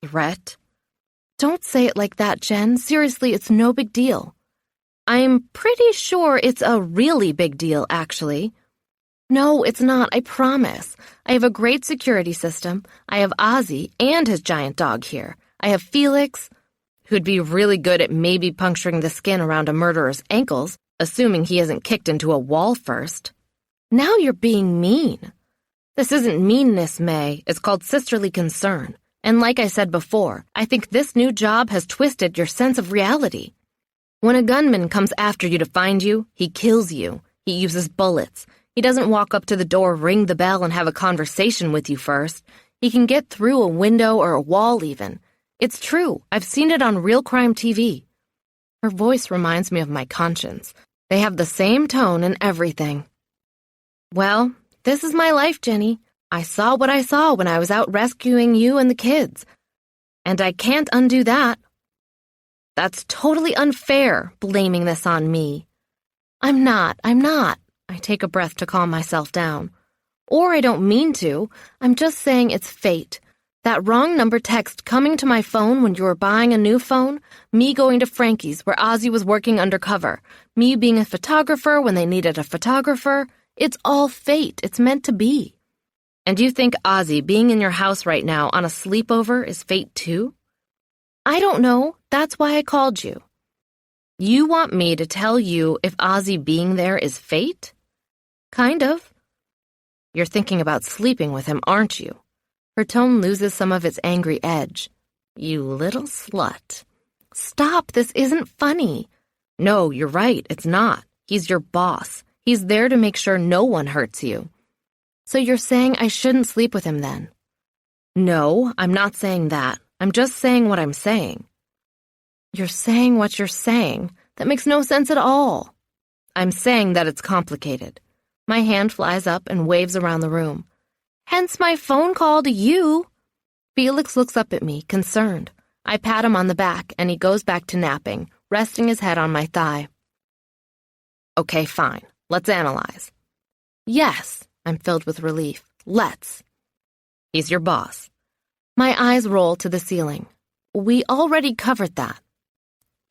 Threat? Don't say it like that, Jen. Seriously, it's no big deal. I'm pretty sure it's a really big deal, actually. No, it's not, I promise. I have a great security system. I have Ozzy and his giant dog here. I have Felix, who'd be really good at maybe puncturing the skin around a murderer's ankles, assuming he hasn't kicked into a wall first. Now you're being mean. This isn't meanness, May. It's called sisterly concern. And like I said before, I think this new job has twisted your sense of reality. When a gunman comes after you to find you, he kills you. He uses bullets. He doesn't walk up to the door, ring the bell, and have a conversation with you first. He can get through a window or a wall even. It's true. I've seen it on real crime TV. Her voice reminds me of my conscience. They have the same tone and everything. Well, this is my life, Jenny. I saw what I saw when I was out rescuing you and the kids. And I can't undo that. That's totally unfair, blaming this on me. I'm not. I take a breath to calm myself down. Or I don't mean to. I'm just saying it's fate. That wrong number text coming to my phone when you were buying a new phone, me going to Frankie's where Ozzy was working undercover, me being a photographer when they needed a photographer, it's all fate. It's meant to be. And you think Ozzy being in your house right now on a sleepover is fate too? I don't know. That's why I called you. You want me to tell you if Ozzy being there is fate? Kind of. You're thinking about sleeping with him, aren't you? Her tone loses some of its angry edge. You little slut. Stop, this isn't funny. No, you're right, it's not. He's your boss. He's there to make sure no one hurts you. So you're saying I shouldn't sleep with him then? No, I'm not saying that. I'm just saying what I'm saying. You're saying what you're saying? That makes no sense at all. I'm saying that it's complicated. My hand flies up and waves around the room. Hence my phone call to you. Felix looks up at me, concerned. I pat him on the back, and he goes back to napping, resting his head on my thigh. Okay, fine. Let's analyze. Yes, I'm filled with relief. Let's. He's your boss. My eyes roll to the ceiling. We already covered that.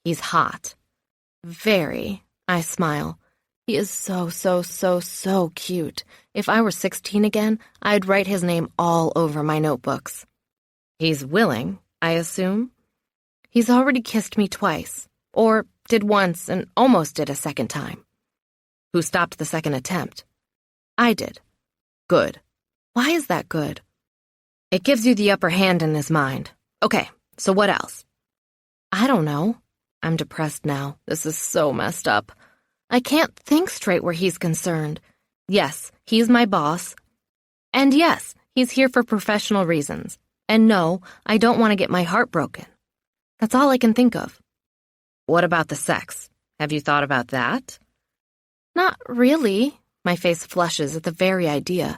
He's hot. Very. I smile. He is so cute. If I were 16 again, I'd write his name all over my notebooks. He's willing, I assume? He's already kissed me twice. Or did once and almost did a second time. Who stopped the second attempt? I did. Good. Why is that good? It gives you the upper hand in his mind. Okay, so what else? I don't know. I'm depressed now. This is so messed up. I can't think straight where he's concerned. Yes, he's my boss. And yes, he's here for professional reasons. And no, I don't want to get my heart broken. That's all I can think of. What about the sex? Have you thought about that? Not really. My face flushes at the very idea.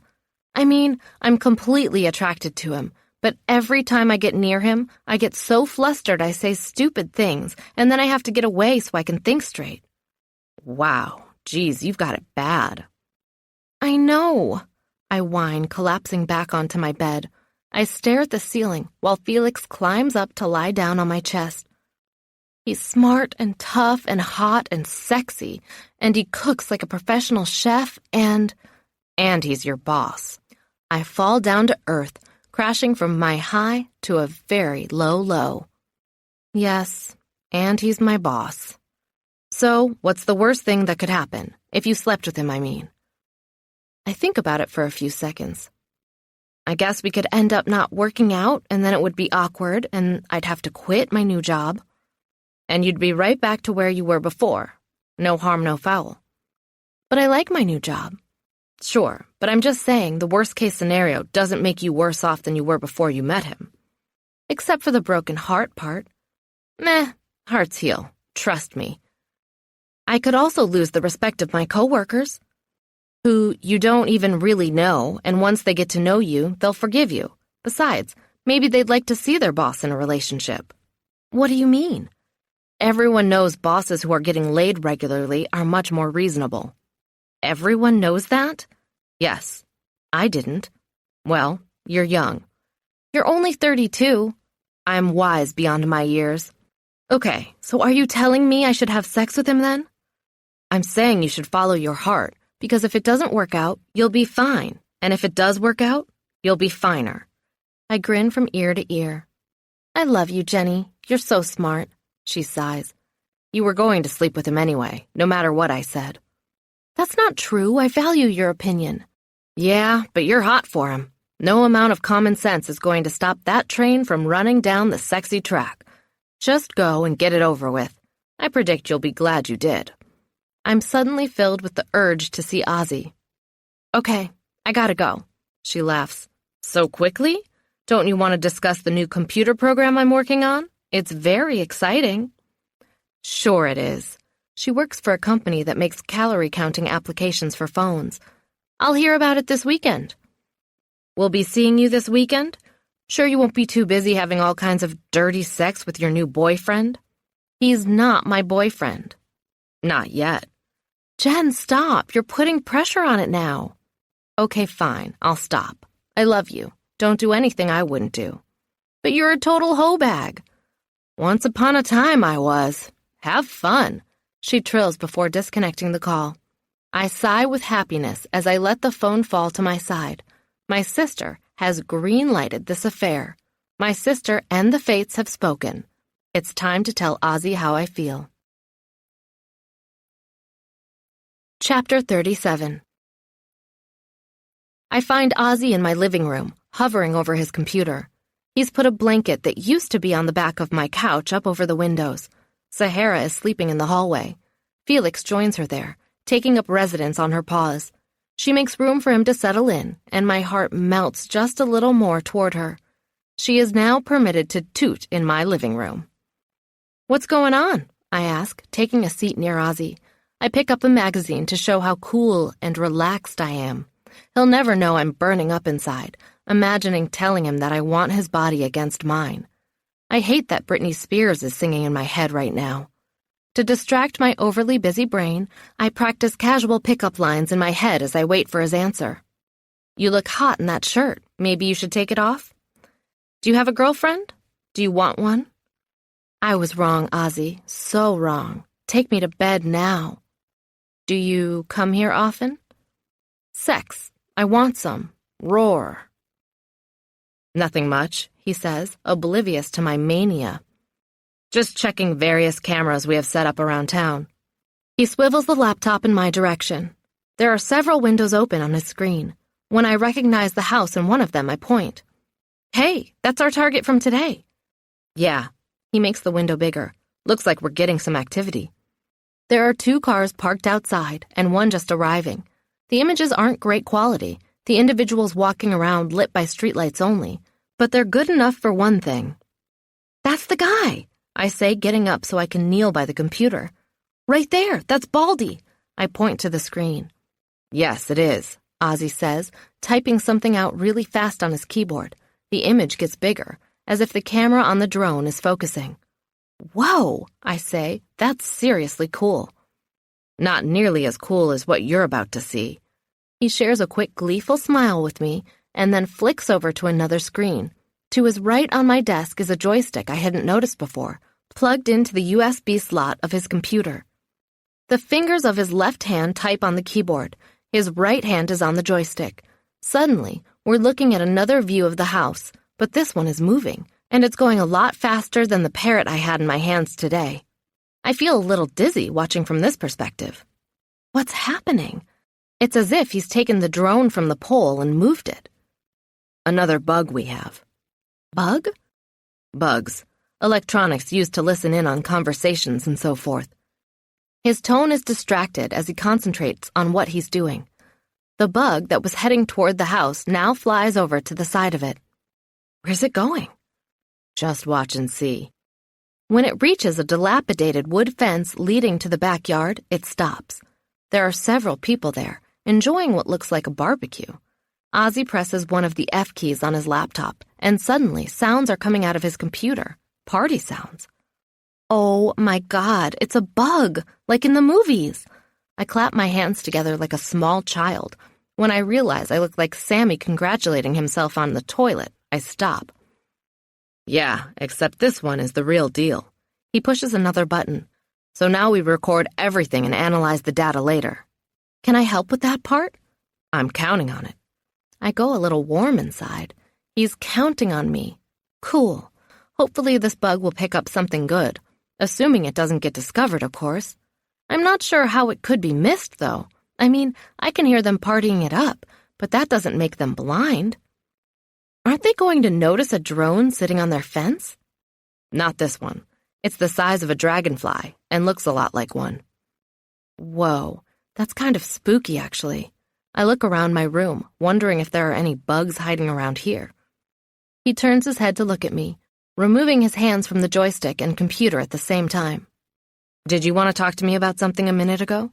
I mean, I'm completely attracted to him, but every time I get near him, I get so flustered I say stupid things, and then I have to get away so I can think straight. Wow, Geez, you've got it bad. I know, I whine, collapsing back onto my bed. I stare at the ceiling while Felix climbs up to lie down on my chest. He's smart and tough and hot and sexy, and he cooks like a professional chef, and he's your boss. I fall down to earth, crashing from my high to a very low low. Yes, and he's my boss. So, what's the worst thing that could happen? If you slept with him, I mean. I think about it for a few seconds. I guess we could end up not working out, and then it would be awkward, and I'd have to quit my new job. And you'd be right back to where you were before. No harm, no foul. But I like my new job. Sure, but I'm just saying the worst-case scenario doesn't make you worse off than you were before you met him. Except for the broken heart part. Meh, hearts heal. Trust me. I could also lose the respect of my coworkers, who you don't even really know, and once they get to know you, they'll forgive you. Besides, maybe they'd like to see their boss in a relationship. What do you mean? Everyone knows bosses who are getting laid regularly are much more reasonable. Everyone knows that? Yes. I didn't. Well, you're young. You're only 32. I'm wise beyond my years. Okay, so are you telling me I should have sex with him then? I'm saying you should follow your heart, because if it doesn't work out, you'll be fine. And if it does work out, you'll be finer. I grin from ear to ear. I love you, Jenny. You're so smart. She sighs. You were going to sleep with him anyway, no matter what I said. That's not true. I value your opinion. Yeah, but you're hot for him. No amount of common sense is going to stop that train from running down the sexy track. Just go and get it over with. I predict you'll be glad you did. I'm suddenly filled with the urge to see Ozzy. Okay, I gotta go. She laughs. So quickly? Don't you want to discuss the new computer program I'm working on? It's very exciting. Sure it is. She works for a company that makes calorie counting applications for phones. I'll hear about it this weekend. We'll be seeing you this weekend? Sure you won't be too busy having all kinds of dirty sex with your new boyfriend? He's not my boyfriend. Not yet. Jen, stop. You're putting pressure on it now. Okay, fine. I'll stop. I love you. Don't do anything I wouldn't do. But you're a total hoe bag. Once upon a time I was. Have fun. She trills before disconnecting the call. I sigh with happiness as I let the phone fall to my side. My sister has green-lighted this affair. My sister and the fates have spoken. It's time to tell Ozzy how I feel. Chapter 37. I find Ozzy in my living room, hovering over his computer. He's put a blanket that used to be on the back of my couch up over the windows. Sahara is sleeping in the hallway. Felix joins her there, taking up residence on her paws. She makes room for him to settle in, and my heart melts just a little more toward her. She is now permitted to toot in my living room. What's going on? I ask, taking a seat near Ozzy. I pick up a magazine to show how cool and relaxed I am. He'll never know I'm burning up inside, imagining telling him that I want his body against mine. I hate that Britney Spears is singing in my head right now. To distract my overly busy brain, I practice casual pickup lines in my head as I wait for his answer. You look hot in that shirt. Maybe you should take it off? Do you have a girlfriend? Do you want one? I was wrong, Ozzy. So wrong. Take me to bed now. Do you come here often? Sex. I want some. Roar. Nothing much, he says, oblivious to my mania. Just checking various cameras we have set up around town. He swivels the laptop in my direction. There are several windows open on his screen. When I recognize the house in one of them, I point. Hey, that's our target from today. Yeah. He makes the window bigger. Looks like we're getting some activity. There are 2 cars parked outside and one just arriving. The images aren't great quality, the individuals walking around lit by streetlights only, but they're good enough for one thing. That's the guy, I say, getting up so I can kneel by the computer. Right there, that's Baldy. I point to the screen. Yes, it is, Ozzy says, typing something out really fast on his keyboard. The image gets bigger, as if the camera on the drone is focusing. Whoa, I say, that's seriously cool. Not nearly as cool as what you're about to see. He shares a quick, gleeful smile with me and then flicks over to another screen. To his right on my desk is a joystick I hadn't noticed before, plugged into the USB slot of his computer. The fingers of his left hand type on the keyboard. His right hand is on the joystick. Suddenly, we're looking at another view of the house, but this one is moving, and it's going a lot faster than the parrot I had in my hands today. I feel a little dizzy watching from this perspective. What's happening? It's as if he's taken the drone from the pole and moved it. Another bug we have. Bug? Bugs. Electronics used to listen in on conversations and so forth. His tone is distracted as he concentrates on what he's doing. The bug that was heading toward the house now flies over to the side of it. Where's it going? Just watch and see. When it reaches a dilapidated wood fence leading to the backyard, it stops. There are several people there, enjoying what looks like a barbecue. Ozzy presses one of the F keys on his laptop, and suddenly sounds are coming out of his computer. Party sounds. Oh my God, it's a bug, like in the movies. I clap my hands together like a small child. When I realize I look like Sammy congratulating himself on the toilet, I stop. Yeah, except this one is the real deal. He pushes another button. So now we record everything and analyze the data later. Can I help with that part? I'm counting on it. I go a little warm inside. He's counting on me. Cool. Hopefully this bug will pick up something good. Assuming it doesn't get discovered, of course. I'm not sure how it could be missed, though. I mean, I can hear them partying it up, but that doesn't make them blind. Aren't they going to notice a drone sitting on their fence? Not this one. It's the size of a dragonfly and looks a lot like one. Whoa, that's kind of spooky, actually. I look around my room, wondering if there are any bugs hiding around here. He turns his head to look at me, removing his hands from the joystick and computer at the same time. Did you want to talk to me about something a minute ago?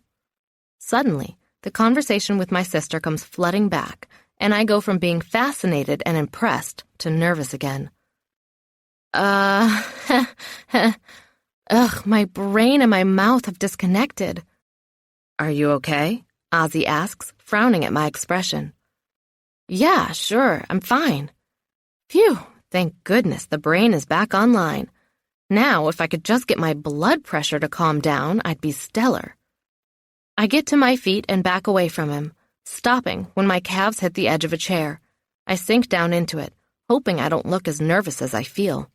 Suddenly, the conversation with my sister comes flooding back, and I go from being fascinated and impressed to nervous again. Ugh, my brain and my mouth have disconnected. Are you okay? Ozzy asks, frowning at my expression. Yeah, sure, I'm fine. Phew. Thank goodness the brain is back online. Now, if I could just get my blood pressure to calm down, I'd be stellar. I get to my feet and back away from him, stopping when my calves hit the edge of a chair. I sink down into it, hoping I don't look as nervous as I feel.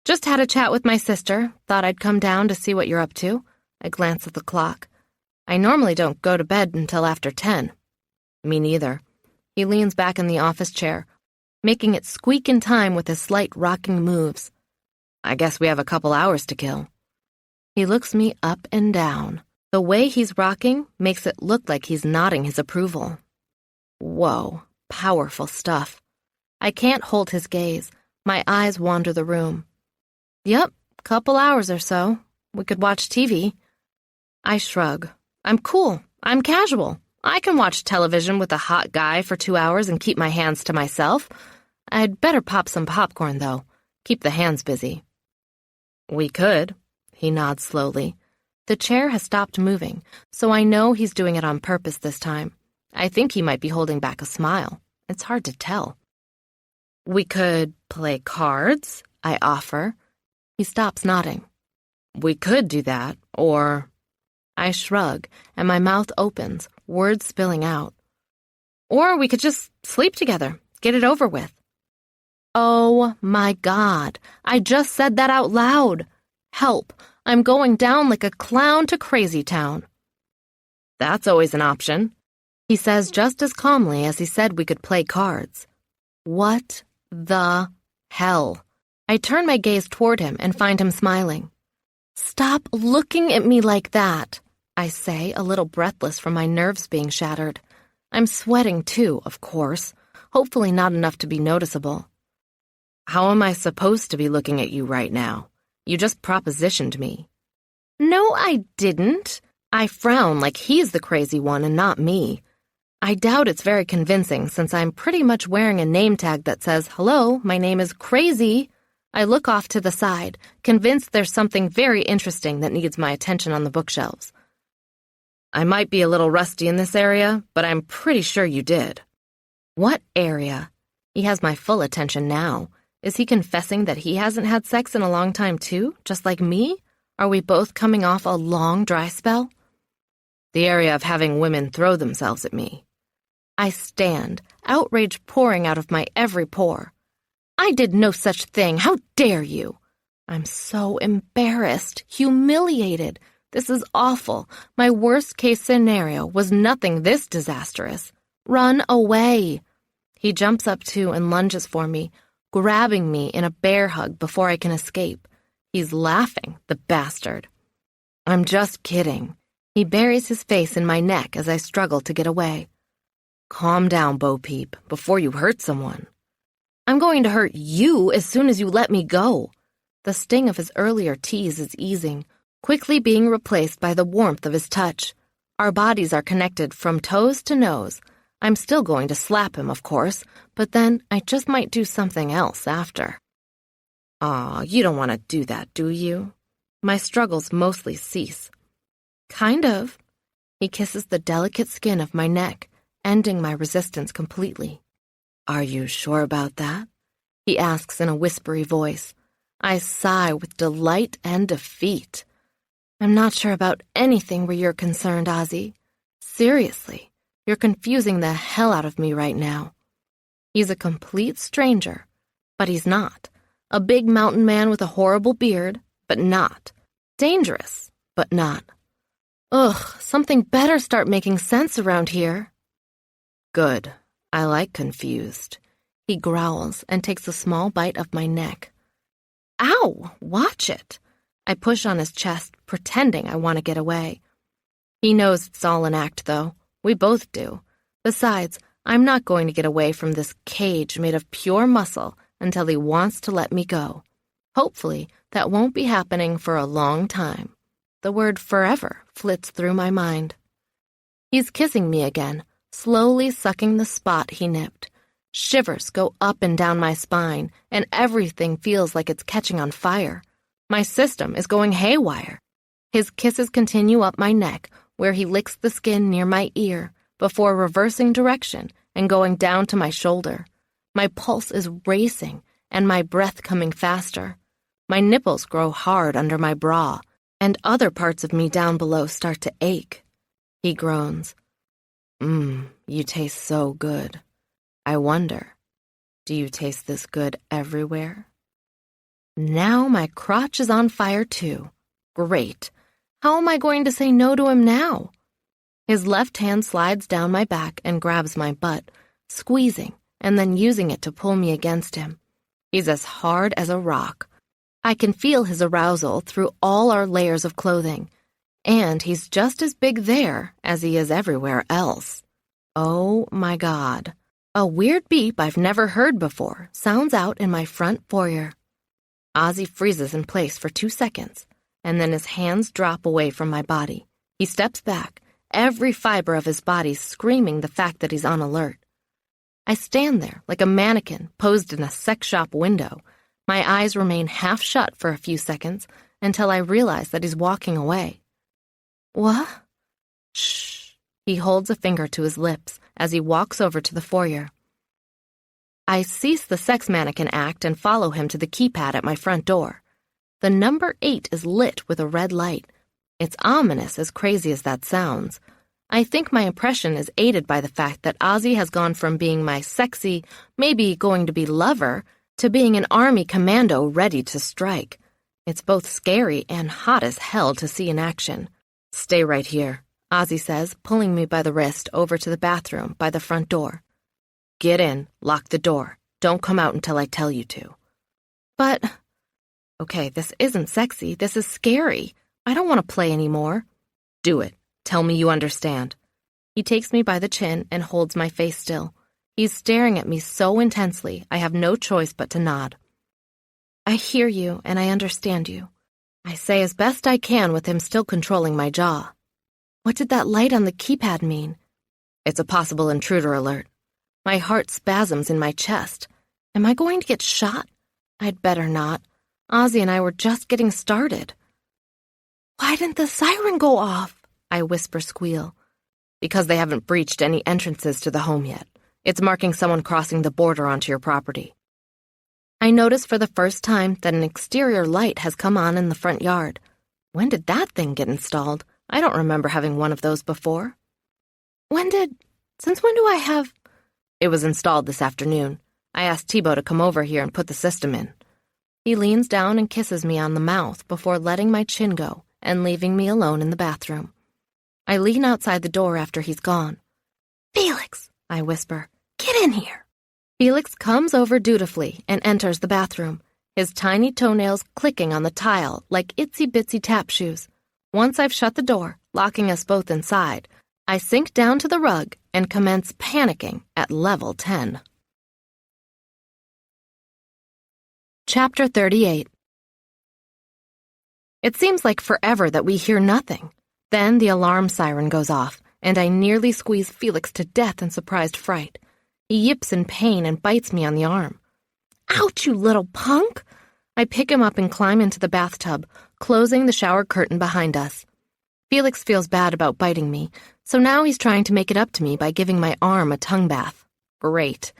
Just had a chat with my sister, thought I'd come down to see what you're up to. I glance at the clock. I normally don't go to bed until after 10. Me neither. He leans back in the office chair, making it squeak in time with his slight rocking moves. I guess we have a couple hours to kill. He looks me up and down. The way he's rocking makes it look like he's nodding his approval. Whoa, powerful stuff. I can't hold his gaze. My eyes wander the room. Yep, couple hours or so. We could watch TV. I shrug. I'm cool. I'm casual. I can watch television with a hot guy for 2 hours and keep my hands to myself. I'd better pop some popcorn, though. Keep the hands busy. We could. He nods slowly. The chair has stopped moving, so I know he's doing it on purpose this time. I think he might be holding back a smile. It's hard to tell. We could play cards, I offer. He stops nodding. We could do that, or... I shrug, and my mouth opens, words spilling out. Or we could just sleep together, get it over with. Oh my God, I just said that out loud. Help, I'm going down like a clown to Crazy Town. That's always an option, he says just as calmly as he said we could play cards. What the hell? I turn my gaze toward him and find him smiling. Stop looking at me like that, I say, a little breathless from my nerves being shattered. I'm sweating too, of course, hopefully not enough to be noticeable. How am I supposed to be looking at you right now? You just propositioned me. No, I didn't. I frown like he's the crazy one and not me. I doubt it's very convincing since I'm pretty much wearing a name tag that says, "Hello, my name is Crazy." I look off to the side, convinced there's something very interesting that needs my attention on the bookshelves. I might be a little rusty in this area, but I'm pretty sure you did. What area? He has my full attention now. Is he confessing that he hasn't had sex in a long time too, just like me? Are we both coming off a long dry spell? The area of having women throw themselves at me. I stand, outrage pouring out of my every pore. I did no such thing. How dare you? I'm so embarrassed, humiliated. This is awful. My worst-case scenario was nothing this disastrous. Run away. He jumps up too and lunges for me, grabbing me in a bear hug before I can escape. He's laughing, the bastard. I'm just kidding. He buries his face in my neck as I struggle to get away. Calm down, Bo Peep, before you hurt someone. I'm going to hurt you as soon as you let me go. The sting of his earlier tease is easing, quickly being replaced by the warmth of his touch. Our bodies are connected from toes to nose. I'm still going to slap him, of course, but then I just might do something else after. Aw, you don't want to do that, do you? My struggles mostly cease. Kind of. He kisses the delicate skin of my neck, ending my resistance completely. Are you sure about that? He asks in a whispery voice. I sigh with delight and defeat. I'm not sure about anything where you're concerned, Ozzy. Seriously, you're confusing the hell out of me right now. He's a complete stranger, but he's not. A big mountain man with a horrible beard, but not. Dangerous, but not. Ugh, something better start making sense around here. Good. I like confused. He growls and takes a small bite of my neck. Ow! Watch it! I push on his chest, pretending I want to get away. He knows it's all an act, though. We both do. Besides, I'm not going to get away from this cage made of pure muscle until he wants to let me go. Hopefully, that won't be happening for a long time. The word forever flits through my mind. He's kissing me again, slowly sucking the spot he nipped. Shivers go up and down my spine, and everything feels like it's catching on fire. My system is going haywire. His kisses continue up my neck, where he licks the skin near my ear, before reversing direction and going down to my shoulder. My pulse is racing, and my breath coming faster. My nipples grow hard under my bra, and other parts of me down below start to ache. He groans. You taste so good. I wonder, do you taste this good everywhere? Now my crotch is on fire too. Great. How am I going to say no to him now? His left hand slides down my back and grabs my butt, squeezing and then using it to pull me against him. He's as hard as a rock. I can feel his arousal through all our layers of clothing, and he's just as big there as he is everywhere else. Oh my God. A weird beep I've never heard before sounds out in my front foyer. Ozzy freezes in place for 2 seconds, and then his hands drop away from my body. He steps back, every fiber of his body screaming the fact that he's on alert. I stand there like a mannequin posed in a sex shop window. My eyes remain half shut for a few seconds until I realize that he's walking away. What? Shh. He holds a finger to his lips as he walks over to the foyer. I cease the sex mannequin act and follow him to the keypad at my front door. The number 8 is lit with a red light. It's ominous, as crazy as that sounds. I think my impression is aided by the fact that Ozzy has gone from being my sexy, maybe going to be lover, to being an army commando ready to strike. It's both scary and hot as hell to see in action. Stay right here, Ozzy says, pulling me by the wrist over to the bathroom by the front door. Get in, lock the door. Don't come out until I tell you to. But, okay, this isn't sexy. This is scary. I don't want to play anymore. Do it. Tell me you understand. He takes me by the chin and holds my face still. He's staring at me so intensely, I have no choice but to nod. I hear you and I understand you. I say as best I can with him still controlling my jaw. What did that light on the keypad mean? It's a possible intruder alert. My heart spasms in my chest. Am I going to get shot? I'd better not. Ozzy and I were just getting started. Why didn't the siren go off? I whisper squeal. Because they haven't breached any entrances to the home yet. It's marking someone crossing the border onto your property. I notice for the first time that an exterior light has come on in the front yard. When did that thing get installed? I don't remember having one of those before. Since when do I have... It was installed this afternoon. I asked Thibault to come over here and put the system in. He leans down and kisses me on the mouth before letting my chin go and leaving me alone in the bathroom. I lean outside the door after he's gone. "Felix," I whisper, "get in here." Felix comes over dutifully and enters the bathroom, his tiny toenails clicking on the tile like itsy-bitsy tap shoes. Once I've shut the door, locking us both inside, I sink down to the rug and commence panicking at level 10. Chapter 38. It seems like forever that we hear nothing. Then the alarm siren goes off, and I nearly squeeze Felix to death in surprised fright. He yips in pain and bites me on the arm. "Ouch, you little punk!" I pick him up and climb into the bathtub, closing the shower curtain behind us. Felix feels bad about biting me, so now he's trying to make it up to me by giving my arm a tongue bath. Great.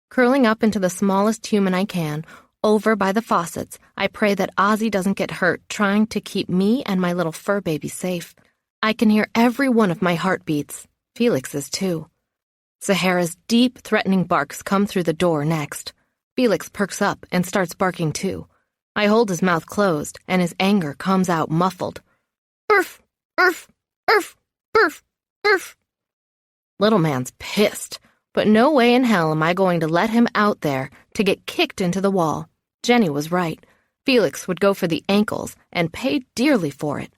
Curling up into the smallest human I can, over by the faucets, I pray that Ozzy doesn't get hurt trying to keep me and my little fur baby safe. I can hear every one of my heartbeats. Felix's too. Sahara's deep, threatening barks come through the door next. Felix perks up and starts barking too. I hold his mouth closed, and his anger comes out muffled. "Urf, urf, urf, urf, urf." Little man's pissed, but no way in hell am I going to let him out there to get kicked into the wall. Jenny was right. Felix would go for the ankles and pay dearly for it.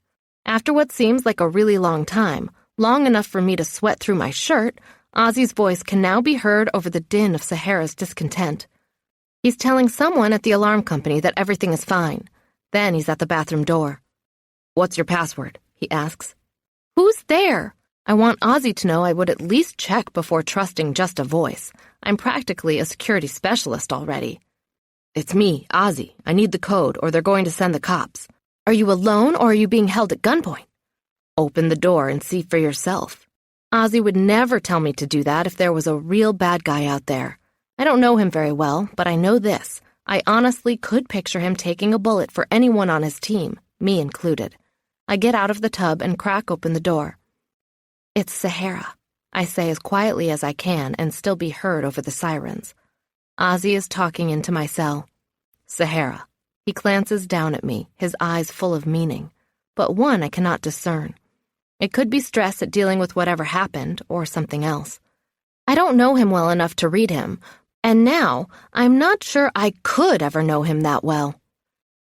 After what seems like a really long time, long enough for me to sweat through my shirt, Ozzy's voice can now be heard over the din of Sahara's discontent. He's telling someone at the alarm company that everything is fine. Then he's at the bathroom door. "What's your password?" he asks. "Who's there?" I want Ozzy to know I would at least check before trusting just a voice. I'm practically a security specialist already. "It's me, Ozzy. I need the code, or they're going to send the cops." "Are you alone, or are you being held at gunpoint?" "Open the door and see for yourself." Ozzy would never tell me to do that if there was a real bad guy out there. I don't know him very well, but I know this. I honestly could picture him taking a bullet for anyone on his team, me included. I get out of the tub and crack open the door. "It's Sahara," I say as quietly as I can and still be heard over the sirens. Ozzy is talking into my cell. "Sahara." He glances down at me, his eyes full of meaning, but one I cannot discern. It could be stress at dealing with whatever happened, or something else. I don't know him well enough to read him, and now I'm not sure I could ever know him that well.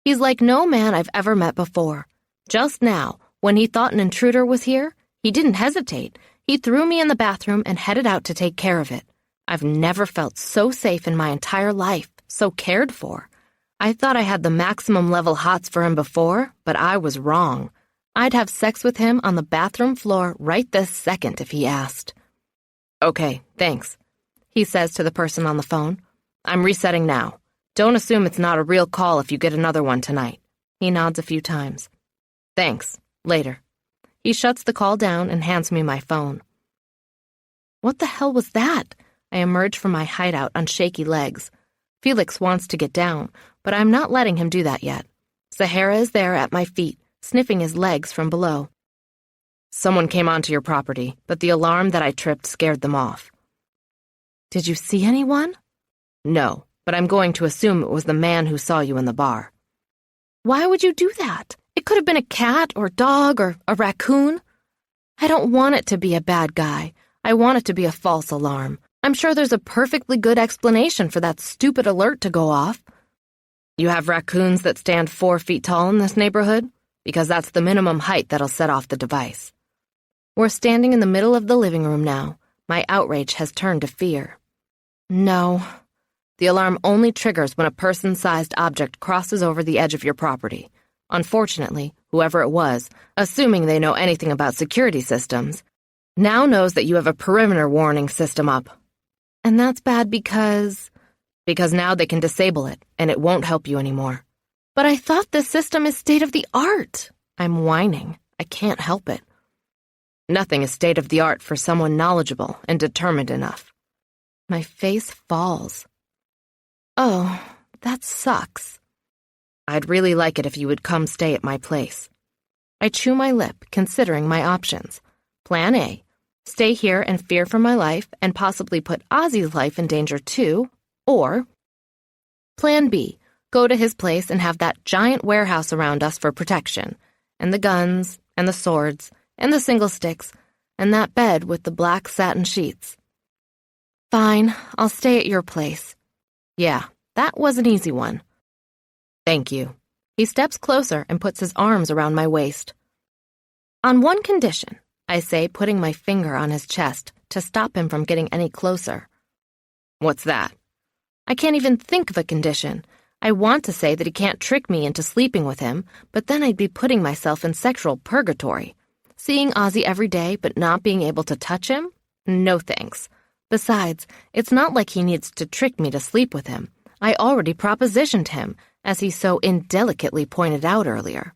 He's like no man I've ever met before. Just now, when he thought an intruder was here, he didn't hesitate. He threw me in the bathroom and headed out to take care of it. I've never felt so safe in my entire life, so cared for. I thought I had the maximum level hots for him before, but I was wrong. I'd have sex with him on the bathroom floor right this second if he asked. "Okay, thanks," he says to the person on the phone. "I'm resetting now. Don't assume it's not a real call if you get another one tonight." He nods a few times. "Thanks. Later." He shuts the call down and hands me my phone. What the hell was that? I emerge from my hideout on shaky legs. Felix wants to get down, but I'm not letting him do that yet. Sahara is there at my feet, sniffing his legs from below. "Someone came onto your property, but the alarm that I tripped scared them off." "Did you see anyone?" "No, but I'm going to assume it was the man who saw you in the bar." "Why would you do that? It could have been a cat or dog or a raccoon." "I don't want it to be a bad guy. I want it to be a false alarm. I'm sure there's a perfectly good explanation for that stupid alert to go off." "You have raccoons that stand 4 feet tall in this neighborhood? Because that's the minimum height that'll set off the device." We're standing in the middle of the living room now. My outrage has turned to fear. "No." The alarm only triggers when a person-sized object crosses over the edge of your property. Unfortunately, whoever it was, assuming they know anything about security systems, now knows that you have a perimeter warning system up. And that's bad because... Because now they can disable it, and it won't help you anymore. "But I thought this system is state-of-the-art." I'm whining. I can't help it. Nothing is state-of-the-art for someone knowledgeable and determined enough. My face falls. Oh, that sucks. I'd really like it if you would come stay at my place. I chew my lip, considering my options. Plan A, stay here and fear for my life and possibly put Ozzy's life in danger too, or Plan B, go to his place and have that giant warehouse around us for protection, and the guns, and the swords, and the single sticks, and that bed with the black satin sheets. Fine, I'll stay at your place. Yeah, that was an easy one. Thank you. He steps closer and puts his arms around my waist. On one condition, I say, putting my finger on his chest to stop him from getting any closer. What's that? I can't even think of a condition. I want to say that he can't trick me into sleeping with him, but then I'd be putting myself in sexual purgatory. Seeing Ozzy every day but not being able to touch him? No thanks. Besides, it's not like he needs to trick me to sleep with him. I already propositioned him, as he so indelicately pointed out earlier.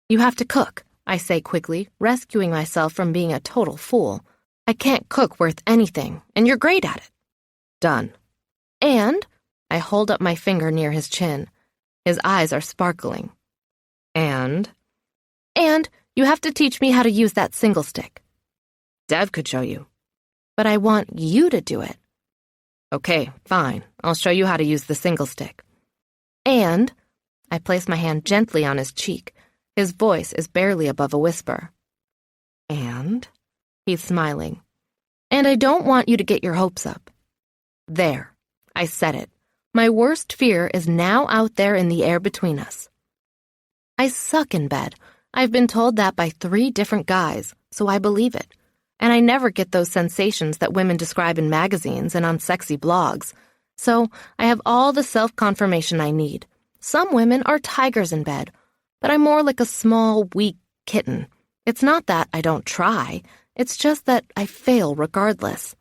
You have to cook, I say quickly, rescuing myself from being a total fool. I can't cook worth anything, and you're great at it. Done. And I hold up my finger near his chin. His eyes are sparkling. And you have to teach me how to use that single stick. Dev could show you. But I want you to do it. Okay, fine. I'll show you how to use the single stick. And I place my hand gently on his cheek. His voice is barely above a whisper. And? He's smiling. And I don't want you to get your hopes up. There, I said it. My worst fear is now out there in the air between us. I suck in bed. I've been told that by 3 different guys, so I believe it. And I never get those sensations that women describe in magazines and on sexy blogs. So I have all the self-confirmation I need. Some women are tigers in bed, but I'm more like a small, weak kitten. It's not that I don't try. It's just that I fail regardless.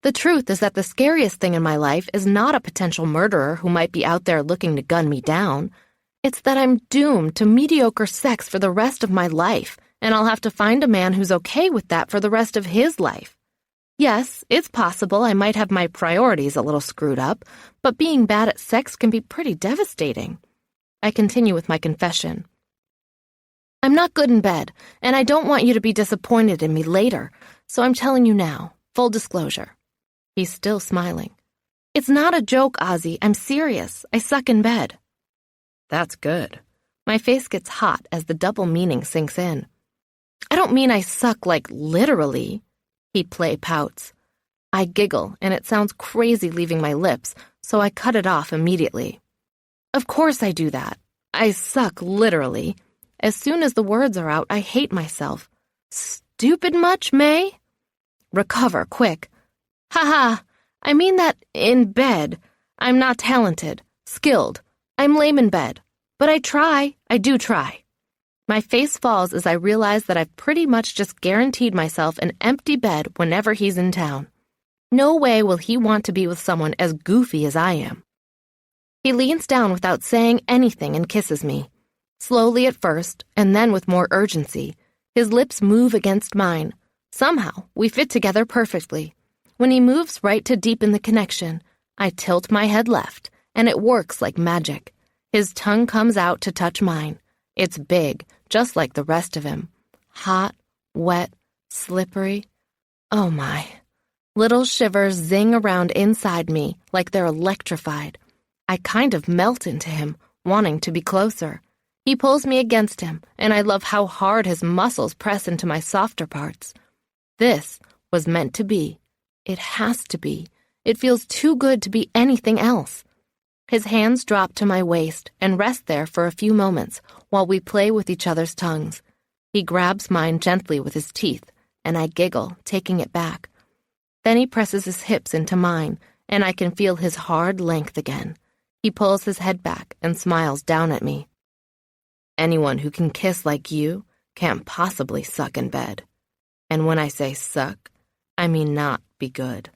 The truth is that the scariest thing in my life is not a potential murderer who might be out there looking to gun me down. It's that I'm doomed to mediocre sex for the rest of my life, and I'll have to find a man who's okay with that for the rest of his life. Yes, it's possible I might have my priorities a little screwed up, but being bad at sex can be pretty devastating. I continue with my confession. I'm not good in bed, and I don't want you to be disappointed in me later, so I'm telling you now, full disclosure. He's still smiling. It's not a joke, Ozzy. I'm serious. I suck in bed. That's good. My face gets hot as the double meaning sinks in. I don't mean I suck like literally. He play pouts. I giggle, and it sounds crazy leaving my lips, so I cut it off immediately. Of course I do that. I suck literally. As soon as the words are out, I hate myself. Stupid much, May? Recover, quick. Ha! I mean that in bed. I'm not talented, skilled. I'm lame in bed. But I try. I do try. My face falls as I realize that I've pretty much just guaranteed myself an empty bed whenever he's in town. No way will he want to be with someone as goofy as I am. He leans down without saying anything and kisses me. Slowly at first, and then with more urgency. His lips move against mine. Somehow, we fit together perfectly. When he moves right to deepen the connection, I tilt my head left, and it works like magic. His tongue comes out to touch mine. It's big, just like the rest of him. Hot, wet, slippery. Oh my. Little shivers zing around inside me like they're electrified. I kind of melt into him, wanting to be closer. He pulls me against him, and I love how hard his muscles press into my softer parts. This was meant to be. It has to be. It feels too good to be anything else. His hands drop to my waist and rest there for a few moments while we play with each other's tongues. He grabs mine gently with his teeth, and I giggle, taking it back. Then he presses his hips into mine, and I can feel his hard length again. He pulls his head back and smiles down at me. Anyone who can kiss like you can't possibly suck in bed. And when I say suck, I mean not be good.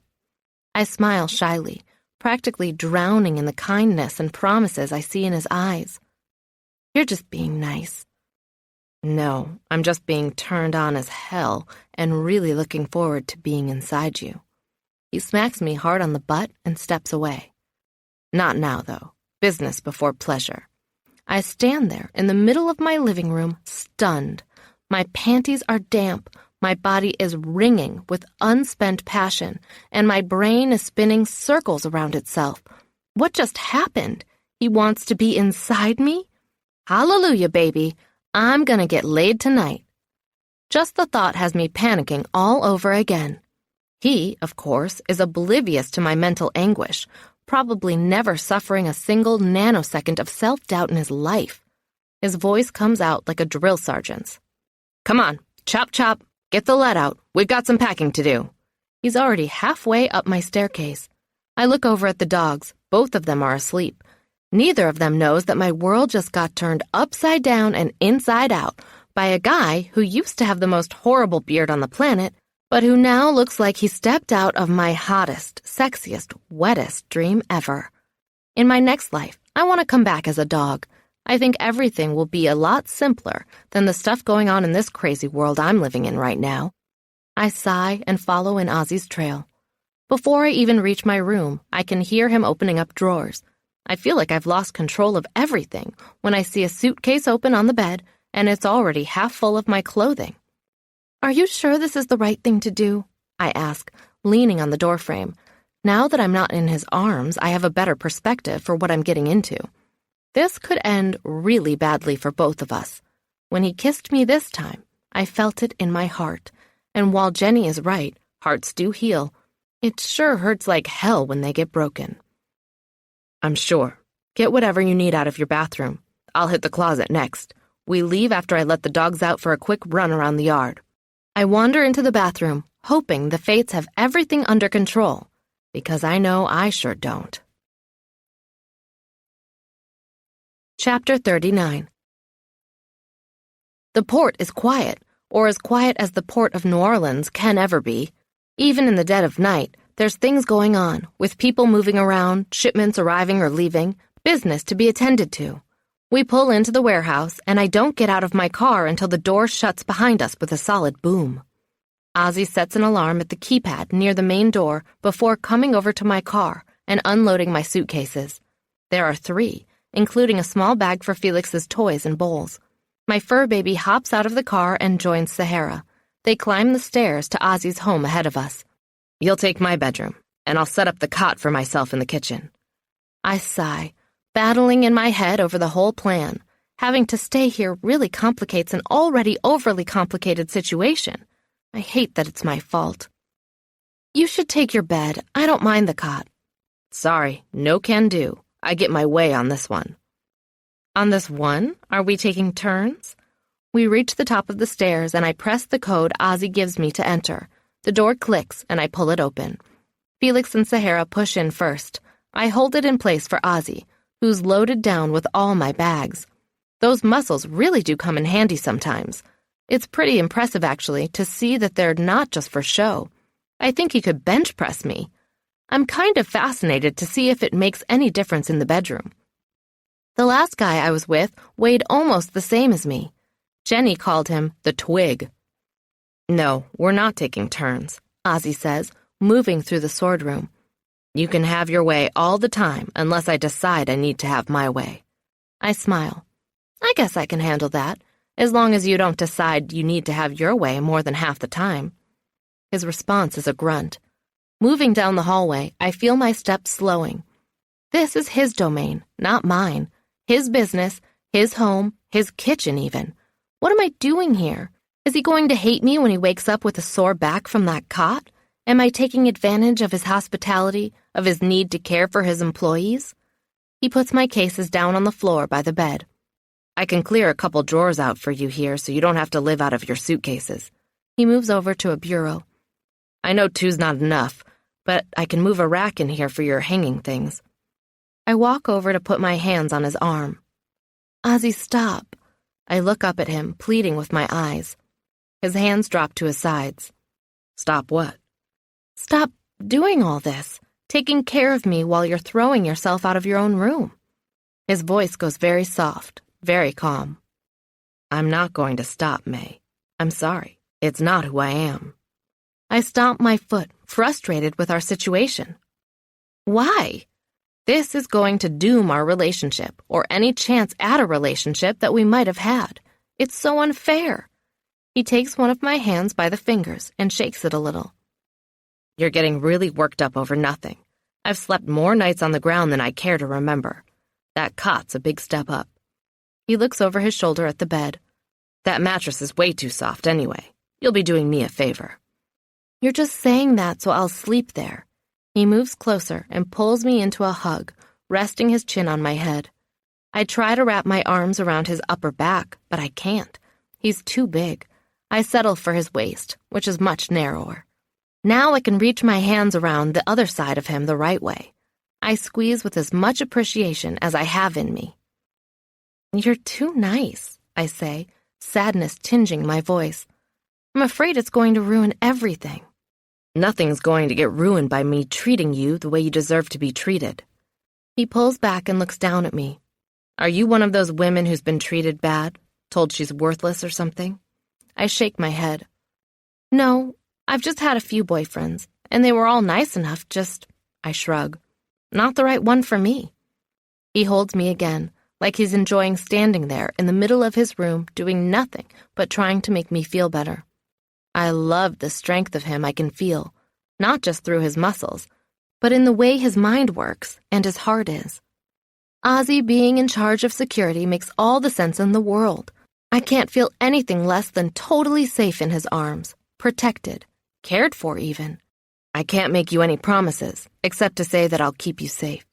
I smile shyly, practically drowning in the kindness and promises I see in his eyes. You're just being nice. No, I'm just being turned on as hell and really looking forward to being inside you. He smacks me hard on the butt and steps away. Not now, though. Business before pleasure. I stand there in the middle of my living room, stunned. My panties are damp, my body is ringing with unspent passion, and my brain is spinning circles around itself. What just happened? He wants to be inside me? Hallelujah, baby. I'm gonna get laid tonight. Just the thought has me panicking all over again. He, of course, is oblivious to my mental anguish, probably never suffering a single nanosecond of self-doubt in his life. His voice comes out like a drill sergeant's. Come on, chop chop, get the lead out. We've got some packing to do. He's already halfway up my staircase. I look over at the dogs. Both of them are asleep. Neither of them knows that my world just got turned upside down and inside out by a guy who used to have the most horrible beard on the planet, but who now looks like he stepped out of my hottest, sexiest, wettest dream ever. In my next life, I want to come back as a dog. I think everything will be a lot simpler than the stuff going on in this crazy world I'm living in right now. I sigh and follow in Ozzy's trail. Before I even reach my room, I can hear him opening up drawers. I feel like I've lost control of everything when I see a suitcase open on the bed and it's already half full of my clothing. Are you sure this is the right thing to do? I ask, leaning on the doorframe. Now that I'm not in his arms, I have a better perspective for what I'm getting into. This could end really badly for both of us. When he kissed me this time, I felt it in my heart. And while Jenny is right, hearts do heal. It sure hurts like hell when they get broken. I'm sure. Get whatever you need out of your bathroom. I'll hit the closet next. We leave after I let the dogs out for a quick run around the yard. I wander into the bathroom, hoping the fates have everything under control, because I know I sure don't. Chapter 39. The port is quiet, or as quiet as the port of New Orleans can ever be. Even in the dead of night, there's things going on, with people moving around, shipments arriving or leaving, business to be attended to. We pull into the warehouse, and I don't get out of my car until the door shuts behind us with a solid boom. Ozzy sets an alarm at the keypad near the main door before coming over to my car and unloading my suitcases. There are 3, including a small bag for Felix's toys and bowls. My fur baby hops out of the car and joins Sahara. They climb the stairs to Ozzy's home ahead of us. You'll take my bedroom, and I'll set up the cot for myself in the kitchen. I sigh, battling in my head over the whole plan. Having to stay here really complicates an already overly complicated situation. I hate that it's my fault. You should take your bed. I don't mind the cot. Sorry, no can do. I get my way on this one. On this one? Are we taking turns? We reach the top of the stairs, and I press the code Ozzy gives me to enter. The door clicks, and I pull it open. Felix and Sahara push in first. I hold it in place for Ozzy, who's loaded down with all my bags. Those muscles really do come in handy sometimes. It's pretty impressive, actually, to see that they're not just for show. I think he could bench press me. I'm kind of fascinated to see if it makes any difference in the bedroom. The last guy I was with weighed almost the same as me. Jenny called him the twig. No, we're not taking turns, Ozzy says, moving through the sword room. You can have your way all the time unless I decide I need to have my way. I smile. I guess I can handle that, as long as you don't decide you need to have your way more than half the time. His response is a grunt. Moving down the hallway, I feel my steps slowing. This is his domain, not mine. His business, his home, his kitchen even. What am I doing here? Is he going to hate me when he wakes up with a sore back from that cot? Am I taking advantage of his hospitality, of his need to care for his employees? He puts my cases down on the floor by the bed. I can clear a couple drawers out for you here so you don't have to live out of your suitcases. He moves over to a bureau. I know 2's not enough, but I can move a rack in here for your hanging things. I walk over to put my hands on his arm. Ozzy, stop. I look up at him, pleading with my eyes. His hands drop to his sides. Stop what? Stop doing all this, taking care of me while you're throwing yourself out of your own room. His voice goes very soft, very calm. I'm not going to stop, May. I'm sorry. It's not who I am. I stomp my foot, frustrated with our situation. Why? This is going to doom our relationship, or any chance at a relationship that we might have had. It's so unfair. He takes one of my hands by the fingers and shakes it a little. You're getting really worked up over nothing. I've slept more nights on the ground than I care to remember. That cot's a big step up. He looks over his shoulder at the bed. That mattress is way too soft anyway. You'll be doing me a favor. You're just saying that so I'll sleep there. He moves closer and pulls me into a hug, resting his chin on my head. I try to wrap my arms around his upper back, but I can't. He's too big. I settle for his waist, which is much narrower. Now I can reach my hands around the other side of him the right way. I squeeze with as much appreciation as I have in me. You're too nice, I say, sadness tinging my voice. I'm afraid it's going to ruin everything. Nothing's going to get ruined by me treating you the way you deserve to be treated. He pulls back and looks down at me. Are you one of those women who's been treated bad, told she's worthless or something? I shake my head. No, I've just had a few boyfriends, and they were all nice enough, I shrug. Not the right one for me. He holds me again, like he's enjoying standing there in the middle of his room doing nothing but trying to make me feel better. I love the strength of him I can feel, not just through his muscles, but in the way his mind works and his heart is. Ozzy being in charge of security makes all the sense in the world. I can't feel anything less than totally safe in his arms, protected, cared for even. I can't make you any promises, except to say that I'll keep you safe,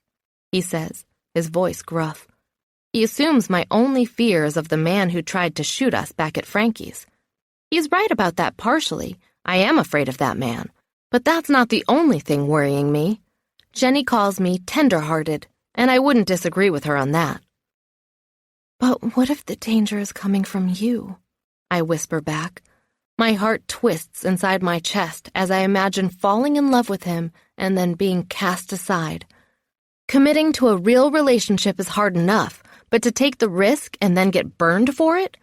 he says, his voice gruff. He assumes my only fear is of the man who tried to shoot us back at Frankie's. He's right about that partially. I am afraid of that man. But that's not the only thing worrying me. Jenny calls me tender-hearted, and I wouldn't disagree with her on that. But what if the danger is coming from you? I whisper back. My heart twists inside my chest as I imagine falling in love with him and then being cast aside. Committing to a real relationship is hard enough, but to take the risk and then get burned for it?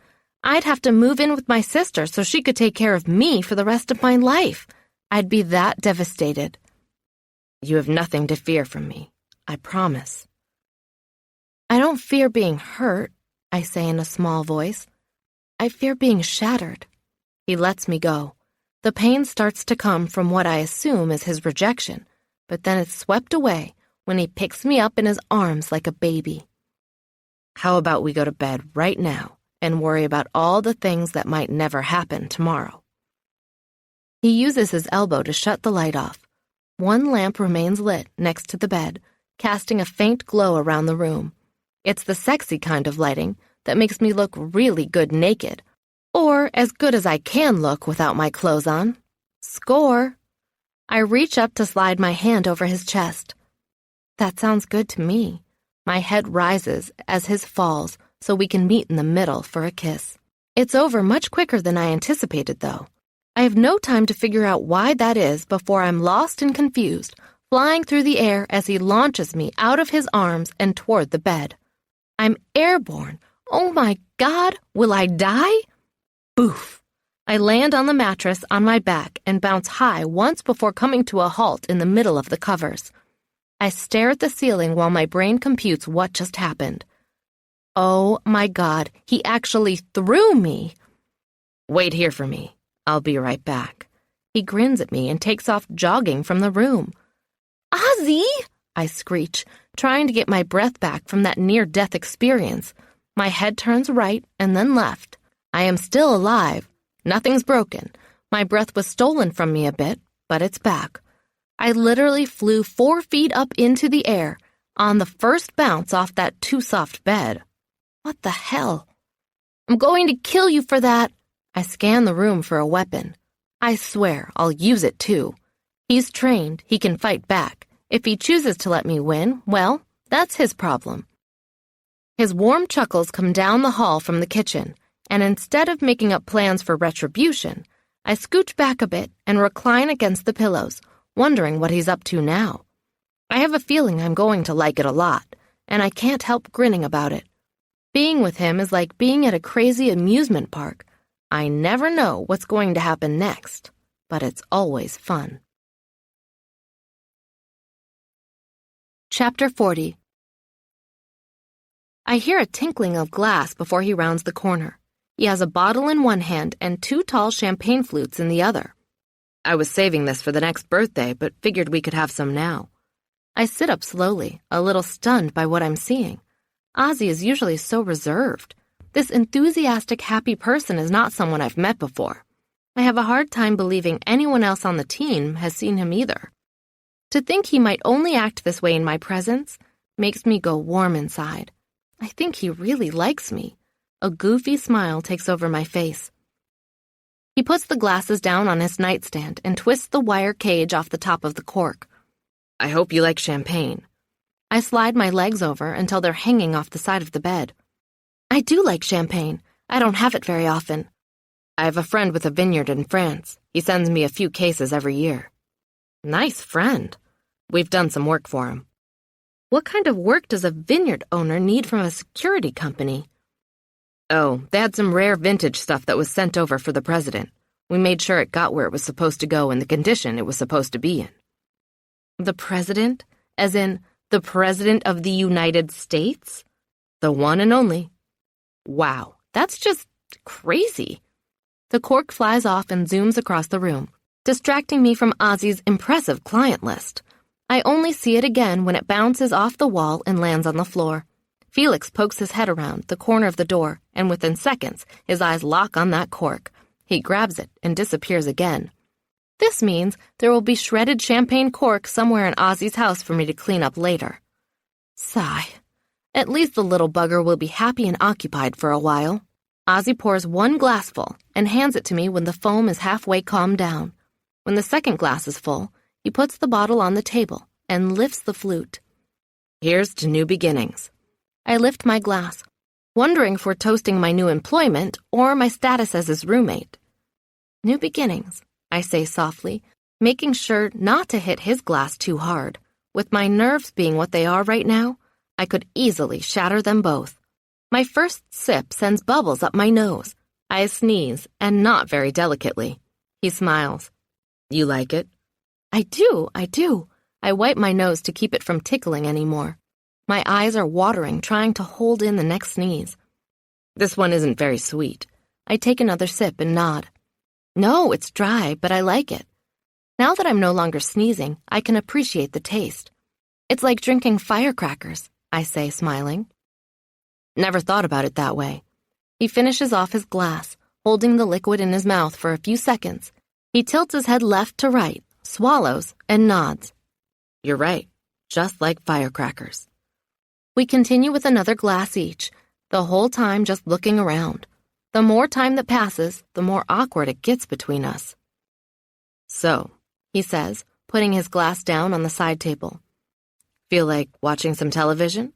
I'd have to move in with my sister so she could take care of me for the rest of my life. I'd be that devastated. You have nothing to fear from me, I promise. I don't fear being hurt, I say in a small voice. I fear being shattered. He lets me go. The pain starts to come from what I assume is his rejection, but then it's swept away when he picks me up in his arms like a baby. How about we go to bed right now and worry about all the things that might never happen tomorrow? He uses his elbow to shut the light off. One lamp remains lit next to the bed, casting a faint glow around the room. It's the sexy kind of lighting that makes me look really good naked, or as good as I can look without my clothes on. Score! I reach up to slide my hand over his chest. That sounds good to me. My head rises as his falls so we can meet in the middle for a kiss. It's over much quicker than I anticipated, though. I have no time to figure out why that is before I'm lost and confused, flying through the air as he launches me out of his arms and toward the bed. I'm airborne. Oh my God, will I die? Boof! I land on the mattress on my back and bounce high once before coming to a halt in the middle of the covers. I stare at the ceiling while my brain computes what just happened. Oh my God, he actually threw me! Wait here for me. I'll be right back. He grins at me and takes off jogging from the room. Ozzy! I screech, trying to get my breath back from that near-death experience. My head turns right and then left. I am still alive. Nothing's broken. My breath was stolen from me a bit, but it's back. I literally flew 4 feet up into the air on the first bounce off that too-soft bed. What the hell? I'm going to kill you for that. I scan the room for a weapon. I swear I'll use it too. He's trained, he can fight back. If he chooses to let me win, well, that's his problem. His warm chuckles come down the hall from the kitchen, and instead of making up plans for retribution, I scooch back a bit and recline against the pillows, wondering what he's up to now. I have a feeling I'm going to like it a lot, and I can't help grinning about it. Being with him is like being at a crazy amusement park. I never know what's going to happen next, but it's always fun. Chapter 40. I hear a tinkling of glass before he rounds the corner. He has a bottle in one hand and 2 tall champagne flutes in the other. I was saving this for the next birthday, but figured we could have some now. I sit up slowly, a little stunned by what I'm seeing. Ozzy is usually so reserved. This enthusiastic, happy person is not someone I've met before. I have a hard time believing anyone else on the team has seen him either. To think he might only act this way in my presence makes me go warm inside. I think he really likes me. A goofy smile takes over my face. He puts the glasses down on his nightstand and twists the wire cage off the top of the cork. I hope you like champagne. I slide my legs over until they're hanging off the side of the bed. I do like champagne. I don't have it very often. I have a friend with a vineyard in France. He sends me a few cases every year. Nice friend. We've done some work for him. What kind of work does a vineyard owner need from a security company? Oh, they had some rare vintage stuff that was sent over for the president. We made sure it got where it was supposed to go in the condition it was supposed to be in. The president? As in, the President of the United States? The one and only. Wow, that's just crazy. The cork flies off and zooms across the room, distracting me from Ozzy's impressive client list. I only see it again when it bounces off the wall and lands on the floor. Felix pokes his head around the corner of the door, and within seconds, his eyes lock on that cork. He grabs it and disappears again. This means there will be shredded champagne cork somewhere in Ozzy's house for me to clean up later. Sigh. At least the little bugger will be happy and occupied for a while. Ozzy pours 1 glassful and hands it to me when the foam is halfway calmed down. When the second glass is full, he puts the bottle on the table and lifts the flute. Here's to new beginnings. I lift my glass, wondering if we're toasting my new employment or my status as his roommate. New beginnings, I say softly, making sure not to hit his glass too hard. With my nerves being what they are right now, I could easily shatter them both. My first sip sends bubbles up my nose. I sneeze, and not very delicately. He smiles. You like it? I do. I wipe my nose to keep it from tickling anymore. My eyes are watering, trying to hold in the next sneeze. This one isn't very sweet. I take another sip and nod. No, it's dry, but I like it. Now that I'm no longer sneezing, I can appreciate the taste. It's like drinking firecrackers, I say, smiling. Never thought about it that way. He finishes off his glass, holding the liquid in his mouth for a few seconds. He tilts his head left to right, swallows, and nods. You're right, just like firecrackers. We continue with another glass each, the whole time just looking around. The more time that passes, the more awkward it gets between us. So, he says, putting his glass down on the side table. Feel like watching some television?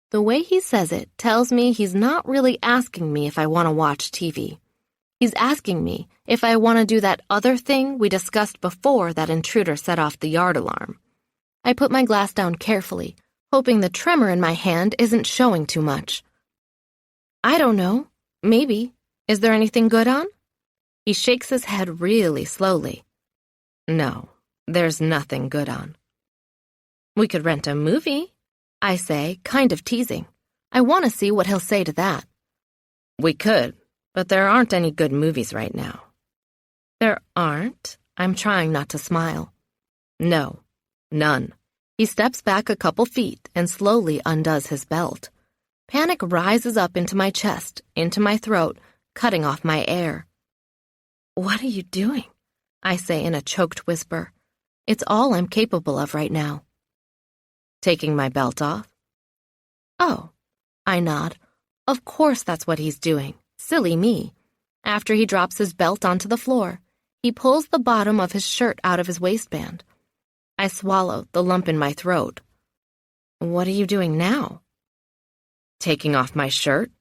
The way he says it tells me he's not really asking me if I want to watch TV. He's asking me if I want to do that other thing we discussed before that intruder set off the yard alarm. I put my glass down carefully, hoping the tremor in my hand isn't showing too much. I don't know. Maybe. Is there anything good on? He shakes his head really slowly. No, there's nothing good on. We could rent a movie, I say, kind of teasing. I want to see what he'll say to that. We could, but there aren't any good movies right now. There aren't? I'm trying not to smile. No, none. He steps back a couple feet and slowly undoes his belt. Panic rises up into my chest, into my throat, cutting off my air. What are you doing? I say in a choked whisper. It's all I'm capable of right now. Taking my belt off? Oh, I nod. Of course that's what he's doing. Silly me. After he drops his belt onto the floor, he pulls the bottom of his shirt out of his waistband. I swallow the lump in my throat. What are you doing now? Taking off my shirt?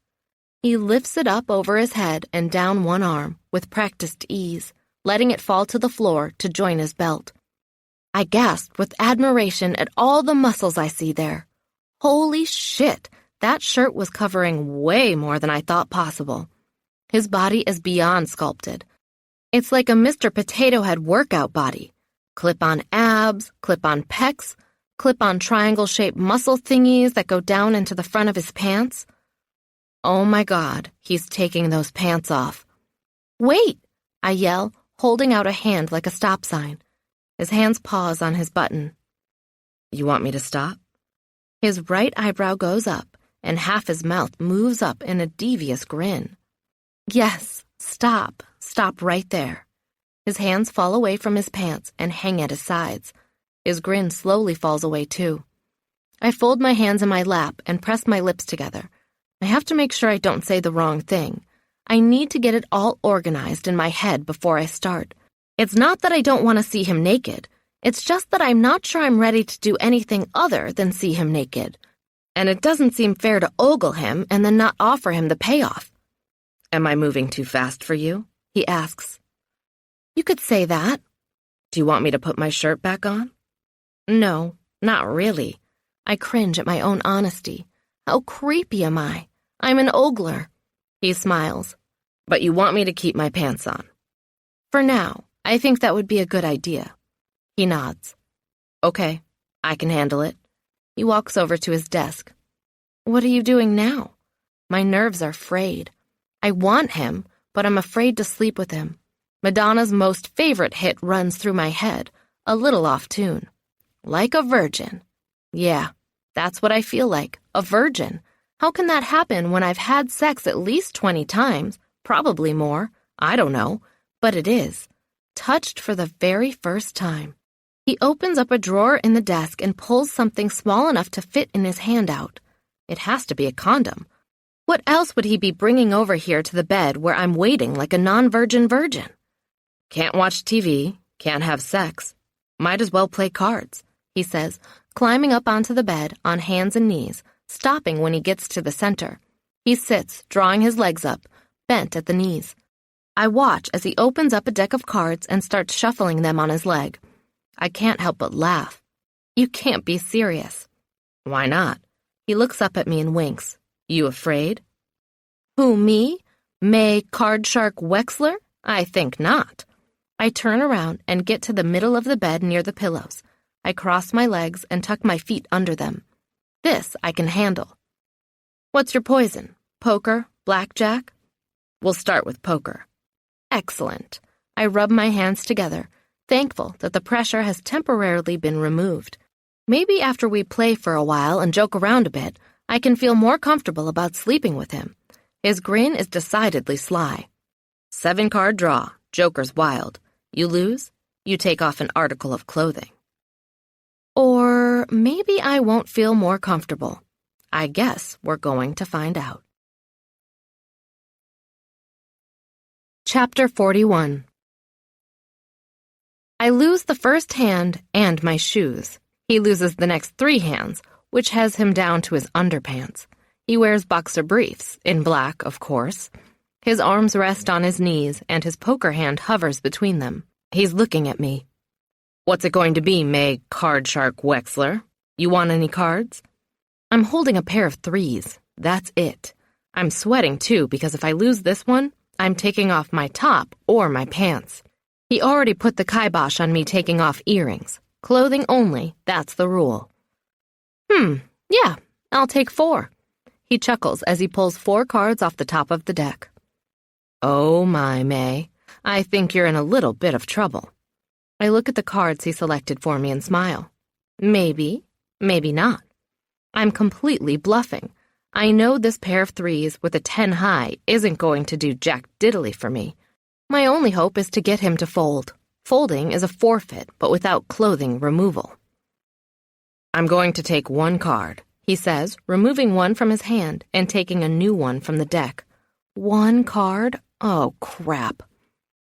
He lifts it up over his head and down one arm with practiced ease, letting it fall to the floor to join his belt. I gasped with admiration at all the muscles I see there. Holy shit, That shirt was covering way more than I thought possible. His body is beyond sculpted. It's like a Mr. Potato Head workout body. Clip-on abs, clip-on pecs, clip-on triangle-shaped muscle thingies that go down into the front of his pants. Oh my God, he's taking those pants off. Wait, I yell, holding out a hand like a stop sign. His hands pause on his button. You want me to stop? His right eyebrow goes up, and half his mouth moves up in a devious grin. Yes, stop. Stop right there. His hands fall away from his pants and hang at his sides. His grin slowly falls away too. I fold my hands in my lap and press my lips together. I have to make sure I don't say the wrong thing. I need to get it all organized in my head before I start. It's not that I don't want to see him naked. It's just that I'm not sure I'm ready to do anything other than see him naked. And it doesn't seem fair to ogle him and then not offer him the payoff. Am I moving too fast for you? He asks. You could say that. Do you want me to put my shirt back on? No, not really. I cringe at my own honesty. How creepy am I? I'm an ogler. He smiles. But you want me to keep my pants on? For now, I think that would be a good idea. He nods. Okay, I can handle it. He walks over to his desk. What are you doing now? My nerves are frayed. I want him, but I'm afraid to sleep with him. Madonna's most favorite hit runs through my head, a little off tune. Like a virgin. Yeah, that's what I feel like, a virgin. How can that happen when I've had sex at least 20 times, probably more, I don't know, but it is. Touched for the very first time. He opens up a drawer in the desk and pulls something small enough to fit in his hand out. It has to be a condom. What else would he be bringing over here to the bed where I'm waiting like a non-virgin virgin? Can't watch TV, can't have sex. Might as well play cards, he says, climbing up onto the bed on hands and knees, stopping when he gets to the center. He sits, drawing his legs up, bent at the knees. I watch as he opens up a deck of cards and starts shuffling them on his leg. I can't help but laugh. You can't be serious. Why not? He looks up at me and winks. You afraid? Who, me? May Card Shark Wexler? I think not. I turn around and get to the middle of the bed near the pillows. I cross my legs and tuck my feet under them. This I can handle. What's your poison? Poker? Blackjack? We'll start with poker. Excellent. I rub my hands together, thankful that the pressure has temporarily been removed. Maybe after we play for a while and joke around a bit, I can feel more comfortable about sleeping with him. His grin is decidedly sly. 7-card draw, Joker's wild. You lose, you take off an article of clothing. Or maybe I won't feel more comfortable. I guess we're going to find out. Chapter 41. I lose the first hand and my shoes. He loses the next 3 hands, which has him down to his underpants. He wears boxer briefs, in black, of course. His arms rest on his knees, and his poker hand hovers between them. He's looking at me. What's it going to be, May Card Shark Wexler? You want any cards? I'm holding a pair of 3s. That's it. I'm sweating, too, because if I lose this one, I'm taking off my top or my pants. He already put the kibosh on me taking off earrings. Clothing only, that's the rule. Yeah, I'll take 4. He chuckles as he pulls 4 cards off the top of the deck. Oh my, May, I think you're in a little bit of trouble. I look at the cards he selected for me and smile. Maybe, maybe not. I'm completely bluffing. I know this pair of 3s with a 10 high isn't going to do jack diddly for me. My only hope is to get him to fold. Folding is a forfeit, but without clothing removal. I'm going to take 1 card, he says, removing one from his hand and taking a new one from the deck. 1 card? Oh, crap.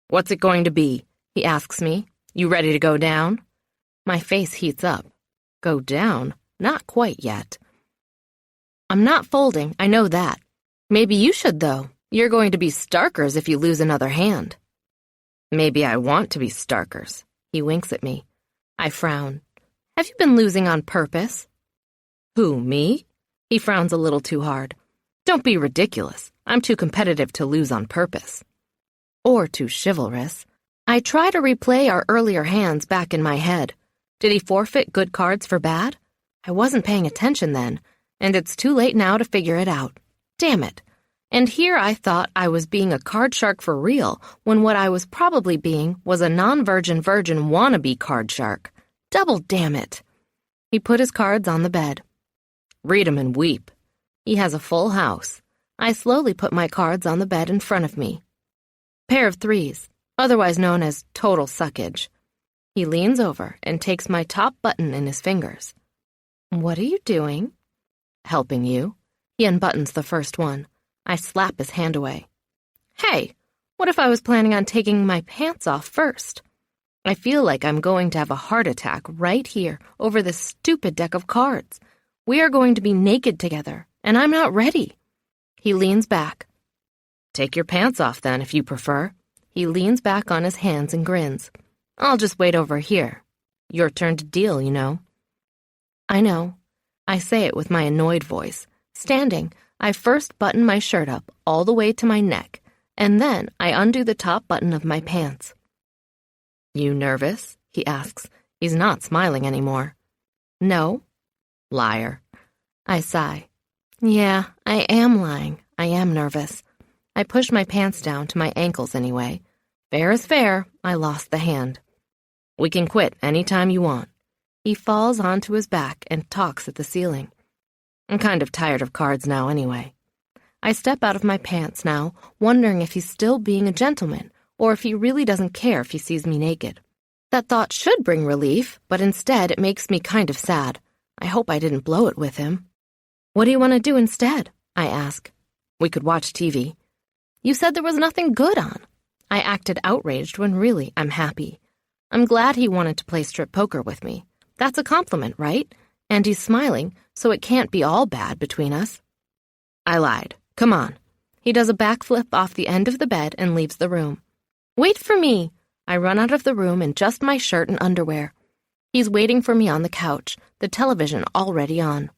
What's it going to be? He asks me. You ready to go down? My face heats up. Go down? Not quite yet. I'm not folding, I know that. Maybe you should, though. You're going to be starkers if you lose another hand. Maybe I want to be starkers. He winks at me. I frown. Have you been losing on purpose? Who, me? He frowns a little too hard. Don't be ridiculous. I'm too competitive to lose on purpose. Or too chivalrous. I try to replay our earlier hands back in my head. Did he forfeit good cards for bad? I wasn't paying attention then, and it's too late now to figure it out. Damn it. And here I thought I was being a card shark for real, when what I was probably being was a non-virgin wannabe card shark. Double damn it. He put his cards on the bed. Read 'em and weep. He has a full house. I slowly put my cards on the bed in front of me. Pair of threes, otherwise known as total suckage. He leans over and takes my top button in his fingers. What are you doing? Helping you. He unbuttons the first one. I slap his hand away. Hey, what if I was planning on taking my pants off first? I feel like I'm going to have a heart attack right here over this stupid deck of cards. We are going to be naked together, and I'm not ready. He leans back. Take your pants off then, if you prefer. He leans back on his hands and grins. I'll just wait over here. Your turn to deal, you know. I know. I say it with my annoyed voice. Standing, I first button my shirt up all the way to my neck, and then I undo the top button of my pants. You nervous? He asks. He's not smiling anymore. No. Liar. I sigh. Yeah, I am lying. I am nervous. I push my pants down to my ankles anyway. Fair is fair. I lost the hand. We can quit any time you want. He falls onto his back and talks at the ceiling. I'm kind of tired of cards now anyway. I step out of my pants now, wondering if he's still being a gentleman, or if he really doesn't care if he sees me naked. That thought should bring relief, but instead it makes me kind of sad. I hope I didn't blow it with him. What do you want to do instead? I ask. We could watch TV. You said there was nothing good on. I acted outraged when really I'm happy. I'm glad he wanted to play strip poker with me. That's a compliment, right? And he's smiling, so it can't be all bad between us. I lied. Come on. He does a backflip off the end of the bed and leaves the room. Wait for me. I run out of the room in just my shirt and underwear. He's waiting for me on the couch, the television already on.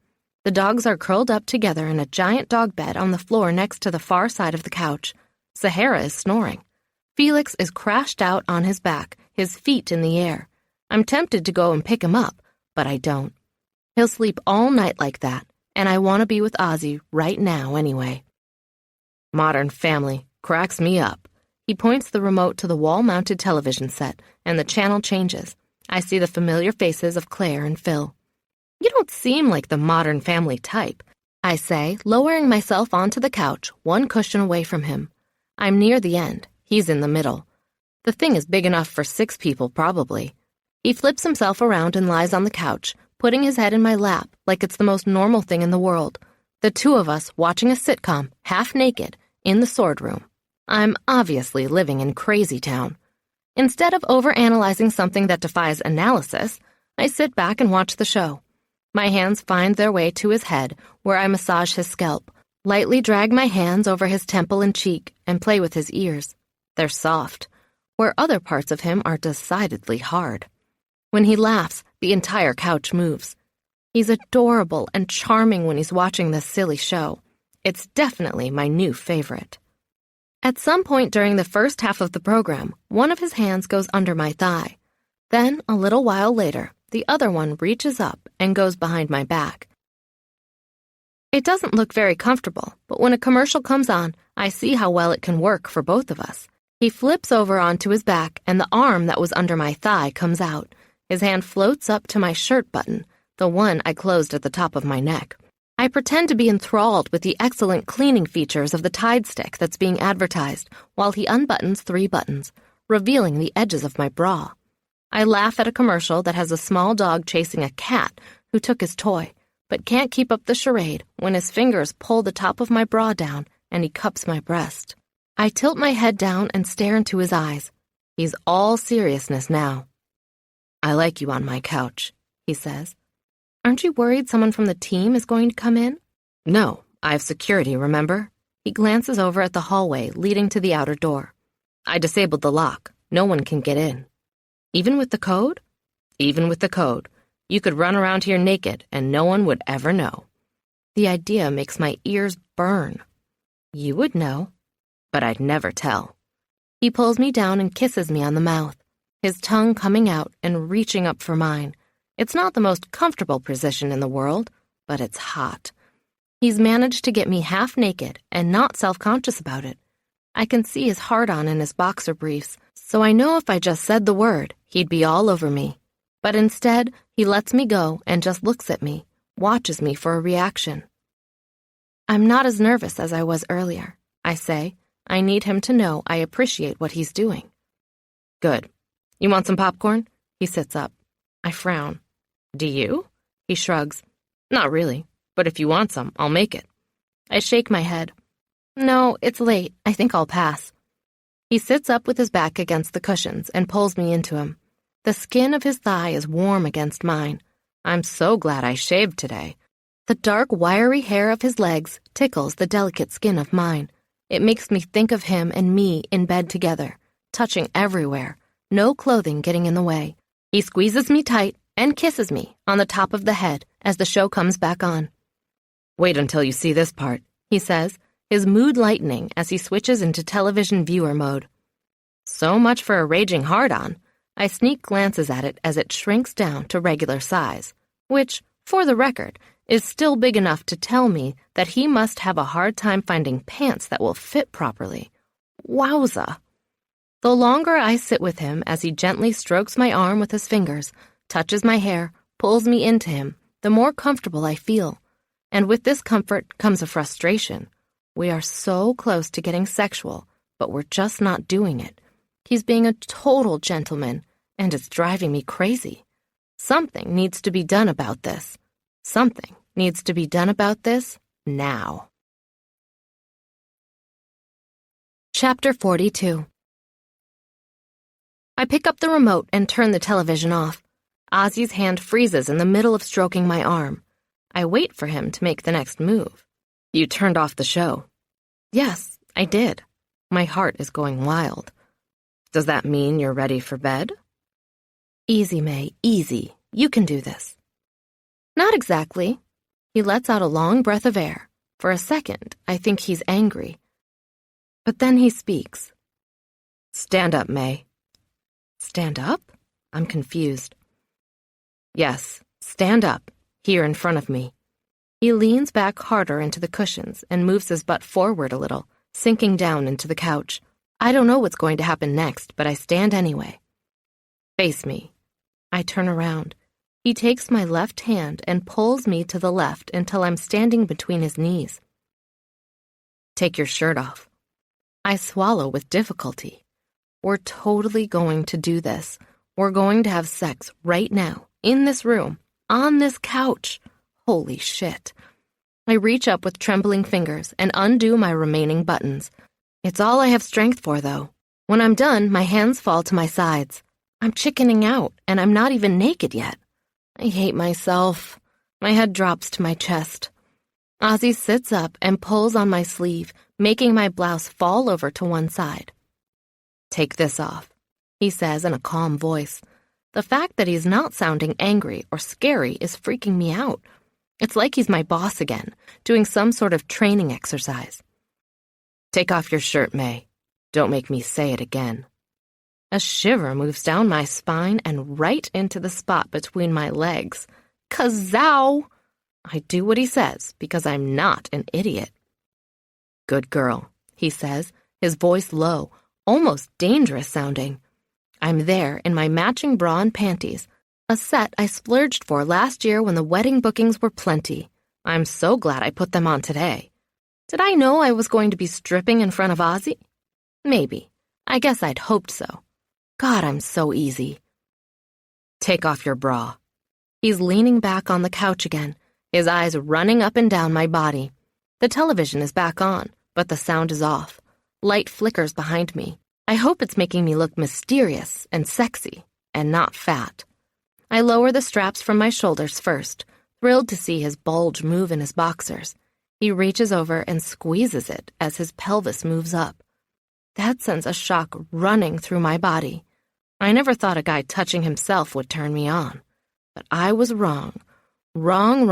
The dogs are curled up together in a giant dog bed on the floor next to the far side of the couch. Sahara is snoring. Felix is crashed out on his back, his feet in the air. I'm tempted to go and pick him up, but I don't. He'll sleep all night like that, and I want to be with Ozzy right now anyway. Modern Family cracks me up. He points the remote to the wall-mounted television set, and the channel changes. I see the familiar faces of Claire and Phil. You don't seem like the Modern Family type, I say, lowering myself onto the couch, one cushion away from him. I'm near the end. He's in the middle. The thing is big enough for 6 people, probably. He flips himself around and lies on the couch, putting his head in my lap like it's the most normal thing in the world. The two of us watching a sitcom, half naked, in the sword room. I'm obviously living in crazy town. Instead of overanalyzing something that defies analysis, I sit back and watch the show. My hands find their way to his head, where I massage his scalp, lightly drag my hands over his temple and cheek, and play with his ears. They're soft, where other parts of him are decidedly hard. When he laughs, the entire couch moves. He's adorable and charming when he's watching this silly show. It's definitely my new favorite. At some point during the first half of the program, one of his hands goes under my thigh. Then, a little while later, the other one reaches up and goes behind my back. It doesn't look very comfortable, but when a commercial comes on, I see how well it can work for both of us. He flips over onto his back, and the arm that was under my thigh comes out. His hand floats up to my shirt button, the one I closed at the top of my neck. I pretend to be enthralled with the excellent cleaning features of the Tide stick that's being advertised, while he unbuttons 3 buttons, revealing the edges of my bra. I laugh at a commercial that has a small dog chasing a cat who took his toy, but can't keep up the charade when his fingers pull the top of my bra down and he cups my breast. I tilt my head down and stare into his eyes. He's all seriousness now. I like you on my couch, he says. Aren't you worried someone from the team is going to come in? No, I have security, remember? He glances over at the hallway leading to the outer door. I disabled the lock. No one can get in. Even with the code? Even with the code. You could run around here naked and no one would ever know. The idea makes my ears burn. You would know, but I'd never tell. He pulls me down and kisses me on the mouth, his tongue coming out and reaching up for mine. It's not the most comfortable position in the world, but it's hot. He's managed to get me half naked and not self-conscious about it. I can see his hard-on in his boxer briefs, so I know if I just said the word, he'd be all over me. But instead, he lets me go and just looks at me, watches me for a reaction. I'm not as nervous as I was earlier, I say. I need him to know I appreciate what he's doing. Good. You want some popcorn? He sits up. I frown. Do you? He shrugs. Not really, but if you want some, I'll make it. I shake my head. No, it's late. I think I'll pass. He sits up with his back against the cushions and pulls me into him. The skin of his thigh is warm against mine. I'm so glad I shaved today. The dark, wiry hair of his legs tickles the delicate skin of mine. It makes me think of him and me in bed together, touching everywhere, no clothing getting in the way. He squeezes me tight and kisses me on the top of the head as the show comes back on. Wait until you see this part, he says, his mood lightening as he switches into television viewer mode. So much for a raging hard-on. I sneak glances at it as it shrinks down to regular size, which, for the record, is still big enough to tell me that he must have a hard time finding pants that will fit properly. Wowza! The longer I sit with him as he gently strokes my arm with his fingers, touches my hair, pulls me into him, the more comfortable I feel. And with this comfort comes a frustration. We are so close to getting sexual, but we're just not doing it. He's being a total gentleman, and it's driving me crazy. Something needs to be done about this. Something needs to be done about this now. Chapter 42. I pick up the remote and turn the television off. Ozzy's hand freezes in the middle of stroking my arm. I wait for him to make the next move. You turned off the show. Yes, I did. My heart is going wild. Does that mean you're ready for bed? Easy, May, easy. You can do this. Not exactly. He lets out a long breath of air. For a second, I think he's angry. But then he speaks. Stand up, May. Stand up? I'm confused. Yes, stand up, here in front of me. He leans back harder into the cushions and moves his butt forward a little, sinking down into the couch. I don't know what's going to happen next, but I stand anyway. Face me. I turn around. He takes my left hand and pulls me to the left until I'm standing between his knees. Take your shirt off. I swallow with difficulty. We're totally going to do this. We're going to have sex right now, in this room, on this couch. Holy shit. I reach up with trembling fingers and undo my remaining buttons. It's all I have strength for, though. When I'm done, my hands fall to my sides. I'm chickening out, and I'm not even naked yet. I hate myself. My head drops to my chest. Ozzy sits up and pulls on my sleeve, making my blouse fall over to one side. Take this off, he says in a calm voice. The fact that he's not sounding angry or scary is freaking me out. It's like he's my boss again, doing some sort of training exercise. Take off your shirt, May. Don't make me say it again. A shiver moves down my spine and right into the spot between my legs. Kazow! I do what he says because I'm not an idiot. Good girl, he says, his voice low, almost dangerous sounding. I'm there in my matching bra and panties, a set I splurged for last year when the wedding bookings were plenty. I'm so glad I put them on today. Did I know I was going to be stripping in front of Ozzy? Maybe. I guess I'd hoped so. God, I'm so easy. Take off your bra. He's leaning back on the couch again, his eyes running up and down my body. The television is back on, but the sound is off. Light flickers behind me. I hope it's making me look mysterious and sexy, and not fat. I lower the straps from my shoulders first, thrilled to see his bulge move in his boxers. He reaches over and squeezes it as his pelvis moves up. That sends a shock running through my body. I never thought a guy touching himself would turn me on. But I was wrong. Wrong.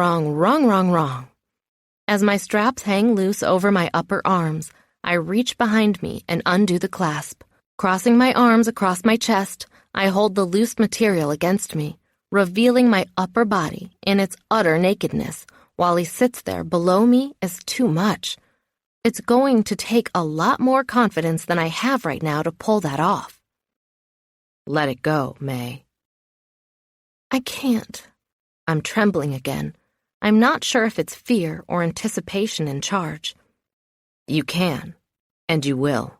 As my straps hang loose over my upper arms, I reach behind me and undo the clasp. Crossing my arms across my chest, I hold the loose material against me, revealing my upper body in its utter nakedness while he sits there below me is too much. It's going to take a lot more confidence than I have right now to pull that off. Let it go, May. I can't. I'm trembling again. I'm not sure if it's fear or anticipation in charge. You can, and you will.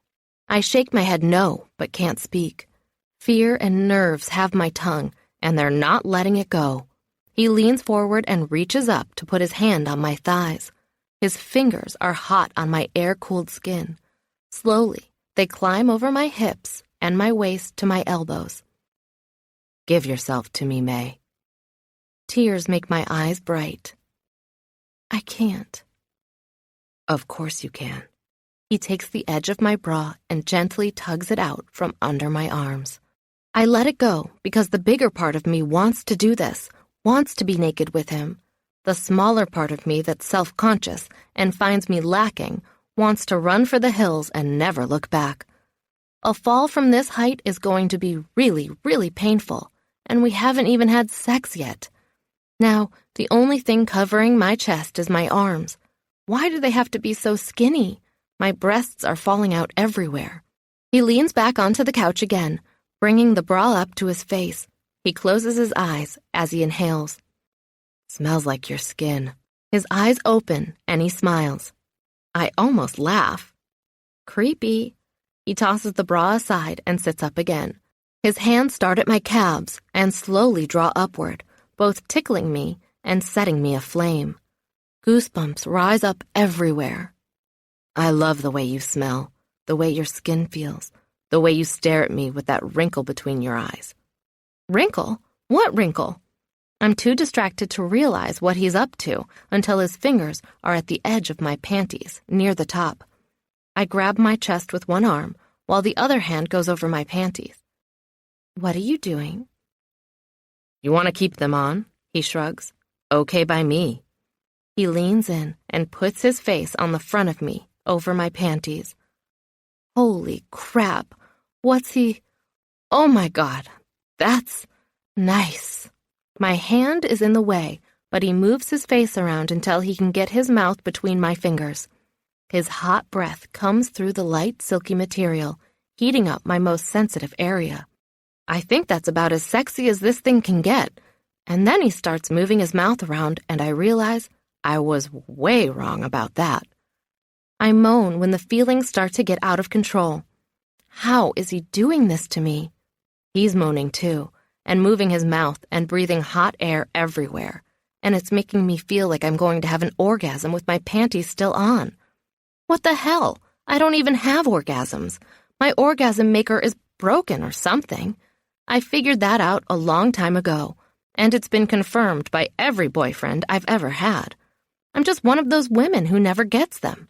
I shake my head no, but can't speak. Fear and nerves have my tongue, and they're not letting it go. He leans forward and reaches up to put his hand on my thighs. His fingers are hot on my air-cooled skin. Slowly, they climb over my hips and my waist to my elbows. Give yourself to me, May. Tears make my eyes bright. I can't. Of course you can. He takes the edge of my bra and gently tugs it out from under my arms. I let it go because the bigger part of me wants to do this, wants to be naked with him. The smaller part of me that's self-conscious and finds me lacking wants to run for the hills and never look back. A fall from this height is going to be really, really painful, and we haven't even had sex yet. Now, the only thing covering my chest is my arms. Why do they have to be so skinny? My breasts are falling out everywhere. He leans back onto the couch again, bringing the bra up to his face. He closes his eyes as he inhales. Smells like your skin. His eyes open and he smiles. I almost laugh. Creepy. He tosses the bra aside and sits up again. His hands start at my calves and slowly draw upward, both tickling me and setting me aflame. Goosebumps rise up everywhere. I love the way you smell, the way your skin feels, the way you stare at me with that wrinkle between your eyes. Wrinkle? What wrinkle? I'm too distracted to realize what he's up to until his fingers are at the edge of my panties, near the top. I grab my chest with one arm, while the other hand goes over my panties. What are you doing? You want to keep them on? He shrugs. Okay by me. He leans in and puts his face on the front of me, over my panties. Holy crap, what's he... Oh my God, that's nice. My hand is in the way, but he moves his face around until he can get his mouth between my fingers. His hot breath comes through the light, silky material, heating up my most sensitive area. I think that's about as sexy as this thing can get. And then he starts moving his mouth around, and I realize I was way wrong about that. I moan when the feelings start to get out of control. How is he doing this to me? He's moaning too, and moving his mouth and breathing hot air everywhere, and it's making me feel like I'm going to have an orgasm with my panties still on. What the hell? I don't even have orgasms. My orgasm maker is broken or something. I figured that out a long time ago, and it's been confirmed by every boyfriend I've ever had. I'm just one of those women who never gets them.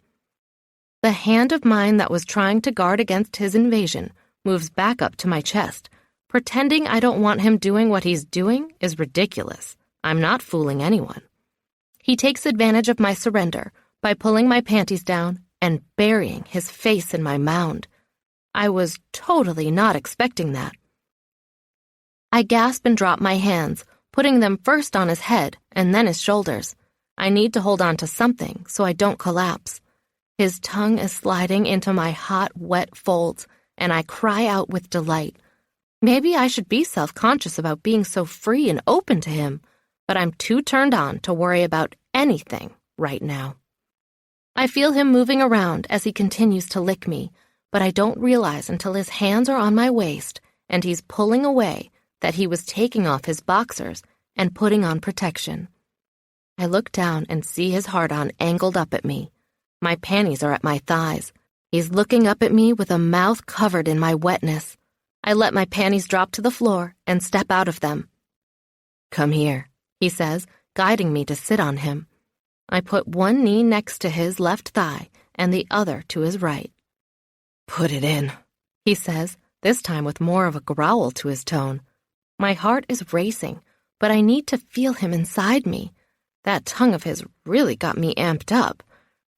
The hand of mine that was trying to guard against his invasion moves back up to my chest. Pretending I don't want him doing what he's doing is ridiculous. I'm not fooling anyone. He takes advantage of my surrender by pulling my panties down and burying his face in my mound. I was totally not expecting that. I gasp and drop my hands, putting them first on his head and then his shoulders. I need to hold on to something so I don't collapse. His tongue is sliding into my hot, wet folds, and I cry out with delight. Maybe I should be self-conscious about being so free and open to him, but I'm too turned on to worry about anything right now. I feel him moving around as he continues to lick me, but I don't realize until his hands are on my waist and he's pulling away that he was taking off his boxers and putting on protection. I look down and see his hard-on angled up at me. My panties are at my thighs. He's looking up at me with a mouth covered in my wetness. I let my panties drop to the floor and step out of them. Come here, he says, guiding me to sit on him. I put one knee next to his left thigh and the other to his right. Put it in, he says, this time with more of a growl to his tone. My heart is racing, but I need to feel him inside me. That tongue of his really got me amped up.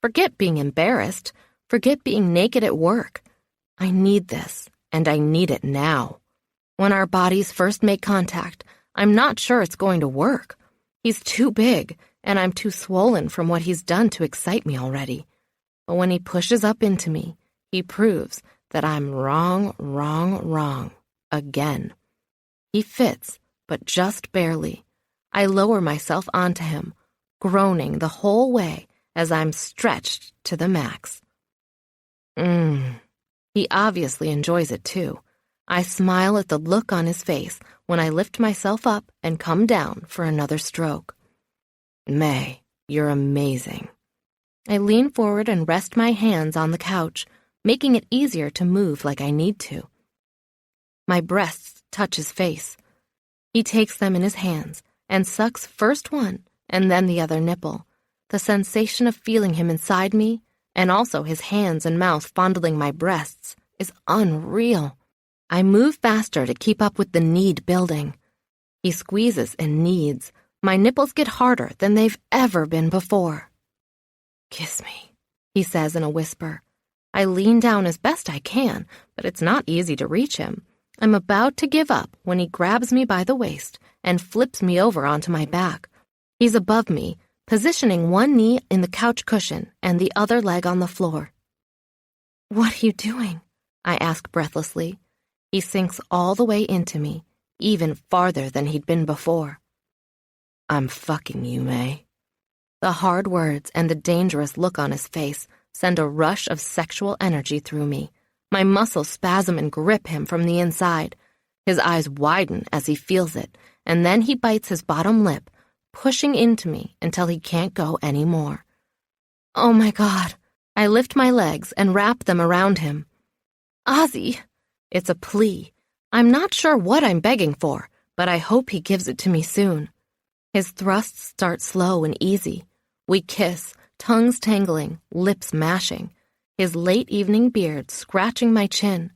Forget being embarrassed. Forget being naked at work. I need this, and I need it now. When our bodies first make contact, I'm not sure it's going to work. He's too big, and I'm too swollen from what he's done to excite me already. But when he pushes up into me, he proves that I'm wrong again. He fits, but just barely. I lower myself onto him, groaning the whole way as I'm stretched to the max. He obviously enjoys it too. I smile at the look on his face when I lift myself up and come down for another stroke. May, you're amazing. I lean forward and rest my hands on the couch, making it easier to move like I need to. My breasts touch his face. He takes them in his hands and sucks first one and then the other nipple. The sensation of feeling him inside me, and also his hands and mouth fondling my breasts, is unreal. I move faster to keep up with the need building. He squeezes and kneads. My nipples get harder than they've ever been before. Kiss me, he says in a whisper. I lean down as best I can, but it's not easy to reach him. I'm about to give up when he grabs me by the waist and flips me over onto my back. He's above me, positioning one knee in the couch cushion and the other leg on the floor. What are you doing? I ask breathlessly. He sinks all the way into me, even farther than he'd been before. I'm fucking you, May. The hard words and the dangerous look on his face send a rush of sexual energy through me. My muscles spasm and grip him from the inside. His eyes widen as he feels it, and then he bites his bottom lip, pushing into me until he can't go anymore. Oh my God. I lift my legs and wrap them around him. Ozzy. It's a plea. I'm not sure what I'm begging for, but I hope he gives it to me soon. His thrusts start slow and easy. We kiss, tongues tangling, lips mashing. His late evening beard scratching my chin.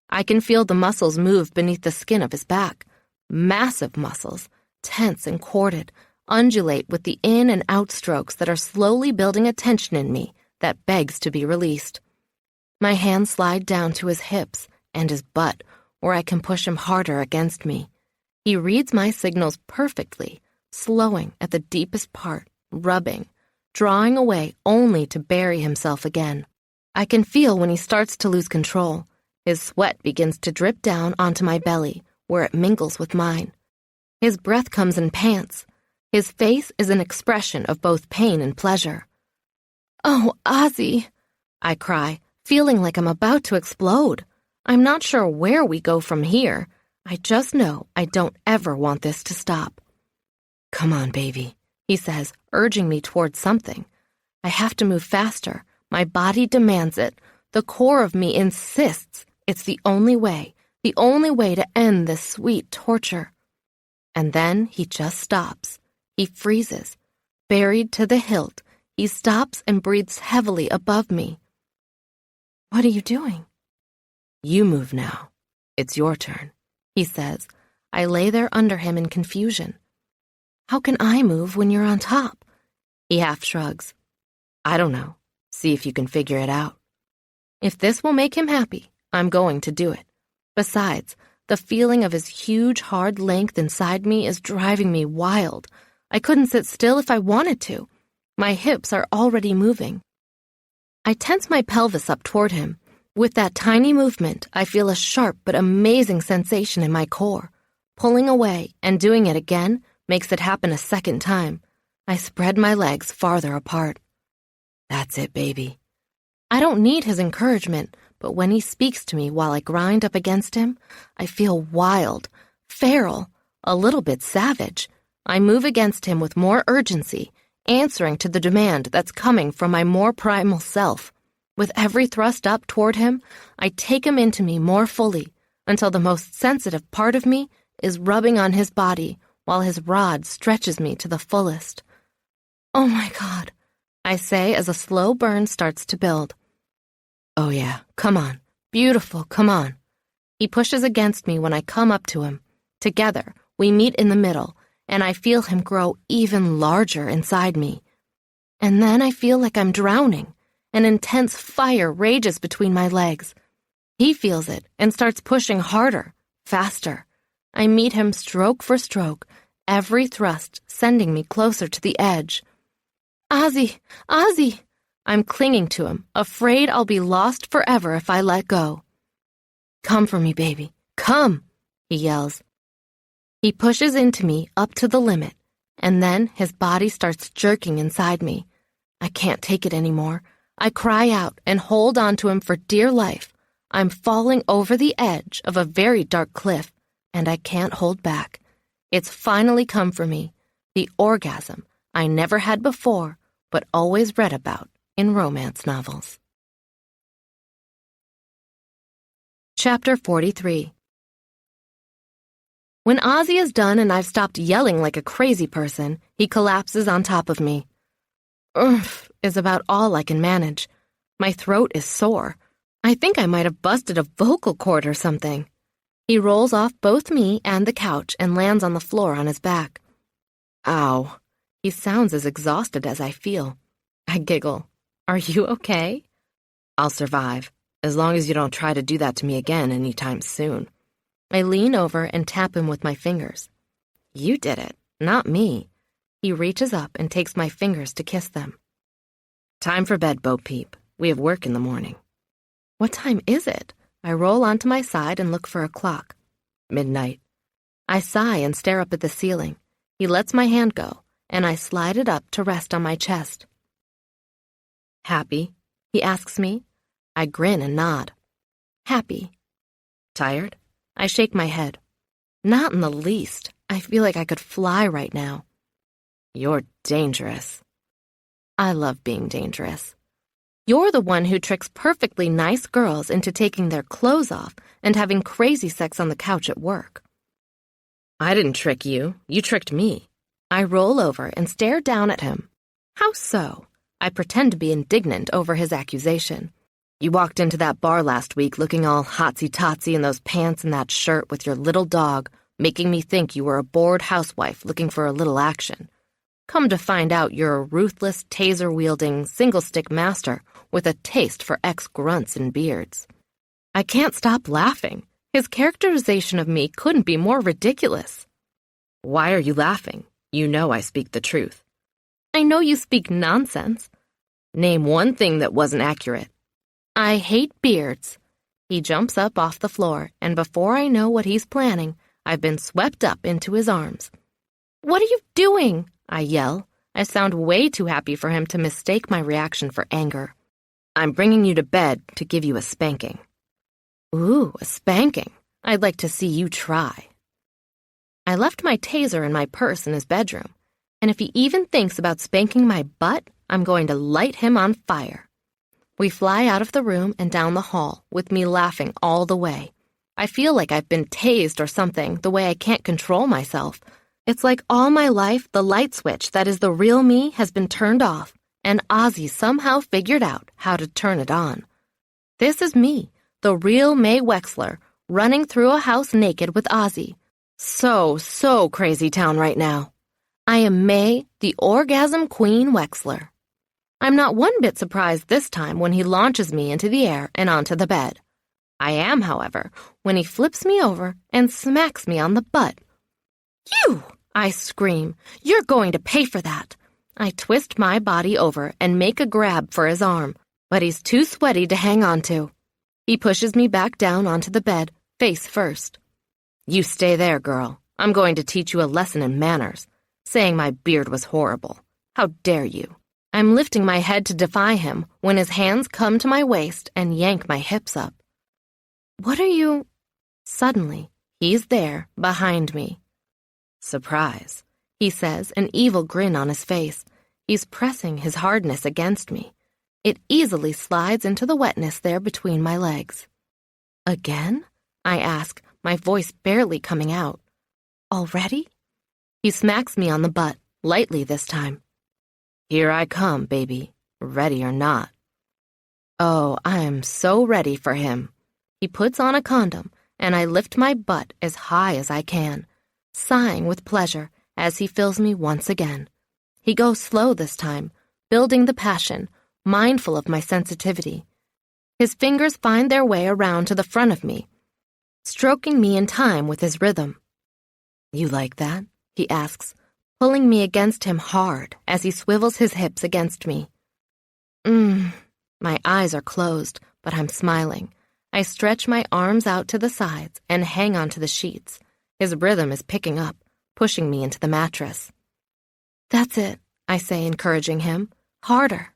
I can feel the muscles move beneath the skin of his back. Massive muscles, tense and corded, undulate with the in and out strokes that are slowly building a tension in me that begs to be released. My hands slide down to his hips and his butt, where I can push him harder against me. He reads my signals perfectly, slowing at the deepest part, rubbing, drawing away only to bury himself again. I can feel when he starts to lose control. His sweat begins to drip down onto my belly, where it mingles with mine. His breath comes in pants. His face is an expression of both pain and pleasure. Oh, Ozzy, I cry, feeling like I'm about to explode. I'm not sure where we go from here. I just know I don't ever want this to stop. Come on, baby, he says, urging me towards something. I have to move faster. My body demands it. The core of me insists it's the only way to end this sweet torture. And then he just stops. He freezes. Buried to the hilt, he stops and breathes heavily above me. What are you doing? You move now. It's your turn, he says. I lay there under him in confusion. How can I move when you're on top? He half shrugs. I don't know. See if you can figure it out. If this will make him happy, I'm going to do it. Besides, the feeling of his huge, hard length inside me is driving me wild. I couldn't sit still if I wanted to. My hips are already moving. I tense my pelvis up toward him. With that tiny movement, I feel a sharp but amazing sensation in my core. Pulling away and doing it again makes it happen a second time. I spread my legs farther apart. That's it, baby. I don't need his encouragement, but when he speaks to me while I grind up against him, I feel wild, feral, a little bit savage. I move against him with more urgency, answering to the demand that's coming from my more primal self. With every thrust up toward him, I take him into me more fully, until the most sensitive part of me is rubbing on his body while his rod stretches me to the fullest. Oh my God, I say as a slow burn starts to build. Oh yeah, come on, beautiful, come on. He pushes against me when I come up to him. Together, we meet in the middle, and I feel him grow even larger inside me. And then I feel like I'm drowning. An intense fire rages between my legs. He feels it and starts pushing harder, faster. I meet him stroke for stroke, every thrust sending me closer to the edge. Ozzy, Ozzy! I'm clinging to him, afraid I'll be lost forever if I let go. Come for me, baby. Come, he yells. He pushes into me up to the limit, and then his body starts jerking inside me. I can't take it anymore. I cry out and hold on to him for dear life. I'm falling over the edge of a very dark cliff, and I can't hold back. It's finally come for me, the orgasm I never had before, but always read about in romance novels. Chapter 43. When Ozzy is done and I've stopped yelling like a crazy person, he collapses on top of me. Oof is about all I can manage. My throat is sore. I think I might have busted a vocal cord or something. He rolls off both me and the couch and lands on the floor on his back. Ow. He sounds as exhausted as I feel. I giggle. Are you okay? I'll survive, as long as you don't try to do that to me again anytime soon. I lean over and tap him with my fingers. You did it, not me. He reaches up and takes my fingers to kiss them. Time for bed, Bo Peep. We have work in the morning. What time is it? I roll onto my side and look for a clock. Midnight. I sigh and stare up at the ceiling. He lets my hand go, and I slide it up to rest on my chest. Happy? He asks me. I grin and nod. Happy. Tired? I shake my head. Not in the least. I feel like I could fly right now. You're dangerous. I love being dangerous. You're the one who tricks perfectly nice girls into taking their clothes off and having crazy sex on the couch at work. I didn't trick you. You tricked me. I roll over and stare down at him. How so? I pretend to be indignant over his accusation. You walked into that bar last week looking all hotsy-totsy in those pants and that shirt with your little dog, making me think you were a bored housewife looking for a little action. Come to find out you're a ruthless, taser-wielding, single-stick master with a taste for ex-grunts and beards. I can't stop laughing. His characterization of me couldn't be more ridiculous. Why are you laughing? You know I speak the truth. I know you speak nonsense. Name one thing that wasn't accurate. I hate beards. He jumps up off the floor, and before I know what he's planning, I've been swept up into his arms. What are you doing? I yell. I sound way too happy for him to mistake my reaction for anger. I'm bringing you to bed to give you a spanking. Ooh, a spanking. I'd like to see you try. I left my taser in my purse in his bedroom, and if he even thinks about spanking my butt, I'm going to light him on fire. We fly out of the room and down the hall, with me laughing all the way. I feel like I've been tased or something, the way I can't control myself. It's like all my life, the light switch that is the real me has been turned off, and Ozzy somehow figured out how to turn it on. This is me, the real Mae Wexler, running through a house naked with Ozzy. So crazy town right now. I am Mae, the orgasm queen Wexler. I'm not one bit surprised this time when he launches me into the air and onto the bed. I am, however, when he flips me over and smacks me on the butt. You! I scream. You're going to pay for that. I twist my body over and make a grab for his arm, but he's too sweaty to hang on to. He pushes me back down onto the bed, face first. You stay there, girl. I'm going to teach you a lesson in manners, saying my beard was horrible. How dare you? I'm lifting my head to defy him when his hands come to my waist and yank my hips up. What are you... Suddenly, he's there, behind me. Surprise, he says, an evil grin on his face. He's pressing his hardness against me. It easily slides into the wetness there between my legs. Again? I ask, my voice barely coming out. Already? He smacks me on the butt, lightly this time. Here I come, baby, ready or not. Oh, I am so ready for him. He puts on a condom, and I lift my butt as high as I can, sighing with pleasure as he fills me once again. He goes slow this time, building the passion, mindful of my sensitivity. His fingers find their way around to the front of me, stroking me in time with his rhythm. "You like that?" he asks, pulling me against him hard as he swivels his hips against me. My eyes are closed, but I'm smiling. I stretch my arms out to the sides and hang onto the sheets. His rhythm is picking up, pushing me into the mattress. "That's it," I say, encouraging him. "Harder."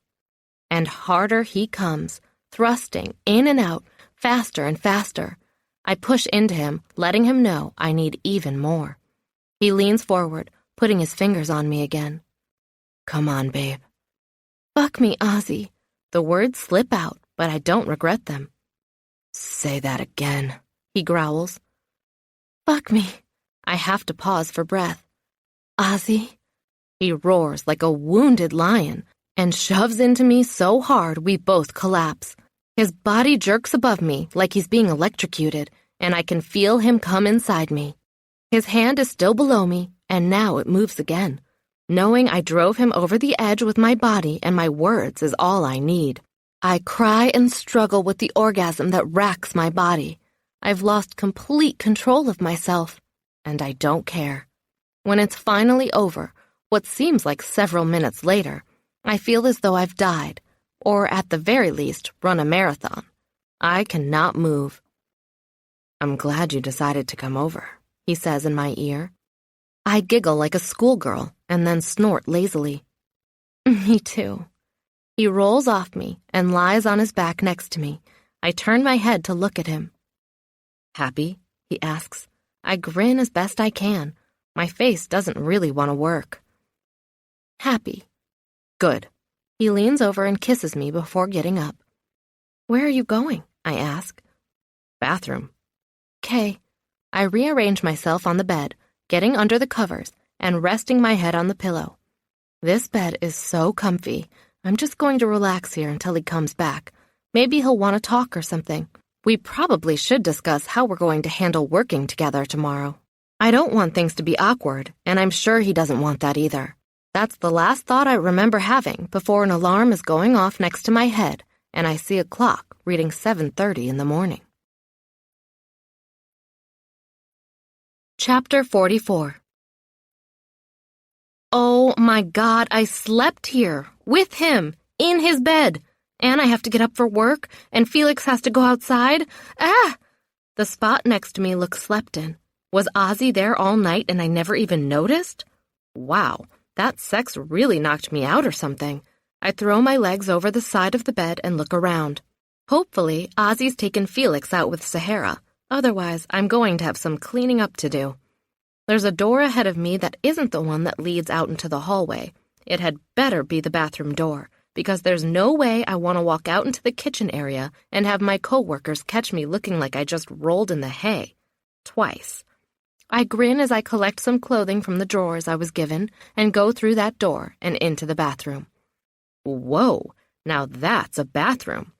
And harder he comes, thrusting in and out, faster and faster. I push into him, letting him know I need even more. He leans forward, putting his fingers on me again. "Come on, babe." "Fuck me, Ozzy." The words slip out, but I don't regret them. "Say that again," he growls. "Fuck me." I have to pause for breath. "Ozzy." He roars like a wounded lion and shoves into me so hard we both collapse. His body jerks above me like he's being electrocuted, and I can feel him come inside me. His hand is still below me, and now it moves again. Knowing I drove him over the edge with my body and my words is all I need. I cry and struggle with the orgasm that racks my body. I've lost complete control of myself, and I don't care. When it's finally over, what seems like several minutes later, I feel as though I've died, or at the very least, run a marathon. I cannot move. "I'm glad you decided to come over," he says in my ear. I giggle like a schoolgirl and then snort lazily. "Me too." He rolls off me and lies on his back next to me. I turn my head to look at him. "Happy?" he asks. I grin as best I can. My face doesn't really want to work. "Happy." "Good." He leans over and kisses me before getting up. "Where are you going?" I ask. "Bathroom." "'Kay." I rearrange myself on the bed, getting under the covers and resting my head on the pillow. This bed is so comfy. I'm just going to relax here until he comes back. Maybe he'll want to talk or something. We probably should discuss how we're going to handle working together tomorrow. I don't want things to be awkward, and I'm sure he doesn't want that either. That's the last thought I remember having before an alarm is going off next to my head, and I see a clock reading 7:30 in the morning. Chapter 44. Oh my God, I slept here, with him, in his bed. And I have to get up for work, and Felix has to go outside. Ah! The spot next to me looks slept in. Was Ozzy there all night and I never even noticed? Wow, that sex really knocked me out or something. I throw my legs over the side of the bed and look around. Hopefully, Ozzy's taken Felix out with Sahara. Otherwise, I'm going to have some cleaning up to do. There's a door ahead of me that isn't the one that leads out into the hallway. It had better be the bathroom door, because there's no way I want to walk out into the kitchen area and have my coworkers catch me looking like I just rolled in the hay. Twice. I grin as I collect some clothing from the drawers I was given and go through that door and into the bathroom. Whoa, now that's a bathroom.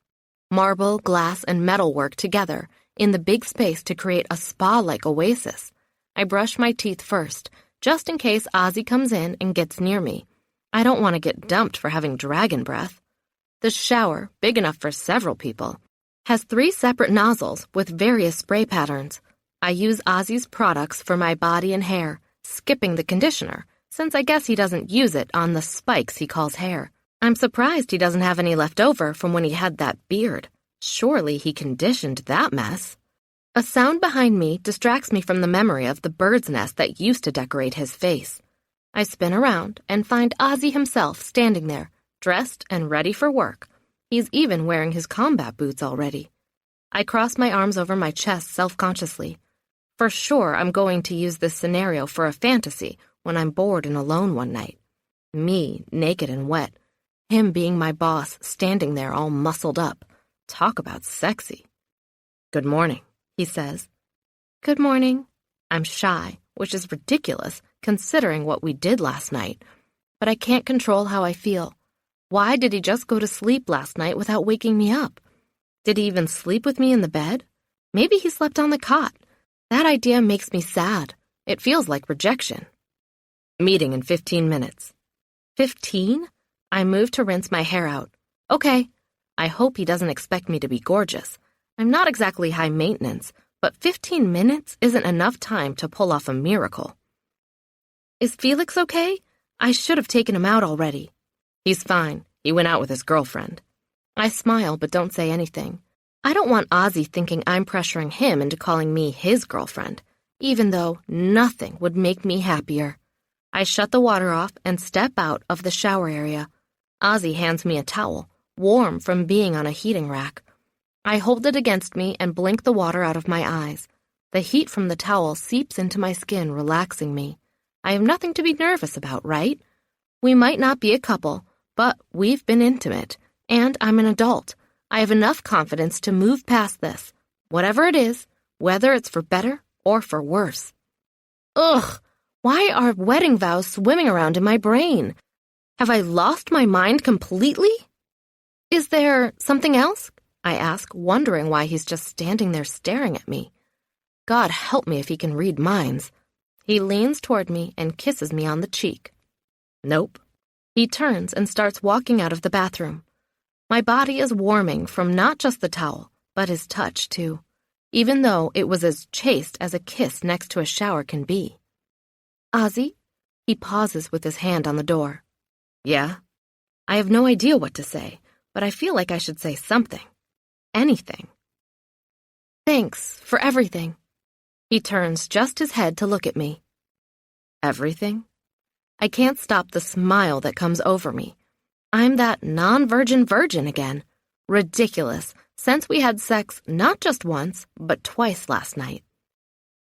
Marble, glass, and metal work together in the big space to create a spa-like oasis. I brush my teeth first, just in case Ozzy comes in and gets near me. I don't want to get dumped for having dragon breath. The shower, big enough for several people, has 3 separate nozzles with various spray patterns. I use Ozzy's products for my body and hair, skipping the conditioner, since I guess he doesn't use it on the spikes he calls hair. I'm surprised he doesn't have any left over from when he had that beard. Surely he conditioned that mess. A sound behind me distracts me from the memory of the bird's nest that used to decorate his face. I spin around and find Ozzy himself standing there, dressed and ready for work. He's even wearing his combat boots already. I cross my arms over my chest self-consciously. For sure I'm going to use this scenario for a fantasy when I'm bored and alone one night. Me, naked and wet. Him being my boss, standing there all muscled up. Talk about sexy. "Good morning," he says. "Good morning." I'm shy, which is ridiculous considering what we did last night. But I can't control how I feel. Why did he just go to sleep last night without waking me up? Did he even sleep with me in the bed? Maybe he slept on the cot. That idea makes me sad. It feels like rejection. Meeting in 15 minutes. 15? I move to rinse my hair out. Okay. I hope he doesn't expect me to be gorgeous. I'm not exactly high maintenance, but 15 minutes isn't enough time to pull off a miracle. Is Felix okay? I should have taken him out already. He's fine. He went out with his girlfriend. I smile but don't say anything. I don't want Ozzy thinking I'm pressuring him into calling me his girlfriend, even though nothing would make me happier. I shut the water off and step out of the shower area. Ozzy hands me a towel, warm from being on a heating rack. I hold it against me and blink the water out of my eyes. The heat from the towel seeps into my skin, relaxing me. I have nothing to be nervous about, right? We might not be a couple, but we've been intimate, and I'm an adult. I have enough confidence to move past this, whatever it is, whether it's for better or for worse. Ugh! Why are wedding vows swimming around in my brain? Have I lost my mind completely? Is there something else? I ask, wondering why he's just standing there staring at me. God help me if he can read minds. He leans toward me and kisses me on the cheek. Nope. He turns and starts walking out of the bathroom. My body is warming from not just the towel, but his touch, too, even though it was as chaste as a kiss next to a shower can be. Ozzy? He pauses with his hand on the door. Yeah? I have no idea what to say, but I feel like I should say something. Anything. Thanks for everything. He turns just his head to look at me. Everything? I can't stop the smile that comes over me. I'm that non-virgin virgin again. Ridiculous, since we had sex not just once, but twice last night.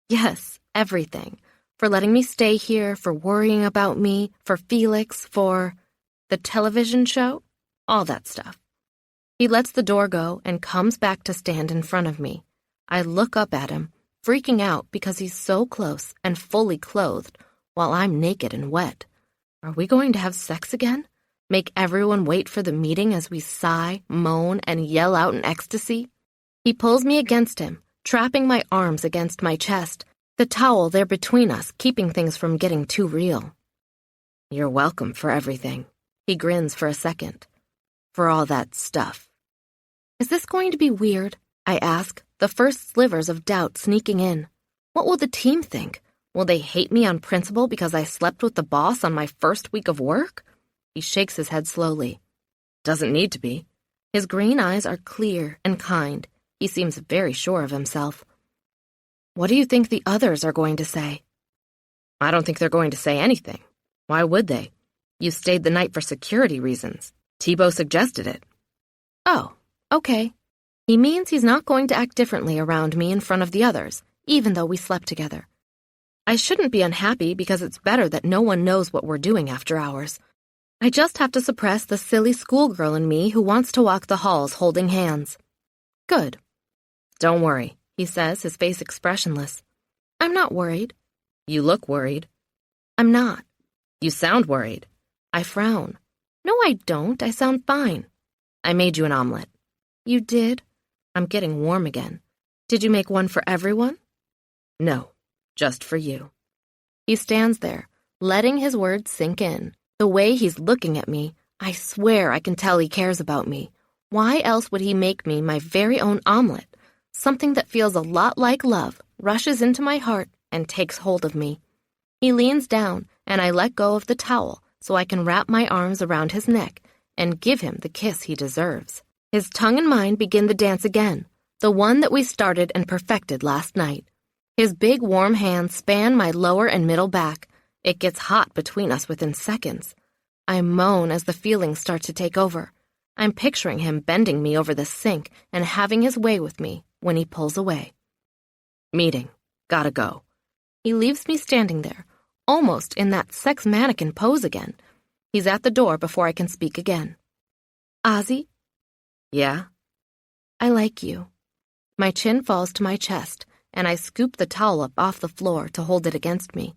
Yes, everything. For letting me stay here, for worrying about me, for Felix, for the television show, all that stuff. He lets the door go and comes back to stand in front of me. I look up at him, freaking out because he's so close and fully clothed, while I'm naked and wet. Are we going to have sex again? Make everyone wait for the meeting as we sigh, moan, and yell out in ecstasy? He pulls me against him, trapping my arms against my chest, the towel there between us, keeping things from getting too real. You're welcome for everything. He grins for a second. For all that stuff. Is this going to be weird? I ask, the first slivers of doubt sneaking in. What will the team think? Will they hate me on principle because I slept with the boss on my first week of work? He shakes his head slowly. Doesn't need to be. His green eyes are clear and kind. He seems very sure of himself. What do you think the others are going to say? I don't think they're going to say anything. Why would they? You stayed the night for security reasons. Thibault suggested it. Oh, okay. He means he's not going to act differently around me in front of the others, even though we slept together. I shouldn't be unhappy because it's better that no one knows what we're doing after hours. I just have to suppress the silly schoolgirl in me who wants to walk the halls holding hands. Good. Don't worry, he says, his face expressionless. I'm not worried. You look worried. I'm not. You sound worried. I frown. No, I don't. I sound fine. I made you an omelet. You did? I'm getting warm again. Did you make one for everyone? No, just for you. He stands there, letting his words sink in. The way he's looking at me, I swear I can tell he cares about me. Why else would he make me my very own omelet? Something that feels a lot like love rushes into my heart and takes hold of me. He leans down, and I let go of the towel so I can wrap my arms around his neck and give him the kiss he deserves. His tongue and mine begin the dance again, the one that we started and perfected last night. His big warm hands span my lower and middle back. It gets hot between us within seconds. I moan as the feelings start to take over. I'm picturing him bending me over the sink and having his way with me when he pulls away. Meeting. Gotta go. He leaves me standing there, almost in that sex mannequin pose again. He's at the door before I can speak again. Ozzy? Yeah? I like you. My chin falls to my chest, and I scoop the towel up off the floor to hold it against me.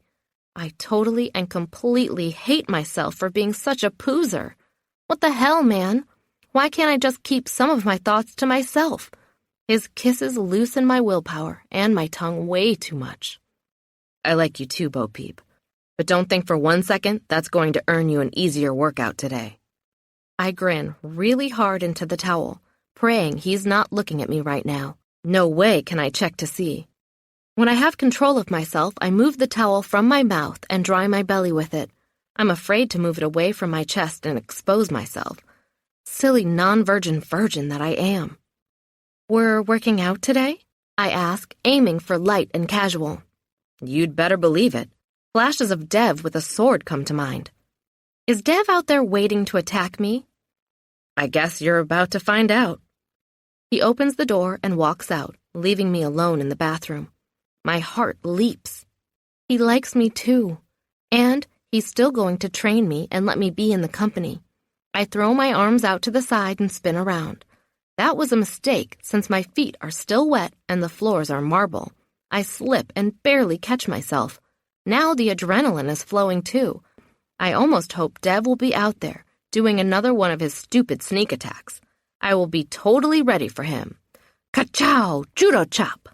I totally and completely hate myself for being such a poozer. What the hell, man? Why can't I just keep some of my thoughts to myself? His kisses loosen my willpower and my tongue way too much. I like you too, Bo Peep. But don't think for 1 second that's going to earn you an easier workout today. I grin really hard into the towel, praying he's not looking at me right now. No way can I check to see. When I have control of myself, I move the towel from my mouth and dry my belly with it. I'm afraid to move it away from my chest and expose myself. Silly non-virgin virgin that I am. We're working out today? I ask, aiming for light and casual. You'd better believe it. Flashes of Dev with a sword come to mind. Is Dev out there waiting to attack me? I guess you're about to find out. He opens the door and walks out, leaving me alone in the bathroom. My heart leaps. He likes me too. And he's still going to train me and let me be in the company. I throw my arms out to the side and spin around. That was a mistake since my feet are still wet and the floors are marble. I slip and barely catch myself. Now the adrenaline is flowing too. I almost hope Dev will be out there, doing another one of his stupid sneak attacks. I will be totally ready for him. Ka-chow! Judo chop!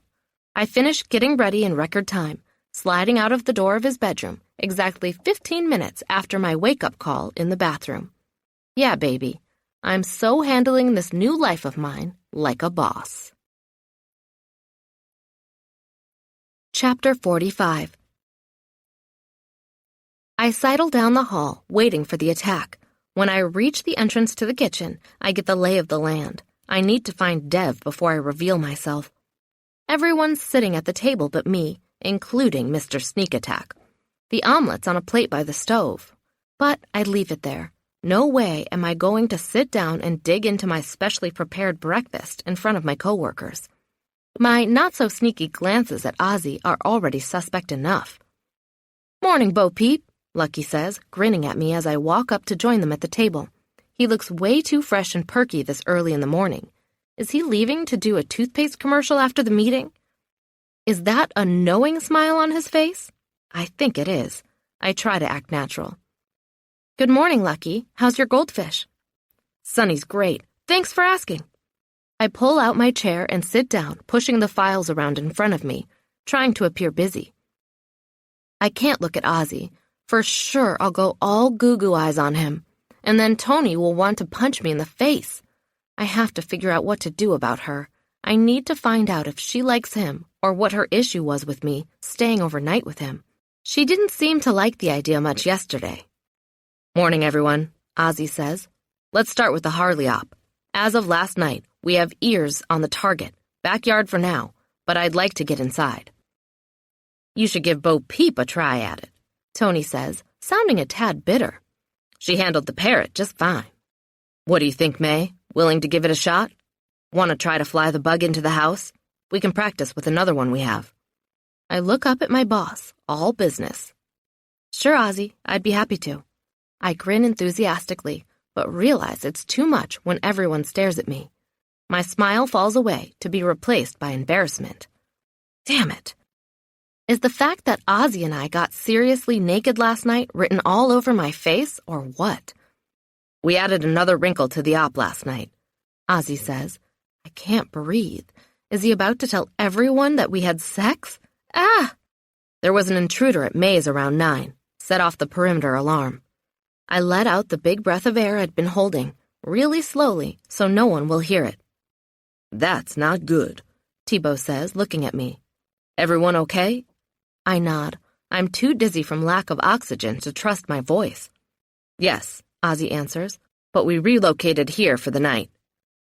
I finish getting ready in record time, sliding out of the door of his bedroom, exactly 15 minutes after my wake-up call in the bathroom. Yeah, baby, I'm so handling this new life of mine like a boss. Chapter 45. I sidle down the hall, waiting for the attack. When I reach the entrance to the kitchen, I get the lay of the land. I need to find Dev before I reveal myself. Everyone's sitting at the table but me, including Mr. Sneak Attack. The omelet's on a plate by the stove. But I leave it there. No way am I going to sit down and dig into my specially prepared breakfast in front of my coworkers. My not-so-sneaky glances at Ozzy are already suspect enough. "Morning, Bo Peep," Lucky says, grinning at me as I walk up to join them at the table. He looks way too fresh and perky this early in the morning. Is he leaving to do a toothpaste commercial after the meeting? Is that a knowing smile on his face? I think it is. I try to act natural. "Good morning, Lucky. How's your goldfish?" "Sunny's great. Thanks for asking." I pull out my chair and sit down, pushing the files around in front of me, trying to appear busy. I can't look at Ozzy. For sure, I'll go all goo-goo eyes on him, and then Tony will want to punch me in the face. I have to figure out what to do about her. I need to find out if she likes him or what her issue was with me staying overnight with him. She didn't seem to like the idea much yesterday. "Morning, everyone," Ozzy says. "Let's start with the Harley op. As of last night, we have ears on the target. Backyard for now, but I'd like to get inside." "You should give Bo Peep a try at it," Tony says, sounding a tad bitter. "She handled the parrot just fine." "What do you think, May? Willing to give it a shot? Want to try to fly the bug into the house? We can practice with another one we have." I look up at my boss, all business. "Sure, Ozzy, I'd be happy to." I grin enthusiastically, but realize it's too much when everyone stares at me. My smile falls away to be replaced by embarrassment. Damn it. Is the fact that Ozzy and I got seriously naked last night written all over my face, or what? "We added another wrinkle to the op last night," Ozzy says. I can't breathe. Is he about to tell everyone that we had sex? Ah! There was an intruder at May's around 9. Set off the perimeter alarm. I let out the big breath of air I'd been holding, really slowly, so no one will hear it. "That's not good," Thibault says, looking at me. "Everyone okay?" I nod. I'm too dizzy from lack of oxygen to trust my voice. "Yes," Ozzy answers, "but we relocated here for the night."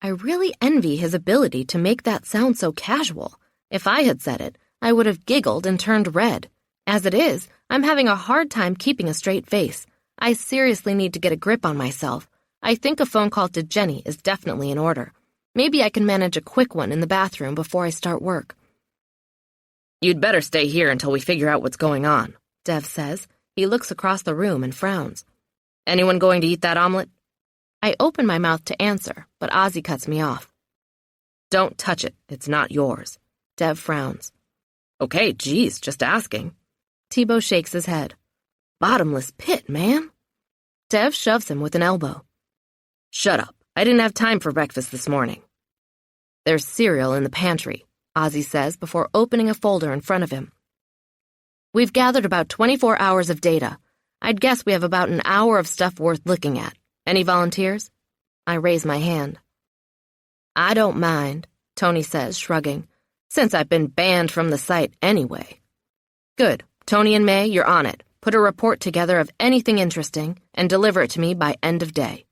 I really envy his ability to make that sound so casual. If I had said it, I would have giggled and turned red. As it is, I'm having a hard time keeping a straight face. I seriously need to get a grip on myself. I think a phone call to Jenny is definitely in order. Maybe I can manage a quick one in the bathroom before I start work. "You'd better stay here until we figure out what's going on," Dev says. He looks across the room and frowns. "Anyone going to eat that omelet?" I open my mouth to answer, but Ozzy cuts me off. "Don't touch it. It's not yours." Dev frowns. "Okay, geez, just asking." Thibault shakes his head. "Bottomless pit, man." Dev shoves him with an elbow. "Shut up. I didn't have time for breakfast this morning." "There's cereal in the pantry," Ozzy says before opening a folder in front of him. We've gathered about 24 hours of data. I'd guess we have about an hour of stuff worth looking at. Any volunteers? I raise my hand. I don't mind, Tony says, shrugging, since I've been banned from the site anyway. Good. Tony and May, you're on it. Put a report together of anything interesting and deliver it to me by end of day.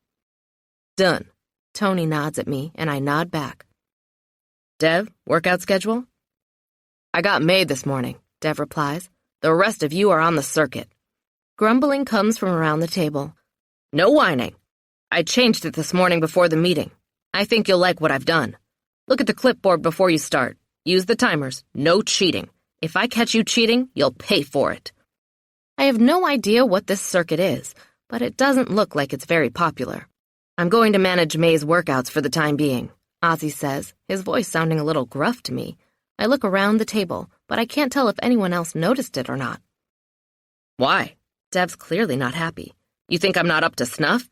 Done. Tony nods at me, and I nod back. Dev, workout schedule? I got May this morning, Dev replies. The rest of you are on the circuit. Grumbling comes from around the table. No whining. I changed it this morning before the meeting. I think you'll like what I've done. Look at the clipboard before you start. Use the timers. No cheating. If I catch you cheating, you'll pay for it. I have no idea what this circuit is, but it doesn't look like it's very popular. I'm going to manage May's workouts for the time being, Ozzy says, his voice sounding a little gruff to me. I look around the table, but I can't tell if anyone else noticed it or not. Why? Dev's clearly not happy. You think I'm not up to snuff?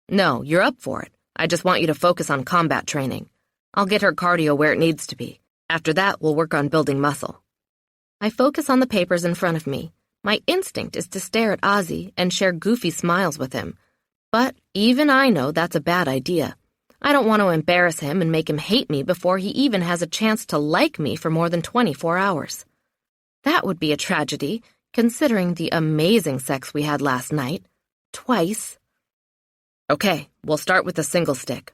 No, you're up for it. I just want you to focus on combat training. I'll get her cardio where it needs to be. After that, we'll work on building muscle. I focus on the papers in front of me. My instinct is to stare at Ozzy and share goofy smiles with him. But even I know that's a bad idea. I don't want to embarrass him and make him hate me before he even has a chance to like me for more than 24 hours. That would be a tragedy, considering the amazing sex we had last night. Twice. Okay, we'll start with the single stick.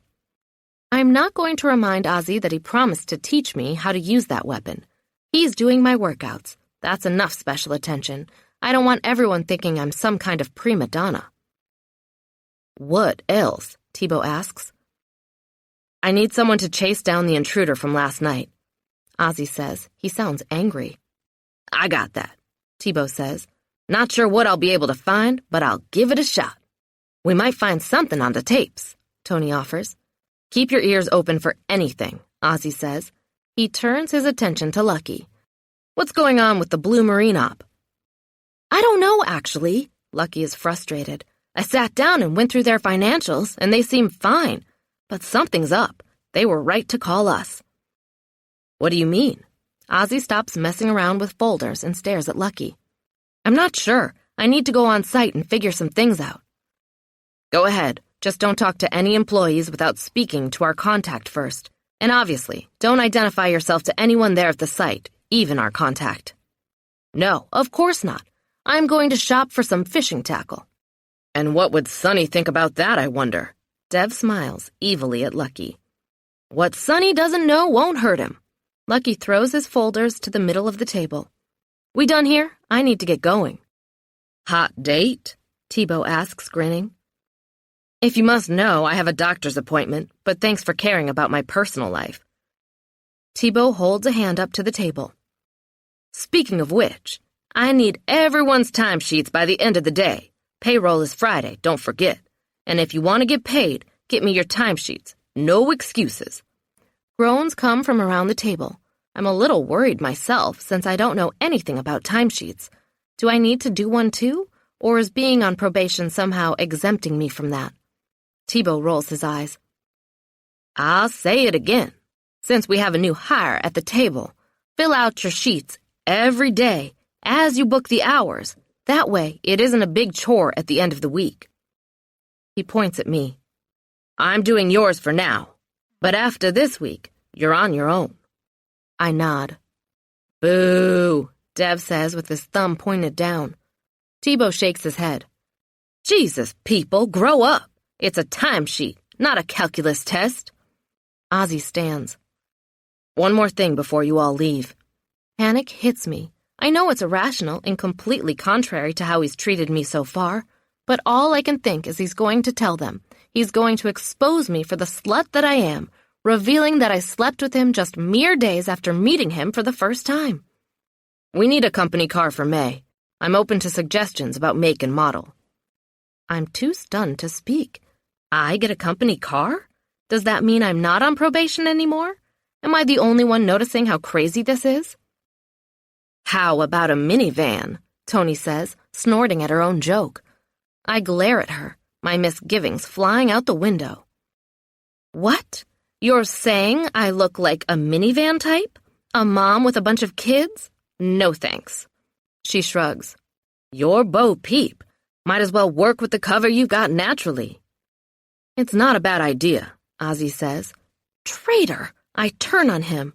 I'm not going to remind Ozzy that he promised to teach me how to use that weapon. He's doing my workouts. That's enough special attention. I don't want everyone thinking I'm some kind of prima donna. What else? Tebow asks. I need someone to chase down the intruder from last night. Ozzy says. He sounds angry. I got that, Tebow says. Not sure what I'll be able to find, but I'll give it a shot. We might find something on the tapes, Tony offers. Keep your ears open for anything, Ozzy says. He turns his attention to Lucky. What's going on with the Blue Marine op? I don't know, actually. Lucky is frustrated. I sat down and went through their financials, and they seem fine. But something's up. They were right to call us. What do you mean? Ozzy stops messing around with folders and stares at Lucky. I'm not sure. I need to go on site and figure some things out. Go ahead. Just don't talk to any employees without speaking to our contact first. And obviously, don't identify yourself to anyone there at the site, even our contact. No, of course not. I'm going to shop for some fishing tackle. And what would Sonny think about that, I wonder? Dev smiles evilly at Lucky. What Sonny doesn't know won't hurt him. Lucky throws his folders to the middle of the table. We done here? I need to get going. Hot date? Tebow asks, grinning. If you must know, I have a doctor's appointment, but thanks for caring about my personal life. Tebow holds a hand up to the table. Speaking of which, I need everyone's timesheets by the end of the day. Payroll is Friday, don't forget. And if you want to get paid, get me your timesheets. No excuses. Groans come from around the table. I'm a little worried myself since I don't know anything about timesheets. Do I need to do one too? Or is being on probation somehow exempting me from that? Tebow rolls his eyes. I'll say it again. Since we have a new hire at the table, fill out your sheets every day as you book the hours. That way, it isn't a big chore at the end of the week. He points at me. I'm doing yours for now, but after this week, you're on your own. I nod. Boo, Dev says with his thumb pointed down. Tebow shakes his head. Jesus, people, grow up. It's a timesheet, not a calculus test. Ozzy stands. One more thing before you all leave. Panic hits me. I know it's irrational and completely contrary to how he's treated me so far, but all I can think is he's going to tell them. He's going to expose me for the slut that I am, revealing that I slept with him just mere days after meeting him for the first time. We need a company car for May. I'm open to suggestions about make and model. I'm too stunned to speak. I get a company car? Does that mean I'm not on probation anymore? Am I the only one noticing how crazy this is? How about a minivan? Tony says, snorting at her own joke. I glare at her, my misgivings flying out the window. What? You're saying I look like a minivan type? A mom with a bunch of kids? No thanks. She shrugs. You're Bo Peep. Might as well work with the cover you've got naturally. It's not a bad idea, Ozzy says. Traitor! I turn on him.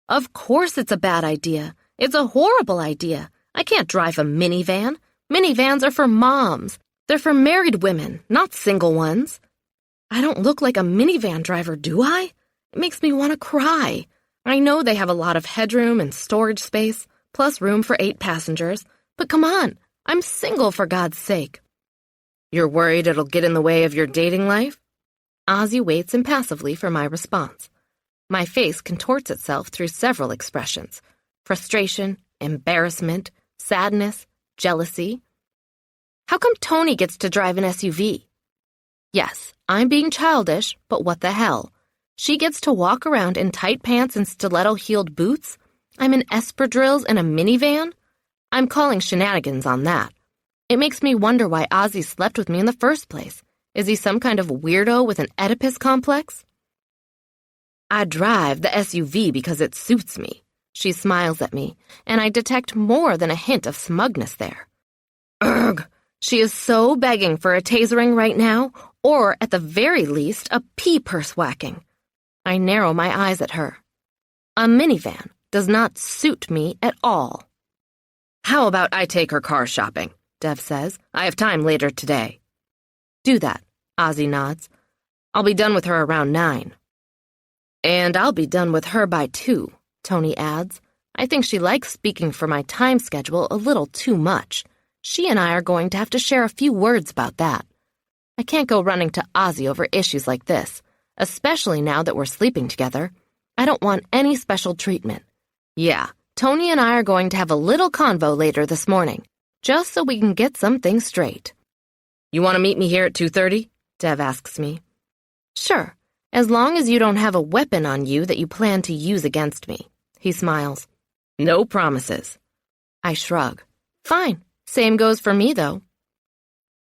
Of course it's a bad idea. It's a horrible idea. I can't drive a minivan. Minivans are for moms. They're for married women, not single ones. I don't look like a minivan driver, do I? It makes me want to cry. I know they have a lot of headroom and storage space, plus room for 8 passengers, but come on, I'm single for God's sake. You're worried it'll get in the way of your dating life? Ozzy waits impassively for my response. My face contorts itself through several expressions: frustration, embarrassment, sadness, jealousy. How come Tony gets to drive an SUV? Yes, I'm being childish, but what the hell? She gets to walk around in tight pants and stiletto-heeled boots? I'm in espadrilles in a minivan? I'm calling shenanigans on that. It makes me wonder why Ozzy slept with me in the first place. Is he some kind of weirdo with an Oedipus complex? I drive the SUV because it suits me. She smiles at me, and I detect more than a hint of smugness there. Ugh! She is so begging for a tasering right now, or at the very least, a pea-purse whacking. I narrow my eyes at her. A minivan does not suit me at all. How about I take her car shopping? Dev says. I have time later today. Do that, Ozzy nods. I'll be done with her around 9. And I'll be done with her by 2, Tony adds. I think she likes speaking for my time schedule a little too much. She and I are going to have to share a few words about that. I can't go running to Ozzy over issues like this, especially now that we're sleeping together. I don't want any special treatment. Yeah, Tony and I are going to have a little convo later this morning, just so we can get some things straight. You want to meet me here at 2:30? Dev asks me. Sure, as long as you don't have a weapon on you that you plan to use against me. He smiles. No promises. I shrug. Fine, same goes for me, though.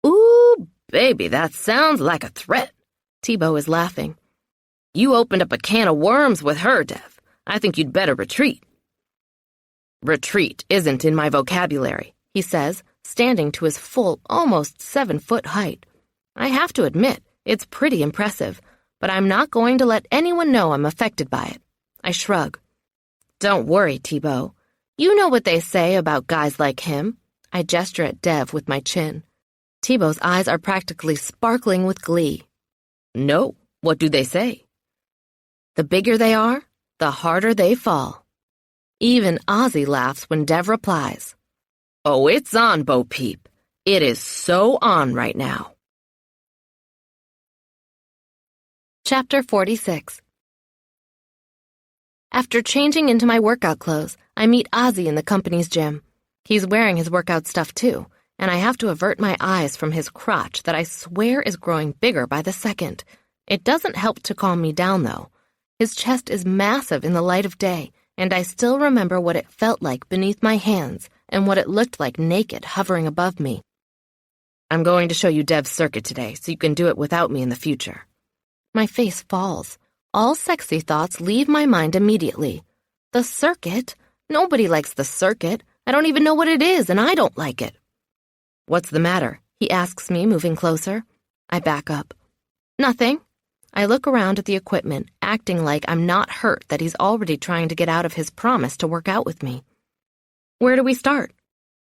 Ooh, baby, that sounds like a threat. Tebow is laughing. You opened up a can of worms with her, Dev. I think you'd better retreat. Retreat isn't in my vocabulary, he says, standing to his full, almost 7-foot height. I have to admit, it's pretty impressive, but I'm not going to let anyone know I'm affected by it. I shrug. Don't worry, Tebow. You know what they say about guys like him. I gesture at Dev with my chin. Tebow's eyes are practically sparkling with glee. No, what do they say? The bigger they are, the harder they fall. Even Ozzy laughs when Dev replies. Oh, it's on, Bo Peep. It is so on right now. Chapter 46. After changing into my workout clothes, I meet Ozzy in the company's gym. He's wearing his workout stuff too, and I have to avert my eyes from his crotch that I swear is growing bigger by the second. It doesn't help to calm me down, though. His chest is massive in the light of day, and I still remember what it felt like beneath my hands and what it looked like naked hovering above me. I'm going to show you Dev's circuit today so you can do it without me in the future. My face falls. All sexy thoughts leave my mind immediately. The circuit? Nobody likes the circuit. I don't even know what it is, and I don't like it. What's the matter? He asks me, moving closer. I back up. Nothing. I look around at the equipment, acting like I'm not hurt that he's already trying to get out of his promise to work out with me. Where do we start?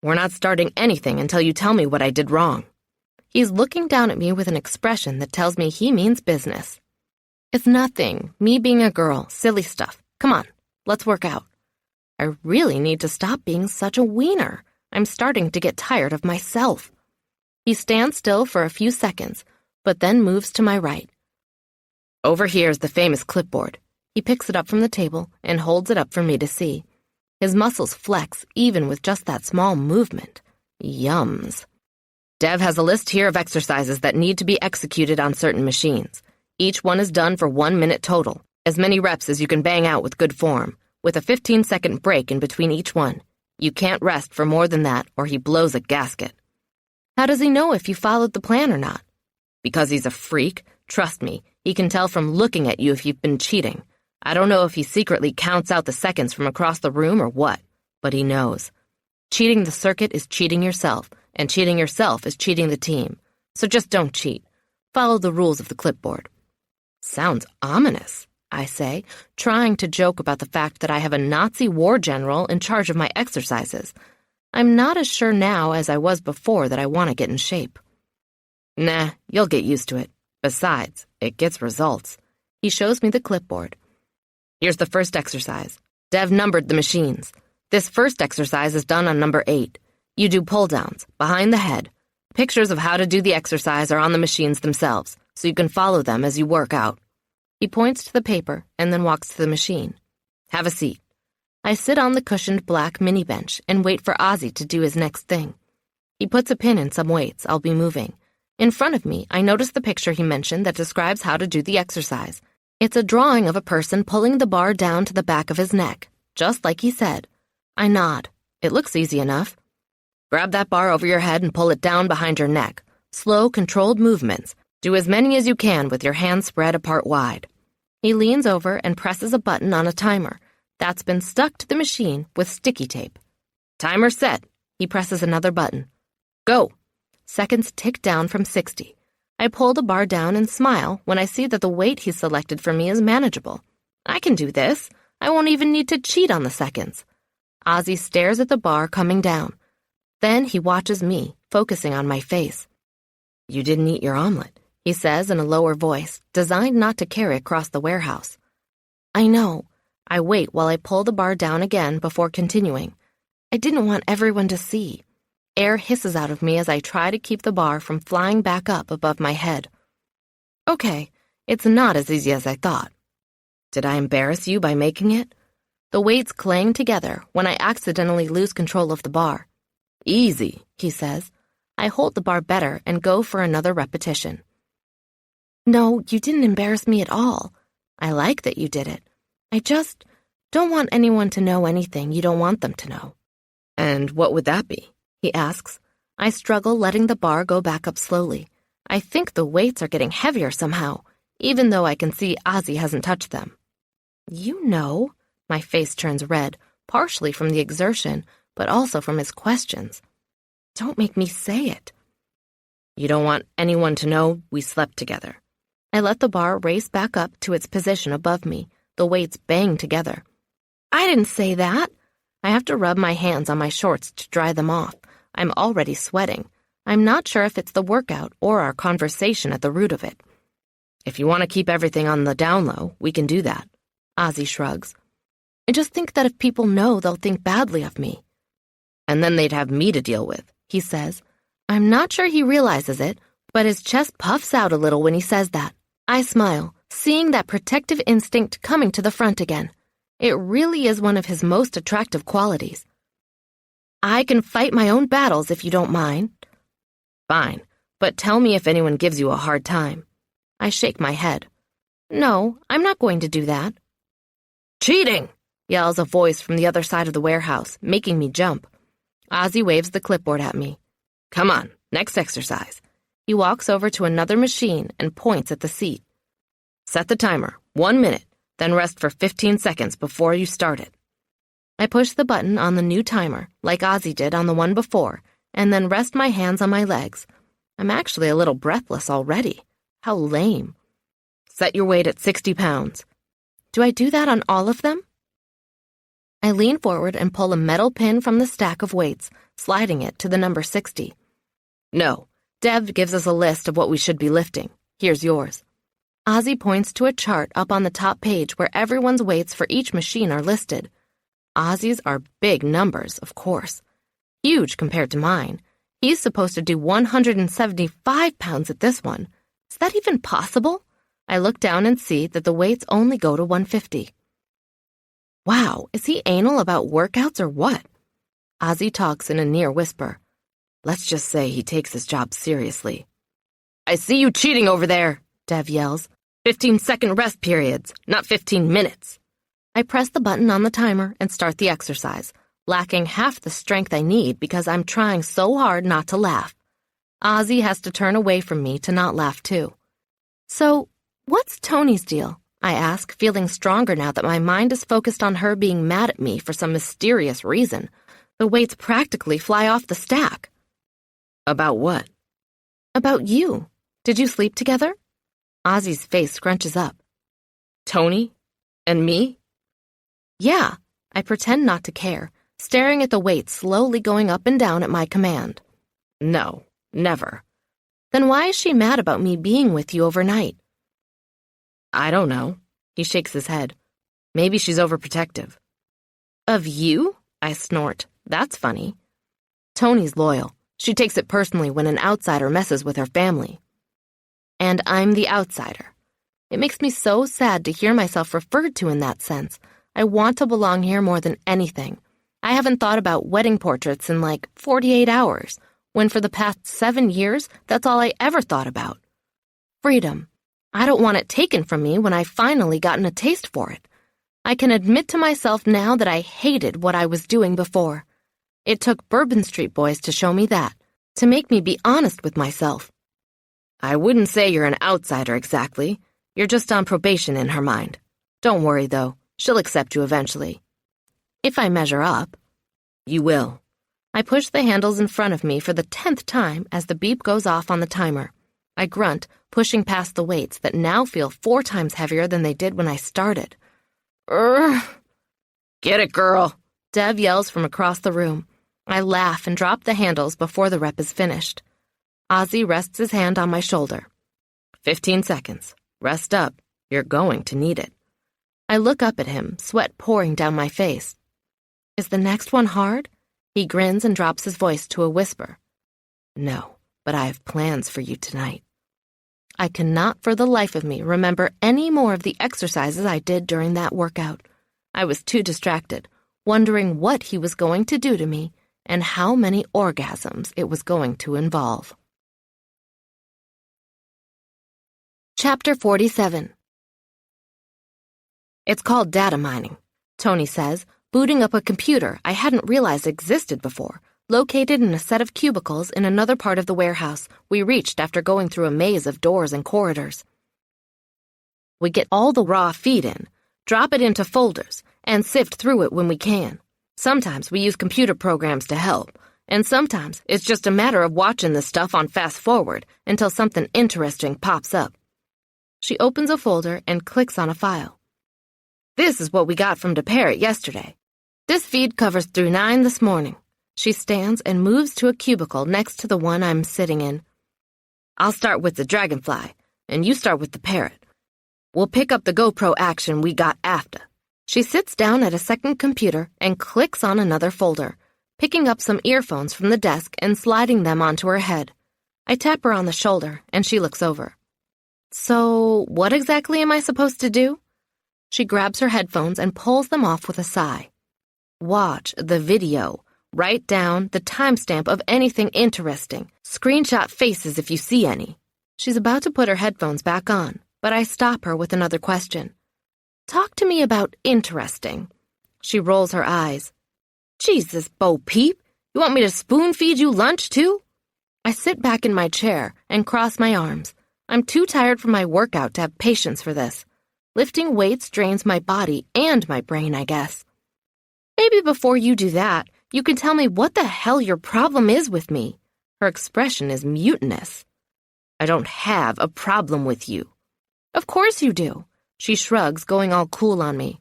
We're not starting anything until you tell me what I did wrong. He's looking down at me with an expression that tells me he means business. It's nothing. Me being a girl. Silly stuff. Come on, let's work out. I really need to stop being such a wiener. I'm starting to get tired of myself. He stands still for a few seconds, but then moves to my right. Over here is the famous clipboard. He picks it up from the table and holds it up for me to see. His muscles flex even with just that small movement. Yums. Dev has a list here of exercises that need to be executed on certain machines. Each one is done for 1 minute total, as many reps as you can bang out with good form, with a 15-second break in between each one. You can't rest for more than that or he blows a gasket. How does he know if you followed the plan or not? Because he's a freak. Trust me, he can tell from looking at you if you've been cheating. I don't know if he secretly counts out the seconds from across the room or what, but he knows. Cheating the circuit is cheating yourself, and cheating yourself is cheating the team. So just don't cheat. Follow the rules of the clipboard." "Sounds ominous," I say, trying to joke about the fact that I have a Nazi war general in charge of my exercises. I'm not as sure now as I was before that I want to get in shape. "Nah, you'll get used to it. Besides, it gets results." He shows me the clipboard. "Here's the first exercise. Dev numbered the machines. This first exercise is done on number 8. You do pull-downs, behind the head. Pictures of how to do the exercise are on the machines themselves, so you can follow them as you work out." He points to the paper and then walks to the machine. "Have a seat." I sit on the cushioned black mini bench and wait for Ozzy to do his next thing. He puts a pin in some weights I'll be moving. In front of me, I notice the picture he mentioned that describes how to do the exercise. It's a drawing of a person pulling the bar down to the back of his neck, just like he said. I nod. It looks easy enough. "Grab that bar over your head and pull it down behind your neck. Slow, controlled movements. Do as many as you can with your hands spread apart wide." He leans over and presses a button on a timer that's been stuck to the machine with sticky tape. "Timer set." He presses another button. "Go." Seconds tick down from 60. I pull the bar down and smile when I see that the weight he's selected for me is manageable. I can do this. I won't even need to cheat on the seconds. Ozzy stares at the bar coming down. Then he watches me, focusing on my face. "You didn't eat your omelet," he says in a lower voice, designed not to carry across the warehouse. I know. I wait while I pull the bar down again before continuing. I didn't want everyone to see. Air hisses out of me as I try to keep the bar from flying back up above my head. Okay, it's not as easy as I thought. Did I embarrass you by making it? The weights clang together when I accidentally lose control of the bar. "Easy," he says. I hold the bar better and go for another repetition. "No, you didn't embarrass me at all. I like that you did it. I just don't want anyone to know anything you don't want them to know." "And what would that be?" he asks. I struggle letting the bar go back up slowly. I think the weights are getting heavier somehow, even though I can see Ozzy hasn't touched them. "You know." My face turns red, partially from the exertion, but also from his questions. "Don't make me say it." "You don't want anyone to know we slept together." I let the bar race back up to its position above me. The weights bang together. "I didn't say that." I have to rub my hands on my shorts to dry them off. I'm already sweating. I'm not sure if it's the workout or our conversation at the root of it. "If you want to keep everything on the down low, we can do that." Ozzy shrugs. "I just think that if people know, they'll think badly of me." "And then they'd have me to deal with," he says. I'm not sure he realizes it, but his chest puffs out a little when he says that. I smile, seeing that protective instinct coming to the front again. It really is one of his most attractive qualities. "I can fight my own battles if you don't mind." "Fine, but tell me if anyone gives you a hard time." I shake my head. "No, I'm not going to do that." "Cheating!" yells a voice from the other side of the warehouse, making me jump. Ozzy waves the clipboard at me. "Come on, next exercise." He walks over to another machine and points at the seat. "Set the timer, 1 minute, then rest for 15 seconds before you start it." I push the button on the new timer, like Ozzy did on the one before, and then rest my hands on my legs. I'm actually a little breathless already. How lame. "Set your weight at 60 pounds. Do I do that on all of them? I lean forward and pull a metal pin from the stack of weights, sliding it to the number 60. "No, Dev gives us a list of what we should be lifting. Here's yours." Ozzy points to a chart up on the top page where everyone's weights for each machine are listed. Ozzy's are big numbers, of course. Huge compared to mine. He's supposed to do 175 pounds at this one. Is that even possible? I look down and see that the weights only go to 150. Wow, is he anal about workouts or what? Ozzy talks in a near whisper. Let's just say he takes his job seriously. "I see you cheating over there," Dev yells. 15-second rest periods, not 15 minutes. I press the button on the timer and start the exercise, lacking half the strength I need because I'm trying so hard not to laugh. Ozzy has to turn away from me to not laugh too. "So, what's Tony's deal?" I ask, feeling stronger now that my mind is focused on her being mad at me for some mysterious reason. The weights practically fly off the stack. About what? About you. Did you sleep together? Ozzy's face scrunches up. Tony? And me? Yeah, I pretend not to care, staring at the weights slowly going up and down at my command. No, never. Then why is she mad about me being with you overnight? I don't know. He shakes his head. Maybe she's overprotective. Of you? I snort. That's funny. Tony's loyal. She takes it personally when an outsider messes with her family. And I'm the outsider. It makes me so sad to hear myself referred to in that sense. I want to belong here more than anything. I haven't thought about wedding portraits in like 48 hours, when for the past 7 years, that's all I ever thought about. Freedom. I don't want it taken from me when I've finally gotten a taste for it. I can admit to myself now that I hated what I was doing before. It took Bourbon Street Boys to show me that, to make me be honest with myself. I wouldn't say you're an outsider exactly. You're just on probation in her mind. Don't worry, though. She'll accept you eventually. If I measure up. You will. I push the handles in front of me for the 10th time as the beep goes off on the timer. I grunt, pushing past the weights that now feel 4 times heavier than they did when I started. Get it, girl, Dev yells from across the room. I laugh and drop the handles before the rep is finished. Ozzy rests his hand on my shoulder. 15 seconds. Rest up. You're going to need it. I look up at him, sweat pouring down my face. Is the next one hard? He grins and drops his voice to a whisper. No, but I have plans for you tonight. I cannot for the life of me remember any more of the exercises I did during that workout. I was too distracted, wondering what he was going to do to me and how many orgasms it was going to involve. Chapter 47. It's called data mining, Tony says, booting up a computer I hadn't realized existed before, located in a set of cubicles in another part of the warehouse we reached after going through a maze of doors and corridors. We get all the raw feed in, drop it into folders, and sift through it when we can. Sometimes we use computer programs to help, and sometimes it's just a matter of watching the stuff on fast forward until something interesting pops up. She opens a folder and clicks on a file. This is what we got from DeParrott yesterday. This feed covers through 9 this morning. She stands and moves to a cubicle next to the one I'm sitting in. I'll start with the dragonfly, and you start with the parrot. We'll pick up the GoPro action we got after. She sits down at a second computer and clicks on another folder, picking up some earphones from the desk and sliding them onto her head. I tap her on the shoulder, and she looks over. So, what exactly am I supposed to do? She grabs her headphones and pulls them off with a sigh. Watch the video. Write down the timestamp of anything interesting. Screenshot faces if you see any. She's about to put her headphones back on, but I stop her with another question. Talk to me about interesting. She rolls her eyes. Jesus, Bo Peep, you want me to spoon feed you lunch too? I sit back in my chair and cross my arms. I'm too tired from my workout to have patience for this. Lifting weights drains my body and my brain, I guess. Maybe before you do that, you can tell me what the hell your problem is with me. Her expression is mutinous. I don't have a problem with you. Of course you do. She shrugs, going all cool on me.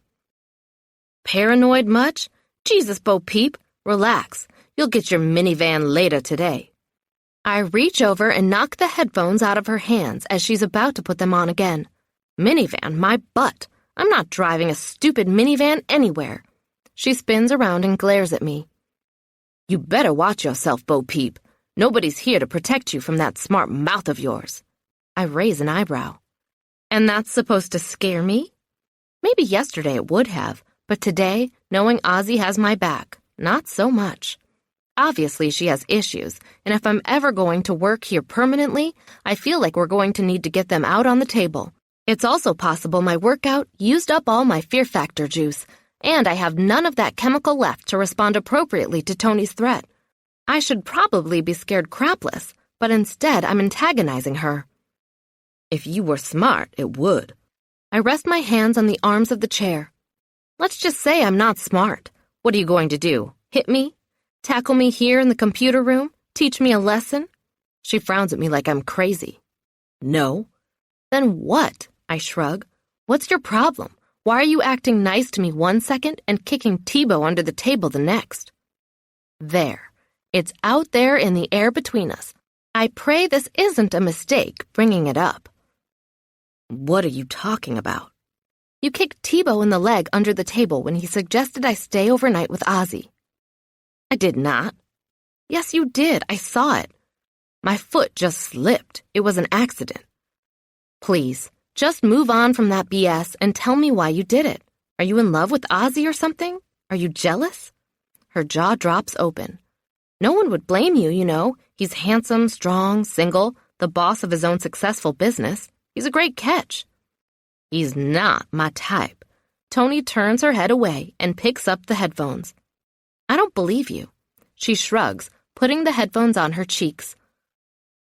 Paranoid much? Jesus, Bo Peep, relax. You'll get your minivan later today. I reach over and knock the headphones out of her hands as she's about to put them on again. Minivan, my butt. I'm not driving a stupid minivan anywhere. She spins around and glares at me. You better watch yourself, Bo Peep. Nobody's here to protect you from that smart mouth of yours. I raise an eyebrow. And that's supposed to scare me? Maybe yesterday it would have, but today, knowing Ozzy has my back, not so much. Obviously, she has issues, and if I'm ever going to work here permanently, I feel like we're going to need to get them out on the table. It's also possible my workout used up all my fear factor juice, and I have none of that chemical left to respond appropriately to Tony's threat. I should probably be scared crapless, but instead I'm antagonizing her. If you were smart, it would. I rest my hands on the arms of the chair. Let's just say I'm not smart. What are you going to do? Hit me? Tackle me here in the computer room? Teach me a lesson? She frowns at me like I'm crazy. No. Then what? I shrug. What's your problem? Why are you acting nice to me one second and kicking Tebow under the table the next? There. It's out there in the air between us. I pray this isn't a mistake bringing it up. What are you talking about? You kicked Tebow in the leg under the table when he suggested I stay overnight with Ozzy. I did not. Yes, you did. I saw it. My foot just slipped. It was an accident. Please, just move on from that BS and tell me why you did it. Are you in love with Ozzy or something? Are you jealous? Her jaw drops open. No one would blame you, you know. He's handsome, strong, single, the boss of his own successful business. He's a great catch. He's not my type. Tony turns her head away and picks up the headphones. I don't believe you. She shrugs, putting the headphones on her cheeks.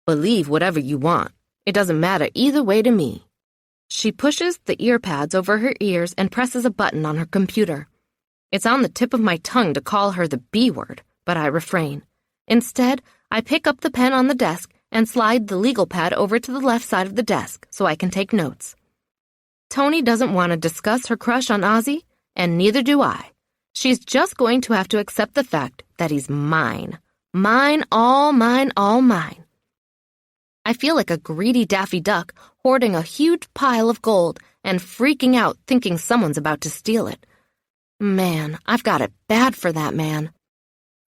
Believe whatever you want. It doesn't matter either way to me. She pushes the ear pads over her ears and presses a button on her computer. It's on the tip of my tongue to call her the B word, but I refrain. Instead, I pick up the pen on the desk and slide the legal pad over to the left side of the desk so I can take notes. Tony doesn't want to discuss her crush on Ozzy, and neither do I. She's just going to have to accept the fact that he's mine. Mine, all mine, all mine. I feel like a greedy Daffy Duck hoarding a huge pile of gold and freaking out thinking someone's about to steal it. Man, I've got it bad for that man.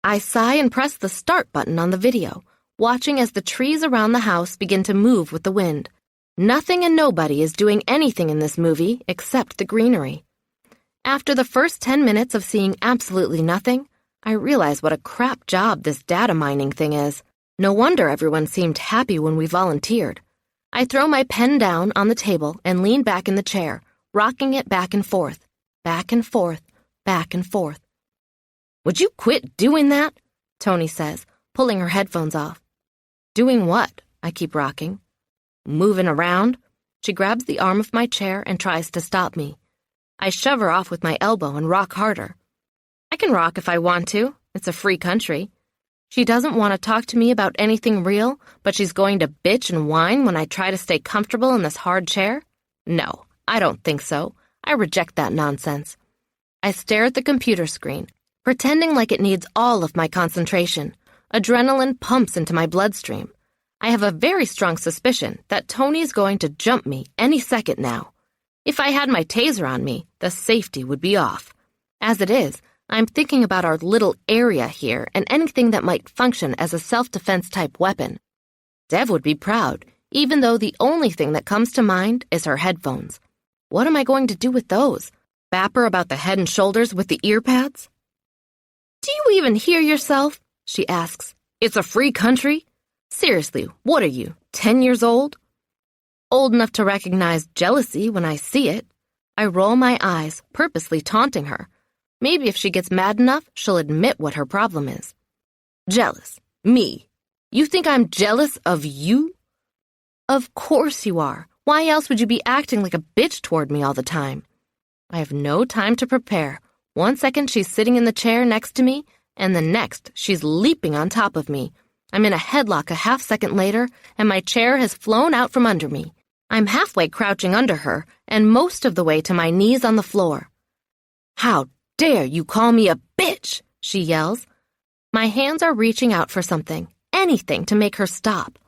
I sigh and press the start button on the video, watching as the trees around the house begin to move with the wind. Nothing and nobody is doing anything in this movie except the greenery. After the first 10 minutes of seeing absolutely nothing, I realize what a crap job this data mining thing is. No wonder everyone seemed happy when we volunteered. I throw my pen down on the table and lean back in the chair, rocking it back and forth, back and forth, back and forth. Would you quit doing that? Tony says, pulling her headphones off. Doing what? I keep rocking. Moving around. She grabs the arm of my chair and tries to stop me. I shove her off with my elbow and rock harder. I can rock if I want to. It's a free country. She doesn't want to talk to me about anything real, but she's going to bitch and whine when I try to stay comfortable in this hard chair? No, I don't think so. I reject that nonsense. I stare at the computer screen, pretending like it needs all of my concentration. Adrenaline pumps into my bloodstream. I have a very strong suspicion that Tony's going to jump me any second now. If I had my taser on me, the safety would be off. As it is, I'm thinking about our little area here and anything that might function as a self-defense type weapon. Dev would be proud, even though the only thing that comes to mind is her headphones. What am I going to do with those? Bap her about the head and shoulders with the ear pads? Do you even hear yourself? She asks. It's a free country? Seriously, what are you, 10 years old? Old enough to recognize jealousy when I see it. I roll my eyes, purposely taunting her. Maybe if she gets mad enough, she'll admit what her problem is. Jealous? Me? You think I'm jealous of you? Of course you are. Why else would you be acting like a bitch toward me all the time? I have no time to prepare. 1 second she's sitting in the chair next to me, and the next she's leaping on top of me. I'm in a headlock a half second later, and my chair has flown out from under me. I'm halfway crouching under her, and most of the way to my knees on the floor. How dare you call me a bitch? She yells. My hands are reaching out for something, anything to make her stop.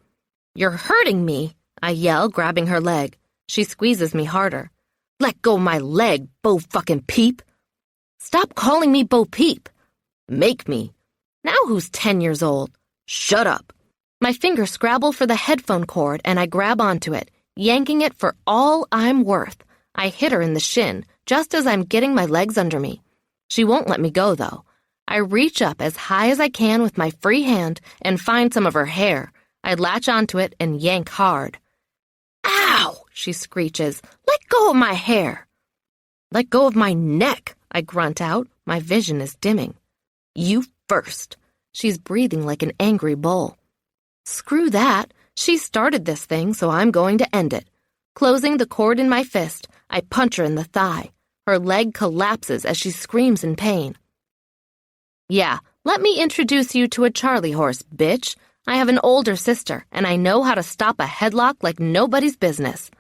You're hurting me, I yell, grabbing her leg. She squeezes me harder. Let go of my leg, Bo-fucking-peep. Stop calling me Bo-peep. Make me. Now who's 10 years old? Shut up. My fingers scrabble for the headphone cord and I grab onto it, yanking it for all I'm worth. I hit her in the shin, just as I'm getting my legs under me. She won't let me go, though. I reach up as high as I can with my free hand and find some of her hair. I latch onto it and yank hard. Ow! She screeches. Let go of my hair. Let go of my neck, I grunt out. My vision is dimming. You first. She's breathing like an angry bull. Screw that. She started this thing, so I'm going to end it. Closing the cord in my fist, I punch her in the thigh. Her leg collapses as she screams in pain. Yeah, let me introduce you to a Charlie horse, bitch. I have an older sister, and I know how to stop a headlock like nobody's business.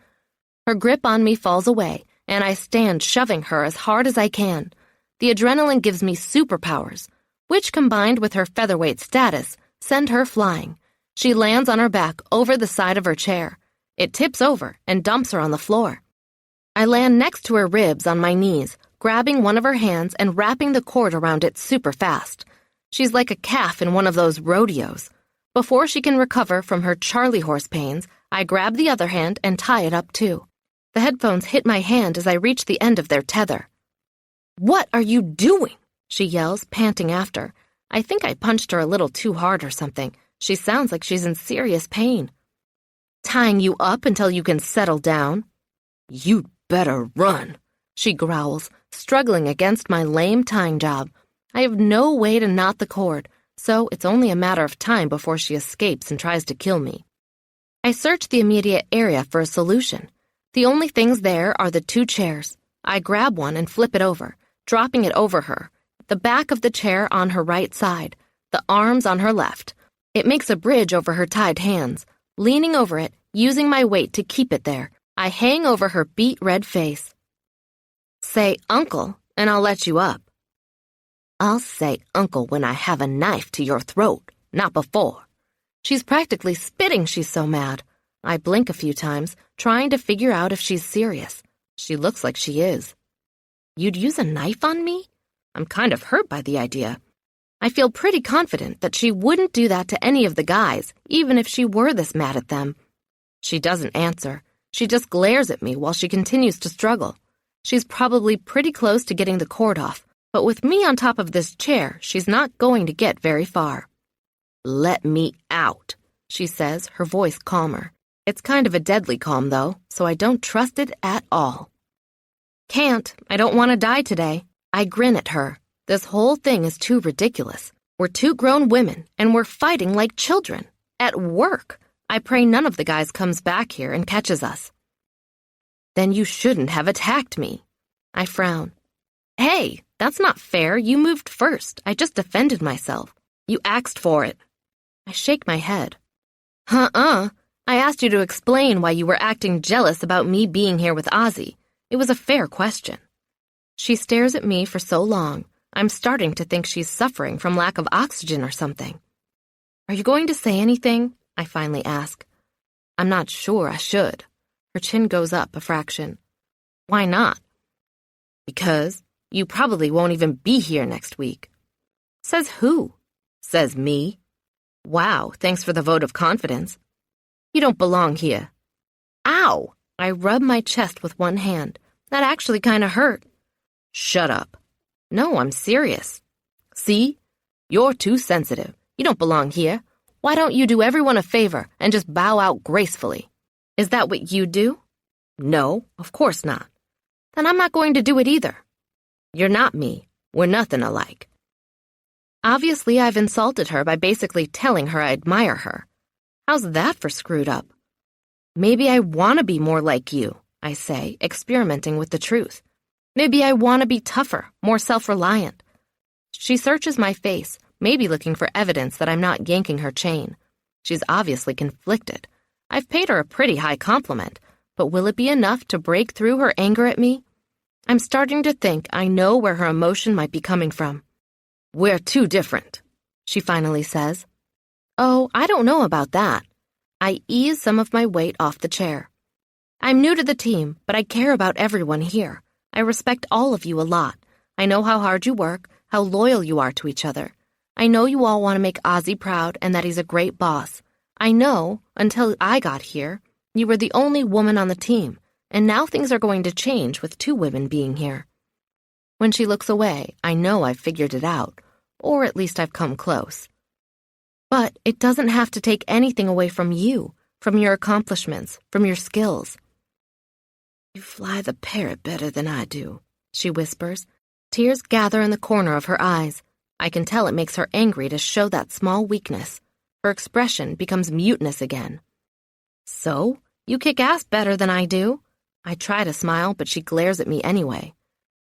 Her grip on me falls away, and I stand shoving her as hard as I can. The adrenaline gives me superpowers, which, combined with her featherweight status, send her flying. She lands on her back over the side of her chair. It tips over and dumps her on the floor. I land next to her ribs on my knees, grabbing one of her hands and wrapping the cord around it super fast. She's like a calf in one of those rodeos. Before she can recover from her Charlie horse pains, I grab the other hand and tie it up too. The headphones hit my hand as I reach the end of their tether. "What are you doing?" she yells, panting after. I think I punched her a little too hard or something. She sounds like she's in serious pain. "Tying you up until you can settle down." "You'd better run," she growls, struggling against my lame tying job. I have no way to knot the cord, so it's only a matter of time before she escapes and tries to kill me. I search the immediate area for a solution. The only things there are the 2 chairs. I grab one and flip it over, dropping it over her, the back of the chair on her right side, the arms on her left. It makes a bridge over her tied hands. Leaning over it, using my weight to keep it there, I hang over her beet red face. "Say uncle, and I'll let you up." "I'll say uncle when I have a knife to your throat, not before." She's practically spitting, she's so mad. I blink a few times, trying to figure out if she's serious. She looks like she is. "You'd use a knife on me?" I'm kind of hurt by the idea. I feel pretty confident that she wouldn't do that to any of the guys, even if she were this mad at them. She doesn't answer. She just glares at me while she continues to struggle. She's probably pretty close to getting the cord off, but with me on top of this chair, she's not going to get very far. "Let me out," she says, her voice calmer. It's kind of a deadly calm, though, so I don't trust it at all. "Can't. I don't want to die today." I grin at her. This whole thing is too ridiculous. We're 2 grown women, and we're fighting like children. At work. I pray none of the guys comes back here and catches us. "Then you shouldn't have attacked me." I frown. "Hey, that's not fair. You moved first. I just defended myself. You asked for it." I shake my head. I asked you to explain why you were acting jealous about me being here with Ozzy. It was a fair question. She stares at me for so long, I'm starting to think she's suffering from lack of oxygen or something. "Are you going to say anything?" I finally ask. I'm not sure I should. Her chin goes up a fraction. "Why not?" "Because you probably won't even be here next week." "Says who?" "Says me." "Wow, thanks for the vote of confidence." "You don't belong here." "Ow!" I rub my chest with one hand. That actually kind of hurt. "Shut up." "No, I'm serious." "See? You're too sensitive. You don't belong here. Why don't you do everyone a favor and just bow out gracefully?" "Is that what you do?" "No, of course not." "Then I'm not going to do it either." "You're not me. We're nothing alike." Obviously, I've insulted her by basically telling her I admire her. How's that for screwed up? "Maybe I want to be more like you," I say, experimenting with the truth. "Maybe I want to be tougher, more self-reliant." She searches my face, maybe looking for evidence that I'm not yanking her chain. She's obviously conflicted. I've paid her a pretty high compliment, but will it be enough to break through her anger at me? I'm starting to think I know where her emotion might be coming from. "We're too different," she finally says. "Oh, I don't know about that." I ease some of my weight off the chair. "I'm new to the team, but I care about everyone here. I respect all of you a lot. I know how hard you work, how loyal you are to each other. I know you all want to make Ozzy proud and that he's a great boss. I know, until I got here, you were the only woman on the team, and now things are going to change with 2 women being here." When she looks away, I know I've figured it out, or at least I've come close. "But it doesn't have to take anything away from you, from your accomplishments, from your skills." "You fly the parrot better than I do," she whispers. Tears gather in the corner of her eyes. I can tell it makes her angry to show that small weakness. Her expression becomes mutinous again. "So, you kick ass better than I do." I try to smile, but she glares at me anyway.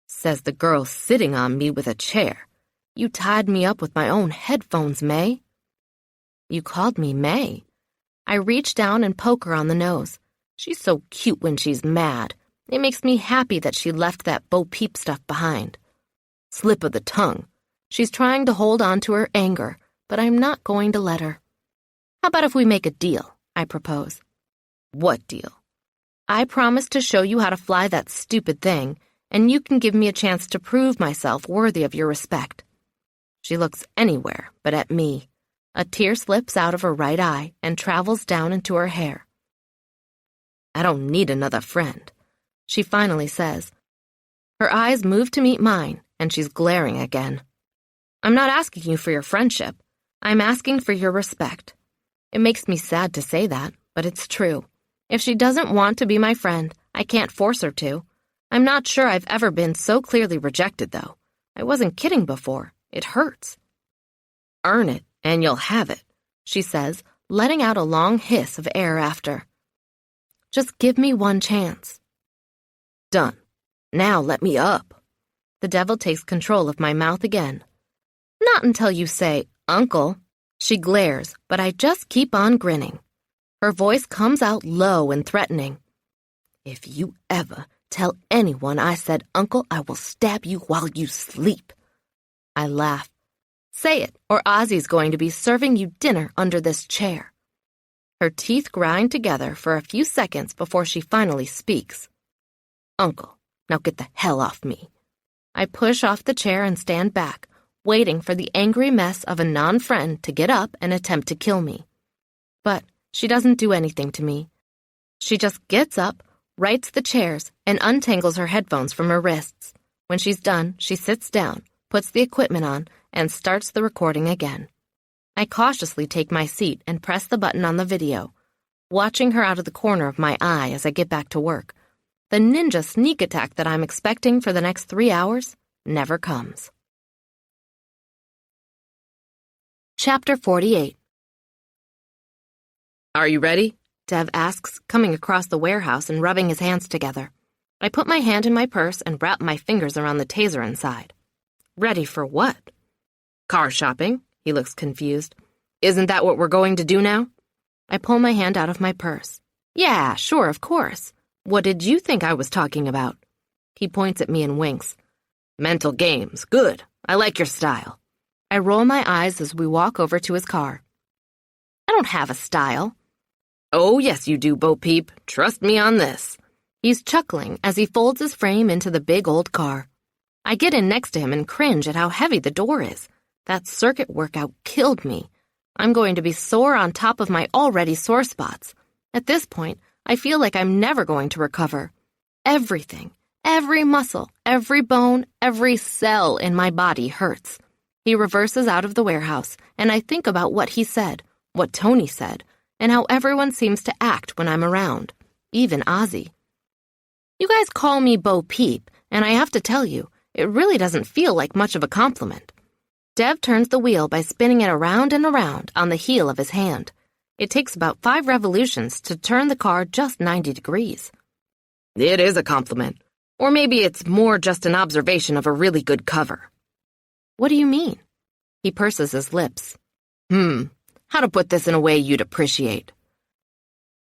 "Says the girl sitting on me with a chair. You tied me up with my own headphones, May." "You called me May." I reach down and poke her on the nose. She's so cute when she's mad. It makes me happy that she left that Bo Peep stuff behind. Slip of the tongue. She's trying to hold on to her anger, but I'm not going to let her. "How about if we make a deal?" I propose. "What deal?" "I promise to show you how to fly that stupid thing, and you can give me a chance to prove myself worthy of your respect." She looks anywhere but at me. A tear slips out of her right eye and travels down into her hair. "I don't need another friend," she finally says. Her eyes move to meet mine, and she's glaring again. "I'm not asking you for your friendship. I'm asking for your respect." It makes me sad to say that, but it's true. If she doesn't want to be my friend, I can't force her to. I'm not sure I've ever been so clearly rejected, though. I wasn't kidding before. It hurts. "Earn it, and you'll have it," she says, letting out a long hiss of air after. "Just give me one chance." "Done. Now let me up." The devil takes control of my mouth again. "Not until you say, 'Uncle.'" She glares, but I just keep on grinning. Her voice comes out low and threatening. "If you ever tell anyone I said uncle, I will stab you while you sleep." I laugh. "Say it, or Ozzy's going to be serving you dinner under this chair." Her teeth grind together for a few seconds before she finally speaks. "Uncle, now get the hell off me." I push off the chair and stand back, waiting for the angry mess of a non-friend to get up and attempt to kill me. But she doesn't do anything to me. She just gets up, rights the chairs, and untangles her headphones from her wrists. When she's done, she sits down, puts the equipment on, and starts the recording again. I cautiously take my seat and press the button on the video, watching her out of the corner of my eye as I get back to work. The ninja sneak attack that I'm expecting for the next 3 hours never comes. Chapter 48. "Are you ready?" Dev asks, coming across the warehouse and rubbing his hands together. I put my hand in my purse and wrap my fingers around the taser inside. "Ready for what?" "Car shopping." He looks confused. "Isn't that what we're going to do now?" I pull my hand out of my purse. "Yeah, sure, of course. What did you think I was talking about?" He points at me and winks. "Mental games. Good. I like your style." I roll my eyes as we walk over to his car. "I don't have a style." "Oh, yes, you do, Bo Peep. Trust me on this." He's chuckling as he folds his frame into the big old car. I get in next to him and cringe at how heavy the door is. That circuit workout killed me. I'm going to be sore on top of my already sore spots. At this point, I feel like I'm never going to recover. Everything, every muscle, every bone, every cell in my body hurts. He reverses out of the warehouse, and I think about what he said, what Tony said, and how everyone seems to act when I'm around, even Ozzy. You guys call me Bo Peep, and I have to tell you, it really doesn't feel like much of a compliment. Dev turns the wheel by spinning it around and around on the heel of his hand. It takes about 5 revolutions to turn the car just 90 degrees. "It is a compliment. Or maybe it's more just an observation of a really good cover." "What do you mean?" He purses his lips. How to put this in a way you'd appreciate."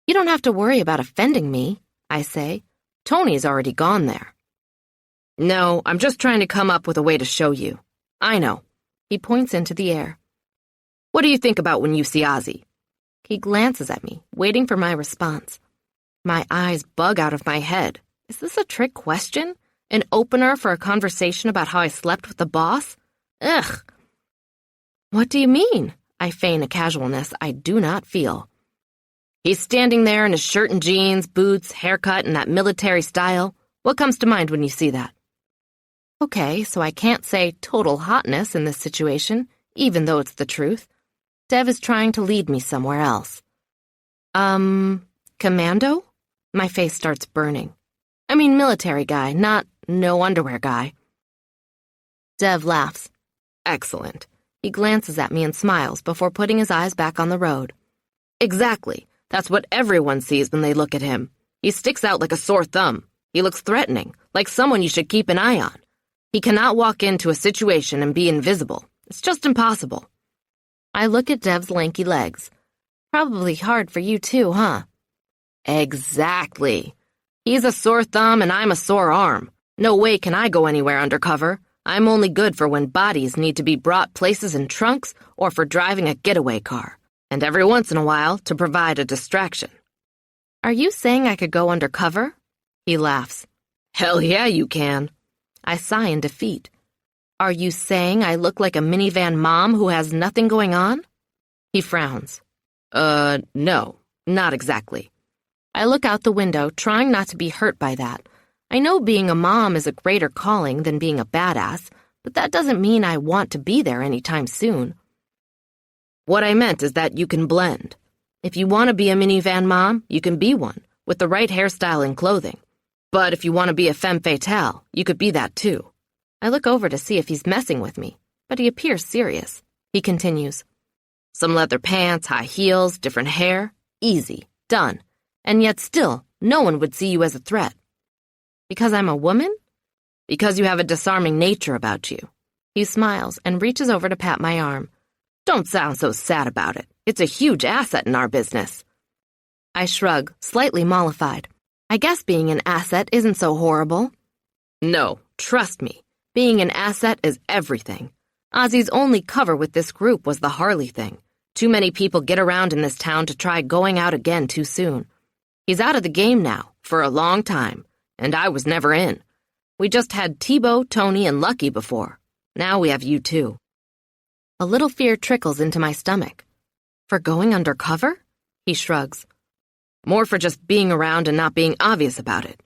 "You don't have to worry about offending me," I say. "Tony's already gone there." "No, I'm just trying to come up with a way to show you. I know." He points into the air. "What do you think about when you see Ozzy?" He glances at me, waiting for my response. My eyes bug out of my head. Is this a trick question? An opener for a conversation about how I slept with the boss? Ugh. "What do you mean?" I feign a casualness I do not feel. "He's standing there in his shirt and jeans, boots, haircut, and that military style. What comes to mind when you see that?" Okay, so I can't say total hotness in this situation, even though it's the truth. Dev is trying to lead me somewhere else. Commando? My face starts burning. I mean military guy, not no underwear guy. Dev laughs. "Excellent." He glances at me and smiles before putting his eyes back on the road. "Exactly. That's what everyone sees when they look at him. He sticks out like a sore thumb. He looks threatening, like someone you should keep an eye on. He cannot walk into a situation and be invisible. It's just impossible. I look at Dev's lanky legs. Probably hard for you too, huh? Exactly. He's a sore thumb and I'm a sore arm. No way can I go anywhere undercover. I'm only good for when bodies need to be brought places in trunks or for driving a getaway car. And every once in a while to provide a distraction. Are you saying I could go undercover? He laughs. Hell yeah, you can. I sigh in defeat. Are you saying I look like a minivan mom who has nothing going on? He frowns. No, not exactly. I look out the window, trying not to be hurt by that. I know being a mom is a greater calling than being a badass, but that doesn't mean I want to be there anytime soon. What I meant is that you can blend. If you want to be a minivan mom, you can be one, with the right hairstyle and clothing. But if you want to be a femme fatale, you could be that too. I look over to see if he's messing with me, but he appears serious. He continues. Some leather pants, high heels, different hair. Easy. Done. And yet still, no one would see you as a threat. Because I'm a woman? Because you have a disarming nature about you. He smiles and reaches over to pat my arm. Don't sound so sad about it. It's a huge asset in our business. I shrug, slightly mollified. I guess being an asset isn't so horrible. No, trust me. Being an asset is everything. Ozzy's only cover with this group was the Harley thing. Too many people get around in this town to try going out again too soon. He's out of the game now, for a long time, and I was never in. We just had Tebow, Tony, and Lucky before. Now we have you too. A little fear trickles into my stomach. For going undercover? He shrugs. More for just being around and not being obvious about it.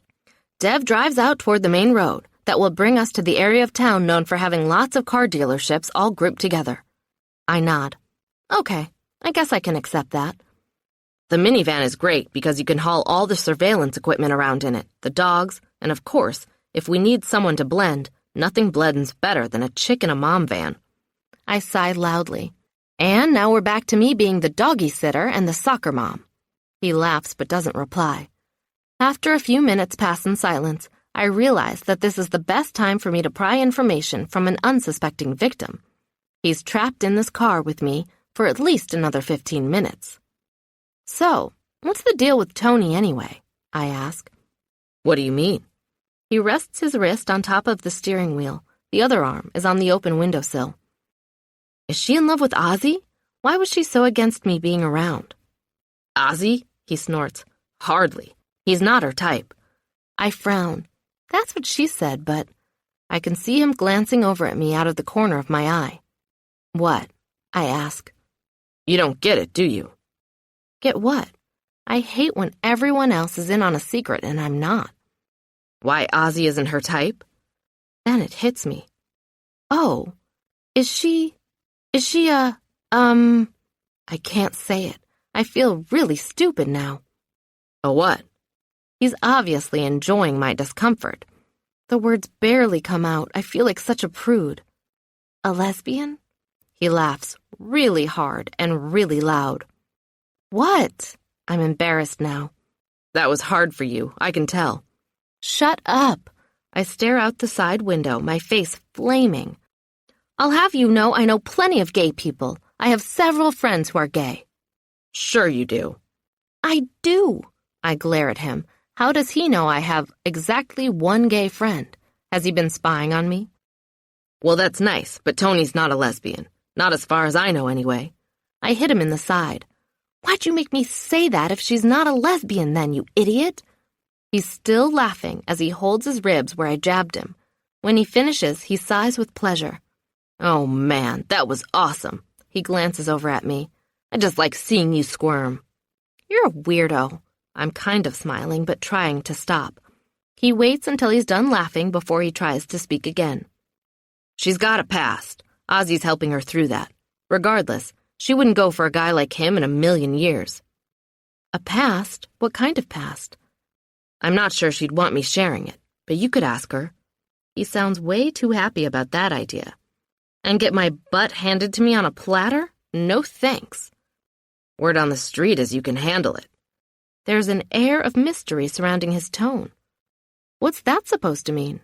Dev drives out toward the main road that will bring us to the area of town known for having lots of car dealerships all grouped together. I nod. Okay, I guess I can accept that. The minivan is great because you can haul all the surveillance equipment around in it, the dogs, and of course, if we need someone to blend, nothing blends better than a chick in a mom van. I sigh loudly. And now we're back to me being the doggy sitter and the soccer mom. He laughs but doesn't reply. After a few minutes pass in silence, I realize that this is the best time for me to pry information from an unsuspecting victim. He's trapped in this car with me for at least another 15 minutes. So, what's the deal with Tony anyway? I ask. What do you mean? He rests his wrist on top of the steering wheel. The other arm is on the open windowsill. Is she in love with Ozzy? Why was she so against me being around? Ozzy? He snorts. Hardly. He's not her type. I frown. That's what she said, but I can see him glancing over at me out of the corner of my eye. What? I ask. You don't get it, do you? Get what? I hate when everyone else is in on a secret and I'm not. Why Ozzy isn't her type? Then it hits me. Oh, is she I can't say it. I feel really stupid now. A what? He's obviously enjoying my discomfort. The words barely come out. I feel like such a prude. A lesbian? He laughs really hard and really loud. What? I'm embarrassed now. That was hard for you, I can tell. Shut up. I stare out the side window, my face flaming. I'll have you know I know plenty of gay people. I have several friends who are gay. Sure you do. I do. I glare at him. How does he know I have exactly one gay friend? Has he been spying on me? Well, that's nice, but Tony's not a lesbian. Not as far as I know, anyway. I hit him in the side. Why'd you make me say that if she's not a lesbian then, you idiot? He's still laughing as he holds his ribs where I jabbed him. When he finishes, he sighs with pleasure. Oh, man, that was awesome. He glances over at me. I just like seeing you squirm. You're a weirdo. I'm kind of smiling, but trying to stop. He waits until he's done laughing before he tries to speak again. She's got a past. Ozzy's helping her through that. Regardless, she wouldn't go for a guy like him in a million years. A past? What kind of past? I'm not sure she'd want me sharing it, but you could ask her. He sounds way too happy about that idea. And get my butt handed to me on a platter? No thanks. Word on the street is you can handle it. There's an air of mystery surrounding his tone. What's that supposed to mean?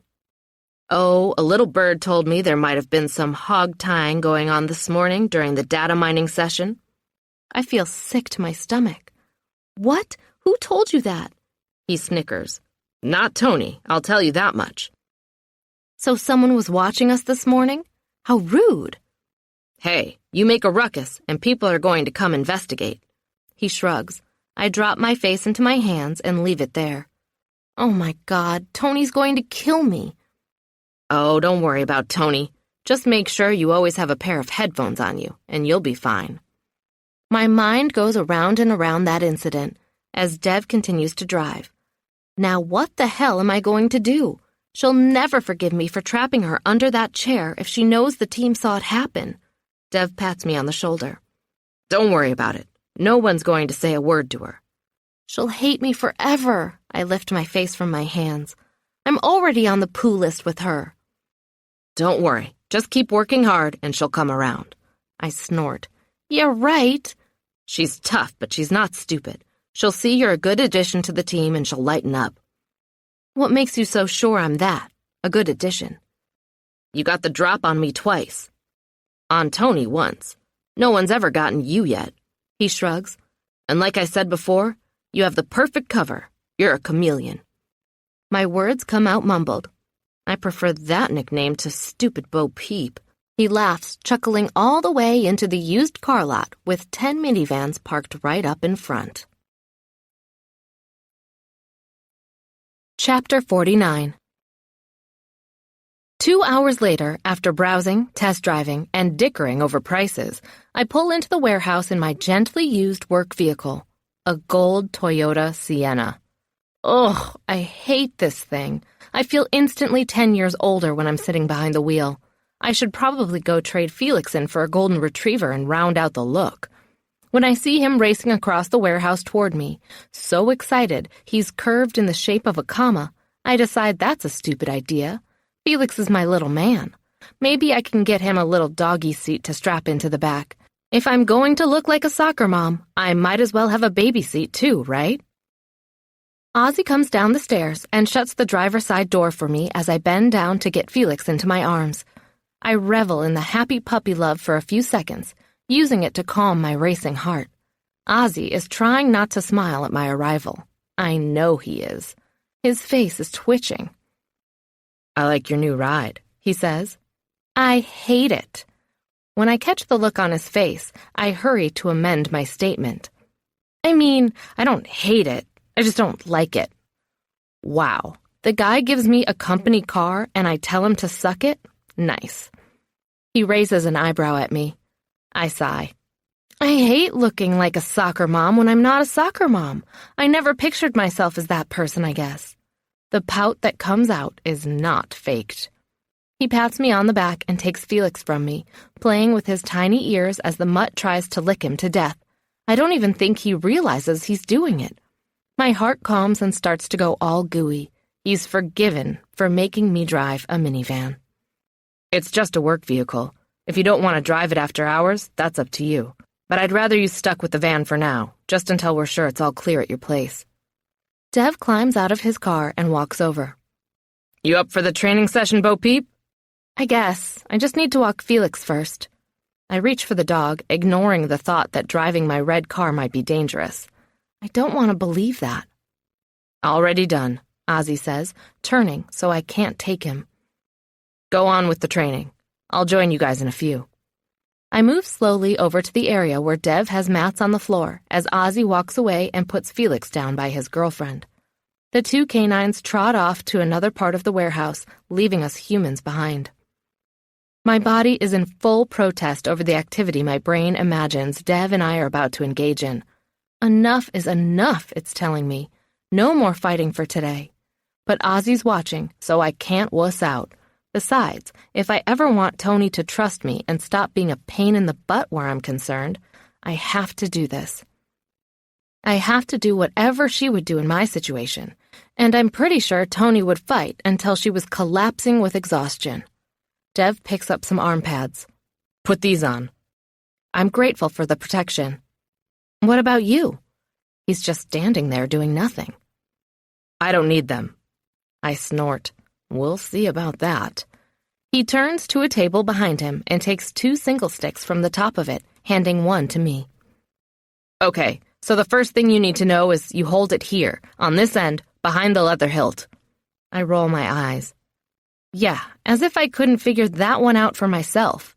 Oh, a little bird told me there might have been some hog-tying going on this morning during the data mining session. I feel sick to my stomach. What? Who told you that? He snickers. Not Tony, I'll tell you that much. So someone was watching us this morning? How rude. Hey, you make a ruckus, and people are going to come investigate. He shrugs. I drop my face into my hands and leave it there. Oh my God, Tony's going to kill me. Oh, don't worry about Tony. Just make sure you always have a pair of headphones on you, and you'll be fine. My mind goes around and around that incident as Dev continues to drive. Now what the hell am I going to do? She'll never forgive me for trapping her under that chair if she knows the team saw it happen. Dev pats me on the shoulder. Don't worry about it. No one's going to say a word to her. She'll hate me forever. I lift my face from my hands. I'm already on the poo list with her. Don't worry. Just keep working hard and she'll come around. I snort. Yeah, right. She's tough, but she's not stupid. She'll see you're a good addition to the team and she'll lighten up. What makes you so sure I'm that? A good addition? You got the drop on me twice. On Tony once. No one's ever gotten you yet. He shrugs. And like I said before, you have the perfect cover. You're a chameleon. My words come out mumbled. I prefer that nickname to Stupid Bo Peep. He laughs, chuckling all the way into the used car lot with 10 minivans parked right up in front. Chapter 49. 2 hours later, after browsing, test driving, and dickering over prices, I pull into the warehouse in my gently used work vehicle, a gold Toyota Sienna. Ugh, I hate this thing. I feel instantly 10 years older when I'm sitting behind the wheel. I should probably go trade Felix in for a golden retriever and round out the look. When I see him racing across the warehouse toward me, so excited he's curved in the shape of a comma, I decide that's a stupid idea. Felix is my little man. Maybe I can get him a little doggy seat to strap into the back. If I'm going to look like a soccer mom, I might as well have a baby seat too, right? Ozzy comes down the stairs and shuts the driver's side door for me as I bend down to get Felix into my arms. I revel in the happy puppy love for a few seconds, using it to calm my racing heart. Ozzy is trying not to smile at my arrival. I know he is. His face is twitching. I like your new ride, he says. I hate it. When I catch the look on his face, I hurry to amend my statement. I mean, I don't hate it. I just don't like it. Wow, the guy gives me a company car and I tell him to suck it? Nice. He raises an eyebrow at me. I sigh. I hate looking like a soccer mom when I'm not a soccer mom. I never pictured myself as that person, I guess. The pout that comes out is not faked. He pats me on the back and takes Felix from me, playing with his tiny ears as the mutt tries to lick him to death. I don't even think he realizes he's doing it. My heart calms and starts to go all gooey. He's forgiven for making me drive a minivan. It's just a work vehicle. If you don't want to drive it after hours, that's up to you. But I'd rather you stuck with the van for now, just until we're sure it's all clear at your place. Dev climbs out of his car and walks over. You up for the training session, Bo Peep? I guess. I just need to walk Felix first. I reach for the dog, ignoring the thought that driving my red car might be dangerous. I don't want to believe that. Already done, Ozzy says, turning so I can't take him. Go on with the training. I'll join you guys in a few. I move slowly over to the area where Dev has mats on the floor as Ozzy walks away and puts Felix down by his girlfriend. The two canines trot off to another part of the warehouse, leaving us humans behind. My body is in full protest over the activity my brain imagines Dev and I are about to engage in. Enough is enough, it's telling me. No more fighting for today. But Ozzy's watching, so I can't wuss out. Besides, if I ever want Tony to trust me and stop being a pain in the butt where I'm concerned, I have to do this. I have to do whatever she would do in my situation, and I'm pretty sure Tony would fight until she was collapsing with exhaustion. Dev picks up some arm pads. Put these on. I'm grateful for the protection. What about you? He's just standing there doing nothing. I don't need them. I snort. We'll see about that. He turns to a table behind him and takes 2 single sticks from the top of it, handing one to me. Okay, so the first thing you need to know is you hold it here, on this end, behind the leather hilt. I roll my eyes. Yeah, as if I couldn't figure that one out for myself.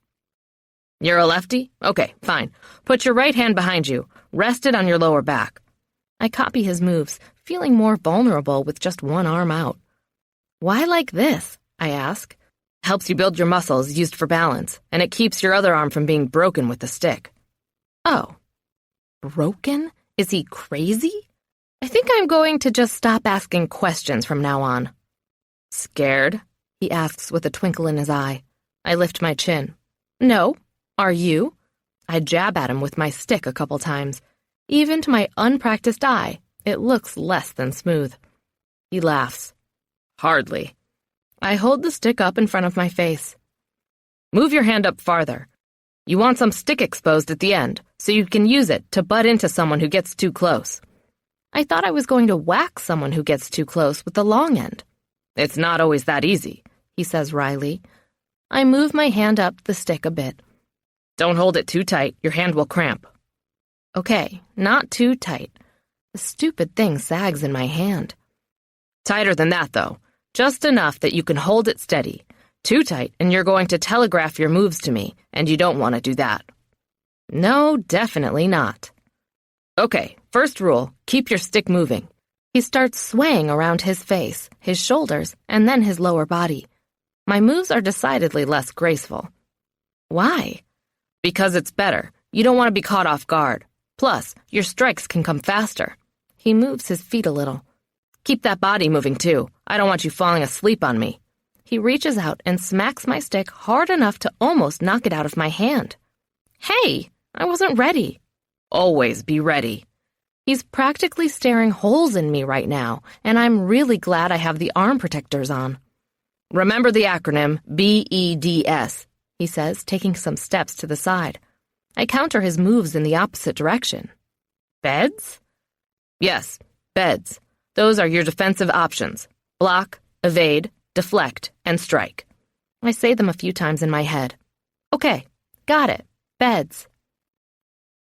You're a lefty? Okay, fine. Put your right hand behind you. Rest it on your lower back. I copy his moves, feeling more vulnerable with just one arm out. Why like this? I ask. Helps you build your muscles used for balance, and it keeps your other arm from being broken with the stick. Oh. Broken? Is he crazy? I think I'm going to just stop asking questions from now on. Scared? He asks with a twinkle in his eye. I lift my chin. No. Are you? I jab at him with my stick a couple times. Even to my unpracticed eye, it looks less than smooth. He laughs. Hardly. I hold the stick up in front of my face. Move your hand up farther. You want some stick exposed at the end, so you can use it to butt into someone who gets too close. I thought I was going to whack someone who gets too close with the long end. It's not always that easy, he says wryly. I move my hand up the stick a bit. Don't hold it too tight, your hand will cramp. Okay, not too tight. The stupid thing sags in my hand. Tighter than that, though. Just enough that you can hold it steady. Too tight, and you're going to telegraph your moves to me, and you don't want to do that. No, definitely not. Okay, first rule, keep your stick moving. He starts swaying around his face, his shoulders, and then his lower body. My moves are decidedly less graceful. Why? Because it's better. You don't want to be caught off guard. Plus, your strikes can come faster. He moves his feet a little. Keep that body moving, too. I don't want you falling asleep on me. He reaches out and smacks my stick hard enough to almost knock it out of my hand. Hey, I wasn't ready. Always be ready. He's practically staring holes in me right now, and I'm really glad I have the arm protectors on. Remember the acronym BEDS, he says, taking some steps to the side. I counter his moves in the opposite direction. Beds? Yes, beds. Those are your defensive options. Block, evade, deflect, and strike. I say them a few times in my head. Okay, got it. Beds.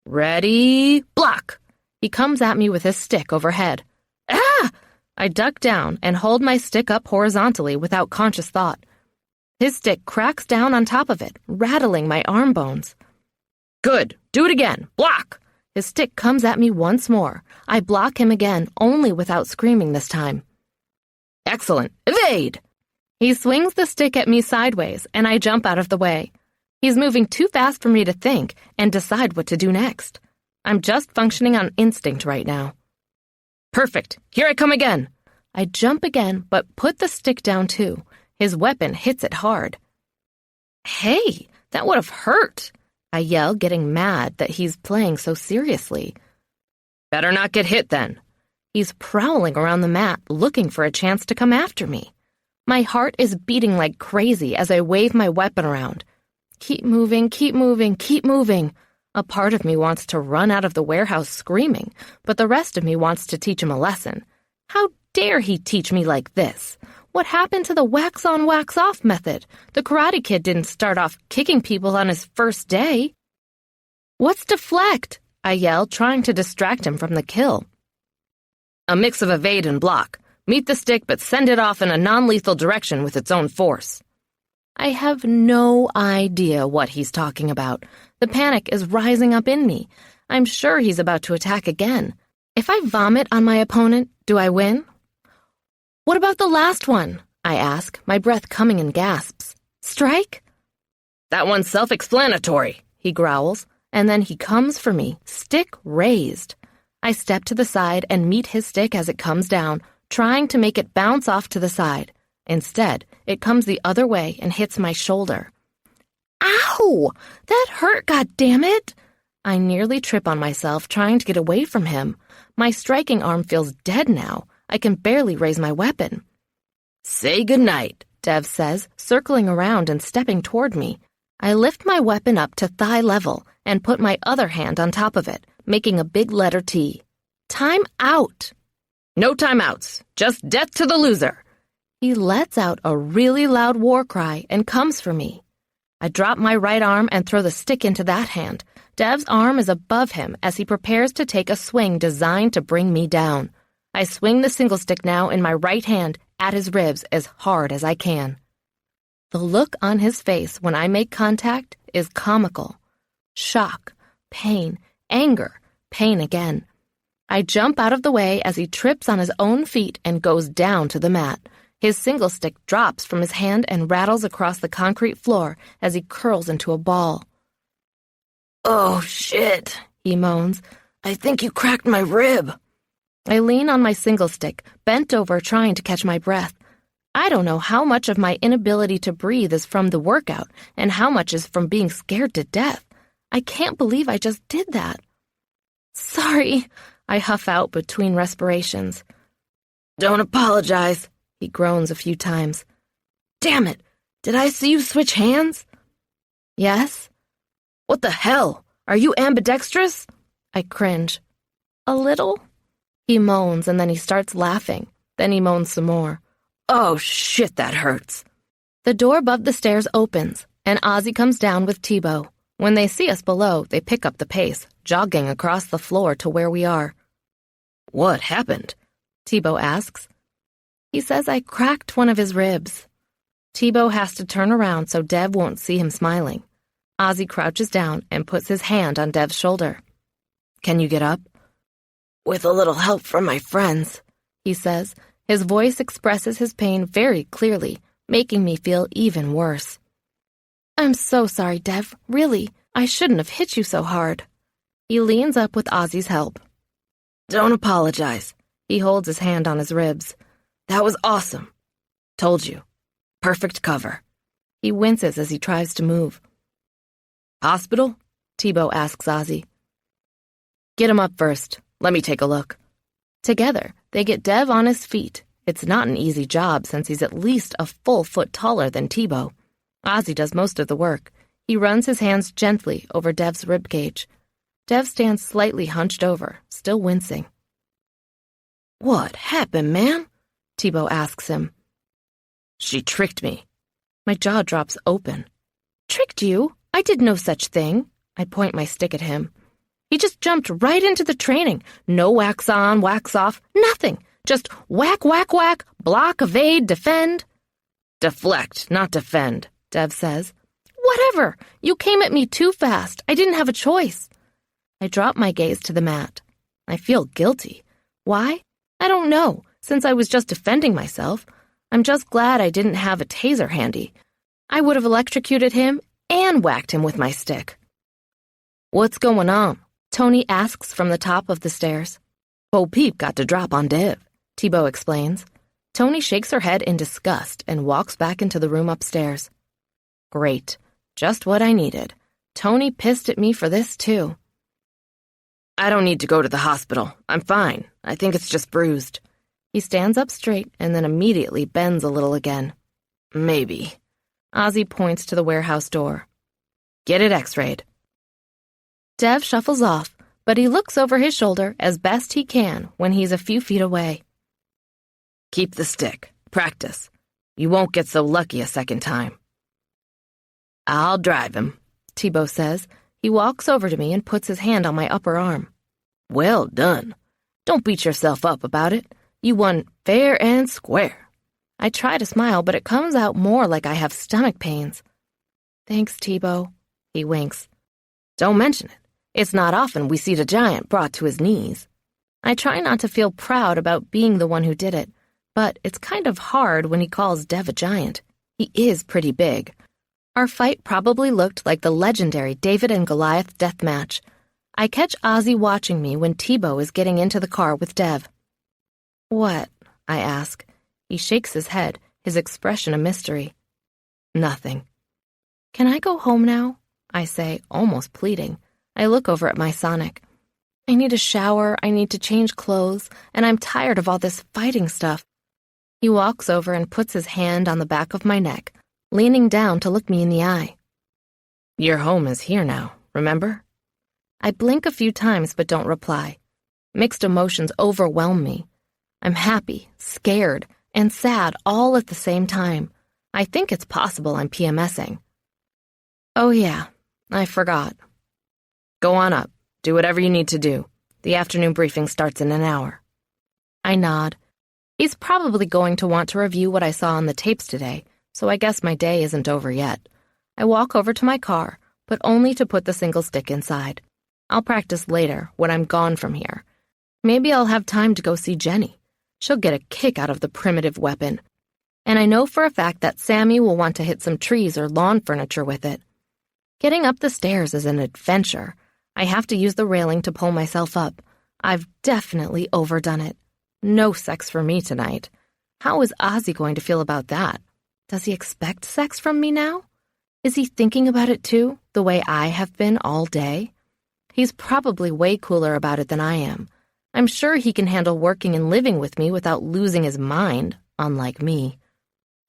Ready, block. He comes at me with his stick overhead. Ah! I duck down and hold my stick up horizontally without conscious thought. His stick cracks down on top of it, rattling my arm bones. Good. Do it again. Block. His stick comes at me once more. I block him again, only without screaming this time. Excellent. Evade! He swings the stick at me sideways, and I jump out of the way. He's moving too fast for me to think and decide what to do next. I'm just functioning on instinct right now. Perfect. Here I come again. I jump again, but put the stick down too. His weapon hits it hard. Hey, that would have hurt. I yell, getting mad that he's playing so seriously. Better not get hit then. He's prowling around the mat, looking for a chance to come after me. My heart is beating like crazy as I wave my weapon around. Keep moving, keep moving, keep moving. A part of me wants to run out of the warehouse screaming, but the rest of me wants to teach him a lesson. How dare he teach me like this? What happened to the wax-on, wax-off method? The Karate Kid didn't start off kicking people on his first day. What's deflect? I yell, trying to distract him from the kill. A mix of evade and block. Meet the stick, but send it off in a non-lethal direction with its own force. I have no idea what he's talking about. The panic is rising up in me. I'm sure he's about to attack again. If I vomit on my opponent, do I win? What about the last one? I ask, my breath coming in gasps. Strike? That one's self-explanatory, he growls, and then he comes for me, stick raised. I step to the side and meet his stick as it comes down, trying to make it bounce off to the side. Instead, it comes the other way and hits my shoulder. Ow! That hurt, goddammit! I nearly trip on myself trying to get away from him. My striking arm feels dead now. I can barely raise my weapon. Say goodnight, Dev says, circling around and stepping toward me. I lift my weapon up to thigh level and put my other hand on top of it, making a big letter T. Time out! No timeouts. Just death to the loser. He lets out a really loud war cry and comes for me. I drop my right arm and throw the stick into that hand. Dev's arm is above him as he prepares to take a swing designed to bring me down. I swing the single stick now in my right hand at his ribs as hard as I can. The look on his face when I make contact is comical. Shock, pain, anger, pain again. I jump out of the way as he trips on his own feet and goes down to the mat. His single stick drops from his hand and rattles across the concrete floor as he curls into a ball. "Oh, shit," he moans. "I think you cracked my rib." I lean on my single stick, bent over trying to catch my breath. I don't know how much of my inability to breathe is from the workout and how much is from being scared to death. I can't believe I just did that. "Sorry," I huff out between respirations. "Don't apologize," he groans a few times. "Damn it, did I see you switch hands?" "Yes." "What the hell? Are you ambidextrous?" I cringe. "A little?" He moans and then he starts laughing. Then he moans some more. "Oh, shit, that hurts." The door above the stairs opens, and Ozzy comes down with Tebow. When they see us below, they pick up the pace, jogging across the floor to where we are. "What happened?" Tebow asks. He says I cracked one of his ribs. Tebow has to turn around so Dev won't see him smiling. Ozzy crouches down and puts his hand on Dev's shoulder. "Can you get up?" "With a little help from my friends," he says. His voice expresses his pain very clearly, making me feel even worse. "I'm so sorry, Dev. Really, I shouldn't have hit you so hard." He leans up with Ozzy's help. "Don't apologize." He holds his hand on his ribs. "That was awesome. Told you. Perfect cover." He winces as he tries to move. "Hospital?" Tebow asks Ozzy. "Get him up first. Let me take a look." Together, they get Dev on his feet. It's not an easy job since he's at least a full foot taller than Tebow. Ozzy does most of the work. He runs his hands gently over Dev's ribcage. Dev stands slightly hunched over, still wincing. "What happened, man?" Tebow asks him. "She tricked me." My jaw drops open. "Tricked you? I did no such thing." I point my stick at him. He just jumped right into the training. No wax on, wax off, nothing. Just whack, whack, whack, block, evade, defend. "Deflect, not defend," Dev says. "Whatever. You came at me too fast. I didn't have a choice." I drop my gaze to the mat. I feel guilty. Why? I don't know, since I was just defending myself. I'm just glad I didn't have a taser handy. I would have electrocuted him and whacked him with my stick. "What's going on?" Tony asks from the top of the stairs. "Bo Peep got to drop on Dev," Tebow explains. Tony shakes her head in disgust and walks back into the room upstairs. Great. Just what I needed. Tony pissed at me for this, too. "I don't need to go to the hospital. I'm fine. I think it's just bruised." He stands up straight and then immediately bends a little again. "Maybe." Ozzy points to the warehouse door. "Get it x-rayed." Dev shuffles off, but he looks over his shoulder as best he can when he's a few feet away. "Keep the stick. Practice. You won't get so lucky a second time." "I'll drive him," Tebow says. He walks over to me and puts his hand on my upper arm. "Well done. Don't beat yourself up about it. You won fair and square." I try to smile, but it comes out more like I have stomach pains. "Thanks, Tebow." He winks. "Don't mention it. It's not often we see the giant brought to his knees." I try not to feel proud about being the one who did it, but it's kind of hard when he calls Dev a giant. He is pretty big. Our fight probably looked like the legendary David and Goliath death match. I catch Ozzy watching me when Tebow is getting into the car with Dev. "What?" I ask. He shakes his head, his expression a mystery. "Nothing." "Can I go home now?" I say, almost pleading. I look over at my Sonic. I need a shower, I need to change clothes, and I'm tired of all this fighting stuff. He walks over and puts his hand on the back of my neck, leaning down to look me in the eye. "Your home is here now, remember?" I blink a few times but don't reply. Mixed emotions overwhelm me. I'm happy, scared, and sad all at the same time. I think it's possible I'm PMSing. Oh yeah, I forgot. Go on up. Do whatever you need to do. The afternoon briefing starts in an hour. I nod. He's probably going to want to review what I saw on the tapes today, so I guess my day isn't over yet. I walk over to my car, but only to put the single stick inside. I'll practice later, when I'm gone from here. Maybe I'll have time to go see Jenny. She'll get a kick out of the primitive weapon. And I know for a fact that Sammy will want to hit some trees or lawn furniture with it. Getting up the stairs is an adventure. I have to use the railing to pull myself up. I've definitely overdone it. No sex for me tonight. How is Ozzy going to feel about that? Does he expect sex from me now? Is he thinking about it too, the way I have been all day? He's probably way cooler about it than I am. I'm sure he can handle working and living with me without losing his mind, unlike me.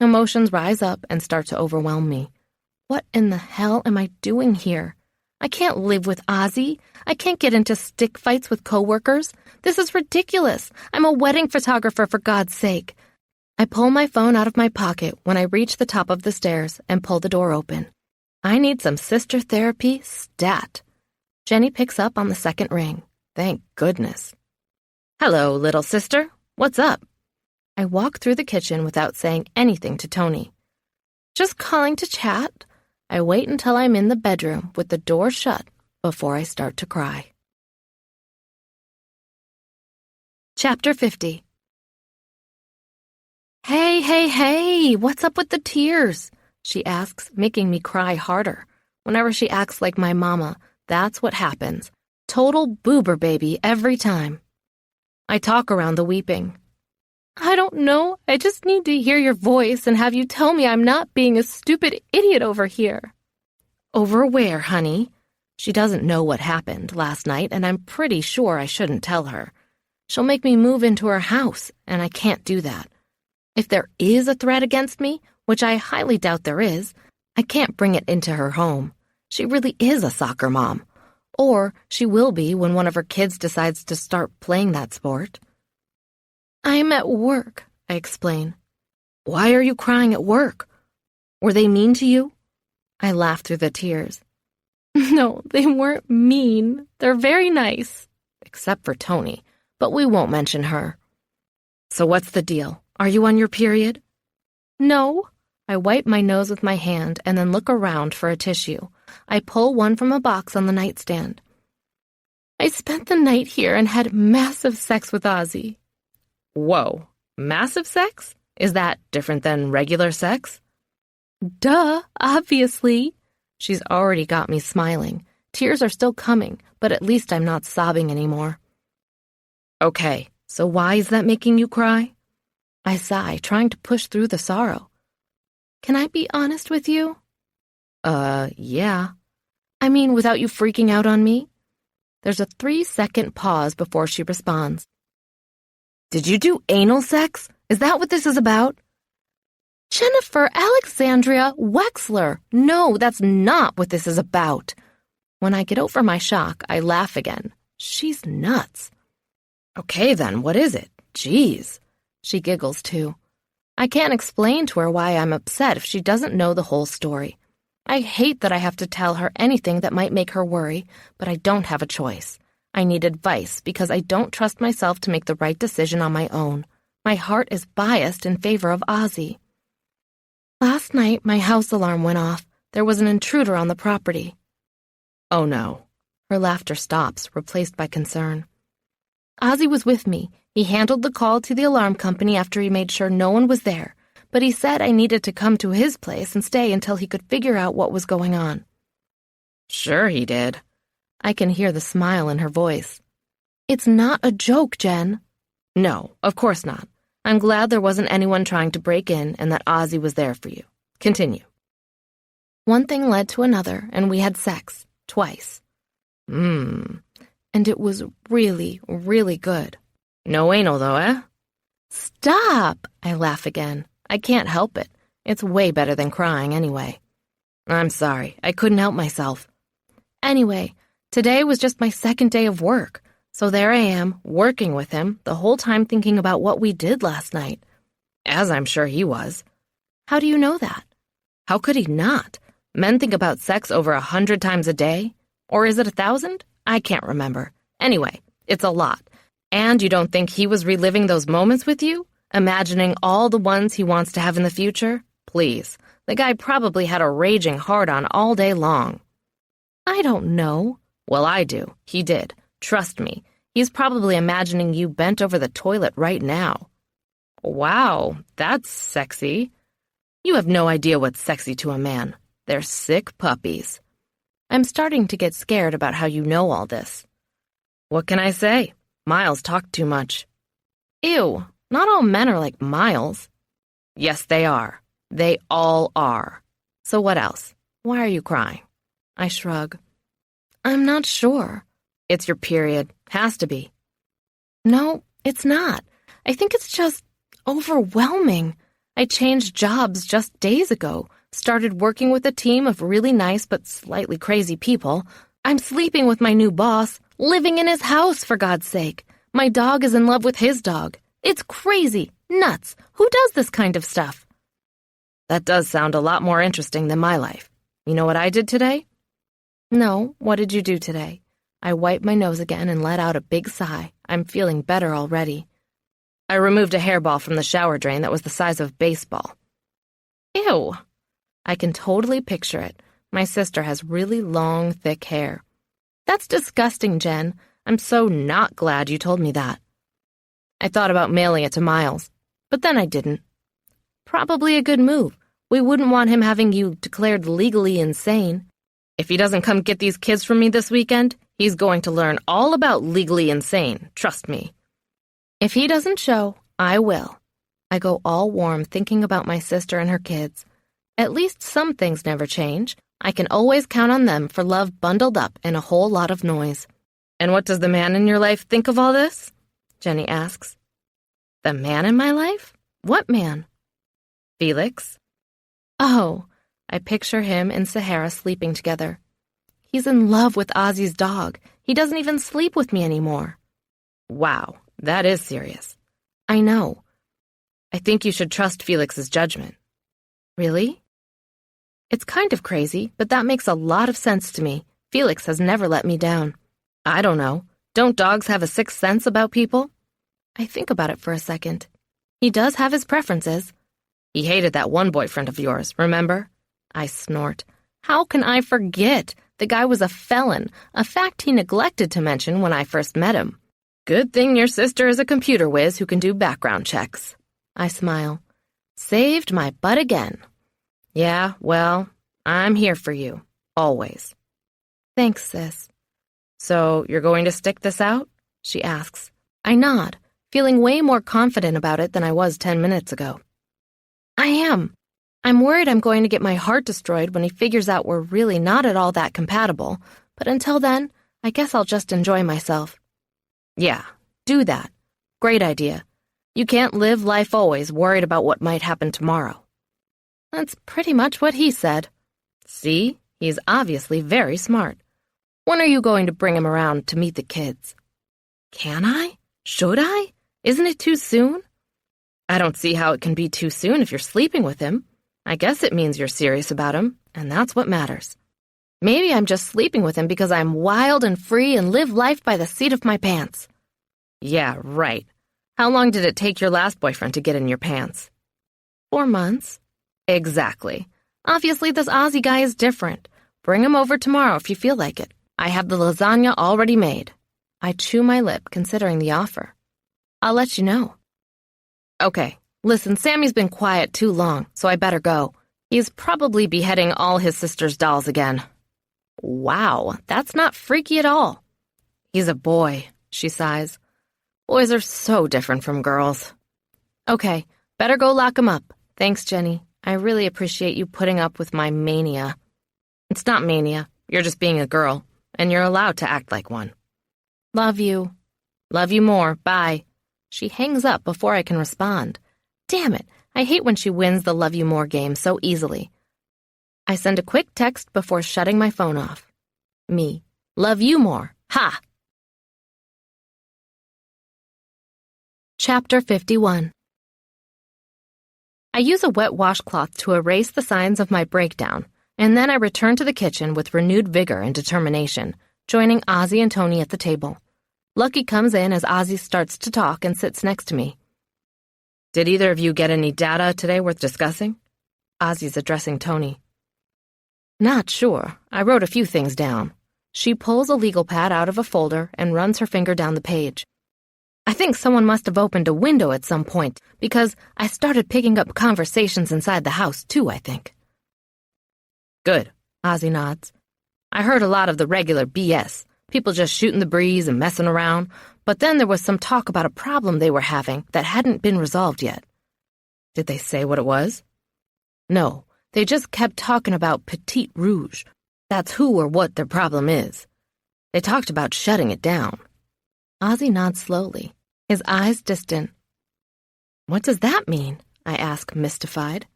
Emotions rise up and start to overwhelm me. What in the hell am I doing here? I can't live with Ozzy. I can't get into stick fights with coworkers. This is ridiculous. I'm a wedding photographer, for God's sake. I pull my phone out of my pocket when I reach the top of the stairs and pull the door open. I need some sister therapy stat. Jenny picks up on the second ring. Thank goodness. Hello, little sister. What's up? I walk through the kitchen without saying anything to Tony. Just calling to chat. I wait until I'm in the bedroom with the door shut before I start to cry. Chapter 50. Hey, what's up with the tears? She asks, making me cry harder. Whenever she acts like my mama, that's what happens. Total boober baby every time. I talk around the weeping. I don't know. I just need to hear your voice and have you tell me I'm not being a stupid idiot over here. Over where, honey? She doesn't know what happened last night, and I'm pretty sure I shouldn't tell her. She'll make me move into her house, and I can't do that. If there is a threat against me, which I highly doubt there is, I can't bring it into her home. She really is a soccer mom. Or she will be when one of her kids decides to start playing that sport. I'm at work, I explain. Why are you crying at work? Were they mean to you? I laugh through the tears. No, they weren't mean. They're very nice. Except for Tony, but we won't mention her. So what's the deal? Are you on your period? No. I wipe my nose with my hand and then look around for a tissue. I pull one from a box on the nightstand. I spent the night here and had massive sex with Ozzy. Whoa, massive sex? Is that different than regular sex? Duh, obviously. She's already got me smiling. Tears are still coming, but at least I'm not sobbing anymore. Okay, so why is that making you cry? I sigh, trying to push through the sorrow. Can I be honest with you? Yeah. I mean, without you freaking out on me? There's a 3-second pause before she responds. Did you do anal sex? Is that what this is about? Jennifer Alexandria Wexler. No, that's not what this is about. When I get over my shock, I laugh again. She's nuts. Okay then, what is it? Jeez. She giggles too. I can't explain to her why I'm upset if she doesn't know the whole story. I hate that I have to tell her anything that might make her worry, but I don't have a choice. I need advice because I don't trust myself to make the right decision on my own. My heart is biased in favor of Ozzy. Last night, my house alarm went off. There was an intruder on the property. Oh no. Her laughter stops, replaced by concern. Ozzy was with me. He handled the call to the alarm company after he made sure no one was there, but he said I needed to come to his place and stay until he could figure out what was going on. Sure he did. I can hear the smile in her voice. It's not a joke, Jen. No, of course not. I'm glad there wasn't anyone trying to break in and that Ozzy was there for you. Continue. One thing led to another, and we had sex. Twice. And it was really, really good. No anal, though, eh? Stop! I laugh again. I can't help it. It's way better than crying, anyway. I'm sorry. I couldn't help myself. Anyway, today was just my second day of work. So there I am, working with him, the whole time thinking about what we did last night. As I'm sure he was. How do you know that? How could he not? Men think about sex over 100 times a day. Or is it 1,000? I can't remember. Anyway, it's a lot. And you don't think he was reliving those moments with you? Imagining all the ones he wants to have in the future? Please. The guy probably had a raging hard-on all day long. I don't know. Well, I do. He did. Trust me. He's probably imagining you bent over the toilet right now. Wow, that's sexy. You have no idea what's sexy to a man. They're sick puppies. I'm starting to get scared about how you know all this. What can I say? Miles talked too much. Ew, not all men are like Miles. Yes, they are. They all are. So what else? Why are you crying? I shrug. I'm not sure. It's your period. Has to be. No, it's not. I think it's just overwhelming. I changed jobs just days ago, started working with a team of really nice but slightly crazy people. I'm sleeping with my new boss, living in his house, for God's sake. My dog is in love with his dog. It's crazy, nuts. Who does this kind of stuff? That does sound a lot more interesting than my life. You know what I did today? No, what did you do today? I wiped my nose again and let out a big sigh. I'm feeling better already. I removed a hairball from the shower drain that was the size of a baseball. Ew. I can totally picture it. My sister has really long, thick hair. That's disgusting, Jen. I'm so not glad you told me that. I thought about mailing it to Miles, but then I didn't. Probably a good move. We wouldn't want him having you declared legally insane. If he doesn't come get these kids from me this weekend, he's going to learn all about legally insane, trust me. If he doesn't show, I will. I go all warm thinking about my sister and her kids. At least some things never change. I can always count on them for love bundled up in a whole lot of noise. And what does the man in your life think of all this? Jenny asks. The man in my life? What man? Felix. Oh, I picture him and Sahara sleeping together. He's in love with Ozzy's dog. He doesn't even sleep with me anymore. Wow, that is serious. I know. I think you should trust Felix's judgment. Really? It's kind of crazy, but that makes a lot of sense to me. Felix has never let me down. I don't know. Don't dogs have a sixth sense about people? I think about it for a second. He does have his preferences. He hated that one boyfriend of yours, remember? I snort. How can I forget? The guy was a felon, a fact he neglected to mention when I first met him. Good thing your sister is a computer whiz who can do background checks. I smile. Saved my butt again. Yeah, well, I'm here for you. Always. Thanks, sis. So you're going to stick this out? She asks. I nod, feeling way more confident about it than I was 10 minutes ago. I am. I'm worried I'm going to get my heart destroyed when he figures out we're really not at all that compatible, but until then, I guess I'll just enjoy myself. Yeah, do that. Great idea. You can't live life always worried about what might happen tomorrow. That's pretty much what he said. See? He's obviously very smart. When are you going to bring him around to meet the kids? Can I? Should I? Isn't it too soon? I don't see how it can be too soon if you're sleeping with him. I guess it means you're serious about him, and that's what matters. Maybe I'm just sleeping with him because I'm wild and free and live life by the seat of my pants. Yeah, right. How long did it take your last boyfriend to get in your pants? 4 months. Exactly. Obviously, this Aussie guy is different. Bring him over tomorrow if you feel like it. I have the lasagna already made. I chew my lip, considering the offer. I'll let you know. Okay, listen, Sammy's been quiet too long, so I better go. He's probably beheading all his sister's dolls again. Wow, that's not freaky at all. He's a boy, she sighs. Boys are so different from girls. Okay, better go lock him up. Thanks, Jenny. I really appreciate you putting up with my mania. It's not mania. You're just being a girl, and you're allowed to act like one. Love you. Love you more. Bye. She hangs up before I can respond. Damn it, I hate when she wins the love you more game so easily. I send a quick text before shutting my phone off. Me. Love you more. Ha! Chapter 51. I use a wet washcloth to erase the signs of my breakdown, and then I return to the kitchen with renewed vigor and determination, joining Ozzy and Tony at the table. Lucky comes in as Ozzy starts to talk and sits next to me. Did either of you get any data today worth discussing? Ozzy's addressing Tony. Not sure. I wrote a few things down. She pulls a legal pad out of a folder and runs her finger down the page. I think someone must have opened a window at some point, because I started picking up conversations inside the house, too, I think. Good, Ozzy nods. I heard a lot of the regular BS, people just shooting the breeze and messing around, but then there was some talk about a problem they were having that hadn't been resolved yet. Did they say what it was? No, they just kept talking about Petit Rouge. That's who or what their problem is. They talked about shutting it down. Ozzy nods slowly, his eyes distant. What does that mean? I ask, mystified.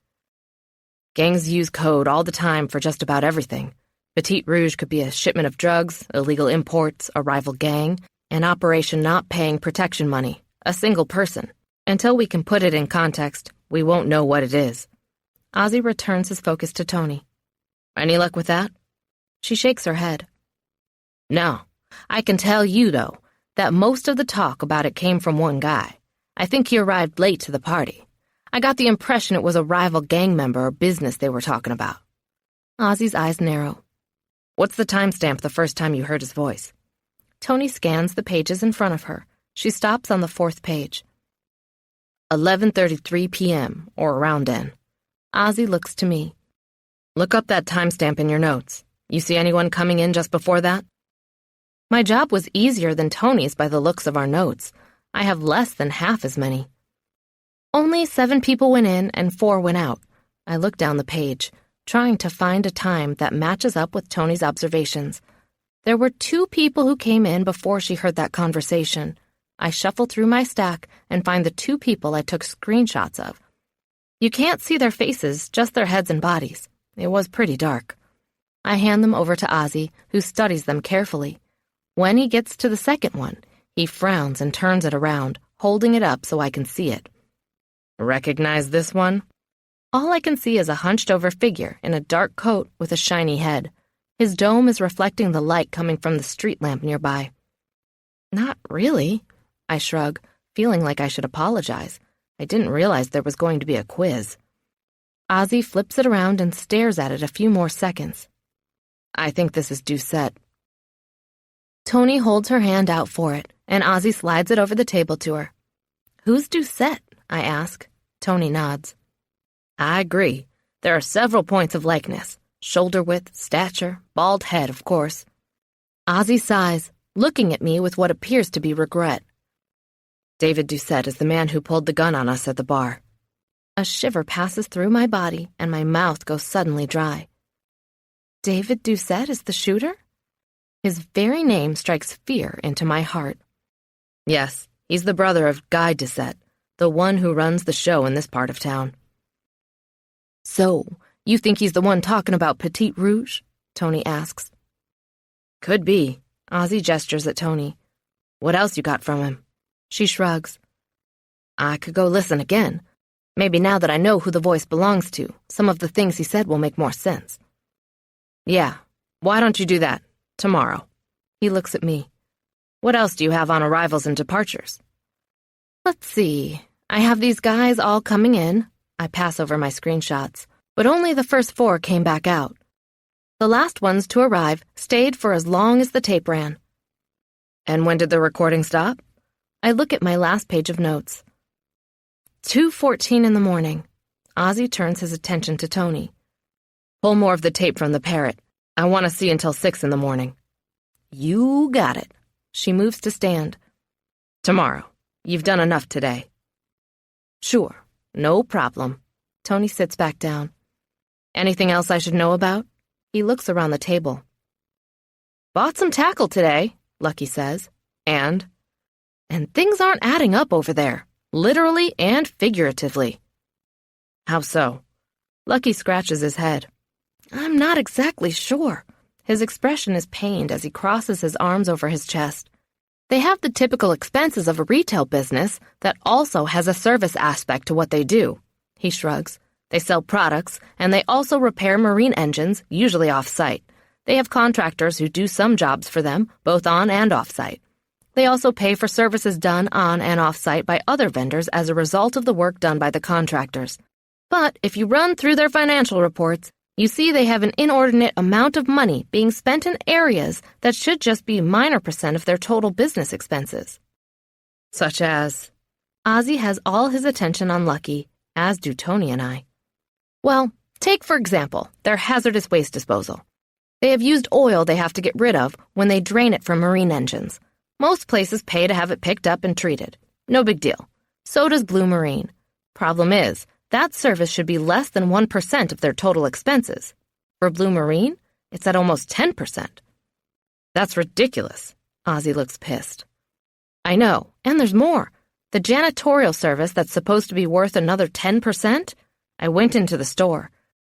Gangs use code all the time for just about everything. Petit Rouge could be a shipment of drugs, illegal imports, a rival gang, an operation not paying protection money, a single person. Until we can put it in context, we won't know what it is. Ozzy returns his focus to Tony. Any luck with that? She shakes her head. No. I can tell you, though, that most of the talk about it came from one guy. I think he arrived late to the party. I got the impression it was a rival gang member or business they were talking about. Ozzy's eyes narrow. What's the timestamp the first time you heard his voice? Tony scans the pages in front of her. She stops on the 4th page. 11:33 p.m., or around then. Ozzy looks to me. Look up that timestamp in your notes. You see anyone coming in just before that? My job was easier than Tony's by the looks of our notes. I have less than half as many. Only 7 people went in and 4 went out. I look down the page, trying to find a time that matches up with Tony's observations. There were 2 people who came in before she heard that conversation. I shuffle through my stack and find the 2 people I took screenshots of. You can't see their faces, just their heads and bodies. It was pretty dark. I hand them over to Ozzy, who studies them carefully. When he gets to the second one, he frowns and turns it around, holding it up so I can see it. Recognize this one? All I can see is a hunched-over figure in a dark coat with a shiny head. His dome is reflecting the light coming from the street lamp nearby. Not really, I shrug, feeling like I should apologize. I didn't realize there was going to be a quiz. Ozzy flips it around and stares at it a few more seconds. I think this is Doucette. Tony holds her hand out for it, and Ozzy slides it over the table to her. Who's Doucette? I ask. Tony nods. I agree. There are several points of likeness. Shoulder width, stature, bald head, of course. Ozzy sighs, looking at me with what appears to be regret. David Doucette is the man who pulled the gun on us at the bar. A shiver passes through my body, and my mouth goes suddenly dry. David Doucette is the shooter? His very name strikes fear into my heart. Yes, he's the brother of Guy Doucette, the one who runs the show in this part of town. So, you think he's the one talking about Petit Rouge? Tony asks. Could be. Ozzy gestures at Tony. What else you got from him? She shrugs. I could go listen again. Maybe now that I know who the voice belongs to, some of the things he said will make more sense. Yeah, why don't you do that? Tomorrow. He looks at me. What else do you have on arrivals and departures? Let's see. I have these guys all coming in. I pass over my screenshots, but only the first 4 came back out. The last ones to arrive stayed for as long as the tape ran. And when did the recording stop? I look at my last page of notes. 2:14 in the morning. Ozzy turns his attention to Tony. Pull more of the tape from the parrot. I want to see until 6 in the morning. You got it. She moves to stand. Tomorrow. You've done enough today. Sure. No problem. Tony sits back down. Anything else I should know about? He looks around the table. Bought some tackle today, Lucky says. And things aren't adding up over there, literally and figuratively. How so? Lucky scratches his head. I'm not exactly sure. His expression is pained as he crosses his arms over his chest. They have the typical expenses of a retail business that also has a service aspect to what they do. he shrugs. They sell products, and they also repair marine engines, usually off-site. They have contractors who do some jobs for them, both on and off-site. They also pay for services done on and off-site by other vendors as a result of the work done by the contractors. But if you run through their financial reports, you see they have an inordinate amount of money being spent in areas that should just be a minor % of their total business expenses. Such as... Ozzy has all his attention on Lucky, as do Tony and I. Well, take, for example, their hazardous waste disposal. They have used oil they have to get rid of when they drain it from marine engines. Most places pay to have it picked up and treated. No big deal. So does Blue Marine. Problem is, that service should be less than 1% of their total expenses. For Blue Marine, it's at almost 10%. That's ridiculous. Ozzy looks pissed. I know, and there's more. The janitorial service that's supposed to be worth another 10%? I went into the store.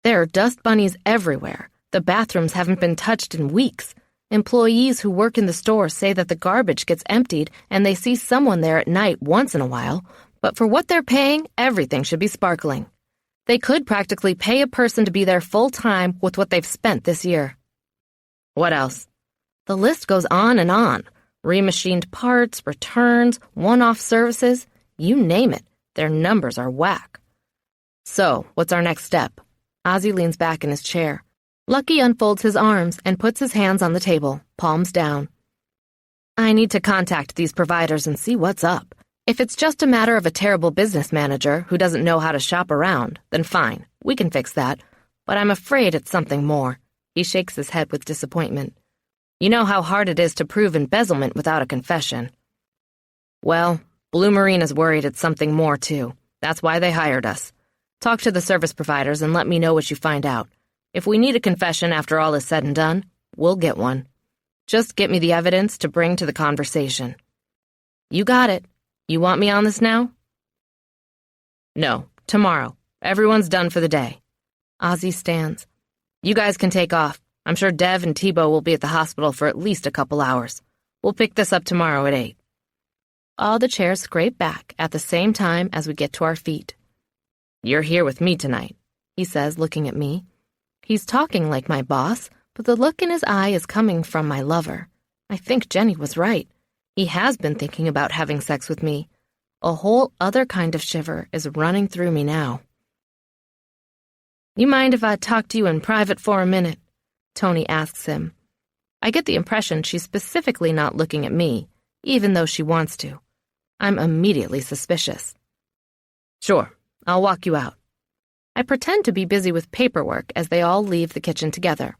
There are dust bunnies everywhere. The bathrooms haven't been touched in weeks. Employees who work in the store say that the garbage gets emptied and they see someone there at night once in a while, but for what they're paying, everything should be sparkling. They could practically pay a person to be there full-time with what they've spent this year. What else? The list goes on and on. Remachined parts, returns, one-off services, you name it, their numbers are whack. So, what's our next step? Ozzy leans back in his chair. Lucky unfolds his arms and puts his hands on the table, palms down. I need to contact these providers and see what's up. If it's just a matter of a terrible business manager who doesn't know how to shop around, then fine, we can fix that. But I'm afraid it's something more. He shakes his head with disappointment. You know how hard it is to prove embezzlement without a confession. Well, Blue Marine is worried it's something more, too. That's why they hired us. Talk to the service providers and let me know what you find out. If we need a confession after all is said and done, we'll get one. Just get me the evidence to bring to the conversation. You got it. You want me on this now? No, tomorrow. Everyone's done for the day. Ozzy stands. You guys can take off. I'm sure Dev and Tebow will be at the hospital for at least a couple hours. We'll pick this up tomorrow at 8. All the chairs scrape back at the same time as we get to our feet. You're here with me tonight, he says, looking at me. He's talking like my boss, but the look in his eye is coming from my lover. I think Jenny was right. He has been thinking about having sex with me. A whole other kind of shiver is running through me now. You mind if I talk to you in private for a minute? Tony asks him. I get the impression she's specifically not looking at me, even though she wants to. I'm immediately suspicious. Sure, I'll walk you out. I pretend to be busy with paperwork as they all leave the kitchen together.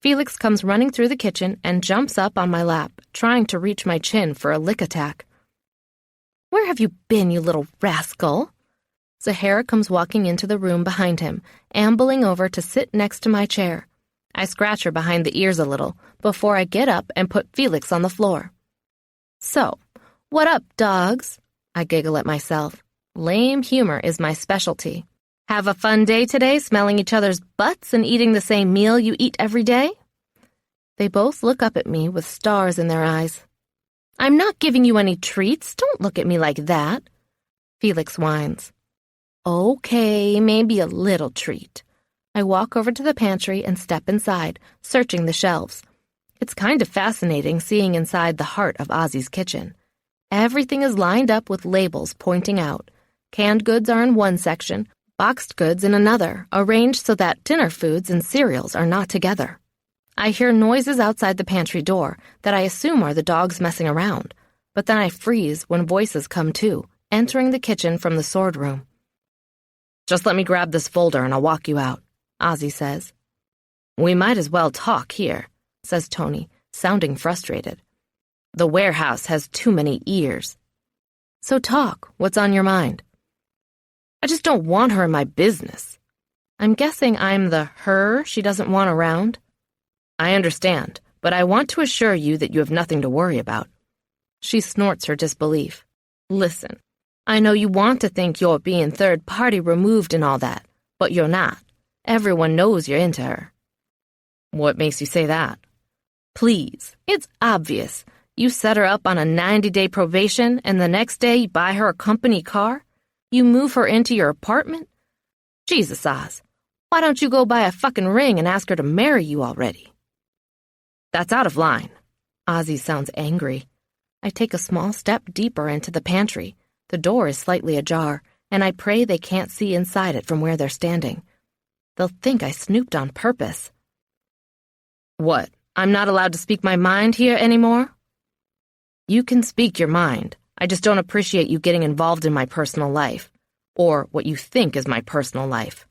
Felix comes running through the kitchen and jumps up on my lap, trying to reach my chin for a lick attack. Where have you been, you little rascal? Zahara comes walking into the room behind him, ambling over to sit next to my chair. I scratch her behind the ears a little before I get up and put Felix on the floor. So, what up, dogs? I giggle at myself. Lame humor is my specialty. Have a fun day today, smelling each other's butts and eating the same meal you eat every day? They both look up at me with stars in their eyes. I'm not giving you any treats. Don't look at me like that. Felix whines. Okay, maybe a little treat. I walk over to the pantry and step inside, searching the shelves. It's kind of fascinating seeing inside the heart of Ozzy's kitchen. Everything is lined up with labels pointing out. Canned goods are in one section, boxed goods in another, arranged so that dinner foods and cereals are not together. I hear noises outside the pantry door that I assume are the dogs messing around, but then I freeze when voices come too, entering the kitchen from the sword room. Just let me grab this folder and I'll walk you out, Ozzy says. We might as well talk here, says Tony, sounding frustrated. The warehouse has too many ears. So talk, what's on your mind? I just don't want her in my business. I'm guessing I'm the her she doesn't want around. I understand, but I want to assure you that you have nothing to worry about. She snorts her disbelief. Listen, I know you want to think you're being third-party removed and all that, but you're not. Everyone knows you're into her. What makes you say that? Please, it's obvious. You set her up on a 90-day probation, and the next day you buy her a company car? You move her into your apartment? Jesus, Oz, why don't you go buy a fucking ring and ask her to marry you already? That's out of line. Ozzy sounds angry. I take a small step deeper into the pantry. The door is slightly ajar, and I pray they can't see inside it from where they're standing. They'll think I snooped on purpose. What, I'm not allowed to speak my mind here anymore? You can speak your mind. I just don't appreciate you getting involved in my personal life, or what you think is my personal life.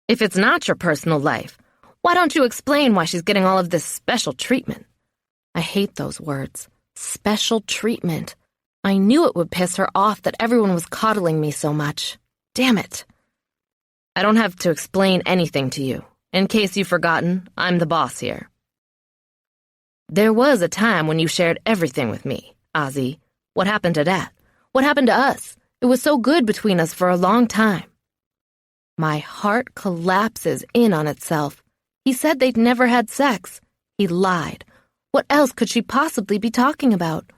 If it's not your personal life, why don't you explain why she's getting all of this special treatment? I hate those words. Special treatment. I knew it would piss her off that everyone was coddling me so much. Damn it. I don't have to explain anything to you. In case you've forgotten, I'm the boss here. There was a time when you shared everything with me, Ozzy. What happened to that? What happened to us? It was so good between us for a long time. My heart collapses in on itself. He said they'd never had sex. He lied. What else could she possibly be talking about?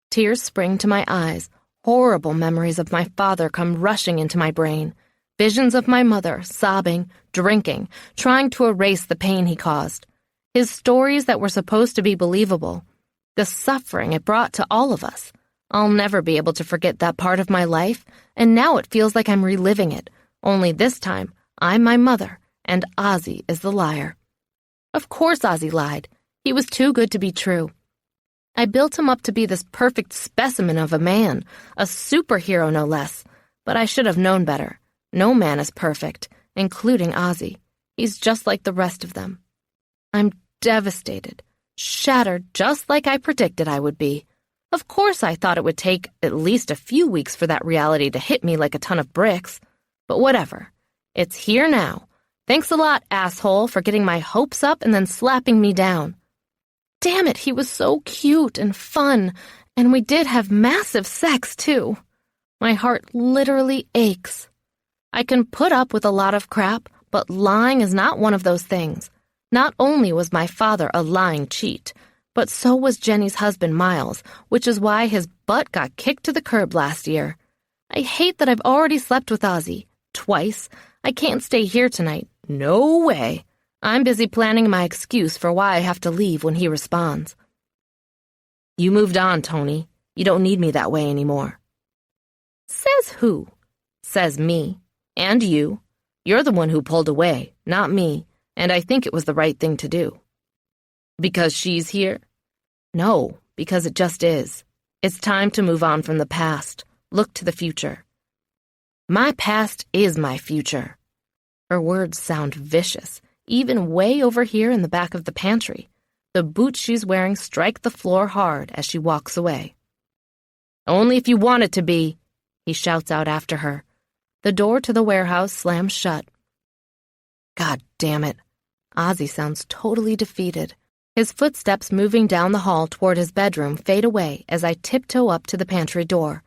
Tears spring to my eyes. Horrible memories of my father come rushing into my brain. Visions of my mother, sobbing, drinking, trying to erase the pain he caused. His stories that were supposed to be believable. The suffering it brought to all of us. I'll never be able to forget that part of my life, and now it feels like I'm reliving it. Only this time, I'm my mother, and Ozzy is the liar. Of course Ozzy lied. He was too good to be true. I built him up to be this perfect specimen of a man, a superhero no less, but I should have known better. No man is perfect, including Ozzy. He's just like the rest of them. I'm devastated, shattered just like I predicted I would be. Of course I thought it would take at least a few weeks for that reality to hit me like a ton of bricks. But whatever. It's here now. Thanks a lot, asshole, for getting my hopes up and then slapping me down. Damn it, he was so cute and fun, and we did have massive sex, too. My heart literally aches. I can put up with a lot of crap, but lying is not one of those things. Not only was my father a lying cheat, but so was Jenny's husband, Miles, which is why his butt got kicked to the curb last year. I hate that I've already slept with Ozzy. Twice. I can't stay here tonight. No way. I'm busy planning my excuse for why I have to leave when he responds. You moved on, Tony. You don't need me that way anymore. Says who? Says me. And you. You're the one who pulled away, not me, and I think it was the right thing to do. Because she's here? No, because it just is. It's time to move on from the past. Look to the future. My past is my future. Her words sound vicious, even way over here in the back of the pantry. The boots she's wearing strike the floor hard as she walks away. Only if you want it to be, he shouts out after her. The door to the warehouse slams shut. God damn it. Ozzy sounds totally defeated. His footsteps moving down the hall toward his bedroom fade away as I tiptoe up to the pantry door.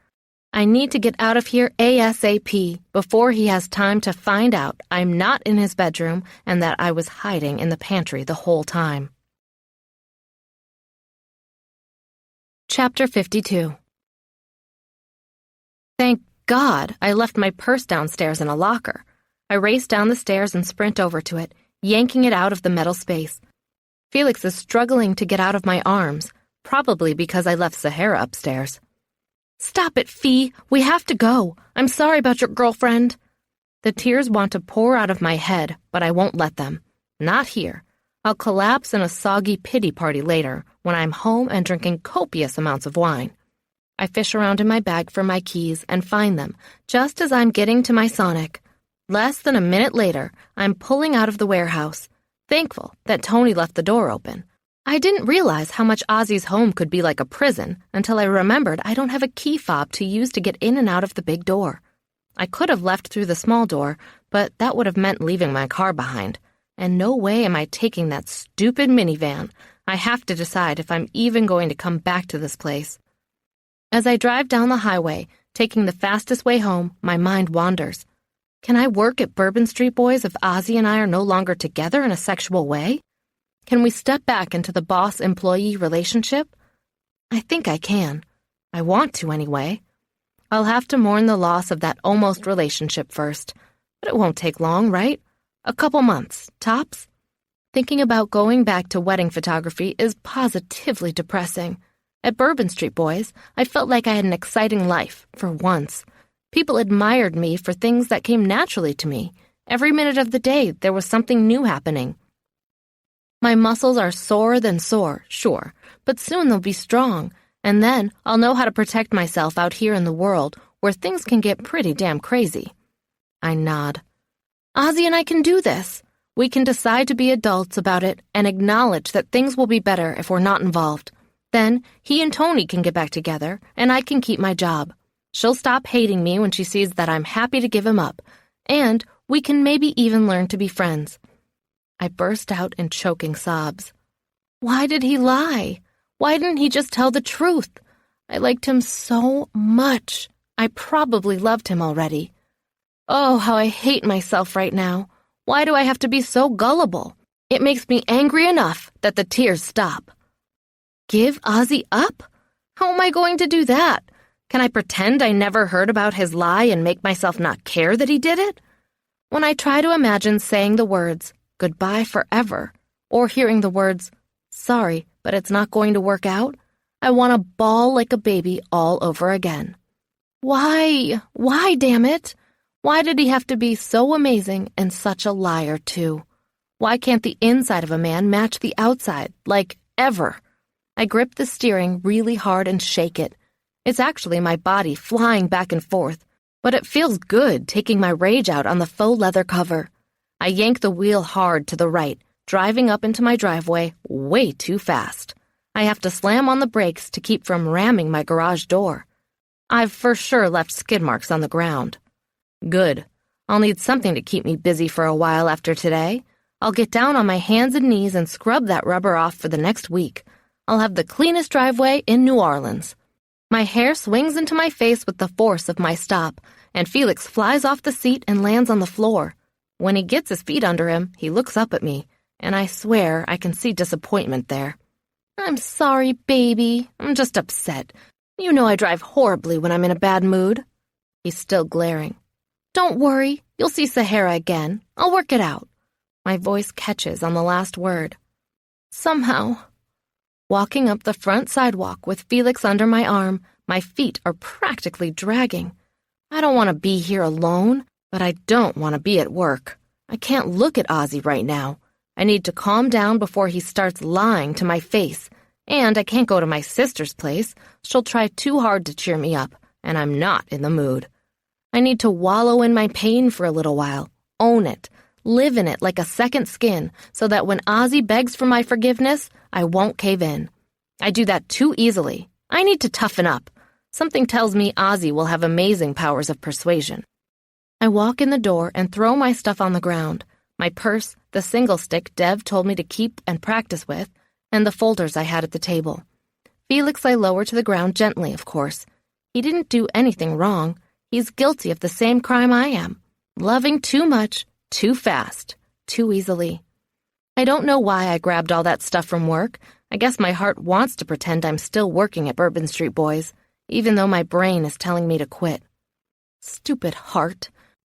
I need to get out of here ASAP before he has time to find out I'm not in his bedroom and that I was hiding in the pantry the whole time. Chapter 52. Thank God I left my purse downstairs in a locker. I race down the stairs and sprint over to it, yanking it out of the metal space. Felix is struggling to get out of my arms, probably because I left Sahara upstairs. Stop it, Fee. We have to go. I'm sorry about your girlfriend. The tears want to pour out of my head, but I won't let them. Not here. I'll collapse in a soggy pity party later when I'm home and drinking copious amounts of wine. I fish around in my bag for my keys and find them just as I'm getting to my Sonic. Less than a minute later, I'm pulling out of the warehouse, thankful that Tony left the door open. I didn't realize how much Ozzy's home could be like a prison until I remembered I don't have a key fob to use to get in and out of the big door. I could have left through the small door, but that would have meant leaving my car behind. And no way am I taking that stupid minivan. I have to decide if I'm even going to come back to this place. As I drive down the highway, taking the fastest way home, my mind wanders. Can I work at Bourbon Street Boys if Ozzy and I are no longer together in a sexual way? Can we step back into the boss-employee relationship? I think I can. I want to anyway. I'll have to mourn the loss of that almost relationship first. But it won't take long, right? A couple months, tops. Thinking about going back to wedding photography is positively depressing. At Bourbon Street Boys, I felt like I had an exciting life, for once. People admired me for things that came naturally to me. Every minute of the day, there was something new happening. My muscles are sorer than sore, sure, but soon they'll be strong, and then I'll know how to protect myself out here in the world where things can get pretty damn crazy. I nod. Ozzy and I can do this. We can decide to be adults about it and acknowledge that things will be better if we're not involved. Then he and Tony can get back together, and I can keep my job. She'll stop hating me when she sees that I'm happy to give him up, and we can maybe even learn to be friends. I burst out in choking sobs. Why did he lie? Why didn't he just tell the truth? I liked him so much. I probably loved him already. Oh, how I hate myself right now. Why do I have to be so gullible? It makes me angry enough that the tears stop. Give Ozzy up? How am I going to do that? Can I pretend I never heard about his lie and make myself not care that he did it? When I try to imagine saying the words, goodbye forever, or hearing the words, sorry, but it's not going to work out, I want to bawl like a baby all over again. Why? Why, damn it? Why did he have to be so amazing and such a liar, too? Why can't the inside of a man match the outside, like, ever? I grip the steering really hard and shake it. It's actually my body flying back and forth, but it feels good taking my rage out on the faux leather cover. I yank the wheel hard to the right, driving up into my driveway way too fast. I have to slam on the brakes to keep from ramming my garage door. I've for sure left skid marks on the ground. Good. I'll need something to keep me busy for a while after today. I'll get down on my hands and knees and scrub that rubber off for the next week. I'll have the cleanest driveway in New Orleans. My hair swings into my face with the force of my stop, and Felix flies off the seat and lands on the floor. When he gets his feet under him, he looks up at me, and I swear I can see disappointment there. I'm sorry, baby. I'm just upset. You know I drive horribly when I'm in a bad mood. He's still glaring. Don't worry. You'll see Sahara again. I'll work it out. My voice catches on the last word. Somehow. Walking up the front sidewalk with Felix under my arm, my feet are practically dragging. I don't want to be here alone, but I don't want to be at work. I can't look at Ozzy right now. I need to calm down before he starts lying to my face. And I can't go to my sister's place. She'll try too hard to cheer me up, and I'm not in the mood. I need to wallow in my pain for a little while, own it, live in it like a second skin, so that when Ozzy begs for my forgiveness, I won't cave in. I do that too easily. I need to toughen up. Something tells me Ozzy will have amazing powers of persuasion. I walk in the door and throw my stuff on the ground. My purse, the single stick Dev told me to keep and practice with, and the folders I had at the table. Felix I lower to the ground gently, of course. He didn't do anything wrong. He's guilty of the same crime I am. Loving too much, too fast, too easily. I don't know why I grabbed all that stuff from work. I guess my heart wants to pretend I'm still working at Bourbon Street Boys, even though my brain is telling me to quit. Stupid heart.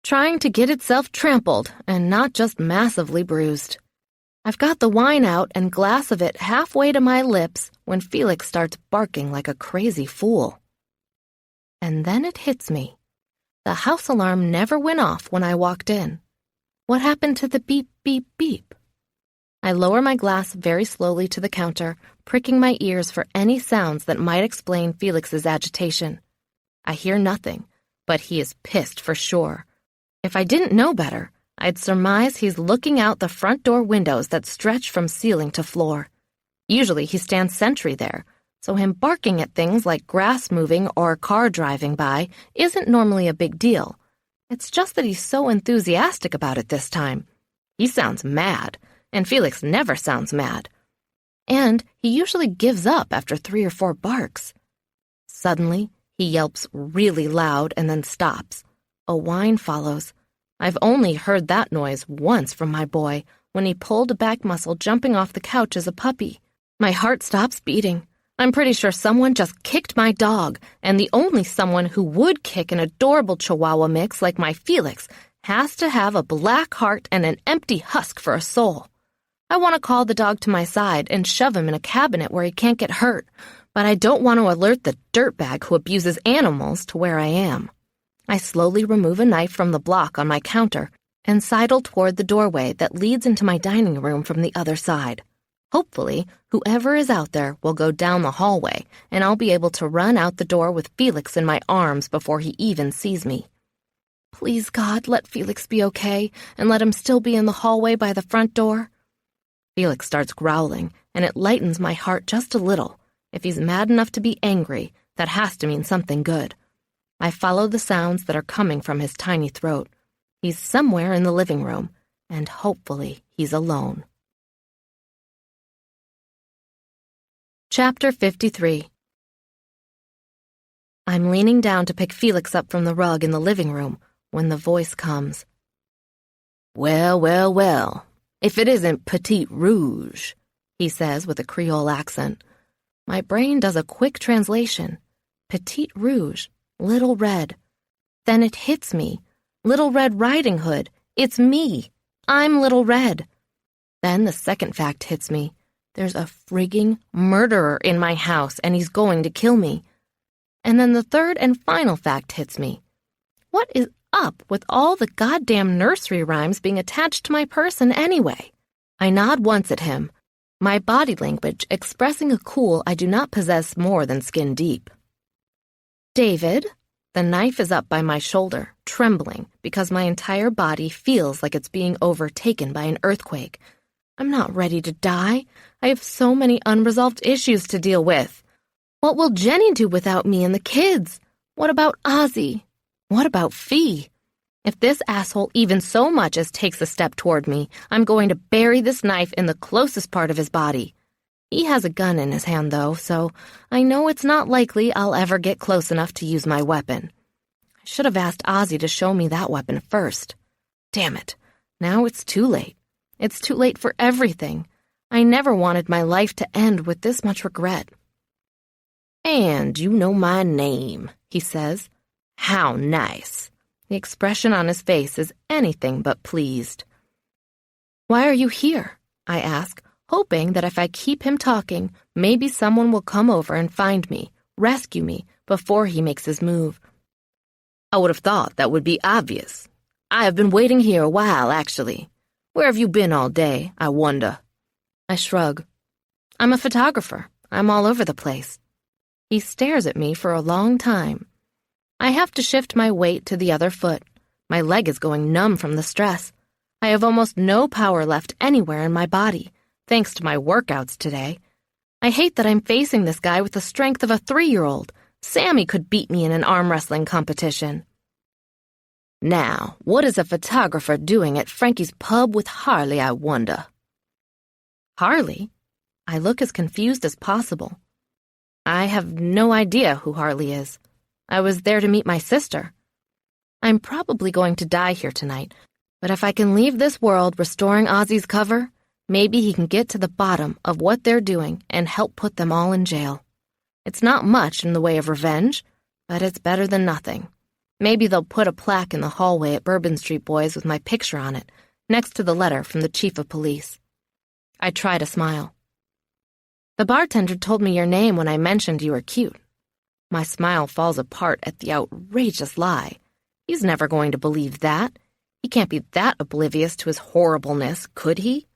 Trying to get itself trampled and not just massively bruised. I've got the wine out and glass of it halfway to my lips when Felix starts barking like a crazy fool. And then it hits me. The house alarm never went off when I walked in. What happened to the beep, beep, beep? I lower my glass very slowly to the counter, pricking my ears for any sounds that might explain Felix's agitation. I hear nothing, but he is pissed for sure. If I didn't know better, I'd surmise he's looking out the front door windows that stretch from ceiling to floor. Usually he stands sentry there, so him barking at things like grass moving or a car driving by isn't normally a big deal. It's just that he's so enthusiastic about it this time. He sounds mad, and Felix never sounds mad. And he usually gives up after 3 or 4 barks. Suddenly, he yelps really loud and then stops. A whine follows. I've only heard that noise once from my boy, when he pulled a back muscle jumping off the couch as a puppy. My heart stops beating. I'm pretty sure someone just kicked my dog, and the only someone who would kick an adorable Chihuahua mix like my Felix has to have a black heart and an empty husk for a soul. I want to call the dog to my side and shove him in a cabinet where he can't get hurt, but I don't want to alert the dirtbag who abuses animals to where I am. I slowly remove a knife from the block on my counter and sidle toward the doorway that leads into my dining room from the other side. Hopefully, whoever is out there will go down the hallway, and I'll be able to run out the door with Felix in my arms before he even sees me. Please, God, let Felix be okay, and let him still be in the hallway by the front door. Felix starts growling, and it lightens my heart just a little. If he's mad enough to be angry, that has to mean something good. I follow the sounds that are coming from his tiny throat. He's somewhere in the living room, and hopefully he's alone. Chapter 53. I'm leaning down to pick Felix up from the rug in the living room when the voice comes. Well, well, well, if it isn't Petite Rouge, he says with a Creole accent. My brain does a quick translation. Petite Rouge, Little Red. Then it hits me. Little Red Riding Hood. It's me. I'm Little Red. Then the second fact hits me. There's a frigging murderer in my house, and he's going to kill me. And then the third and final fact hits me. What is up with all the goddamn nursery rhymes being attached to my person anyway? I nod once at him, my body language expressing a cool I do not possess more than skin deep. David, the knife is up by my shoulder, trembling because my entire body feels like it's being overtaken by an earthquake. I'm not ready to die. I have so many unresolved issues to deal with. What will Jenny do without me and the kids? What about Ozzy? What about Fee? If this asshole even so much as takes a step toward me, I'm going to bury this knife in the closest part of his body. He has a gun in his hand, though, so I know it's not likely I'll ever get close enough to use my weapon. I should have asked Ozzy to show me that weapon first. Damn it. Now it's too late. It's too late for everything. I never wanted my life to end with this much regret. And you know my name, he says. How nice. The expression on his face is anything but pleased. Why are you here? I ask, hoping that if I keep him talking, maybe someone will come over and find me, rescue me, before he makes his move. I would have thought that would be obvious. I have been waiting here a while, actually. Where have you been all day, I wonder? I shrug. I'm a photographer. I'm all over the place. He stares at me for a long time. I have to shift my weight to the other foot. My leg is going numb from the stress. I have almost no power left anywhere in my body, thanks to my workouts today. I hate that I'm facing this guy with the strength of a 3-year-old. Sammy could beat me in an arm wrestling competition. Now, what is a photographer doing at Frankie's pub with Harley, I wonder? Harley? I look as confused as possible. I have no idea who Harley is. I was there to meet my sister. I'm probably going to die here tonight, but if I can leave this world restoring Ozzy's cover, maybe he can get to the bottom of what they're doing and help put them all in jail. It's not much in the way of revenge, but it's better than nothing. Maybe they'll put a plaque in the hallway at Bourbon Street Boys with my picture on it, next to the letter from the chief of police. I try to smile. The bartender told me your name when I mentioned you were cute. My smile falls apart at the outrageous lie. He's never going to believe that. He can't be that oblivious to his horribleness, could he?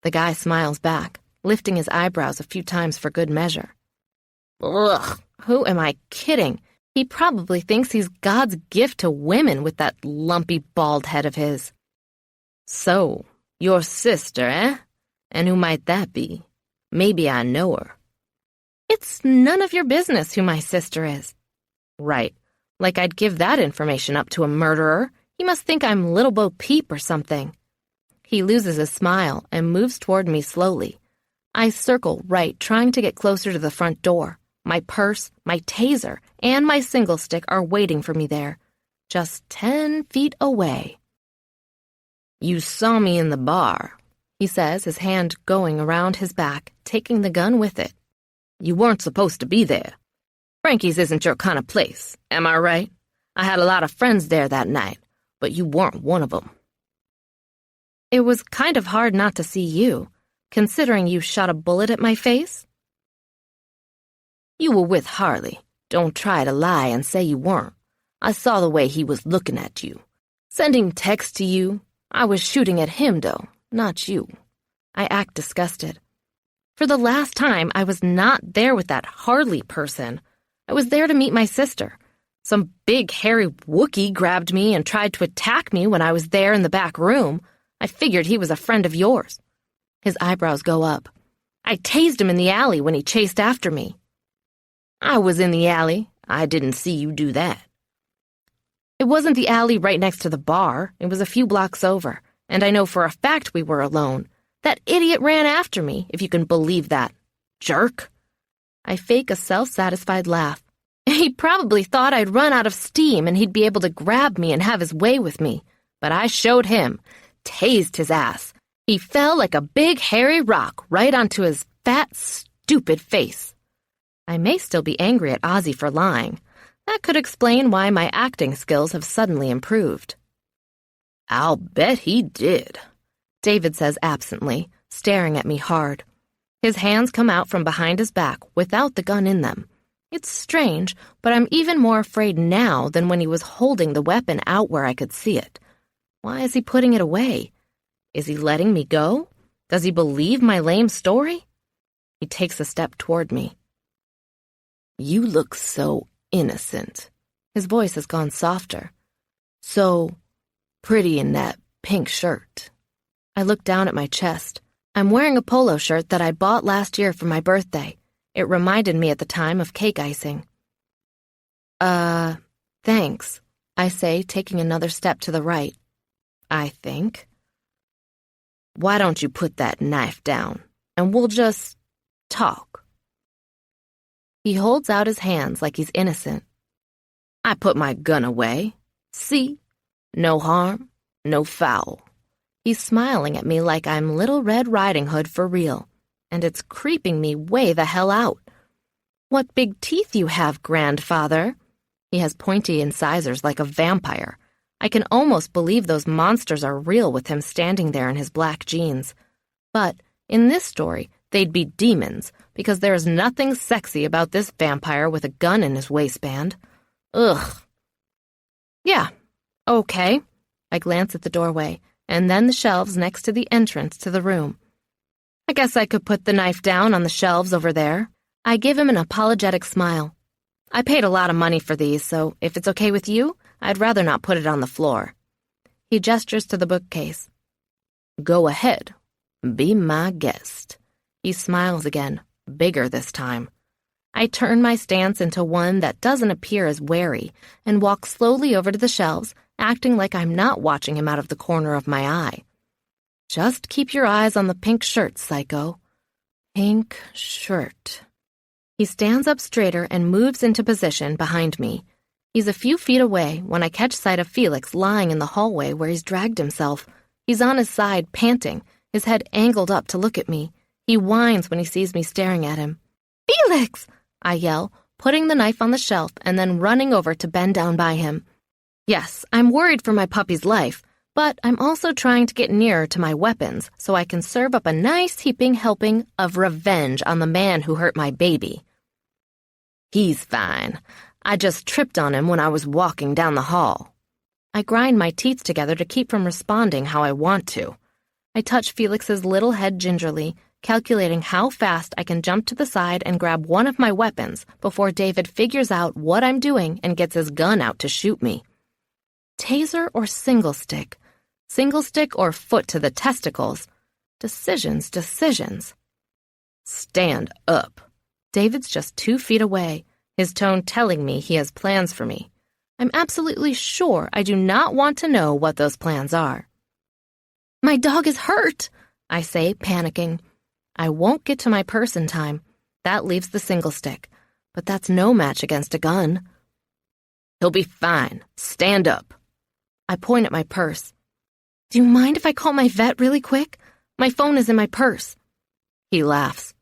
The guy smiles back, lifting his eyebrows a few times for good measure. Ugh, who am I kidding? He probably thinks he's God's gift to women with that lumpy bald head of his. So, your sister, eh? And who might that be? Maybe I know her. It's none of your business who my sister is. Right. Like I'd give that information up to a murderer. He must think I'm Little Bo Peep or something. He loses his smile and moves toward me slowly. I circle right, trying to get closer to the front door. My purse, my taser, and my single stick are waiting for me there, just 10 feet away. You saw me in the bar, he says, his hand going around his back, taking the gun with it. You weren't supposed to be there. Frankie's isn't your kind of place, am I right? I had a lot of friends there that night. but you weren't one of them. It was kind of hard not to see you, considering you shot a bullet at my face. You were with Harley. Don't try to lie and say you weren't. I saw the way he was looking at you. Sending texts to you. I was shooting at him, though, not you. I act disgusted. For the last time, I was not there with that Harley person. I was there to meet my sister. Some big, hairy Wookiee grabbed me and tried to attack me when I was there in the back room. I figured he was a friend of yours. His eyebrows go up. I tased him in the alley when he chased after me. I was in the alley. I didn't see you do that. It wasn't the alley right next to the bar. It was a few blocks over, and I know for a fact we were alone. That idiot ran after me, if you can believe that. Jerk. I fake a self-satisfied laugh. He probably thought I'd run out of steam and he'd be able to grab me and have his way with me. But I showed him, tased his ass. He fell like a big hairy rock right onto his fat, stupid face. I may still be angry at Ozzy for lying. That could explain why my acting skills have suddenly improved. I'll bet he did, David says absently, staring at me hard. His hands come out from behind his back without the gun in them. It's strange, but I'm even more afraid now than when he was holding the weapon out where I could see it. Why is he putting it away? Is he letting me go? Does he believe my lame story? He takes a step toward me. You look so innocent. His voice has gone softer. So pretty in that pink shirt. I look down at my chest. I'm wearing a polo shirt that I bought last year for my birthday. It reminded me at the time of cake icing. Thanks, I say, taking another step to the right. I think. Why don't you put that knife down, and we'll just talk? He holds out his hands like he's innocent. I put my gun away. See? No harm, no foul. He's smiling at me like I'm Little Red Riding Hood for real, and it's creeping me way the hell out. What big teeth you have, grandfather. He has pointy incisors like a vampire. I can almost believe those monsters are real with him standing there in his black jeans. But in this story, they'd be demons, because there is nothing sexy about this vampire with a gun in his waistband. Ugh. Yeah, okay. I glance at the doorway, and then the shelves next to the entrance to the room. I guess I could put the knife down on the shelves over there. I give him an apologetic smile. I paid a lot of money for these, so if it's okay with you, I'd rather not put it on the floor. He gestures to the bookcase. Go ahead. Be my guest. He smiles again, bigger this time. I turn my stance into one that doesn't appear as wary and walk slowly over to the shelves, acting like I'm not watching him out of the corner of my eye. Just keep your eyes on the pink shirt, psycho. Pink shirt. He stands up straighter and moves into position behind me. He's a few feet away when I catch sight of Felix lying in the hallway where he's dragged himself. He's on his side, panting, his head angled up to look at me. He whines when he sees me staring at him. Felix! I yell, putting the knife on the shelf and then running over to bend down by him. Yes, I'm worried for my puppy's life, but I'm also trying to get nearer to my weapons so I can serve up a nice heaping helping of revenge on the man who hurt my baby. He's fine. I just tripped on him when I was walking down the hall. I grind my teeth together to keep from responding how I want to. I touch Felix's little head gingerly, calculating how fast I can jump to the side and grab one of my weapons before David figures out what I'm doing and gets his gun out to shoot me. Taser or single stick? Single stick or foot to the testicles? Decisions. Stand up. David's just 2 feet away, his tone telling me he has plans for me. I'm absolutely sure I do not want to know what those plans are. My dog is hurt, I say, panicking. I won't get to my purse in time. That leaves the single stick, but that's no match against a gun. He'll be fine. Stand up. I point at my purse. Do you mind if I call my vet really quick? My phone is in my purse. He laughs.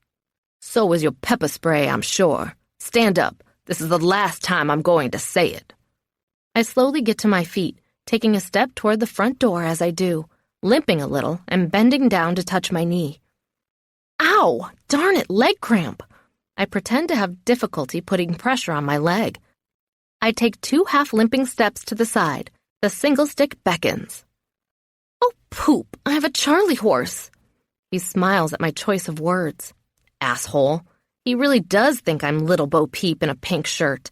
So was your pepper spray, I'm sure. Stand up. This is the last time I'm going to say it. I slowly get to my feet, taking a step toward the front door as I do, limping a little and bending down to touch my knee. Ow! Darn it, leg cramp! I pretend to have difficulty putting pressure on my leg. I take 2 half-limping steps to the side. The single stick beckons. Oh, poop! I have a Charlie horse! He smiles at my choice of words. Asshole. He really does think I'm Little Bo Peep in a pink shirt.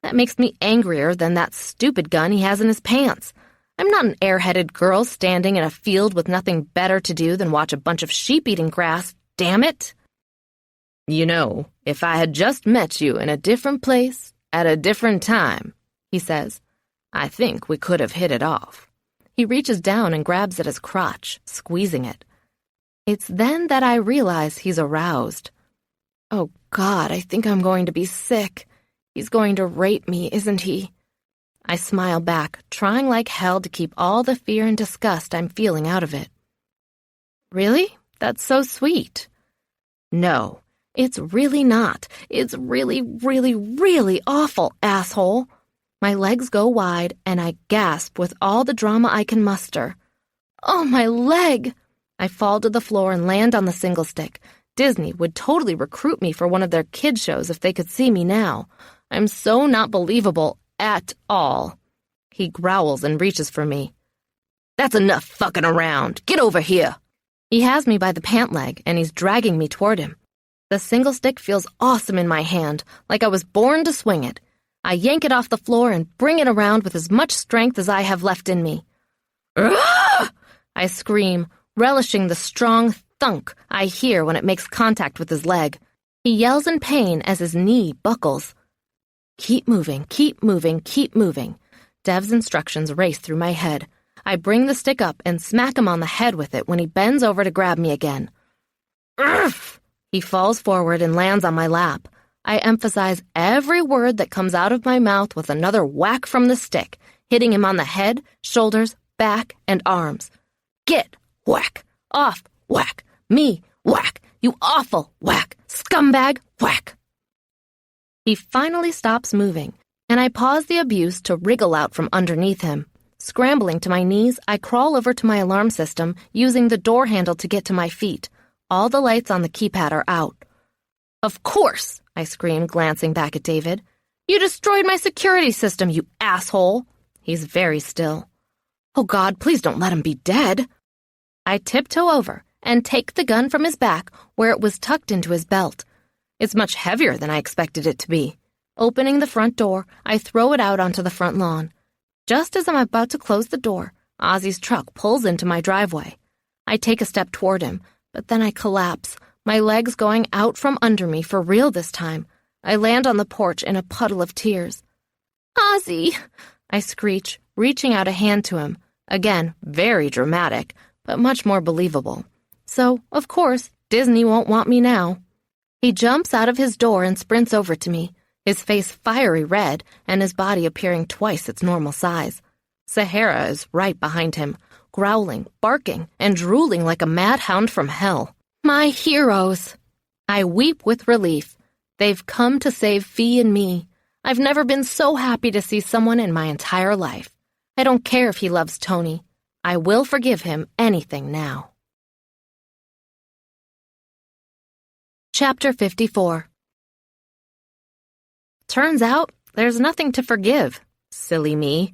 That makes me angrier than that stupid gun he has in his pants. I'm not an airheaded girl standing in a field with nothing better to do than watch a bunch of sheep eating grass, damn it! You know, if I had just met you in a different place, at a different time, he says, I think we could have hit it off. He reaches down and grabs at his crotch, squeezing it. It's then that I realize he's aroused. Oh, God, I think I'm going to be sick. He's going to rape me, isn't he? I smile back, trying like hell to keep all the fear and disgust I'm feeling out of it. Really? That's so sweet. No, it's really not. It's really, really, really awful, asshole. My legs go wide, and I gasp with all the drama I can muster. Oh, my leg! I fall to the floor and land on the single stick. Disney would totally recruit me for one of their kid shows if they could see me now. I'm so not believable at all. He growls and reaches for me. That's enough fucking around. Get over here. He has me by the pant leg, and he's dragging me toward him. The single stick feels awesome in my hand, like I was born to swing it. I yank it off the floor and bring it around with as much strength as I have left in me. Arrgh! I scream, relishing the strong thunk I hear when it makes contact with his leg. He yells in pain as his knee buckles. Keep moving, keep moving, keep moving. Dev's instructions race through my head. I bring the stick up and smack him on the head with it when he bends over to grab me again. Urgh! He falls forward and lands on my lap. I emphasize every word that comes out of my mouth with another whack from the stick, hitting him on the head, shoulders, back, and arms. Get, whack, off, whack, me, whack, you awful, whack, scumbag, whack. He finally stops moving, and I pause the abuse to wriggle out from underneath him. Scrambling to my knees, I crawl over to my alarm system, using the door handle to get to my feet. All the lights on the keypad are out. Of course, I scream, glancing back at David. You destroyed my security system, you asshole. He's very still. Oh, God, please don't let him be dead. I tiptoe over and take the gun from his back where it was tucked into his belt. It's much heavier than I expected it to be. Opening the front door, I throw it out onto the front lawn. Just as I'm about to close the door, Ozzy's truck pulls into my driveway. I take a step toward him, but then I collapse, my legs going out from under me for real this time. I land on the porch in a puddle of tears. Ozzy! I screech, reaching out a hand to him. Again, very dramatic, but much more believable. So, of course, Disney won't want me now. He jumps out of his door and sprints over to me, his face fiery red and his body appearing twice its normal size. Sahara is right behind him, growling, barking, and drooling like a mad hound from hell. My heroes! I weep with relief. They've come to save Fee and me. I've never been so happy to see someone in my entire life. I don't care if he loves Tony. I will forgive him anything now. Chapter 54. Turns out, there's nothing to forgive. Silly me.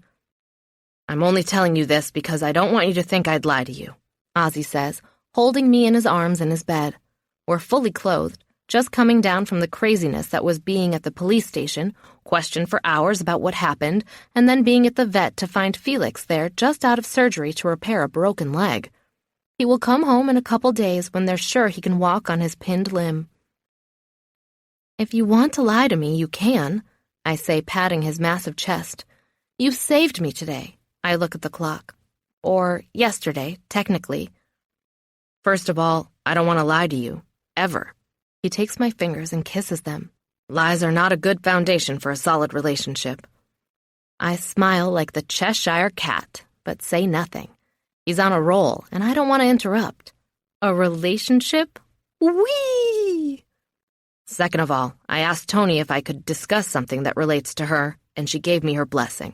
I'm only telling you this because I don't want you to think I'd lie to you, Ozzy says, holding me in his arms in his bed. We're fully clothed, just coming down from the craziness that was being at the police station, questioned for hours about what happened, and then being at the vet to find Felix there just out of surgery to repair a broken leg. He will come home in a couple days when they're sure he can walk on his pinned limb. If you want to lie to me, you can, I say, patting his massive chest. You saved me today. I look at the clock. Or yesterday, technically. First of all, I don't want to lie to you. Ever. He takes my fingers and kisses them. Lies are not a good foundation for a solid relationship. I smile like the Cheshire cat, but say nothing. He's on a roll, and I don't want to interrupt. A relationship? Whee! Second of all, I asked Tony if I could discuss something that relates to her, and she gave me her blessing.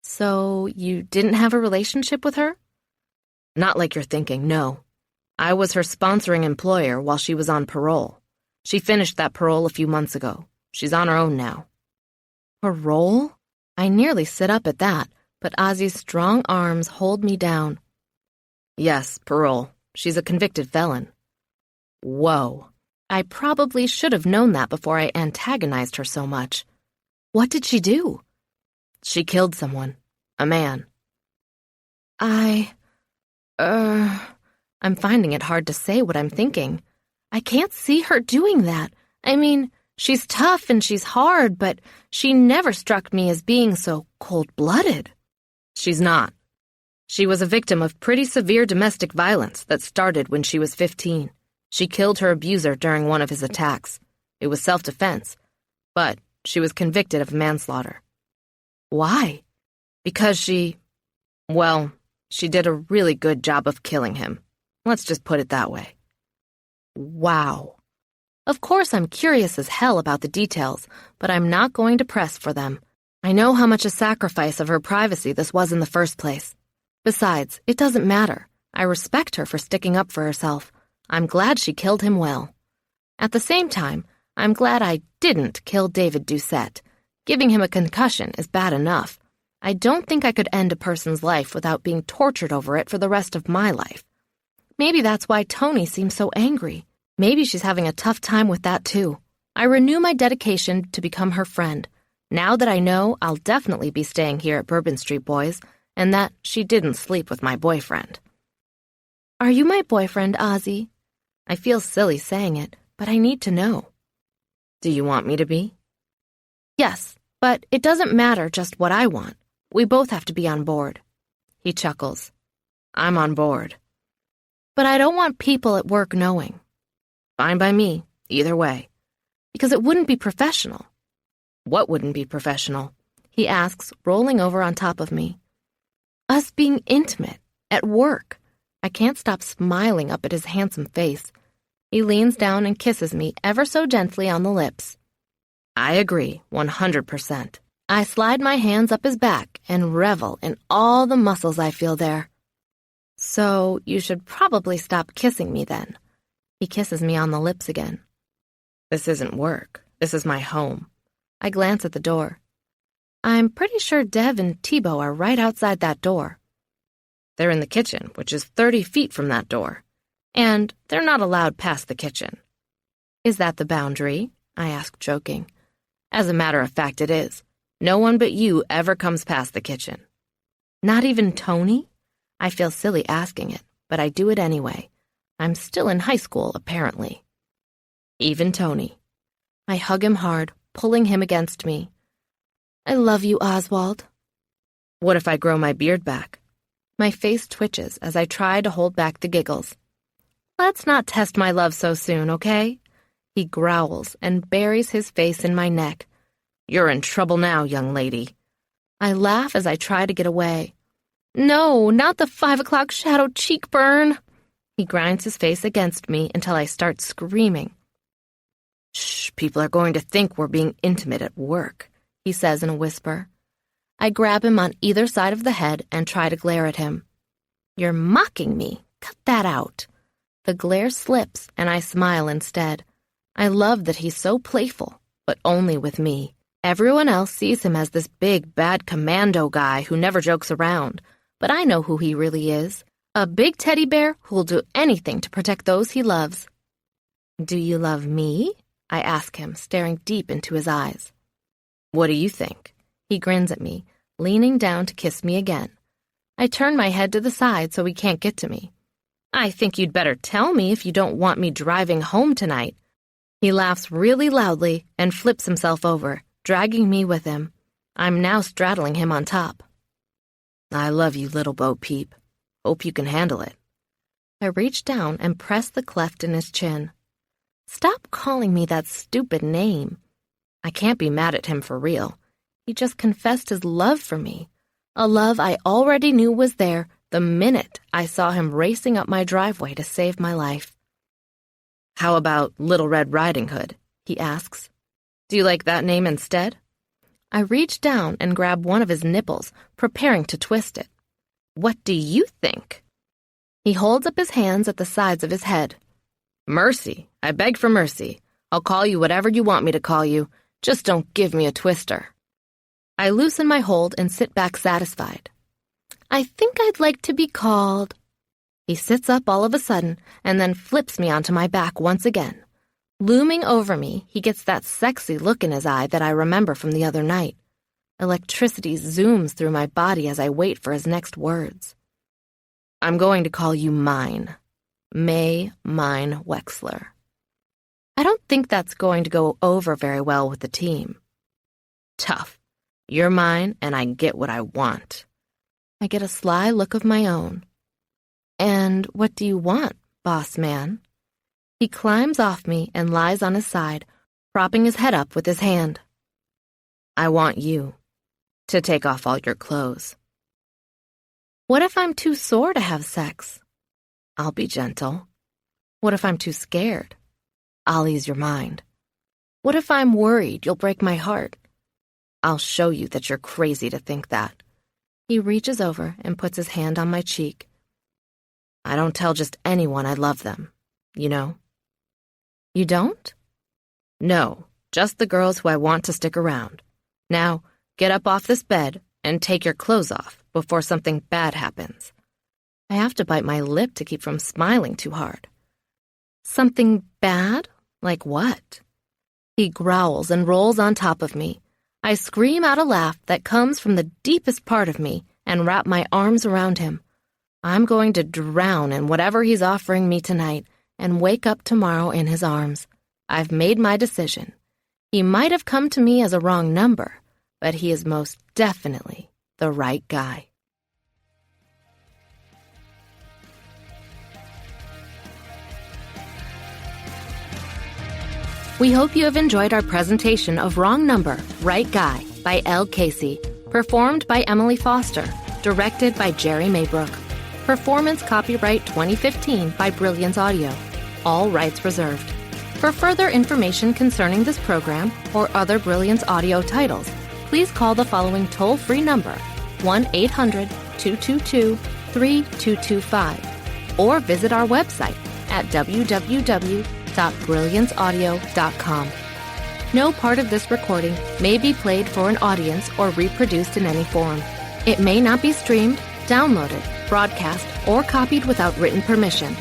So you didn't have a relationship with her? Not like you're thinking, no. I was her sponsoring employer while she was on parole. She finished that parole a few months ago. She's on her own now. Parole? I nearly sit up at that, but Ozzy's strong arms hold me down. Yes, parole. She's a convicted felon. Whoa. I probably should have known that before I antagonized her so much. What did she do? She killed someone. A man. I'm finding it hard to say what I'm thinking. I can't see her doing that. I mean, she's tough and she's hard, but she never struck me as being so cold-blooded. She's not. She was a victim of pretty severe domestic violence that started when she was 15. She killed her abuser during one of his attacks. It was self-defense, but she was convicted of manslaughter. Why? Because she did a really good job of killing him. Let's just put it that way. Wow. Of course I'm curious as hell about the details, but I'm not going to press for them. I know how much a sacrifice of her privacy this was in the first place. Besides, it doesn't matter. I respect her for sticking up for herself. I'm glad she killed him well. At the same time, I'm glad I didn't kill David Doucette. Giving him a concussion is bad enough. I don't think I could end a person's life without being tortured over it for the rest of my life. Maybe that's why Tony seems so angry. Maybe she's having a tough time with that too. I renew my dedication to become her friend. Now that I know I'll definitely be staying here at Bourbon Street Boys, and that she didn't sleep with my boyfriend. Are you my boyfriend, Ozzy? I feel silly saying it, but I need to know. Do you want me to be? Yes, but it doesn't matter just what I want. We both have to be on board. He chuckles. I'm on board. But I don't want people at work knowing. Fine by me, either way. Because it wouldn't be professional. What wouldn't be professional? He asks, rolling over on top of me. Us being intimate, at work. I can't stop smiling up at his handsome face. He leans down and kisses me ever so gently on the lips. I agree, 100%. I slide my hands up his back and revel in all the muscles I feel there. So you should probably stop kissing me then. He kisses me on the lips again. This isn't work. This is my home. I glance at the door. I'm pretty sure Dev and Thibaut are right outside that door. They're in the kitchen, which is 30 feet from that door. And they're not allowed past the kitchen. Is that the boundary? I ask, joking. As a matter of fact, it is. No one but you ever comes past the kitchen. Not even Tony? I feel silly asking it, but I do it anyway. I'm still in high school, apparently. Even Tony. I hug him hard, pulling him against me. I love you, Oswald. What if I grow my beard back? My face twitches as I try to hold back the giggles. Let's not test my love so soon, okay? He growls and buries his face in my neck. You're in trouble now, young lady. I laugh as I try to get away. No, not the 5 o'clock shadow cheek burn. He grinds his face against me until I start screaming. Shh, people are going to think we're being intimate at work, he says in a whisper. I grab him on either side of the head and try to glare at him. You're mocking me. Cut that out. The glare slips and I smile instead. I love that he's so playful, but only with me. Everyone else sees him as this big, bad commando guy who never jokes around, but I know who he really is. A big teddy bear who'll do anything to protect those he loves. Do you love me? I ask him, staring deep into his eyes. What do you think? He grins at me, leaning down to kiss me again. I turn my head to the side so he can't get to me. I think you'd better tell me if you don't want me driving home tonight. He laughs really loudly and flips himself over, dragging me with him. I'm now straddling him on top. I love you, little Bo Peep. Hope you can handle it. I reach down and press the cleft in his chin. Stop calling me that stupid name. I can't be mad at him for real. He just confessed his love for me, a love I already knew was there the minute I saw him racing up my driveway to save my life. How about Little Red Riding Hood? He asks. Do you like that name instead? I reach down and grab one of his nipples, preparing to twist it. What do you think? He holds up his hands at the sides of his head. Mercy. I beg for mercy. I'll call you whatever you want me to call you. Just don't give me a twister. I loosen my hold and sit back satisfied. I think I'd like to be called. He sits up all of a sudden and then flips me onto my back once again. Looming over me, he gets that sexy look in his eye that I remember from the other night. Electricity zooms through my body as I wait for his next words. I'm going to call you mine. May Mine Wexler. I don't think that's going to go over very well with the team. Tough. You're mine, and I get what I want. I get a sly look of my own. And what do you want, boss man? He climbs off me and lies on his side, propping his head up with his hand. I want you to take off all your clothes. What if I'm too sore to have sex? I'll be gentle. What if I'm too scared? I'll ease your mind. What if I'm worried you'll break my heart? I'll show you that you're crazy to think that. He reaches over and puts his hand on my cheek. I don't tell just anyone I love them, you know? You don't? No, just the girls who I want to stick around. Now, get up off this bed and take your clothes off before something bad happens. I have to bite my lip to keep from smiling too hard. Something bad? Like what? He growls and rolls on top of me. I scream out a laugh that comes from the deepest part of me and wrap my arms around him. I'm going to drown in whatever he's offering me tonight and wake up tomorrow in his arms. I've made my decision. He might have come to me as a wrong number, but he is most definitely the right guy. We hope you have enjoyed our presentation of Wrong Number, Right Guy by Elle Casey, performed by Emily Foster, directed by Jerry Maybrook. Performance copyright 2015 by Brilliance Audio. All rights reserved. For further information concerning this program or other Brilliance Audio titles, please call the following toll-free number, 1-800-222-3225, or visit our website at www.brillianceaudio.com. No part of this recording may be played for an audience or reproduced in any form. It may not be streamed, downloaded, broadcast, or copied without written permission.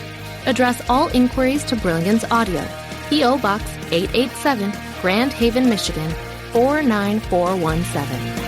Address all inquiries to Brilliance Audio, P.O. Box 887, Grand Haven, Michigan 49417.